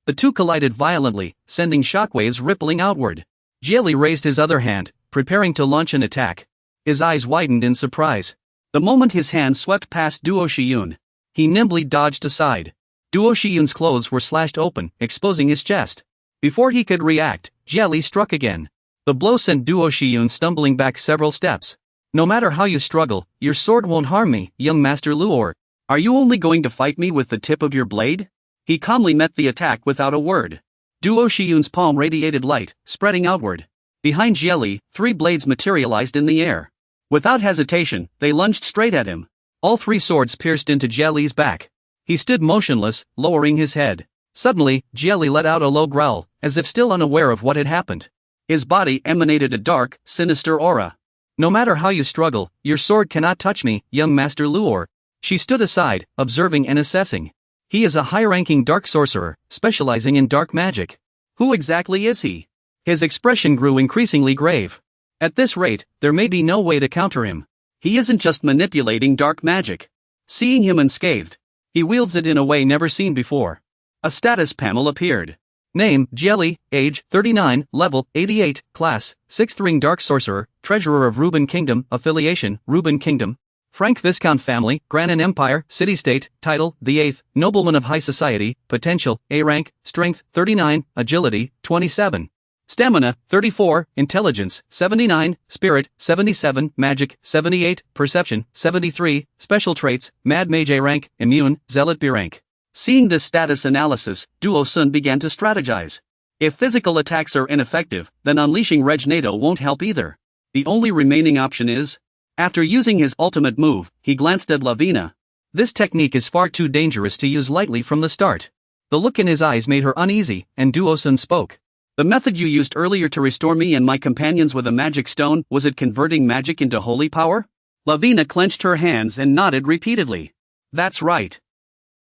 The two collided violently, sending shockwaves rippling outward. Jelly raised his other hand, preparing to launch an attack. His eyes widened in surprise. The moment his hand swept past Duoshiyun, he nimbly dodged aside. Duoshiyun's clothes were slashed open, exposing his chest. Before he could react, Jelly struck again. The blow sent Duoshiyun stumbling back several steps. No matter how you struggle, your sword won't harm me, young Master Luor. Are you only going to fight me with the tip of your blade? He calmly met the attack without a word. Duo Shiyun's palm radiated light, spreading outward. Behind Jieli, 3 blades materialized in the air. Without hesitation, they lunged straight at him. All 3 swords pierced into Jieli's back. He stood motionless, lowering his head. Suddenly, Jieli let out a low growl, as if still unaware of what had happened. His body emanated a dark, sinister aura. No matter how you struggle, your sword cannot touch me, young Master Luor. She stood aside, observing and assessing. He is a high-ranking dark sorcerer, specializing in dark magic. Who exactly is he? His expression grew increasingly grave. At this rate, there may be no way to counter him. He isn't just manipulating dark magic. Seeing him unscathed, he wields it in a way never seen before. A status panel appeared. Name, Jieli, age, 39, level, 88, class, 6th ring dark sorcerer, treasurer of Ruben Kingdom, affiliation, Ruben Kingdom, Frank Viscount family, Granin Empire, city-state, title, the 8th, nobleman of high society, potential, A rank, strength, 39, agility, 27. Stamina, 34, intelligence, 79, spirit, 77, magic, 78, perception, 73, special traits, mad mage A rank, immune, zealot B rank. Seeing this status analysis, Duo Sun began to strategize. If physical attacks are ineffective, then unleashing Regnado won't help either. The only remaining option is... After using his ultimate move, he glanced at Lavina. This technique is far too dangerous to use lightly from the start. The look in his eyes made her uneasy, and Duo Sun spoke. The method you used earlier to restore me and my companions with a magic stone, was it converting magic into holy power? Lavina clenched her hands and nodded repeatedly. That's right.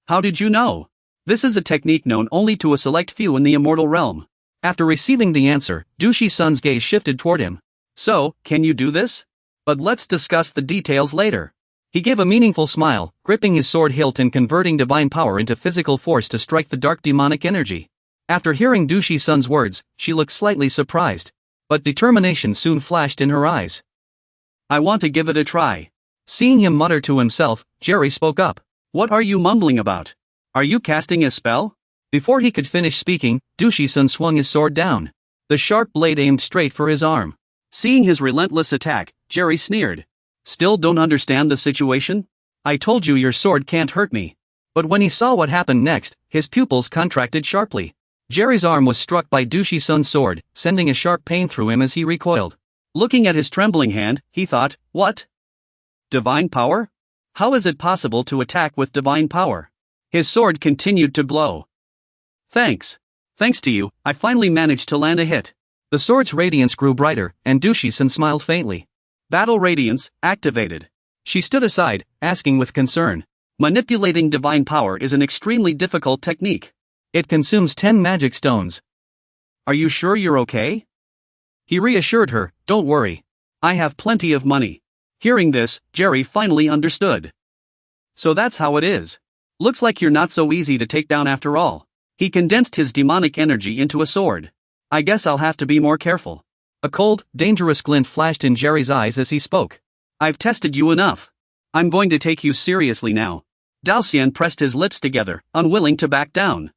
How did you know? This is a technique known only to a select few in the immortal realm. After receiving the answer, Dushi Sun's gaze shifted toward him. So, can you do this? But let's discuss the details later. He gave a meaningful smile, gripping his sword hilt and converting divine power into physical force to strike the dark demonic energy. After hearing Dushi Sun's words, she looked slightly surprised. But determination soon flashed in her eyes. I want to give it a try. Seeing him mutter to himself, Jerry spoke up. What are you mumbling about? Are you casting a spell? Before he could finish speaking, Dushi Sun swung his sword down. The sharp blade aimed straight for his arm. Seeing his relentless attack, Jerry sneered. Still don't understand the situation? I told you your sword can't hurt me. But when he saw what happened next, his pupils contracted sharply. Jerry's arm was struck by Dushi Sun's sword, sending a sharp pain through him as he recoiled. Looking at his trembling hand, he thought, what? Divine power? How is it possible to attack with divine power? His sword continued to glow. Thanks. Thanks to you, I finally managed to land a hit. The sword's radiance grew brighter, and Dushi-san smiled faintly. Battle radiance, activated. She stood aside, asking with concern. Manipulating divine power is an extremely difficult technique. It consumes 10 magic stones. Are you sure you're okay? He reassured her, don't worry. I have plenty of money. Hearing this, Jerry finally understood. So that's how it is. Looks like you're not so easy to take down after all. He condensed his demonic energy into a sword. I guess I'll have to be more careful. A cold, dangerous glint flashed in Jerry's eyes as he spoke. I've tested you enough. I'm going to take you seriously now. Daoxian pressed his lips together, unwilling to back down.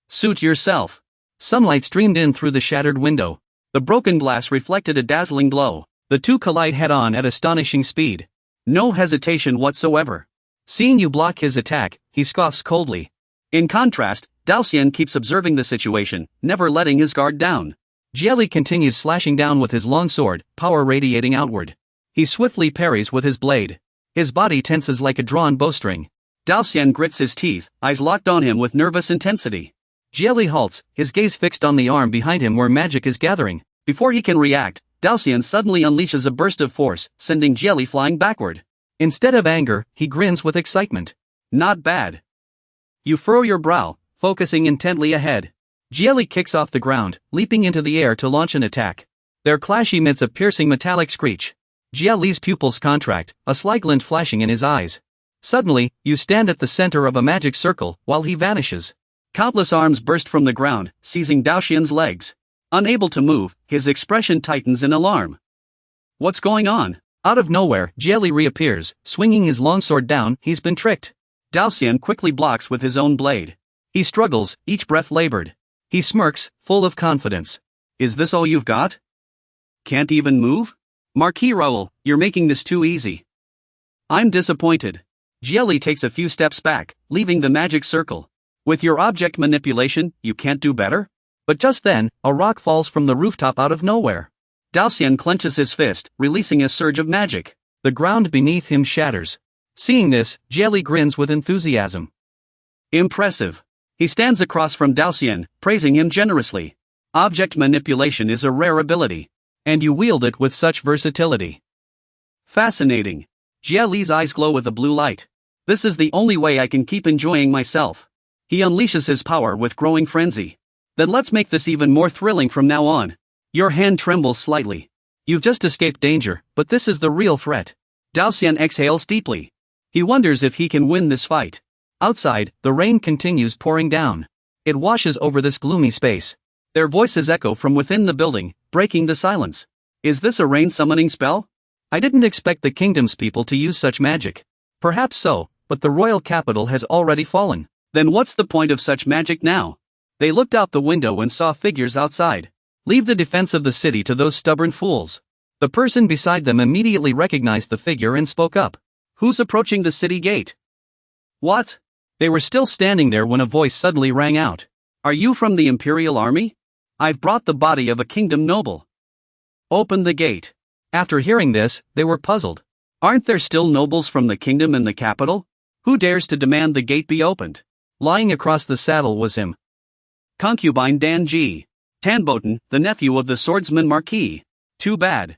Suit yourself. Sunlight streamed in through the shattered window. The broken glass reflected a dazzling glow. The two collide head-on at astonishing speed. No hesitation whatsoever. Seeing you block his attack, he scoffs coldly. In contrast, Daoxian keeps observing the situation, never letting his guard down. Jieli continues slashing down with his long sword, power radiating outward. He swiftly parries with his blade. His body tenses like a drawn bowstring. Daoxian grits his teeth, eyes locked on him with nervous intensity. Jieli halts, his gaze fixed on the arm behind him where magic is gathering. Before he can react, Daoxian suddenly unleashes a burst of force, sending Jieli flying backward. Instead of anger, he grins with excitement. Not bad. You furrow your brow, focusing intently ahead. Jieli kicks off the ground, leaping into the air to launch an attack. Their clash emits a piercing metallic screech. Jieli's pupils contract, a sly glint flashing in his eyes. Suddenly, you stand at the center of a magic circle, while he vanishes. Countless arms burst from the ground, seizing Daoxian's legs. Unable to move, his expression tightens in alarm. What's going on? Out of nowhere, Jieli reappears, swinging his longsword down. He's been tricked. Daoxian quickly blocks with his own blade. He struggles, each breath labored. He smirks, full of confidence. Is this all you've got? Can't even move? Marquis Raoul, you're making this too easy. I'm disappointed. Jieli takes a few steps back, leaving the magic circle. With your object manipulation, you can't do better? But just then, a rock falls from the rooftop out of nowhere. Daoxian clenches his fist, releasing a surge of magic. The ground beneath him shatters. Seeing this, Jelly grins with enthusiasm. Impressive. He stands across from Daoxian, praising him generously. Object manipulation is a rare ability. And you wield it with such versatility. Fascinating. Jelly's eyes glow with a blue light. This is the only way I can keep enjoying myself. He unleashes his power with growing frenzy. Then let's make this even more thrilling from now on. Your hand trembles slightly. You've just escaped danger, but this is the real threat. Daoxian exhales deeply. He wonders if he can win this fight. Outside, the rain continues pouring down. It washes over this gloomy space. Their voices echo from within the building, breaking the silence. Is this a rain summoning spell? I didn't expect the kingdom's people to use such magic. Perhaps so, but the royal capital has already fallen. Then what's the point of such magic now? They looked out the window and saw figures outside. Leave the defense of the city to those stubborn fools. The person beside them immediately recognized the figure and spoke up. Who's approaching the city gate? What? They were still standing there when a voice suddenly rang out. Are you from the Imperial Army? I've brought the body of a kingdom noble. Open the gate. After hearing this, they were puzzled. Aren't there still nobles from the kingdom in the capital? Who dares to demand the gate be opened? Lying across the saddle was him. Concubine Dan G. Tanboten, the nephew of the swordsman Marquis. Too bad.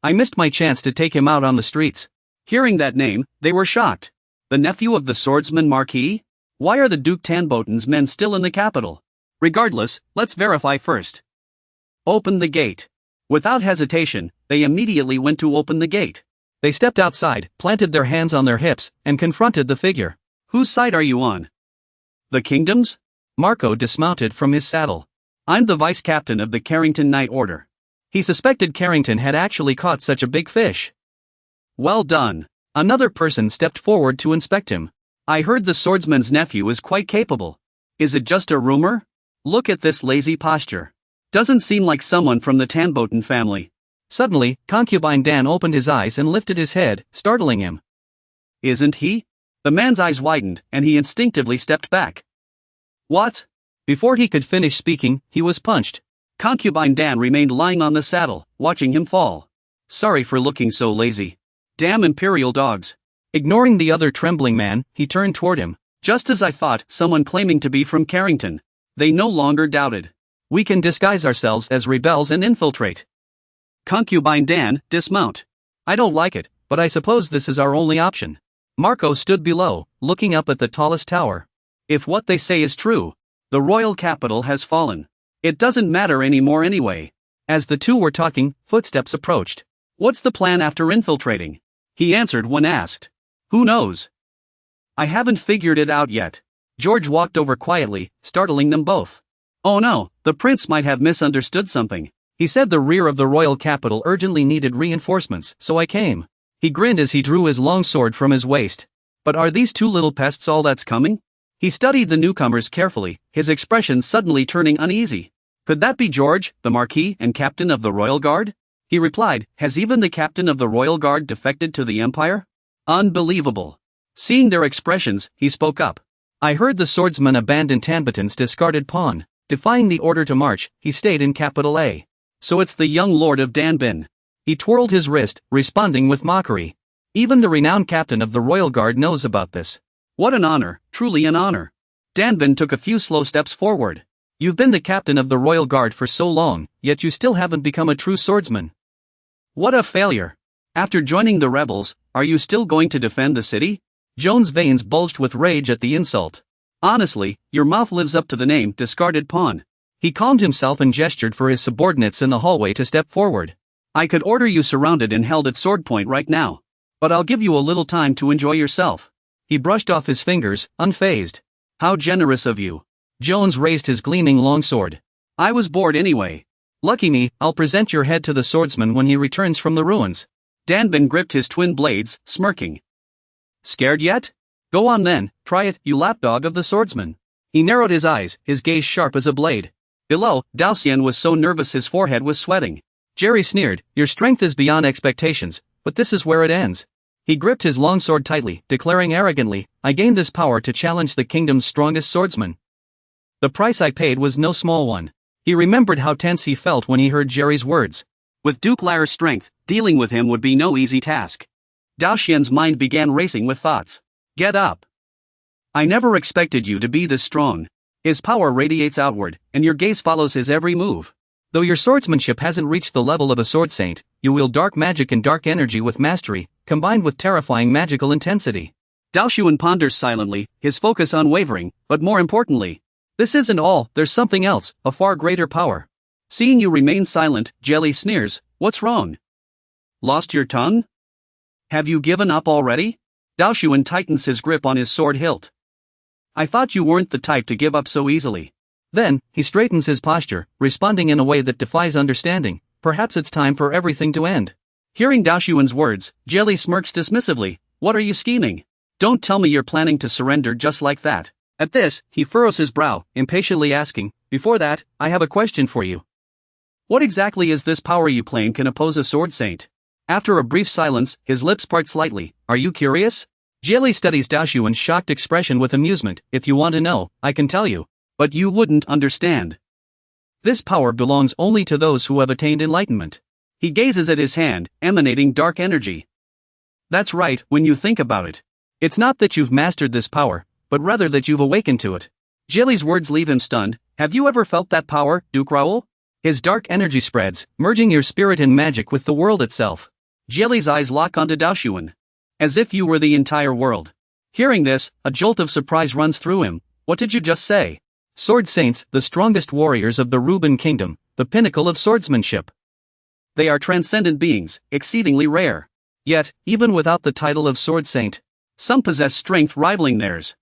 I missed my chance to take him out on the streets. Hearing that name, they were shocked. The nephew of the swordsman Marquis? Why are the Duke Tanboten's men still in the capital? Regardless, let's verify first. Open the gate. Without hesitation, they immediately went to open the gate. They stepped outside, planted their hands on their hips, and confronted the figure. Whose side are you on? The kingdom's? Marco dismounted from his saddle. I'm the vice captain of the Carrington Knight Order. He suspected Carrington had actually caught such a big fish. Well done. Another person stepped forward to inspect him. I heard the swordsman's nephew is quite capable. Is it just a rumor? Look at this lazy posture. Doesn't seem like someone from the Tanboten family. Suddenly, Concubine Dan opened his eyes and lifted his head, startling him. Isn't he? The man's eyes widened, and he instinctively stepped back. What? Before he could finish speaking, he was punched. Concubine Dan remained lying on the saddle, watching him fall. Sorry for looking so lazy. Damn imperial dogs. Ignoring the other trembling man, he turned toward him. Just as I thought, someone claiming to be from Carrington. They no longer doubted. We can disguise ourselves as rebels and infiltrate. Concubine Dan, dismount. I don't like it, but I suppose this is our only option. Marco stood below, looking up at the tallest tower. If what they say is true, the royal capital has fallen. It doesn't matter anymore anyway. As the two were talking, footsteps approached. What's the plan after infiltrating? He answered when asked. Who knows? I haven't figured it out yet. George walked over quietly, startling them both. Oh no, the prince might have misunderstood something. He said the rear of the royal capital urgently needed reinforcements, so I came. He grinned as he drew his long sword from his waist. But are these two little pests all that's coming? He studied the newcomers carefully, his expression suddenly turning uneasy. Could that be George, the Marquis and captain of the Royal Guard? He replied, has even the captain of the Royal Guard defected to the Empire? Unbelievable. Seeing their expressions, he spoke up. I heard the swordsman abandon Tanboten's discarded pawn. Defying the order to march, he stayed in capital A. So it's the young lord of Danbin. He twirled his wrist, responding with mockery. Even the renowned captain of the Royal Guard knows about this. What an honor, truly an honor. Danbin took a few slow steps forward. You've been the captain of the Royal Guard for so long, yet you still haven't become a true swordsman. What a failure. After joining the rebels, are you still going to defend the city? Joan's veins bulged with rage at the insult. Honestly, your mouth lives up to the name, discarded pawn. He calmed himself and gestured for his subordinates in the hallway to step forward. I could order you surrounded and held at sword point right now. But I'll give you a little time to enjoy yourself. He brushed off his fingers, unfazed. How generous of you. Jones raised his gleaming longsword. I was bored anyway. Lucky me, I'll present your head to the swordsman when he returns from the ruins. Danbin gripped his twin blades, smirking. Scared yet? Go on then, try it, you lapdog of the swordsman. He narrowed his eyes, his gaze sharp as a blade. Below, Daoxian was so nervous his forehead was sweating. Jerry sneered, your strength is beyond expectations, but this is where it ends. He gripped his long sword tightly, declaring arrogantly, "I gained this power to challenge the kingdom's strongest swordsman. The price I paid was no small one." He remembered how tense he felt when he heard Jerry's words. With Duke Lyre's strength, dealing with him would be no easy task. Dao Xian's mind began racing with thoughts. "Get up. I never expected you to be this strong." His power radiates outward, and your gaze follows his every move. Though your swordsmanship hasn't reached the level of a sword saint, you wield dark magic and dark energy with mastery, combined with terrifying magical intensity. Dao Xuan ponders silently, his focus unwavering, but more importantly, this isn't all, there's something else, a far greater power. Seeing you remain silent, Jelly sneers, "What's wrong? Lost your tongue? Have you given up already?" Dao Xuan tightens his grip on his sword hilt. "I thought you weren't the type to give up so easily." Then, he straightens his posture, responding in a way that defies understanding. "Perhaps it's time for everything to end." Hearing Dao Xuan's words, Jelly smirks dismissively. "What are you scheming? Don't tell me you're planning to surrender just like that." At this, he furrows his brow, impatiently asking, "Before that, I have a question for you. What exactly is this power you claim can oppose a sword saint?" After a brief silence, his lips part slightly. "Are you curious?" Jelly studies Dao Xuan's shocked expression with amusement. "If you want to know, I can tell you. But you wouldn't understand. This power belongs only to those who have attained enlightenment." He gazes at his hand, emanating dark energy. "That's right, when you think about it. It's not that you've mastered this power, but rather that you've awakened to it." Jelly's words leave him stunned. "Have you ever felt that power, Duke Raoul?" His dark energy spreads, merging your spirit and magic with the world itself. Jelly's eyes lock onto Dao Xuan. "As if you were the entire world." Hearing this, a jolt of surprise runs through him. "What did you just say?" "Sword saints, the strongest warriors of the Ruben kingdom, the pinnacle of swordsmanship. They are transcendent beings, exceedingly rare. Yet, even without the title of sword saint, some possess strength rivaling theirs."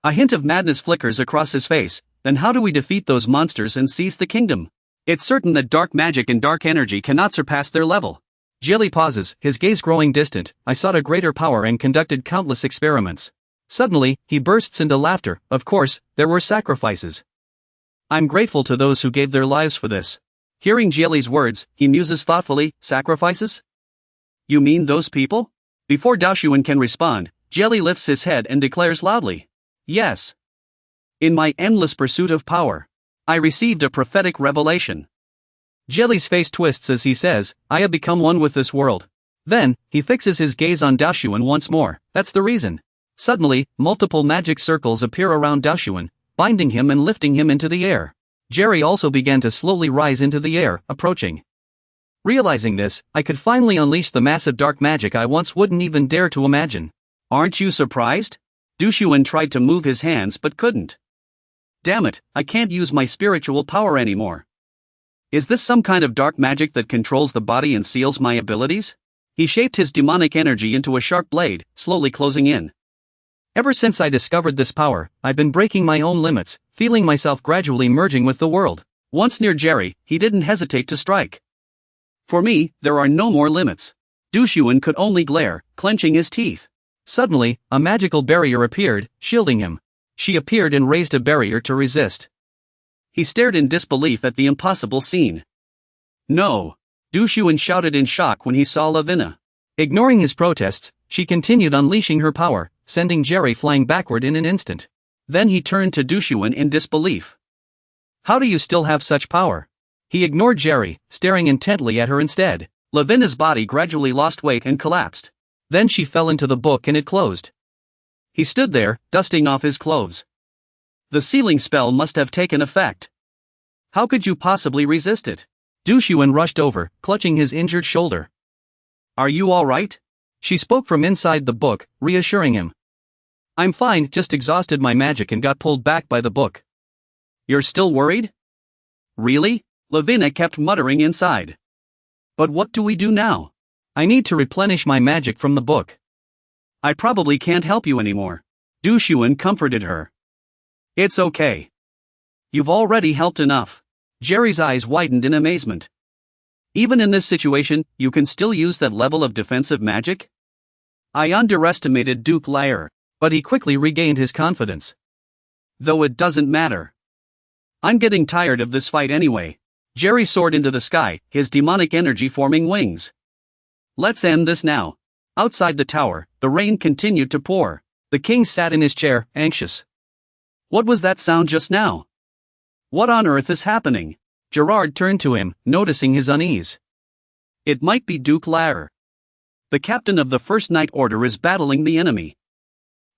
A hint of madness flickers across his face. "Then how do we defeat those monsters and seize the kingdom? It's certain that dark magic and dark energy cannot surpass their level." Jelly pauses, his gaze growing distant. "I sought a greater power and conducted countless experiments." Suddenly, he bursts into laughter. "Of course, there were sacrifices. I'm grateful to those who gave their lives for this." Hearing Jelly's words, he muses thoughtfully. "Sacrifices? You mean those people?" Before Dao Xuan can respond, Jelly lifts his head and declares loudly, "Yes. In my endless pursuit of power, I received a prophetic revelation." Jelly's face twists as he says, "I have become one with this world." Then, he fixes his gaze on Dao Xuan once more. "That's the reason." Suddenly, multiple magic circles appear around Dao Xuan, binding him and lifting him into the air. Jerry also began to slowly rise into the air, approaching. Realizing this, I could finally unleash the massive dark magic I once wouldn't even dare to imagine. "Aren't you surprised?" Dao Xuan tried to move his hands but couldn't. "Damn it, I can't use my spiritual power anymore. Is this some kind of dark magic that controls the body and seals my abilities?" He shaped his demonic energy into a sharp blade, slowly closing in. "Ever since I discovered this power, I've been breaking my own limits, feeling myself gradually merging with the world." Once near Jerry, he didn't hesitate to strike. "For me, there are no more limits." Dao Xuan could only glare, clenching his teeth. Suddenly, a magical barrier appeared, shielding him. She appeared and raised a barrier to resist. He stared in disbelief at the impossible scene. "No!" Dao Xuan shouted in shock when he saw Lavina. Ignoring his protests, she continued unleashing her power, sending Jerry flying backward in an instant. Then he turned to Dao Xuan in disbelief. "How do you still have such power?" He ignored Jerry, staring intently at her instead. Lavina's body gradually lost weight and collapsed. Then she fell into the book and it closed. He stood there, dusting off his clothes. The sealing spell must have taken effect. How could you possibly resist it? Dao Xuan rushed over, clutching his injured shoulder. "Are you all right?" She spoke from inside the book, reassuring him. "I'm fine, just exhausted my magic and got pulled back by the book." "You're still worried?" "Really?" Lavina kept muttering inside. "But what do we do now? I need to replenish my magic from the book." "I probably can't help you anymore." Dao Xuan comforted her. "It's okay. You've already helped enough." Jerry's eyes widened in amazement. "Even in this situation, you can still use that level of defensive magic?" "I underestimated Duke Lyre, but he quickly regained his confidence. Though it doesn't matter. I'm getting tired of this fight anyway." Jerry soared into the sky, his demonic energy forming wings. "Let's end this now." Outside the tower, the rain continued to pour. The king sat in his chair, anxious. What was that sound just now? What on earth is happening? Gerard turned to him, noticing his unease. It might be Duke Lair. The captain of the First Night Order is battling the enemy.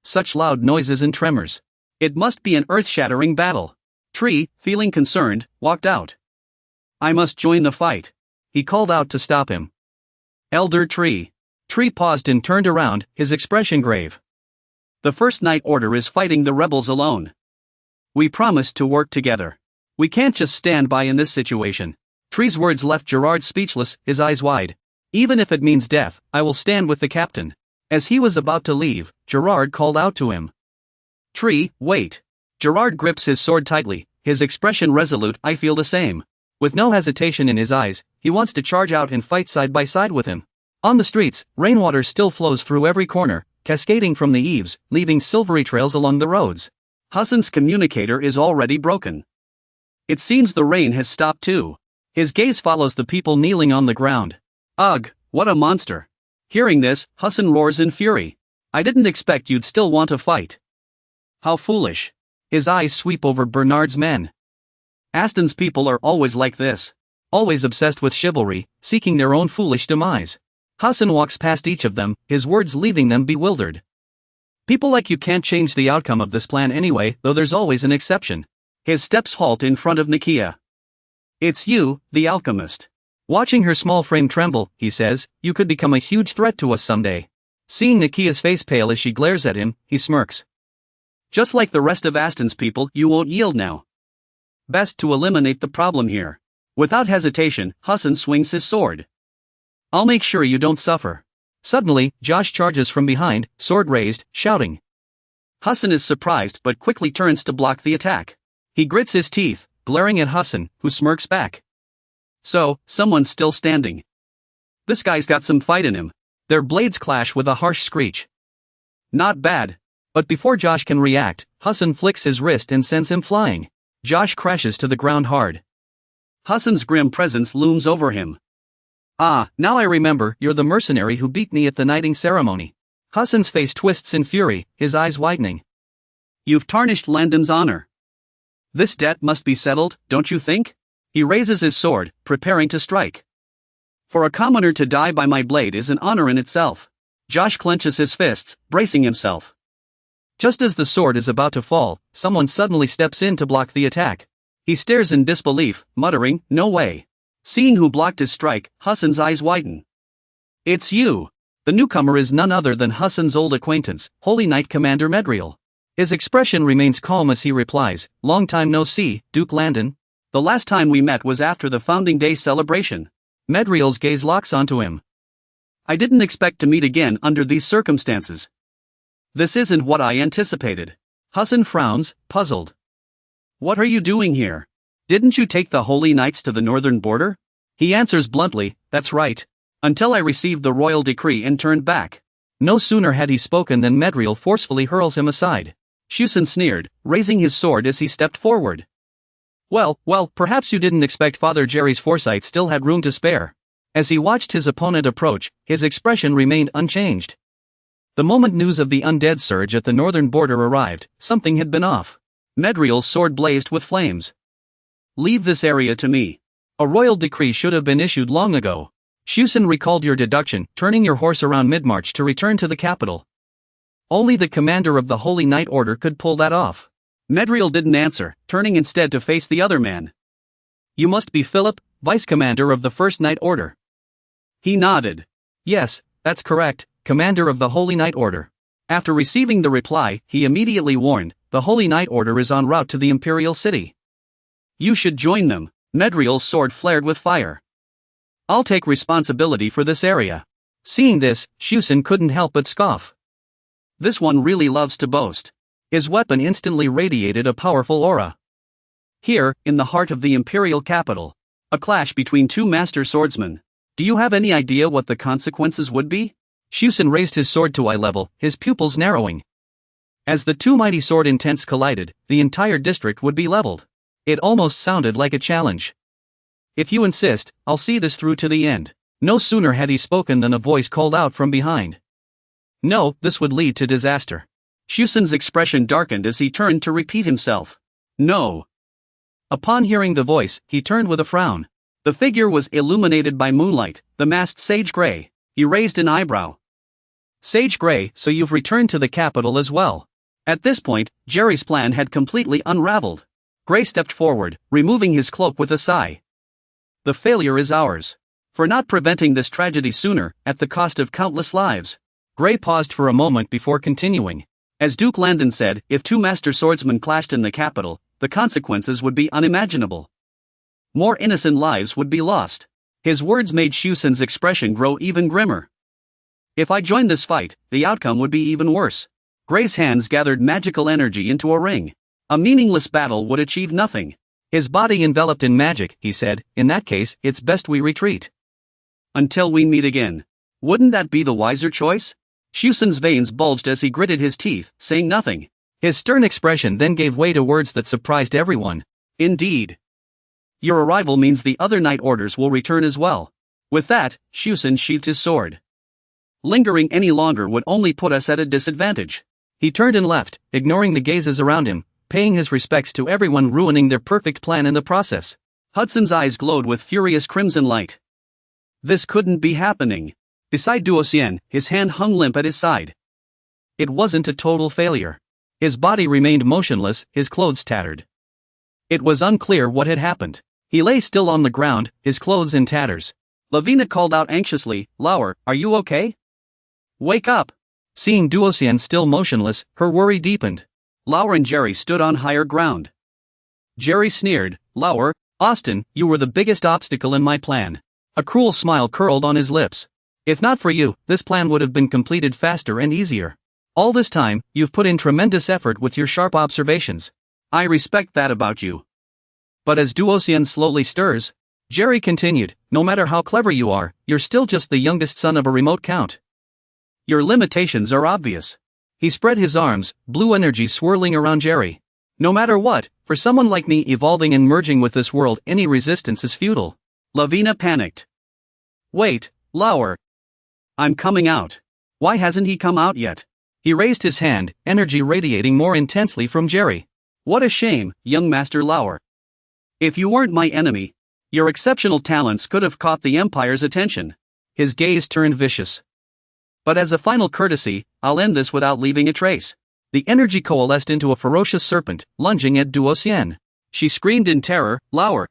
Such loud noises and tremors. It must be an earth-shattering battle. Tree, feeling concerned, walked out. I must join the fight. He called out to stop him. Elder Tree. Tree paused and turned around, his expression grave. The First Night Order is fighting the rebels alone. We promised to work together. We can't just stand by in this situation. Tree's words left Gerard speechless, his eyes wide. Even if it means death, I will stand with the captain. As he was about to leave, Gerard called out to him. Tree, wait. Gerard grips his sword tightly, his expression resolute. I feel the same. With no hesitation in his eyes, he wants to charge out and fight side by side with him. On the streets, rainwater still flows through every corner, cascading from the eaves, leaving silvery trails along the roads. Hassan's communicator is already broken. It seems the rain has stopped too. His gaze follows the people kneeling on the ground. Ugh, what a monster. Hearing this, Hassan roars in fury. I didn't expect you'd still want to fight. How foolish. His eyes sweep over Bernard's men. Aston's people are always like this. Always obsessed with chivalry, seeking their own foolish demise. Hassan walks past each of them, his words leaving them bewildered. People like you can't change the outcome of this plan anyway, though there's always an exception. His steps halt in front of Nakia. It's you, the alchemist. Watching her small frame tremble, he says, you could become a huge threat to us someday. Seeing Nakia's face pale as she glares at him, he smirks. Just like the rest of Aston's people, you won't yield now. Best to eliminate the problem here. Without hesitation, Hassan swings his sword. I'll make sure you don't suffer. Suddenly, Josh charges from behind, sword raised, shouting. Hassan is surprised but quickly turns to block the attack. He grits his teeth, glaring at Hassan, who smirks back. So, someone's still standing. This guy's got some fight in him. Their blades clash with a harsh screech. Not bad. But before Josh can react, Hassan flicks his wrist and sends him flying. Josh crashes to the ground hard. Hassan's grim presence looms over him. Ah, now I remember, you're the mercenary who beat me at the knighting ceremony. Hassan's face twists in fury, his eyes widening. You've tarnished Landon's honor. This debt must be settled, don't you think? He raises his sword, preparing to strike. For a commoner to die by my blade is an honor in itself. Josh clenches his fists, bracing himself. Just as the sword is about to fall, someone suddenly steps in to block the attack. He stares in disbelief, muttering, no way. Seeing who blocked his strike, Hassan's eyes widen. It's you. The newcomer is none other than Hassan's old acquaintance, Holy Knight Commander Medriel. His expression remains calm as he replies, long time no see, Duke Landon. The last time we met was after the Founding Day celebration. Medriel's gaze locks onto him. I didn't expect to meet again under these circumstances. This isn't what I anticipated. Hassan frowns, puzzled. What are you doing here? Didn't you take the Holy Knights to the northern border? He answers bluntly, that's right. Until I received the royal decree and turned back. No sooner had he spoken than Medriel forcefully hurls him aside. Shusen sneered, raising his sword as he stepped forward. Well, perhaps you didn't expect Father Jerry's foresight still had room to spare. As he watched his opponent approach, his expression remained unchanged. The moment news of the undead surge at the northern border arrived, something had been off. Medriel's sword blazed with flames. Leave this area to me. A royal decree should have been issued long ago. Shusen recalled your deduction, turning your horse around mid-march to return to the capital. Only the commander of the Holy Knight Order could pull that off. Medriel didn't answer, turning instead to face the other man. You must be Philip, vice commander of the First Knight Order. He nodded. Yes, that's correct, commander of the Holy Knight Order. After receiving the reply, he immediately warned, the Holy Knight Order is en route to the Imperial City. You should join them. Medriel's sword flared with fire. I'll take responsibility for this area. Seeing this, Shusen couldn't help but scoff. This one really loves to boast. His weapon instantly radiated a powerful aura. Here, in the heart of the Imperial capital, a clash between two master swordsmen. Do you have any idea what the consequences would be? Shusen raised his sword to eye level, his pupils narrowing. As the two mighty sword intents collided, the entire district would be leveled. It almost sounded like a challenge. If you insist, I'll see this through to the end. No sooner had he spoken than a voice called out from behind. No, this would lead to disaster. Shusen's expression darkened as he turned to repeat himself. No. Upon hearing the voice, he turned with a frown. The figure was illuminated by moonlight, the masked Sage Grey. He raised an eyebrow. Sage Grey, so you've returned to the capital as well. At this point, Jerry's plan had completely unraveled. Grey stepped forward, removing his cloak with a sigh. The failure is ours. For not preventing this tragedy sooner, at the cost of countless lives. Grey paused for a moment before continuing. As Duke Landon said, if two master swordsmen clashed in the capital, the consequences would be unimaginable. More innocent lives would be lost. His words made Shusen's expression grow even grimmer. If I joined this fight, the outcome would be even worse. Grey's hands gathered magical energy into a ring. A meaningless battle would achieve nothing. His body enveloped in magic, he said, in that case, it's best we retreat. Until we meet again. Wouldn't that be the wiser choice? Shusen's veins bulged as he gritted his teeth, saying nothing. His stern expression then gave way to words that surprised everyone. Indeed. Your arrival means the other Night Orders will return as well. With that, Shusen sheathed his sword. Lingering any longer would only put us at a disadvantage. He turned and left, ignoring the gazes around him, paying his respects to everyone, ruining their perfect plan in the process. Hudson's eyes glowed with furious crimson light. This couldn't be happening. Beside Duosien, his hand hung limp at his side. It wasn't a total failure. His body remained motionless, his clothes tattered. It was unclear what had happened. He lay still on the ground, his clothes in tatters. Lavina called out anxiously, Lauer, are you okay? Wake up! Seeing Duosien still motionless, her worry deepened. Lauer and Jerry stood on higher ground. Jerry sneered, Lauer, Austin, you were the biggest obstacle in my plan. A cruel smile curled on his lips. If not for you, this plan would have been completed faster and easier. All this time, you've put in tremendous effort with your sharp observations. I respect that about you. But as Duosien slowly stirs, Jerry continued, no matter how clever you are, you're still just the youngest son of a remote count. Your limitations are obvious. He spread his arms, blue energy swirling around Jerry. No matter what, for someone like me evolving and merging with this world, any resistance is futile. Lavina panicked. Wait, Lauer. I'm coming out. Why hasn't he come out yet? He raised his hand, energy radiating more intensely from Jerry. What a shame, young Master Lauer. If you weren't my enemy, your exceptional talents could have caught the Empire's attention. His gaze turned vicious. But as a final courtesy, I'll end this without leaving a trace. The energy coalesced into a ferocious serpent, lunging at Duosien. She screamed in terror, Lauer.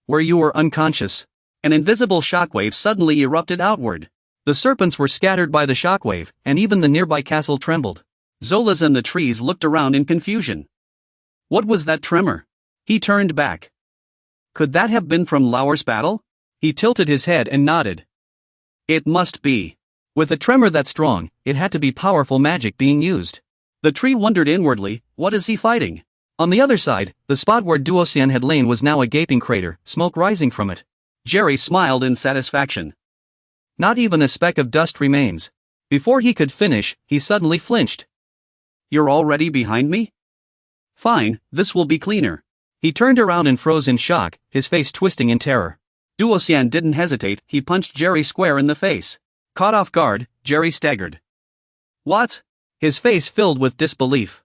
Where you were unconscious. An invisible shockwave suddenly erupted outward. The serpents were scattered by the shockwave, and even the nearby castle trembled. Zolas and the trees looked around in confusion. What was that tremor? He turned back. Could that have been from Lauer's battle? He tilted his head and nodded. It must be. With a tremor that strong, it had to be powerful magic being used. The tree wondered inwardly, what is he fighting? On the other side, the spot where Duosien had lain was now a gaping crater, smoke rising from it. Jerry smiled in satisfaction. Not even a speck of dust remains. Before he could finish, he suddenly flinched. You're already behind me? Fine, this will be cleaner. He turned around and froze in shock, his face twisting in terror. Duosien didn't hesitate, he punched Jerry square in the face. Caught off guard, Jerry staggered. What? His face filled with disbelief.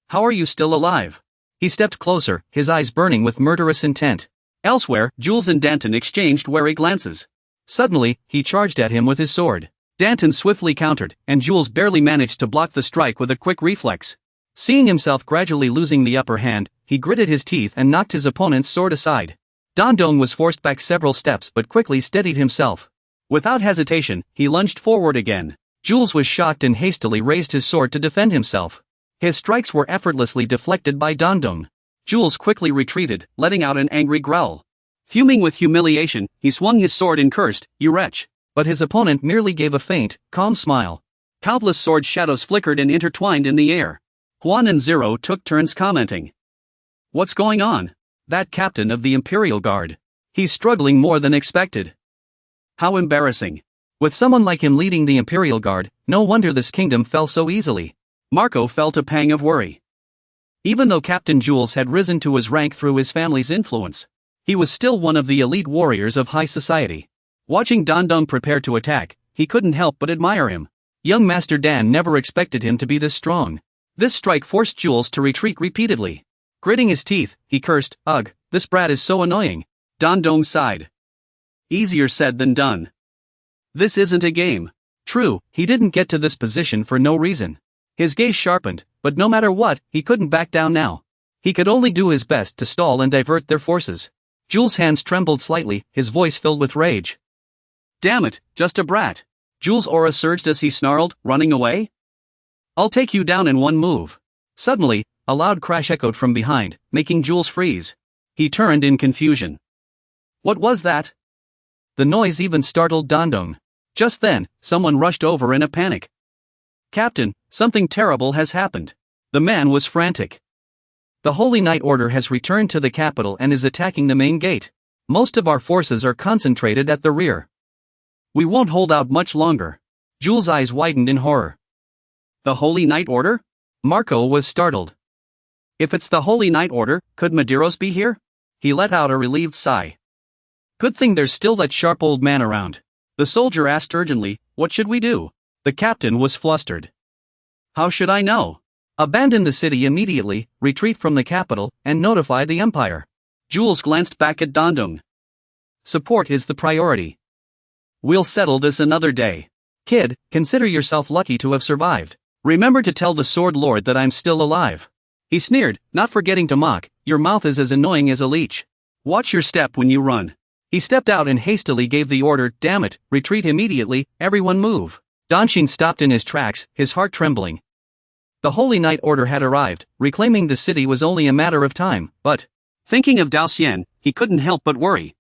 How are you still alive? He stepped closer, his eyes burning with murderous intent. Elsewhere, Jules and Danton exchanged wary glances. Suddenly, he charged at him with his sword. Danton swiftly countered, and Jules barely managed to block the strike with a quick reflex. Seeing himself gradually losing the upper hand, he gritted his teeth and knocked his opponent's sword aside. Dondong was forced back several steps but quickly steadied himself. Without hesitation, he lunged forward again. Jules was shocked and hastily raised his sword to defend himself. His strikes were effortlessly deflected by Dondong. Jules quickly retreated, letting out an angry growl. Fuming with humiliation, he swung his sword and cursed, "You wretch!" But his opponent merely gave a faint, calm smile. Countless sword shadows flickered and intertwined in the air. Juan and Zero took turns commenting. What's going on? That captain of the Imperial Guard. He's struggling more than expected. How embarrassing. With someone like him leading the Imperial Guard, no wonder this kingdom fell so easily. Marco felt a pang of worry. Even though Captain Jules had risen to his rank through his family's influence, he was still one of the elite warriors of high society. Watching Dondong prepare to attack, he couldn't help but admire him. Young Master Dan never expected him to be this strong. This strike forced Jules to retreat repeatedly. Gritting his teeth, he cursed, "Ugh, this brat is so annoying." Dandong sighed. Easier said than done. This isn't a game. True, he didn't get to this position for no reason. His gaze sharpened, but no matter what, he couldn't back down now. He could only do his best to stall and divert their forces. Jules' hands trembled slightly, his voice filled with rage. "Damn it, just a brat." Jules' aura surged as he snarled, running away. "I'll take you down in one move." Suddenly, a loud crash echoed from behind, making Jules freeze. He turned in confusion. What was that? The noise even startled Dandong. Just then, someone rushed over in a panic. "Captain, something terrible has happened." The man was frantic. "The Holy Knight Order has returned to the capital and is attacking the main gate. Most of our forces are concentrated at the rear. We won't hold out much longer." Jules' eyes widened in horror. "The Holy Knight Order?" Marco was startled. "If it's the Holy Knight Order, could Medeiros be here?" He let out a relieved sigh. "Good thing there's still that sharp old man around." The soldier asked urgently, "What should we do?" The captain was flustered. "How should I know?" "Abandon the city immediately, retreat from the capital, and notify the Empire." Jules glanced back at Dandong. "Support is the priority. We'll settle this another day. Kid, consider yourself lucky to have survived. Remember to tell the Sword Lord that I'm still alive." He sneered, not forgetting to mock, "Your mouth is as annoying as a leech. Watch your step when you run." He stepped out and hastily gave the order, "Damn it, retreat immediately, everyone move." Danshin stopped in his tracks, his heart trembling. The Holy Knight Order had arrived, reclaiming the city was only a matter of time, but, thinking of Dao Xian, he couldn't help but worry.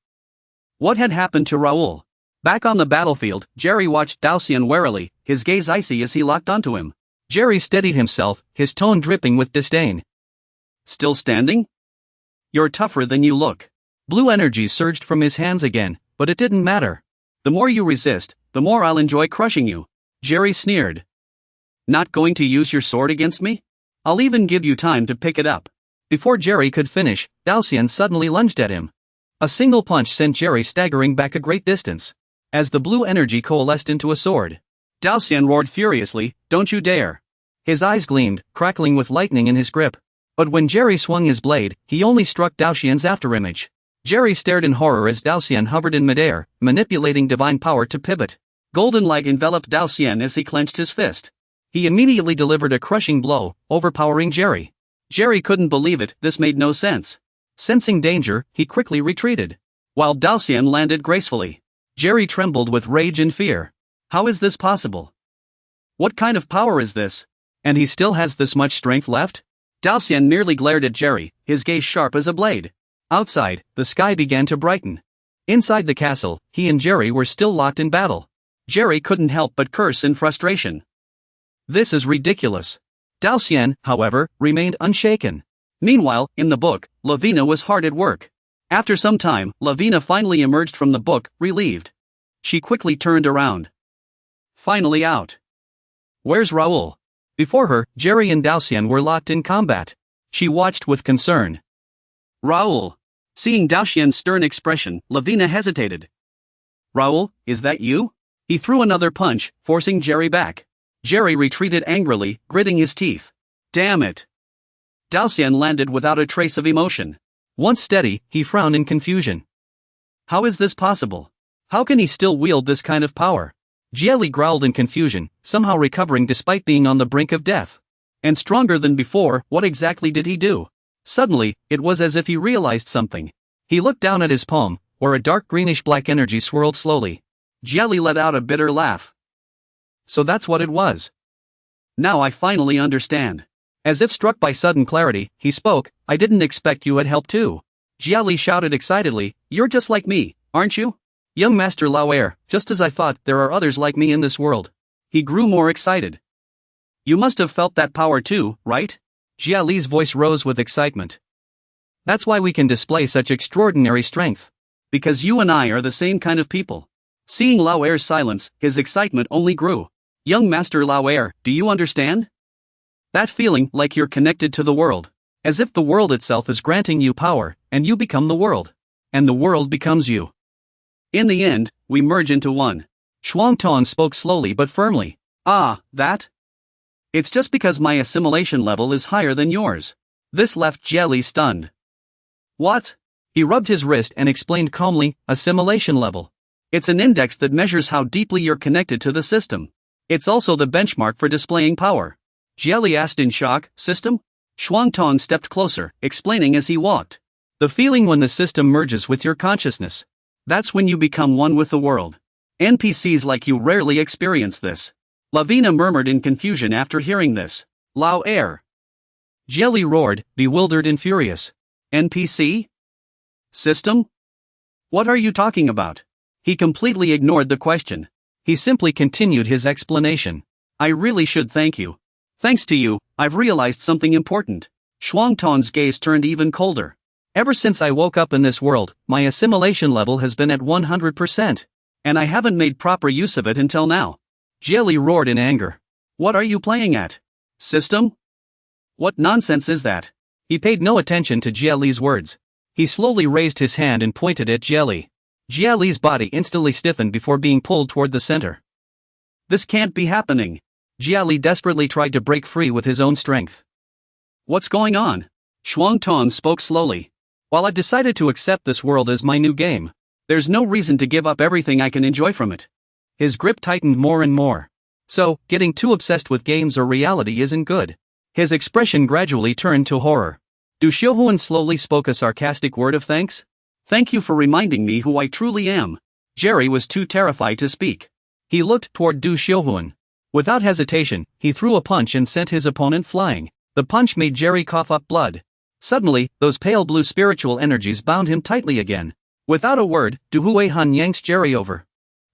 What had happened to Raoul? Back on the battlefield, Jerry watched Dao Xian warily, his gaze icy as he locked onto him. Jerry steadied himself, his tone dripping with disdain. "Still standing? You're tougher than you look." Blue energy surged from his hands again, but it didn't matter. "The more you resist, the more I'll enjoy crushing you." Jerry sneered. "Not going to use your sword against me? I'll even give you time to pick it up." Before Jerry could finish, Dao Xian suddenly lunged at him. A single punch sent Jerry staggering back a great distance. As the blue energy coalesced into a sword, Dao Xian roared furiously, "Don't you dare!" His eyes gleamed, crackling with lightning in his grip. But when Jerry swung his blade, he only struck Dao Xian's afterimage. Jerry stared in horror as Dao Xian hovered in midair, manipulating divine power to pivot. Golden light enveloped Dao Xian as he clenched his fist. He immediately delivered a crushing blow, overpowering Jerry. Jerry couldn't believe it, this made no sense. Sensing danger, he quickly retreated. While Dao Xian landed gracefully, Jerry trembled with rage and fear. How is this possible? What kind of power is this? And he still has this much strength left? Dao Xian merely glared at Jerry, his gaze sharp as a blade. Outside, the sky began to brighten. Inside the castle, he and Jerry were still locked in battle. Jerry couldn't help but curse in frustration. This is ridiculous. Dao Xian, however, remained unshaken. Meanwhile, in the book, Lavina was hard at work. After some time, Lavina finally emerged from the book, relieved. She quickly turned around. Finally out. Where's Raoul? Before her, Jerry and Dao Xian were locked in combat. She watched with concern. Raoul. Seeing Dao Xian's stern expression, Lavina hesitated. Raoul, is that you? He threw another punch, forcing Jerry back. Jerry retreated angrily, gritting his teeth. Damn it. Dao Xian landed without a trace of emotion. Once steady, he frowned in confusion. How is this possible? How can he still wield this kind of power? Jieli growled in confusion, somehow recovering despite being on the brink of death. And stronger than before, what exactly did he do? Suddenly, it was as if he realized something. He looked down at his palm, where a dark greenish-black energy swirled slowly. Jieli let out a bitter laugh. So that's what it was. Now I finally understand. As if struck by sudden clarity, he spoke, I didn't expect you had help too. Jieli shouted excitedly, you're just like me, aren't you? Young Master Lauer, just as I thought, there are others like me in this world. He grew more excited. You must have felt that power too, right? Jiali's voice rose with excitement. That's why we can display such extraordinary strength. Because you and I are the same kind of people. Seeing Lauer's silence, his excitement only grew. Young Master Lauer, do you understand? That feeling like you're connected to the world. As if the world itself is granting you power, and you become the world. And the world becomes you. In the end, we merge into one. Shuang Tong spoke slowly but firmly. Ah, that? It's just because my assimilation level is higher than yours. This left Jelly stunned. What? He rubbed his wrist and explained calmly, assimilation level. It's an index that measures how deeply you're connected to the system. It's also the benchmark for displaying power. Jelly asked in shock, system? Shuangtong stepped closer, explaining as he walked. The feeling when the system merges with your consciousness. That's when you become one with the world. NPCs like you rarely experience this. Lavina murmured in confusion after hearing this. Lao air. Jelly roared, bewildered and furious. NPC? System? What are you talking about? He completely ignored the question. He simply continued his explanation. I really should thank you. Thanks to you, I've realized something important. Shuangtong's gaze turned even colder. Ever since I woke up in this world, my assimilation level has been at 100%. And I haven't made proper use of it until now. Jelly roared in anger. What are you playing at? System? What nonsense is that? He paid no attention to Jelly's words. He slowly raised his hand and pointed at Jelly. Jelly's body instantly stiffened before being pulled toward the center. This can't be happening. Jelly desperately tried to break free with his own strength. What's going on? Shuangtong spoke slowly. While I've decided to accept this world as my new game, there's no reason to give up everything I can enjoy from it. His grip tightened more and more. So, getting too obsessed with games or reality isn't good. His expression gradually turned to horror. Du Xiuhuan slowly spoke a sarcastic word of thanks. Thank you for reminding me who I truly am. Jerry was too terrified to speak. He looked toward Du Xiuhuan. Without hesitation, he threw a punch and sent his opponent flying. The punch made Jerry cough up blood. Suddenly, those pale blue spiritual energies bound him tightly again. Without a word, Du Huihan yanks Jerry over.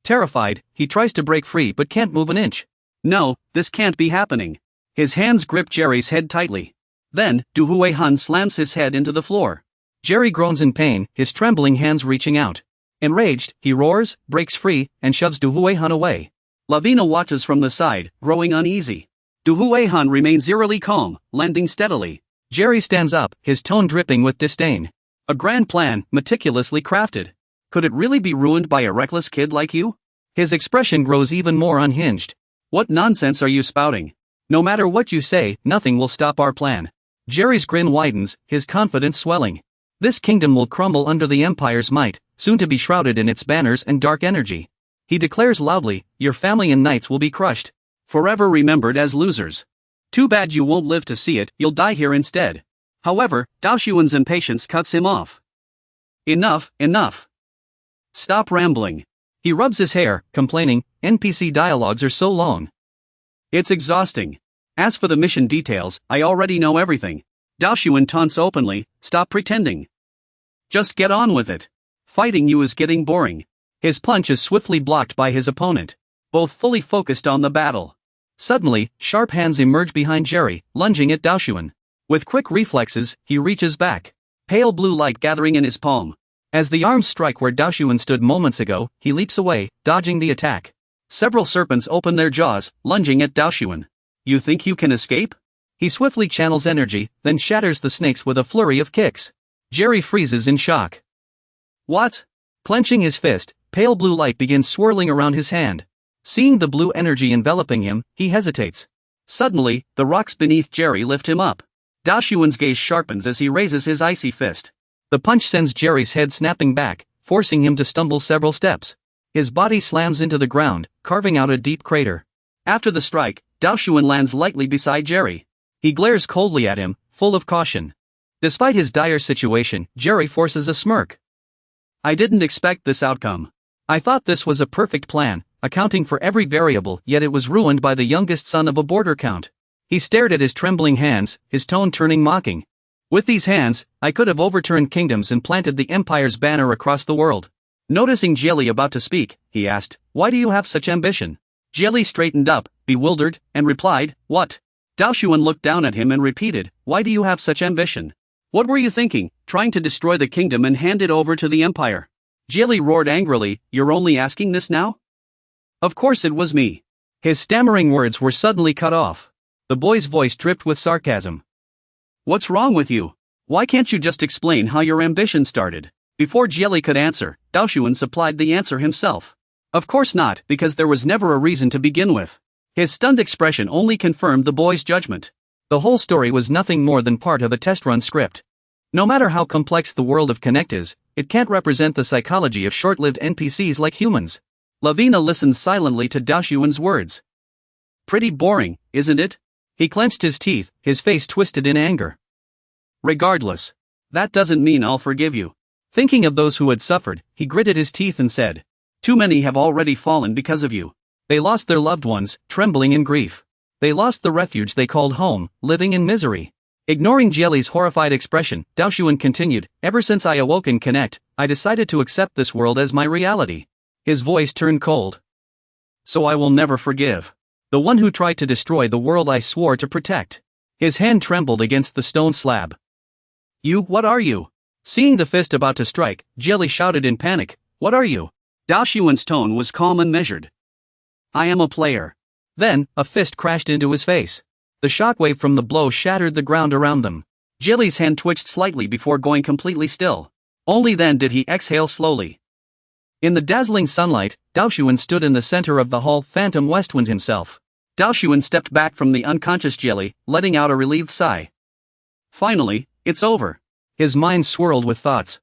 Terrified, he tries to break free but can't move an inch. No, this can't be happening. His hands grip Jerry's head tightly. Then, Du Huihan slams his head into the floor. Jerry groans in pain, his trembling hands reaching out. Enraged, he roars, breaks free, and shoves Du Huihan away. Lavina watches from the side, growing uneasy. Du Huihan remains eerily calm, landing steadily. Jerry stands up, his tone dripping with disdain. A grand plan, meticulously crafted. Could it really be ruined by a reckless kid like you? His expression grows even more unhinged. What nonsense are you spouting? No matter what you say, nothing will stop our plan. Jerry's grin widens, his confidence swelling. This kingdom will crumble under the Empire's might, soon to be shrouded in its banners and dark energy. He declares loudly, your family and knights will be crushed. Forever remembered as losers. Too bad you won't live to see it, you'll die here instead. However, Dao Xuan's impatience cuts him off. Enough, enough. Stop rambling. He rubs his hair, complaining, NPC dialogues are so long. It's exhausting. As for the mission details, I already know everything. Dao Xuan taunts openly, stop pretending. Just get on with it. Fighting you is getting boring. His punch is swiftly blocked by his opponent, both fully focused on the battle. Suddenly, sharp hands emerge behind Jerry, lunging at Dao Xuan. With quick reflexes, he reaches back. Pale blue light gathering in his palm. As the arms strike where Dao Xuan stood moments ago, he leaps away, dodging the attack. Several serpents open their jaws, lunging at Dao Xuan. You think you can escape? He swiftly channels energy, then shatters the snakes with a flurry of kicks. Jerry freezes in shock. What? Clenching his fist, pale blue light begins swirling around his hand. Seeing the blue energy enveloping him, he hesitates. Suddenly, the rocks beneath Jerry lift him up. Dao Xuan's gaze sharpens as he raises his icy fist. The punch sends Jerry's head snapping back, forcing him to stumble several steps. His body slams into the ground, carving out a deep crater. After the strike, Dao Xuan lands lightly beside Jerry. He glares coldly at him, full of caution. Despite his dire situation, Jerry forces a smirk. I didn't expect this outcome. I thought this was a perfect plan, accounting for every variable, yet it was ruined by the youngest son of a border count. He stared at his trembling hands, his tone turning mocking. With these hands, I could have overturned kingdoms and planted the Empire's banner across the world. Noticing Jelly about to speak, he asked, why do you have such ambition? Jelly straightened up, bewildered, and replied, what? Dao Xuan looked down at him and repeated, why do you have such ambition? What were you thinking, trying to destroy the kingdom and hand it over to the Empire? Jelly roared angrily, you're only asking this now? Of course it was me. His stammering words were suddenly cut off. The boy's voice dripped with sarcasm. What's wrong with you? Why can't you just explain how your ambition started? Before Jelly could answer, Dao Xuan supplied the answer himself. Of course not, because there was never a reason to begin with. His stunned expression only confirmed the boy's judgment. The whole story was nothing more than part of a test-run script. No matter how complex the world of Connect is, it can't represent the psychology of short-lived NPCs like humans. Lavina listened silently to Dao Xuan's words. Pretty boring, isn't it? He clenched his teeth, his face twisted in anger. Regardless. That doesn't mean I'll forgive you. Thinking of those who had suffered, he gritted his teeth and said, "Too many have already fallen because of you. They lost their loved ones, trembling in grief. They lost the refuge they called home, living in misery." Ignoring Jelly's horrified expression, Dao Xuan continued, "Ever since I awoke in Connect, I decided to accept this world as my reality." His voice turned cold. "So I will never forgive the one who tried to destroy the world I swore to protect." His hand trembled against the stone slab. What are you?" Seeing the fist about to strike, Jelly shouted in panic, "What are you?" Dao Xuan's tone was calm and measured. "I am a player." Then, a fist crashed into his face. The shockwave from the blow shattered the ground around them. Jelly's hand twitched slightly before going completely still. Only then did he exhale slowly. In the dazzling sunlight, Dao Xuan stood in the center of the hall, Phantom Westwind himself. Dao Xuan stepped back from the unconscious Jelly, letting out a relieved sigh. Finally, it's over. His mind swirled with thoughts.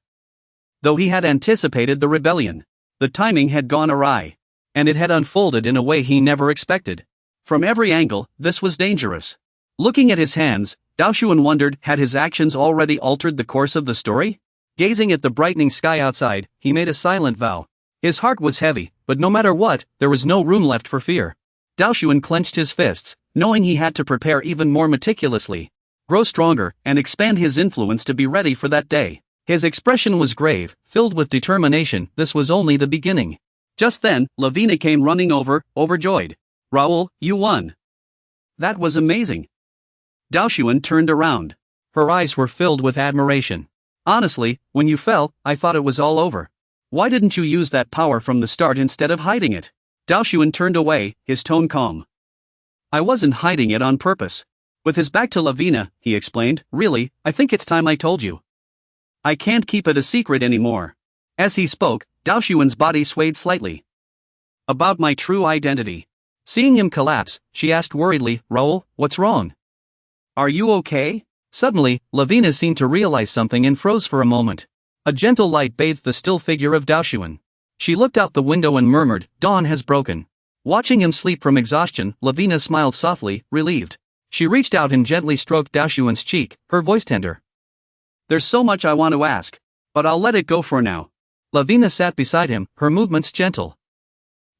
Though he had anticipated the rebellion, the timing had gone awry. And it had unfolded in a way he never expected. From every angle, this was dangerous. Looking at his hands, Dao Xuan wondered, had his actions already altered the course of the story? Gazing at the brightening sky outside, he made a silent vow. His heart was heavy, but no matter what, there was no room left for fear. Dao Xuan clenched his fists, knowing he had to prepare even more meticulously, grow stronger, and expand his influence to be ready for that day. His expression was grave, filled with determination. This was only the beginning. Just then, Lavina came running over, overjoyed. "Raoul, you won." "That was amazing." Dao Xuan turned around. Her eyes were filled with admiration. "Honestly, when you fell, I thought it was all over. Why didn't you use that power from the start instead of hiding it?" Dao Xuan turned away, his tone calm. "I wasn't hiding it on purpose." With his back to Lavina, he explained, "Really, I think it's time I told you. I can't keep it a secret anymore." As he spoke, Dao Xuan's body swayed slightly. "About my true identity." Seeing him collapse, she asked worriedly, "Raoul, what's wrong? Are you okay?" Suddenly, Lavina seemed to realize something and froze for a moment. A gentle light bathed the still figure of Dao Xuan. She looked out the window and murmured, "Dawn has broken." Watching him sleep from exhaustion, Lavina smiled softly, relieved. She reached out and gently stroked Dao Xuan's cheek, her voice tender. "There's so much I want to ask, but I'll let it go for now." Lavina sat beside him, her movements gentle.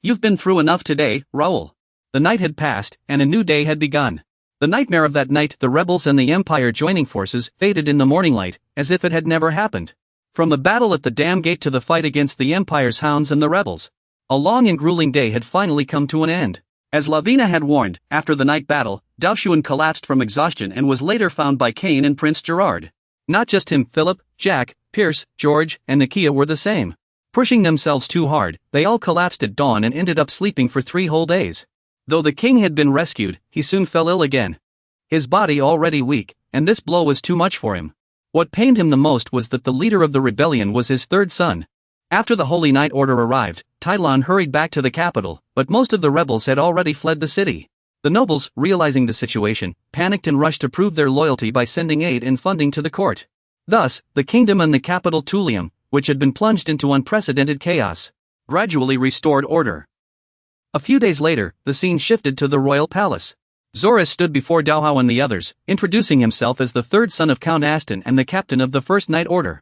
"You've been through enough today, Raoul." The night had passed, and a new day had begun. The nightmare of that night, the rebels and the Empire joining forces, faded in the morning light, as if it had never happened. From the battle at the dam gate to the fight against the Empire's hounds and the rebels, a long and grueling day had finally come to an end. As Lavina had warned, after the night battle, Dao Xuan collapsed from exhaustion and was later found by Cain and Prince Gerard. Not just him, Philip, Jack, Pierce, George, and Nakia were the same. Pushing themselves too hard, they all collapsed at dawn and ended up sleeping for 3 whole days. Though the king had been rescued, he soon fell ill again. His body already weak, and this blow was too much for him. What pained him the most was that the leader of the rebellion was his third son. After the Holy Night Order arrived, Tylon hurried back to the capital, but most of the rebels had already fled the city. The nobles, realizing the situation, panicked and rushed to prove their loyalty by sending aid and funding to the court. Thus, the kingdom and the capital Tulium, which had been plunged into unprecedented chaos, gradually restored order. A few days later, the scene shifted to the royal palace. Zoras stood before Daohao and the others, introducing himself as the third son of Count Aston and the captain of the First Night Order.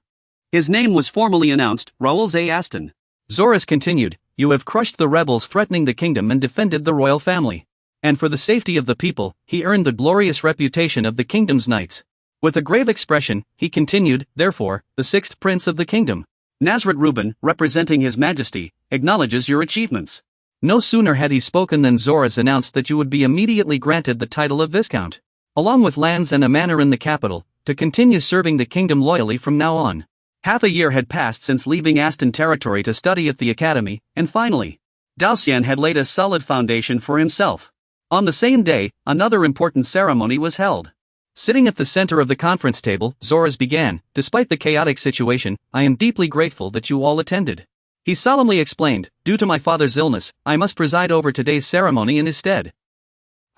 His name was formally announced, Raoul A. Aston. Zoras continued, "You have crushed the rebels threatening the kingdom and defended the royal family. And for the safety of the people, he earned the glorious reputation of the kingdom's knights." With a grave expression, he continued, "Therefore, the sixth prince of the kingdom, Nasrat Ruben, representing His Majesty, acknowledges your achievements." No sooner had he spoken than Zoras announced that you would be immediately granted the title of Viscount, along with lands and a manor in the capital, to continue serving the kingdom loyally from now on. Half a year had passed since leaving Aston territory to study at the academy, and finally, Daoxian had laid a solid foundation for himself. On the same day, another important ceremony was held. Sitting at the center of the conference table, Zoras began, "Despite the chaotic situation, I am deeply grateful that you all attended." He solemnly explained, "Due to my father's illness, I must preside over today's ceremony in his stead."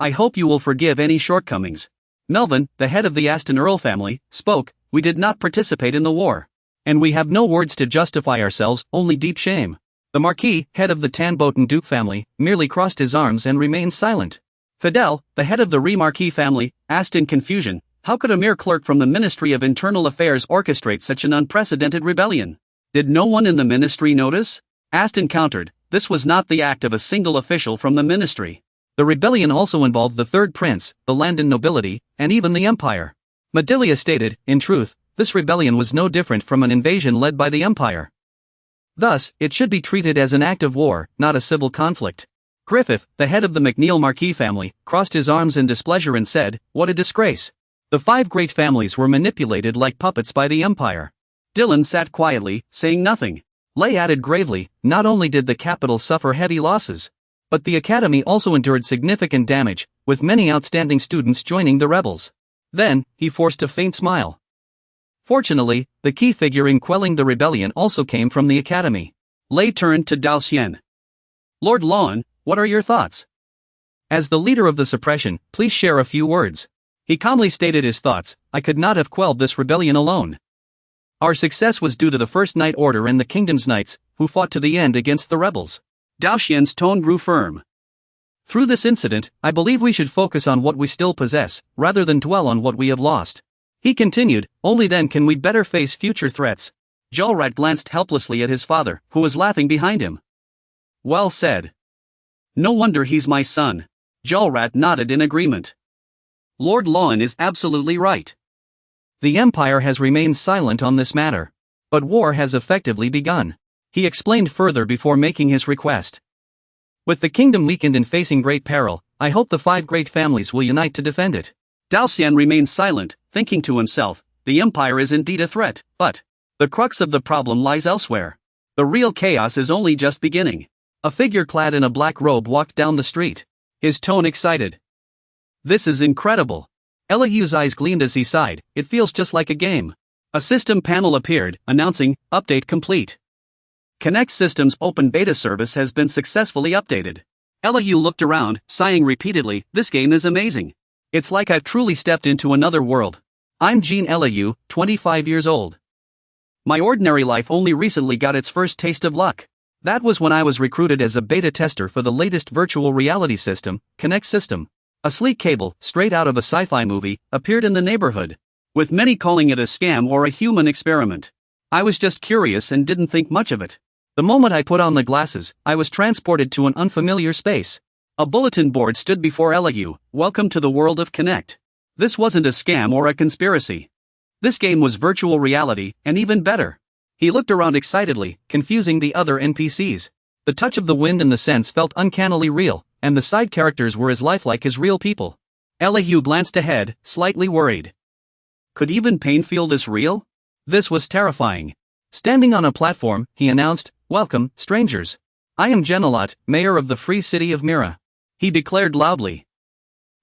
I hope you will forgive any shortcomings. Melvin, the head of the Aston Earl family, spoke. We did not participate in the war. And we have no words to justify ourselves, only deep shame. The Marquis, head of the Tanboten Duke family, merely crossed his arms and remained silent. Fidel, the head of the Remarquis family, asked in confusion, how could a mere clerk from the Ministry of Internal Affairs orchestrate such an unprecedented rebellion? Did no one in the ministry notice? Aston countered, this was not the act of a single official from the ministry. The rebellion also involved the third prince, the Landon nobility, and even the empire. Madilia stated, in truth, this rebellion was no different from an invasion led by the empire. Thus, it should be treated as an act of war, not a civil conflict. Griffith, the head of the McNeil Marquis family, crossed his arms in displeasure and said, what a disgrace. The 5 great families were manipulated like puppets by the empire. Dylan sat quietly, saying nothing. Lay added gravely, not only did the capital suffer heavy losses, but the academy also endured significant damage, with many outstanding students joining the rebels. Then, he forced a faint smile. Fortunately, the key figure in quelling the rebellion also came from the academy. Lay turned to Dao Xian. Lord Lawn, what are your thoughts? As the leader of the suppression, please share a few words. He calmly stated his thoughts. I could not have quelled this rebellion alone. Our success was due to the First Knight Order and the Kingdom's Knights, who fought to the end against the rebels. Dao Xian's tone grew firm. Through this incident, I believe we should focus on what we still possess, rather than dwell on what we have lost. He continued, only then can we better face future threats. Jalrat glanced helplessly at his father, who was laughing behind him. Well said. No wonder he's my son. Jalrat nodded in agreement. Lord Lawn is absolutely right. The Empire has remained silent on this matter. But war has effectively begun. He explained further before making his request. With the kingdom weakened and facing great peril, I hope the 5 great families will unite to defend it. Dao Xian remained silent, thinking to himself, the Empire is indeed a threat, but the crux of the problem lies elsewhere. The real chaos is only just beginning. A figure clad in a black robe walked down the street. His tone excited. This is incredible. Elihu's eyes gleamed as he sighed, it feels just like a game. A system panel appeared, announcing, update complete. Connect System's open beta service has been successfully updated. Elihu looked around, sighing repeatedly, this game is amazing. It's like I've truly stepped into another world. I'm Jean Elihu, 25 years old. My ordinary life only recently got its first taste of luck. That was when I was recruited as a beta tester for the latest virtual reality system, Connect System. A sleek cable, straight out of a sci-fi movie, appeared in the neighborhood, with many calling it a scam or a human experiment. I was just curious and didn't think much of it. The moment I put on the glasses, I was transported to an unfamiliar space. A bulletin board stood before Elihu, welcome to the world of Connect. This wasn't a scam or a conspiracy. This game was virtual reality, and even better. He looked around excitedly, confusing the other NPCs. The touch of the wind and the scents felt uncannily real, and the side characters were as lifelike as real people. Elihu glanced ahead, slightly worried. Could even pain feel this real? This was terrifying. Standing on a platform, he announced, welcome, strangers. I am Genelot, mayor of the Free City of Mira. He declared loudly.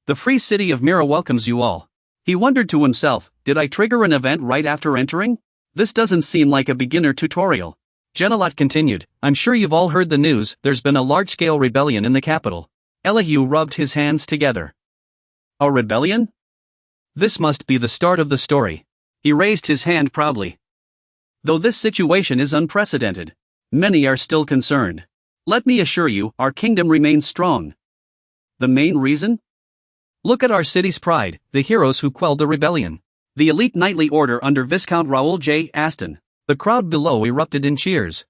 The Free City of Mira welcomes you all. He wondered to himself, did I trigger an event right after entering? This doesn't seem like a beginner tutorial. Genelot continued, I'm sure you've all heard the news, there's been a large-scale rebellion in the capital. Elihu rubbed his hands together. A rebellion? This must be the start of the story. He raised his hand proudly. Though this situation is unprecedented, many are still concerned. Let me assure you, our kingdom remains strong. The main reason? Look at our city's pride, the heroes who quelled the rebellion. The elite knightly order under Viscount Raoul J. Aston. The crowd below erupted in cheers.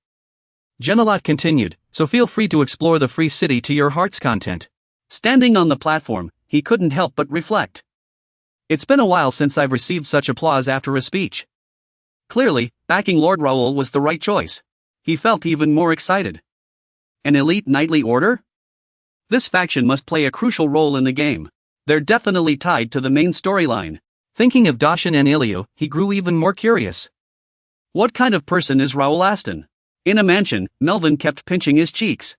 Genelot continued, so feel free to explore the free city to your heart's content. Standing on the platform, he couldn't help but reflect. It's been a while since I've received such applause after a speech. Clearly, backing Lord Raoul was the right choice. He felt even more excited. An elite knightly order? This faction must play a crucial role in the game. They're definitely tied to the main storyline. Thinking of Dashan and Ilio, he grew even more curious. What kind of person is Raoul Aston? In a mansion, Melvin kept pinching his cheeks.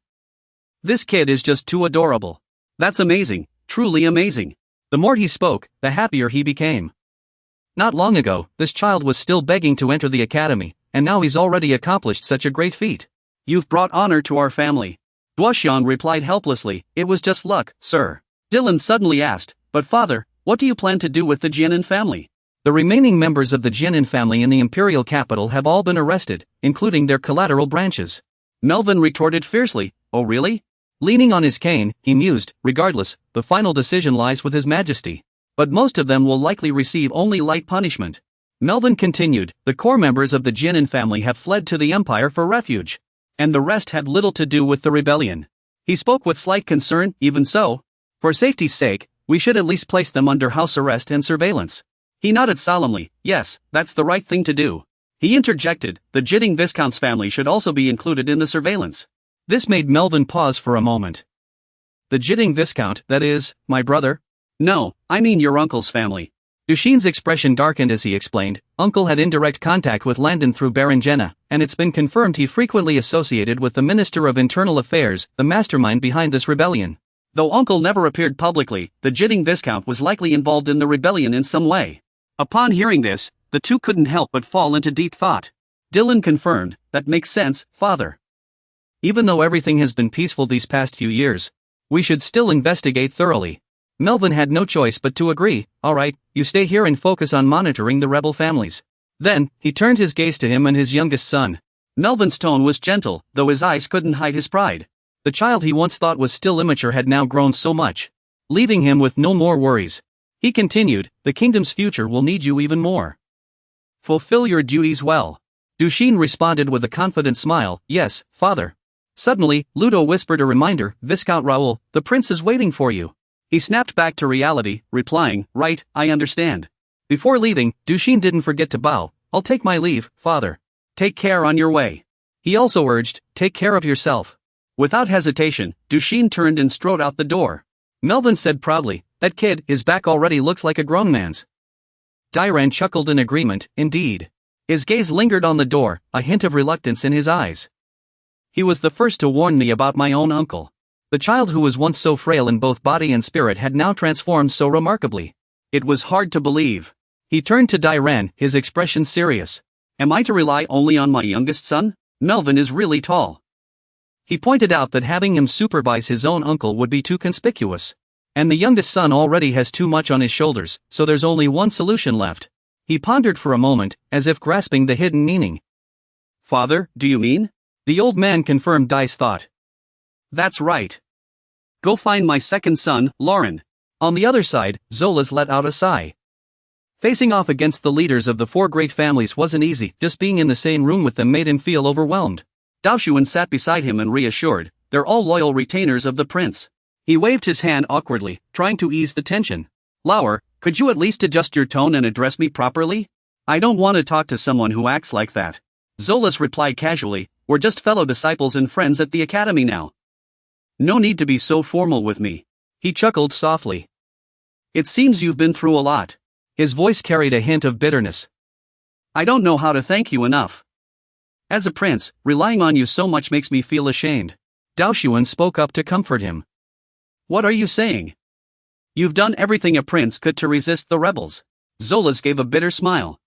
This kid is just too adorable. That's amazing, truly amazing. The more he spoke, the happier he became. Not long ago, this child was still begging to enter the academy, and now he's already accomplished such a great feat. You've brought honor to our family. Duoshan replied helplessly, it was just luck, sir. Dylan suddenly asked, "But father, what do you plan to do with the Jianan family?" The remaining members of the Jianan family in the imperial capital have all been arrested, including their collateral branches. Melvin retorted fiercely, "Oh really?" Leaning on his cane, he mused, "Regardless, the final decision lies with His Majesty. But most of them will likely receive only light punishment." Melvin continued, "The core members of the Jianan family have fled to the Empire for refuge. And the rest had little to do with the rebellion." He spoke with slight concern. "Even so, for safety's sake, we should at least place them under house arrest and surveillance." He nodded solemnly, "Yes, that's the right thing to do." He interjected, "The Jitting Viscount's family should also be included in the surveillance." This made Melvin pause for a moment. "The Jitting Viscount, that is, my brother?" "No, I mean your uncle's family." Dushin's expression darkened as he explained, "Uncle had indirect contact with Landon through Baron Jenna, and it's been confirmed he frequently associated with the Minister of Internal Affairs, the mastermind behind this rebellion. Though Uncle never appeared publicly, the Jitting Viscount was likely involved in the rebellion in some way." Upon hearing this, the two couldn't help but fall into deep thought. Dylan confirmed, "That makes sense, father. Even though everything has been peaceful these past few years, we should still investigate thoroughly." Melvin had no choice but to agree. "All right, you stay here and focus on monitoring the rebel families." Then, he turned his gaze to him and his youngest son. Melvin's tone was gentle, though his eyes couldn't hide his pride. The child he once thought was still immature had now grown so much, leaving him with no more worries. He continued, "The kingdom's future will need you even more. Fulfill your duties well." Dushin responded with a confident smile, "Yes, father." Suddenly, Ludo whispered a reminder, "Viscount Raoul, the prince is waiting for you." He snapped back to reality, replying, "Right, I understand." Before leaving, Dushin didn't forget to bow, "I'll take my leave, father. Take care on your way." He also urged, "Take care of yourself." Without hesitation, Dushin turned and strode out the door. Melvin said proudly, "That kid, his back already looks like a grown man's." Dairan chuckled in agreement, "Indeed." His gaze lingered on the door, a hint of reluctance in his eyes. "He was the first to warn me about my own uncle. The child who was once so frail in both body and spirit had now transformed so remarkably. It was hard to believe." He turned to Dairan, his expression serious. "Am I to rely only on my youngest son? Melvin is really tall." He pointed out that having him supervise his own uncle would be too conspicuous. And the youngest son already has too much on his shoulders, so there's only one solution left. He pondered for a moment, as if grasping the hidden meaning. "Father, do you mean?" The old man confirmed Dai's thought. "That's right. Go find my second son, Lauren." On the other side, Zolas let out a sigh. Facing off against the leaders of the four great families wasn't easy, just being in the same room with them made him feel overwhelmed. Daoshuan sat beside him and reassured, "They're all loyal retainers of the prince." He waved his hand awkwardly, trying to ease the tension. "Lauer, could you at least adjust your tone and address me properly? I don't want to talk to someone who acts like that." Zolas replied casually, "We're just fellow disciples and friends at the academy now. No need to be so formal with me." He chuckled softly. "It seems you've been through a lot." His voice carried a hint of bitterness. "I don't know how to thank you enough. As a prince, relying on you so much makes me feel ashamed." Daoshuan spoke up to comfort him. "What are you saying? You've done everything a prince could to resist the rebels." Zolas gave a bitter smile.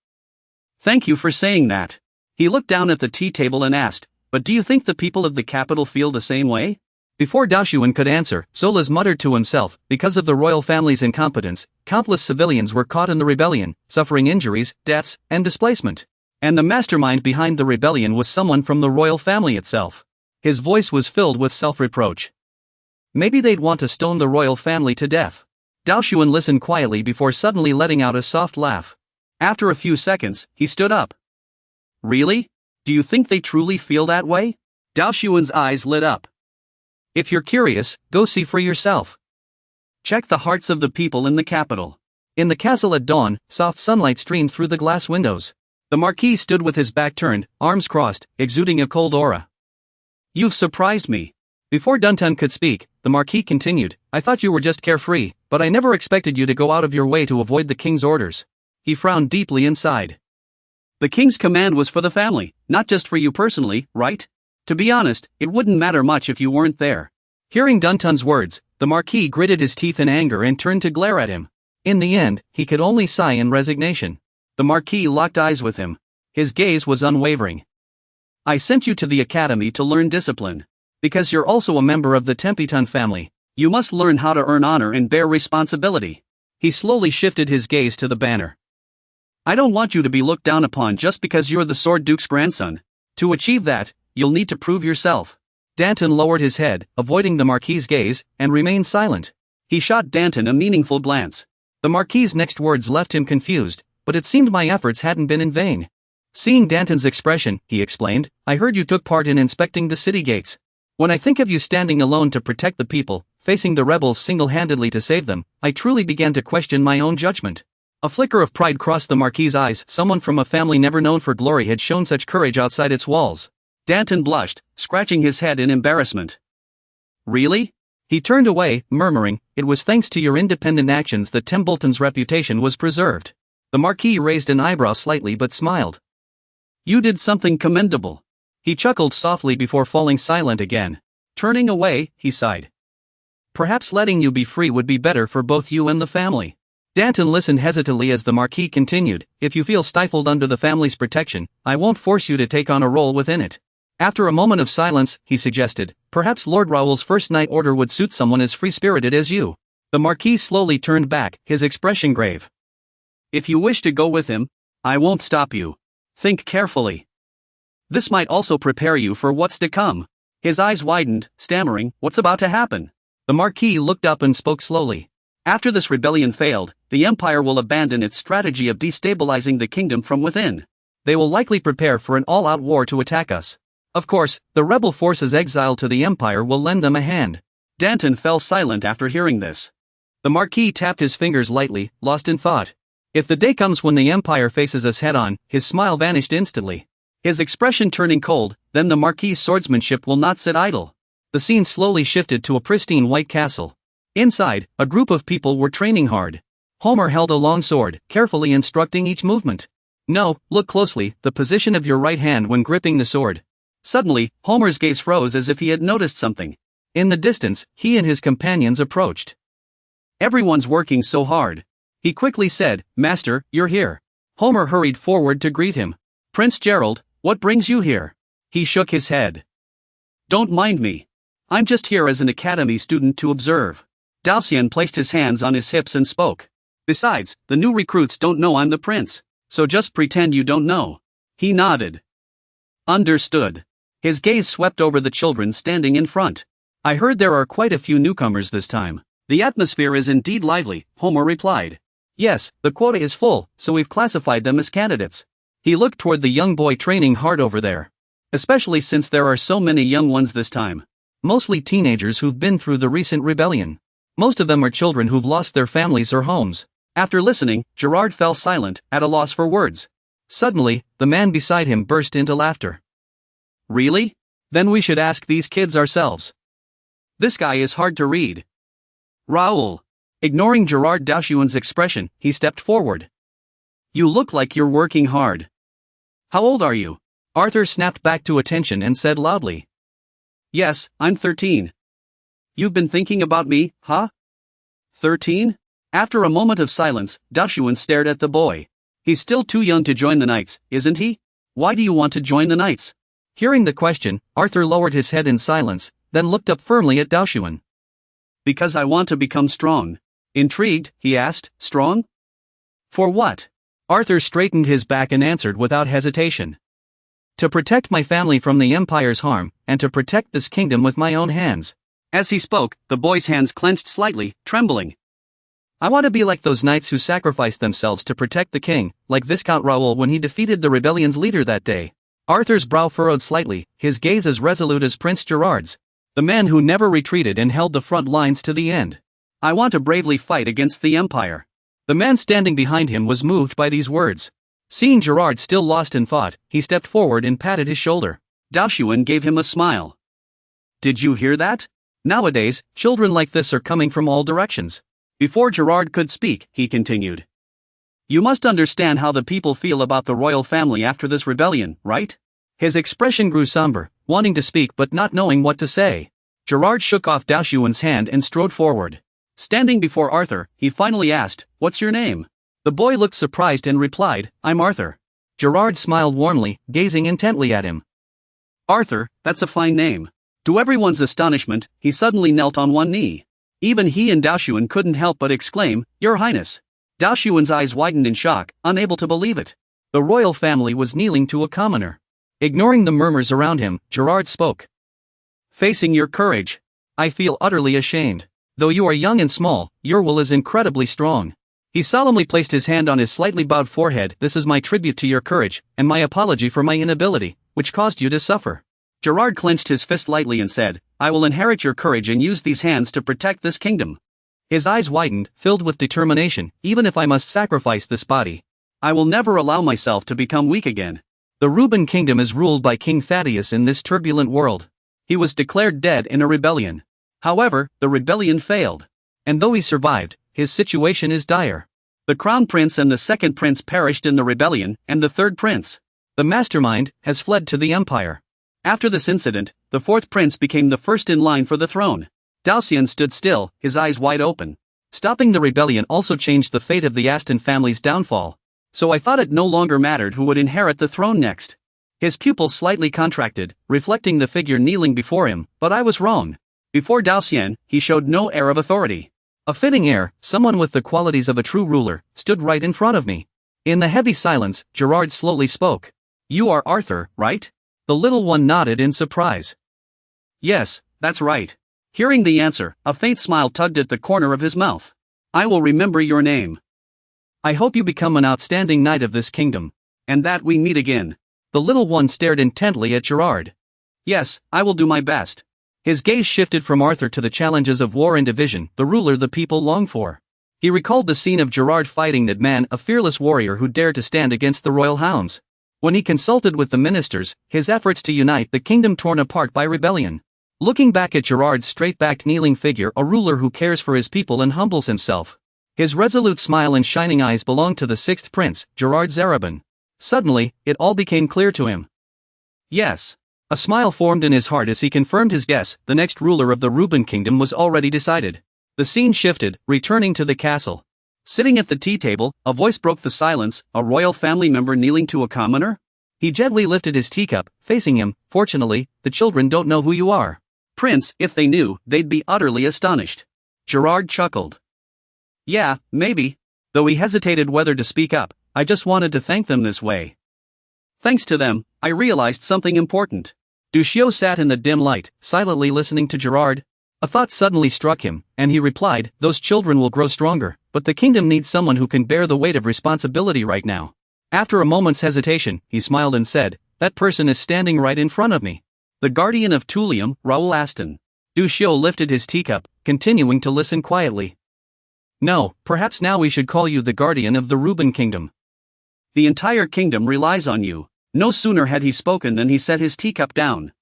"Thank you for saying that." He looked down at the tea table and asked, "But do you think the people of the capital feel the same way?" Before Daoshuan could answer, Zolas muttered to himself, "Because of the royal family's incompetence, countless civilians were caught in the rebellion, suffering injuries, deaths, and displacement. And the mastermind behind the rebellion was someone from the royal family itself." His voice was filled with self-reproach. "Maybe they'd want to stone the royal family to death." Daoshuan listened quietly before suddenly letting out a soft laugh. After a few seconds, he stood up. "Really? Do you think they truly feel that way?" Daoshuan's eyes lit up. "If you're curious, go see for yourself. Check the hearts of the people in the capital." In the castle at dawn, soft sunlight streamed through the glass windows. The Marquis stood with his back turned, arms crossed, exuding a cold aura. "You've surprised me." Before Duntan could speak, the Marquis continued, "I thought you were just carefree, but I never expected you to go out of your way to avoid the king's orders." He frowned deeply inside. "The king's command was for the family, not just for you personally, right? To be honest, it wouldn't matter much if you weren't there." Hearing Duntan's words, the Marquis gritted his teeth in anger and turned to glare at him. In the end, he could only sigh in resignation. The Marquis locked eyes with him. His gaze was unwavering. "I sent you to the academy to learn discipline. Because you're also a member of the Tempiton family, You must learn how to earn honor and bear responsibility. He slowly shifted his gaze to the banner. I don't want you to be looked down upon just because you're the Sword Duke's grandson. To achieve that, you'll need to prove yourself. Danton lowered his head, avoiding the Marquis's gaze, and remained silent. He shot Danton a meaningful glance. The Marquis's next words left him confused, but it seemed my efforts hadn't been in vain. Seeing Danton's expression, he explained, I heard you took part in inspecting the city gates. When I think of you standing alone to protect the people, facing the rebels single-handedly to save them, I truly began to question my own judgment. A flicker of pride crossed the Marquis's eyes. Someone from a family never known for glory had shown such courage outside its walls. Danton blushed, scratching his head in embarrassment. Really? He turned away, murmuring, it was thanks to your independent actions that Templeton's reputation was preserved. The Marquis raised an eyebrow slightly but smiled. You did something commendable. He chuckled softly before falling silent again. Turning away, he sighed. Perhaps letting you be free would be better for both you and the family. Danton listened hesitantly as the Marquis continued, if you feel stifled under the family's protection, I won't force you to take on a role within it. After a moment of silence, he suggested, perhaps Lord Raoul's first night order would suit someone as free-spirited as you. The Marquis slowly turned back, his expression grave. If you wish to go with him, I won't stop you. Think carefully. This might also prepare you for what's to come. His eyes widened, stammering, what's about to happen? The Marquis looked up and spoke slowly. After this rebellion failed, the Empire will abandon its strategy of destabilizing the kingdom from within. They will likely prepare for an all-out war to attack us. Of course, the rebel forces exiled to the Empire will lend them a hand. Danton fell silent after hearing this. The Marquis tapped his fingers lightly, lost in thought. If the day comes when the Empire faces us head-on, his smile vanished instantly. His expression turning cold, then the Marquis's swordsmanship will not sit idle. The scene slowly shifted to a pristine white castle. Inside, a group of people were training hard. Homer held a long sword, carefully instructing each movement. No, look closely, the position of your right hand when gripping the sword. Suddenly, Homer's gaze froze as if he had noticed something. In the distance, he and his companions approached. Everyone's working so hard. He quickly said, Master, you're here. Homer hurried forward to greet him. Prince Gerald, what brings you here? He shook his head. Don't mind me. I'm just here as an academy student to observe. Dalcian placed his hands on his hips and spoke. Besides, the new recruits don't know I'm the prince, so just pretend you don't know. He nodded. Understood. His gaze swept over the children standing in front. I heard there are quite a few newcomers this time. The atmosphere is indeed lively, Homer replied. Yes, the quota is full, so we've classified them as candidates. He looked toward the young boy training hard over there. Especially since there are so many young ones this time. Mostly teenagers who've been through the recent rebellion. Most of them are children who've lost their families or homes. After listening, Gerard fell silent, at a loss for words. Suddenly, the man beside him burst into laughter. Really? Then we should ask these kids ourselves. This guy is hard to read. Raoul. Ignoring Gerard Daoshuan's expression, he stepped forward. You look like you're working hard. How old are you? Arthur snapped back to attention and said loudly. Yes, I'm 13. You've been thinking about me, huh? 13? After a moment of silence, Daoshuan stared at the boy. He's still too young to join the Knights, isn't he? Why do you want to join the Knights? Hearing the question, Arthur lowered his head in silence, then looked up firmly at Daoshuan. Because I want to become strong. Intrigued, he asked, strong? For what? Arthur straightened his back and answered without hesitation. To protect my family from the Empire's harm, and to protect this kingdom with my own hands. As he spoke, the boy's hands clenched slightly, trembling. I want to be like those knights who sacrificed themselves to protect the king, like Viscount Raoul when he defeated the rebellion's leader that day. Arthur's brow furrowed slightly, his gaze as resolute as Prince Gerard's. The man who never retreated and held the front lines to the end. I want to bravely fight against the Empire. The man standing behind him was moved by these words. Seeing Gerard still lost in thought, he stepped forward and patted his shoulder. Daoshuan gave him a smile. Did you hear that? Nowadays, children like this are coming from all directions. Before Gerard could speak, he continued. You must understand how the people feel about the royal family after this rebellion, right? His expression grew somber, wanting to speak but not knowing what to say. Gerard shook off Daoshuan's hand and strode forward. Standing before Arthur, he finally asked, What's your name? The boy looked surprised and replied, I'm Arthur. Gerard smiled warmly, gazing intently at him. Arthur, that's a fine name. To everyone's astonishment, he suddenly knelt on one knee. Even he and Daoxuan couldn't help but exclaim, "Your Highness." Daoxuan's eyes widened in shock, unable to believe it. The royal family was kneeling to a commoner. Ignoring the murmurs around him, Gerard spoke. "Facing your courage. I feel utterly ashamed. Though you are young and small, your will is incredibly strong." He solemnly placed his hand on his slightly bowed forehead. "This is my tribute to your courage, and my apology for my inability, which caused you to suffer." Gerard clenched his fist lightly and said, "I will inherit your courage and use these hands to protect this kingdom." His eyes widened, filled with determination. "Even if I must sacrifice this body, I will never allow myself to become weak again." The Reuben kingdom is ruled by King Thaddeus in this turbulent world. He was declared dead in a rebellion. However, the rebellion failed. And though he survived, his situation is dire. The crown prince and the second prince perished in the rebellion, and the third prince, the mastermind, has fled to the empire. After this incident, the fourth prince became the first in line for the throne. Daoxian stood still, his eyes wide open. Stopping the rebellion also changed the fate of the Aston family's downfall. So I thought it no longer mattered who would inherit the throne next. His pupils slightly contracted, reflecting the figure kneeling before him, but I was wrong. Before Daoxian, he showed no air of authority. A fitting heir, someone with the qualities of a true ruler, stood right in front of me. In the heavy silence, Gerard slowly spoke. "You are Arthur, right?" The little one nodded in surprise. "Yes, that's right." Hearing the answer, a faint smile tugged at the corner of his mouth. "I will remember your name. I hope you become an outstanding knight of this kingdom, and that we meet again." The little one stared intently at Gerard. "Yes, I will do my best." His gaze shifted from Arthur to the challenges of war and division, the ruler the people long for. He recalled the scene of Gerard fighting that man, a fearless warrior who dared to stand against the royal hounds. When he consulted with the ministers, his efforts to unite the kingdom torn apart by rebellion. Looking back at Gerard's straight-backed kneeling figure, a ruler who cares for his people and humbles himself. His resolute smile and shining eyes belonged to the sixth prince, Gerard Zaraban. Suddenly, it all became clear to him. Yes. A smile formed in his heart as he confirmed his guess. The next ruler of the Reuben kingdom was already decided. The scene shifted, returning to the castle. Sitting at the tea table, a voice broke the silence, a royal family member kneeling to a commoner? He gently lifted his teacup, facing him. "Fortunately, the children don't know who you are." "Prince, if they knew, they'd be utterly astonished." Gerard chuckled. "Yeah, maybe." Though he hesitated whether to speak up, "I just wanted to thank them this way. Thanks to them, I realized something important." Dushio sat in the dim light, silently listening to Gerard. A thought suddenly struck him, and he replied, "Those children will grow stronger, but the kingdom needs someone who can bear the weight of responsibility right now." After a moment's hesitation, he smiled and said, "That person is standing right in front of me. The guardian of Tulium, Raoul Aston." Dushio lifted his teacup, continuing to listen quietly. "No, perhaps now we should call you the guardian of the Reuben kingdom. The entire kingdom relies on you." No sooner had he spoken than he set his teacup down.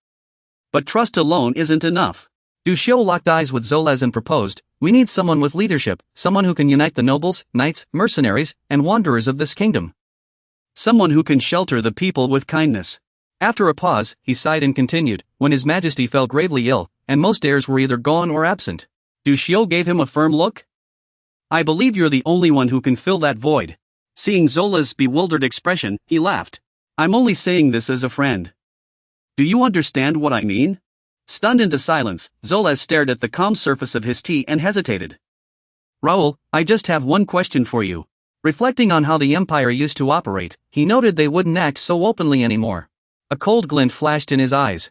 "But trust alone isn't enough." Dushio locked eyes with Zolaz and proposed, "We need someone with leadership, someone who can unite the nobles, knights, mercenaries, and wanderers of this kingdom. Someone who can shelter the people with kindness." After a pause, he sighed and continued, "When His Majesty fell gravely ill, and most heirs were either gone or absent." Dushio gave him a firm look. "I believe you're the only one who can fill that void." Seeing Zola's bewildered expression, he laughed. "I'm only saying this as a friend. Do you understand what I mean?" Stunned into silence, Zolaz stared at the calm surface of his tea and hesitated. "Raoul, I just have one question for you." Reflecting on how the Empire used to operate, he noted they wouldn't act so openly anymore. A cold glint flashed in his eyes.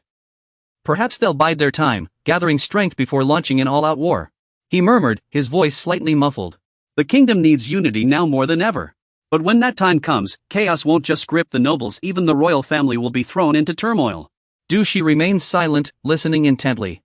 Perhaps they'll bide their time, gathering strength before launching an all-out war. He murmured, his voice slightly muffled. "The kingdom needs unity now more than ever. But when that time comes, chaos won't just grip the nobles, even the royal family will be thrown into turmoil." Dushi remained silent, listening intently.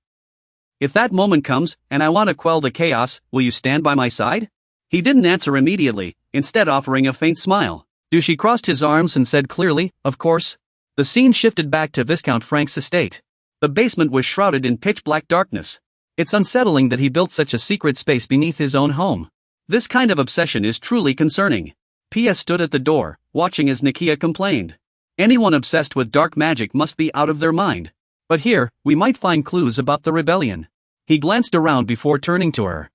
"If that moment comes, and I want to quell the chaos, will you stand by my side?" He didn't answer immediately, instead offering a faint smile. Dushi crossed his arms and said clearly, "Of course." The scene shifted back to Viscount Frank's estate. The basement was shrouded in pitch-black darkness. It's unsettling that he built such a secret space beneath his own home. This kind of obsession is truly concerning. P.S. stood at the door, watching as Nakia complained. Anyone obsessed with dark magic must be out of their mind. But here, we might find clues about the rebellion. He glanced around before turning to her.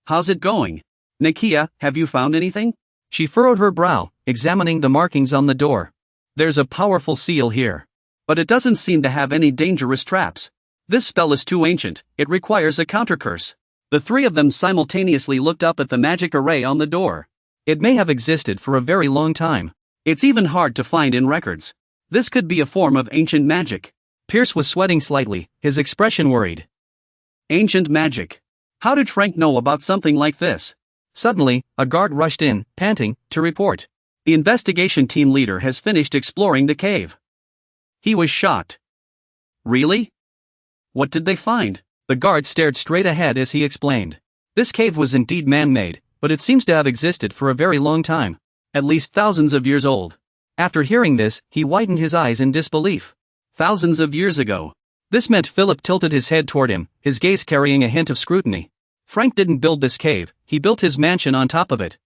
"How's it going? Nakia, have you found anything?" She furrowed her brow, examining the markings on the door. "There's a powerful seal here. But it doesn't seem to have any dangerous traps. This spell is too ancient, it requires a countercurse." The three of them simultaneously looked up at the magic array on the door. It may have existed for a very long time. It's even hard to find in records. This could be a form of ancient magic. Pierce was sweating slightly, his expression worried. Ancient magic. How did Frank know about something like this? Suddenly, a guard rushed in, panting, to report. The investigation team leader has finished exploring the cave. He was shocked. Really? What did they find? The guard stared straight ahead as he explained. This cave was indeed man-made, but it seems to have existed for a very long time. At least thousands of years old. After hearing this, he widened his eyes in disbelief. Thousands of years ago. This meant Philip tilted his head toward him, his gaze carrying a hint of scrutiny. Frank didn't build this cave, he built his mansion on top of it.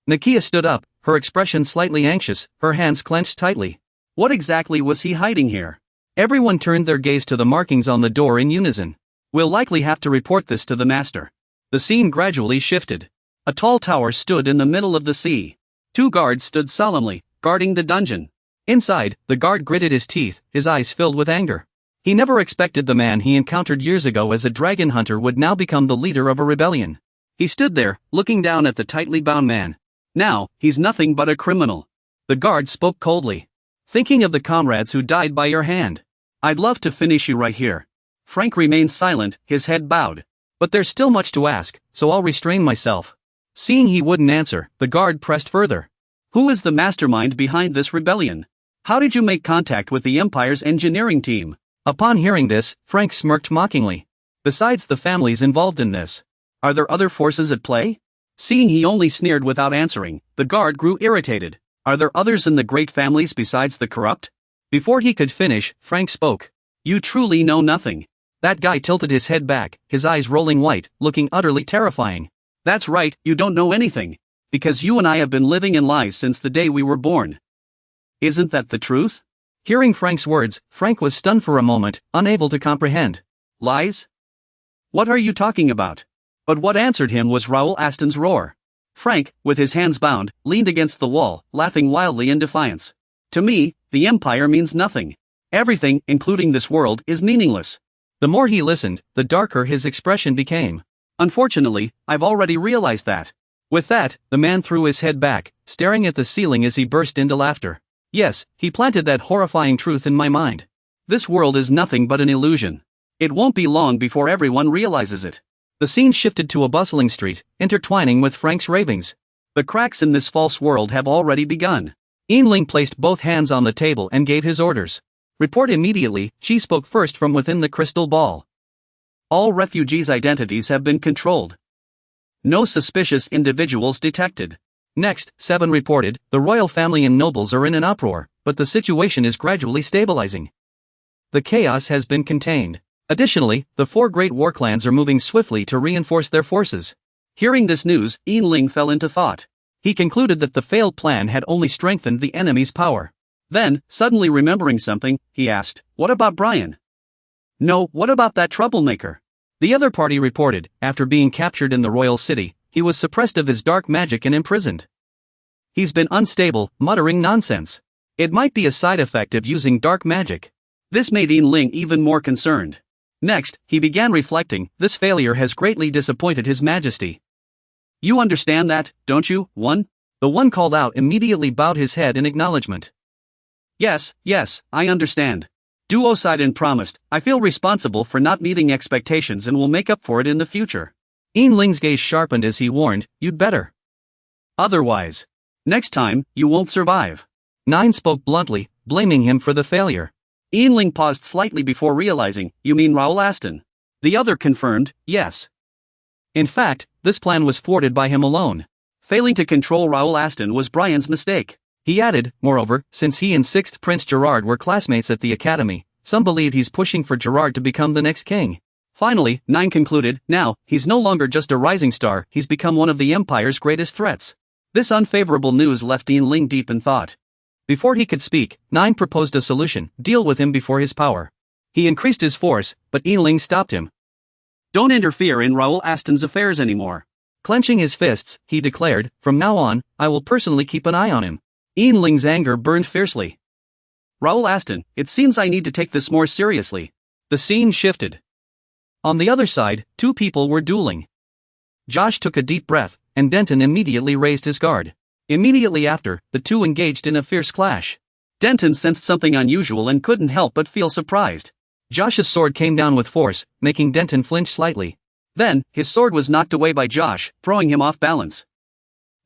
Nakia stood up, her expression slightly anxious, her hands clenched tightly. What exactly was he hiding here? Everyone turned their gaze to the markings on the door in unison. We'll likely have to report this to the master. The scene gradually shifted. A tall tower stood in the middle of the sea. Two guards stood solemnly, guarding the dungeon. Inside, the guard gritted his teeth, his eyes filled with anger. He never expected the man he encountered years ago as a dragon hunter would now become the leader of a rebellion. He stood there, looking down at the tightly bound man. Now, he's nothing but a criminal. The guard spoke coldly. Thinking of the comrades who died by your hand. I'd love to finish you right here. Frank remained silent, his head bowed. But there's still much to ask, so I'll restrain myself. Seeing he wouldn't answer, the guard pressed further. Who is the mastermind behind this rebellion? How did you make contact with the Empire's engineering team? Upon hearing this, Frank smirked mockingly. Besides the families involved in this, are there other forces at play? Seeing he only sneered without answering, the guard grew irritated. Are there others in the great families besides the corrupt? Before he could finish, Frank spoke. You truly know nothing. That guy tilted his head back, his eyes rolling white, looking utterly terrifying. That's right, you don't know anything. Because you and I have been living in lies since the day we were born. Isn't that the truth? Hearing Frank's words, Frank was stunned for a moment, unable to comprehend. Lies? What are you talking about? But what answered him was Raoul Aston's roar. Frank, with his hands bound, leaned against the wall, laughing wildly in defiance. To me, the Empire means nothing. Everything, including this world, is meaningless. The more he listened, the darker his expression became. Unfortunately, I've already realized that. With that, the man threw his head back, staring at the ceiling as he burst into laughter. Yes, he planted that horrifying truth in my mind. This world is nothing but an illusion. It won't be long before everyone realizes it. The scene shifted to a bustling street, intertwining with Frank's ravings. The cracks in this false world have already begun. Yinling placed both hands on the table and gave his orders. Report immediately, she spoke first from within the crystal ball. All refugees' identities have been controlled. No suspicious individuals detected. Next, 7 reported, the royal family and nobles are in an uproar, but the situation is gradually stabilizing. The chaos has been contained. Additionally, the 4 great war clans are moving swiftly to reinforce their forces. Hearing this news, Yinling fell into thought. He concluded that the failed plan had only strengthened the enemy's power. Then, suddenly remembering something, he asked, what about Brian? No, what about that troublemaker? The other party reported, after being captured in the royal city, he was suppressed of his dark magic and imprisoned. He's been unstable, muttering nonsense. It might be a side effect of using dark magic. This made Yinling even more concerned. Next, he began reflecting, this failure has greatly disappointed His Majesty. You understand that, don't you, one? The one called out immediately bowed his head in acknowledgement. Yes, I understand. Duo Sidon promised, I feel responsible for not meeting expectations and will make up for it in the future. Yinling's gaze sharpened as he warned, you'd better. Otherwise, next time, you won't survive. 9 spoke bluntly, blaming him for the failure. Yinling paused slightly before realizing, you mean Raoul Aston? The other confirmed, yes. In fact, this plan was thwarted by him alone. Failing to control Raoul Aston was Brian's mistake. He added, moreover, since he and 6th Prince Gerard were classmates at the academy, some believe he's pushing for Gerard to become the next king. Finally, 9 concluded, now, he's no longer just a rising star, he's become one of the Empire's greatest threats. This unfavorable news left Yinling deep in thought. Before he could speak, 9 proposed a solution, deal with him before his power. He increased his force, but Yinling stopped him. Don't interfere in Raoul Aston's affairs anymore. Clenching his fists, he declared, from now on, I will personally keep an eye on him. Yinling's anger burned fiercely. Raoul Aston, it seems I need to take this more seriously. The scene shifted. On the other side, 2 people were dueling. Josh took a deep breath, and Denton immediately raised his guard. Immediately after, the two engaged in a fierce clash. Denton sensed something unusual and couldn't help but feel surprised. Josh's sword came down with force, making Denton flinch slightly. Then, his sword was knocked away by Josh, throwing him off balance.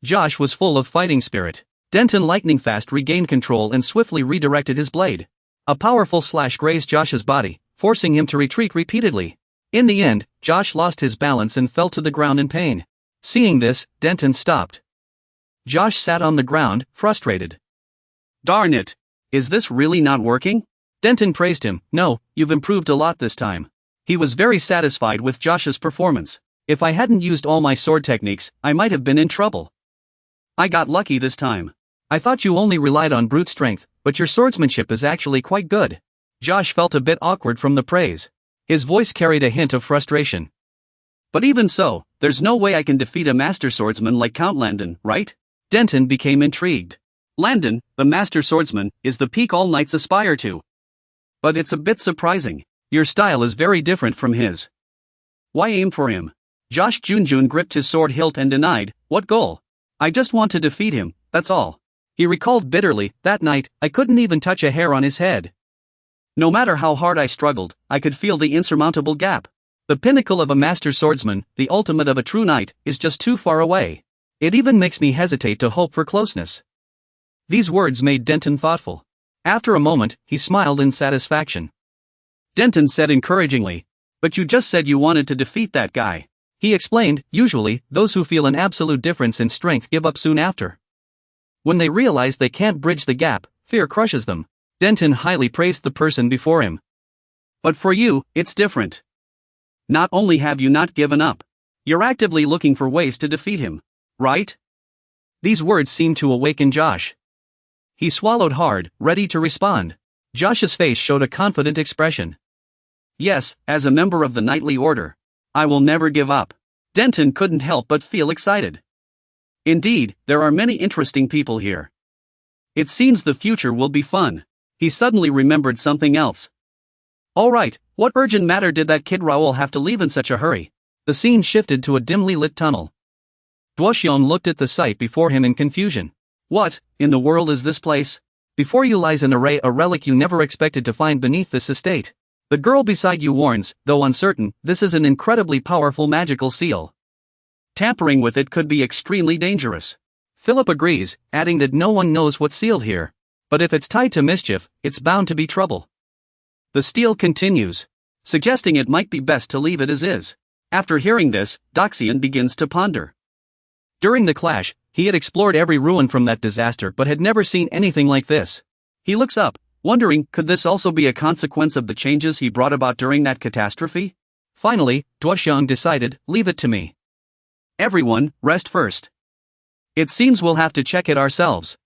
Josh was full of fighting spirit. Denton lightning-fast regained control and swiftly redirected his blade. A powerful slash grazed Josh's body, forcing him to retreat repeatedly. In the end, Josh lost his balance and fell to the ground in pain. Seeing this, Denton stopped. Josh sat on the ground, frustrated. "Darn it! Is this really not working?" Denton praised him. "No, you've improved a lot this time." He was very satisfied with Josh's performance. "If I hadn't used all my sword techniques, I might have been in trouble. I got lucky this time. I thought you only relied on brute strength, but your swordsmanship is actually quite good." Josh felt a bit awkward from the praise. His voice carried a hint of frustration. "But even so, there's no way I can defeat a master swordsman like Count Landon, right?" Denton became intrigued. Landon, the master swordsman, is the peak all knights aspire to. But it's a bit surprising. Your style is very different from his. Why aim for him? Josh Junjun gripped his sword hilt and denied, "What goal? I just want to defeat him, that's all." He recalled bitterly, "That night, I couldn't even touch a hair on his head. No matter how hard I struggled, I could feel the insurmountable gap. The pinnacle of a master swordsman, the ultimate of a true knight, is just too far away. It even makes me hesitate to hope for closeness." These words made Denton thoughtful. After a moment, he smiled in satisfaction. Denton said encouragingly, "But you just said you wanted to defeat that guy." He explained, "Usually, those who feel an absolute difference in strength give up soon after. When they realize they can't bridge the gap, fear crushes them." Denton highly praised the person before him. "But for you, it's different. Not only have you not given up, you're actively looking for ways to defeat him, right?" These words seemed to awaken Josh. He swallowed hard, ready to respond. Josh's face showed a confident expression. "Yes, as a member of the knightly order. I will never give up." Denton couldn't help but feel excited. Indeed, there are many interesting people here. It seems the future will be fun. He suddenly remembered something else. "All right, what urgent matter did that kid Raoul have to leave in such a hurry?" The scene shifted to a dimly lit tunnel. Duoxian looked at the sight before him in confusion. "What in the world is this place?" Before you lies an array, a relic you never expected to find beneath this estate. The girl beside you warns, though uncertain, this is an incredibly powerful magical seal. Tampering with it could be extremely dangerous. Philip agrees, adding that no one knows what's sealed here. But if it's tied to mischief, it's bound to be trouble. The steal continues, suggesting it might be best to leave it as is. After hearing this, Doxian begins to ponder. During the clash, he had explored every ruin from that disaster but had never seen anything like this. He looks up, wondering, could this also be a consequence of the changes he brought about during that catastrophe? Finally, Duoxiang decided, "Leave it to me. Everyone, rest first. It seems we'll have to check it ourselves."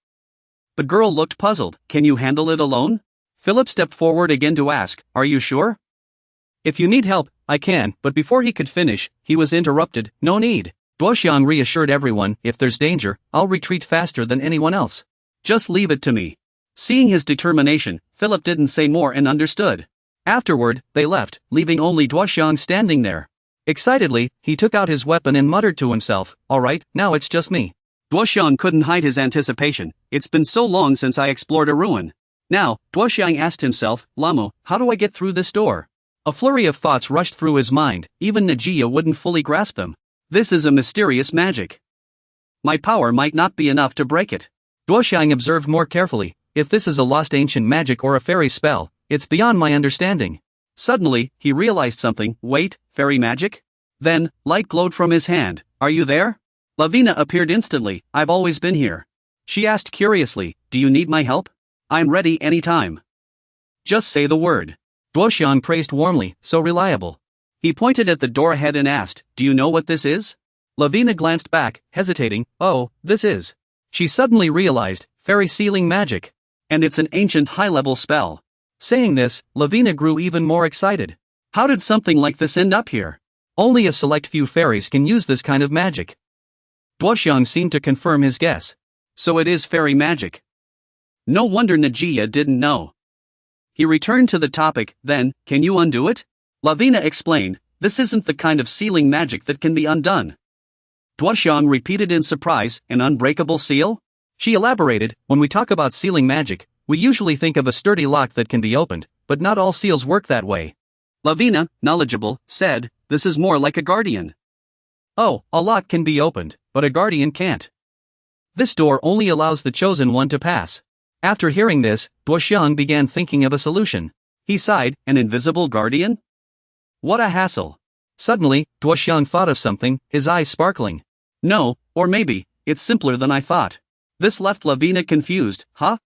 The girl looked puzzled. "Can you handle it alone?" Philip stepped forward again to ask, "Are you sure?" "If you need help, I can," but before he could finish, he was interrupted. "No need." Duoxiang reassured everyone, "If there's danger, I'll retreat faster than anyone else. Just leave it to me." Seeing his determination, Philip didn't say more and understood. Afterward, they left, leaving only Duoxiang standing there. Excitedly, he took out his weapon and muttered to himself, "All right, now it's just me." Duoxiang couldn't hide his anticipation. "It's been so long since I explored a ruin." Now, Duoxiang asked himself, "Lamu, how do I get through this door?" A flurry of thoughts rushed through his mind, even Nagia wouldn't fully grasp them. This is a mysterious magic. My power might not be enough to break it. Duoxiang observed more carefully. If this is a lost ancient magic or a fairy spell, it's beyond my understanding. Suddenly, he realized something. Wait, fairy magic? Then, light glowed from his hand. "Are you there?" Lavina appeared instantly. "I've always been here." She asked curiously, "Do you need my help?" "I'm ready anytime. Just say the word." Duoxiang praised warmly, "So reliable." He pointed at the door ahead and asked, "Do you know what this is?" Lavina glanced back, hesitating. "Oh, this is." She suddenly realized, fairy sealing magic. And it's an ancient high-level spell. Saying this, Lavina grew even more excited. How did something like this end up here? Only a select few fairies can use this kind of magic. Duoxiang seemed to confirm his guess. So it is fairy magic. No wonder Nagia didn't know. He returned to the topic. Then, can you undo it? Lavina explained, this isn't the kind of sealing magic that can be undone. Duoxiang repeated in surprise, an unbreakable seal? She elaborated, when we talk about sealing magic, we usually think of a sturdy lock that can be opened, but not all seals work that way. Lavina, knowledgeable, said, this is more like a guardian. Oh, a lock can be opened, but a guardian can't. This door only allows the chosen one to pass. After hearing this, Duoxiang began thinking of a solution. He sighed, an invisible guardian? What a hassle. Suddenly, Duoxiang thought of something, his eyes sparkling. No, or maybe, it's simpler than I thought. This left Lavina confused, huh?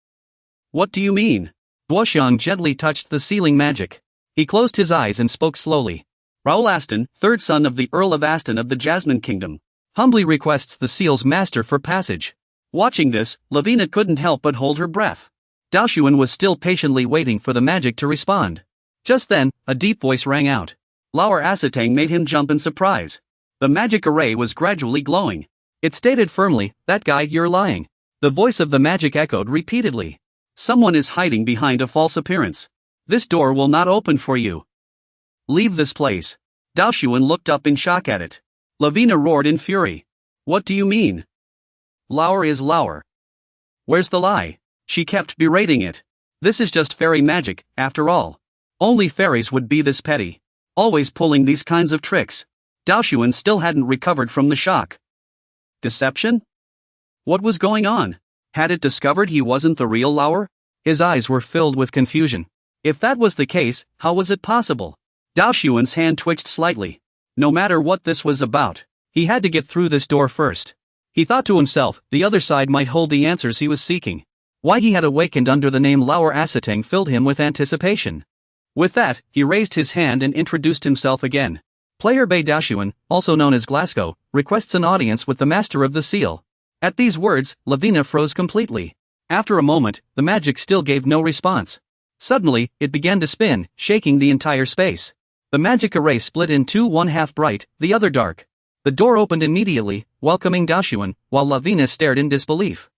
What do you mean? Duoxiang gently touched the sealing magic. He closed his eyes and spoke slowly. Raoul Aston, third son of the Earl of Aston of the Jasmine Kingdom, humbly requests the seal's master for passage. Watching this, Lavina couldn't help but hold her breath. Daoshuan was still patiently waiting for the magic to respond. Just then, a deep voice rang out. Lauer Asatang made him jump in surprise. The magic array was gradually glowing. It stated firmly, that guy, you're lying. The voice of the magic echoed repeatedly. Someone is hiding behind a false appearance. This door will not open for you. Leave this place. Daoshuan looked up in shock at it. Lavina roared in fury. What do you mean? Lauer is Lauer. Where's the lie? She kept berating it. This is just fairy magic, after all. Only fairies would be this petty. Always pulling these kinds of tricks. Daoshuan still hadn't recovered from the shock. Deception? What was going on? Had it discovered he wasn't the real Lauer? His eyes were filled with confusion. If that was the case, how was it possible? Daoshuan's hand twitched slightly. No matter what this was about, he had to get through this door first. He thought to himself, the other side might hold the answers he was seeking. Why he had awakened under the name Lauer Asatang filled him with anticipation. With that, he raised his hand and introduced himself again. Player Bei Daoshuan, also known as Glasgow, requests an audience with the master of the seal. At these words, Lavina froze completely. After a moment, the magic still gave no response. Suddenly, it began to spin, shaking the entire space. The magic array split in two, one half bright, the other dark. The door opened immediately, welcoming Daoshuan, while Lavina stared in disbelief.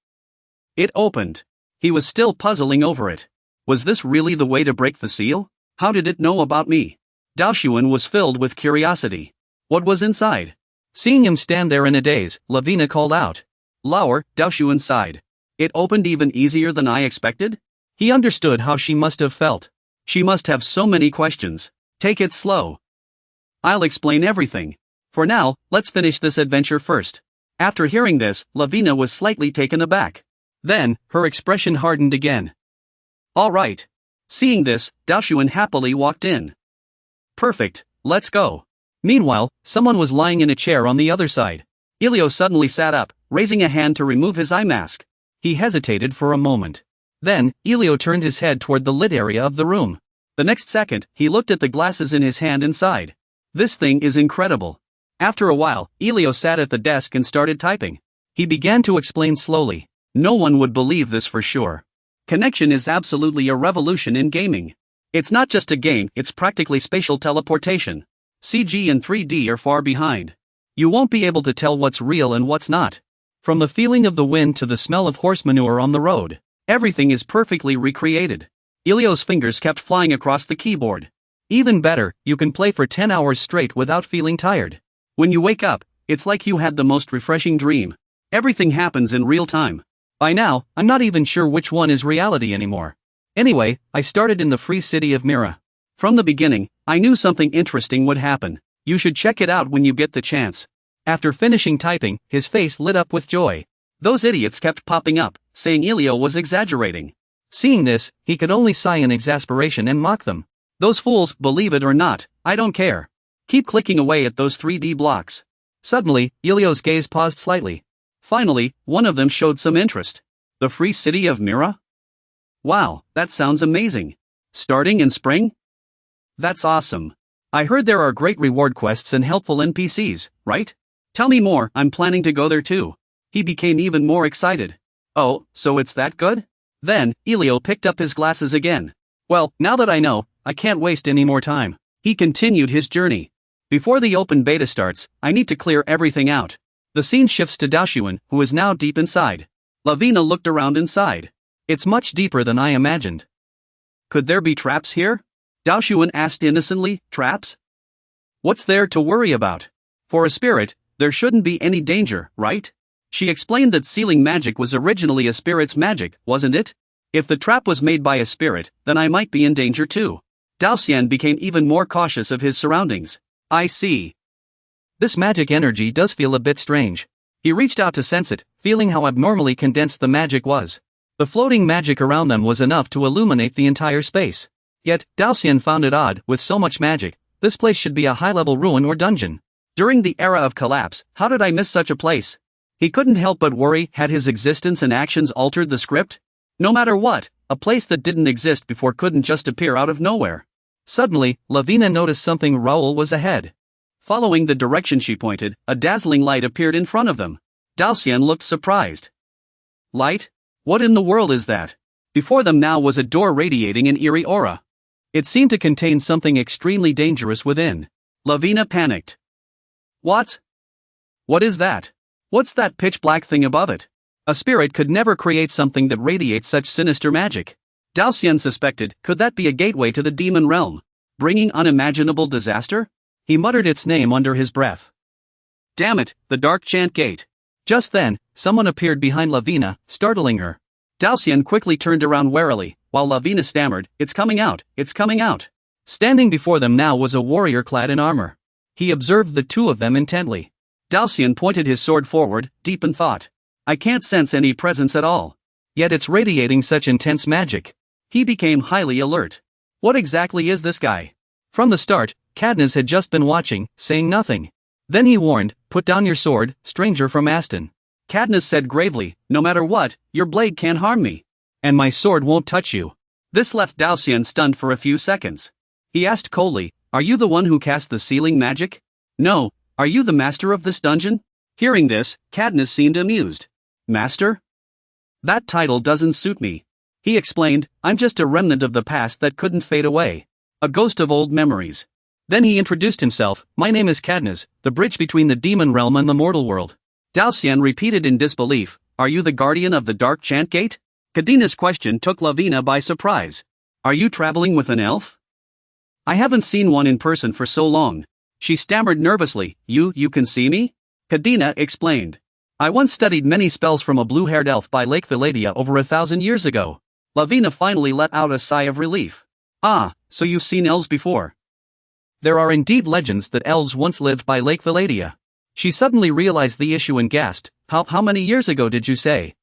It opened. He was still puzzling over it. Was this really the way to break the seal? How did it know about me? Daoshuan was filled with curiosity. What was inside? Seeing him stand there in a daze, Lavina called out. Lauer, Daoshuan sighed. It opened even easier than I expected? He understood how she must have felt. She must have so many questions. Take it slow. I'll explain everything. For now, let's finish this adventure first. After hearing this, Lavina was slightly taken aback. Then, her expression hardened again. All right. Seeing this, Daoshuan happily walked in. Perfect, let's go. Meanwhile, someone was lying in a chair on the other side. Elio suddenly sat up, raising a hand to remove his eye mask. He hesitated for a moment. Then, Elio turned his head toward the lit area of the room. The next second, he looked at the glasses in his hand and sighed. This thing is incredible. After a while, Elio sat at the desk and started typing. He began to explain slowly. No one would believe this for sure. Connection is absolutely a revolution in gaming. It's not just a game, it's practically spatial teleportation. CG and 3D are far behind. You won't be able to tell what's real and what's not. From the feeling of the wind to the smell of horse manure on the road, everything is perfectly recreated. Elio's fingers kept flying across the keyboard. Even better, you can play for 10 hours straight without feeling tired. When you wake up, it's like you had the most refreshing dream. Everything happens in real time. By now, I'm not even sure which one is reality anymore. Anyway, I started in the free city of Mira. From the beginning, I knew something interesting would happen. You should check it out when you get the chance. After finishing typing, his face lit up with joy. Those idiots kept popping up, saying Elio was exaggerating. Seeing this, he could only sigh in exasperation and mock them. Those fools, believe it or not, I don't care. Keep clicking away at those 3D blocks. Suddenly, Elio's gaze paused slightly. Finally, one of them showed some interest. The free city of Mira? Wow, that sounds amazing. Starting in spring? That's awesome. I heard there are great reward quests and helpful NPCs, right? Tell me more, I'm planning to go there too. He became even more excited. Oh, so it's that good? Then, Elio picked up his glasses again. Well, now that I know, I can't waste any more time. He continued his journey. Before the open beta starts, I need to clear everything out. The scene shifts to Daoshuan, who is now deep inside. Lavina looked around inside. It's much deeper than I imagined. Could there be traps here? Daoshuan asked innocently, traps? What's there to worry about? For a spirit, There shouldn't be any danger, right? She explained that sealing magic was originally a spirit's magic, wasn't it? If the trap was made by a spirit, then I might be in danger too. Daoxian became even more cautious of his surroundings. I see. This magic energy does feel a bit strange. He reached out to sense it, feeling how abnormally condensed the magic was. The floating magic around them was enough to illuminate the entire space. Yet, Daoxian found it odd, with so much magic, this place should be a high-level ruin or dungeon. During the era of collapse, how did I miss such a place? He couldn't help but worry, had his existence and actions altered the script? No matter what, a place that didn't exist before couldn't just appear out of nowhere. Suddenly, Lavina noticed something. Raoul was ahead. Following the direction she pointed, a dazzling light appeared in front of them. Daoxian looked surprised. Light? What in the world is that? Before them now was a door radiating an eerie aura. It seemed to contain something extremely dangerous within. Lavina panicked. What? What is that? What's that pitch-black thing above it? A spirit could never create something that radiates such sinister magic. Daoxian suspected, could that be a gateway to the demon realm, bringing unimaginable disaster? He muttered its name under his breath. Damn it, the Dark Chant Gate. Just then, someone appeared behind Lavina, startling her. Daoxian quickly turned around warily, while Lavina stammered, it's coming out, it's coming out. Standing before them now was a warrior clad in armor. He observed the two of them intently. Daoxian pointed his sword forward, deep in thought. I can't sense any presence at all. Yet it's radiating such intense magic. He became highly alert. What exactly is this guy? From the start, Cadmus had just been watching, saying nothing. Then he warned, put down your sword, stranger from Aston. Cadmus said gravely, no matter what, your blade can't harm me. And my sword won't touch you. This left Daoxian stunned for a few seconds. He asked coldly, are you the one who cast the sealing magic? No, are you the master of this dungeon? Hearing this, Cadmus seemed amused. Master? That title doesn't suit me. He explained, I'm just a remnant of the past that couldn't fade away. A ghost of old memories. Then he introduced himself, my name is Cadmus, the bridge between the demon realm and the mortal world. Daoxian repeated in disbelief, are you the guardian of the Dark Chant Gate? Cadina's question took Lavina by surprise. Are you traveling with an elf? I haven't seen one in person for so long. She stammered nervously, you can see me? Cadina explained. I once studied many spells from a blue-haired elf by Lake Philadia over 1,000 years ago. Lavina finally let out a sigh of relief. Ah, so you've seen elves before. There are indeed legends that elves once lived by Lake Philadia. She suddenly realized the issue and gasped, how many years ago did you say?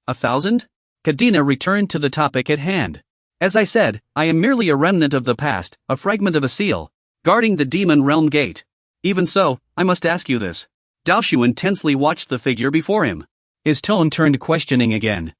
1,000? Cadina returned to the topic at hand. As I said, I am merely a remnant of the past, a fragment of a seal, guarding the demon realm gate. Even so, I must ask you this. Daoxian tensely watched the figure before him. His tone turned questioning again.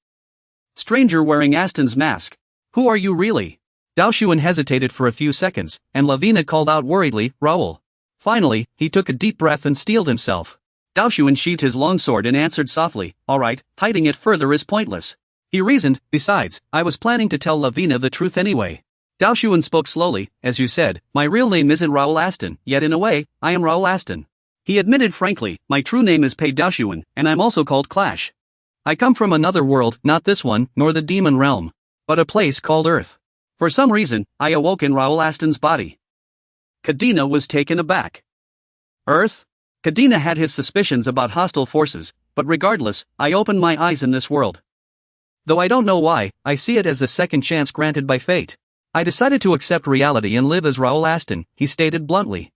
Stranger wearing Aston's mask. Who are you really? Daoxian hesitated for a few seconds, and Lavina called out worriedly, Raoul. Finally, he took a deep breath and steeled himself. Daoxian sheathed his longsword and answered softly, alright, hiding it further is pointless. He reasoned, besides, I was planning to tell Lavina the truth anyway. Daoxian spoke slowly, as you said, my real name isn't Raoul Aston, yet in a way, I am Raoul Aston. He admitted frankly, my true name is Pei Daoxian, and I'm also called Clash. I come from another world, not this one, nor the demon realm, but a place called Earth. For some reason, I awoke in Raoul Aston's body. Cadina was taken aback. Earth? Cadina had his suspicions about hostile forces, but regardless, I opened my eyes in this world. Though I don't know why, I see it as a second chance granted by fate. I decided to accept reality and live as Raoul Aston, he stated bluntly.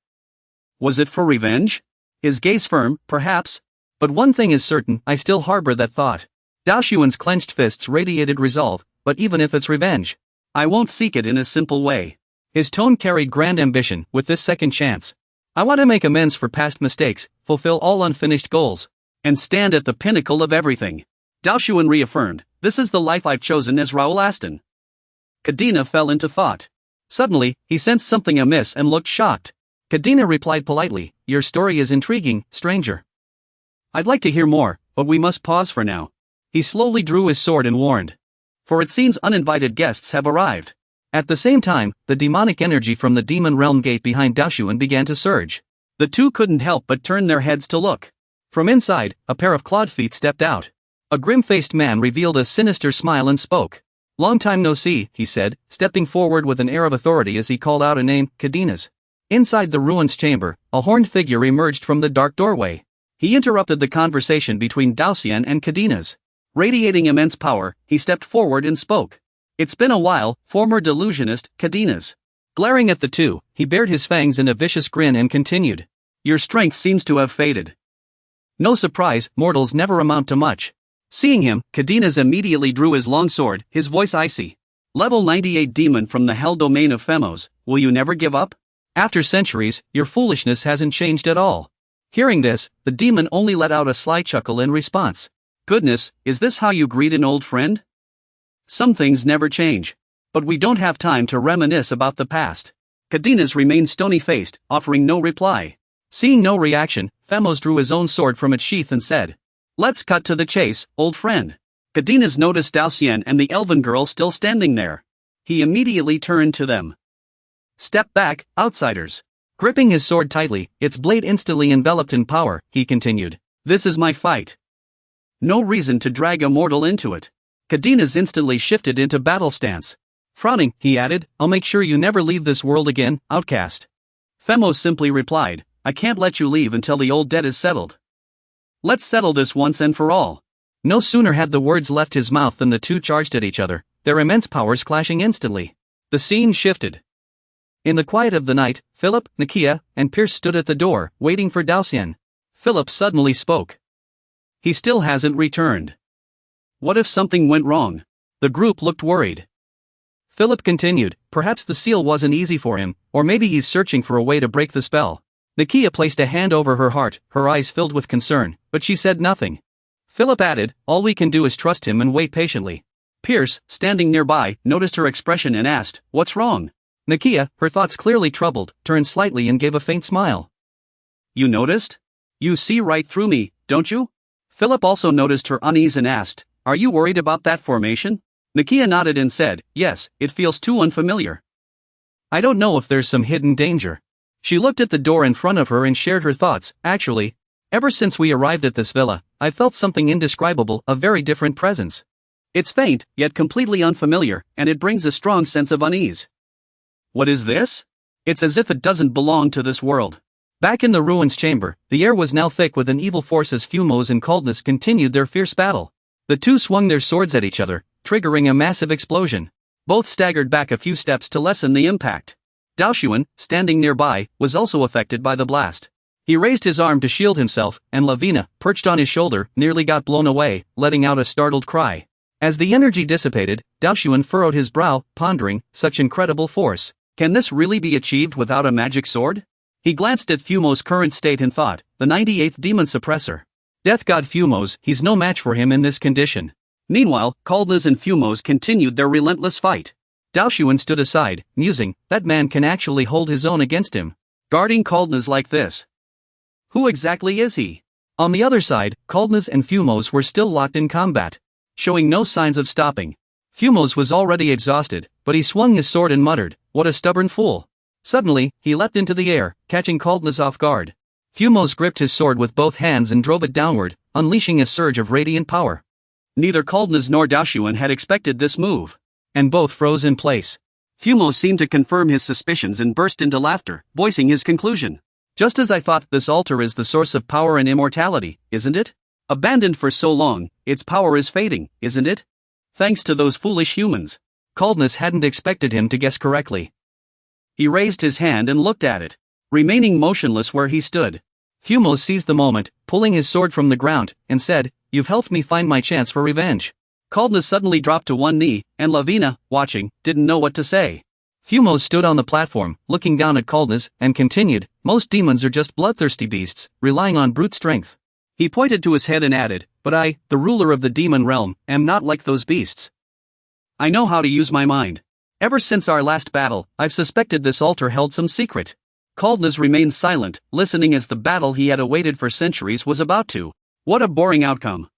Was it for revenge? His gaze firm, perhaps? But one thing is certain, I still harbor that thought. Daoxian's clenched fists radiated resolve, but even if it's revenge, I won't seek it in a simple way. His tone carried grand ambition. With this second chance, I want to make amends for past mistakes, fulfill all unfinished goals, and stand at the pinnacle of everything. Daoxian reaffirmed, this is the life I've chosen as Raoul Aston. Cadina fell into thought. Suddenly, he sensed something amiss and looked shocked. Cadina replied politely, your story is intriguing, stranger. I'd like to hear more, but we must pause for now. He slowly drew his sword and warned. For it seems uninvited guests have arrived. At the same time, the demonic energy from the demon realm gate behind Daoxian began to surge. The two couldn't help but turn their heads to look. From inside, a pair of clawed feet stepped out. A grim-faced man revealed a sinister smile and spoke. Long time no see, he said, stepping forward with an air of authority as he called out a name, Cadina's. Inside the ruins chamber, a horned figure emerged from the dark doorway. He interrupted the conversation between Daoxian and Cadina's. Radiating immense power, he stepped forward and spoke. "It's been a while, former delusionist, Cadina's." Glaring at the two, he bared his fangs in a vicious grin and continued. "Your strength seems to have faded." No surprise, mortals never amount to much. Seeing him, Cadina's immediately drew his long sword, his voice icy. "Level 98 demon from the hell domain of Fumos, will you never give up? After centuries, your foolishness hasn't changed at all." Hearing this, the demon only let out a sly chuckle in response. "Goodness, is this how you greet an old friend? Some things never change. But we don't have time to reminisce about the past." Cadina's remained stony-faced, offering no reply. Seeing no reaction, Fumos drew his own sword from its sheath and said, "Let's cut to the chase, old friend." Cadina's noticed Daoxian and the elven girl still standing there. He immediately turned to them. "Step back, outsiders." Gripping his sword tightly, its blade instantly enveloped in power, he continued, "This is my fight. No reason to drag a mortal into it." Cadina's instantly shifted into battle stance. Frowning, he added, "I'll make sure you never leave this world again, outcast." Fumos simply replied, "I can't let you leave until the old debt is settled. Let's settle this once and for all." No sooner had the words left his mouth than the two charged at each other, their immense powers clashing instantly. The scene shifted. In the quiet of the night, Philip, Nakia, and Pierce stood at the door, waiting for Daoxian. Philip suddenly spoke. "He still hasn't returned. What if something went wrong?" The group looked worried. Philip continued, "Perhaps the seal wasn't easy for him, or maybe he's searching for a way to break the spell." Nakia placed a hand over her heart, her eyes filled with concern, but she said nothing. Philip added, "All we can do is trust him and wait patiently." Pierce, standing nearby, noticed her expression and asked, "What's wrong?" Nakia, her thoughts clearly troubled, turned slightly and gave a faint smile. "You noticed? You see right through me, don't you?" Philip also noticed her unease and asked, "Are you worried about that formation?" Nakia nodded and said, "Yes, it feels too unfamiliar. I don't know if there's some hidden danger." She looked at the door in front of her and shared her thoughts. "Actually, ever since we arrived at this villa, I felt something indescribable, a very different presence. It's faint, yet completely unfamiliar, and it brings a strong sense of unease." "What is this?" "It's as if it doesn't belong to this world." Back in the ruins chamber, the air was now thick with an evil force as Fumos and Coldness continued their fierce battle. The two swung their swords at each other, triggering a massive explosion. Both staggered back a few steps to lessen the impact. Daoxian, standing nearby, was also affected by the blast. He raised his arm to shield himself, and Lavina, perched on his shoulder, nearly got blown away, letting out a startled cry. As the energy dissipated, Daoxian furrowed his brow, pondering, such incredible force. Can this really be achieved without a magic sword? He glanced at Fumos' current state and thought, the 98th demon suppressor. Death god Fumos, he's no match for him in this condition. Meanwhile, Coldness and Fumos continued their relentless fight. Daoxian stood aside, musing, that man can actually hold his own against him. Guarding Coldness like this. Who exactly is he? On the other side, Coldness and Fumos were still locked in combat, showing no signs of stopping. Fumos was already exhausted, but he swung his sword and muttered, "What a stubborn fool." Suddenly, he leapt into the air, catching Coldness off guard. Fumos gripped his sword with both hands and drove it downward, unleashing a surge of radiant power. Neither Coldness nor Daoxian had expected this move, and both froze in place. Fumos seemed to confirm his suspicions and burst into laughter, voicing his conclusion. "Just as I thought, this altar is the source of power and immortality, isn't it? Abandoned for so long, its power is fading, isn't it? Thanks to those foolish humans." Coldness hadn't expected him to guess correctly. He raised his hand and looked at it, remaining motionless where he stood. Fumos seized the moment, pulling his sword from the ground, and said, "You've helped me find my chance for revenge." Coldness suddenly dropped to one knee, and Lavina, watching, didn't know what to say. Fumos stood on the platform, looking down at Coldness, and continued, "Most demons are just bloodthirsty beasts, relying on brute strength." He pointed to his head and added, "But I, the ruler of the demon realm, am not like those beasts. I know how to use my mind. Ever since our last battle, I've suspected this altar held some secret." Coldness remained silent, listening as the battle he had awaited for centuries was about to. What a boring outcome.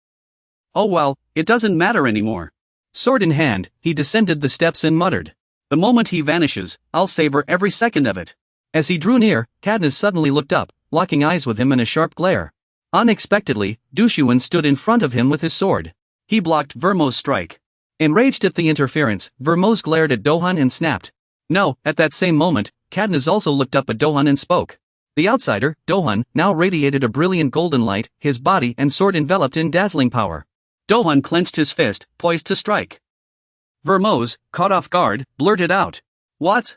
Oh well, it doesn't matter anymore. Sword in hand, he descended the steps and muttered, "The moment he vanishes, I'll savor every second of it." As he drew near, Cadmus suddenly looked up, locking eyes with him in a sharp glare. Unexpectedly, Daoxian stood in front of him with his sword. He blocked Vermo's strike. Enraged at the interference, Vermos glared at Dohan and snapped. No, at that same moment, Cadmus also looked up at Dohun and spoke. The outsider, Dohun, now radiated a brilliant golden light, his body and sword enveloped in dazzling power. Dohun clenched his fist, poised to strike. Vermoz, caught off guard, blurted out. What?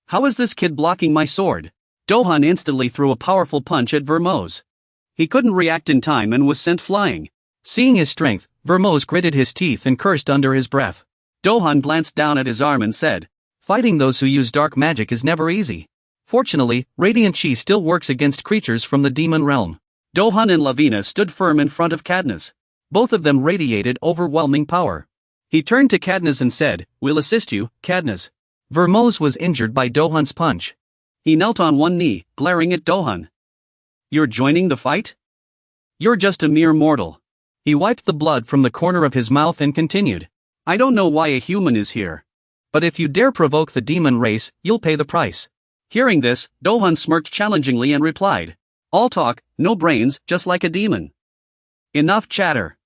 How is this kid blocking my sword? Dohun instantly threw a powerful punch at Vermoz. He couldn't react in time and was sent flying. Seeing his strength, Vermoz gritted his teeth and cursed under his breath. Dohun glanced down at his arm and said, fighting those who use dark magic is never easy. Fortunately, Radiant Chi still works against creatures from the demon realm. Dohun and Lavina stood firm in front of Cadmus. Both of them radiated overwhelming power. He turned to Cadmus and said, we'll assist you, Cadmus. Vermoz was injured by Dohun's punch. He knelt on one knee, glaring at Dohun. You're joining the fight? You're just a mere mortal. He wiped the blood from the corner of his mouth and continued. I don't know why a human is here. But if you dare provoke the demon race, you'll pay the price. Hearing this, Dohun smirked challengingly and replied. All talk, no brains, just like a demon. Enough chatter.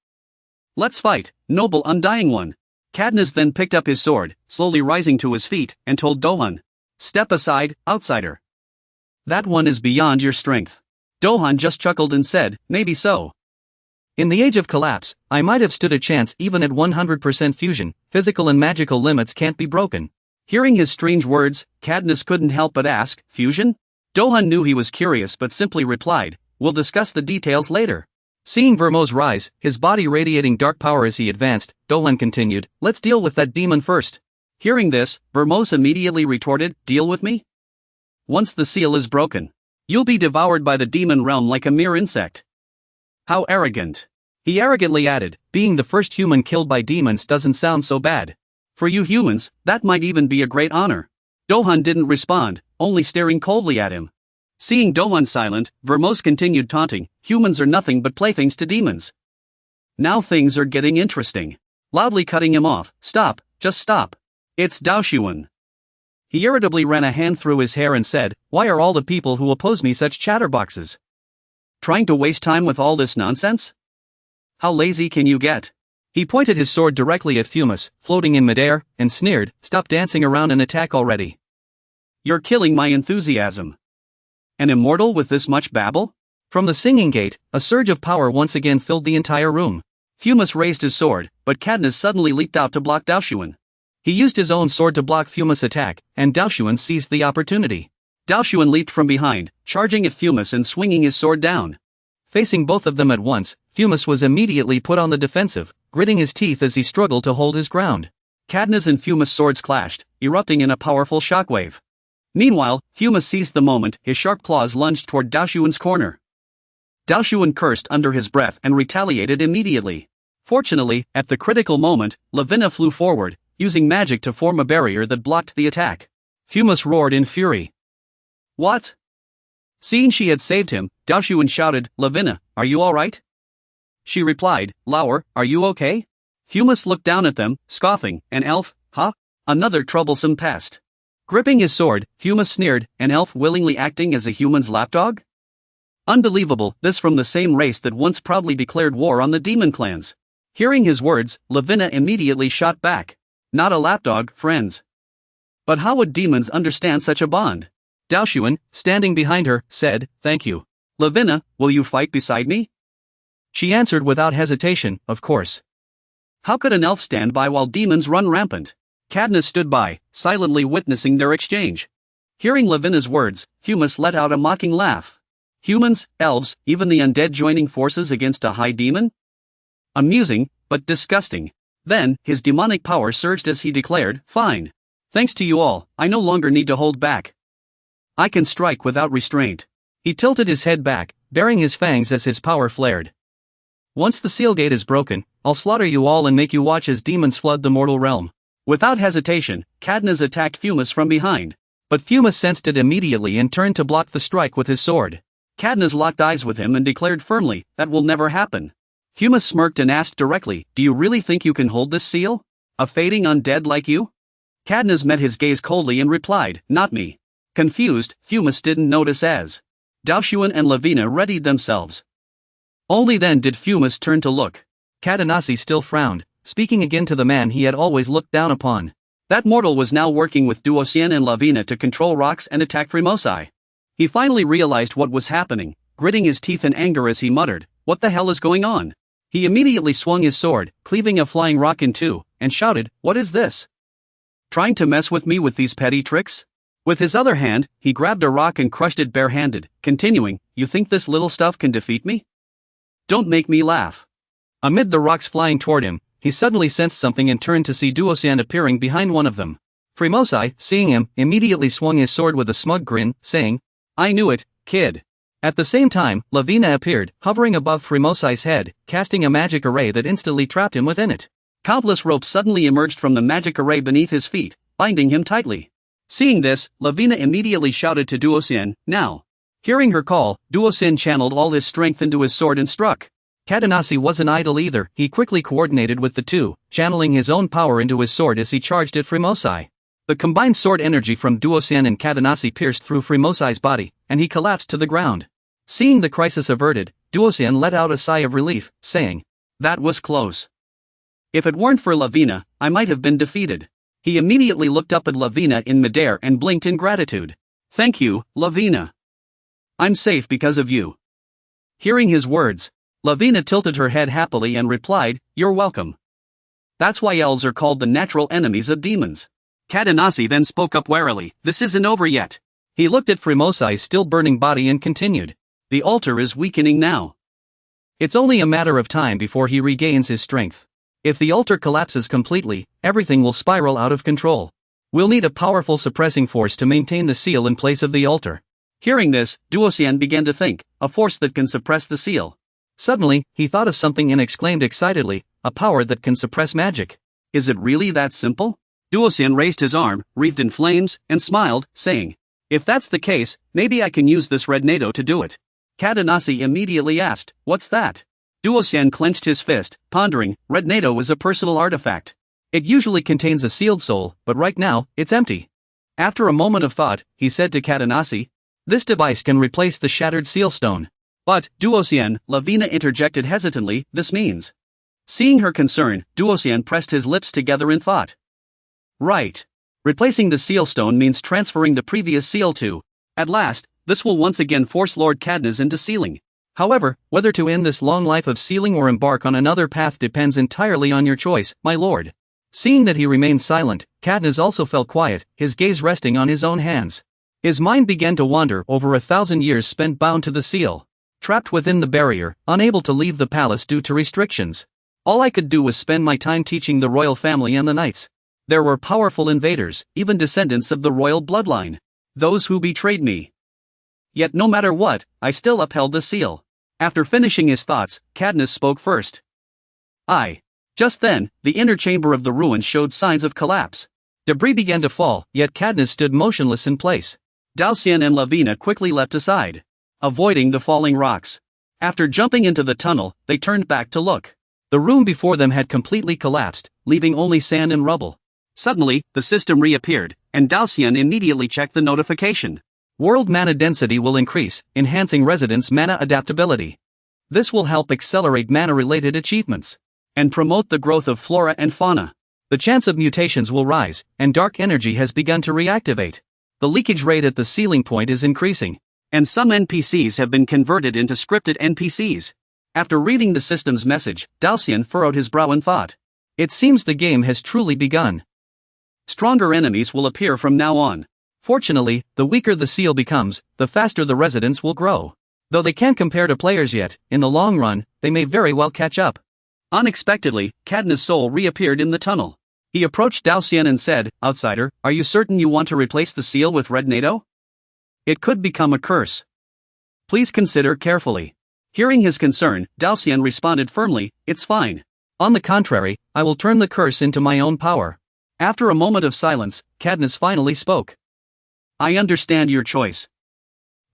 Let's fight, noble undying one. Cadmus then picked up his sword, slowly rising to his feet, and told Dohun. Step aside, outsider. That one is beyond your strength. Dohun just chuckled and said, maybe so. In the age of collapse, I might have stood a chance even at 100% fusion, physical and magical limits can't be broken. Hearing his strange words, Cadmus couldn't help but ask, fusion? Dohun knew he was curious but simply replied, we'll discuss the details later. Seeing Vermoz rise, his body radiating dark power as he advanced, Dohun continued, let's deal with that demon first. Hearing this, Vermoz immediately retorted, deal with me? Once the seal is broken, you'll be devoured by the demon realm like a mere insect. How arrogant. He arrogantly added, being the first human killed by demons doesn't sound so bad. For you humans, that might even be a great honor. Dohun didn't respond, only staring coldly at him. Seeing Dohun silent, Vermoz continued taunting, humans are nothing but playthings to demons. Now things are getting interesting. Loudly cutting him off, stop, just stop. It's Daoshuan. He irritably ran a hand through his hair and said, why are all the people who oppose me such chatterboxes? Trying to waste time with all this nonsense? How lazy can you get? He pointed his sword directly at Fumos, floating in midair, and sneered, stop dancing around and attack already. You're killing my enthusiasm. An immortal with this much babble? From the singing gate, a surge of power once again filled the entire room. Fumos raised his sword, but Cadmus suddenly leaped out to block Daoshuan. He used his own sword to block Fumos' attack, and Daoshuan seized the opportunity. Daoshuan leaped from behind, charging at Fumos and swinging his sword down. Facing both of them at once, Fumos was immediately put on the defensive, gritting his teeth as he struggled to hold his ground. Cadmus and Fumos' swords clashed, erupting in a powerful shockwave. Meanwhile, Fumos seized the moment, his sharp claws lunged toward Daoshuan's corner. Daoshuan cursed under his breath and retaliated immediately. Fortunately, at the critical moment, Lavina flew forward, using magic to form a barrier that blocked the attack. Fumos roared in fury. What? Seeing she had saved him, Daoshuan shouted, Lavina, are you alright? She replied, Lauer, are you okay? Fumos looked down at them, scoffing, an elf, huh? Another troublesome pest. Gripping his sword, Fumos sneered, an elf willingly acting as a human's lapdog? Unbelievable, this from the same race that once proudly declared war on the demon clans. Hearing his words, Lavina immediately shot back. Not a lapdog, friends. But how would demons understand such a bond? Daoshuan, standing behind her, said, thank you. Lavina, will you fight beside me? She answered without hesitation, of course. How could an elf stand by while demons run rampant? Cadmus stood by, silently witnessing their exchange. Hearing Lavina's words, Fumos let out a mocking laugh. Humans, elves, even the undead joining forces against a high demon? Amusing, but disgusting. Then, his demonic power surged as he declared, fine. Thanks to you all, I no longer need to hold back. I can strike without restraint. He tilted his head back, baring his fangs as his power flared. Once the seal gate is broken, I'll slaughter you all and make you watch as demons flood the mortal realm. Without hesitation, Cadmus attacked Fumos from behind. But Fumos sensed it immediately and turned to block the strike with his sword. Cadmus locked eyes with him and declared firmly, that will never happen. Fumos smirked and asked directly, do you really think you can hold this seal? A fading undead like you? Cadmus met his gaze coldly and replied, not me. Confused, Fumos didn't notice as Daoshuan and Lavina readied themselves. Only then did Fumos turn to look. Cadenassi still frowned, speaking again to the man he had always looked down upon. That mortal was now working with Duosien and Lavina to control rocks and attack Fumos. He finally realized what was happening, gritting his teeth in anger as he muttered, "What the hell is going on?" He immediately swung his sword, cleaving a flying rock in two, and shouted, "What is this? Trying to mess with me with these petty tricks?" With his other hand, he grabbed a rock and crushed it barehanded, continuing, "You think this little stuff can defeat me? Don't make me laugh." Amid the rocks flying toward him, he suddenly sensed something and turned to see Duosien appearing behind one of them. Fumos, seeing him, immediately swung his sword with a smug grin, saying, "I knew it, kid." At the same time, Lavina appeared, hovering above Fumos's head, casting a magic array that instantly trapped him within it. Countless ropes suddenly emerged from the magic array beneath his feet, binding him tightly. Seeing this, Lavina immediately shouted to Duosien, "Now." Hearing her call, Duosien channeled all his strength into his sword and struck. Cadenassi wasn't idle either. He quickly coordinated with the two, channeling his own power into his sword as he charged at Fumos. The combined sword energy from Duosien and Cadenassi pierced through Fumos's body, and he collapsed to the ground. Seeing the crisis averted, Duosien let out a sigh of relief, saying, "That was close. If it weren't for Lavina, I might have been defeated." He immediately looked up at Lavina in midair and blinked in gratitude. "Thank you, Lavina. I'm safe because of you." Hearing his words, Lavina tilted her head happily and replied, "You're welcome. That's why elves are called the natural enemies of demons." Cadenassi then spoke up warily, "This isn't over yet." He looked at Fumos's still burning body and continued, "The altar is weakening now. It's only a matter of time before he regains his strength. If the altar collapses completely, everything will spiral out of control. We'll need a powerful suppressing force to maintain the seal in place of the altar." Hearing this, Duosien began to think, a force that can suppress the seal. Suddenly, he thought of something and exclaimed excitedly, "A power that can suppress magic. Is it really that simple?" Duosien raised his arm, wreathed in flames, and smiled, saying, "If that's the case, maybe I can use this red NATO to do it." Cadenassi immediately asked, "What's that?" Duosien clenched his fist, pondering. Red NATO is a personal artifact. It usually contains a sealed soul, but right now, it's empty. After a moment of thought, he said to Cadenassi, "This device can replace the shattered seal stone." "But, Duosien," Lavina interjected hesitantly, "this means..." Seeing her concern, Duosien pressed his lips together in thought. "Right. Replacing the seal stone means transferring the previous seal to. At last, this will once again force Lord Cadnas into sealing. However, whether to end this long life of sealing or embark on another path depends entirely on your choice, my lord." Seeing that he remained silent, Cadnas also fell quiet, his gaze resting on his own hands. His mind began to wander over 1,000 years spent bound to the seal. Trapped within the barrier, unable to leave the palace due to restrictions. All I could do was spend my time teaching the royal family and the knights. There were powerful invaders, even descendants of the royal bloodline. Those who betrayed me. Yet no matter what, I still upheld the seal. After finishing his thoughts, Cadnas spoke first. Just then, the inner chamber of the ruins showed signs of collapse. Debris began to fall, yet Cadnas stood motionless in place. Duosien and Lavina quickly leapt aside, avoiding the falling rocks. After jumping into the tunnel, they turned back to look. The room before them had completely collapsed, leaving only sand and rubble. Suddenly, the system reappeared, and Duosien immediately checked the notification. World mana density will increase, enhancing residents' mana adaptability. This will help accelerate mana-related achievements and promote the growth of flora and fauna. The chance of mutations will rise, and dark energy has begun to reactivate. The leakage rate at the ceiling point is increasing, and some NPCs have been converted into scripted NPCs. After reading the system's message, Duosien furrowed his brow in thought. It seems the game has truly begun. Stronger enemies will appear from now on. Fortunately, the weaker the seal becomes, the faster the residents will grow. Though they can't compare to players yet, in the long run, they may very well catch up. Unexpectedly, Cadnas' soul reappeared in the tunnel. He approached Duosien and said, "Outsider, are you certain you want to replace the seal with red NATO? It could become a curse. Please consider carefully." Hearing his concern, Duosien responded firmly, "It's fine. On the contrary, I will turn the curse into my own power." After a moment of silence, Cadnas finally spoke. "I understand your choice.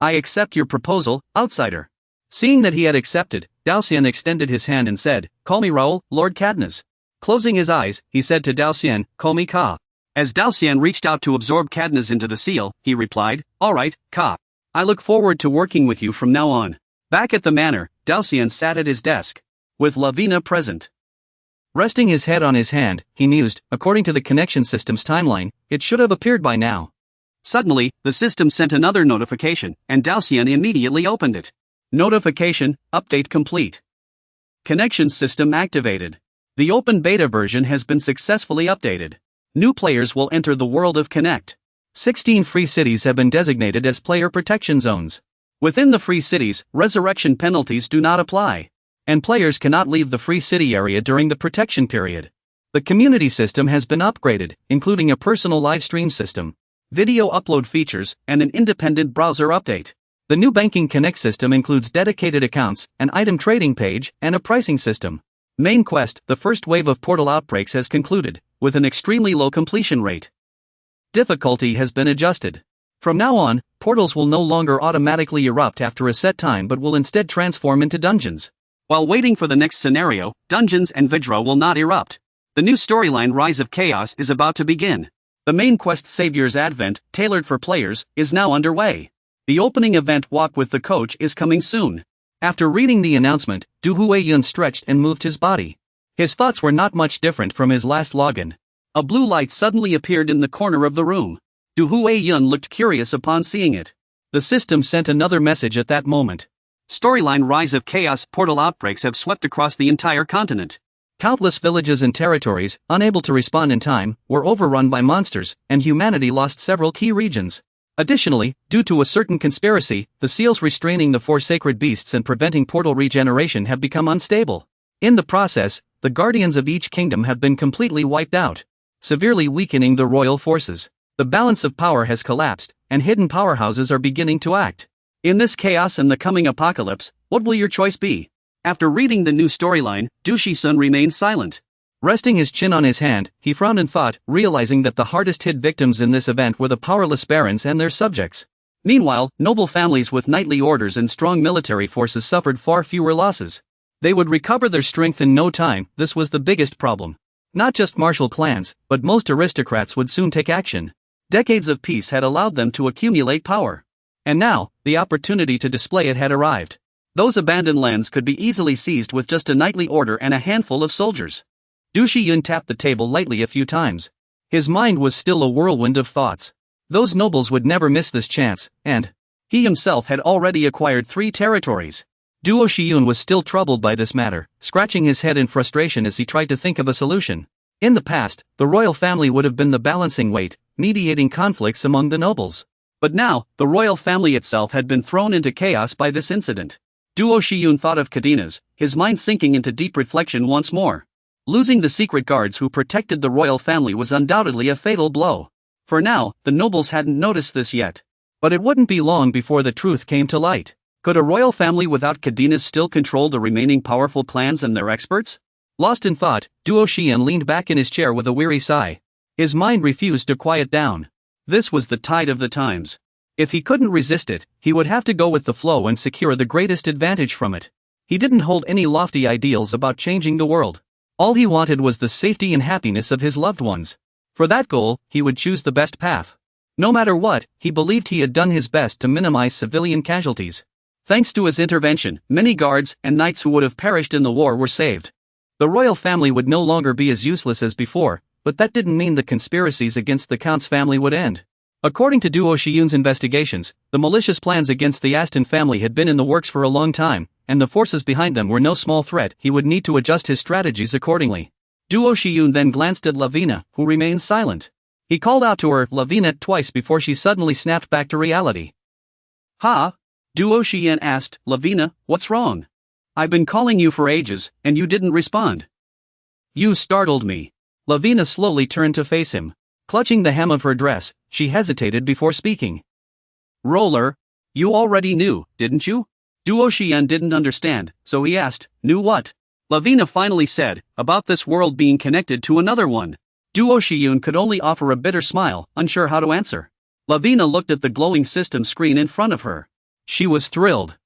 I accept your proposal, outsider." Seeing that he had accepted, Duosien extended his hand and said, "Call me Raoul, Lord Cadnas." Closing his eyes, he said to Duosien, "Call me Ka." As Duosien reached out to absorb Cadnas into the seal, he replied, "All right, Ka. I look forward to working with you from now on." Back at the manor, Duosien sat at his desk, with Lavina present. Resting his head on his hand, he mused, according to the connection system's timeline, it should have appeared by now. Suddenly, the system sent another notification, and Daoxian immediately opened it. Notification, update complete. Connection system activated. The open beta version has been successfully updated. New players will enter the world of Connect. 16 free cities have been designated as player protection zones. Within the free cities, resurrection penalties do not apply, and players cannot leave the free city area during the protection period. The community system has been upgraded, including a personal live stream system, video upload features, and an independent browser update. The new Banking Connect system includes dedicated accounts, an item trading page, and a pricing system. Main quest: the first wave of portal outbreaks has concluded, with an extremely low completion rate. Difficulty has been adjusted. From now on, portals will no longer automatically erupt after a set time but will instead transform into dungeons. While waiting for the next scenario, dungeons and Vidra will not erupt. The new storyline Rise of Chaos is about to begin. The main quest Savior's Advent, tailored for players, is now underway. The opening event Walk with the Coach is coming soon. After reading the announcement, Du Huiyun stretched and moved his body. His thoughts were not much different from his last login. A blue light suddenly appeared in the corner of the room. Du Huiyun looked curious upon seeing it. The system sent another message at that moment. Storyline Rise of Chaos portal outbreaks have swept across the entire continent. Countless villages and territories, unable to respond in time, were overrun by monsters, and humanity lost several key regions. Additionally, due to a certain conspiracy, the seals restraining the 4 sacred beasts and preventing portal regeneration have become unstable. In the process, the guardians of each kingdom have been completely wiped out, severely weakening the royal forces. The balance of power has collapsed, and hidden powerhouses are beginning to act. In this chaos and the coming apocalypse, what will your choice be? After reading the new storyline, Du Shisun remained silent. Resting his chin on his hand, he frowned in thought, realizing that the hardest-hit victims in this event were the powerless barons and their subjects. Meanwhile, noble families with knightly orders and strong military forces suffered far fewer losses. They would recover their strength in no time. This was the biggest problem. Not just martial clans, but most aristocrats would soon take action. Decades of peace had allowed them to accumulate power. And now, the opportunity to display it had arrived. Those abandoned lands could be easily seized with just a knightly order and a handful of soldiers. Du Shiyun tapped the table lightly a few times. His mind was still a whirlwind of thoughts. Those nobles would never miss this chance, and he himself had already acquired 3 territories. Duo Shiyun was still troubled by this matter, scratching his head in frustration as he tried to think of a solution. In the past, the royal family would have been the balancing weight, mediating conflicts among the nobles. But now, the royal family itself had been thrown into chaos by this incident. Duo Shiyun thought of Kadina's, his mind sinking into deep reflection once more. Losing the secret guards who protected the royal family was undoubtedly a fatal blow. For now, the nobles hadn't noticed this yet. But it wouldn't be long before the truth came to light. Could a royal family without Kadina's still control the remaining powerful clans and their experts? Lost in thought, Duo Shiyan leaned back in his chair with a weary sigh. His mind refused to quiet down. This was the tide of the times. If he couldn't resist it, he would have to go with the flow and secure the greatest advantage from it. He didn't hold any lofty ideals about changing the world. All he wanted was the safety and happiness of his loved ones. For that goal, he would choose the best path. No matter what, he believed he had done his best to minimize civilian casualties. Thanks to his intervention, many guards and knights who would have perished in the war were saved. The royal family would no longer be as useless as before, but that didn't mean the conspiracies against the Count's family would end. According to Duo Shiyun's investigations, the malicious plans against the Aston family had been in the works for a long time, and the forces behind them were no small threat. He would need to adjust his strategies accordingly. Duo Shiyun then glanced at Lavina, who remained silent. He called out to her, Lavina, twice before she suddenly snapped back to reality. Ha? Duo Shiyan asked, Lavina, what's wrong? I've been calling you for ages, and you didn't respond. You startled me. Lavina slowly turned to face him. Clutching the hem of her dress, she hesitated before speaking. Roller, you already knew, didn't you? Duo Shiyan didn't understand, so he asked, knew what? Lavina finally said, about this world being connected to another one. Duo Shiyun could only offer a bitter smile, unsure how to answer. Lavina looked at the glowing system screen in front of her. She was thrilled.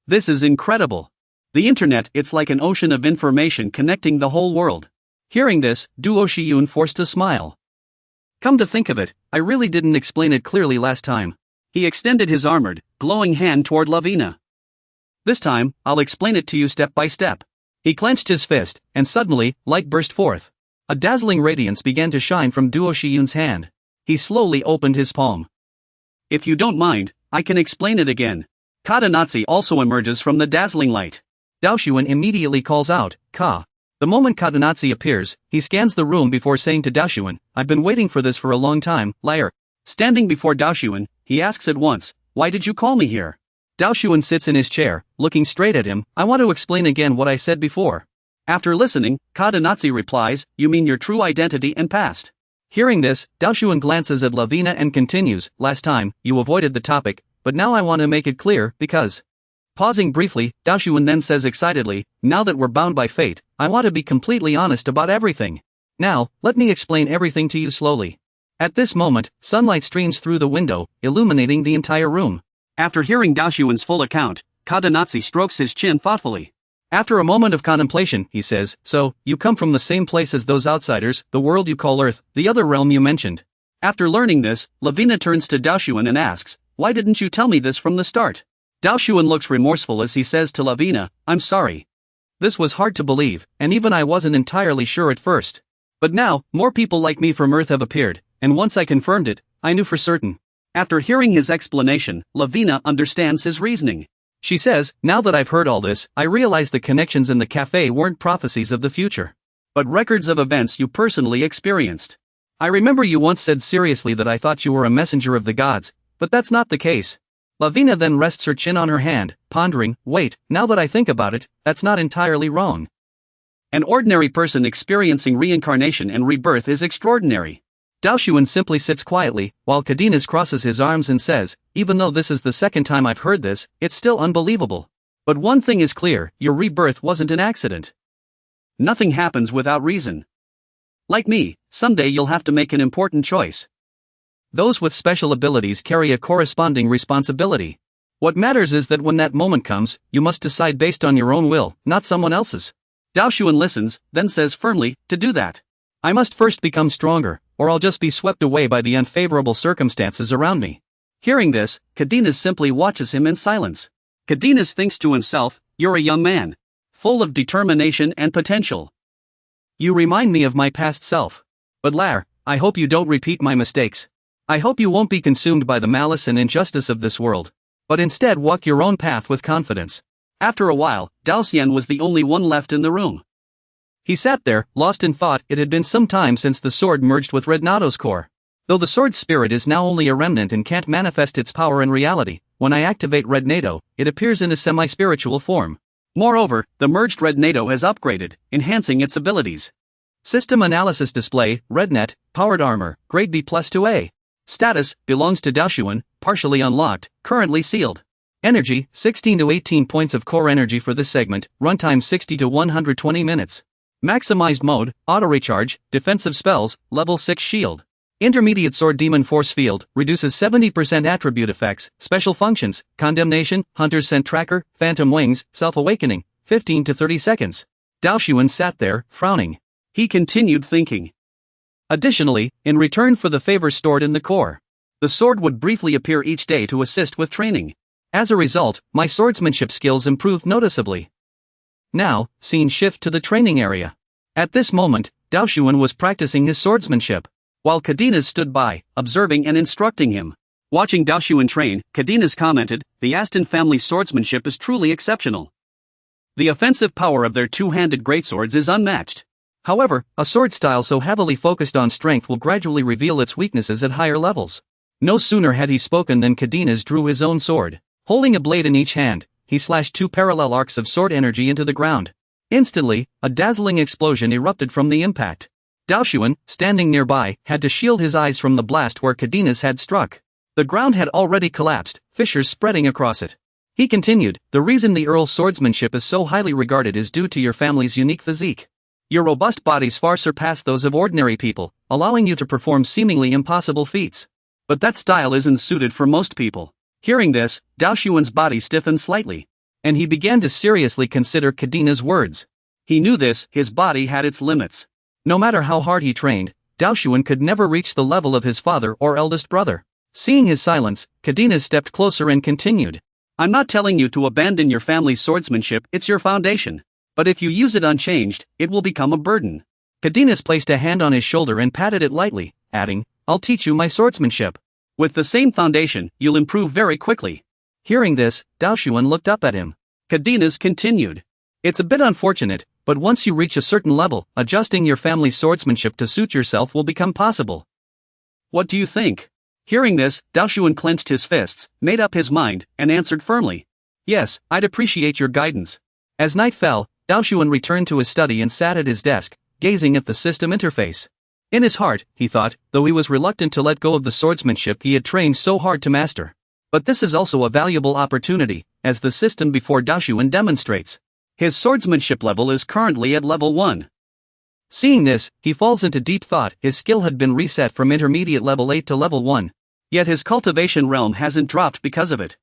This is incredible. The internet, it's like an ocean of information connecting the whole world. Hearing this, Duo Shiyun forced a smile. Come to think of it, I really didn't explain it clearly last time. He extended his armored, glowing hand toward Lavina. This time, I'll explain it to you step by step. He clenched his fist, and suddenly, light burst forth. A dazzling radiance began to shine from Duo Shiyun's hand. He slowly opened his palm. If you don't mind, I can explain it again. Katanatsu also emerges from the dazzling light. Dao Xuan immediately calls out, Ka. The moment Katanatsu appears, he scans the room before saying to Dao Xuan, I've been waiting for this for a long time, liar. Standing before Dao Xuan, he asks at once, why did you call me here? Dao Xuan sits in his chair, looking straight at him. I want to explain again what I said before. After listening, Katanatsu replies, you mean your true identity and past. Hearing this, Dao Xuan glances at Lavina and continues, last time, you avoided the topic, but now I want to make it clear, because... Pausing briefly, Dao Xuan then says excitedly, now that we're bound by fate, I want to be completely honest about everything. Now, let me explain everything to you slowly. At this moment, sunlight streams through the window, illuminating the entire room. After hearing Dao Xuan's full account, Katanatsu strokes his chin thoughtfully. After a moment of contemplation, he says, so, you come from the same place as those outsiders, the world you call Earth, the other realm you mentioned. After learning this, Lavina turns to Dao Xuan and asks, why didn't you tell me this from the start? Dao Xuan looks remorseful as he says to Lavina, I'm sorry. This was hard to believe, and even I wasn't entirely sure at first. But now, more people like me from Earth have appeared, and once I confirmed it, I knew for certain. After hearing his explanation, Lavina understands his reasoning. She says, now that I've heard all this, I realize the connections in the cafe weren't prophecies of the future, but records of events you personally experienced. I remember you once said seriously that I thought you were a messenger of the gods, but that's not the case. Lavina then rests her chin on her hand, pondering, wait, now that I think about it, that's not entirely wrong. An ordinary person experiencing reincarnation and rebirth is extraordinary. Dao Xuan simply sits quietly, while Cadenas crosses his arms and says, even though this is the second time I've heard this, it's still unbelievable. But one thing is clear, your rebirth wasn't an accident. Nothing happens without reason. Like me, someday you'll have to make an important choice. Those with special abilities carry a corresponding responsibility. What matters is that when that moment comes, you must decide based on your own will, not someone else's. Dao Xuan listens, then says firmly, to do that, I must first become stronger, or I'll just be swept away by the unfavorable circumstances around me. Hearing this, Cadenas simply watches him in silence. Cadenas thinks to himself, you're a young man, full of determination and potential. You remind me of my past self. But Lar, I hope you don't repeat my mistakes. I hope you won't be consumed by the malice and injustice of this world, but instead walk your own path with confidence. After a while, Dao Xian was the only one left in the room. He sat there, lost in thought. It had been some time since the sword merged with Red Nato's core. Though the sword's spirit is now only a remnant and can't manifest its power in reality, when I activate Red Nato, it appears in a semi-spiritual form. Moreover, the merged Red Nato has upgraded, enhancing its abilities. System analysis display, RedNet, powered armor, grade B plus 2A. Status, belongs to Dao Xuan, partially unlocked, currently sealed. Energy, 16 to 18 points of core energy for this segment, runtime 60 to 120 minutes. Maximized mode, auto recharge, defensive spells, level 6 shield. Intermediate sword demon force field, reduces 70% attribute effects, special functions, condemnation, hunter's scent tracker, phantom wings, self-awakening, 15 to 30 seconds. Dao Xuan sat there, frowning. He continued thinking. Additionally, in return for the favor stored in the core, the sword would briefly appear each day to assist with training. As a result, my swordsmanship skills improved noticeably. Now, scene shift to the training area. At this moment, Dao Xuan was practicing his swordsmanship, while Cadenas stood by, observing and instructing him. Watching Dao Xuan train, Cadenas commented, the Aston family's swordsmanship is truly exceptional. The offensive power of their two-handed greatswords is unmatched. However, a sword style so heavily focused on strength will gradually reveal its weaknesses at higher levels. No sooner had he spoken than Cadenas drew his own sword. Holding a blade in each hand, he slashed two parallel arcs of sword energy into the ground. Instantly, a dazzling explosion erupted from the impact. Dao Xuan, standing nearby, had to shield his eyes from the blast where Cadenas had struck. The ground had already collapsed, fissures spreading across it. He continued, the reason the Earl's swordsmanship is so highly regarded is due to your family's unique physique. Your robust bodies far surpass those of ordinary people, allowing you to perform seemingly impossible feats. But that style isn't suited for most people. Hearing this, Dao Xuan's body stiffened slightly, and he began to seriously consider Cadena's words. He knew this, his body had its limits. No matter how hard he trained, Dao Xuan could never reach the level of his father or eldest brother. Seeing his silence, Cadenas stepped closer and continued. I'm not telling you to abandon your family's swordsmanship, it's your foundation. But if you use it unchanged, it will become a burden. Cadinus placed a hand on his shoulder and patted it lightly, adding, I'll teach you my swordsmanship. With the same foundation, you'll improve very quickly. Hearing this, Daoshuan looked up at him. Cadinus continued. It's a bit unfortunate, but once you reach a certain level, adjusting your family's swordsmanship to suit yourself will become possible. What do you think? Hearing this, Daoshuan clenched his fists, made up his mind, and answered firmly. Yes, I'd appreciate your guidance. As night fell, Daoshuan returned to his study and sat at his desk, gazing at the system interface. In his heart, he thought, though he was reluctant to let go of the swordsmanship he had trained so hard to master. But this is also a valuable opportunity, as the system before Daoshuan demonstrates. His swordsmanship level is currently at level 1. Seeing this, he falls into deep thought. His skill had been reset from intermediate level 8 to level 1. Yet his cultivation realm hasn't dropped because of it.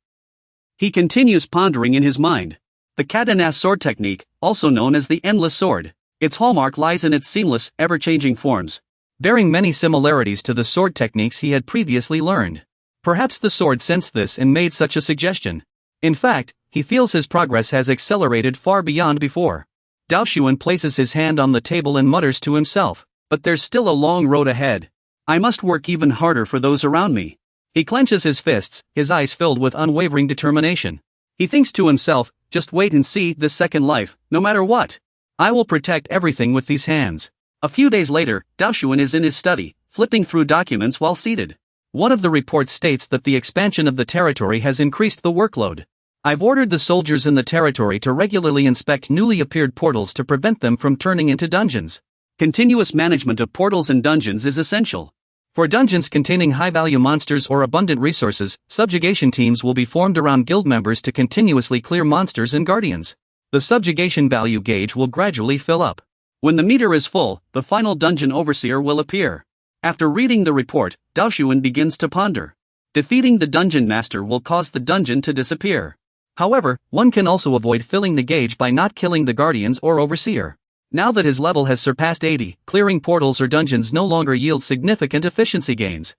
He continues pondering in his mind. The Katanas sword technique, also known as the endless sword, its hallmark lies in its seamless, ever-changing forms, bearing many similarities to the sword techniques he had previously learned. Perhaps the sword sensed this and made such a suggestion. In fact, he feels his progress has accelerated far beyond before. Daoshuan places his hand on the table and mutters to himself, but there's still a long road ahead. I must work even harder for those around me. He clenches his fists, his eyes filled with unwavering determination. He thinks to himself, just wait and see this second life, no matter what. I will protect everything with these hands. A few days later, Daoshuan is in his study, flipping through documents while seated. One of the reports states that the expansion of the territory has increased the workload. I've ordered the soldiers in the territory to regularly inspect newly appeared portals to prevent them from turning into dungeons. Continuous management of portals and dungeons is essential. For dungeons containing high-value monsters or abundant resources, subjugation teams will be formed around guild members to continuously clear monsters and guardians. The subjugation value gauge will gradually fill up. When the meter is full, the final dungeon overseer will appear. After reading the report, Daoshuan begins to ponder. Defeating the dungeon master will cause the dungeon to disappear. However, one can also avoid filling the gauge by not killing the guardians or overseer. Now that his level has surpassed 80, clearing portals or dungeons no longer yields significant efficiency gains.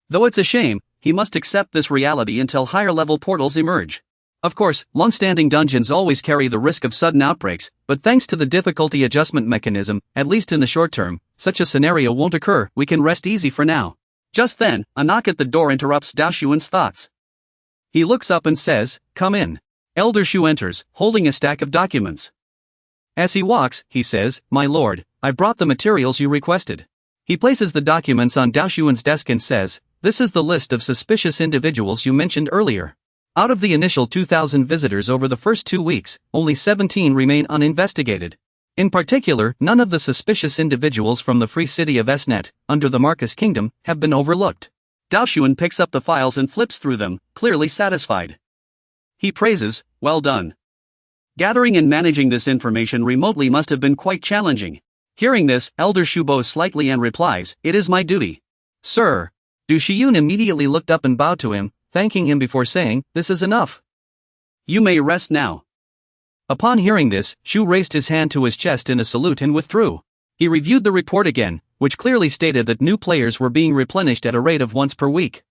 Though it's a shame, he must accept this reality until higher-level portals emerge. Of course, long-standing dungeons always carry the risk of sudden outbreaks, but thanks to the difficulty adjustment mechanism, at least in the short term, such a scenario won't occur. We can rest easy for now. Just then, a knock at the door interrupts Daoshuan's thoughts. He looks up and says, "Come in." Elder Shu enters, holding a stack of documents. As he walks, he says, "My lord, I brought the materials you requested." He places the documents on Daoshuan's desk and says, "This is the list of suspicious individuals you mentioned earlier. Out of the initial 2,000 visitors over the first 2 weeks, only 17 remain uninvestigated. In particular, none of the suspicious individuals from the free city of Esnet, under the Marcus Kingdom, have been overlooked." Daoshuan picks up the files and flips through them, clearly satisfied. He praises, "Well done." Gathering and managing this information remotely must have been quite challenging. Hearing this, Elder Shu bows slightly and replies, "It is my duty." "Sir." Du Shiyun immediately looked up and bowed to him, thanking him before saying, "This is enough. You may rest now." Upon hearing this, Shu raised his hand to his chest in a salute and withdrew. He reviewed the report again, which clearly stated that new players were being replenished at a rate of once per week.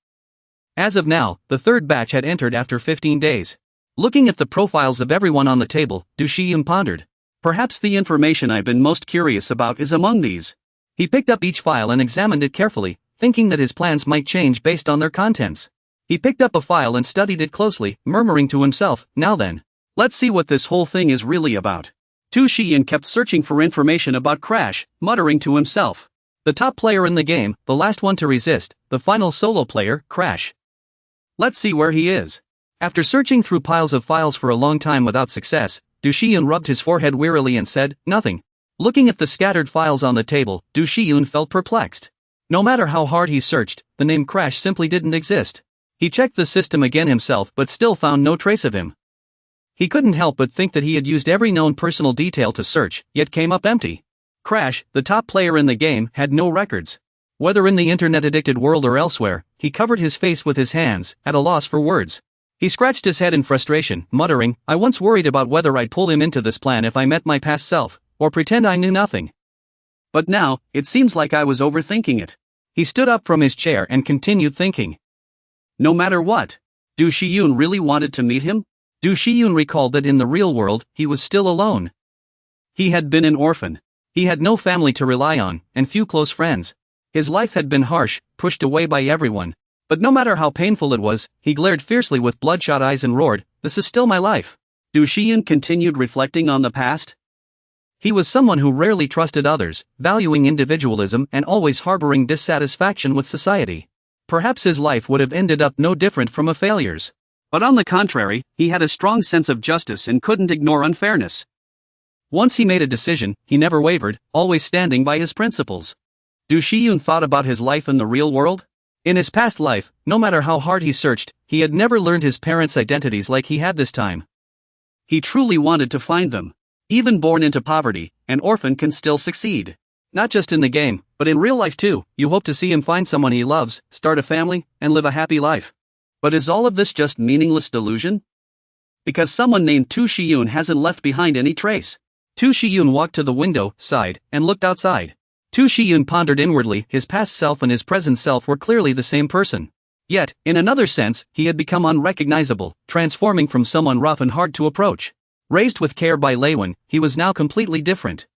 As of now, the third batch had entered after 15 days. Looking at the profiles of everyone on the table, Du Shiyun pondered. Perhaps the information I've been most curious about is among these. He picked up each file and examined it carefully, thinking that his plans might change based on their contents. He picked up a file and studied it closely, murmuring to himself, "Now then, let's see what this whole thing is really about." Tu Shiyin kept searching for information about Crash, muttering to himself. The top player in the game, the last one to resist, the final solo player, Crash. Let's see where he is. After searching through piles of files for a long time without success, Du Shiyun rubbed his forehead wearily and said, "Nothing." Looking at the scattered files on the table, Du Shiyun felt perplexed. No matter how hard he searched, the name Crash simply didn't exist. He checked the system again himself but still found no trace of him. He couldn't help but think that he had used every known personal detail to search, yet came up empty. Crash, the top player in the game, had no records. Whether in the internet-addicted world or elsewhere, he covered his face with his hands, at a loss for words. He scratched his head in frustration, muttering, "I once worried about whether I'd pull him into this plan if I met my past self, or pretend I knew nothing. But now, it seems like I was overthinking it." He stood up from his chair and continued thinking. No matter what, Du Shiyun really wanted to meet him? Du Shiyun recalled that in the real world, he was still alone. He had been an orphan. He had no family to rely on, and few close friends. His life had been harsh, pushed away by everyone. But no matter how painful it was, he glared fiercely with bloodshot eyes and roared, "This is still my life." Du Shiyun continued reflecting on the past. He was someone who rarely trusted others, valuing individualism and always harboring dissatisfaction with society. Perhaps his life would have ended up no different from a failure's. But on the contrary, he had a strong sense of justice and couldn't ignore unfairness. Once he made a decision, he never wavered, always standing by his principles. Du Shiyun thought about his life in the real world. In his past life, no matter how hard he searched, he had never learned his parents' identities like he had this time. He truly wanted to find them. Even born into poverty, an orphan can still succeed. Not just in the game, but in real life too. You hope to see him find someone he loves, start a family, and live a happy life. But is all of this just meaningless delusion? Because someone named Tu Shiyun hasn't left behind any trace. Tu Shiyun walked to the window, sighed, and looked outside. Tu Shiyun pondered inwardly. His past self and his present self were clearly the same person. Yet, in another sense, he had become unrecognizable, transforming from someone rough and hard to approach. Raised with care by Leiwen, he was now completely different.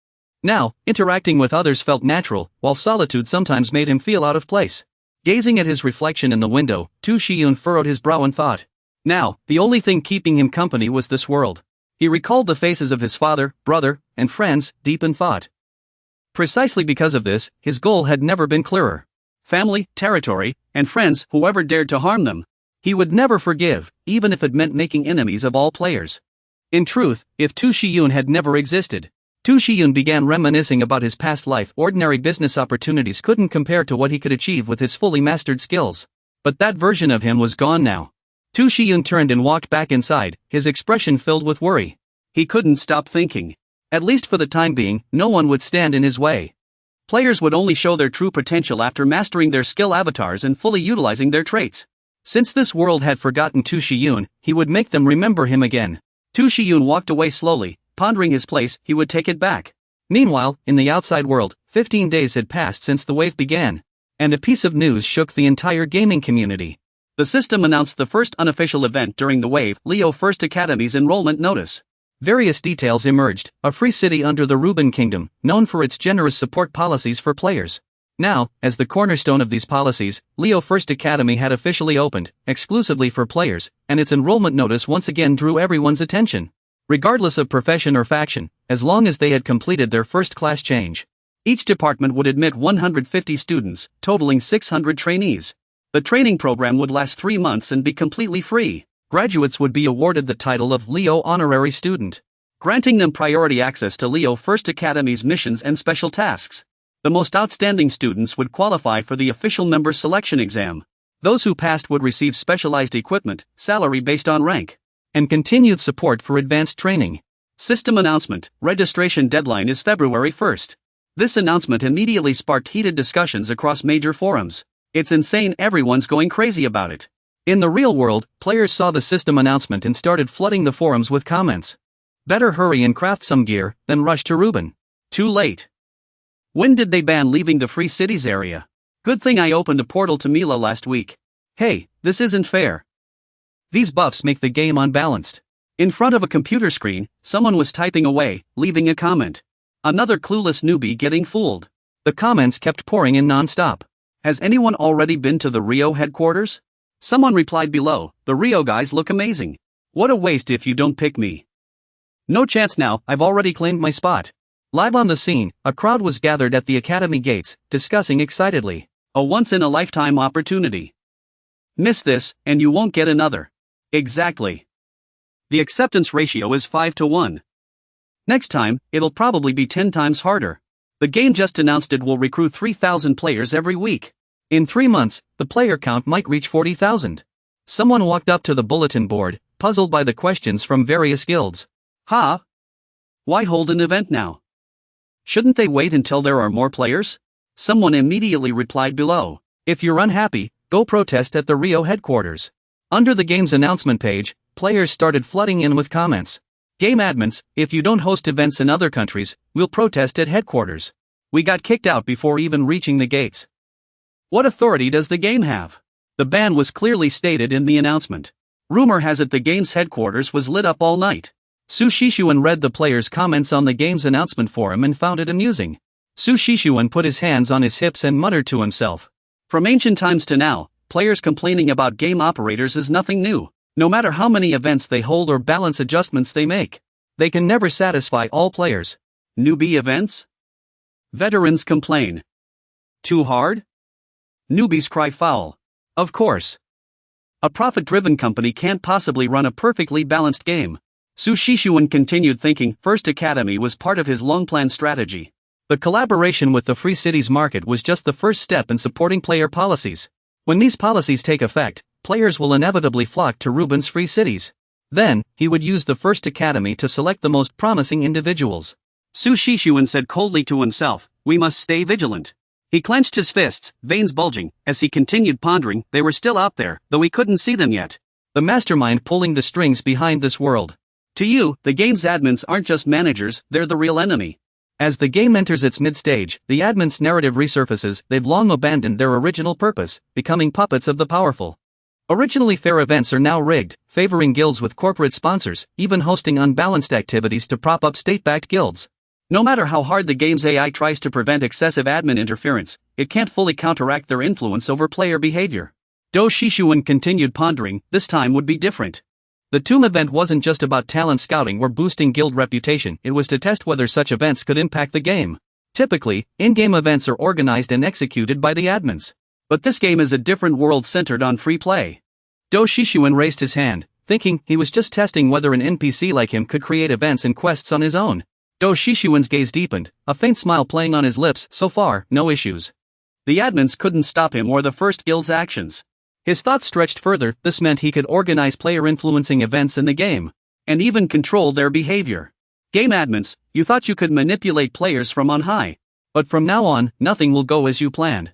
Now, interacting with others felt natural, while solitude sometimes made him feel out of place. Gazing at his reflection in the window, Tu Shiyun furrowed his brow and thought. Now, the only thing keeping him company was this world. He recalled the faces of his father, brother, and friends, deep in thought. Precisely because of this, his goal had never been clearer. Family, territory, and friends, whoever dared to harm them. He would never forgive, even if it meant making enemies of all players. In truth, if Tu Shiyun had never existed, Tu Shiyun began reminiscing about his past life. Ordinary business opportunities couldn't compare to what he could achieve with his fully mastered skills. But that version of him was gone now. Tu Shiyun turned and walked back inside, his expression filled with worry. He couldn't stop thinking. At least for the time being, no one would stand in his way. Players would only show their true potential after mastering their skill avatars and fully utilizing their traits. Since this world had forgotten Tu Shiyun, he would make them remember him again. Tu Shiyun walked away slowly, pondering his place. He would take it back. Meanwhile, in the outside world, 15 days had passed since the wave began. And a piece of news shook the entire gaming community. The system announced the first unofficial event during the wave, Leo First Academy's enrollment notice. Various details emerged: a free city under the Ruben Kingdom, known for its generous support policies for players. Now, as the cornerstone of these policies, Leo First Academy had officially opened, exclusively for players, and its enrollment notice once again drew everyone's attention. Regardless of profession or faction, as long as they had completed their first class change. Each department would admit 150 students, totaling 600 trainees. The training program would last 3 months and be completely free. Graduates would be awarded the title of Leo Honorary Student, granting them priority access to Leo First Academy's missions and special tasks. The most outstanding students would qualify for the official member selection exam. Those who passed would receive specialized equipment, salary based on rank, and continued support for advanced training. System announcement: registration deadline is February 1st. This announcement immediately sparked heated discussions across major forums. It's insane, everyone's going crazy about it. In the real world, players saw the system announcement and started flooding the forums with comments. Better hurry and craft some gear, than rush to Ruben. Too late. When did they ban leaving the Free Cities area? Good thing I opened a portal to Mila last week. Hey, this isn't fair. These buffs make the game unbalanced. In front of a computer screen, someone was typing away, leaving a comment. Another clueless newbie getting fooled. The comments kept pouring in non-stop. Has anyone already been to the Rio headquarters? Someone replied below, the Rio guys look amazing. What a waste if you don't pick me. No chance now, I've already claimed my spot. Live on the scene, a crowd was gathered at the academy gates, discussing excitedly. A once-in-a-lifetime opportunity. Miss this, and you won't get another. Exactly. The acceptance ratio is 5-to-1. Next time, it'll probably be 10 times harder. The game just announced it will recruit 3,000 players every week. In 3 months, the player count might reach 40,000. Someone walked up to the bulletin board, puzzled by the questions from various guilds. Why hold an event now? Shouldn't they wait until there are more players? Someone immediately replied below. If you're unhappy, go protest at the Rio headquarters. Under the game's announcement page, players started flooding in with comments. Game admins, if you don't host events in other countries, we'll protest at headquarters. We got kicked out before even reaching the gates. What authority does the game have? The ban was clearly stated in the announcement. Rumor has it the game's headquarters was lit up all night. Su Shishuan read the players' comments on the game's announcement forum and found it amusing. Su Shishuan put his hands on his hips and muttered to himself. From ancient times to now, players complaining about game operators is nothing new. No matter how many events they hold or balance adjustments they make, they can never satisfy all players. Newbie events? Veterans complain. Too hard? Newbies cry foul. Of course. A profit-driven company can't possibly run a perfectly balanced game. Su Shishuan continued thinking. First Academy was part of his long-planned strategy. The collaboration with the Free Cities market was just the first step in supporting player policies. When these policies take effect, players will inevitably flock to Ruben's Free Cities. Then, he would use the First Academy to select the most promising individuals. Su Shishuan said coldly to himself, "We must stay vigilant." He clenched his fists, veins bulging, as he continued pondering. They were still out there, though he couldn't see them yet. The mastermind pulling the strings behind this world. To you, the game's admins aren't just managers, they're the real enemy. As the game enters its mid-stage, the admin's narrative resurfaces. They've long abandoned their original purpose, becoming puppets of the powerful. Originally fair events are now rigged, favoring guilds with corporate sponsors, even hosting unbalanced activities to prop up state-backed guilds. No matter how hard the game's AI tries to prevent excessive admin interference, it can't fully counteract their influence over player behavior. Do Shishuan continued pondering. This time would be different. The Tomb event wasn't just about talent scouting or boosting guild reputation, it was to test whether such events could impact the game. Typically, in-game events are organized and executed by the admins. But this game is a different world centered on free play. Do Shishuan raised his hand, thinking he was just testing whether an NPC like him could create events and quests on his own. Do Shishuan's gaze deepened, a faint smile playing on his lips. So far, no issues. The admins couldn't stop him or the first guild's actions. His thoughts stretched further. This meant he could organize player-influencing events in the game, and even control their behavior. Game admins, you thought you could manipulate players from on high. But from now on, nothing will go as you planned.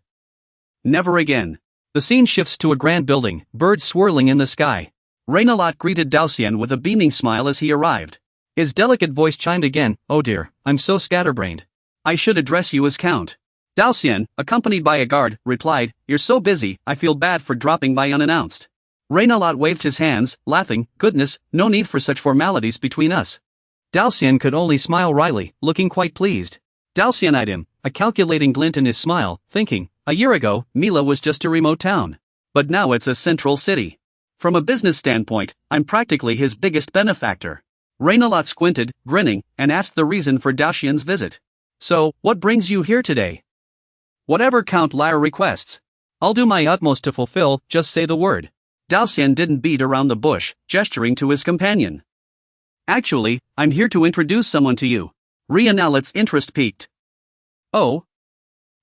Never again. The scene shifts to a grand building, birds swirling in the sky. Reynalot greeted Daoxian with a beaming smile as he arrived. His delicate voice chimed again. "Oh dear, I'm so scatterbrained. I should address you as Count." Daoxian, accompanied by a guard, replied, "You're so busy, I feel bad for dropping by unannounced." Reynalot waved his hands, laughing. "Goodness, no need for such formalities between us." Daoxian could only smile wryly, looking quite pleased. Daoxian eyed him, a calculating glint in his smile, thinking, a year ago, Mila was just a remote town. But now it's a central city. From a business standpoint, I'm practically his biggest benefactor. Reynalot squinted, grinning, and asked the reason for Daoxian's visit. "So, what brings you here today?" "Whatever Count Lyre requests. I'll do my utmost to fulfill, just say the word." Daoxian didn't beat around the bush, gesturing to his companion. "Actually, I'm here to introduce someone to you." Reynalot's interest piqued. "Oh?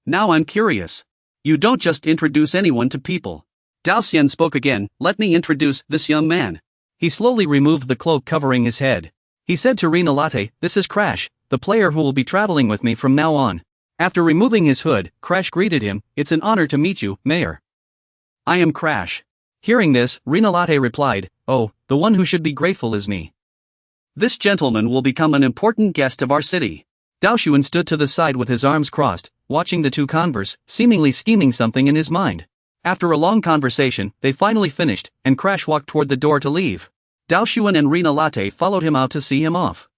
Now I'm curious. You don't just introduce anyone to people." Daoxian spoke again. "Let me introduce this young man." He slowly removed the cloak covering his head. He said to Reynalot, "This is Crash, the player who will be traveling with me from now on." After removing his hood, Crash greeted him. "It's an honor to meet you, Mayor." "I am Crash." Hearing this, Reynalot replied, "Oh, the one who should be grateful is me. This gentleman will become an important guest of our city." Daoxian stood to the side with his arms crossed, watching the two converse, seemingly scheming something in his mind. After a long conversation, they finally finished, and Crash walked toward the door to leave. Daoxian and Reynalot followed him out to see him off.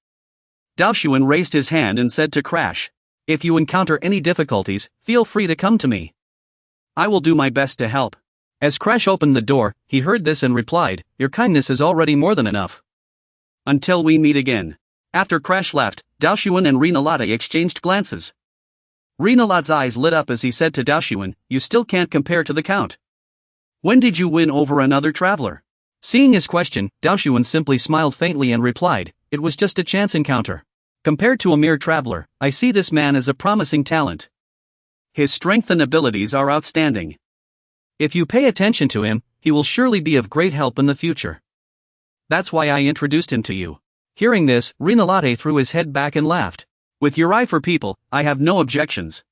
Daoxian raised his hand and said to Crash, "If you encounter any difficulties, feel free to come to me. I will do my best to help." As Crash opened the door, he heard this and replied, "Your kindness is already more than enough. Until we meet again." After Crash left, Daoxian and Reynalot exchanged glances. Reynalot's eyes lit up as he said to Daoxian, "You still can't compare to the Count. When did you win over another traveler?" Seeing his question, Daoxian simply smiled faintly and replied, "It was just a chance encounter. Compared to a mere traveler, I see this man as a promising talent. His strength and abilities are outstanding. If you pay attention to him, he will surely be of great help in the future. That's why I introduced him to you." Hearing this, Reynalot threw his head back and laughed. "With your eye for people, I have no objections.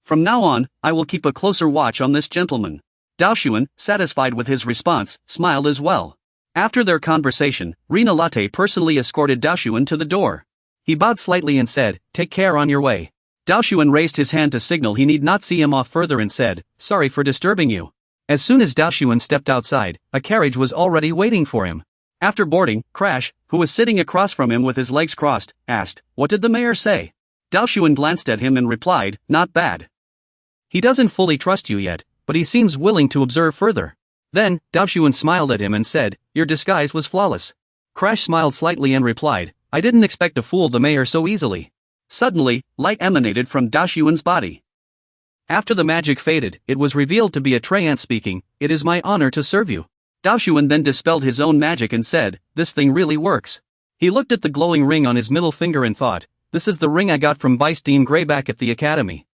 From now on, I will keep a closer watch on this gentleman." Daoxian, satisfied with his response, smiled as well. After their conversation, Reynalot personally escorted Daoxian to the door. He bowed slightly and said, "Take care on your way." Daoxian raised his hand to signal he need not see him off further and said, "Sorry for disturbing you." As soon as Daoxian stepped outside, a carriage was already waiting for him. After boarding, Crash, who was sitting across from him with his legs crossed, asked, "What did the mayor say?" Daoshuan glanced at him and replied, "Not bad. He doesn't fully trust you yet, but he seems willing to observe further." Then, Daoshuan smiled at him and said, "Your disguise was flawless." Crash smiled slightly and replied, "I didn't expect to fool the mayor so easily." Suddenly, light emanated from Daoshuan's body. After the magic faded, it was revealed to be a Treant speaking, "It is my honor to serve you." Daoshuan then dispelled his own magic and said, "This thing really works." He looked at the glowing ring on his middle finger and thought, "This is the ring I got from Vice Dean Gray back at the academy."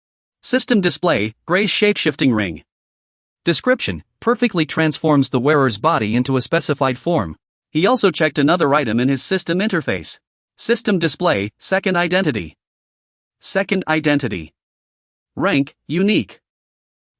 System display, Gray's shape-shifting ring. Description: perfectly transforms the wearer's body into a specified form. He also checked another item in his system interface. System display, second identity. Second identity. Rank, unique.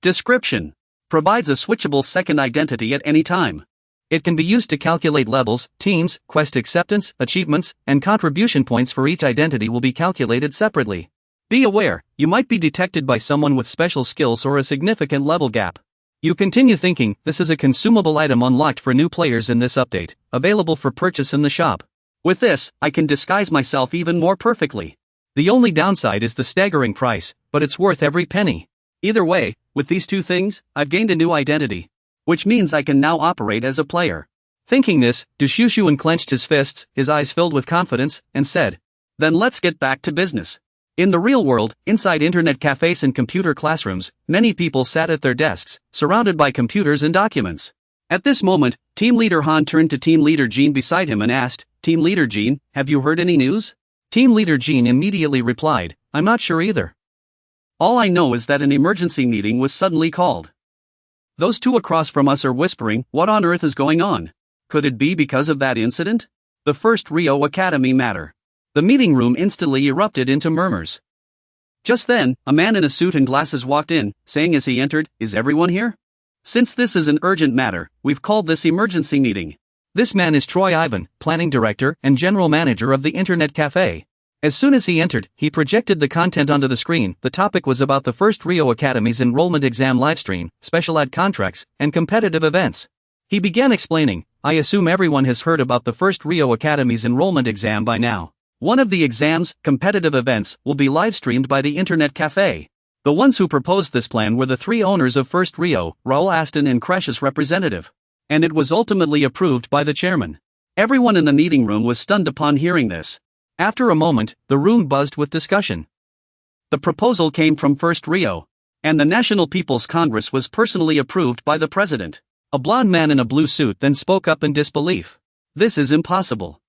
Description: provides a switchable second identity at any time. It can be used to calculate levels, teams, quest acceptance, achievements, and contribution points for each identity will be calculated separately. Be aware, you might be detected by someone with special skills or a significant level gap. You continue thinking, this is a consumable item unlocked for new players in this update, available for purchase in the shop. With this, I can disguise myself even more perfectly. The only downside is the staggering price, but it's worth every penny. Either way, with these two things, I've gained a new identity. Which means I can now operate as a player. Thinking this, Daoshuan clenched his fists, his eyes filled with confidence, and said, "Then let's get back to business." In the real world, inside internet cafes and computer classrooms, many people sat at their desks, surrounded by computers and documents. At this moment, Team Leader Han turned to Team Leader Jean beside him and asked, "Team Leader Jean, have you heard any news?" Team Leader Jean immediately replied, "I'm not sure either. All I know is that an emergency meeting was suddenly called. Those two across from us are whispering, what on earth is going on? Could it be because of that incident? The first Rio Academy matter." The meeting room instantly erupted into murmurs. Just then, a man in a suit and glasses walked in, saying as he entered, "Is everyone here? Since this is an urgent matter, we've called this emergency meeting." This man is Troy Ivan, planning director and general manager of the internet cafe. As soon as he entered, he projected the content onto the screen. The topic was about the first Rio Academy's enrollment exam livestream, special ad contracts, and competitive events. He began explaining, "I assume everyone has heard about the first Rio Academy's enrollment exam by now. One of the exam's competitive events will be live-streamed by the internet cafe. The ones who proposed this plan were the three owners of First Rio, Raul Aston and Crash's representative. And it was ultimately approved by the chairman." Everyone in the meeting room was stunned upon hearing this. After a moment, the room buzzed with discussion. The proposal came from First Rio, and the National People's Congress was personally approved by the president. A blond man in a blue suit then spoke up in disbelief. "This is impossible.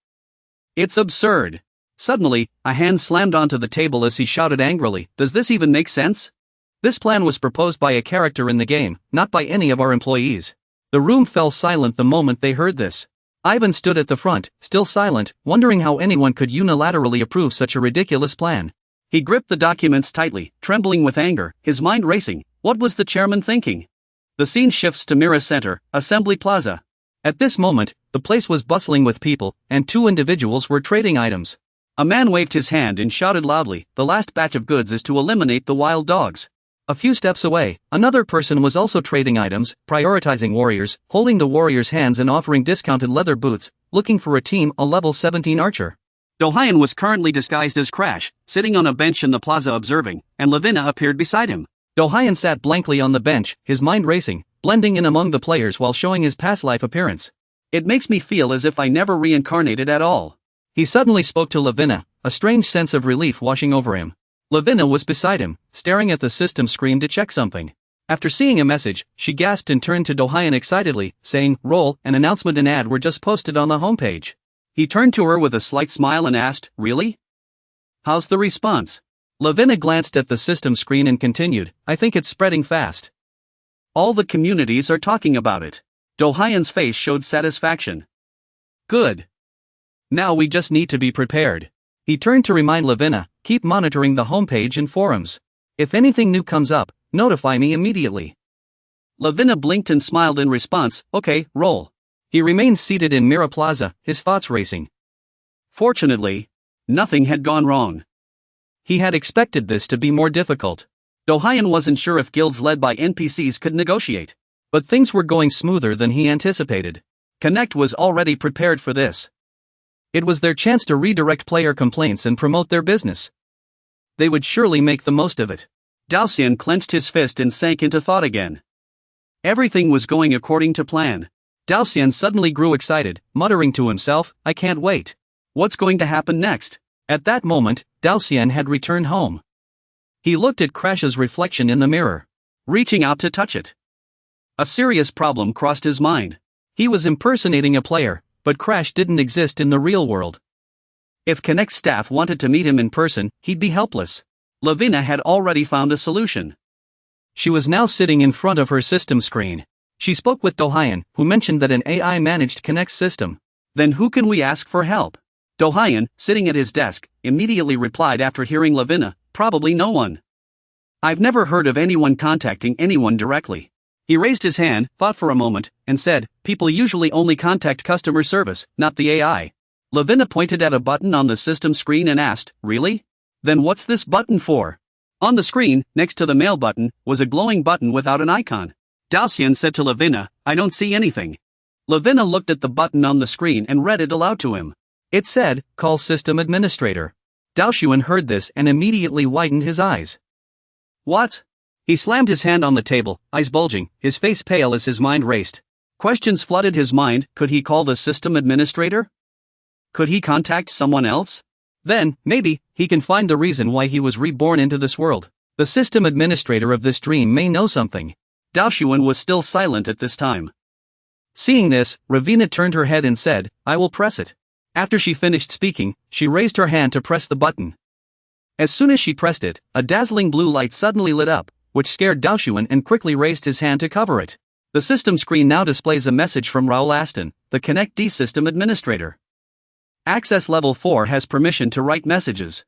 It's absurd." Suddenly, a hand slammed onto the table as he shouted angrily, "Does this even make sense? This plan was proposed by a character in the game, not by any of our employees." The room fell silent the moment they heard this. Ivan stood at the front, still silent, wondering how anyone could unilaterally approve such a ridiculous plan. He gripped the documents tightly, trembling with anger, his mind racing. What was the chairman thinking? The scene shifts to Mira Center, Assembly Plaza. At this moment, the place was bustling with people, and two individuals were trading items. A man waved his hand and shouted loudly, "The last batch of goods is to eliminate the wild dogs." A few steps away, another person was also trading items, prioritizing warriors, holding the warriors' hands and offering discounted leather boots, looking for a team, a level 17 archer. Dohyan was currently disguised as Crash, sitting on a bench in the plaza observing, and Lavina appeared beside him. Dohyan sat blankly on the bench, his mind racing, blending in among the players while showing his past life appearance. "It makes me feel as if I never reincarnated at all." He suddenly spoke to Lavina, a strange sense of relief washing over him. Lavina was beside him, staring at the system screen to check something. After seeing a message, she gasped and turned to Dohyan excitedly, saying, "Roll, an announcement and ad were just posted on the homepage." He turned to her with a slight smile and asked, "Really? How's the response?" Lavina glanced at the system screen and continued, "I think it's spreading fast. All the communities are talking about it." Dohyan's face showed satisfaction. "Good. Now we just need to be prepared." He turned to remind Lavina, "Keep monitoring the homepage and forums. If anything new comes up, notify me immediately." Lavina blinked and smiled in response, "Okay, roll." He remained seated in Mira Plaza, his thoughts racing. Fortunately, nothing had gone wrong. He had expected this to be more difficult. Dohyan wasn't sure if guilds led by NPCs could negotiate. But things were going smoother than he anticipated. Connect was already prepared for this. It was their chance to redirect player complaints and promote their business. They would surely make the most of it. Daoxian clenched his fist and sank into thought again. Everything was going according to plan. Daoxian suddenly grew excited, muttering to himself, I can't wait. What's going to happen next? At that moment, Daoxian had returned home. He looked at Crash's reflection in the mirror, reaching out to touch it. A serious problem crossed his mind. He was impersonating a player, but Crash didn't exist in the real world. If Connect's staff wanted to meet him in person, he'd be helpless. Lavina had already found a solution. She was now sitting in front of her system screen. She spoke with Dohyan, who mentioned that an AI managed Connect's system. Then who can we ask for help? Dohyan, sitting at his desk, immediately replied after hearing Lavina, probably no one. I've never heard of anyone contacting anyone directly. He raised his hand, thought for a moment, and said, people usually only contact customer service, not the AI. Lavina pointed at a button on the system screen and asked, really? Then what's this button for? On the screen, next to the mail button, was a glowing button without an icon. Daoxian said to Lavina, I don't see anything. Lavina looked at the button on the screen and read it aloud to him. It said, call system administrator. Daoxian heard this and immediately widened his eyes. What? He slammed his hand on the table, eyes bulging, his face pale as his mind raced. Questions flooded his mind. Could he call the system administrator? Could he contact someone else? Then, maybe, he can find the reason why he was reborn into this world. The system administrator of this dream may know something. Daoxian was still silent at this time. Seeing this, Ravina turned her head and said, I will press it. After she finished speaking, she raised her hand to press the button. As soon as she pressed it, a dazzling blue light suddenly lit up, which scared Daoxian and quickly raised his hand to cover it. The system screen now displays a message from Raoul Aston, the Connect D system administrator. Access level 4 has permission to write messages.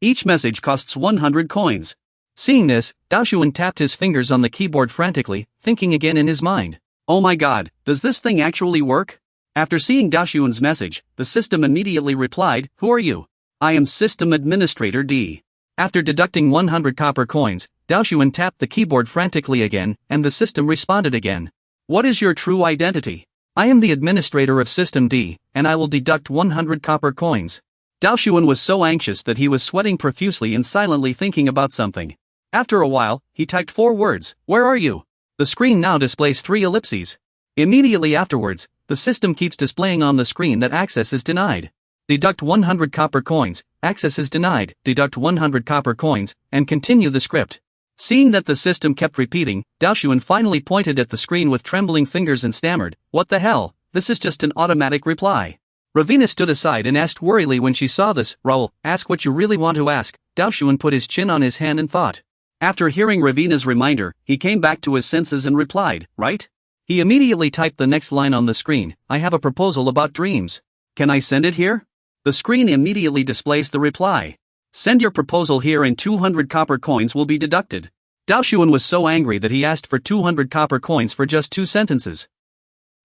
Each message costs 100 coins. Seeing this, Daoxian tapped his fingers on the keyboard frantically, thinking again in his mind. Oh my god, does this thing actually work? After seeing Daoxian's message, the system immediately replied, who are you? I am System Administrator D. After deducting 100 copper coins, Daoxian tapped the keyboard frantically again, and the system responded again. What is your true identity? I am the administrator of System D, and I will deduct 100 copper coins. Daoxian was so anxious that he was sweating profusely and silently thinking about something. After a while, he typed 4 words, where are you? The screen now displays 3 ellipses. Immediately afterwards, the system keeps displaying on the screen that access is denied. Deduct 100 copper coins, access is denied, deduct 100 copper coins, and continue the script. Seeing that the system kept repeating, Daoxian finally pointed at the screen with trembling fingers and stammered, what the hell, this is just an automatic reply. Ravina stood aside and asked worriedly when she saw this, Raoul, ask what you really want to ask. Daoxian put his chin on his hand and thought. After hearing Ravina's reminder, he came back to his senses and replied, right? He immediately typed the next line on the screen, I have a proposal about dreams. Can I send it here? The screen immediately displays the reply. Send your proposal here and 200 copper coins will be deducted. Daoxian was so angry that he asked for 200 copper coins for just 2 sentences.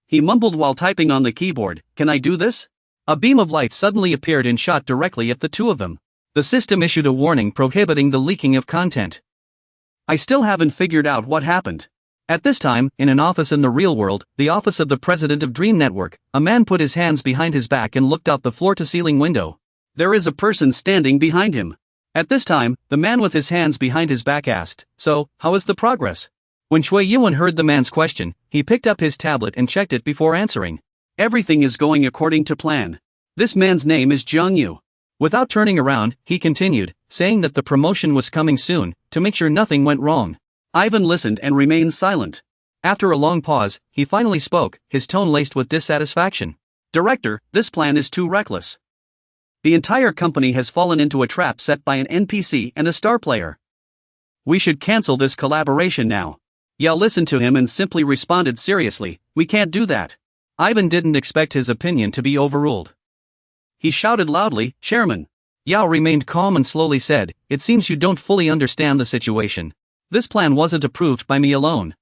He mumbled while typing on the keyboard, can I do this? A beam of light suddenly appeared and shot directly at the two of them. The system issued a warning prohibiting the leaking of content. I still haven't figured out what happened. At this time, in an office in the real world, the office of the president of Dream Network, a man put his hands behind his back and looked out the floor-to-ceiling window. There is a person standing behind him. At this time, the man with his hands behind his back asked, so, how is the progress? When Shui Yuan heard the man's question, he picked up his tablet and checked it before answering. Everything is going according to plan. This man's name is Zhang Yu. Without turning around, he continued, saying that the promotion was coming soon, to make sure nothing went wrong. Ivan listened and remained silent. After a long pause, he finally spoke, his tone laced with dissatisfaction. Director, this plan is too reckless. The entire company has fallen into a trap set by an NPC and a star player. We should cancel this collaboration now. Yao listened to him and simply responded seriously, we can't do that. Ivan didn't expect his opinion to be overruled. He shouted loudly, Chairman. Yao remained calm and slowly said, it seems you don't fully understand the situation. This plan wasn't approved by me alone.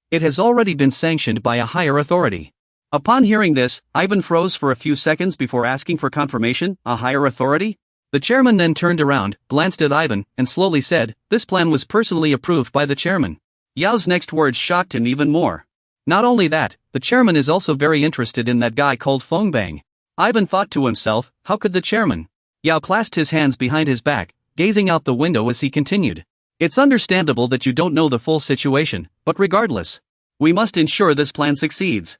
It has already been sanctioned by a higher authority. Upon hearing this, Ivan froze for a few seconds before asking for confirmation, a higher authority? The chairman then turned around, glanced at Ivan, and slowly said, this plan was personally approved by the chairman. Yao's next words shocked him even more. Not only that, the chairman is also very interested in that guy called Fongbang. Ivan thought to himself, how could the chairman? Yao clasped his hands behind his back, gazing out the window as he continued. It's understandable that you don't know the full situation, but regardless, we must ensure this plan succeeds.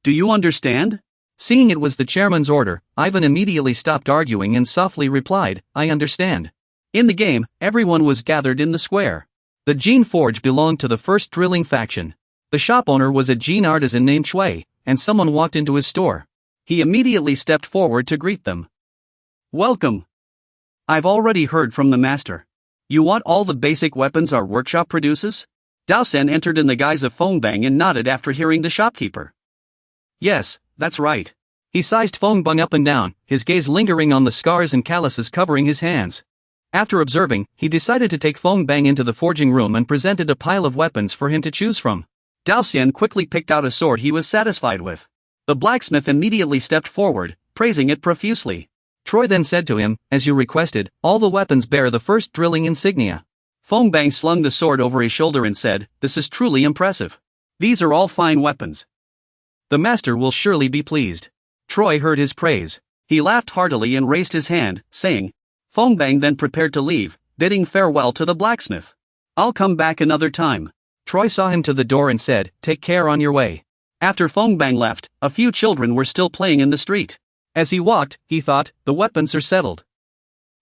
Do you understand? Seeing it was the chairman's order, Ivan immediately stopped arguing and softly replied, I understand. In the game, everyone was gathered in the square. The Gene Forge belonged to the first drilling faction. The shop owner was a gene artisan named Shui, and someone walked into his store. He immediately stepped forward to greet them. Welcome. I've already heard from the master. You want all the basic weapons our workshop produces? Daosen entered in the guise of Fongbang and nodded after hearing the shopkeeper. Yes, that's right. He sized Fongbang up and down, his gaze lingering on the scars and calluses covering his hands. After observing, he decided to take Fongbang into the forging room and presented a pile of weapons for him to choose from. Daosen quickly picked out a sword he was satisfied with. The blacksmith immediately stepped forward, praising it profusely. Troy then said to him, as you requested, all the weapons bear the first drilling insignia. Fongbang slung the sword over his shoulder and said, this is truly impressive. These are all fine weapons. The master will surely be pleased. Troy heard his praise. He laughed heartily and raised his hand, saying, Fongbang then prepared to leave, bidding farewell to the blacksmith. I'll come back another time. Troy saw him to the door and said, take care on your way. After Fongbang left, a few children were still playing in the street. As he walked, he thought, the weapons are settled.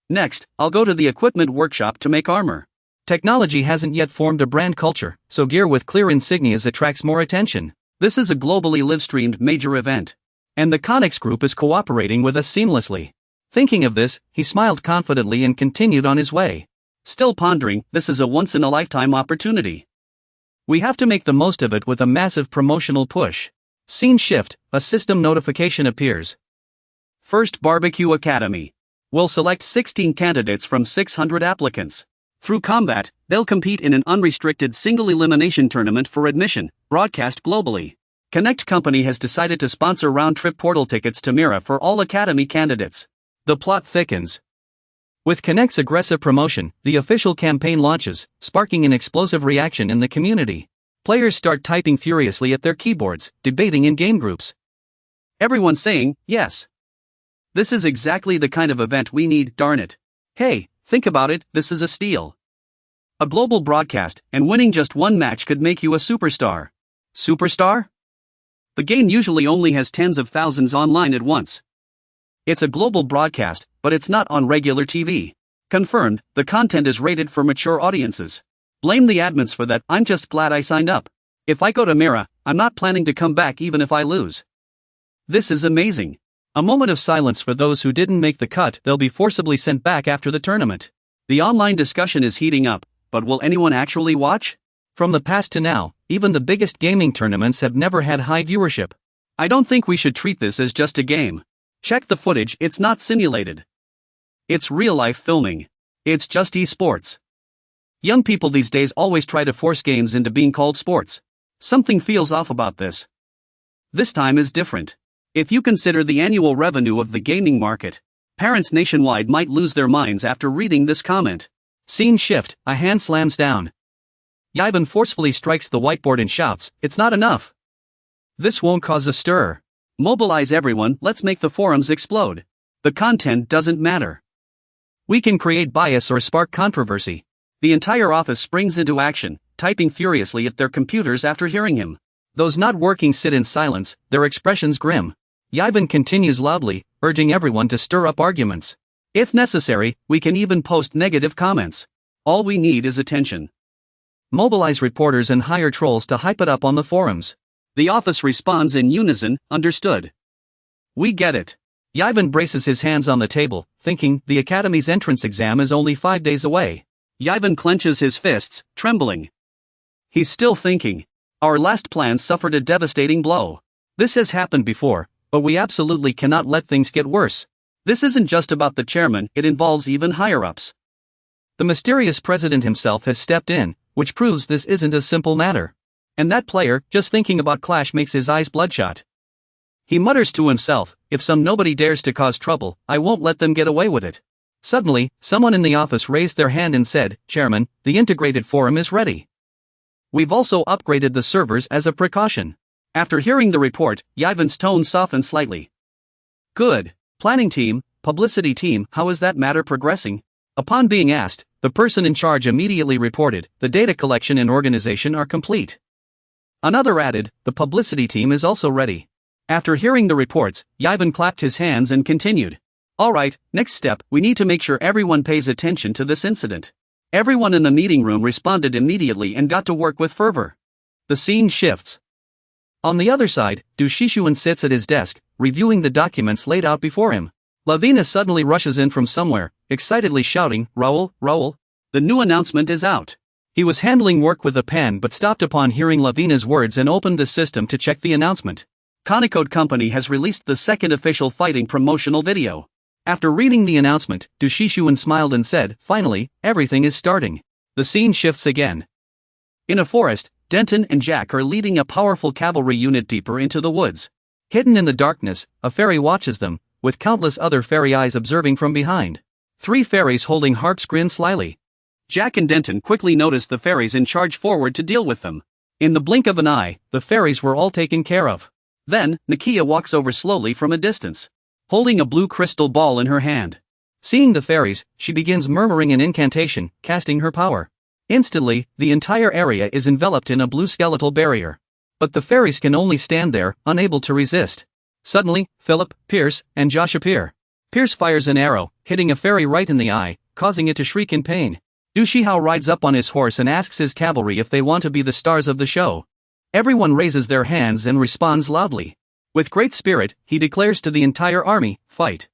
Next, I'll go to the equipment workshop to make armor. Technology hasn't yet formed a brand culture, so gear with clear insignias attracts more attention. This is a globally live-streamed major event. And the Connex group is cooperating with us seamlessly. Thinking of this, he smiled confidently and continued on his way. Still pondering, this is a once-in-a-lifetime opportunity. We have to make the most of it with a massive promotional push. Scene shift, a system notification appears. First Barbecue Academy. Will select 16 candidates from 600 applicants. Through combat, they'll compete in an unrestricted single elimination tournament for admission, broadcast globally. Connect Company has decided to sponsor round-trip portal tickets to Mira for all Academy candidates. The plot thickens. With Connect's aggressive promotion, the official campaign launches, sparking an explosive reaction in the community. Players start typing furiously at their keyboards, debating in game groups. Everyone's saying, yes. This is exactly the kind of event we need, darn it. Hey, think about it, this is a steal. A global broadcast, and winning just one match could make you a superstar. Superstar? The game usually only has tens of thousands online at once. It's a global broadcast, but it's not on regular TV. Confirmed, the content is rated for mature audiences. Blame the admins for that, I'm just glad I signed up. If I go to Mira, I'm not planning to come back even if I lose. This is amazing. A moment of silence for those who didn't make the cut, they'll be forcibly sent back after the tournament. The online discussion is heating up, but will anyone actually watch? From the past to now, even the biggest gaming tournaments have never had high viewership. I don't think we should treat this as just a game. Check the footage, it's not simulated. It's real-life filming. It's just esports. Young people these days always try to force games into being called sports. Something feels off about this. This time is different. If you consider the annual revenue of the gaming market, parents nationwide might lose their minds after reading this comment. Scene shift, a hand slams down. Ivan forcefully strikes the whiteboard and shouts, it's not enough. This won't cause a stir. Mobilize everyone, let's make the forums explode. The content doesn't matter. We can create bias or spark controversy. The entire office springs into action, typing furiously at their computers after hearing him. Those not working sit in silence, their expressions grim. Ivan continues loudly, urging everyone to stir up arguments. If necessary, we can even post negative comments. All we need is attention. Mobilize reporters and hire trolls to hype it up on the forums. The office responds in unison, understood. We get it. Ivan braces his hands on the table, thinking the Academy's entrance exam is only 5 days away. Ivan clenches his fists, trembling. He's still thinking. Our last plan suffered a devastating blow. This has happened before, but we absolutely cannot let things get worse. This isn't just about the chairman, it involves even higher-ups. The mysterious president himself has stepped in, which proves this isn't a simple matter. And that player, just thinking about Clash makes his eyes bloodshot. He mutters to himself, if some nobody dares to cause trouble, I won't let them get away with it. Suddenly, someone in the office raised their hand and said, Chairman, the integrated forum is ready. We've also upgraded the servers as a precaution. After hearing the report, Yvan's tone softened slightly. Good. Planning team, publicity team, how is that matter progressing? Upon being asked, the person in charge immediately reported, the data collection and organization are complete. Another added, the publicity team is also ready. After hearing the reports, Yvan clapped his hands and continued. Alright, next step, we need to make sure everyone pays attention to this incident. Everyone in the meeting room responded immediately and got to work with fervor. The scene shifts. On the other side, Du Shixuan sits at his desk, reviewing the documents laid out before him. Lavina suddenly rushes in from somewhere, excitedly shouting, Raoul, Raoul, the new announcement is out. He was handling work with a pen but stopped upon hearing Lavina's words and opened the system to check the announcement. Conicode Company has released the second official fighting promotional video. After reading the announcement, Du Shixuan smiled and said, finally, everything is starting. The scene shifts again. In a forest, Denton and Jack are leading a powerful cavalry unit deeper into the woods. Hidden in the darkness, a fairy watches them, with countless other fairy eyes observing from behind. 3 fairies holding harps grin slyly. Jack and Denton quickly noticed the fairies and charged forward to deal with them. In the blink of an eye, the fairies were all taken care of. Then, Nakia walks over slowly from a distance, holding a blue crystal ball in her hand. Seeing the fairies, she begins murmuring an incantation, casting her power. Instantly, the entire area is enveloped in a blue skeletal barrier. But the fairies can only stand there, unable to resist. Suddenly, Philip, Pierce, and Josh appear. Pierce fires an arrow, hitting a fairy right in the eye, causing it to shriek in pain. Du Shihao rides up on his horse and asks his cavalry if they want to be the stars of the show. Everyone raises their hands and responds loudly. With great spirit, he declares to the entire army, fight.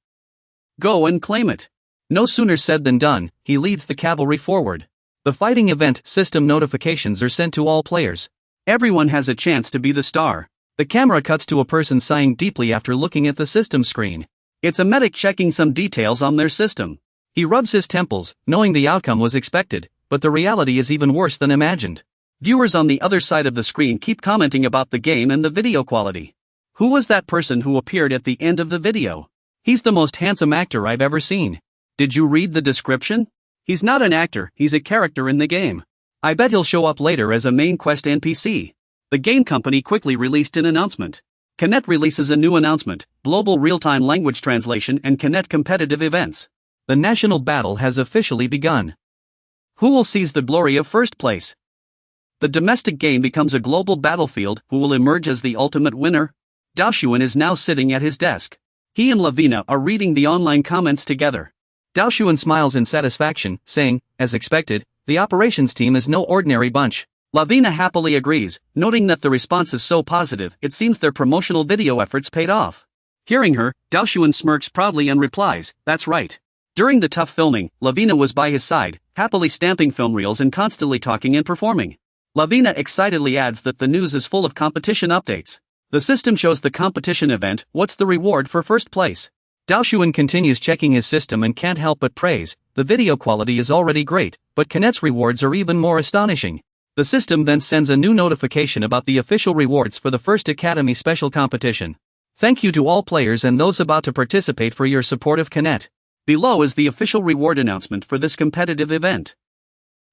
Go and claim it. No sooner said than done, he leads the cavalry forward. The fighting event system notifications are sent to all players. Everyone has a chance to be the star. The camera cuts to a person sighing deeply after looking at the system screen. It's a medic checking some details on their system. He rubs his temples, knowing the outcome was expected, but the reality is even worse than imagined. Viewers on the other side of the screen keep commenting about the game and the video quality. Who was that person who appeared at the end of the video? He's the most handsome actor I've ever seen. Did you read the description? He's not an actor, he's a character in the game. I bet he'll show up later as a main quest NPC. The game company quickly released an announcement. Connect releases a new announcement, global real-time language translation and Connect competitive events. The national battle has officially begun. Who will seize the glory of first place? The domestic game becomes a global battlefield. Who will emerge as the ultimate winner? Daoshuan is now sitting at his desk. He and Lavina are reading the online comments together. Daoshuan smiles in satisfaction, saying, as expected, the operations team is no ordinary bunch. Lavina happily agrees, noting that the response is so positive, it seems their promotional video efforts paid off. Hearing her, Daoshuan smirks proudly and replies, that's right. During the tough filming, Lavina was by his side, happily stamping film reels and constantly talking and performing. Lavina excitedly adds that the news is full of competition updates. The system shows the competition event, what's the reward for first place? Daoshuan continues checking his system and can't help but praise, the video quality is already great, but Connect's rewards are even more astonishing. The system then sends a new notification about the official rewards for the First Academy Special Competition. Thank you to all players and those about to participate for your support of Connect. Below is the official reward announcement for this competitive event.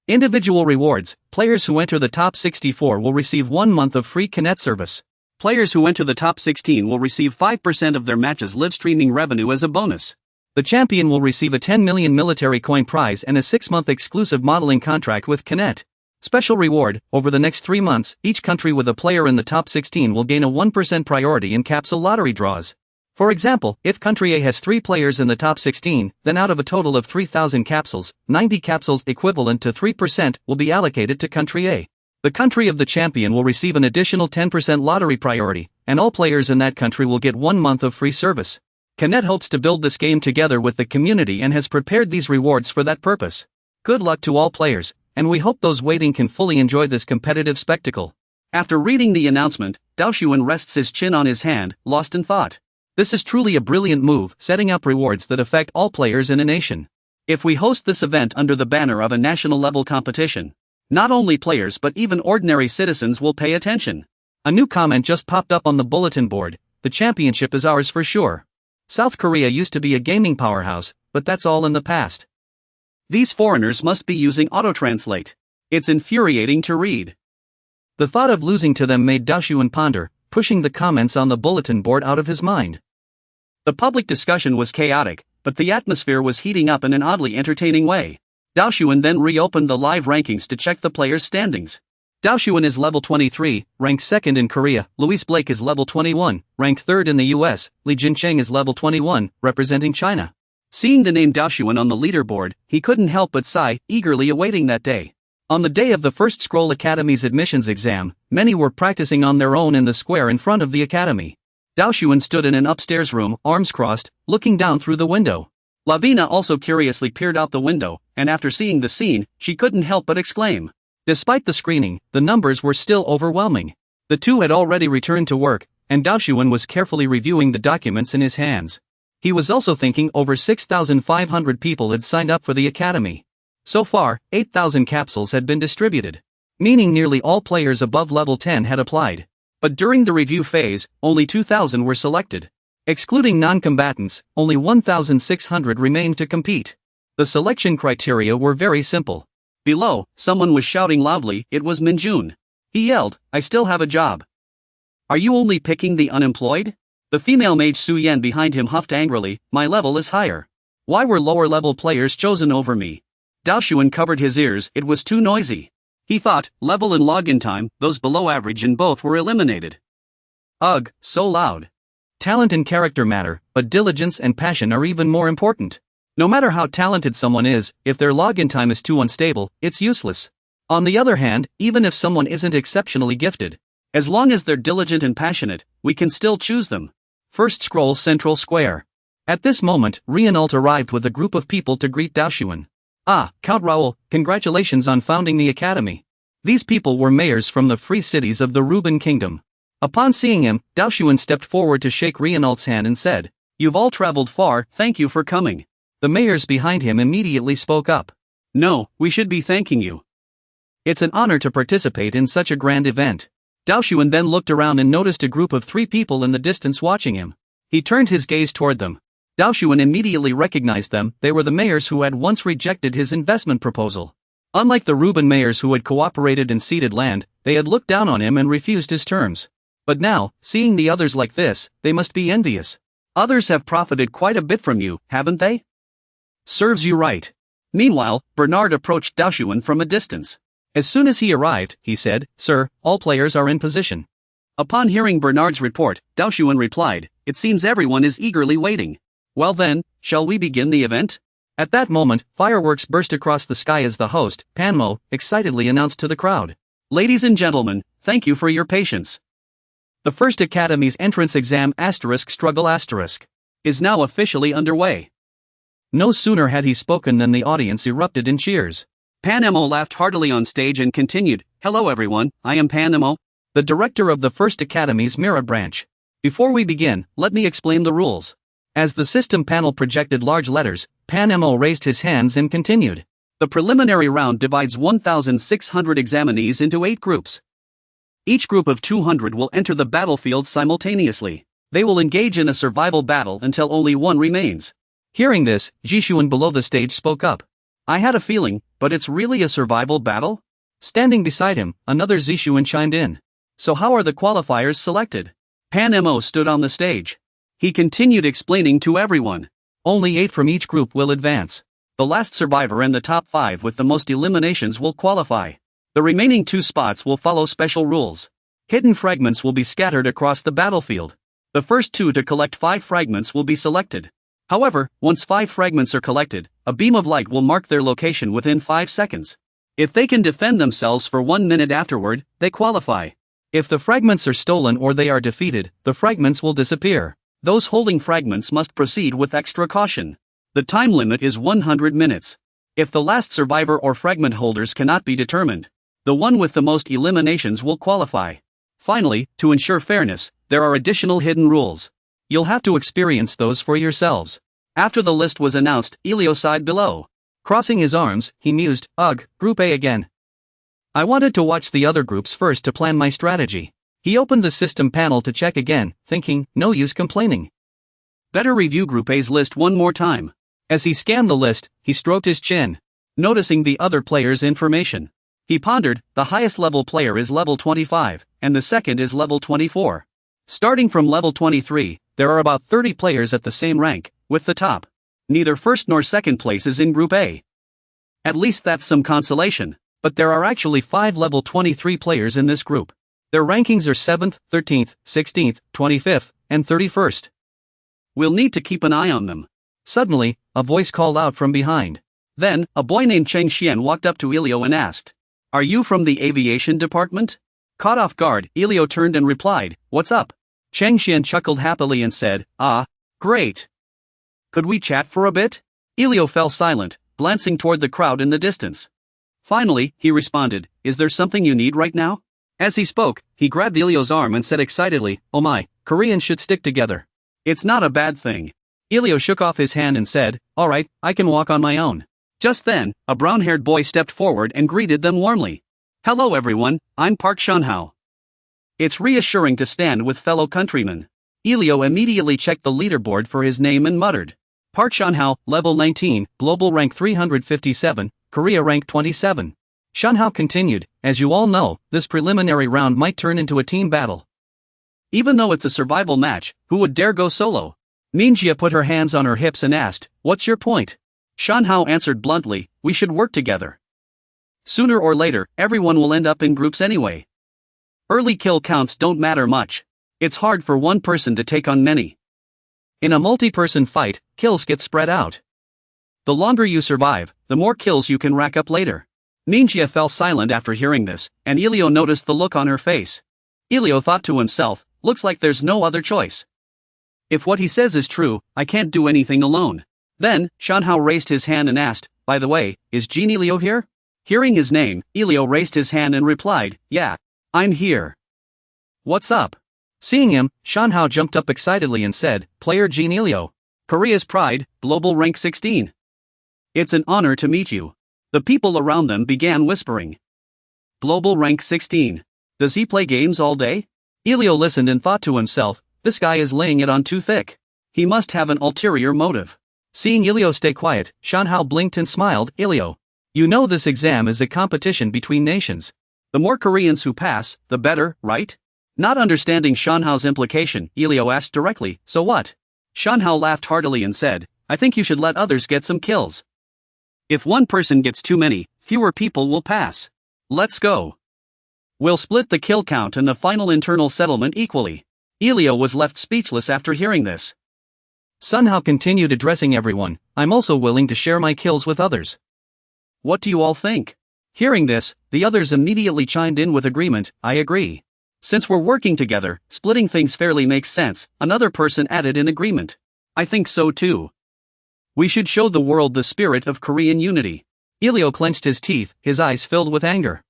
Individual rewards: players who enter the top 64 will receive 1 month of free Connect service. Players who enter the top 16 will receive 5% of their matches' live streaming revenue as a bonus. The champion will receive a 10 million military coin prize and a 6-month exclusive modeling contract with Connect. Special reward: over the next 3 months, each country with a player in the top 16 will gain a 1% priority in capsule lottery draws. For example, if country A has 3 players in the top 16, then out of a total of 3,000 capsules, 90 capsules equivalent to 3% will be allocated to country A. The country of the champion will receive an additional 10% lottery priority, and all players in that country will get 1 month of free service. Connect hopes to build this game together with the community and has prepared these rewards for that purpose. Good luck to all players, and we hope those waiting can fully enjoy this competitive spectacle. After reading the announcement, Daoshuan rests his chin on his hand, lost in thought. This is truly a brilliant move, setting up rewards that affect all players in a nation. If we host this event under the banner of a national-level competition, not only players but even ordinary citizens will pay attention. A new comment just popped up on the bulletin board: the championship is ours for sure. South Korea used to be a gaming powerhouse, but that's all in the past. These foreigners must be using auto-translate. It's infuriating to read. The thought of losing to them made Daoshuan ponder, pushing the comments on the bulletin board out of his mind. The public discussion was chaotic, but the atmosphere was heating up in an oddly entertaining way. Daoshuan then reopened the live rankings to check the players' standings. Daoshuan is level 23, ranked 2nd in Korea. Louise Blake is level 21, ranked 3rd in the US. Li Jincheng is level 21, representing China. Seeing the name Daoshuan on the leaderboard, he couldn't help but sigh, eagerly awaiting that day. On the day of the First Scroll Academy's admissions exam, many were practicing on their own in the square in front of the academy. Daoshuan stood in an upstairs room, arms crossed, looking down through the window. Lavina also curiously peered out the window, and after seeing the scene, she couldn't help but exclaim. Despite the screening, the numbers were still overwhelming. The two had already returned to work, and Daoshuan was carefully reviewing the documents in his hands. He was also thinking over 6,500 people had signed up for the academy. So far, 8,000 capsules had been distributed, meaning nearly all players above level 10 had applied. But during the review phase, only 2,000 were selected. Excluding non-combatants, only 1,600 remained to compete. The selection criteria were very simple. Below, someone was shouting loudly. It was Minjun. He yelled, "I still have a job." "Are you only picking the unemployed?" The female mage Su Yan behind him huffed angrily, "My level is higher. Why were lower-level players chosen over me?" Daoshuan covered his ears. It was too noisy. He thought, level and login time, those below average in both were eliminated. Ugh, so loud. Talent and character matter, but diligence and passion are even more important. No matter how talented someone is, if their login time is too unstable, it's useless. On the other hand, even if someone isn't exceptionally gifted, as long as they're diligent and passionate, we can still choose them. First Scroll Central Square. At this moment, Rienalt arrived with a group of people to greet Daoshuan. "Ah, Count Raoul, congratulations on founding the academy." These people were mayors from the free cities of the Ruben Kingdom. Upon seeing him, Daoshuan stepped forward to shake Rienalt's hand and said, "You've all traveled far, thank you for coming." The mayors behind him immediately spoke up. "No, we should be thanking you. It's an honor to participate in such a grand event." Daoshuan then looked around and noticed a group of 3 people in the distance watching him. He turned his gaze toward them. Daoshuan immediately recognized them. They were the mayors who had once rejected his investment proposal. Unlike the Ruben mayors who had cooperated and ceded land, they had looked down on him and refused his terms. But now, seeing the others like this, they must be envious. Others have profited quite a bit from you, haven't they? Serves you right. Meanwhile, Bernard approached Daoshuan from a distance. As soon as he arrived, he said, "Sir, all players are in position." Upon hearing Bernard's report, Daoshuan replied, "It seems everyone is eagerly waiting. Well then, shall we begin the event?" At that moment, fireworks burst across the sky as the host, Panmo, excitedly announced to the crowd, "Ladies and gentlemen, thank you for your patience. The First Academy's entrance exam *struggle* is now officially underway." No sooner had he spoken than the audience erupted in cheers. Panmo laughed heartily on stage and continued, "Hello everyone, I am Panmo, the director of the First Academy's Mira branch. Before we begin, let me explain the rules." As the system panel projected large letters, Panmo raised his hands and continued. The preliminary round divides 1,600 examinees into 8 groups. Each group of 200 will enter the battlefield simultaneously. They will engage in a survival battle until only one remains. Hearing this, Jishuan below the stage spoke up. "I had a feeling, but it's really a survival battle?" Standing beside him, another Zishuan chimed in. "So how are the qualifiers selected?" Panmo stood on the stage. He continued explaining to everyone. Only 8 from each group will advance. The last survivor and the top 5 with the most eliminations will qualify. The remaining 2 spots will follow special rules. Hidden fragments will be scattered across the battlefield. The first 2 to collect 5 fragments will be selected. However, once 5 fragments are collected, a beam of light will mark their location within 5 seconds. If they can defend themselves for 1 minute afterward, they qualify. If the fragments are stolen or they are defeated, the fragments will disappear. Those holding fragments must proceed with extra caution. The time limit is 100 minutes. If the last survivor or fragment holders cannot be determined, the one with the most eliminations will qualify. Finally, to ensure fairness, there are additional hidden rules. You'll have to experience those for yourselves. After the list was announced, Elio sighed below. Crossing his arms, he mused, "Ugh, Group A again. I wanted to watch the other groups first to plan my strategy." He opened the system panel to check again, thinking, no use complaining. Better review Group A's list one more time. As he scanned the list, he stroked his chin, noticing the other players' information. He pondered, the highest level player is level 25, and the second is level 24. Starting from level 23, there are about 30 players at the same rank, with the top. Neither first nor second places in Group A. At least that's some consolation, but there are actually 5 level 23 players in this group. Their rankings are 7th, 13th, 16th, 25th, and 31st. We'll need to keep an eye on them. Suddenly, a voice called out from behind. Then, a boy named Cheng Xian walked up to Elio and asked, "Are you from the aviation department?" Caught off guard, Elio turned and replied, "What's up?" Cheng Xian chuckled happily and said, "Ah, great. Could we chat for a bit?" Elio fell silent, glancing toward the crowd in the distance. Finally, he responded, "Is there something you need right now?" As he spoke, he grabbed Elio's arm and said excitedly, "Oh my, Koreans should stick together. It's not a bad thing." Elio shook off his hand and said, "Alright, I can walk on my own." Just then, a brown-haired boy stepped forward and greeted them warmly. "Hello everyone, I'm Park Shanhao." It's reassuring to stand with fellow countrymen. Elio immediately checked the leaderboard for his name and muttered, "Park Shanhao, level 19, global rank 357, Korea rank 27. Shanhao continued, "As you all know, this preliminary round might turn into a team battle. Even though it's a survival match, who would dare go solo?" Minjia put her hands on her hips and asked, "What's your point?" Shanhao answered bluntly, "We should work together. Sooner or later, everyone will end up in groups anyway. Early kill counts don't matter much. It's hard for one person to take on many. In a multi-person fight, kills get spread out. The longer you survive, the more kills you can rack up later." Minjia fell silent after hearing this, and Elio noticed the look on her face. Elio thought to himself, looks like there's no other choice. If what he says is true, I can't do anything alone. Then, Shanhao raised his hand and asked, "By the way, is Genie Elio here?" Hearing his name, Elio raised his hand and replied, "Yeah, I'm here. What's up?" Seeing him, Shanhao jumped up excitedly and said, "Player Gene Elio. Korea's pride, global rank 16. It's an honor to meet you." The people around them began whispering. Global rank 16. Does he play games all day? Elio listened and thought to himself, this guy is laying it on too thick. He must have an ulterior motive. Seeing Elio stay quiet, Shanhao blinked and smiled, "Elio, you know this exam is a competition between nations. The more Koreans who pass, the better, right?" Not understanding Shanhao's implication, Elio asked directly, "So what?" Shanhao laughed heartily and said, "I think you should let others get some kills. If one person gets too many, fewer people will pass. Let's go. We'll split the kill count and the final internal settlement equally." Elio was left speechless after hearing this. Shanhao continued addressing everyone, "I'm also willing to share my kills with others. What do you all think?" Hearing this, the others immediately chimed in with agreement, "I agree. Since we're working together, splitting things fairly makes sense." Another person added in agreement, "I think so too. We should show the world the spirit of Korean unity." Elio clenched his teeth, his eyes filled with anger.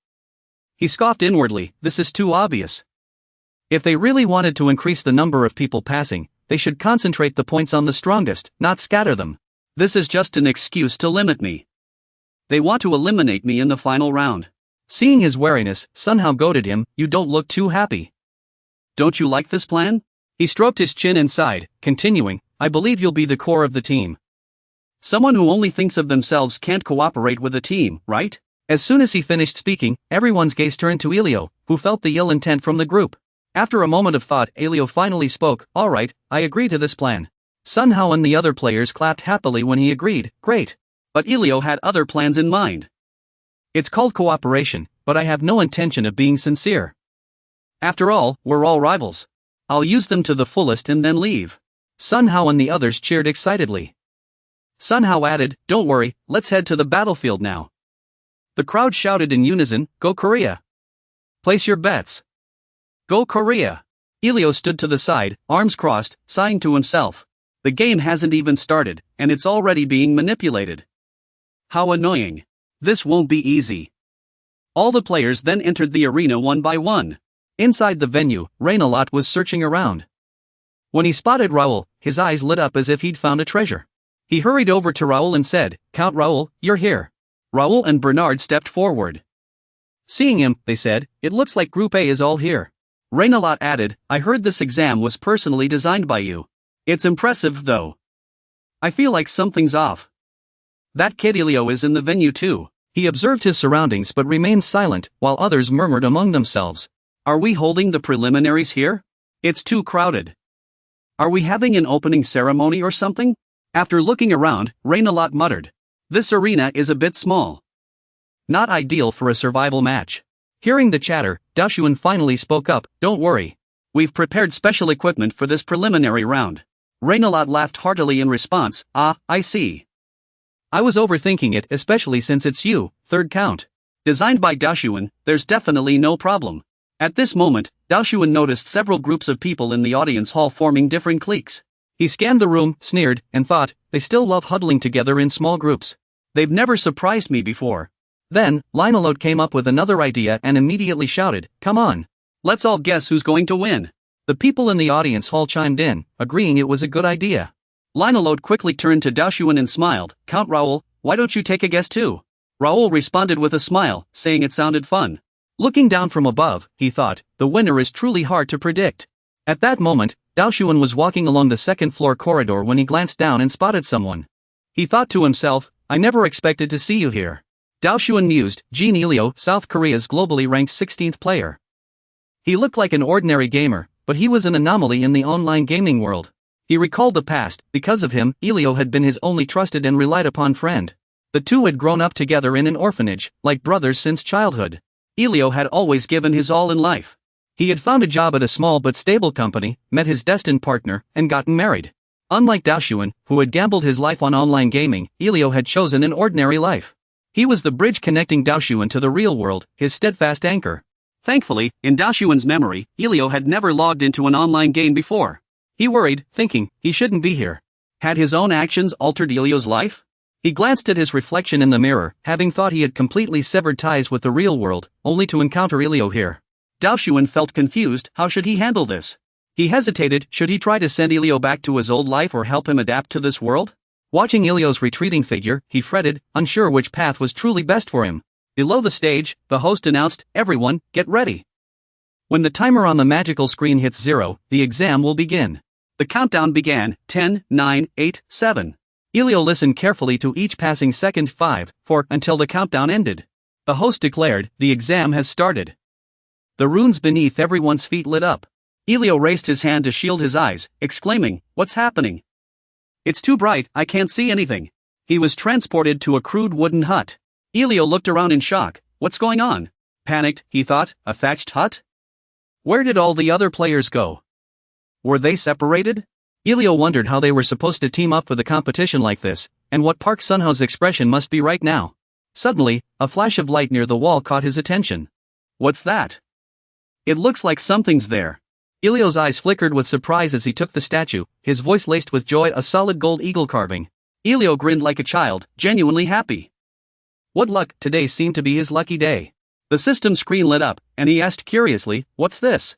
He scoffed inwardly, this is too obvious. If they really wanted to increase the number of people passing, they should concentrate the points on the strongest, not scatter them. This is just an excuse to limit me. They want to eliminate me in the final round. Seeing his wariness, Shanhao goaded him, "You don't look too happy. Don't you like this plan?" He stroked his chin and sighed, continuing, "I believe you'll be the core of the team." Someone who only thinks of themselves can't cooperate with a team, right? As soon as he finished speaking, everyone's gaze turned to Elio, who felt the ill intent from the group. After a moment of thought, Elio finally spoke, "Alright, I agree to this plan." Shanhao and the other players clapped happily when he agreed, "Great." But Elio had other plans in mind. "It's called cooperation, but I have no intention of being sincere. After all, we're all rivals. I'll use them to the fullest and then leave." Shanhao and the others cheered excitedly. Shanhao added, "Don't worry, let's head to the battlefield now." The crowd shouted in unison, "Go Korea! Place your bets! Go Korea!" Elio stood to the side, arms crossed, sighing to himself. The game hasn't even started, and it's already being manipulated. How annoying. This won't be easy. All the players then entered the arena one by one. Inside the venue, Rainalot was searching around. When he spotted Raoul, his eyes lit up as if he'd found a treasure. He hurried over to Raoul and said, "Count Raoul, you're here." Raoul and Bernard stepped forward. Seeing him, they said, "It looks like Group A is all here." Rainalot added, "I heard this exam was personally designed by you. It's impressive though. I feel like something's off. That kid Elio is in the venue too." He observed his surroundings but remained silent, while others murmured among themselves. Are we holding the preliminaries here? It's too crowded. Are we having an opening ceremony or something? After looking around, Rainalot muttered. This arena is a bit small. Not ideal for a survival match. Hearing the chatter, Daoshuan finally spoke up, don't worry. We've prepared special equipment for this preliminary round. Rainalot laughed heartily in response, ah, I see. I was overthinking it, especially since it's you, third count. Designed by Daoshuan, there's definitely no problem. At this moment, Daoshuan noticed several groups of people in the audience hall forming different cliques. He scanned the room, sneered, and thought, they still love huddling together in small groups. They've never surprised me before. Then, Linalot came up with another idea and immediately shouted, come on. Let's all guess who's going to win. The people in the audience hall chimed in, agreeing it was a good idea. Linalot quickly turned to Daoshuan and smiled, Count Raoul, why don't you take a guess too? Raoul responded with a smile, saying it sounded fun. Looking down from above, he thought, the winner is truly hard to predict. At that moment, Daoshuan was walking along the second-floor corridor when he glanced down and spotted someone. He thought to himself, I never expected to see you here. Daoshuan mused, Jin Ilio, South Korea's globally ranked 16th player. He looked like an ordinary gamer, but he was an anomaly in the online gaming world. He recalled the past, because of him, Ilio had been his only trusted and relied upon friend. The two had grown up together in an orphanage, like brothers since childhood. Ilio had always given his all in life. He had found a job at a small but stable company, met his destined partner, and gotten married. Unlike Daoshuan, who had gambled his life on online gaming, Ilio had chosen an ordinary life. He was the bridge connecting Daoshuan to the real world, his steadfast anchor. Thankfully, in Daoshuan's memory, Ilio had never logged into an online game before. He worried, thinking, he shouldn't be here. Had his own actions altered Ilio's life? He glanced at his reflection in the mirror, having thought he had completely severed ties with the real world, only to encounter Ilio here. Daoshuan felt confused, how should he handle this? He hesitated, should he try to send Ilio back to his old life or help him adapt to this world? Watching Ilio's retreating figure, he fretted, unsure which path was truly best for him. Below the stage, the host announced, everyone, get ready. When the timer on the magical screen hits 0, the exam will begin. The countdown began, 10, 9, 8, 7. Ilio listened carefully to each passing second, 5, 4, until the countdown ended. The host declared, the exam has started. The runes beneath everyone's feet lit up. Ilio raised his hand to shield his eyes, exclaiming, what's happening? It's too bright, I can't see anything. He was transported to a crude wooden hut. Ilio looked around in shock, what's going on? Panicked, he thought, a thatched hut? Where did all the other players go? Were they separated? Ilio wondered how they were supposed to team up for the competition like this, and what Park Sunho's expression must be right now. Suddenly, a flash of light near the wall caught his attention. What's that? It looks like something's there. Ilio's eyes flickered with surprise as he took the statue, his voice laced with joy, a solid gold eagle carving. Ilio grinned like a child, genuinely happy. What luck, today seemed to be his lucky day. The system screen lit up, and he asked curiously, what's this?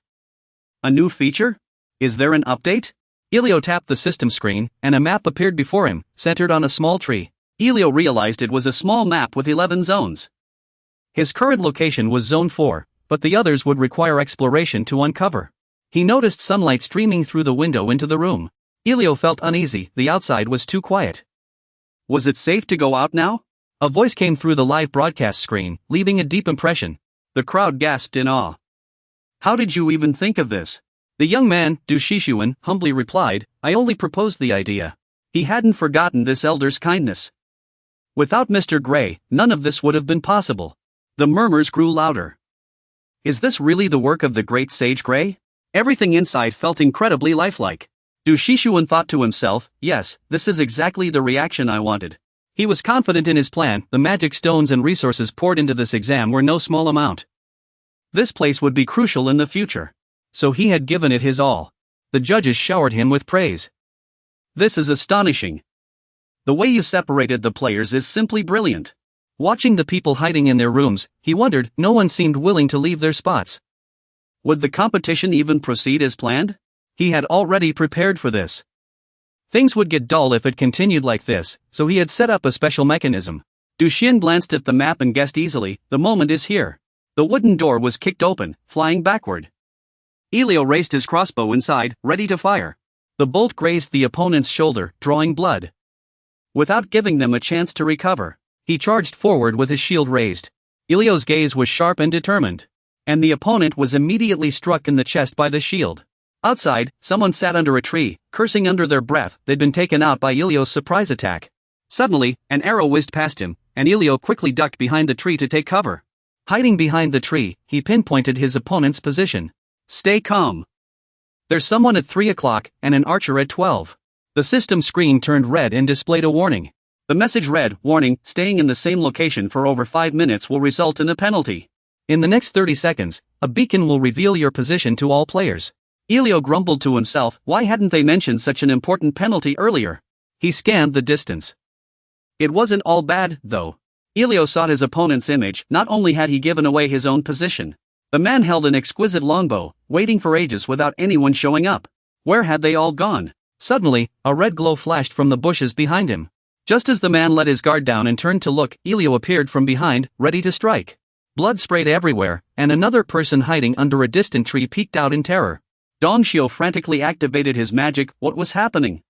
A new feature? Is there an update? Ilio tapped the system screen, and a map appeared before him, centered on a small tree. Ilio realized it was a small map with 11 zones. His current location was Zone 4, but the others would require exploration to uncover. He noticed sunlight streaming through the window into the room. Ilio felt uneasy, the outside was too quiet. Was it safe to go out now? A voice came through the live broadcast screen, leaving a deep impression. The crowd gasped in awe. How did you even think of this? The young man, Du Shishuan, humbly replied, I only proposed the idea. He hadn't forgotten this elder's kindness. Without Mr. Gray, none of this would have been possible. The murmurs grew louder. Is this really the work of the great sage Gray? Everything inside felt incredibly lifelike. Du Shishuan thought to himself, yes, this is exactly the reaction I wanted. He was confident in his plan. The magic stones and resources poured into this exam were no small amount. This place would be crucial in the future. So he had given it his all. The judges showered him with praise. This is astonishing. The way you separated the players is simply brilliant. Watching the people hiding in their rooms, he wondered, no one seemed willing to leave their spots. Would the competition even proceed as planned? He had already prepared for this. Things would get dull if it continued like this, so he had set up a special mechanism. Du Xin glanced at the map and guessed easily, the moment is here. The wooden door was kicked open, flying backward. Ilio raised his crossbow inside, ready to fire. The bolt grazed the opponent's shoulder, drawing blood. Without giving them a chance to recover, He charged forward with his shield raised. Ilio's gaze was sharp and determined. And the opponent was immediately struck in the chest by the shield. Outside, someone sat under a tree, cursing under their breath they'd been taken out by Ilio's surprise attack. Suddenly, an arrow whizzed past him, and Ilio quickly ducked behind the tree to take cover. Hiding behind the tree, he pinpointed his opponent's position. Stay calm. There's someone at 3 o'clock and an archer at 12. The system screen turned red and displayed a warning. The message read, "Warning, staying in the same location for over 5 minutes will result in a penalty. In the next 30 seconds, a beacon will reveal your position to all players." Ilio grumbled to himself, why hadn't they mentioned such an important penalty earlier? He scanned the distance. It wasn't all bad, though. Ilio sought his opponent's image. Not only had he given away his own position, the man held an exquisite longbow, waiting for ages without anyone showing up. Where had they all gone? Suddenly, a red glow flashed from the bushes behind him. Just as the man let his guard down and turned to look, Ilio appeared from behind, ready to strike. Blood sprayed everywhere, and another person hiding under a distant tree peeked out in terror. Dongxiu frantically activated his magic. What was happening?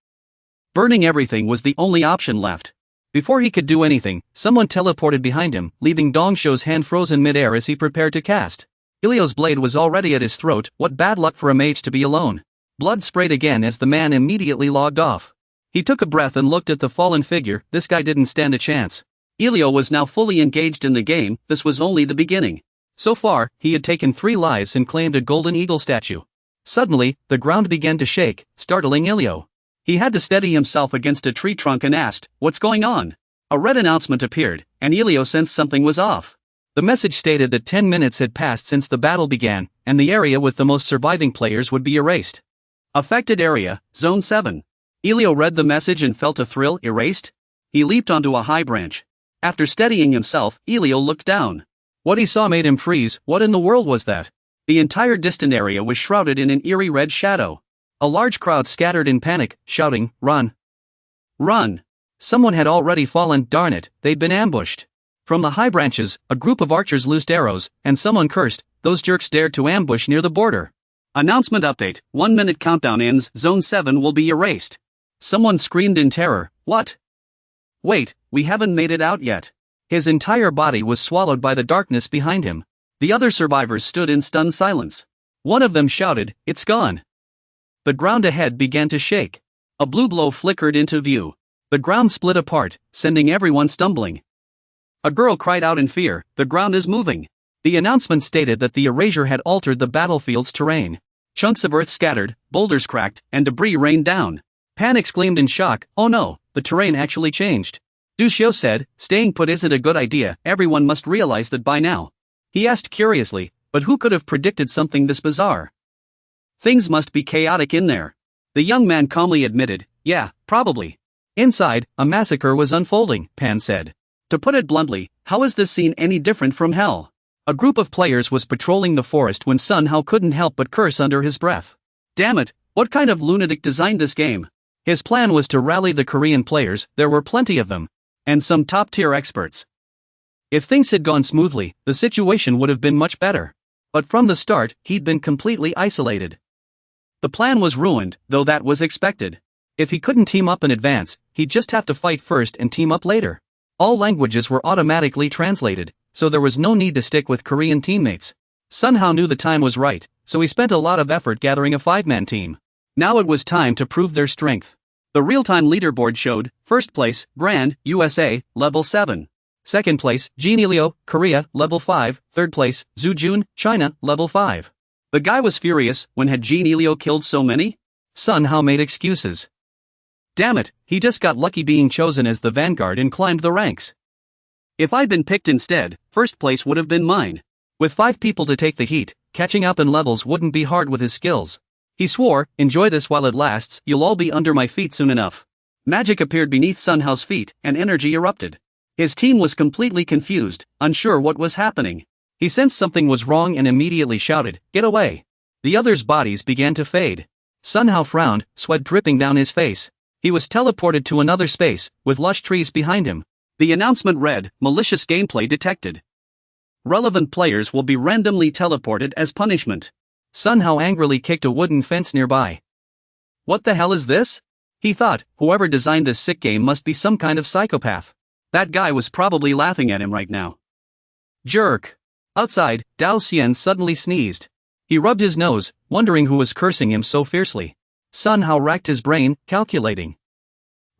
Burning everything was the only option left. Before he could do anything, someone teleported behind him, leaving Dongxiu's hand frozen mid-air as he prepared to cast. Ilio's blade was already at his throat. What bad luck for a mage to be alone. Blood sprayed again as the man immediately logged off. He took a breath and looked at the fallen figure. This guy didn't stand a chance. Ilio was now fully engaged in the game. This was only the beginning. So far, he had taken 3 lives and claimed a golden eagle statue. Suddenly, the ground began to shake, startling Ilio. He had to steady himself against a tree trunk and asked, "What's going on?" A red announcement appeared, and Ilio sensed something was off. The message stated that 10 minutes had passed since the battle began, and the area with the most surviving players would be erased. Affected area, Zone 7. Ilio read the message and felt a thrill. Erased? He leaped onto a high branch. After steadying himself, Ilio looked down. What he saw made him freeze. What in the world was that? The entire distant area was shrouded in an eerie red shadow. A large crowd scattered in panic, shouting, "Run! Run!" Someone had already fallen. Darn it, they'd been ambushed. From the high branches, a group of archers loosed arrows, and someone cursed, "Those jerks dared to ambush near the border." Announcement update, 1 minute countdown ends, Zone 7 will be erased. Someone screamed in terror, "What? Wait, we haven't made it out yet." His entire body was swallowed by the darkness behind him. The other survivors stood in stunned silence. One of them shouted, "It's gone." The ground ahead began to shake. A blue glow flickered into view. The ground split apart, sending everyone stumbling. A girl cried out in fear, "The ground is moving." The announcement stated that the erasure had altered the battlefield's terrain. Chunks of earth scattered, boulders cracked, and debris rained down. Pan exclaimed in shock, "Oh no, the terrain actually changed." Du Xiu said, "Staying put isn't a good idea, everyone must realize that by now." He asked curiously, "But who could have predicted something this bizarre?" "Things must be chaotic in there." The young man calmly admitted, "Yeah, probably." Inside, a massacre was unfolding, Pan said. To put it bluntly, how is this scene any different from hell? A group of players was patrolling the forest when Sun Hao couldn't help but curse under his breath. Damn it, what kind of lunatic designed this game? His plan was to rally the Korean players, there were plenty of them, and some top-tier experts. If things had gone smoothly, the situation would have been much better. But from the start, he'd been completely isolated. The plan was ruined, though that was expected. If he couldn't team up in advance, he'd just have to fight first and team up later. All languages were automatically translated, so there was no need to stick with Korean teammates. Sun Hao knew the time was right, so he spent a lot of effort gathering a 5-man team. Now it was time to prove their strength. The real-time leaderboard showed, first place, Grand, USA, level 7. Second place, Jean Ilio, Korea, level 5. Third place, Zhu Jun, China, level 5. The guy was furious. When had Jean Ilio killed so many? Sun Hao made excuses. Damn it, he just got lucky being chosen as the vanguard and climbed the ranks. If I'd been picked instead, first place would have been mine. With 5 people to take the heat, catching up in levels wouldn't be hard with his skills. He swore, "Enjoy this while it lasts, you'll all be under my feet soon enough." Magic appeared beneath Sun Hao's feet, and energy erupted. His team was completely confused, unsure what was happening. He sensed something was wrong and immediately shouted, "Get away!" The others' bodies began to fade. Sun Hao frowned, sweat dripping down his face. He was teleported to another space, with lush trees behind him. The announcement read, "Malicious gameplay detected. Relevant players will be randomly teleported as punishment." Sun Hao angrily kicked a wooden fence nearby. What the hell is this? He thought, whoever designed this sick game must be some kind of psychopath. That guy was probably laughing at him right now. Jerk. Outside, Dao Xian suddenly sneezed. He rubbed his nose, wondering who was cursing him so fiercely. Sun Hao racked his brain, calculating.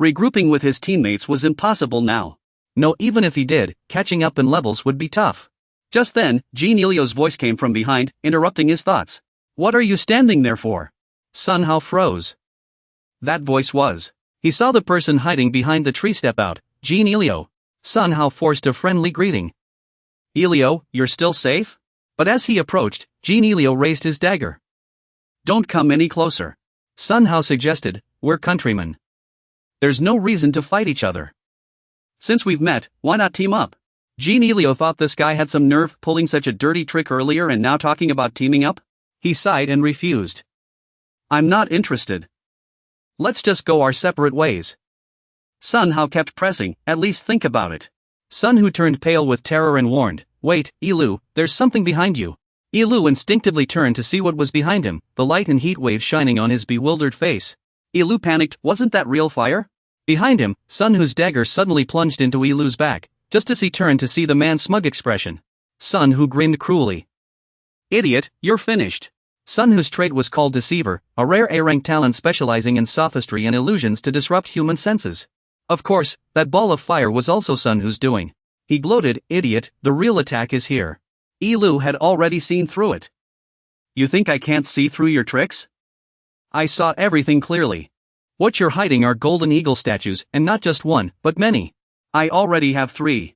Regrouping with his teammates was impossible now. No, even if he did, catching up in levels would be tough. Just then, Jean Elio's voice came from behind, interrupting his thoughts. What are you standing there for? Sun Hao froze. That voice was. He saw the person hiding behind the tree step out, Jean Elio. Sun Hao forced a friendly greeting. Elio, you're still safe? But as he approached, Jean Elio raised his dagger. Don't come any closer. Sun Hao suggested, we're countrymen. There's no reason to fight each other. Since we've met, why not team up? Jean Elio thought this guy had some nerve pulling such a dirty trick earlier and now talking about teaming up. He sighed and refused. I'm not interested. Let's just go our separate ways. Sun Hao kept pressing, at least think about it. Sun Hu turned pale with terror and warned, wait, Ilu, there's something behind you. Ilu instinctively turned to see what was behind him, the light and heat waves shining on his bewildered face. Ilu panicked, wasn't that real fire? Behind him, Sun Hu's dagger suddenly plunged into Ilu's back, just as he turned to see the man's smug expression. Sun Hu grinned cruelly. Idiot, you're finished. Sun Hu's trait was called Deceiver, a rare A-rank talent specializing in sophistry and illusions to disrupt human senses. Of course, that ball of fire was also Sun Hu's doing. He gloated, idiot, the real attack is here. Ilu had already seen through it. You think I can't see through your tricks? I saw everything clearly. What you're hiding are golden eagle statues, and not just one, but many. I already have 3.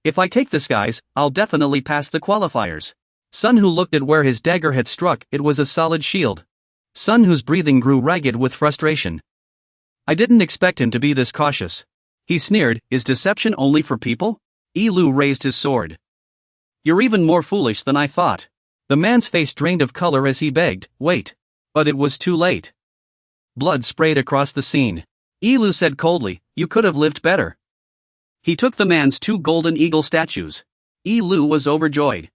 If I take this guys, I'll definitely pass the qualifiers. Sun Hu looked at where his dagger had struck, it was a solid shield. Sun Hu's breathing grew ragged with frustration. I didn't expect him to be this cautious. He sneered, is deception only for people? Ilu raised his sword. You're even more foolish than I thought. The man's face drained of color as he begged, wait. But it was too late. Blood sprayed across the scene. Ilu said coldly, you could have lived better. He took the man's 2 golden eagle statues. Ilu was overjoyed.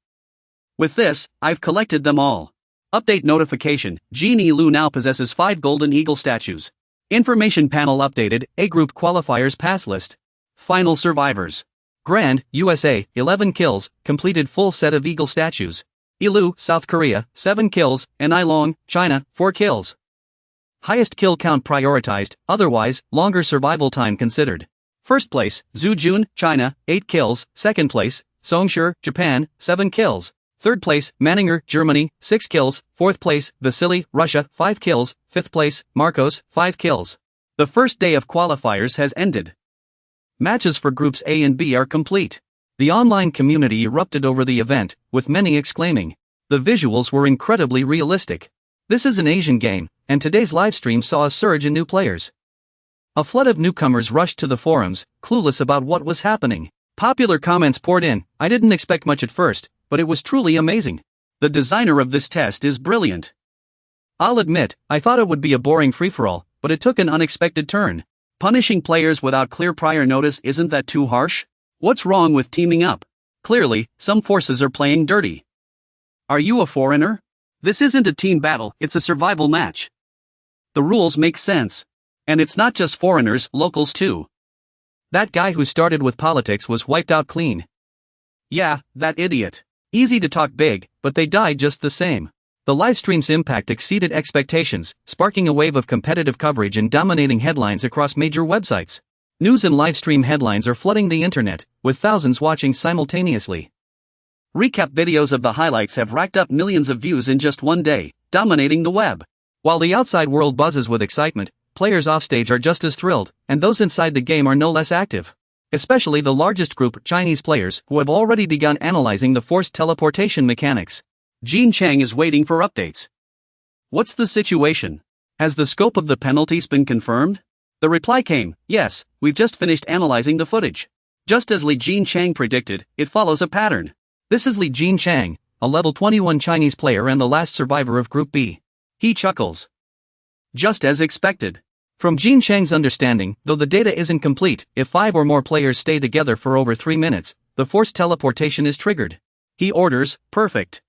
With this, I've collected them all. Update notification, Jean Ilu now possesses 5 golden eagle statues. Information panel updated, A group qualifiers pass list. Final survivors. Grand, USA, 11 kills, completed full set of eagle statues. Ilu, South Korea, 7 kills, and Ailong, China, 4 kills. Highest kill count prioritized, otherwise, longer survival time considered. First place, Zhu Jun, China, 8 kills, second place, Songshur, Japan, 7 kills. Third place, Manninger, Germany, 6 kills, fourth place, Vasily, Russia, 5 kills, fifth place, Marcos, 5 kills. The first day of qualifiers has ended. Matches for groups A and B are complete. The online community erupted over the event, with many exclaiming. The visuals were incredibly realistic. This is an Asian game, and today's livestream saw a surge in new players. A flood of newcomers rushed to the forums, clueless about what was happening. Popular comments poured in, I didn't expect much at first, but it was truly amazing. The designer of this test is brilliant. I'll admit, I thought it would be a boring free-for-all, but it took an unexpected turn. Punishing players without clear prior notice, isn't that too harsh? What's wrong with teaming up? Clearly, some forces are playing dirty. Are you a foreigner? This isn't a team battle, it's a survival match. The rules make sense. And it's not just foreigners, locals too. That guy who started with politics was wiped out clean. Yeah, that idiot. Easy to talk big, but they died just the same. The livestream's impact exceeded expectations, sparking a wave of competitive coverage and dominating headlines across major websites. News and livestream headlines are flooding the internet, with thousands watching simultaneously. Recap videos of the highlights have racked up millions of views in just one day, dominating the web. While the outside world buzzes with excitement, players offstage are just as thrilled, and those inside the game are no less active. Especially the largest group, Chinese players, who have already begun analyzing the forced teleportation mechanics. Jean Chang is waiting for updates. What's the situation? Has the scope of the penalties been confirmed? The reply came, yes, we've just finished analyzing the footage. Just as Li Jean Chang predicted, it follows a pattern. This is Li Jean Chang, a level 21 Chinese player and the last survivor of Group B. He chuckles. Just as expected. From Jean Chang's understanding, though the data isn't complete, if 5 or more players stay together for over 3 minutes, the forced teleportation is triggered. He orders, perfect.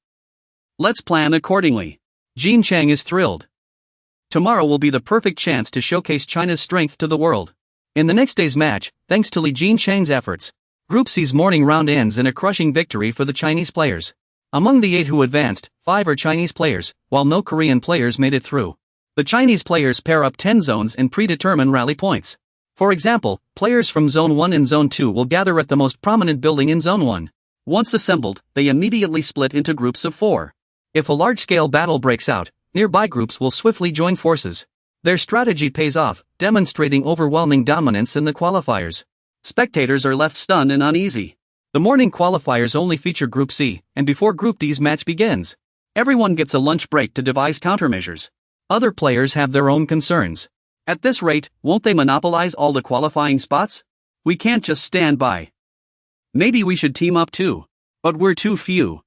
Let's plan accordingly. Jean Chang is thrilled. Tomorrow will be the perfect chance to showcase China's strength to the world. In the next day's match, thanks to Li Jincheng's efforts, Group C's morning round ends in a crushing victory for the Chinese players. Among the 8 who advanced, 5 are Chinese players, while no Korean players made it through. The Chinese players pair up 10 zones and predetermine rally points. For example, players from Zone 1 and Zone 2 will gather at the most prominent building in Zone 1. Once assembled, they immediately split into groups of 4. If a large-scale battle breaks out, nearby groups will swiftly join forces. Their strategy pays off, demonstrating overwhelming dominance in the qualifiers. Spectators are left stunned and uneasy. The morning qualifiers only feature Group C, and before Group D's match begins, everyone gets a lunch break to devise countermeasures. Other players have their own concerns. At this rate, won't they monopolize all the qualifying spots? We can't just stand by. Maybe we should team up too. But we're too few.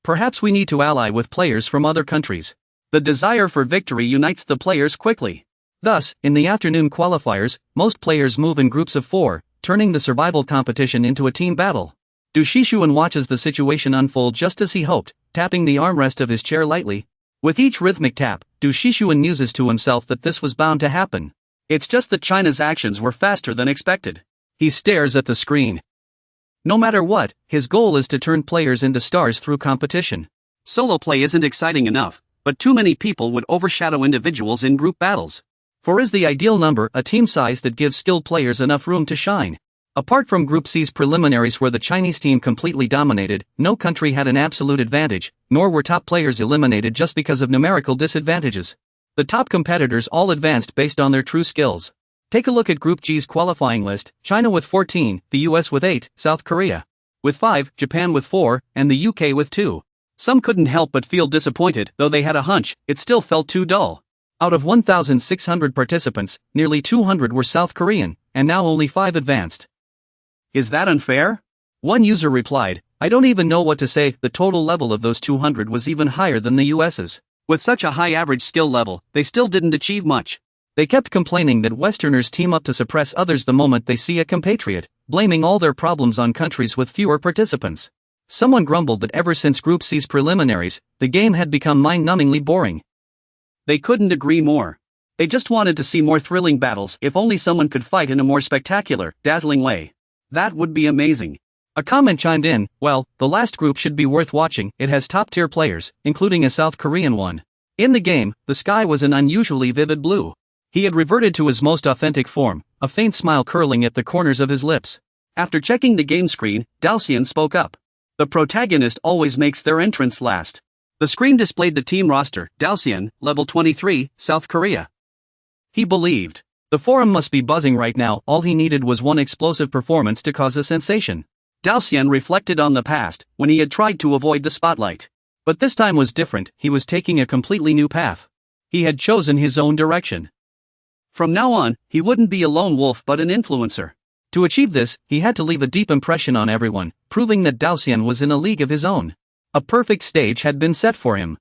Perhaps we need to ally with players from other countries. The desire for victory unites the players quickly. Thus, in the afternoon qualifiers, most players move in groups of 4, turning the survival competition into a team battle. Du Shixuan watches the situation unfold just as he hoped, tapping the armrest of his chair lightly. With each rhythmic tap, Du Shixuan muses to himself that this was bound to happen. It's just that China's actions were faster than expected. He stares at the screen. No matter what, his goal is to turn players into stars through competition. Solo play isn't exciting enough, but too many people would overshadow individuals in group battles. 4 is the ideal number, a team size that gives skilled players enough room to shine. Apart from Group C's preliminaries where the Chinese team completely dominated, no country had an absolute advantage, nor were top players eliminated just because of numerical disadvantages. The top competitors all advanced based on their true skills. Take a look at Group G's qualifying list: China with 14, the US with 8, South Korea with 5, Japan with 4, and the UK with 2. Some couldn't help but feel disappointed, though they had a hunch, it still felt too dull. Out of 1,600 participants, nearly 200 were South Korean, and now only 5 advanced. Is that unfair? One user replied, I don't even know what to say. The total level of those 200 was even higher than the US's. With such a high average skill level, they still didn't achieve much. They kept complaining that Westerners team up to suppress others the moment they see a compatriot, blaming all their problems on countries with fewer participants. Someone grumbled that ever since Group C's preliminaries, the game had become mind-numbingly boring. They couldn't agree more. They just wanted to see more thrilling battles. If only someone could fight in a more spectacular, dazzling way. That would be amazing. A comment chimed in, well, the last group should be worth watching, it has top-tier players, including a South Korean one. In the game, the sky was an unusually vivid blue. He had reverted to his most authentic form, a faint smile curling at the corners of his lips. After checking the game screen, Dalcian spoke up. The protagonist always makes their entrance last. The screen displayed the team roster: Dalcian, level 23, South Korea. He believed. The forum must be buzzing right now. All he needed was one explosive performance to cause a sensation. Dalcian reflected on the past, when he had tried to avoid the spotlight. But this time was different. He was taking a completely new path. He had chosen his own direction. From now on, he wouldn't be a lone wolf but an influencer. To achieve this, he had to leave a deep impression on everyone, proving that Dalcian was in a league of his own. A perfect stage had been set for him.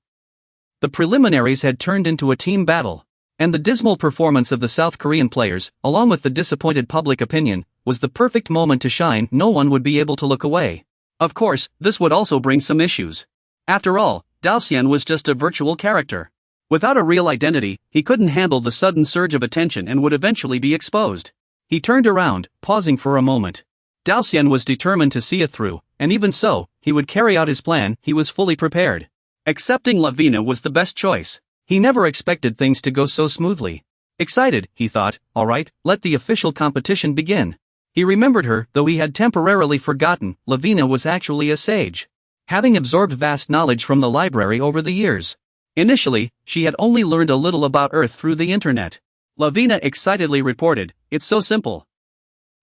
The preliminaries had turned into a team battle. And the dismal performance of the South Korean players, along with the disappointed public opinion, was the perfect moment to shine. No one would be able to look away. Of course, this would also bring some issues. After all, Dalcian was just a virtual character. Without a real identity, he couldn't handle the sudden surge of attention and would eventually be exposed. He turned around, pausing for a moment. Dalcian was determined to see it through, and even so, he would carry out his plan. He was fully prepared. Accepting Lavina was the best choice. He never expected things to go so smoothly. Excited, he thought, all right, let the official competition begin. He remembered her, though he had temporarily forgotten. Lavina was actually a sage, having absorbed vast knowledge from the library over the years. Initially, she had only learned a little about Earth through the internet. Lavina excitedly reported, it's so simple.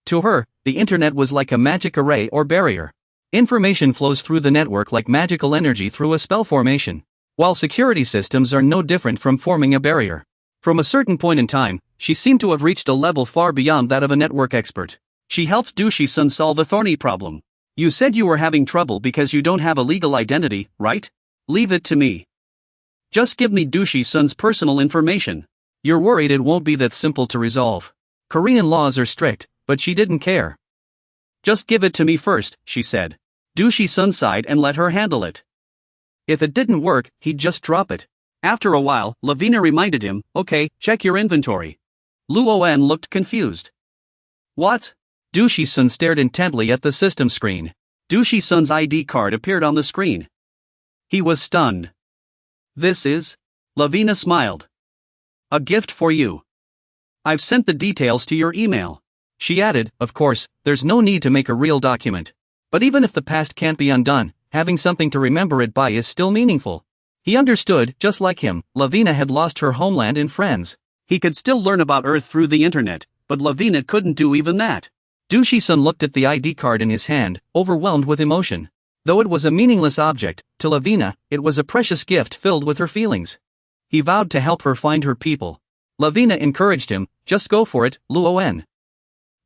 To her, the internet was like a magic array or barrier. Information flows through the network like magical energy through a spell formation. While security systems are no different from forming a barrier. From a certain point in time, she seemed to have reached a level far beyond that of a network expert. She helped Du Shi-sun solve a thorny problem. You said you were having trouble because you don't have a legal identity, right? Leave it to me. Just give me Du Shi-sun's personal information. You're worried it won't be that simple to resolve. Korean laws are strict, but she didn't care. Just give it to me first, she said. Du Shi-sun sighed and let her handle it. If it didn't work, he'd just drop it. After a while, Lavina reminded him, okay, check your inventory. Luo En looked confused. What? Du Shisun stared intently at the system screen. Du Shisun's ID card appeared on the screen. He was stunned. This is? Lavina smiled. A gift for you. I've sent the details to your email. She added, of course, there's no need to make a real document. But even if the past can't be undone, having something to remember it by is still meaningful. He understood, just like him, Lavina had lost her homeland and friends. He could still learn about Earth through the internet, but Lavina couldn't do even that. Du Shisun looked at the ID card in his hand, overwhelmed with emotion. Though it was a meaningless object, to Lavina, it was a precious gift filled with her feelings. He vowed to help her find her people. Lavina encouraged him, just go for it, Luoen.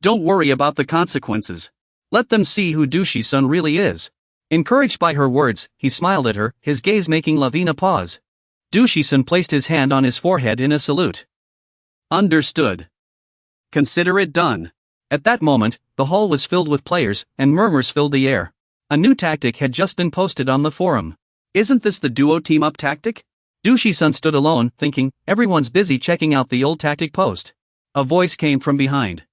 Don't worry about the consequences. Let them see who Du Shisun really is. Encouraged by her words, he smiled at her, his gaze making Lavina pause. Du Shisun placed his hand on his forehead in a salute. Understood. Consider it done. At that moment, the hall was filled with players, and murmurs filled the air. A new tactic had just been posted on the forum. Isn't this the duo team-up tactic? Du Shisun stood alone, thinking, everyone's busy checking out the old tactic post. A voice came from behind.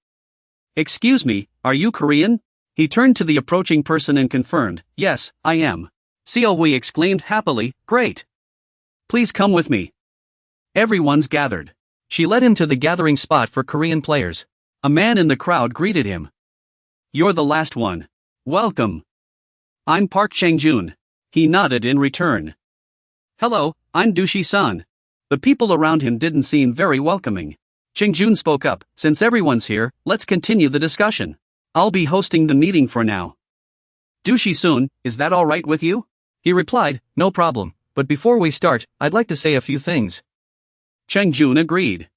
Excuse me, are you Korean? He turned to the approaching person and confirmed, yes, I am. Seohui exclaimed happily, great. Please come with me. Everyone's gathered. She led him to the gathering spot for Korean players. A man in the crowd greeted him. You're the last one. Welcome. I'm Park Changjun. He nodded in return. Hello, I'm Du Shisun. The people around him didn't seem very welcoming. Changjun spoke up, since everyone's here, let's continue the discussion. I'll be hosting the meeting for now. Du Shisun, is that alright with you? He replied, no problem, but before we start, I'd like to say a few things. Changjun agreed.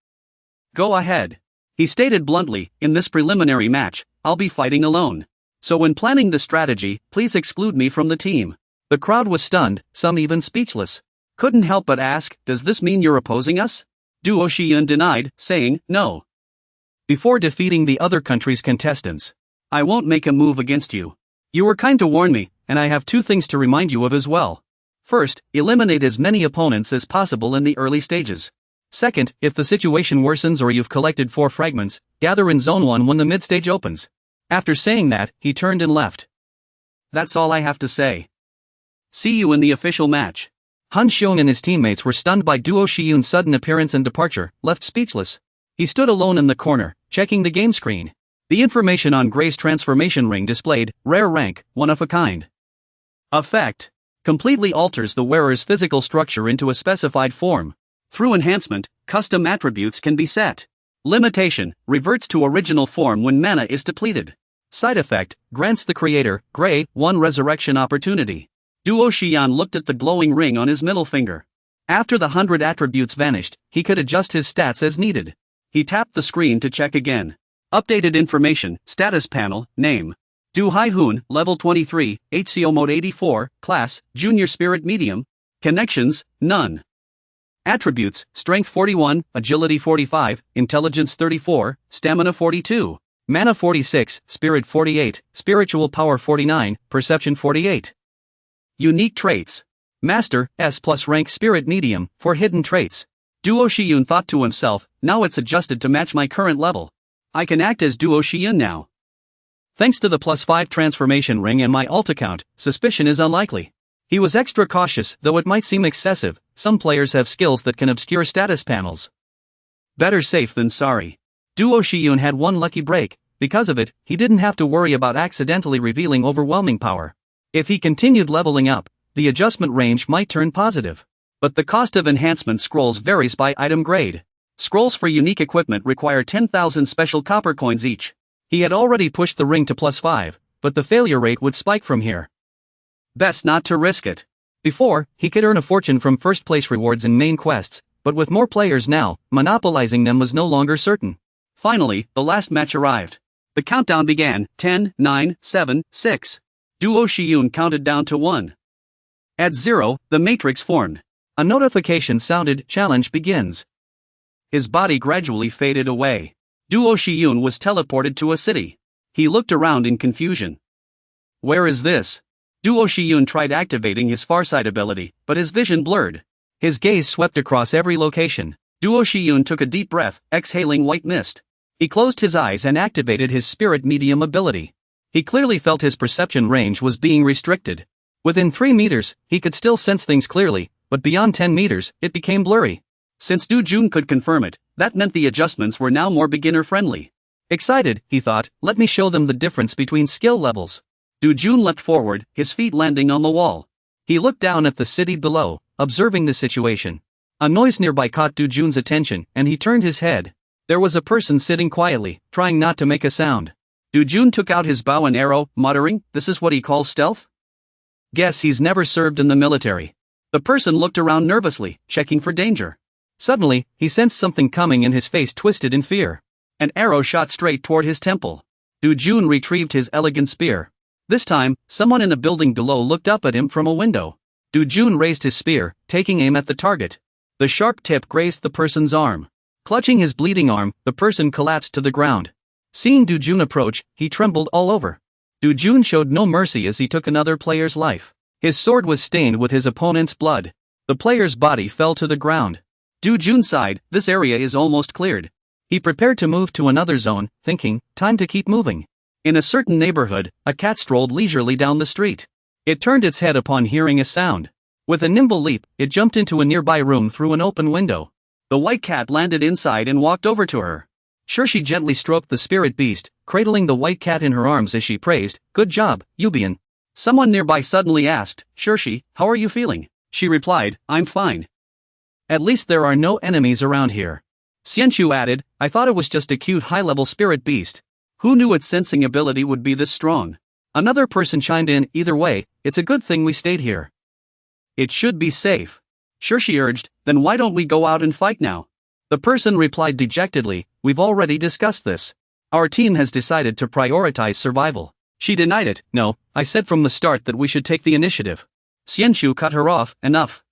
Go ahead. He stated bluntly, in this preliminary match, I'll be fighting alone. So when planning the strategy, please exclude me from the team. The crowd was stunned, some even speechless. Couldn't help but ask, does this mean you're opposing us? Duo Shiyun denied, saying, no. Before defeating the other country's contestants, I won't make a move against you. You were kind to warn me, and I have two things to remind you of as well. First, eliminate as many opponents as possible in the early stages. Second, if the situation worsens or you've collected 4 fragments, gather in Zone 1 when the mid-stage opens. After saying that, he turned and left. That's all I have to say. See you in the official match. Han Xiong and his teammates were stunned by Duo Shiyun's sudden appearance and departure, left speechless. He stood alone in the corner, checking the game screen. The information on Gray's transformation ring displayed, rare rank, one of a kind. Effect. Completely alters the wearer's physical structure into a specified form. Through enhancement, custom attributes can be set. Limitation, reverts to original form when mana is depleted. Side effect, grants the creator, Gray, 1 resurrection opportunity. Duo Xian looked at the glowing ring on his middle finger. After the 100 attributes vanished, he could adjust his stats as needed. He tapped the screen to check again. Updated information, status panel, name. Du Haihun, level 23, HCO mode 84, class, junior spirit medium. Connections, none. Attributes, strength 41, agility 45, intelligence 34, stamina 42, mana 46, spirit 48, spiritual power 49, perception 48. Unique traits. Master, S+ rank spirit medium, for hidden traits. Duo Shiyun thought to himself, now it's adjusted to match my current level. I can act as Duo Shiyun now. Thanks to the +5 transformation ring and my alt account, suspicion is unlikely. He was extra cautious, though it might seem excessive. Some players have skills that can obscure status panels. Better safe than sorry. Duo Shiyun had one lucky break. Because of it, he didn't have to worry about accidentally revealing overwhelming power. If he continued leveling up, the adjustment range might turn positive. But the cost of enhancement scrolls varies by item grade. Scrolls for unique equipment require 10,000 special copper coins each. He had already pushed the ring to +5, but the failure rate would spike from here. Best not to risk it. Before, he could earn a fortune from first-place rewards in main quests, but with more players now, monopolizing them was no longer certain. Finally, the last match arrived. The countdown began, 10, 9, 7, 6. Duo Shiyun counted down to 1. At 0, the matrix formed. A notification sounded, challenge begins. His body gradually faded away. Duo Shiyun was teleported to a city. He looked around in confusion. Where is this? Duo Shiyun tried activating his farsight ability, but his vision blurred. His gaze swept across every location. Duo Shiyun took a deep breath, exhaling white mist. He closed his eyes and activated his spirit medium ability. He clearly felt his perception range was being restricted. Within 3 meters, he could still sense things clearly, but beyond 10 meters, it became blurry. Since Du Jun could confirm it, that meant the adjustments were now more beginner-friendly. Excited, he thought, let me show them the difference between skill levels. Du Jun leapt forward, his feet landing on the wall. He looked down at the city below, observing the situation. A noise nearby caught Du Jun's attention, and he turned his head. There was a person sitting quietly, trying not to make a sound. Du Jun took out his bow and arrow, muttering, "This is what he calls stealth?" Guess he's never served in the military. The person looked around nervously, checking for danger. Suddenly, he sensed something coming and his face twisted in fear. An arrow shot straight toward his temple. Du Jun retrieved his elegant spear. This time, someone in a building below looked up at him from a window. Du Jun raised his spear, taking aim at the target. The sharp tip grazed the person's arm. Clutching his bleeding arm, the person collapsed to the ground. Seeing Du Jun approach, he trembled all over. Du Jun showed no mercy as he took another player's life. His sword was stained with his opponent's blood. The player's body fell to the ground. Du Jun sighed, this area is almost cleared. He prepared to move to another zone, thinking, time to keep moving. In a certain neighborhood, a cat strolled leisurely down the street. It turned its head upon hearing a sound. With a nimble leap, it jumped into a nearby room through an open window. The white cat landed inside and walked over to her. She gently stroked the spirit beast, cradling the white cat in her arms as she praised, "Good job, Yubian." Someone nearby suddenly asked, "Shirshi, how are you feeling?" She replied, "I'm fine." At least there are no enemies around here. Xianqiu added, "I thought it was just a cute high-level spirit beast. Who knew its sensing ability would be this strong?" Another person chimed in, "Either way, it's a good thing we stayed here. It should be safe." Shirshi urged, "Then why don't we go out and fight now?" The person replied dejectedly, "We've already discussed this. Our team has decided to prioritize survival." She denied it. "No, I said from the start that we should take the initiative." Xianqiu cut her off, "Enough.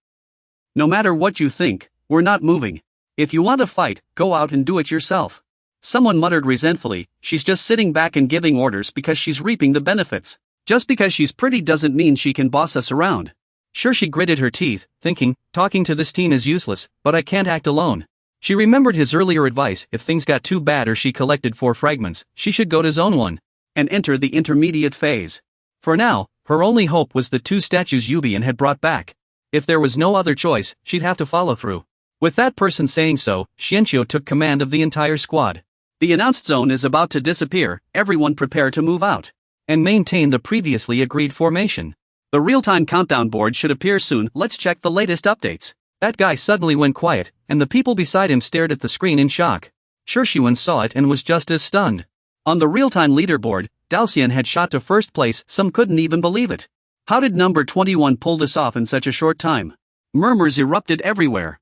No matter what you think, we're not moving. If you want to fight, go out and do it yourself." Someone muttered resentfully, "She's just sitting back and giving orders because she's reaping the benefits. Just because she's pretty doesn't mean she can boss us around." She gritted her teeth, thinking, talking to this team is useless, but I can't act alone. She remembered his earlier advice, if things got too bad or she collected 4 fragments, she should go to Zone 1 and enter the intermediate phase. For now, her only hope was the 2 statues Yubian had brought back. If there was no other choice, she'd have to follow through. With that person saying so, Xianqiu took command of the entire squad. The announced zone is about to disappear, everyone prepare to move out. And maintain the previously agreed formation. The real-time countdown board should appear soon, let's check the latest updates. That guy suddenly went quiet, and the people beside him stared at the screen in shock. Shirshuan saw it and was just as stunned. On the real-time leaderboard, Daoxian had shot to first place, some couldn't even believe it. How did number 21 pull this off in such a short time? Murmurs erupted everywhere.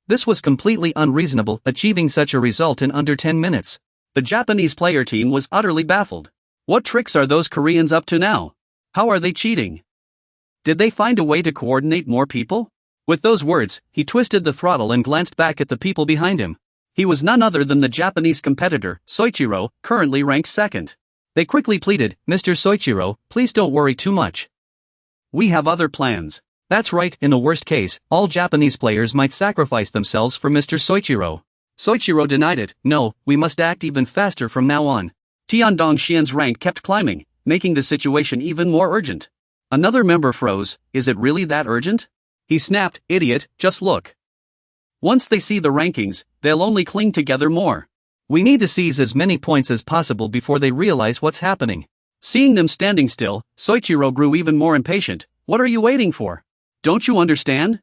This was completely unreasonable, achieving such a result in under 10 minutes. The Japanese player team was utterly baffled. What tricks are those Koreans up to now? How are they cheating? Did they find a way to coordinate more people? With those words, he twisted the throttle and glanced back at the people behind him. He was none other than the Japanese competitor, Soichiro, currently ranked 2nd. They quickly pleaded, "Mr. Soichiro, please don't worry too much. We have other plans." That's right, in the worst case, all Japanese players might sacrifice themselves for Mr. Soichiro. Soichiro denied it. "No, we must act even faster from now on." Tiandong Xian's rank kept climbing, making the situation even more urgent. Another member froze, "Is it really that urgent?" He snapped, "Idiot, just look. Once they see the rankings, they'll only cling together more. We need to seize as many points as possible before they realize what's happening." Seeing them standing still, Soichiro grew even more impatient. "What are you waiting for? Don't you understand?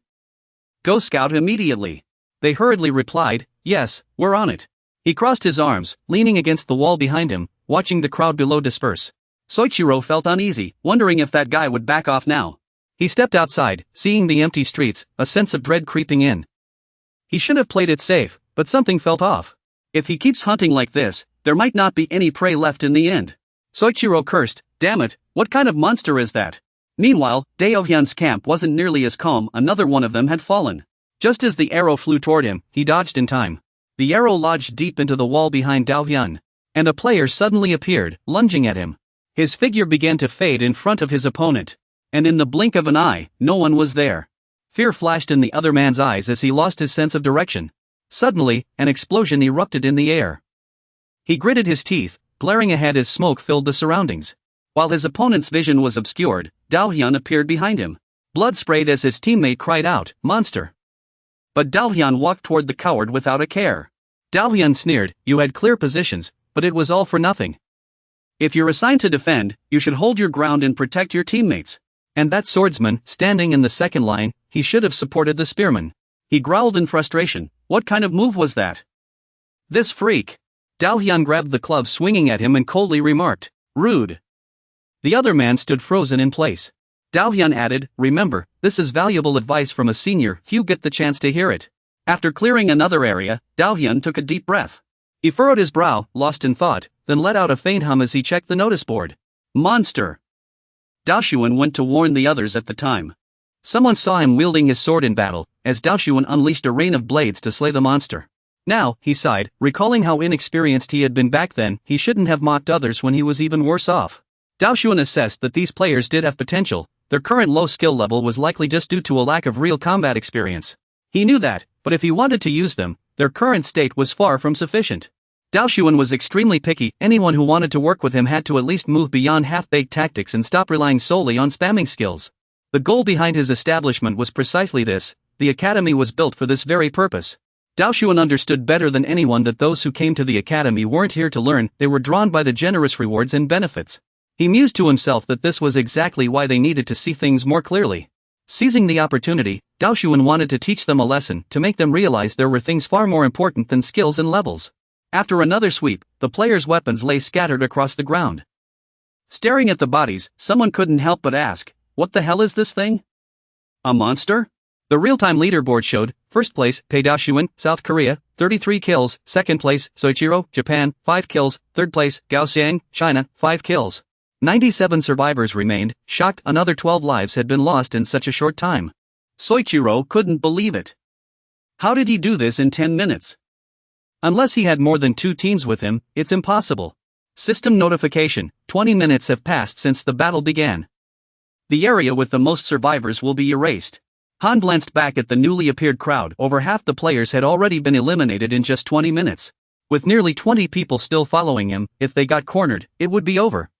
Go scout immediately." They hurriedly replied, "Yes, we're on it." He crossed his arms, leaning against the wall behind him, watching the crowd below disperse. Soichiro felt uneasy, wondering if that guy would back off now. He stepped outside, seeing the empty streets, a sense of dread creeping in. He should have played it safe, but something felt off. If he keeps hunting like this, there might not be any prey left in the end. Soichiro cursed, "Damn it, what kind of monster is that?" Meanwhile, Daohyun's camp wasn't nearly as calm, another one of them had fallen. Just as the arrow flew toward him, he dodged in time. The arrow lodged deep into the wall behind Daohyun, and a player suddenly appeared, lunging at him. His figure began to fade in front of his opponent, and in the blink of an eye, no one was there. Fear flashed in the other man's eyes as he lost his sense of direction. Suddenly, an explosion erupted in the air. He gritted his teeth, glaring ahead as smoke filled the surroundings. While his opponent's vision was obscured, Daohyun appeared behind him. Blood sprayed as his teammate cried out, "Monster!" But Daohyun walked toward the coward without a care. Daohyun sneered, "You had clear positions, but it was all for nothing. If you're assigned to defend, you should hold your ground and protect your teammates." And that swordsman, standing in the second line, he should have supported the spearman. He growled in frustration. What kind of move was that? This freak. Daohyun grabbed the club swinging at him and coldly remarked, "Rude." The other man stood frozen in place. Daohyun added, "Remember, this is valuable advice from a senior, few get the chance to hear it." After clearing another area, Daohyun took a deep breath. He furrowed his brow, lost in thought, then let out a faint hum as he checked the notice board. "Monster." Daohyun went to warn the others at the time. Someone saw him wielding his sword in battle, as Daohyun unleashed a rain of blades to slay the monster. Now, he sighed, recalling how inexperienced he had been back then. He shouldn't have mocked others when he was even worse off. Daohyun assessed that these players did have potential. Their current low skill level was likely just due to a lack of real combat experience. He knew that, but if he wanted to use them, their current state was far from sufficient. Daohyun was extremely picky. Anyone who wanted to work with him had to at least move beyond half-baked tactics and stop relying solely on spamming skills. The goal behind his establishment was precisely this. The academy was built for this very purpose. Daohyun understood better than anyone that those who came to the academy weren't here to learn, they were drawn by the generous rewards and benefits. He mused to himself that this was exactly why they needed to see things more clearly. Seizing the opportunity, Daohyun wanted to teach them a lesson, to make them realize there were things far more important than skills and levels. After another sweep, the players' weapons lay scattered across the ground. Staring at the bodies, someone couldn't help but ask, "What the hell is this thing? A monster?" The real-time leaderboard showed, first place, Pei Daohyun, South Korea, 33 kills, second place, Soichiro, Japan, 5 kills, third place, Gao Xiang, China, 5 kills. 97 survivors remained, shocked another 12 lives had been lost in such a short time. Soichiro couldn't believe it. How did he do this in 10 minutes? Unless he had more than 2 teams with him, it's impossible. System notification, 20 minutes have passed since the battle began. The area with the most survivors will be erased. Han glanced back at the newly appeared crowd. Over half the players had already been eliminated in just 20 minutes. With nearly 20 people still following him, if they got cornered, it would be over.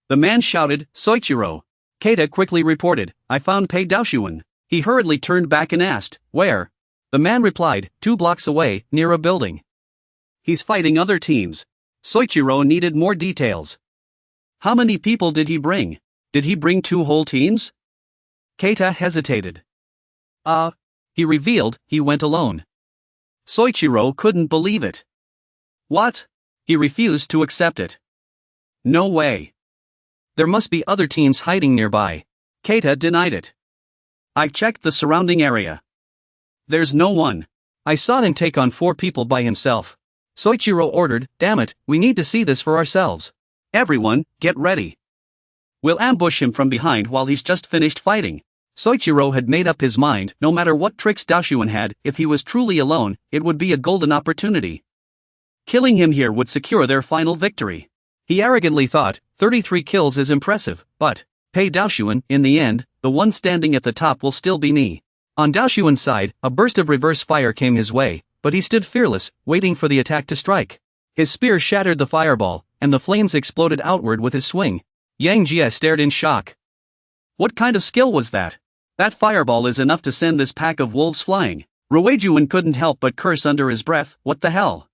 The man shouted, "Soichiro." Keita quickly reported, "I found Pei Daohyun." He hurriedly turned back and asked, "Where?" The man replied, 2 blocks away, near a building. "He's fighting other teams." Soichiro needed more details. "How many people did he bring? Did he bring 2 whole teams?" Keita hesitated. He revealed, he went alone. Soichiro couldn't believe it. What? He refused to accept it. No way. There must be other teams hiding nearby. Keita denied it. "I've checked the surrounding area. There's no one. I saw him take on 4 people by himself." Soichiro ordered, "Damn it, we need to see this for ourselves. Everyone, get ready. We'll ambush him from behind while he's just finished fighting." Soichiro had made up his mind. No matter what tricks Daohyun had, if he was truly alone, it would be a golden opportunity. Killing him here would secure their final victory. He arrogantly thought, 33 kills is impressive, but Pei Daohyun, in the end, the one standing at the top will still be me. On Daohyun's side, a burst of reverse fire came his way, but he stood fearless, waiting for the attack to strike. His spear shattered the fireball, and the flames exploded outward with his swing. Yang Jie stared in shock. What kind of skill was that? That fireball is enough to send this pack of wolves flying. Ruejuan couldn't help but curse under his breath. What the hell?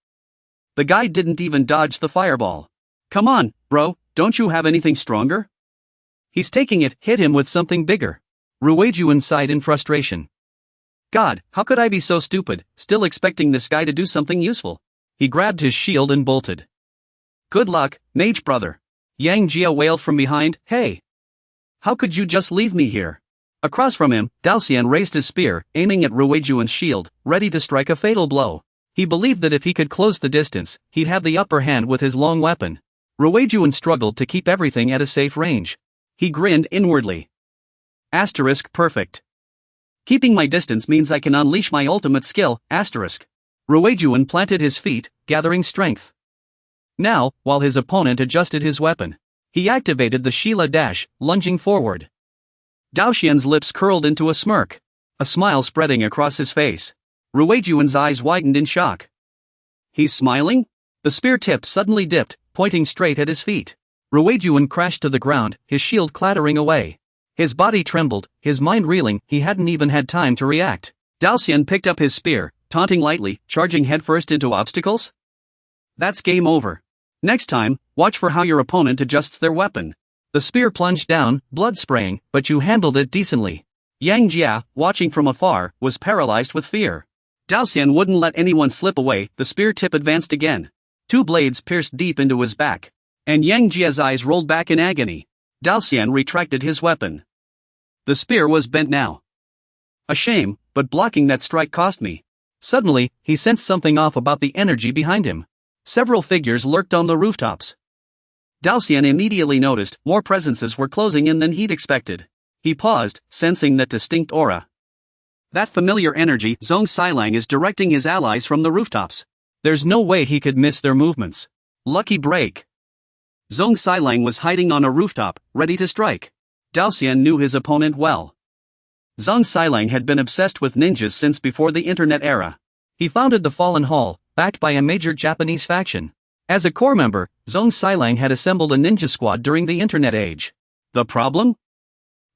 The guy didn't even dodge the fireball. Come on, bro, don't you have anything stronger? He's taking it, hit him with something bigger. Ruejuan sighed in frustration. God, how could I be so stupid, still expecting this guy to do something useful? He grabbed his shield and bolted. Good luck, mage brother. Yang Jia wailed from behind, hey! How could you just leave me here? Across from him, Daoxian raised his spear, aiming at Ruejuan's shield, ready to strike a fatal blow. He believed that if he could close the distance, he'd have the upper hand with his long weapon. Ruejuan struggled to keep everything at a safe range. He grinned inwardly. Asterisk perfect. Keeping my distance means I can unleash my ultimate skill, asterisk. Ruejuan planted his feet, gathering strength. Now, while his opponent adjusted his weapon, he activated the Sheila dash, lunging forward. Daoxian's lips curled into a smirk, a smile spreading across his face. Ruejuan's eyes widened in shock. He's smiling? The spear tip suddenly dipped, pointing straight at his feet. Ruejuan crashed to the ground, his shield clattering away. His body trembled, his mind reeling, he hadn't even had time to react. Daoxian picked up his spear, taunting lightly, charging headfirst into obstacles. That's game over. Next time, watch for how your opponent adjusts their weapon. The spear plunged down, blood spraying, but you handled it decently. Yang Jia, watching from afar, was paralyzed with fear. Daoxian wouldn't let anyone slip away. The spear tip advanced again. 2 blades pierced deep into his back. And Yang Jia's eyes rolled back in agony. Daoxian retracted his weapon. The spear was bent now. A shame, but blocking that strike cost me. Suddenly, he sensed something off about the energy behind him. Several figures lurked on the rooftops. Daoxian immediately noticed more presences were closing in than he'd expected. He paused, sensing that distinct aura. That familiar energy. Zhong Xilang is directing his allies from the rooftops. There's no way he could miss their movements. Lucky break. Zhong Xilang was hiding on a rooftop, ready to strike. Daoxian knew his opponent well. Zhong Xilang had been obsessed with ninjas since before the internet era. He founded the Fallen Hall, backed by a major Japanese faction. As a core member, Zhong Xilang had assembled a ninja squad during the internet age. The problem?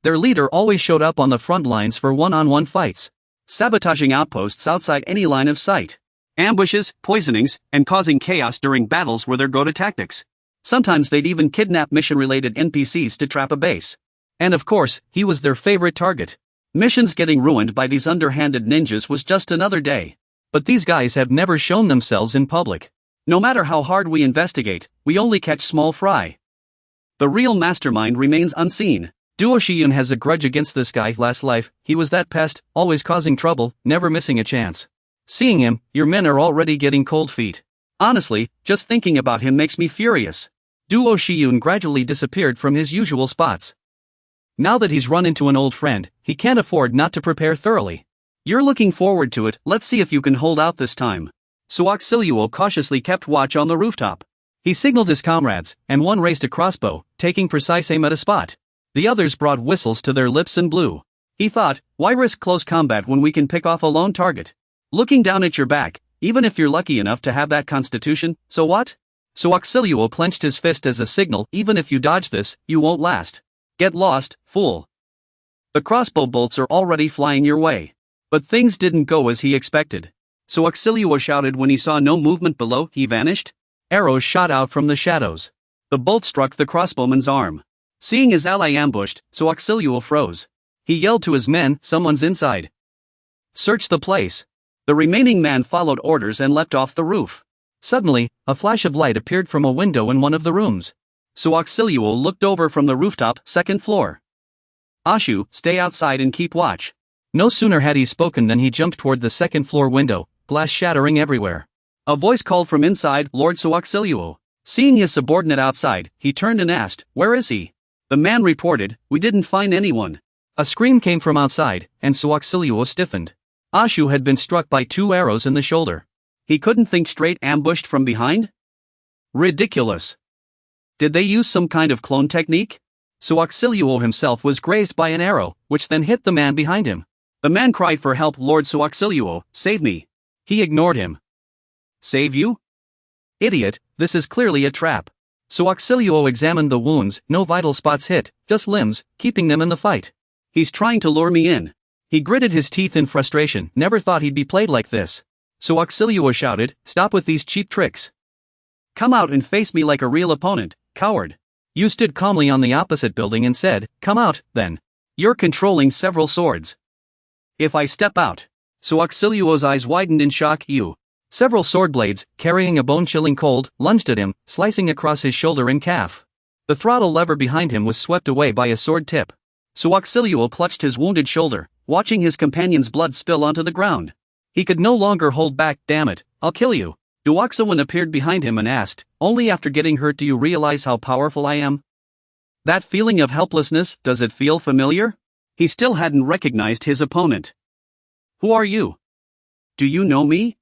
Their leader always showed up on the front lines for one-on-one fights, sabotaging outposts outside any line of sight. Ambushes, poisonings, and causing chaos during battles were their go-to tactics. Sometimes they'd even kidnap mission-related NPCs to trap a base. And of course, he was their favorite target. Missions getting ruined by these underhanded ninjas was just another day. But these guys have never shown themselves in public. No matter how hard we investigate, we only catch small fry. The real mastermind remains unseen. Duo Shiyun has a grudge against this guy. Last life, he was that pest, always causing trouble, never missing a chance. Seeing him, your men are already getting cold feet. Honestly, just thinking about him makes me furious. Duo Shiyun gradually disappeared from his usual spots. Now that he's run into an old friend, he can't afford not to prepare thoroughly. You're looking forward to it, let's see if you can hold out this time. Suoxiliuo cautiously kept watch on the rooftop. He signaled his comrades, and one raised a crossbow, taking precise aim at a spot. The others brought whistles to their lips and blew. He thought, why risk close combat when we can pick off a lone target? Looking down at your back, even if you're lucky enough to have that constitution, so what? Suoxiliuo clenched his fist as a signal, even if you dodge this, you won't last. Get lost, fool. The crossbow bolts are already flying your way. But things didn't go as he expected. Suoxiliuo shouted when he saw no movement below. He vanished. Arrows shot out from the shadows. The bolt struck the crossbowman's arm. Seeing his ally ambushed, Suoxiliuo froze. He yelled to his men, someone's inside. Search the place. The remaining man followed orders and leapt off the roof. Suddenly, a flash of light appeared from a window in one of the rooms. Suoxiliuo looked over from the rooftop, second floor. Ashu, stay outside and keep watch. No sooner had he spoken than he jumped toward the second floor window, glass shattering everywhere. A voice called from inside, Lord Suoxiliuo. Seeing his subordinate outside, he turned and asked, where is he? The man reported, we didn't find anyone. A scream came from outside, and Suoxiliuo stiffened. Ashu had been struck by 2 arrows in the shoulder. He couldn't think straight, ambushed from behind? Ridiculous. Did they use some kind of clone technique? Suoxiliuo himself was grazed by an arrow, which then hit the man behind him. The man cried for help. Lord Suoxiliuo, save me. He ignored him. Save you? Idiot, this is clearly a trap. Suoxiliuo examined the wounds, no vital spots hit, just limbs, keeping them in the fight. He's trying to lure me in. He gritted his teeth in frustration, never thought he'd be played like this. Suoxiliuo shouted, stop with these cheap tricks. Come out and face me like a real opponent, coward. You stood calmly on the opposite building and said, come out, then. You're controlling several swords. If I step out. Suoxiliuo's eyes widened in shock. You. Several sword blades, carrying a bone-chilling cold, lunged at him, slicing across his shoulder and calf. The throttle lever behind him was swept away by a sword tip. Suoxiliuo clutched his wounded shoulder, watching his companion's blood spill onto the ground. He could no longer hold back. Damn it, I'll kill you. Duoxawan appeared behind him and asked, only after getting hurt do you realize how powerful I am? That feeling of helplessness, does it feel familiar? He still hadn't recognized his opponent. Who are you? Do you know me?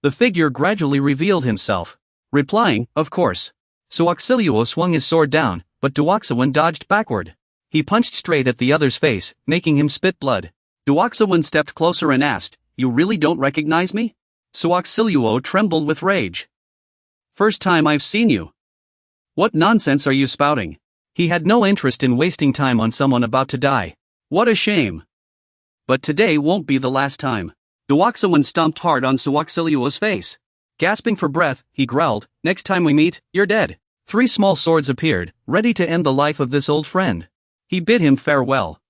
The figure gradually revealed himself. Replying, of course. Suoxiliuo swung his sword down, but Duoxawan dodged backward. He punched straight at the other's face, making him spit blood. Duoxawan stepped closer and asked, you really don't recognize me? Suoxiliuo trembled with rage. First time I've seen you. What nonsense are you spouting? He had no interest in wasting time on someone about to die. What a shame. But today won't be the last time. Duoxawin stomped hard on Suwaxiliua's face. Gasping for breath, he growled, next time we meet, you're dead. 3 small swords appeared, ready to end the life of this old friend. He bid him farewell.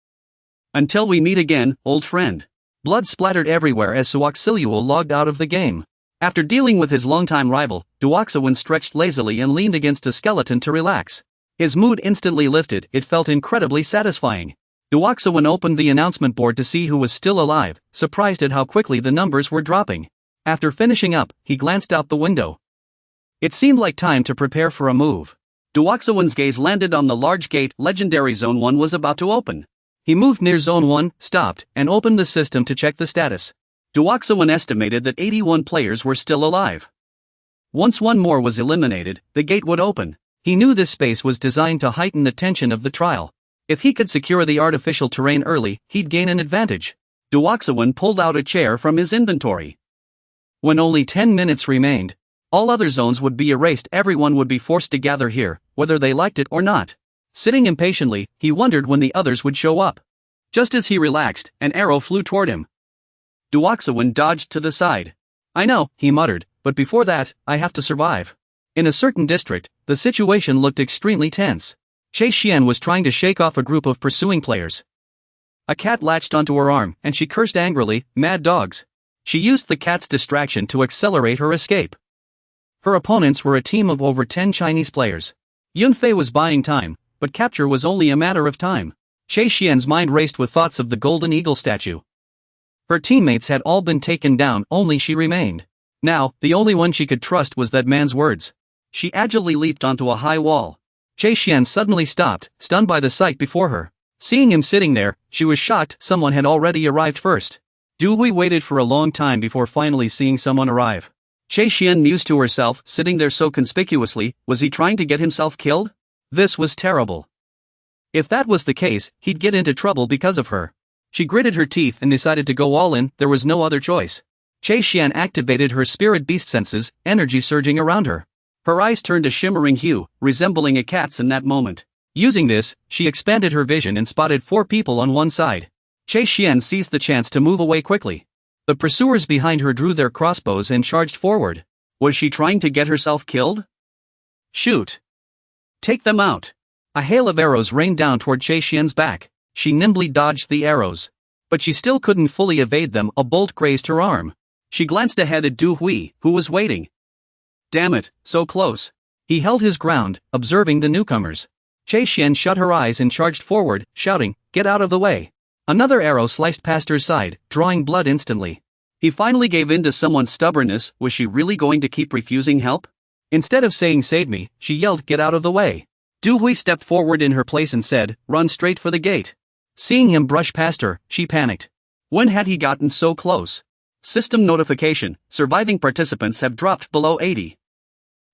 Until we meet again, old friend. Blood splattered everywhere as Suwaxilua logged out of the game. After dealing with his longtime rival, Duoxawin stretched lazily and leaned against a skeleton to relax. His mood instantly lifted, it felt incredibly satisfying. Duoxawin opened the announcement board to see who was still alive, surprised at how quickly the numbers were dropping. After finishing up, he glanced out the window. It seemed like time to prepare for a move. Duoxawin's gaze landed on the large gate Legendary Zone 1 was about to open. He moved near Zone 1, stopped, and opened the system to check the status. Duoxawin estimated that 81 players were still alive. Once one more was eliminated, the gate would open. He knew this space was designed to heighten the tension of the trial. If he could secure the artificial terrain early, he'd gain an advantage. Duoxawin pulled out a chair from his inventory. When only 10 minutes remained, all other zones would be erased. Everyone would be forced to gather here, whether they liked it or not. Sitting impatiently, he wondered when the others would show up. Just as he relaxed, an arrow flew toward him. Duoxawin dodged to the side. I know, he muttered, but before that, I have to survive. In a certain district, the situation looked extremely tense. Chase Xian was trying to shake off a group of pursuing players. A cat latched onto her arm, and she cursed angrily, "Mad dogs." She used the cat's distraction to accelerate her escape. Her opponents were a team of over 10 Chinese players. Yunfei was buying time, but capture was only a matter of time. Chase Xian's mind raced with thoughts of the golden eagle statue. Her teammates had all been taken down, only she remained. Now, the only one she could trust was that man's words. She agilely leaped onto a high wall. Chase Xian suddenly stopped, stunned by the sight before her. Seeing him sitting there, she was shocked someone had already arrived first. Duhui waited for a long time before finally seeing someone arrive. Chase Xian mused to herself, sitting there so conspicuously, was he trying to get himself killed? This was terrible. If that was the case, he'd get into trouble because of her. She gritted her teeth and decided to go all in, there was no other choice. Chase Xian activated her spirit beast senses, energy surging around her. Her eyes turned a shimmering hue, resembling a cat's in that moment. Using this, she expanded her vision and spotted 4 people on one side. Chase Xian seized the chance to move away quickly. The pursuers behind her drew their crossbows and charged forward. Was she trying to get herself killed? Shoot! Take them out! A hail of arrows rained down toward Chase Xian's back. She nimbly dodged the arrows. But she still couldn't fully evade them, a bolt grazed her arm. She glanced ahead at Du Hui, who was waiting. Damn it, so close. He held his ground, observing the newcomers. Chase Xian shut her eyes and charged forward, shouting, "Get out of the way." Another arrow sliced past her side, drawing blood instantly. He finally gave in to someone's stubbornness. Was she really going to keep refusing help? Instead of saying "save me," she yelled, "Get out of the way." Du Hui stepped forward in her place and said, "Run straight for the gate." Seeing him brush past her, she panicked. When had he gotten so close? System notification, surviving participants have dropped below 80.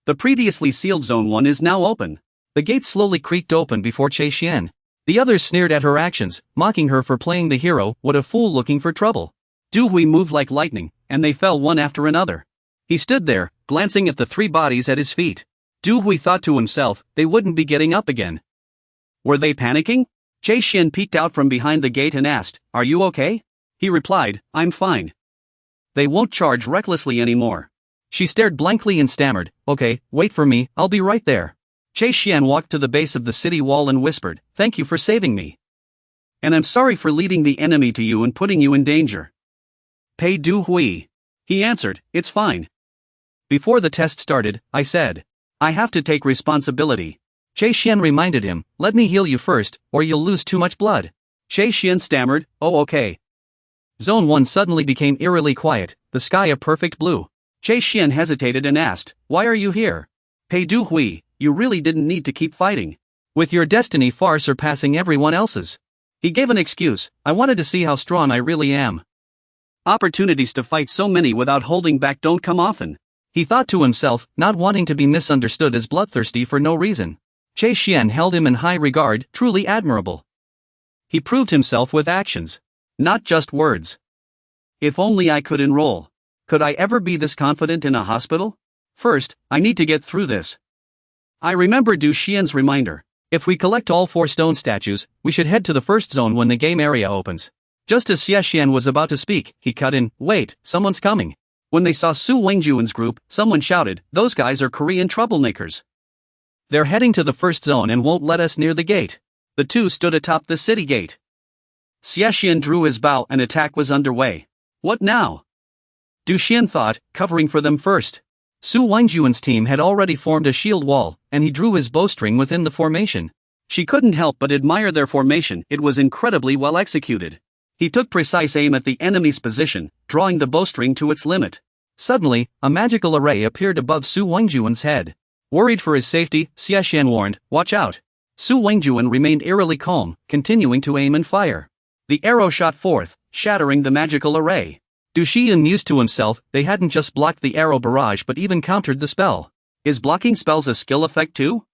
The previously sealed Zone 1 is now open. The gate slowly creaked open before Chase Xian. The others sneered at her actions, mocking her for playing the hero, what a fool looking for trouble. Du Hui moved like lightning, and they fell one after another. He stood there, glancing at the 3 bodies at his feet. Du Hui thought to himself, they wouldn't be getting up again. Were they panicking? Chase Xian peeked out from behind the gate and asked, "Are you okay?" He replied, "I'm fine." They won't charge recklessly anymore. She stared blankly and stammered, "Okay, wait for me, I'll be right there." Chase Xian walked to the base of the city wall and whispered, "Thank you for saving me. And I'm sorry for leading the enemy to you and putting you in danger." "Pei Du Hui." He answered, "It's fine." "Before the test started, I said, I have to take responsibility." Chase Xian reminded him, "Let me heal you first, or you'll lose too much blood." Chase Xian stammered, "Oh okay." Zone 1 suddenly became eerily quiet, the sky a perfect blue. Chase Xian hesitated and asked, "Why are you here?" "Pei Du Hui, you really didn't need to keep fighting. With your destiny far surpassing everyone else's." He gave an excuse, "I wanted to see how strong I really am. Opportunities to fight so many without holding back don't come often." He thought to himself, not wanting to be misunderstood as bloodthirsty for no reason. Chase Xian held him in high regard, truly admirable. He proved himself with actions, not just words. If only I could enroll. Could I ever be this confident in a hospital? First, I need to get through this. I remember Du Xian's reminder. If we collect all 4 stone statues, we should head to the first zone when the game area opens. Just as Xie Xian was about to speak, he cut in, "Wait, someone's coming." When they saw Su Wengjuan's group, someone shouted, "Those guys are Korean troublemakers. They're heading to the first zone and won't let us near the gate." The two stood atop the city gate. Xie Xian drew his bow and attack was underway. What now? Du Xian thought, covering for them first. Su Wengjuan's team had already formed a shield wall, and he drew his bowstring within the formation. She couldn't help but admire their formation, it was incredibly well executed. He took precise aim at the enemy's position, drawing the bowstring to its limit. Suddenly, a magical array appeared above Su Wengjuan's head. Worried for his safety, Xie Xian warned, "Watch out." Su Wengjuan remained eerily calm, continuing to aim and fire. The arrow shot forth, shattering the magical array. Du Xian mused to himself, they hadn't just blocked the arrow barrage but even countered the spell. Is blocking spells a skill effect too?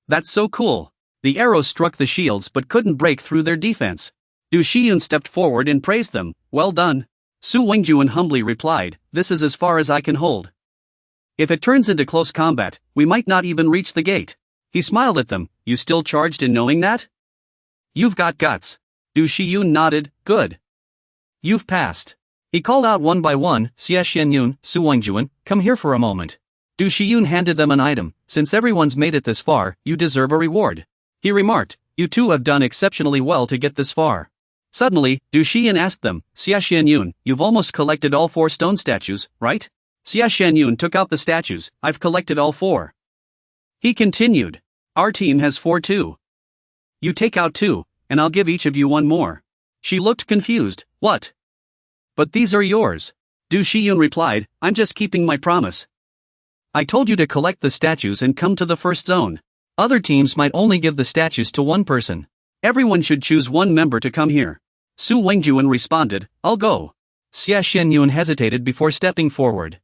That's so cool. The arrows struck the shields but couldn't break through their defense. Du Xian stepped forward and praised them, "Well done." Su Wengjuan humbly replied, "This is as far as I can hold. If it turns into close combat, we might not even reach the gate." He smiled at them, "You still charged in knowing that? You've got guts." Du Xian nodded, "Good. You've passed." He called out one by one, "Xie Xianyun, Su Wengjuan, come here for a moment." Du Xian handed them an item, "Since everyone's made it this far, you deserve a reward." He remarked, "You two have done exceptionally well to get this far." Suddenly, Du Xian asked them, "Xie Xianyun, you've almost collected all 4 stone statues, right?" Xie Xianyun took out the statues, "I've collected all 4. He continued, "Our team has 4 too. You take out 2, and I'll give each of you 1 more." She looked confused, "What? But these are yours." Du Xian replied, "I'm just keeping my promise. I told you to collect the statues and come to the first zone. Other teams might only give the statues to 1 person. Everyone should choose 1 member to come here." Su Wengjuan responded, "I'll go." Xie Xianyun hesitated before stepping forward.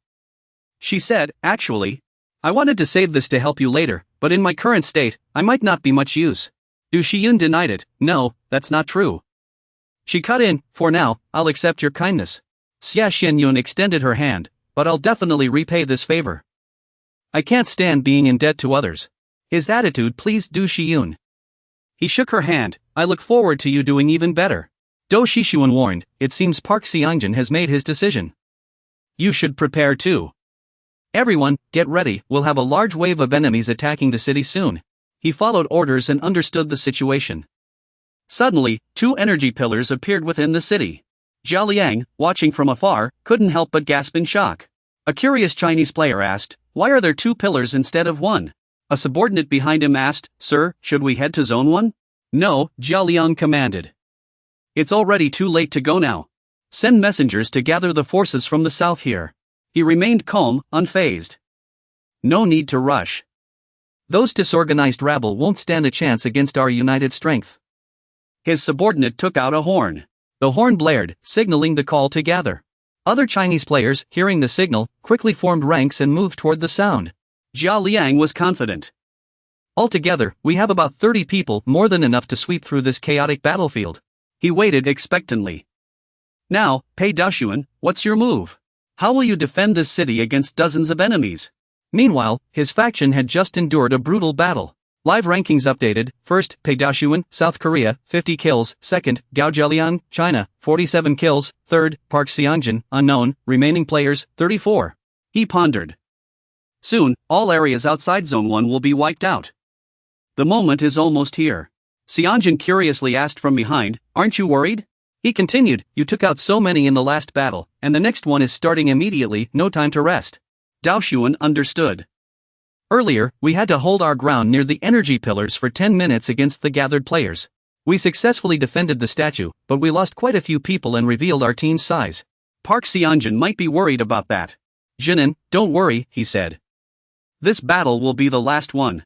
She said, "Actually, I wanted to save this to help you later, but in my current state, I might not be much use." Du Xian denied it, "No, that's not true." She cut in, "For now, I'll accept your kindness." Xie Xianyun extended her hand, "But I'll definitely repay this favor. I can't stand being in debt to others." His attitude pleased Du Xian. He shook her hand, "I look forward to you doing even better." Do Shishuan warned, "It seems Park Xiangjin has made his decision. You should prepare too. Everyone, get ready, we'll have a large wave of enemies attacking the city soon." He followed orders and understood the situation. Suddenly, 2 energy pillars appeared within the city. Zhao Liang, watching from afar, couldn't help but gasp in shock. A curious Chinese player asked, "Why are there 2 pillars instead of 1? A subordinate behind him asked, "Sir, should we head to Zone 1? "No," Zhao Liang commanded. "It's already too late to go now. Send messengers to gather the forces from the south here." He remained calm, unfazed. "No need to rush. Those disorganized rabble won't stand a chance against our united strength." His subordinate took out a horn. The horn blared, signaling the call to gather. Other Chinese players, hearing the signal, quickly formed ranks and moved toward the sound. Zhao Liang was confident. "Altogether, we have about 30 people, more than enough to sweep through this chaotic battlefield." He waited expectantly. "Now, Pei Daoshuan, what's your move? How will you defend this city against dozens of enemies?" Meanwhile, his faction had just endured a brutal battle. Live rankings updated: 1st, Pei Daoshuan, South Korea, 50 kills, 2nd, Gao Jialiang, China, 47 kills, 3rd, Park Xiangjin, unknown, remaining players, 34. He pondered. Soon, all areas outside Zone 1 will be wiped out. The moment is almost here. Xiangjin curiously asked from behind, "Aren't you worried?" He continued, "You took out so many in the last battle, and the next one is starting immediately, no time to rest." Daoshuan understood. "Earlier, we had to hold our ground near the energy pillars for 10 minutes against the gathered players. We successfully defended the statue, but we lost quite a few people and revealed our team's size. Park Xiangjin might be worried about that." "Jinin, don't worry," he said. "This battle will be the last one."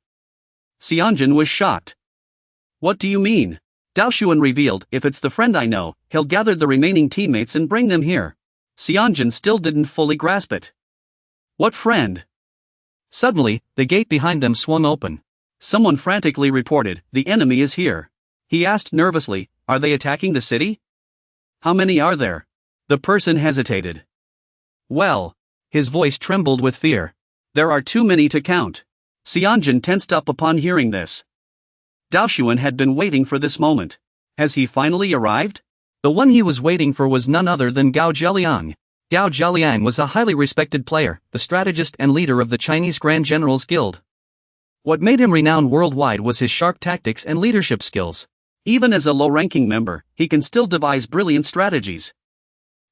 Xiangjin was shocked. "What do you mean?" Daoshuan revealed, "If it's the friend I know, he'll gather the remaining teammates and bring them here." Xiangjin still didn't fully grasp it. "What friend?" Suddenly, the gate behind them swung open. Someone frantically reported, "The enemy is here." He asked nervously, "Are they attacking the city? How many are there?" The person hesitated. "Well," his voice trembled with fear. There are too many to count. Xianjun tensed up upon hearing this. Daoshuan had been waiting for this moment. Has he finally arrived? The one he was waiting for was none other than Gao Zheliang. Gao Zheliang was a highly respected player, the strategist and leader of the Chinese Grand Generals Guild. What made him renowned worldwide was his sharp tactics and leadership skills. Even as a low-ranking member, he can still devise brilliant strategies.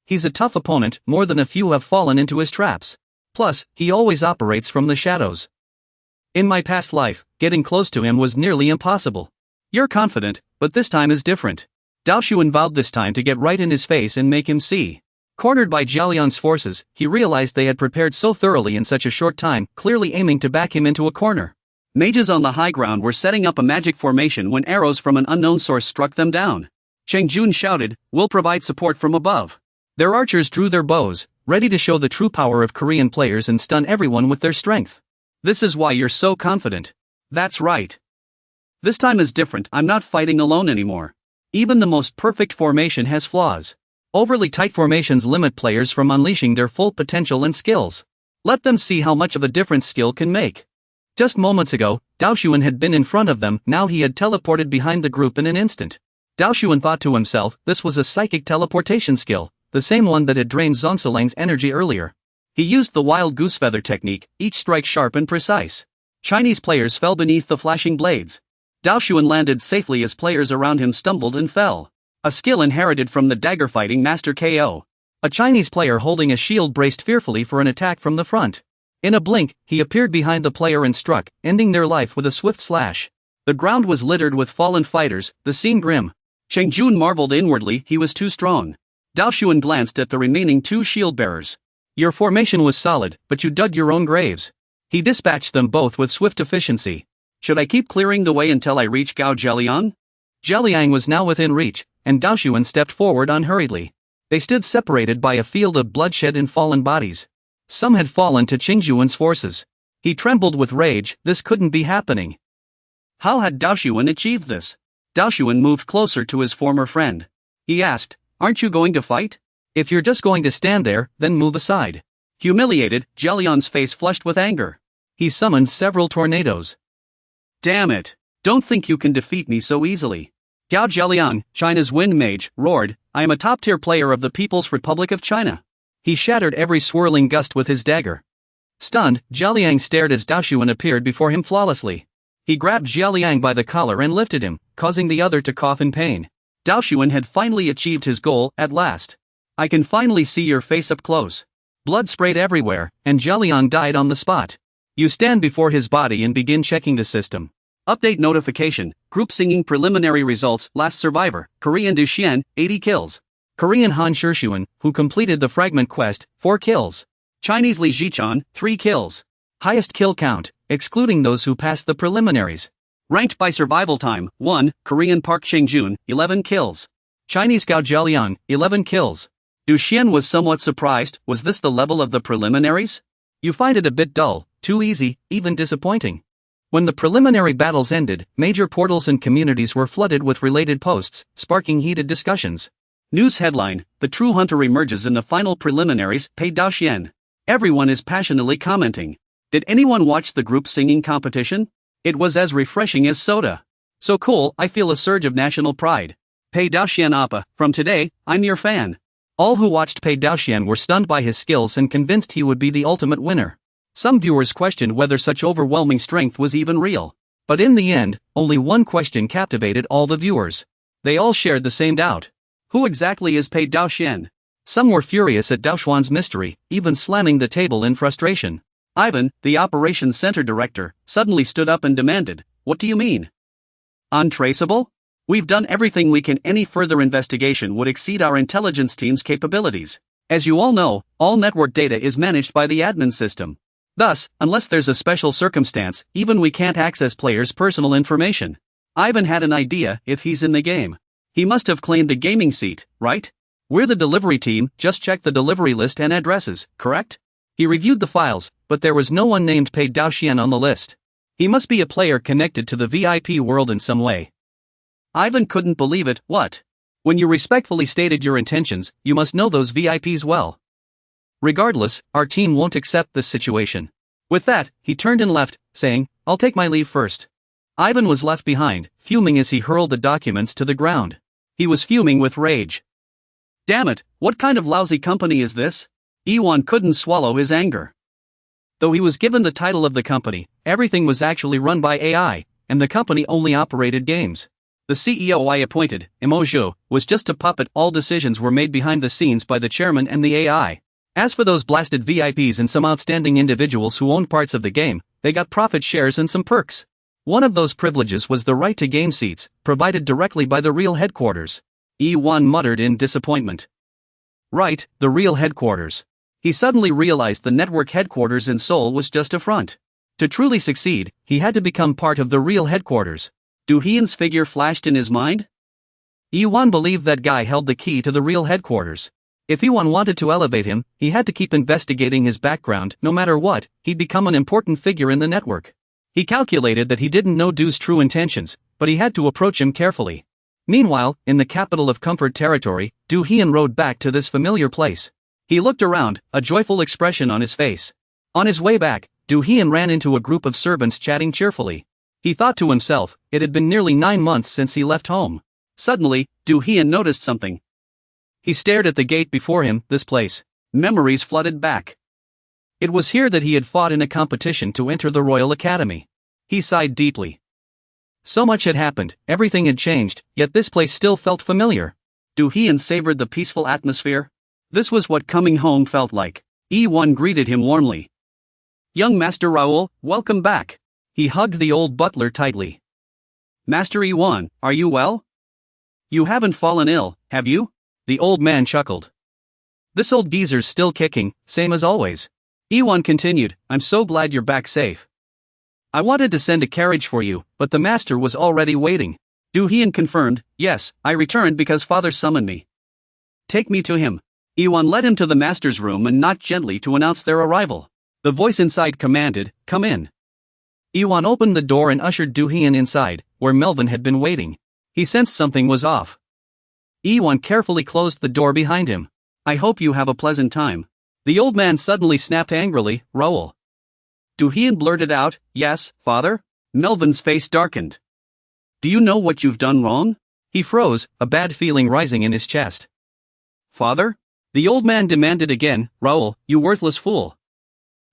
He's a tough opponent, more than a few have fallen into his traps. Plus, he always operates from the shadows. In my past life, getting close to him was nearly impossible. You're confident, but this time is different. Daoshuan vowed this time to get right in his face and make him see. Cornered by Zheliang's forces, he realized they had prepared so thoroughly in such a short time, clearly aiming to back him into a corner. Mages on the high ground were setting up a magic formation when arrows from an unknown source struck them down. Cheng Jun shouted, "We'll provide support from above." Their archers drew their bows, ready to show the true power of Korean players and stun everyone with their strength. This is why you're so confident. That's right. This time is different, I'm not fighting alone anymore. Even the most perfect formation has flaws. Overly tight formations limit players from unleashing their full potential and skills. Let them see how much of a difference skill can make. Just moments ago, Daoshuan had been in front of them, now he had teleported behind the group in an instant. Daoshuan thought to himself, this was a psychic teleportation skill, the same one that had drained Zongsilang's energy earlier. He used the wild goose feather technique, each strike sharp and precise. Chinese players fell beneath the flashing blades. Daoshuan landed safely as players around him stumbled and fell. A skill inherited from the dagger-fighting master KO. A Chinese player holding a shield braced fearfully for an attack from the front. In a blink, he appeared behind the player and struck, ending their life with a swift slash. The ground was littered with fallen fighters, the scene grim. Cheng Jun marveled inwardly, he was too strong. Daoshuan glanced at the remaining two shield-bearers. Your formation was solid, but you dug your own graves. He dispatched them both with swift efficiency. Should I keep clearing the way until I reach Gao Zheliang? Zheliang was now within reach, and Daoshuan stepped forward unhurriedly. They stood separated by a field of bloodshed and fallen bodies. Some had fallen to Qingjuan's forces. He trembled with rage, this couldn't be happening. How had Daoshuan achieved this? Daoshuan moved closer to his former friend. He asked, "Aren't you going to fight? If you're just going to stand there, then move aside." Humiliated, Zheliang's face flushed with anger. He summoned several tornadoes. Damn it! Don't think you can defeat me so easily. Gao Zheliang, China's wind mage, roared, "I am a top-tier player of the People's Republic of China." He shattered every swirling gust with his dagger. Stunned, Zheliang stared as Daoshuan appeared before him flawlessly. He grabbed Zheliang by the collar and lifted him, causing the other to cough in pain. Daoshuan had finally achieved his goal, at last. "I can finally see your face up close." Blood sprayed everywhere, and Zheliang died on the spot. You stand before his body and begin checking the system. Update notification, group singing preliminary results, last survivor, Korean Du Xian, 80 kills. Korean Han Shishuan, who completed the fragment quest, 4 kills. Chinese Li Zhichuan, 3 kills. Highest kill count, excluding those who passed the preliminaries. Ranked by survival time, 1, Korean Park Cheng-jun, 11 kills. Chinese Gao Zheliang, 11 kills. Du Xian was somewhat surprised, was this the level of the preliminaries? You find it a bit dull, too easy, even disappointing. When the preliminary battles ended, major portals and communities were flooded with related posts, sparking heated discussions. News headline, "The True Hunter emerges in the final preliminaries, Pei Daoxian." Everyone is passionately commenting. Did anyone watch the group singing competition? It was as refreshing as soda. So cool, I feel a surge of national pride. Pei Daoxian Appa, from today, I'm your fan. All who watched Pei Daoxian were stunned by his skills and convinced he would be the ultimate winner. Some viewers questioned whether such overwhelming strength was even real. But in the end, only one question captivated all the viewers. They all shared the same doubt. Who exactly is Pei Daoxian? Some were furious at Daoshuan's mystery, even slamming the table in frustration. Ivan, the operations center director, suddenly stood up and demanded, "What do you mean? Untraceable? We've done everything we can. Any further investigation would exceed our intelligence team's capabilities. As you all know, all network data is managed by the admin system. Thus, unless there's a special circumstance, even we can't access players' personal information." Ivan had an idea, if he's in the game. He must have claimed the gaming seat, right? "We're the delivery team, just check the delivery list and addresses, correct?" He reviewed the files, but there was no one named Pei Daoxian on the list. He must be a player connected to the VIP world in some way. Ivan couldn't believe it. What? When you respectfully stated your intentions, you must know those VIPs well. Regardless, our team won't accept this situation. With that, he turned and left, saying, "I'll take my leave first." Ivan was left behind, fuming as he hurled the documents to the ground. He was fuming with rage. Damn it, what kind of lousy company is this? Iwan couldn't swallow his anger. Though he was given the title of the company, everything was actually run by AI, and the company only operated games. The CEO I appointed, Emojo, was just a puppet. All decisions were made behind the scenes by the chairman and the AI. As for those blasted VIPs and some outstanding individuals who owned parts of the game, they got profit shares and some perks. One of those privileges was the right to game seats, provided directly by the real headquarters. E1 muttered in disappointment. Right, the real headquarters. He suddenly realized the network headquarters in Seoul was just a front. To truly succeed, he had to become part of the real headquarters. Do-hyun's figure flashed in his mind? E1 believed that guy held the key to the real headquarters. If E1 wanted to elevate him, he had to keep investigating his background. No matter what, he'd become an important figure in the network. He calculated that he didn't know Do's true intentions, but he had to approach him carefully. Meanwhile, in the capital of Comfort Territory, Do-hyun rode back to this familiar place. He looked around, a joyful expression on his face. On his way back, Do-hyun ran into a group of servants chatting cheerfully. He thought to himself, it had been nearly 9 months since he left home. Suddenly, Do-hyun noticed something. He stared at the gate before him. This place. Memories flooded back. It was here that he had fought in a competition to enter the Royal Academy. He sighed deeply. So much had happened, everything had changed, yet this place still felt familiar. Do-hyun savored the peaceful atmosphere. This was what coming home felt like. E1 greeted him warmly. Young Master Raoul, welcome back. He hugged the old butler tightly. Master E1, are you well? You haven't fallen ill, have you? The old man chuckled. This old geezer's still kicking, same as always. E1 continued, I'm so glad you're back safe. I wanted to send a carriage for you, but the master was already waiting. Do-hyun confirmed, yes, I returned because father summoned me. Take me to him. E1 led him to the master's room and knocked gently to announce their arrival. The voice inside commanded, come in. E1 opened the door and ushered Do-hyun inside, where Melvin had been waiting. He sensed something was off. E1 carefully closed the door behind him. I hope you have a pleasant time. The old man suddenly snapped angrily, Raoul. Do-hyun blurted out, yes, father? Melvin's face darkened. Do you know what you've done wrong? He froze, a bad feeling rising in his chest. Father? The old man demanded again, Raoul, you worthless fool.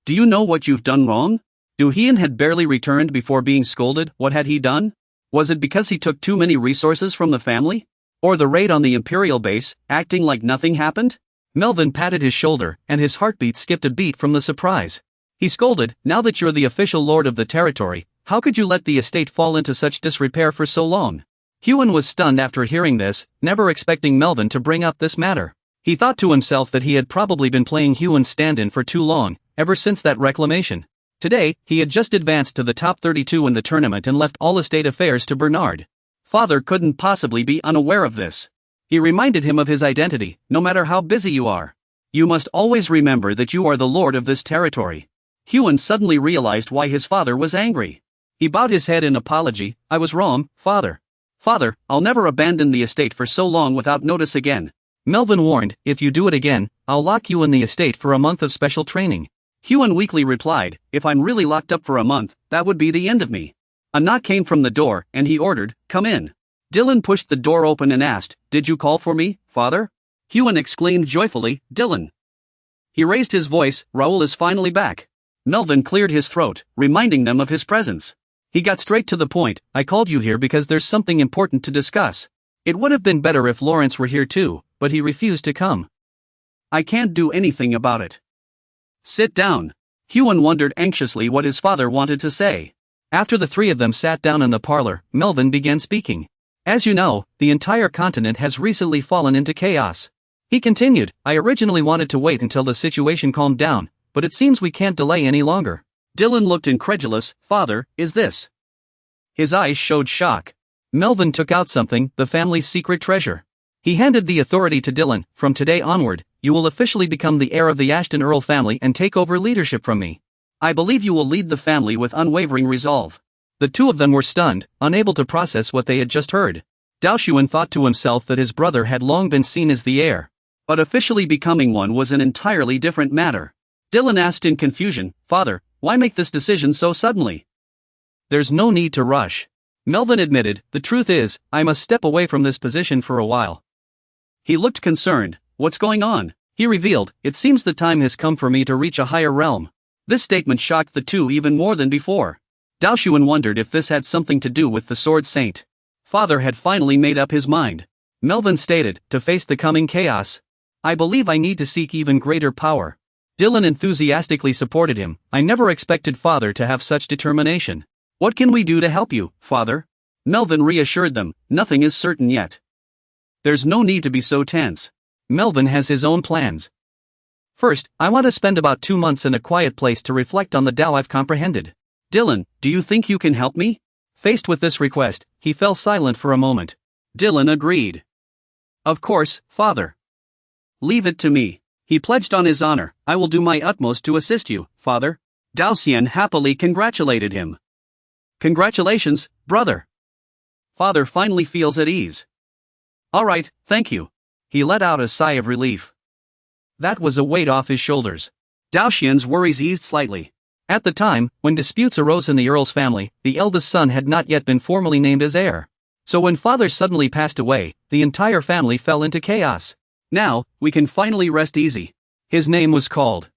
Do you know what you've done wrong? Do-hyun had barely returned before being scolded. What had he done? Was it because he took too many resources from the family? Or the raid on the Imperial base, acting like nothing happened? Melvin patted his shoulder, and his heartbeat skipped a beat from the surprise. He scolded, now that you're the official lord of the territory, how could you let the estate fall into such disrepair for so long? Hyun was stunned after hearing this, never expecting Melvin to bring up this matter. He thought to himself that he had probably been playing Hyun's stand-in for too long, ever since that reclamation. Today, he had just advanced to the top 32 in the tournament and left all estate affairs to Bernard. Father couldn't possibly be unaware of this. He reminded him of his identity, no matter how busy you are. You must always remember that you are the lord of this territory. Hyun suddenly realized why his father was angry. He bowed his head in apology, I was wrong, father. Father, I'll never abandon the estate for so long without notice again. Melvin warned, if you do it again, I'll lock you in the estate for a month of special training. Hyun weakly replied, if I'm really locked up for a month, that would be the end of me. A knock came from the door, and he ordered, come in. Dylan pushed the door open and asked, did you call for me, father? Hyun exclaimed joyfully, Dylan. He raised his voice, Raoul is finally back. Melvin cleared his throat, reminding them of his presence. He got straight to the point, I called you here because there's something important to discuss. It would have been better if Lawrence were here too, but he refused to come. I can't do anything about it. Sit down. Hyun wondered anxiously what his father wanted to say. After the three of them sat down in the parlor, Melvin began speaking. As you know, the entire continent has recently fallen into chaos. He continued, I originally wanted to wait until the situation calmed down, but it seems we can't delay any longer. Dylan looked incredulous, Father, is this? His eyes showed shock. Melvin took out something, the family's secret treasure. He handed the authority to Dylan, from today onward, you will officially become the heir of the Ashton Earl family and take over leadership from me. I believe you will lead the family with unwavering resolve. The two of them were stunned, unable to process what they had just heard. Daoshuan thought to himself that his brother had long been seen as the heir. But officially becoming one was an entirely different matter. Dylan asked in confusion, Father, Why make this decision so suddenly? There's no need to rush. Melvin admitted, the truth is, I must step away from this position for a while. He looked concerned. What's going on? He revealed, it seems the time has come for me to reach a higher realm. This statement shocked the two even more than before. Daoshuan wondered if this had something to do with the Sword Saint. Father had finally made up his mind. Melvin stated, to face the coming chaos, I believe I need to seek even greater power. Dylan enthusiastically supported him. I never expected Father to have such determination. What can we do to help you, Father? Melvin reassured them, nothing is certain yet. There's no need to be so tense. Melvin has his own plans. First, I want to spend about 2 months in a quiet place to reflect on the Tao I've comprehended. Dylan, do you think you can help me? Faced with this request, he fell silent for a moment. Dylan agreed. Of course, Father. Leave it to me. He pledged on his honor, I will do my utmost to assist you, Father. Daoshuan happily congratulated him. Congratulations, brother. Father finally feels at ease. All right, thank you. He let out a sigh of relief. That was a weight off his shoulders. Daoshuan's worries eased slightly. At the time, when disputes arose in the Earl's family, the eldest son had not yet been formally named as heir. So when Father suddenly passed away, the entire family fell into chaos. Now, we can finally rest easy. His name was called.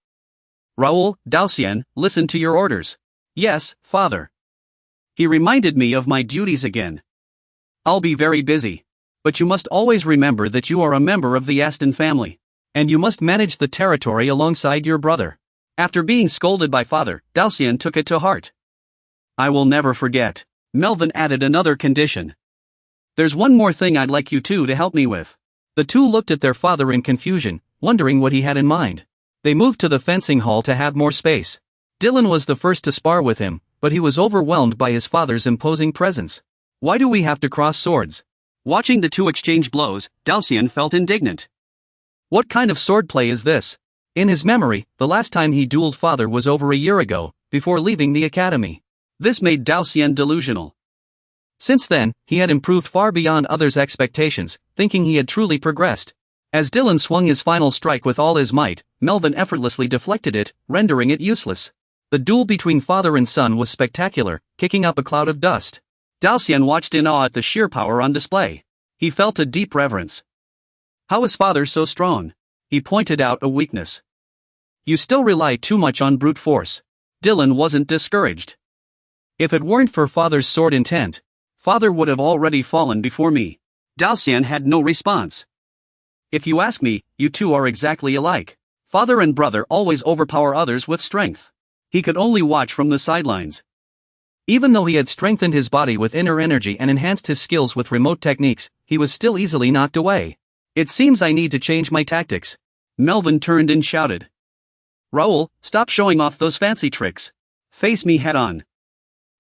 Raoul, Daoshuan, listen to your orders. Yes, Father. He reminded me of my duties again. I'll be very busy. But you must always remember that you are a member of the Aston family. And you must manage the territory alongside your brother. After being scolded by Father, Daoshuan took it to heart. I will never forget. Melvin added another condition. There's one more thing I'd like you two to help me with. The two looked at their father in confusion, wondering what he had in mind. They moved to the fencing hall to have more space. Dylan was the first to spar with him, but he was overwhelmed by his father's imposing presence. Why do we have to cross swords? Watching the two exchange blows, Daoshuan felt indignant. What kind of swordplay is this? In his memory, the last time he dueled Father was over a year ago, before leaving the academy. This made Daoshuan delusional. Since then, he had improved far beyond others' expectations, thinking he had truly progressed. As Dylan swung his final strike with all his might, Melvin effortlessly deflected it, rendering it useless. The duel between father and son was spectacular, kicking up a cloud of dust. Daoshuan watched in awe at the sheer power on display. He felt a deep reverence. How is Father so strong? He pointed out a weakness. You still rely too much on brute force. Dylan wasn't discouraged. If it weren't for Father's sword intent, Father would have already fallen before me. Daoshuan had no response. If you ask me, you two are exactly alike. Father and brother always overpower others with strength. He could only watch from the sidelines. Even though he had strengthened his body with inner energy and enhanced his skills with remote techniques, he was still easily knocked away. It seems I need to change my tactics. Melvin turned and shouted. Raoul, stop showing off those fancy tricks. Face me head on.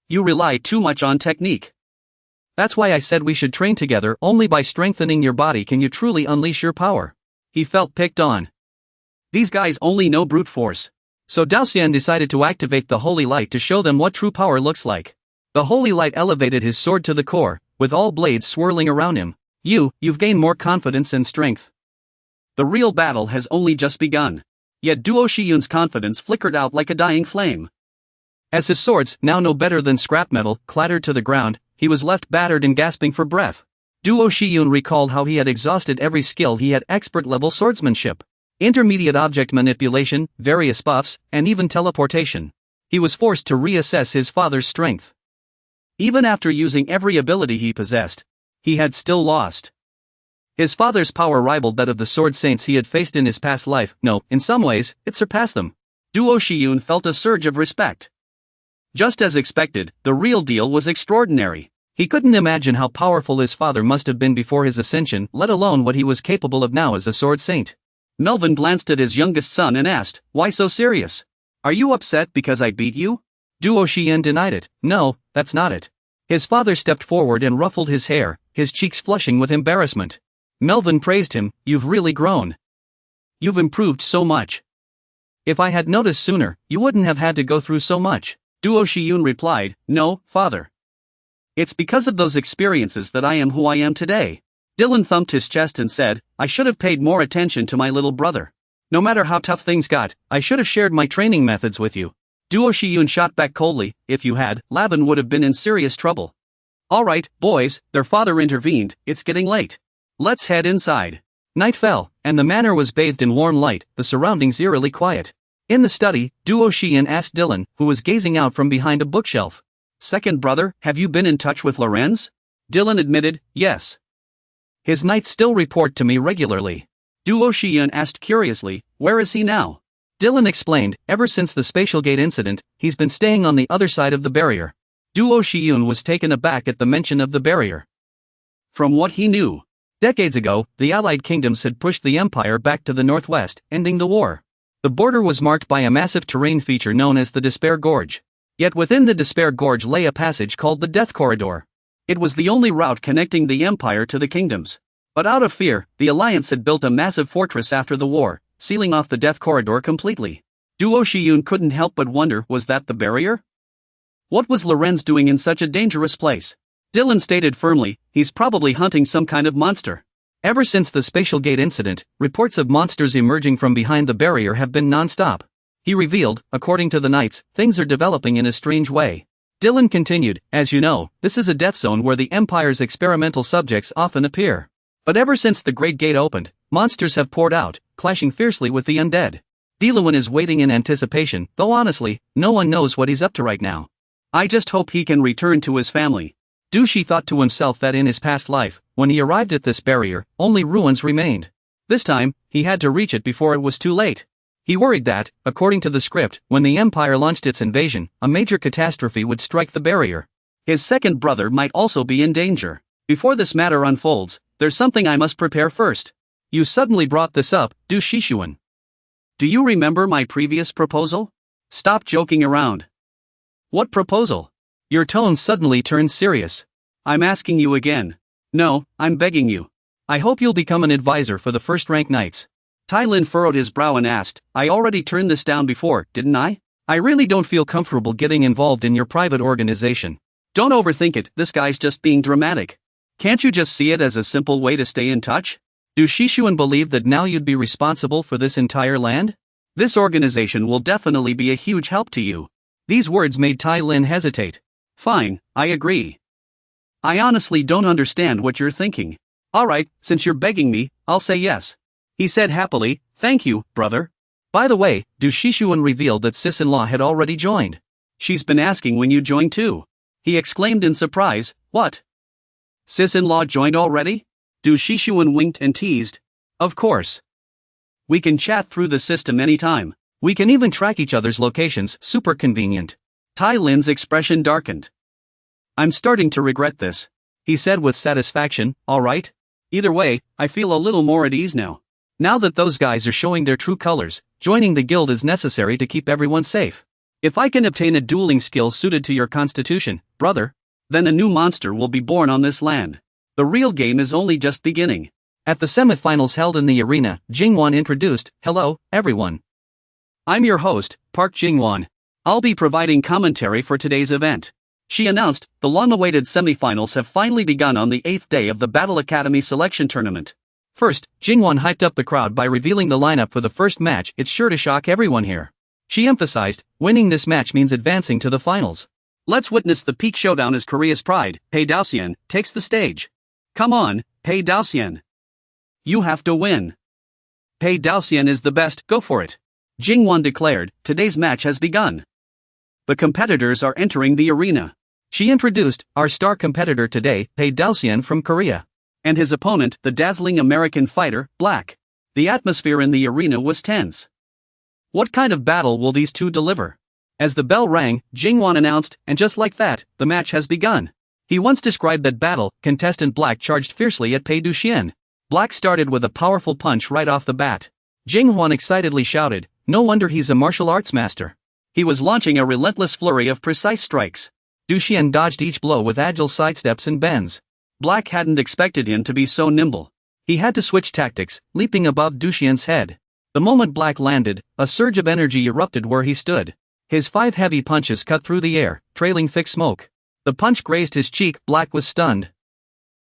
You rely too much on technique. That's why I said we should train together. Only by strengthening your body can you truly unleash your power. He felt picked on. These guys only know brute force. So Daoshuan decided to activate the holy light to show them what true power looks like. The holy light elevated his sword to the core, with all blades swirling around him. You've gained more confidence and strength. The real battle has only just begun. Yet Duo Shiyun's confidence flickered out like a dying flame. As his swords, now no better than scrap metal, clattered to the ground, he was left battered and gasping for breath. Duo Shiyun recalled how he had exhausted every skill he had: expert-level swordsmanship, intermediate object manipulation, various buffs, and even teleportation. He was forced to reassess his father's strength. Even after using every ability he possessed, he had still lost. His father's power rivaled that of the sword saints he had faced in his past life. No, in some ways, it surpassed them. Duo Shiyun felt a surge of respect. Just as expected, the real deal was extraordinary. He couldn't imagine how powerful his father must have been before his ascension, let alone what he was capable of now as a sword saint. Melvin glanced at his youngest son and asked, "Why so serious? Are you upset because I beat you?" Duo Shiyun denied it. "No, that's not it." His father stepped forward and ruffled his hair, his cheeks flushing with embarrassment. Melvin praised him. "You've really grown. You've improved so much. If I had noticed sooner, you wouldn't have had to go through so much." Duo Shiyun replied, "No, father. It's because of those experiences that I am who I am today." Dylan thumped his chest and said, "I should have paid more attention to my little brother. No matter how tough things got, I should have shared my training methods with you." Duo Shiyun shot back coldly. If you had, Lavin would have been in serious trouble. Alright, boys, their father intervened, it's getting late. Let's head inside. Night fell, and the manor was bathed in warm light, the surroundings eerily quiet. In the study, Duo Shiyin asked Dylan, who was gazing out from behind a bookshelf. Second brother, have you been in touch with Lorenz? Dylan admitted, yes. His knights still report to me regularly. Duo Shiyin asked curiously, where is he now? Dylan explained, ever since the spatial gate incident, he's been staying on the other side of the barrier. Duo Shiyun was taken aback at the mention of the barrier. From what he knew, decades ago, the Allied kingdoms had pushed the empire back to the northwest, ending the war. The border was marked by a massive terrain feature known as the Despair Gorge. Yet within the Despair Gorge lay a passage called the Death Corridor. It was the only route connecting the empire to the kingdoms. But out of fear, the Alliance had built a massive fortress after the war, sealing off the Death Corridor completely. Duo Shiyun couldn't help but wonder, was that the barrier? What was Lorenz doing in such a dangerous place? Dylan stated firmly, he's probably hunting some kind of monster. Ever since the spatial gate incident, reports of monsters emerging from behind the barrier have been non-stop. He revealed, according to the Knights, things are developing in a strange way. Dylan continued, as you know, this is a death zone where the Empire's experimental subjects often appear. But ever since the Great Gate opened, monsters have poured out, clashing fiercely with the undead. Diluin is waiting in anticipation, though honestly, no one knows what he's up to right now. I just hope he can return to his family. Dushi thought to himself that in his past life, when he arrived at this barrier, only ruins remained. This time, he had to reach it before it was too late. He worried that, according to the script, when the Empire launched its invasion, a major catastrophe would strike the barrier. His second brother might also be in danger. Before this matter unfolds, there's something I must prepare first. You suddenly brought this up, Du Shishuan. Do you remember my previous proposal? Stop joking around. What proposal? Your tone suddenly turned serious. I'm asking you again. No, I'm begging you. I hope you'll become an advisor for the first-rank knights. Tai Lin furrowed his brow and asked, I already turned this down before, didn't I? I really don't feel comfortable getting involved in your private organization. Don't overthink it, this guy's just being dramatic. Can't you just see it as a simple way to stay in touch? Do Shishuan believe that now you'd be responsible for this entire land? This organization will definitely be a huge help to you. These words made Tai Lin hesitate. Fine, I agree. I honestly don't understand what you're thinking. Alright, since you're begging me, I'll say yes. He said happily, thank you, brother. By the way, Du Shishuan revealed that sis-in-law had already joined. She's been asking when you joined too. He exclaimed in surprise, what? Sis-in-law joined already? Du Shishuan winked and teased. Of course. We can chat through the system anytime. We can even track each other's locations, super convenient. Tai Lin's expression darkened. I'm starting to regret this, he said with satisfaction. Alright. Either way, I feel a little more at ease now. Now that those guys are showing their true colors, joining the guild is necessary to keep everyone safe. If I can obtain a dueling skill suited to your constitution, brother, then a new monster will be born on this land. The real game is only just beginning. At the semifinals held in the arena, Jingwan introduced, hello, everyone. I'm your host, Park Jingwan. I'll be providing commentary for today's event. She announced, the long-awaited semifinals have finally begun on the 8th day of the Battle Academy selection tournament. First, Jingwan hyped up the crowd by revealing the lineup for the first match. It's sure to shock everyone here. She emphasized, winning this match means advancing to the finals. Let's witness the peak showdown as Korea's pride, Pei Daoxian, takes the stage. Come on, Pei Daoxian. You have to win. Pei Daoxian is the best, go for it. Jingwan declared, today's match has begun. The competitors are entering the arena. She introduced, our star competitor today, Pei Daoxian from Korea. And his opponent, the dazzling American fighter, Black. The atmosphere in the arena was tense. What kind of battle will these two deliver? As the bell rang, Jingwan announced, and just like that, the match has begun. He once described that battle. Contestant Black charged fiercely at Pei Daoxian. Black started with a powerful punch right off the bat. Jingwan excitedly shouted, no wonder he's a martial arts master. He was launching a relentless flurry of precise strikes. Daoxian dodged each blow with agile sidesteps and bends. Black hadn't expected him to be so nimble. He had to switch tactics, leaping above Daoxian's head. The moment Black landed, a surge of energy erupted where he stood. His 5 heavy punches cut through the air, trailing thick smoke. The punch grazed his cheek. Black was stunned.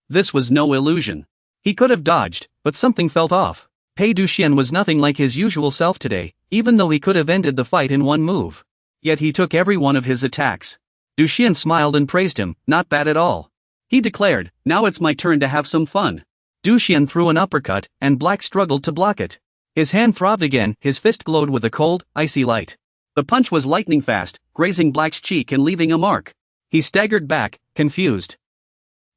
This was no illusion. He could have dodged, but something felt off. Pei Daoxian was nothing like his usual self today, even though he could have ended the fight in one move. Yet he took every one of his attacks. Du Xian smiled and praised him, not bad at all. He declared, now it's my turn to have some fun. Du Xian threw an uppercut, and Black struggled to block it. His hand throbbed again, his fist glowed with a cold, icy light. The punch was lightning fast, grazing Black's cheek and leaving a mark. He staggered back, confused.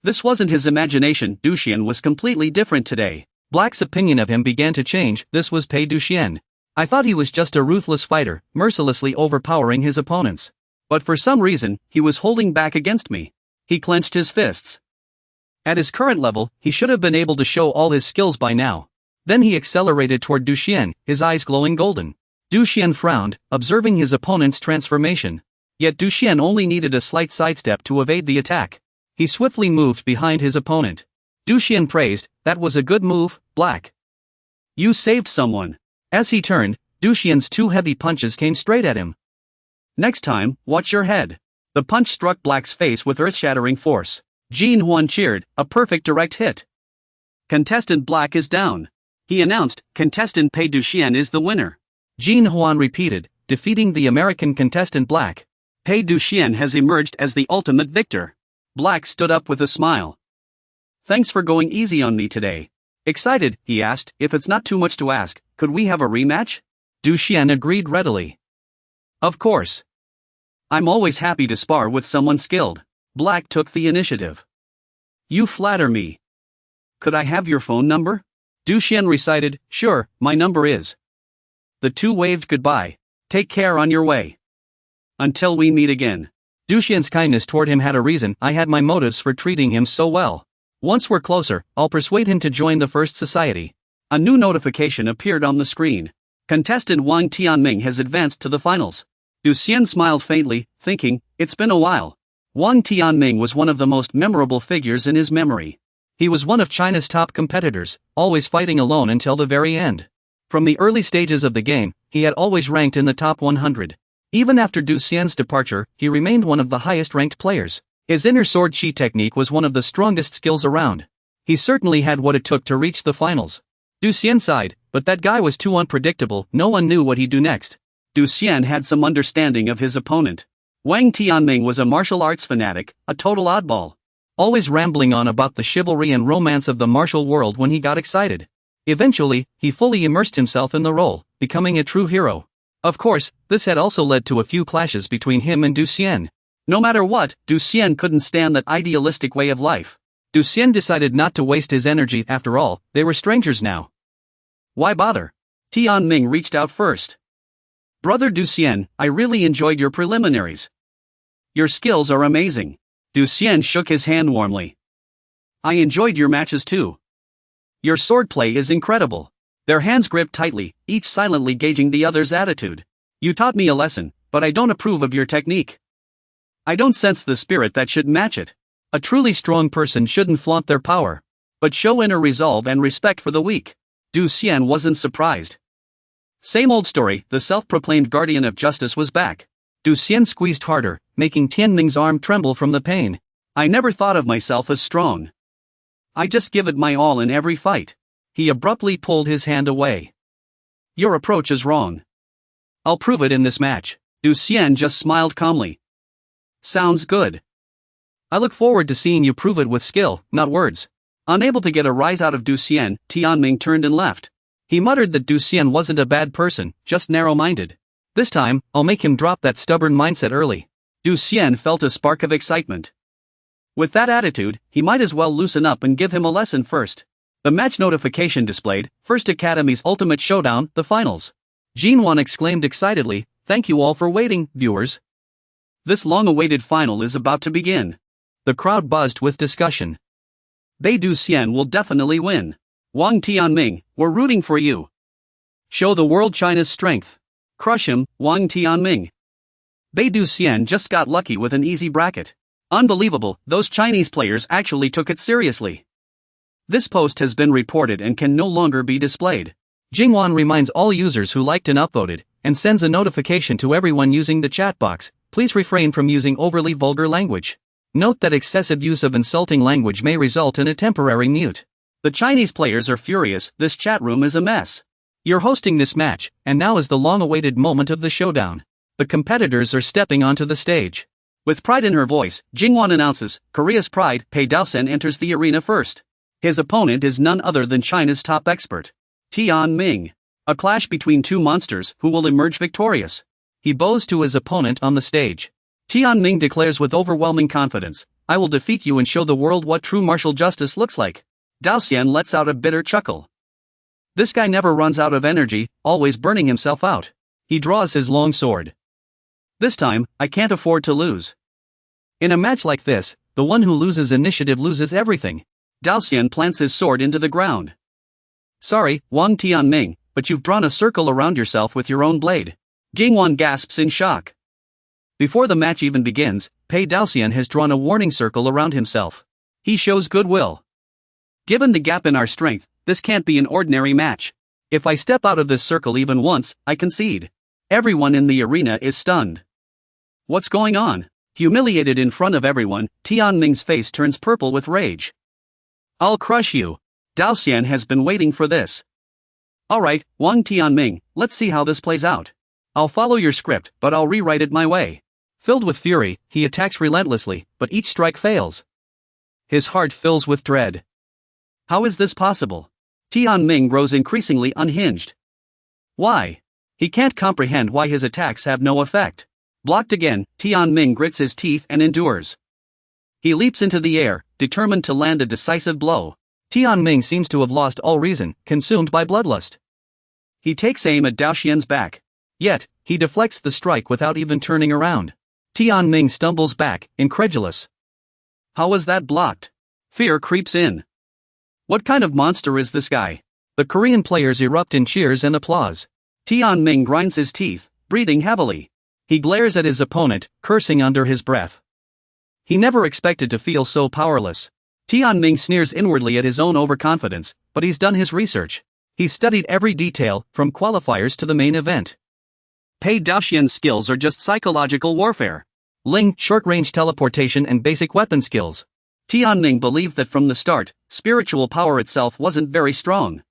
This wasn't his imagination. Du Xian was completely different today. Black's opinion of him began to change. This was Pei Du Xian. I thought he was just a ruthless fighter, mercilessly overpowering his opponents. But for some reason, he was holding back against me. He clenched his fists. At his current level, he should have been able to show all his skills by now. Then he accelerated toward Du Xian, his eyes glowing golden. Du Xian frowned, observing his opponent's transformation. Yet Du Xian only needed a slight sidestep to evade the attack. He swiftly moved behind his opponent. Du Xian praised, that was a good move, Black. You saved someone. As he turned, Du Xian's two heavy punches came straight at him. Next time, watch your head. The punch struck Black's face with earth-shattering force. Jin Huan cheered, a perfect direct hit. Contestant Black is down. He announced, contestant Pei Du Xian is the winner. Jin Huan repeated, defeating the American contestant Black. Pei Du Xian has emerged as the ultimate victor. Black stood up with a smile. Thanks for going easy on me today. Excited, he asked, if it's not too much to ask, could we have a rematch? Du Xian agreed readily. Of course. I'm always happy to spar with someone skilled. Black took the initiative. You flatter me. Could I have your phone number? Du Xian recited, sure, my number is. The two waved goodbye. Take care on your way. Until we meet again. Du Xian's kindness toward him had a reason. I had my motives for treating him so well. Once we're closer, I'll persuade him to join the First Society. A new notification appeared on the screen. Contestant Wang Tianming has advanced to the finals. Du Xian smiled faintly, thinking, it's been a while. Wang Tianming was one of the most memorable figures in his memory. He was one of China's top competitors, always fighting alone until the very end. From the early stages of the game, he had always ranked in the top 100. Even after Du Xian's departure, he remained one of the highest-ranked players. His inner sword chi technique was one of the strongest skills around. He certainly had what it took to reach the finals. Du Xian sighed, but that guy was too unpredictable, no one knew what he'd do next. Du Xian had some understanding of his opponent. Wang Tianming was a martial arts fanatic, a total oddball. Always rambling on about the chivalry and romance of the martial world when he got excited. Eventually, he fully immersed himself in the role, becoming a true hero. Of course, this had also led to a few clashes between him and Du Xian. No matter what, Du Xian couldn't stand that idealistic way of life. Du Xian decided not to waste his energy. After all, they were strangers now. Why bother? Tianming reached out first. Brother Du Xian, I really enjoyed your preliminaries. Your skills are amazing. Du Xian shook his hand warmly. I enjoyed your matches too. Your swordplay is incredible. Their hands gripped tightly, each silently gauging the other's attitude. You taught me a lesson, but I don't approve of your technique. I don't sense the spirit that should match it. A truly strong person shouldn't flaunt their power, but show inner resolve and respect for the weak. Du Xian wasn't surprised. Same old story, the self-proclaimed guardian of justice was back. Du Xian squeezed harder, making Tianming's arm tremble from the pain. I never thought of myself as strong. I just give it my all in every fight. He abruptly pulled his hand away. Your approach is wrong. I'll prove it in this match. Du Xian just smiled calmly. Sounds good. I look forward to seeing you prove it with skill, not words. Unable to get a rise out of Du Xian, Tianming turned and left. He muttered that Du Xian wasn't a bad person, just narrow-minded. This time, I'll make him drop that stubborn mindset early. Du Xian felt a spark of excitement. With that attitude, he might as well loosen up and give him a lesson first. The match notification displayed, First Academy's Ultimate Showdown, the finals. Jinwan exclaimed excitedly, thank you all for waiting, viewers. This long-awaited final is about to begin. The crowd buzzed with discussion. Bei Du Xian will definitely win. Wang Tianming, we're rooting for you. Show the world China's strength. Crush him, Wang Tianming. Bei Du Xian just got lucky with an easy bracket. Unbelievable, those Chinese players actually took it seriously. This post has been reported and can no longer be displayed. Jingwan reminds all users who liked and upvoted, and sends a notification to everyone using the chat box, please refrain from using overly vulgar language. Note that excessive use of insulting language may result in a temporary mute. The Chinese players are furious, this chat room is a mess. You're hosting this match, and now is the long-awaited moment of the showdown. The competitors are stepping onto the stage. With pride in her voice, Jingwan announces, Korea's pride, Pei Daosen enters the arena first. His opponent is none other than China's top expert, Tian Ming. A clash between two monsters who will emerge victorious. He bows to his opponent on the stage. Tian Ming declares with overwhelming confidence, I will defeat you and show the world what true martial justice looks like. Daoxian lets out a bitter chuckle. This guy never runs out of energy, always burning himself out. He draws his long sword. This time, I can't afford to lose. In a match like this, the one who loses initiative loses everything. Daoxian plants his sword into the ground. Sorry, Wang Tianming, but you've drawn a circle around yourself with your own blade. Jingwan gasps in shock. Before the match even begins, Pei Daoxian has drawn a warning circle around himself. He shows goodwill. Given the gap in our strength, this can't be an ordinary match. If I step out of this circle even once, I concede. Everyone in the arena is stunned. What's going on? Humiliated in front of everyone, Tianming's face turns purple with rage. I'll crush you. Daoxian has been waiting for this. Alright, Wang Tianming, let's see how this plays out. I'll follow your script, but I'll rewrite it my way. Filled with fury, he attacks relentlessly, but each strike fails. His heart fills with dread. How is this possible? Tianming grows increasingly unhinged. Why? He can't comprehend why his attacks have no effect. Blocked again, Tianming grits his teeth and endures. He leaps into the air, determined to land a decisive blow. Tianming seems to have lost all reason, consumed by bloodlust. He takes aim at Daoxian's back. Yet, he deflects the strike without even turning around. Tianming stumbles back, incredulous. How was that blocked? Fear creeps in. What kind of monster is this guy? The Korean players erupt in cheers and applause. Tianming grinds his teeth, breathing heavily. He glares at his opponent, cursing under his breath. He never expected to feel so powerless. Tianming sneers inwardly at his own overconfidence, but he's done his research. He's studied every detail, from qualifiers to the main event. Pei Daoxian's skills are just psychological warfare. Ling, short-range teleportation and basic weapon skills. Tianming believed that from the start, spiritual power itself wasn't very strong.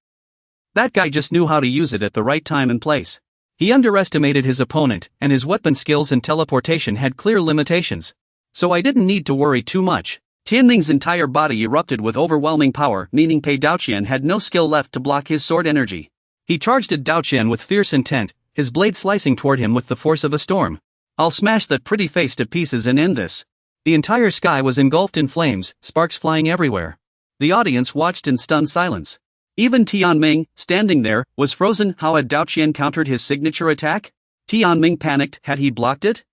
That guy just knew how to use it at the right time and place. He underestimated his opponent, and his weapon skills and teleportation had clear limitations. So I didn't need to worry too much. Tianming's entire body erupted with overwhelming power, meaning Pei Daoxian had no skill left to block his sword energy. He charged at Daoxian with fierce intent, his blade slicing toward him with the force of a storm. I'll smash that pretty face to pieces and end this. The entire sky was engulfed in flames, sparks flying everywhere. The audience watched in stunned silence. Even Tianming, standing there, was frozen. How had Daoxian countered his signature attack? Tianming panicked. Had he blocked it?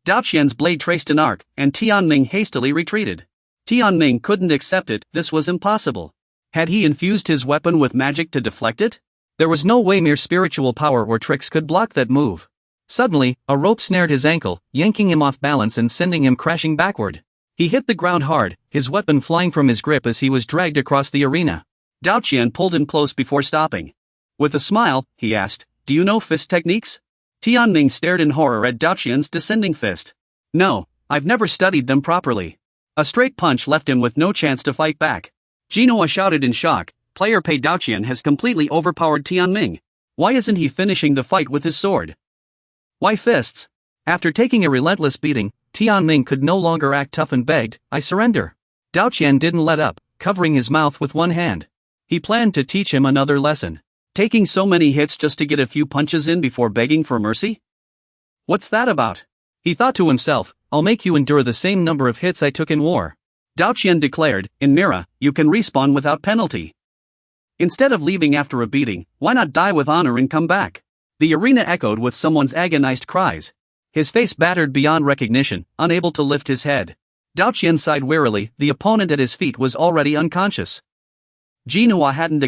Daoxian's blade traced an arc, and Tianming hastily retreated. Tianming couldn't accept it. This was impossible. Had he infused his weapon with magic to deflect it? There was no way mere spiritual power or tricks could block that move. Suddenly, a rope snared his ankle, yanking him off balance and sending him crashing backward. He hit the ground hard, his weapon flying from his grip as he was dragged across the arena. Daoxian pulled him close before stopping. With a smile, he asked, "Do you know fist techniques?" Tianming stared in horror at Daoxian's descending fist. "No, I've never studied them properly." A straight punch left him with no chance to fight back. Jinhua shouted in shock, "Player Pei Daoxian has completely overpowered Tianming. Why isn't he finishing the fight with his sword? Why fists?" After taking a relentless beating, Tianming could no longer act tough and begged, "I surrender." Daoxian didn't let up, covering his mouth with one hand. He planned to teach him another lesson. Taking so many hits just to get a few punches in before begging for mercy? What's that about? He thought to himself, I'll make you endure the same number of hits I took in war. Daoxian declared, in Mira, you can respawn without penalty. Instead of leaving after a beating, why not die with honor and come back? The arena echoed with someone's agonized cries. His face battered beyond recognition, unable to lift his head. Daoxian sighed wearily, the opponent at his feet was already unconscious. Jinhua hadn't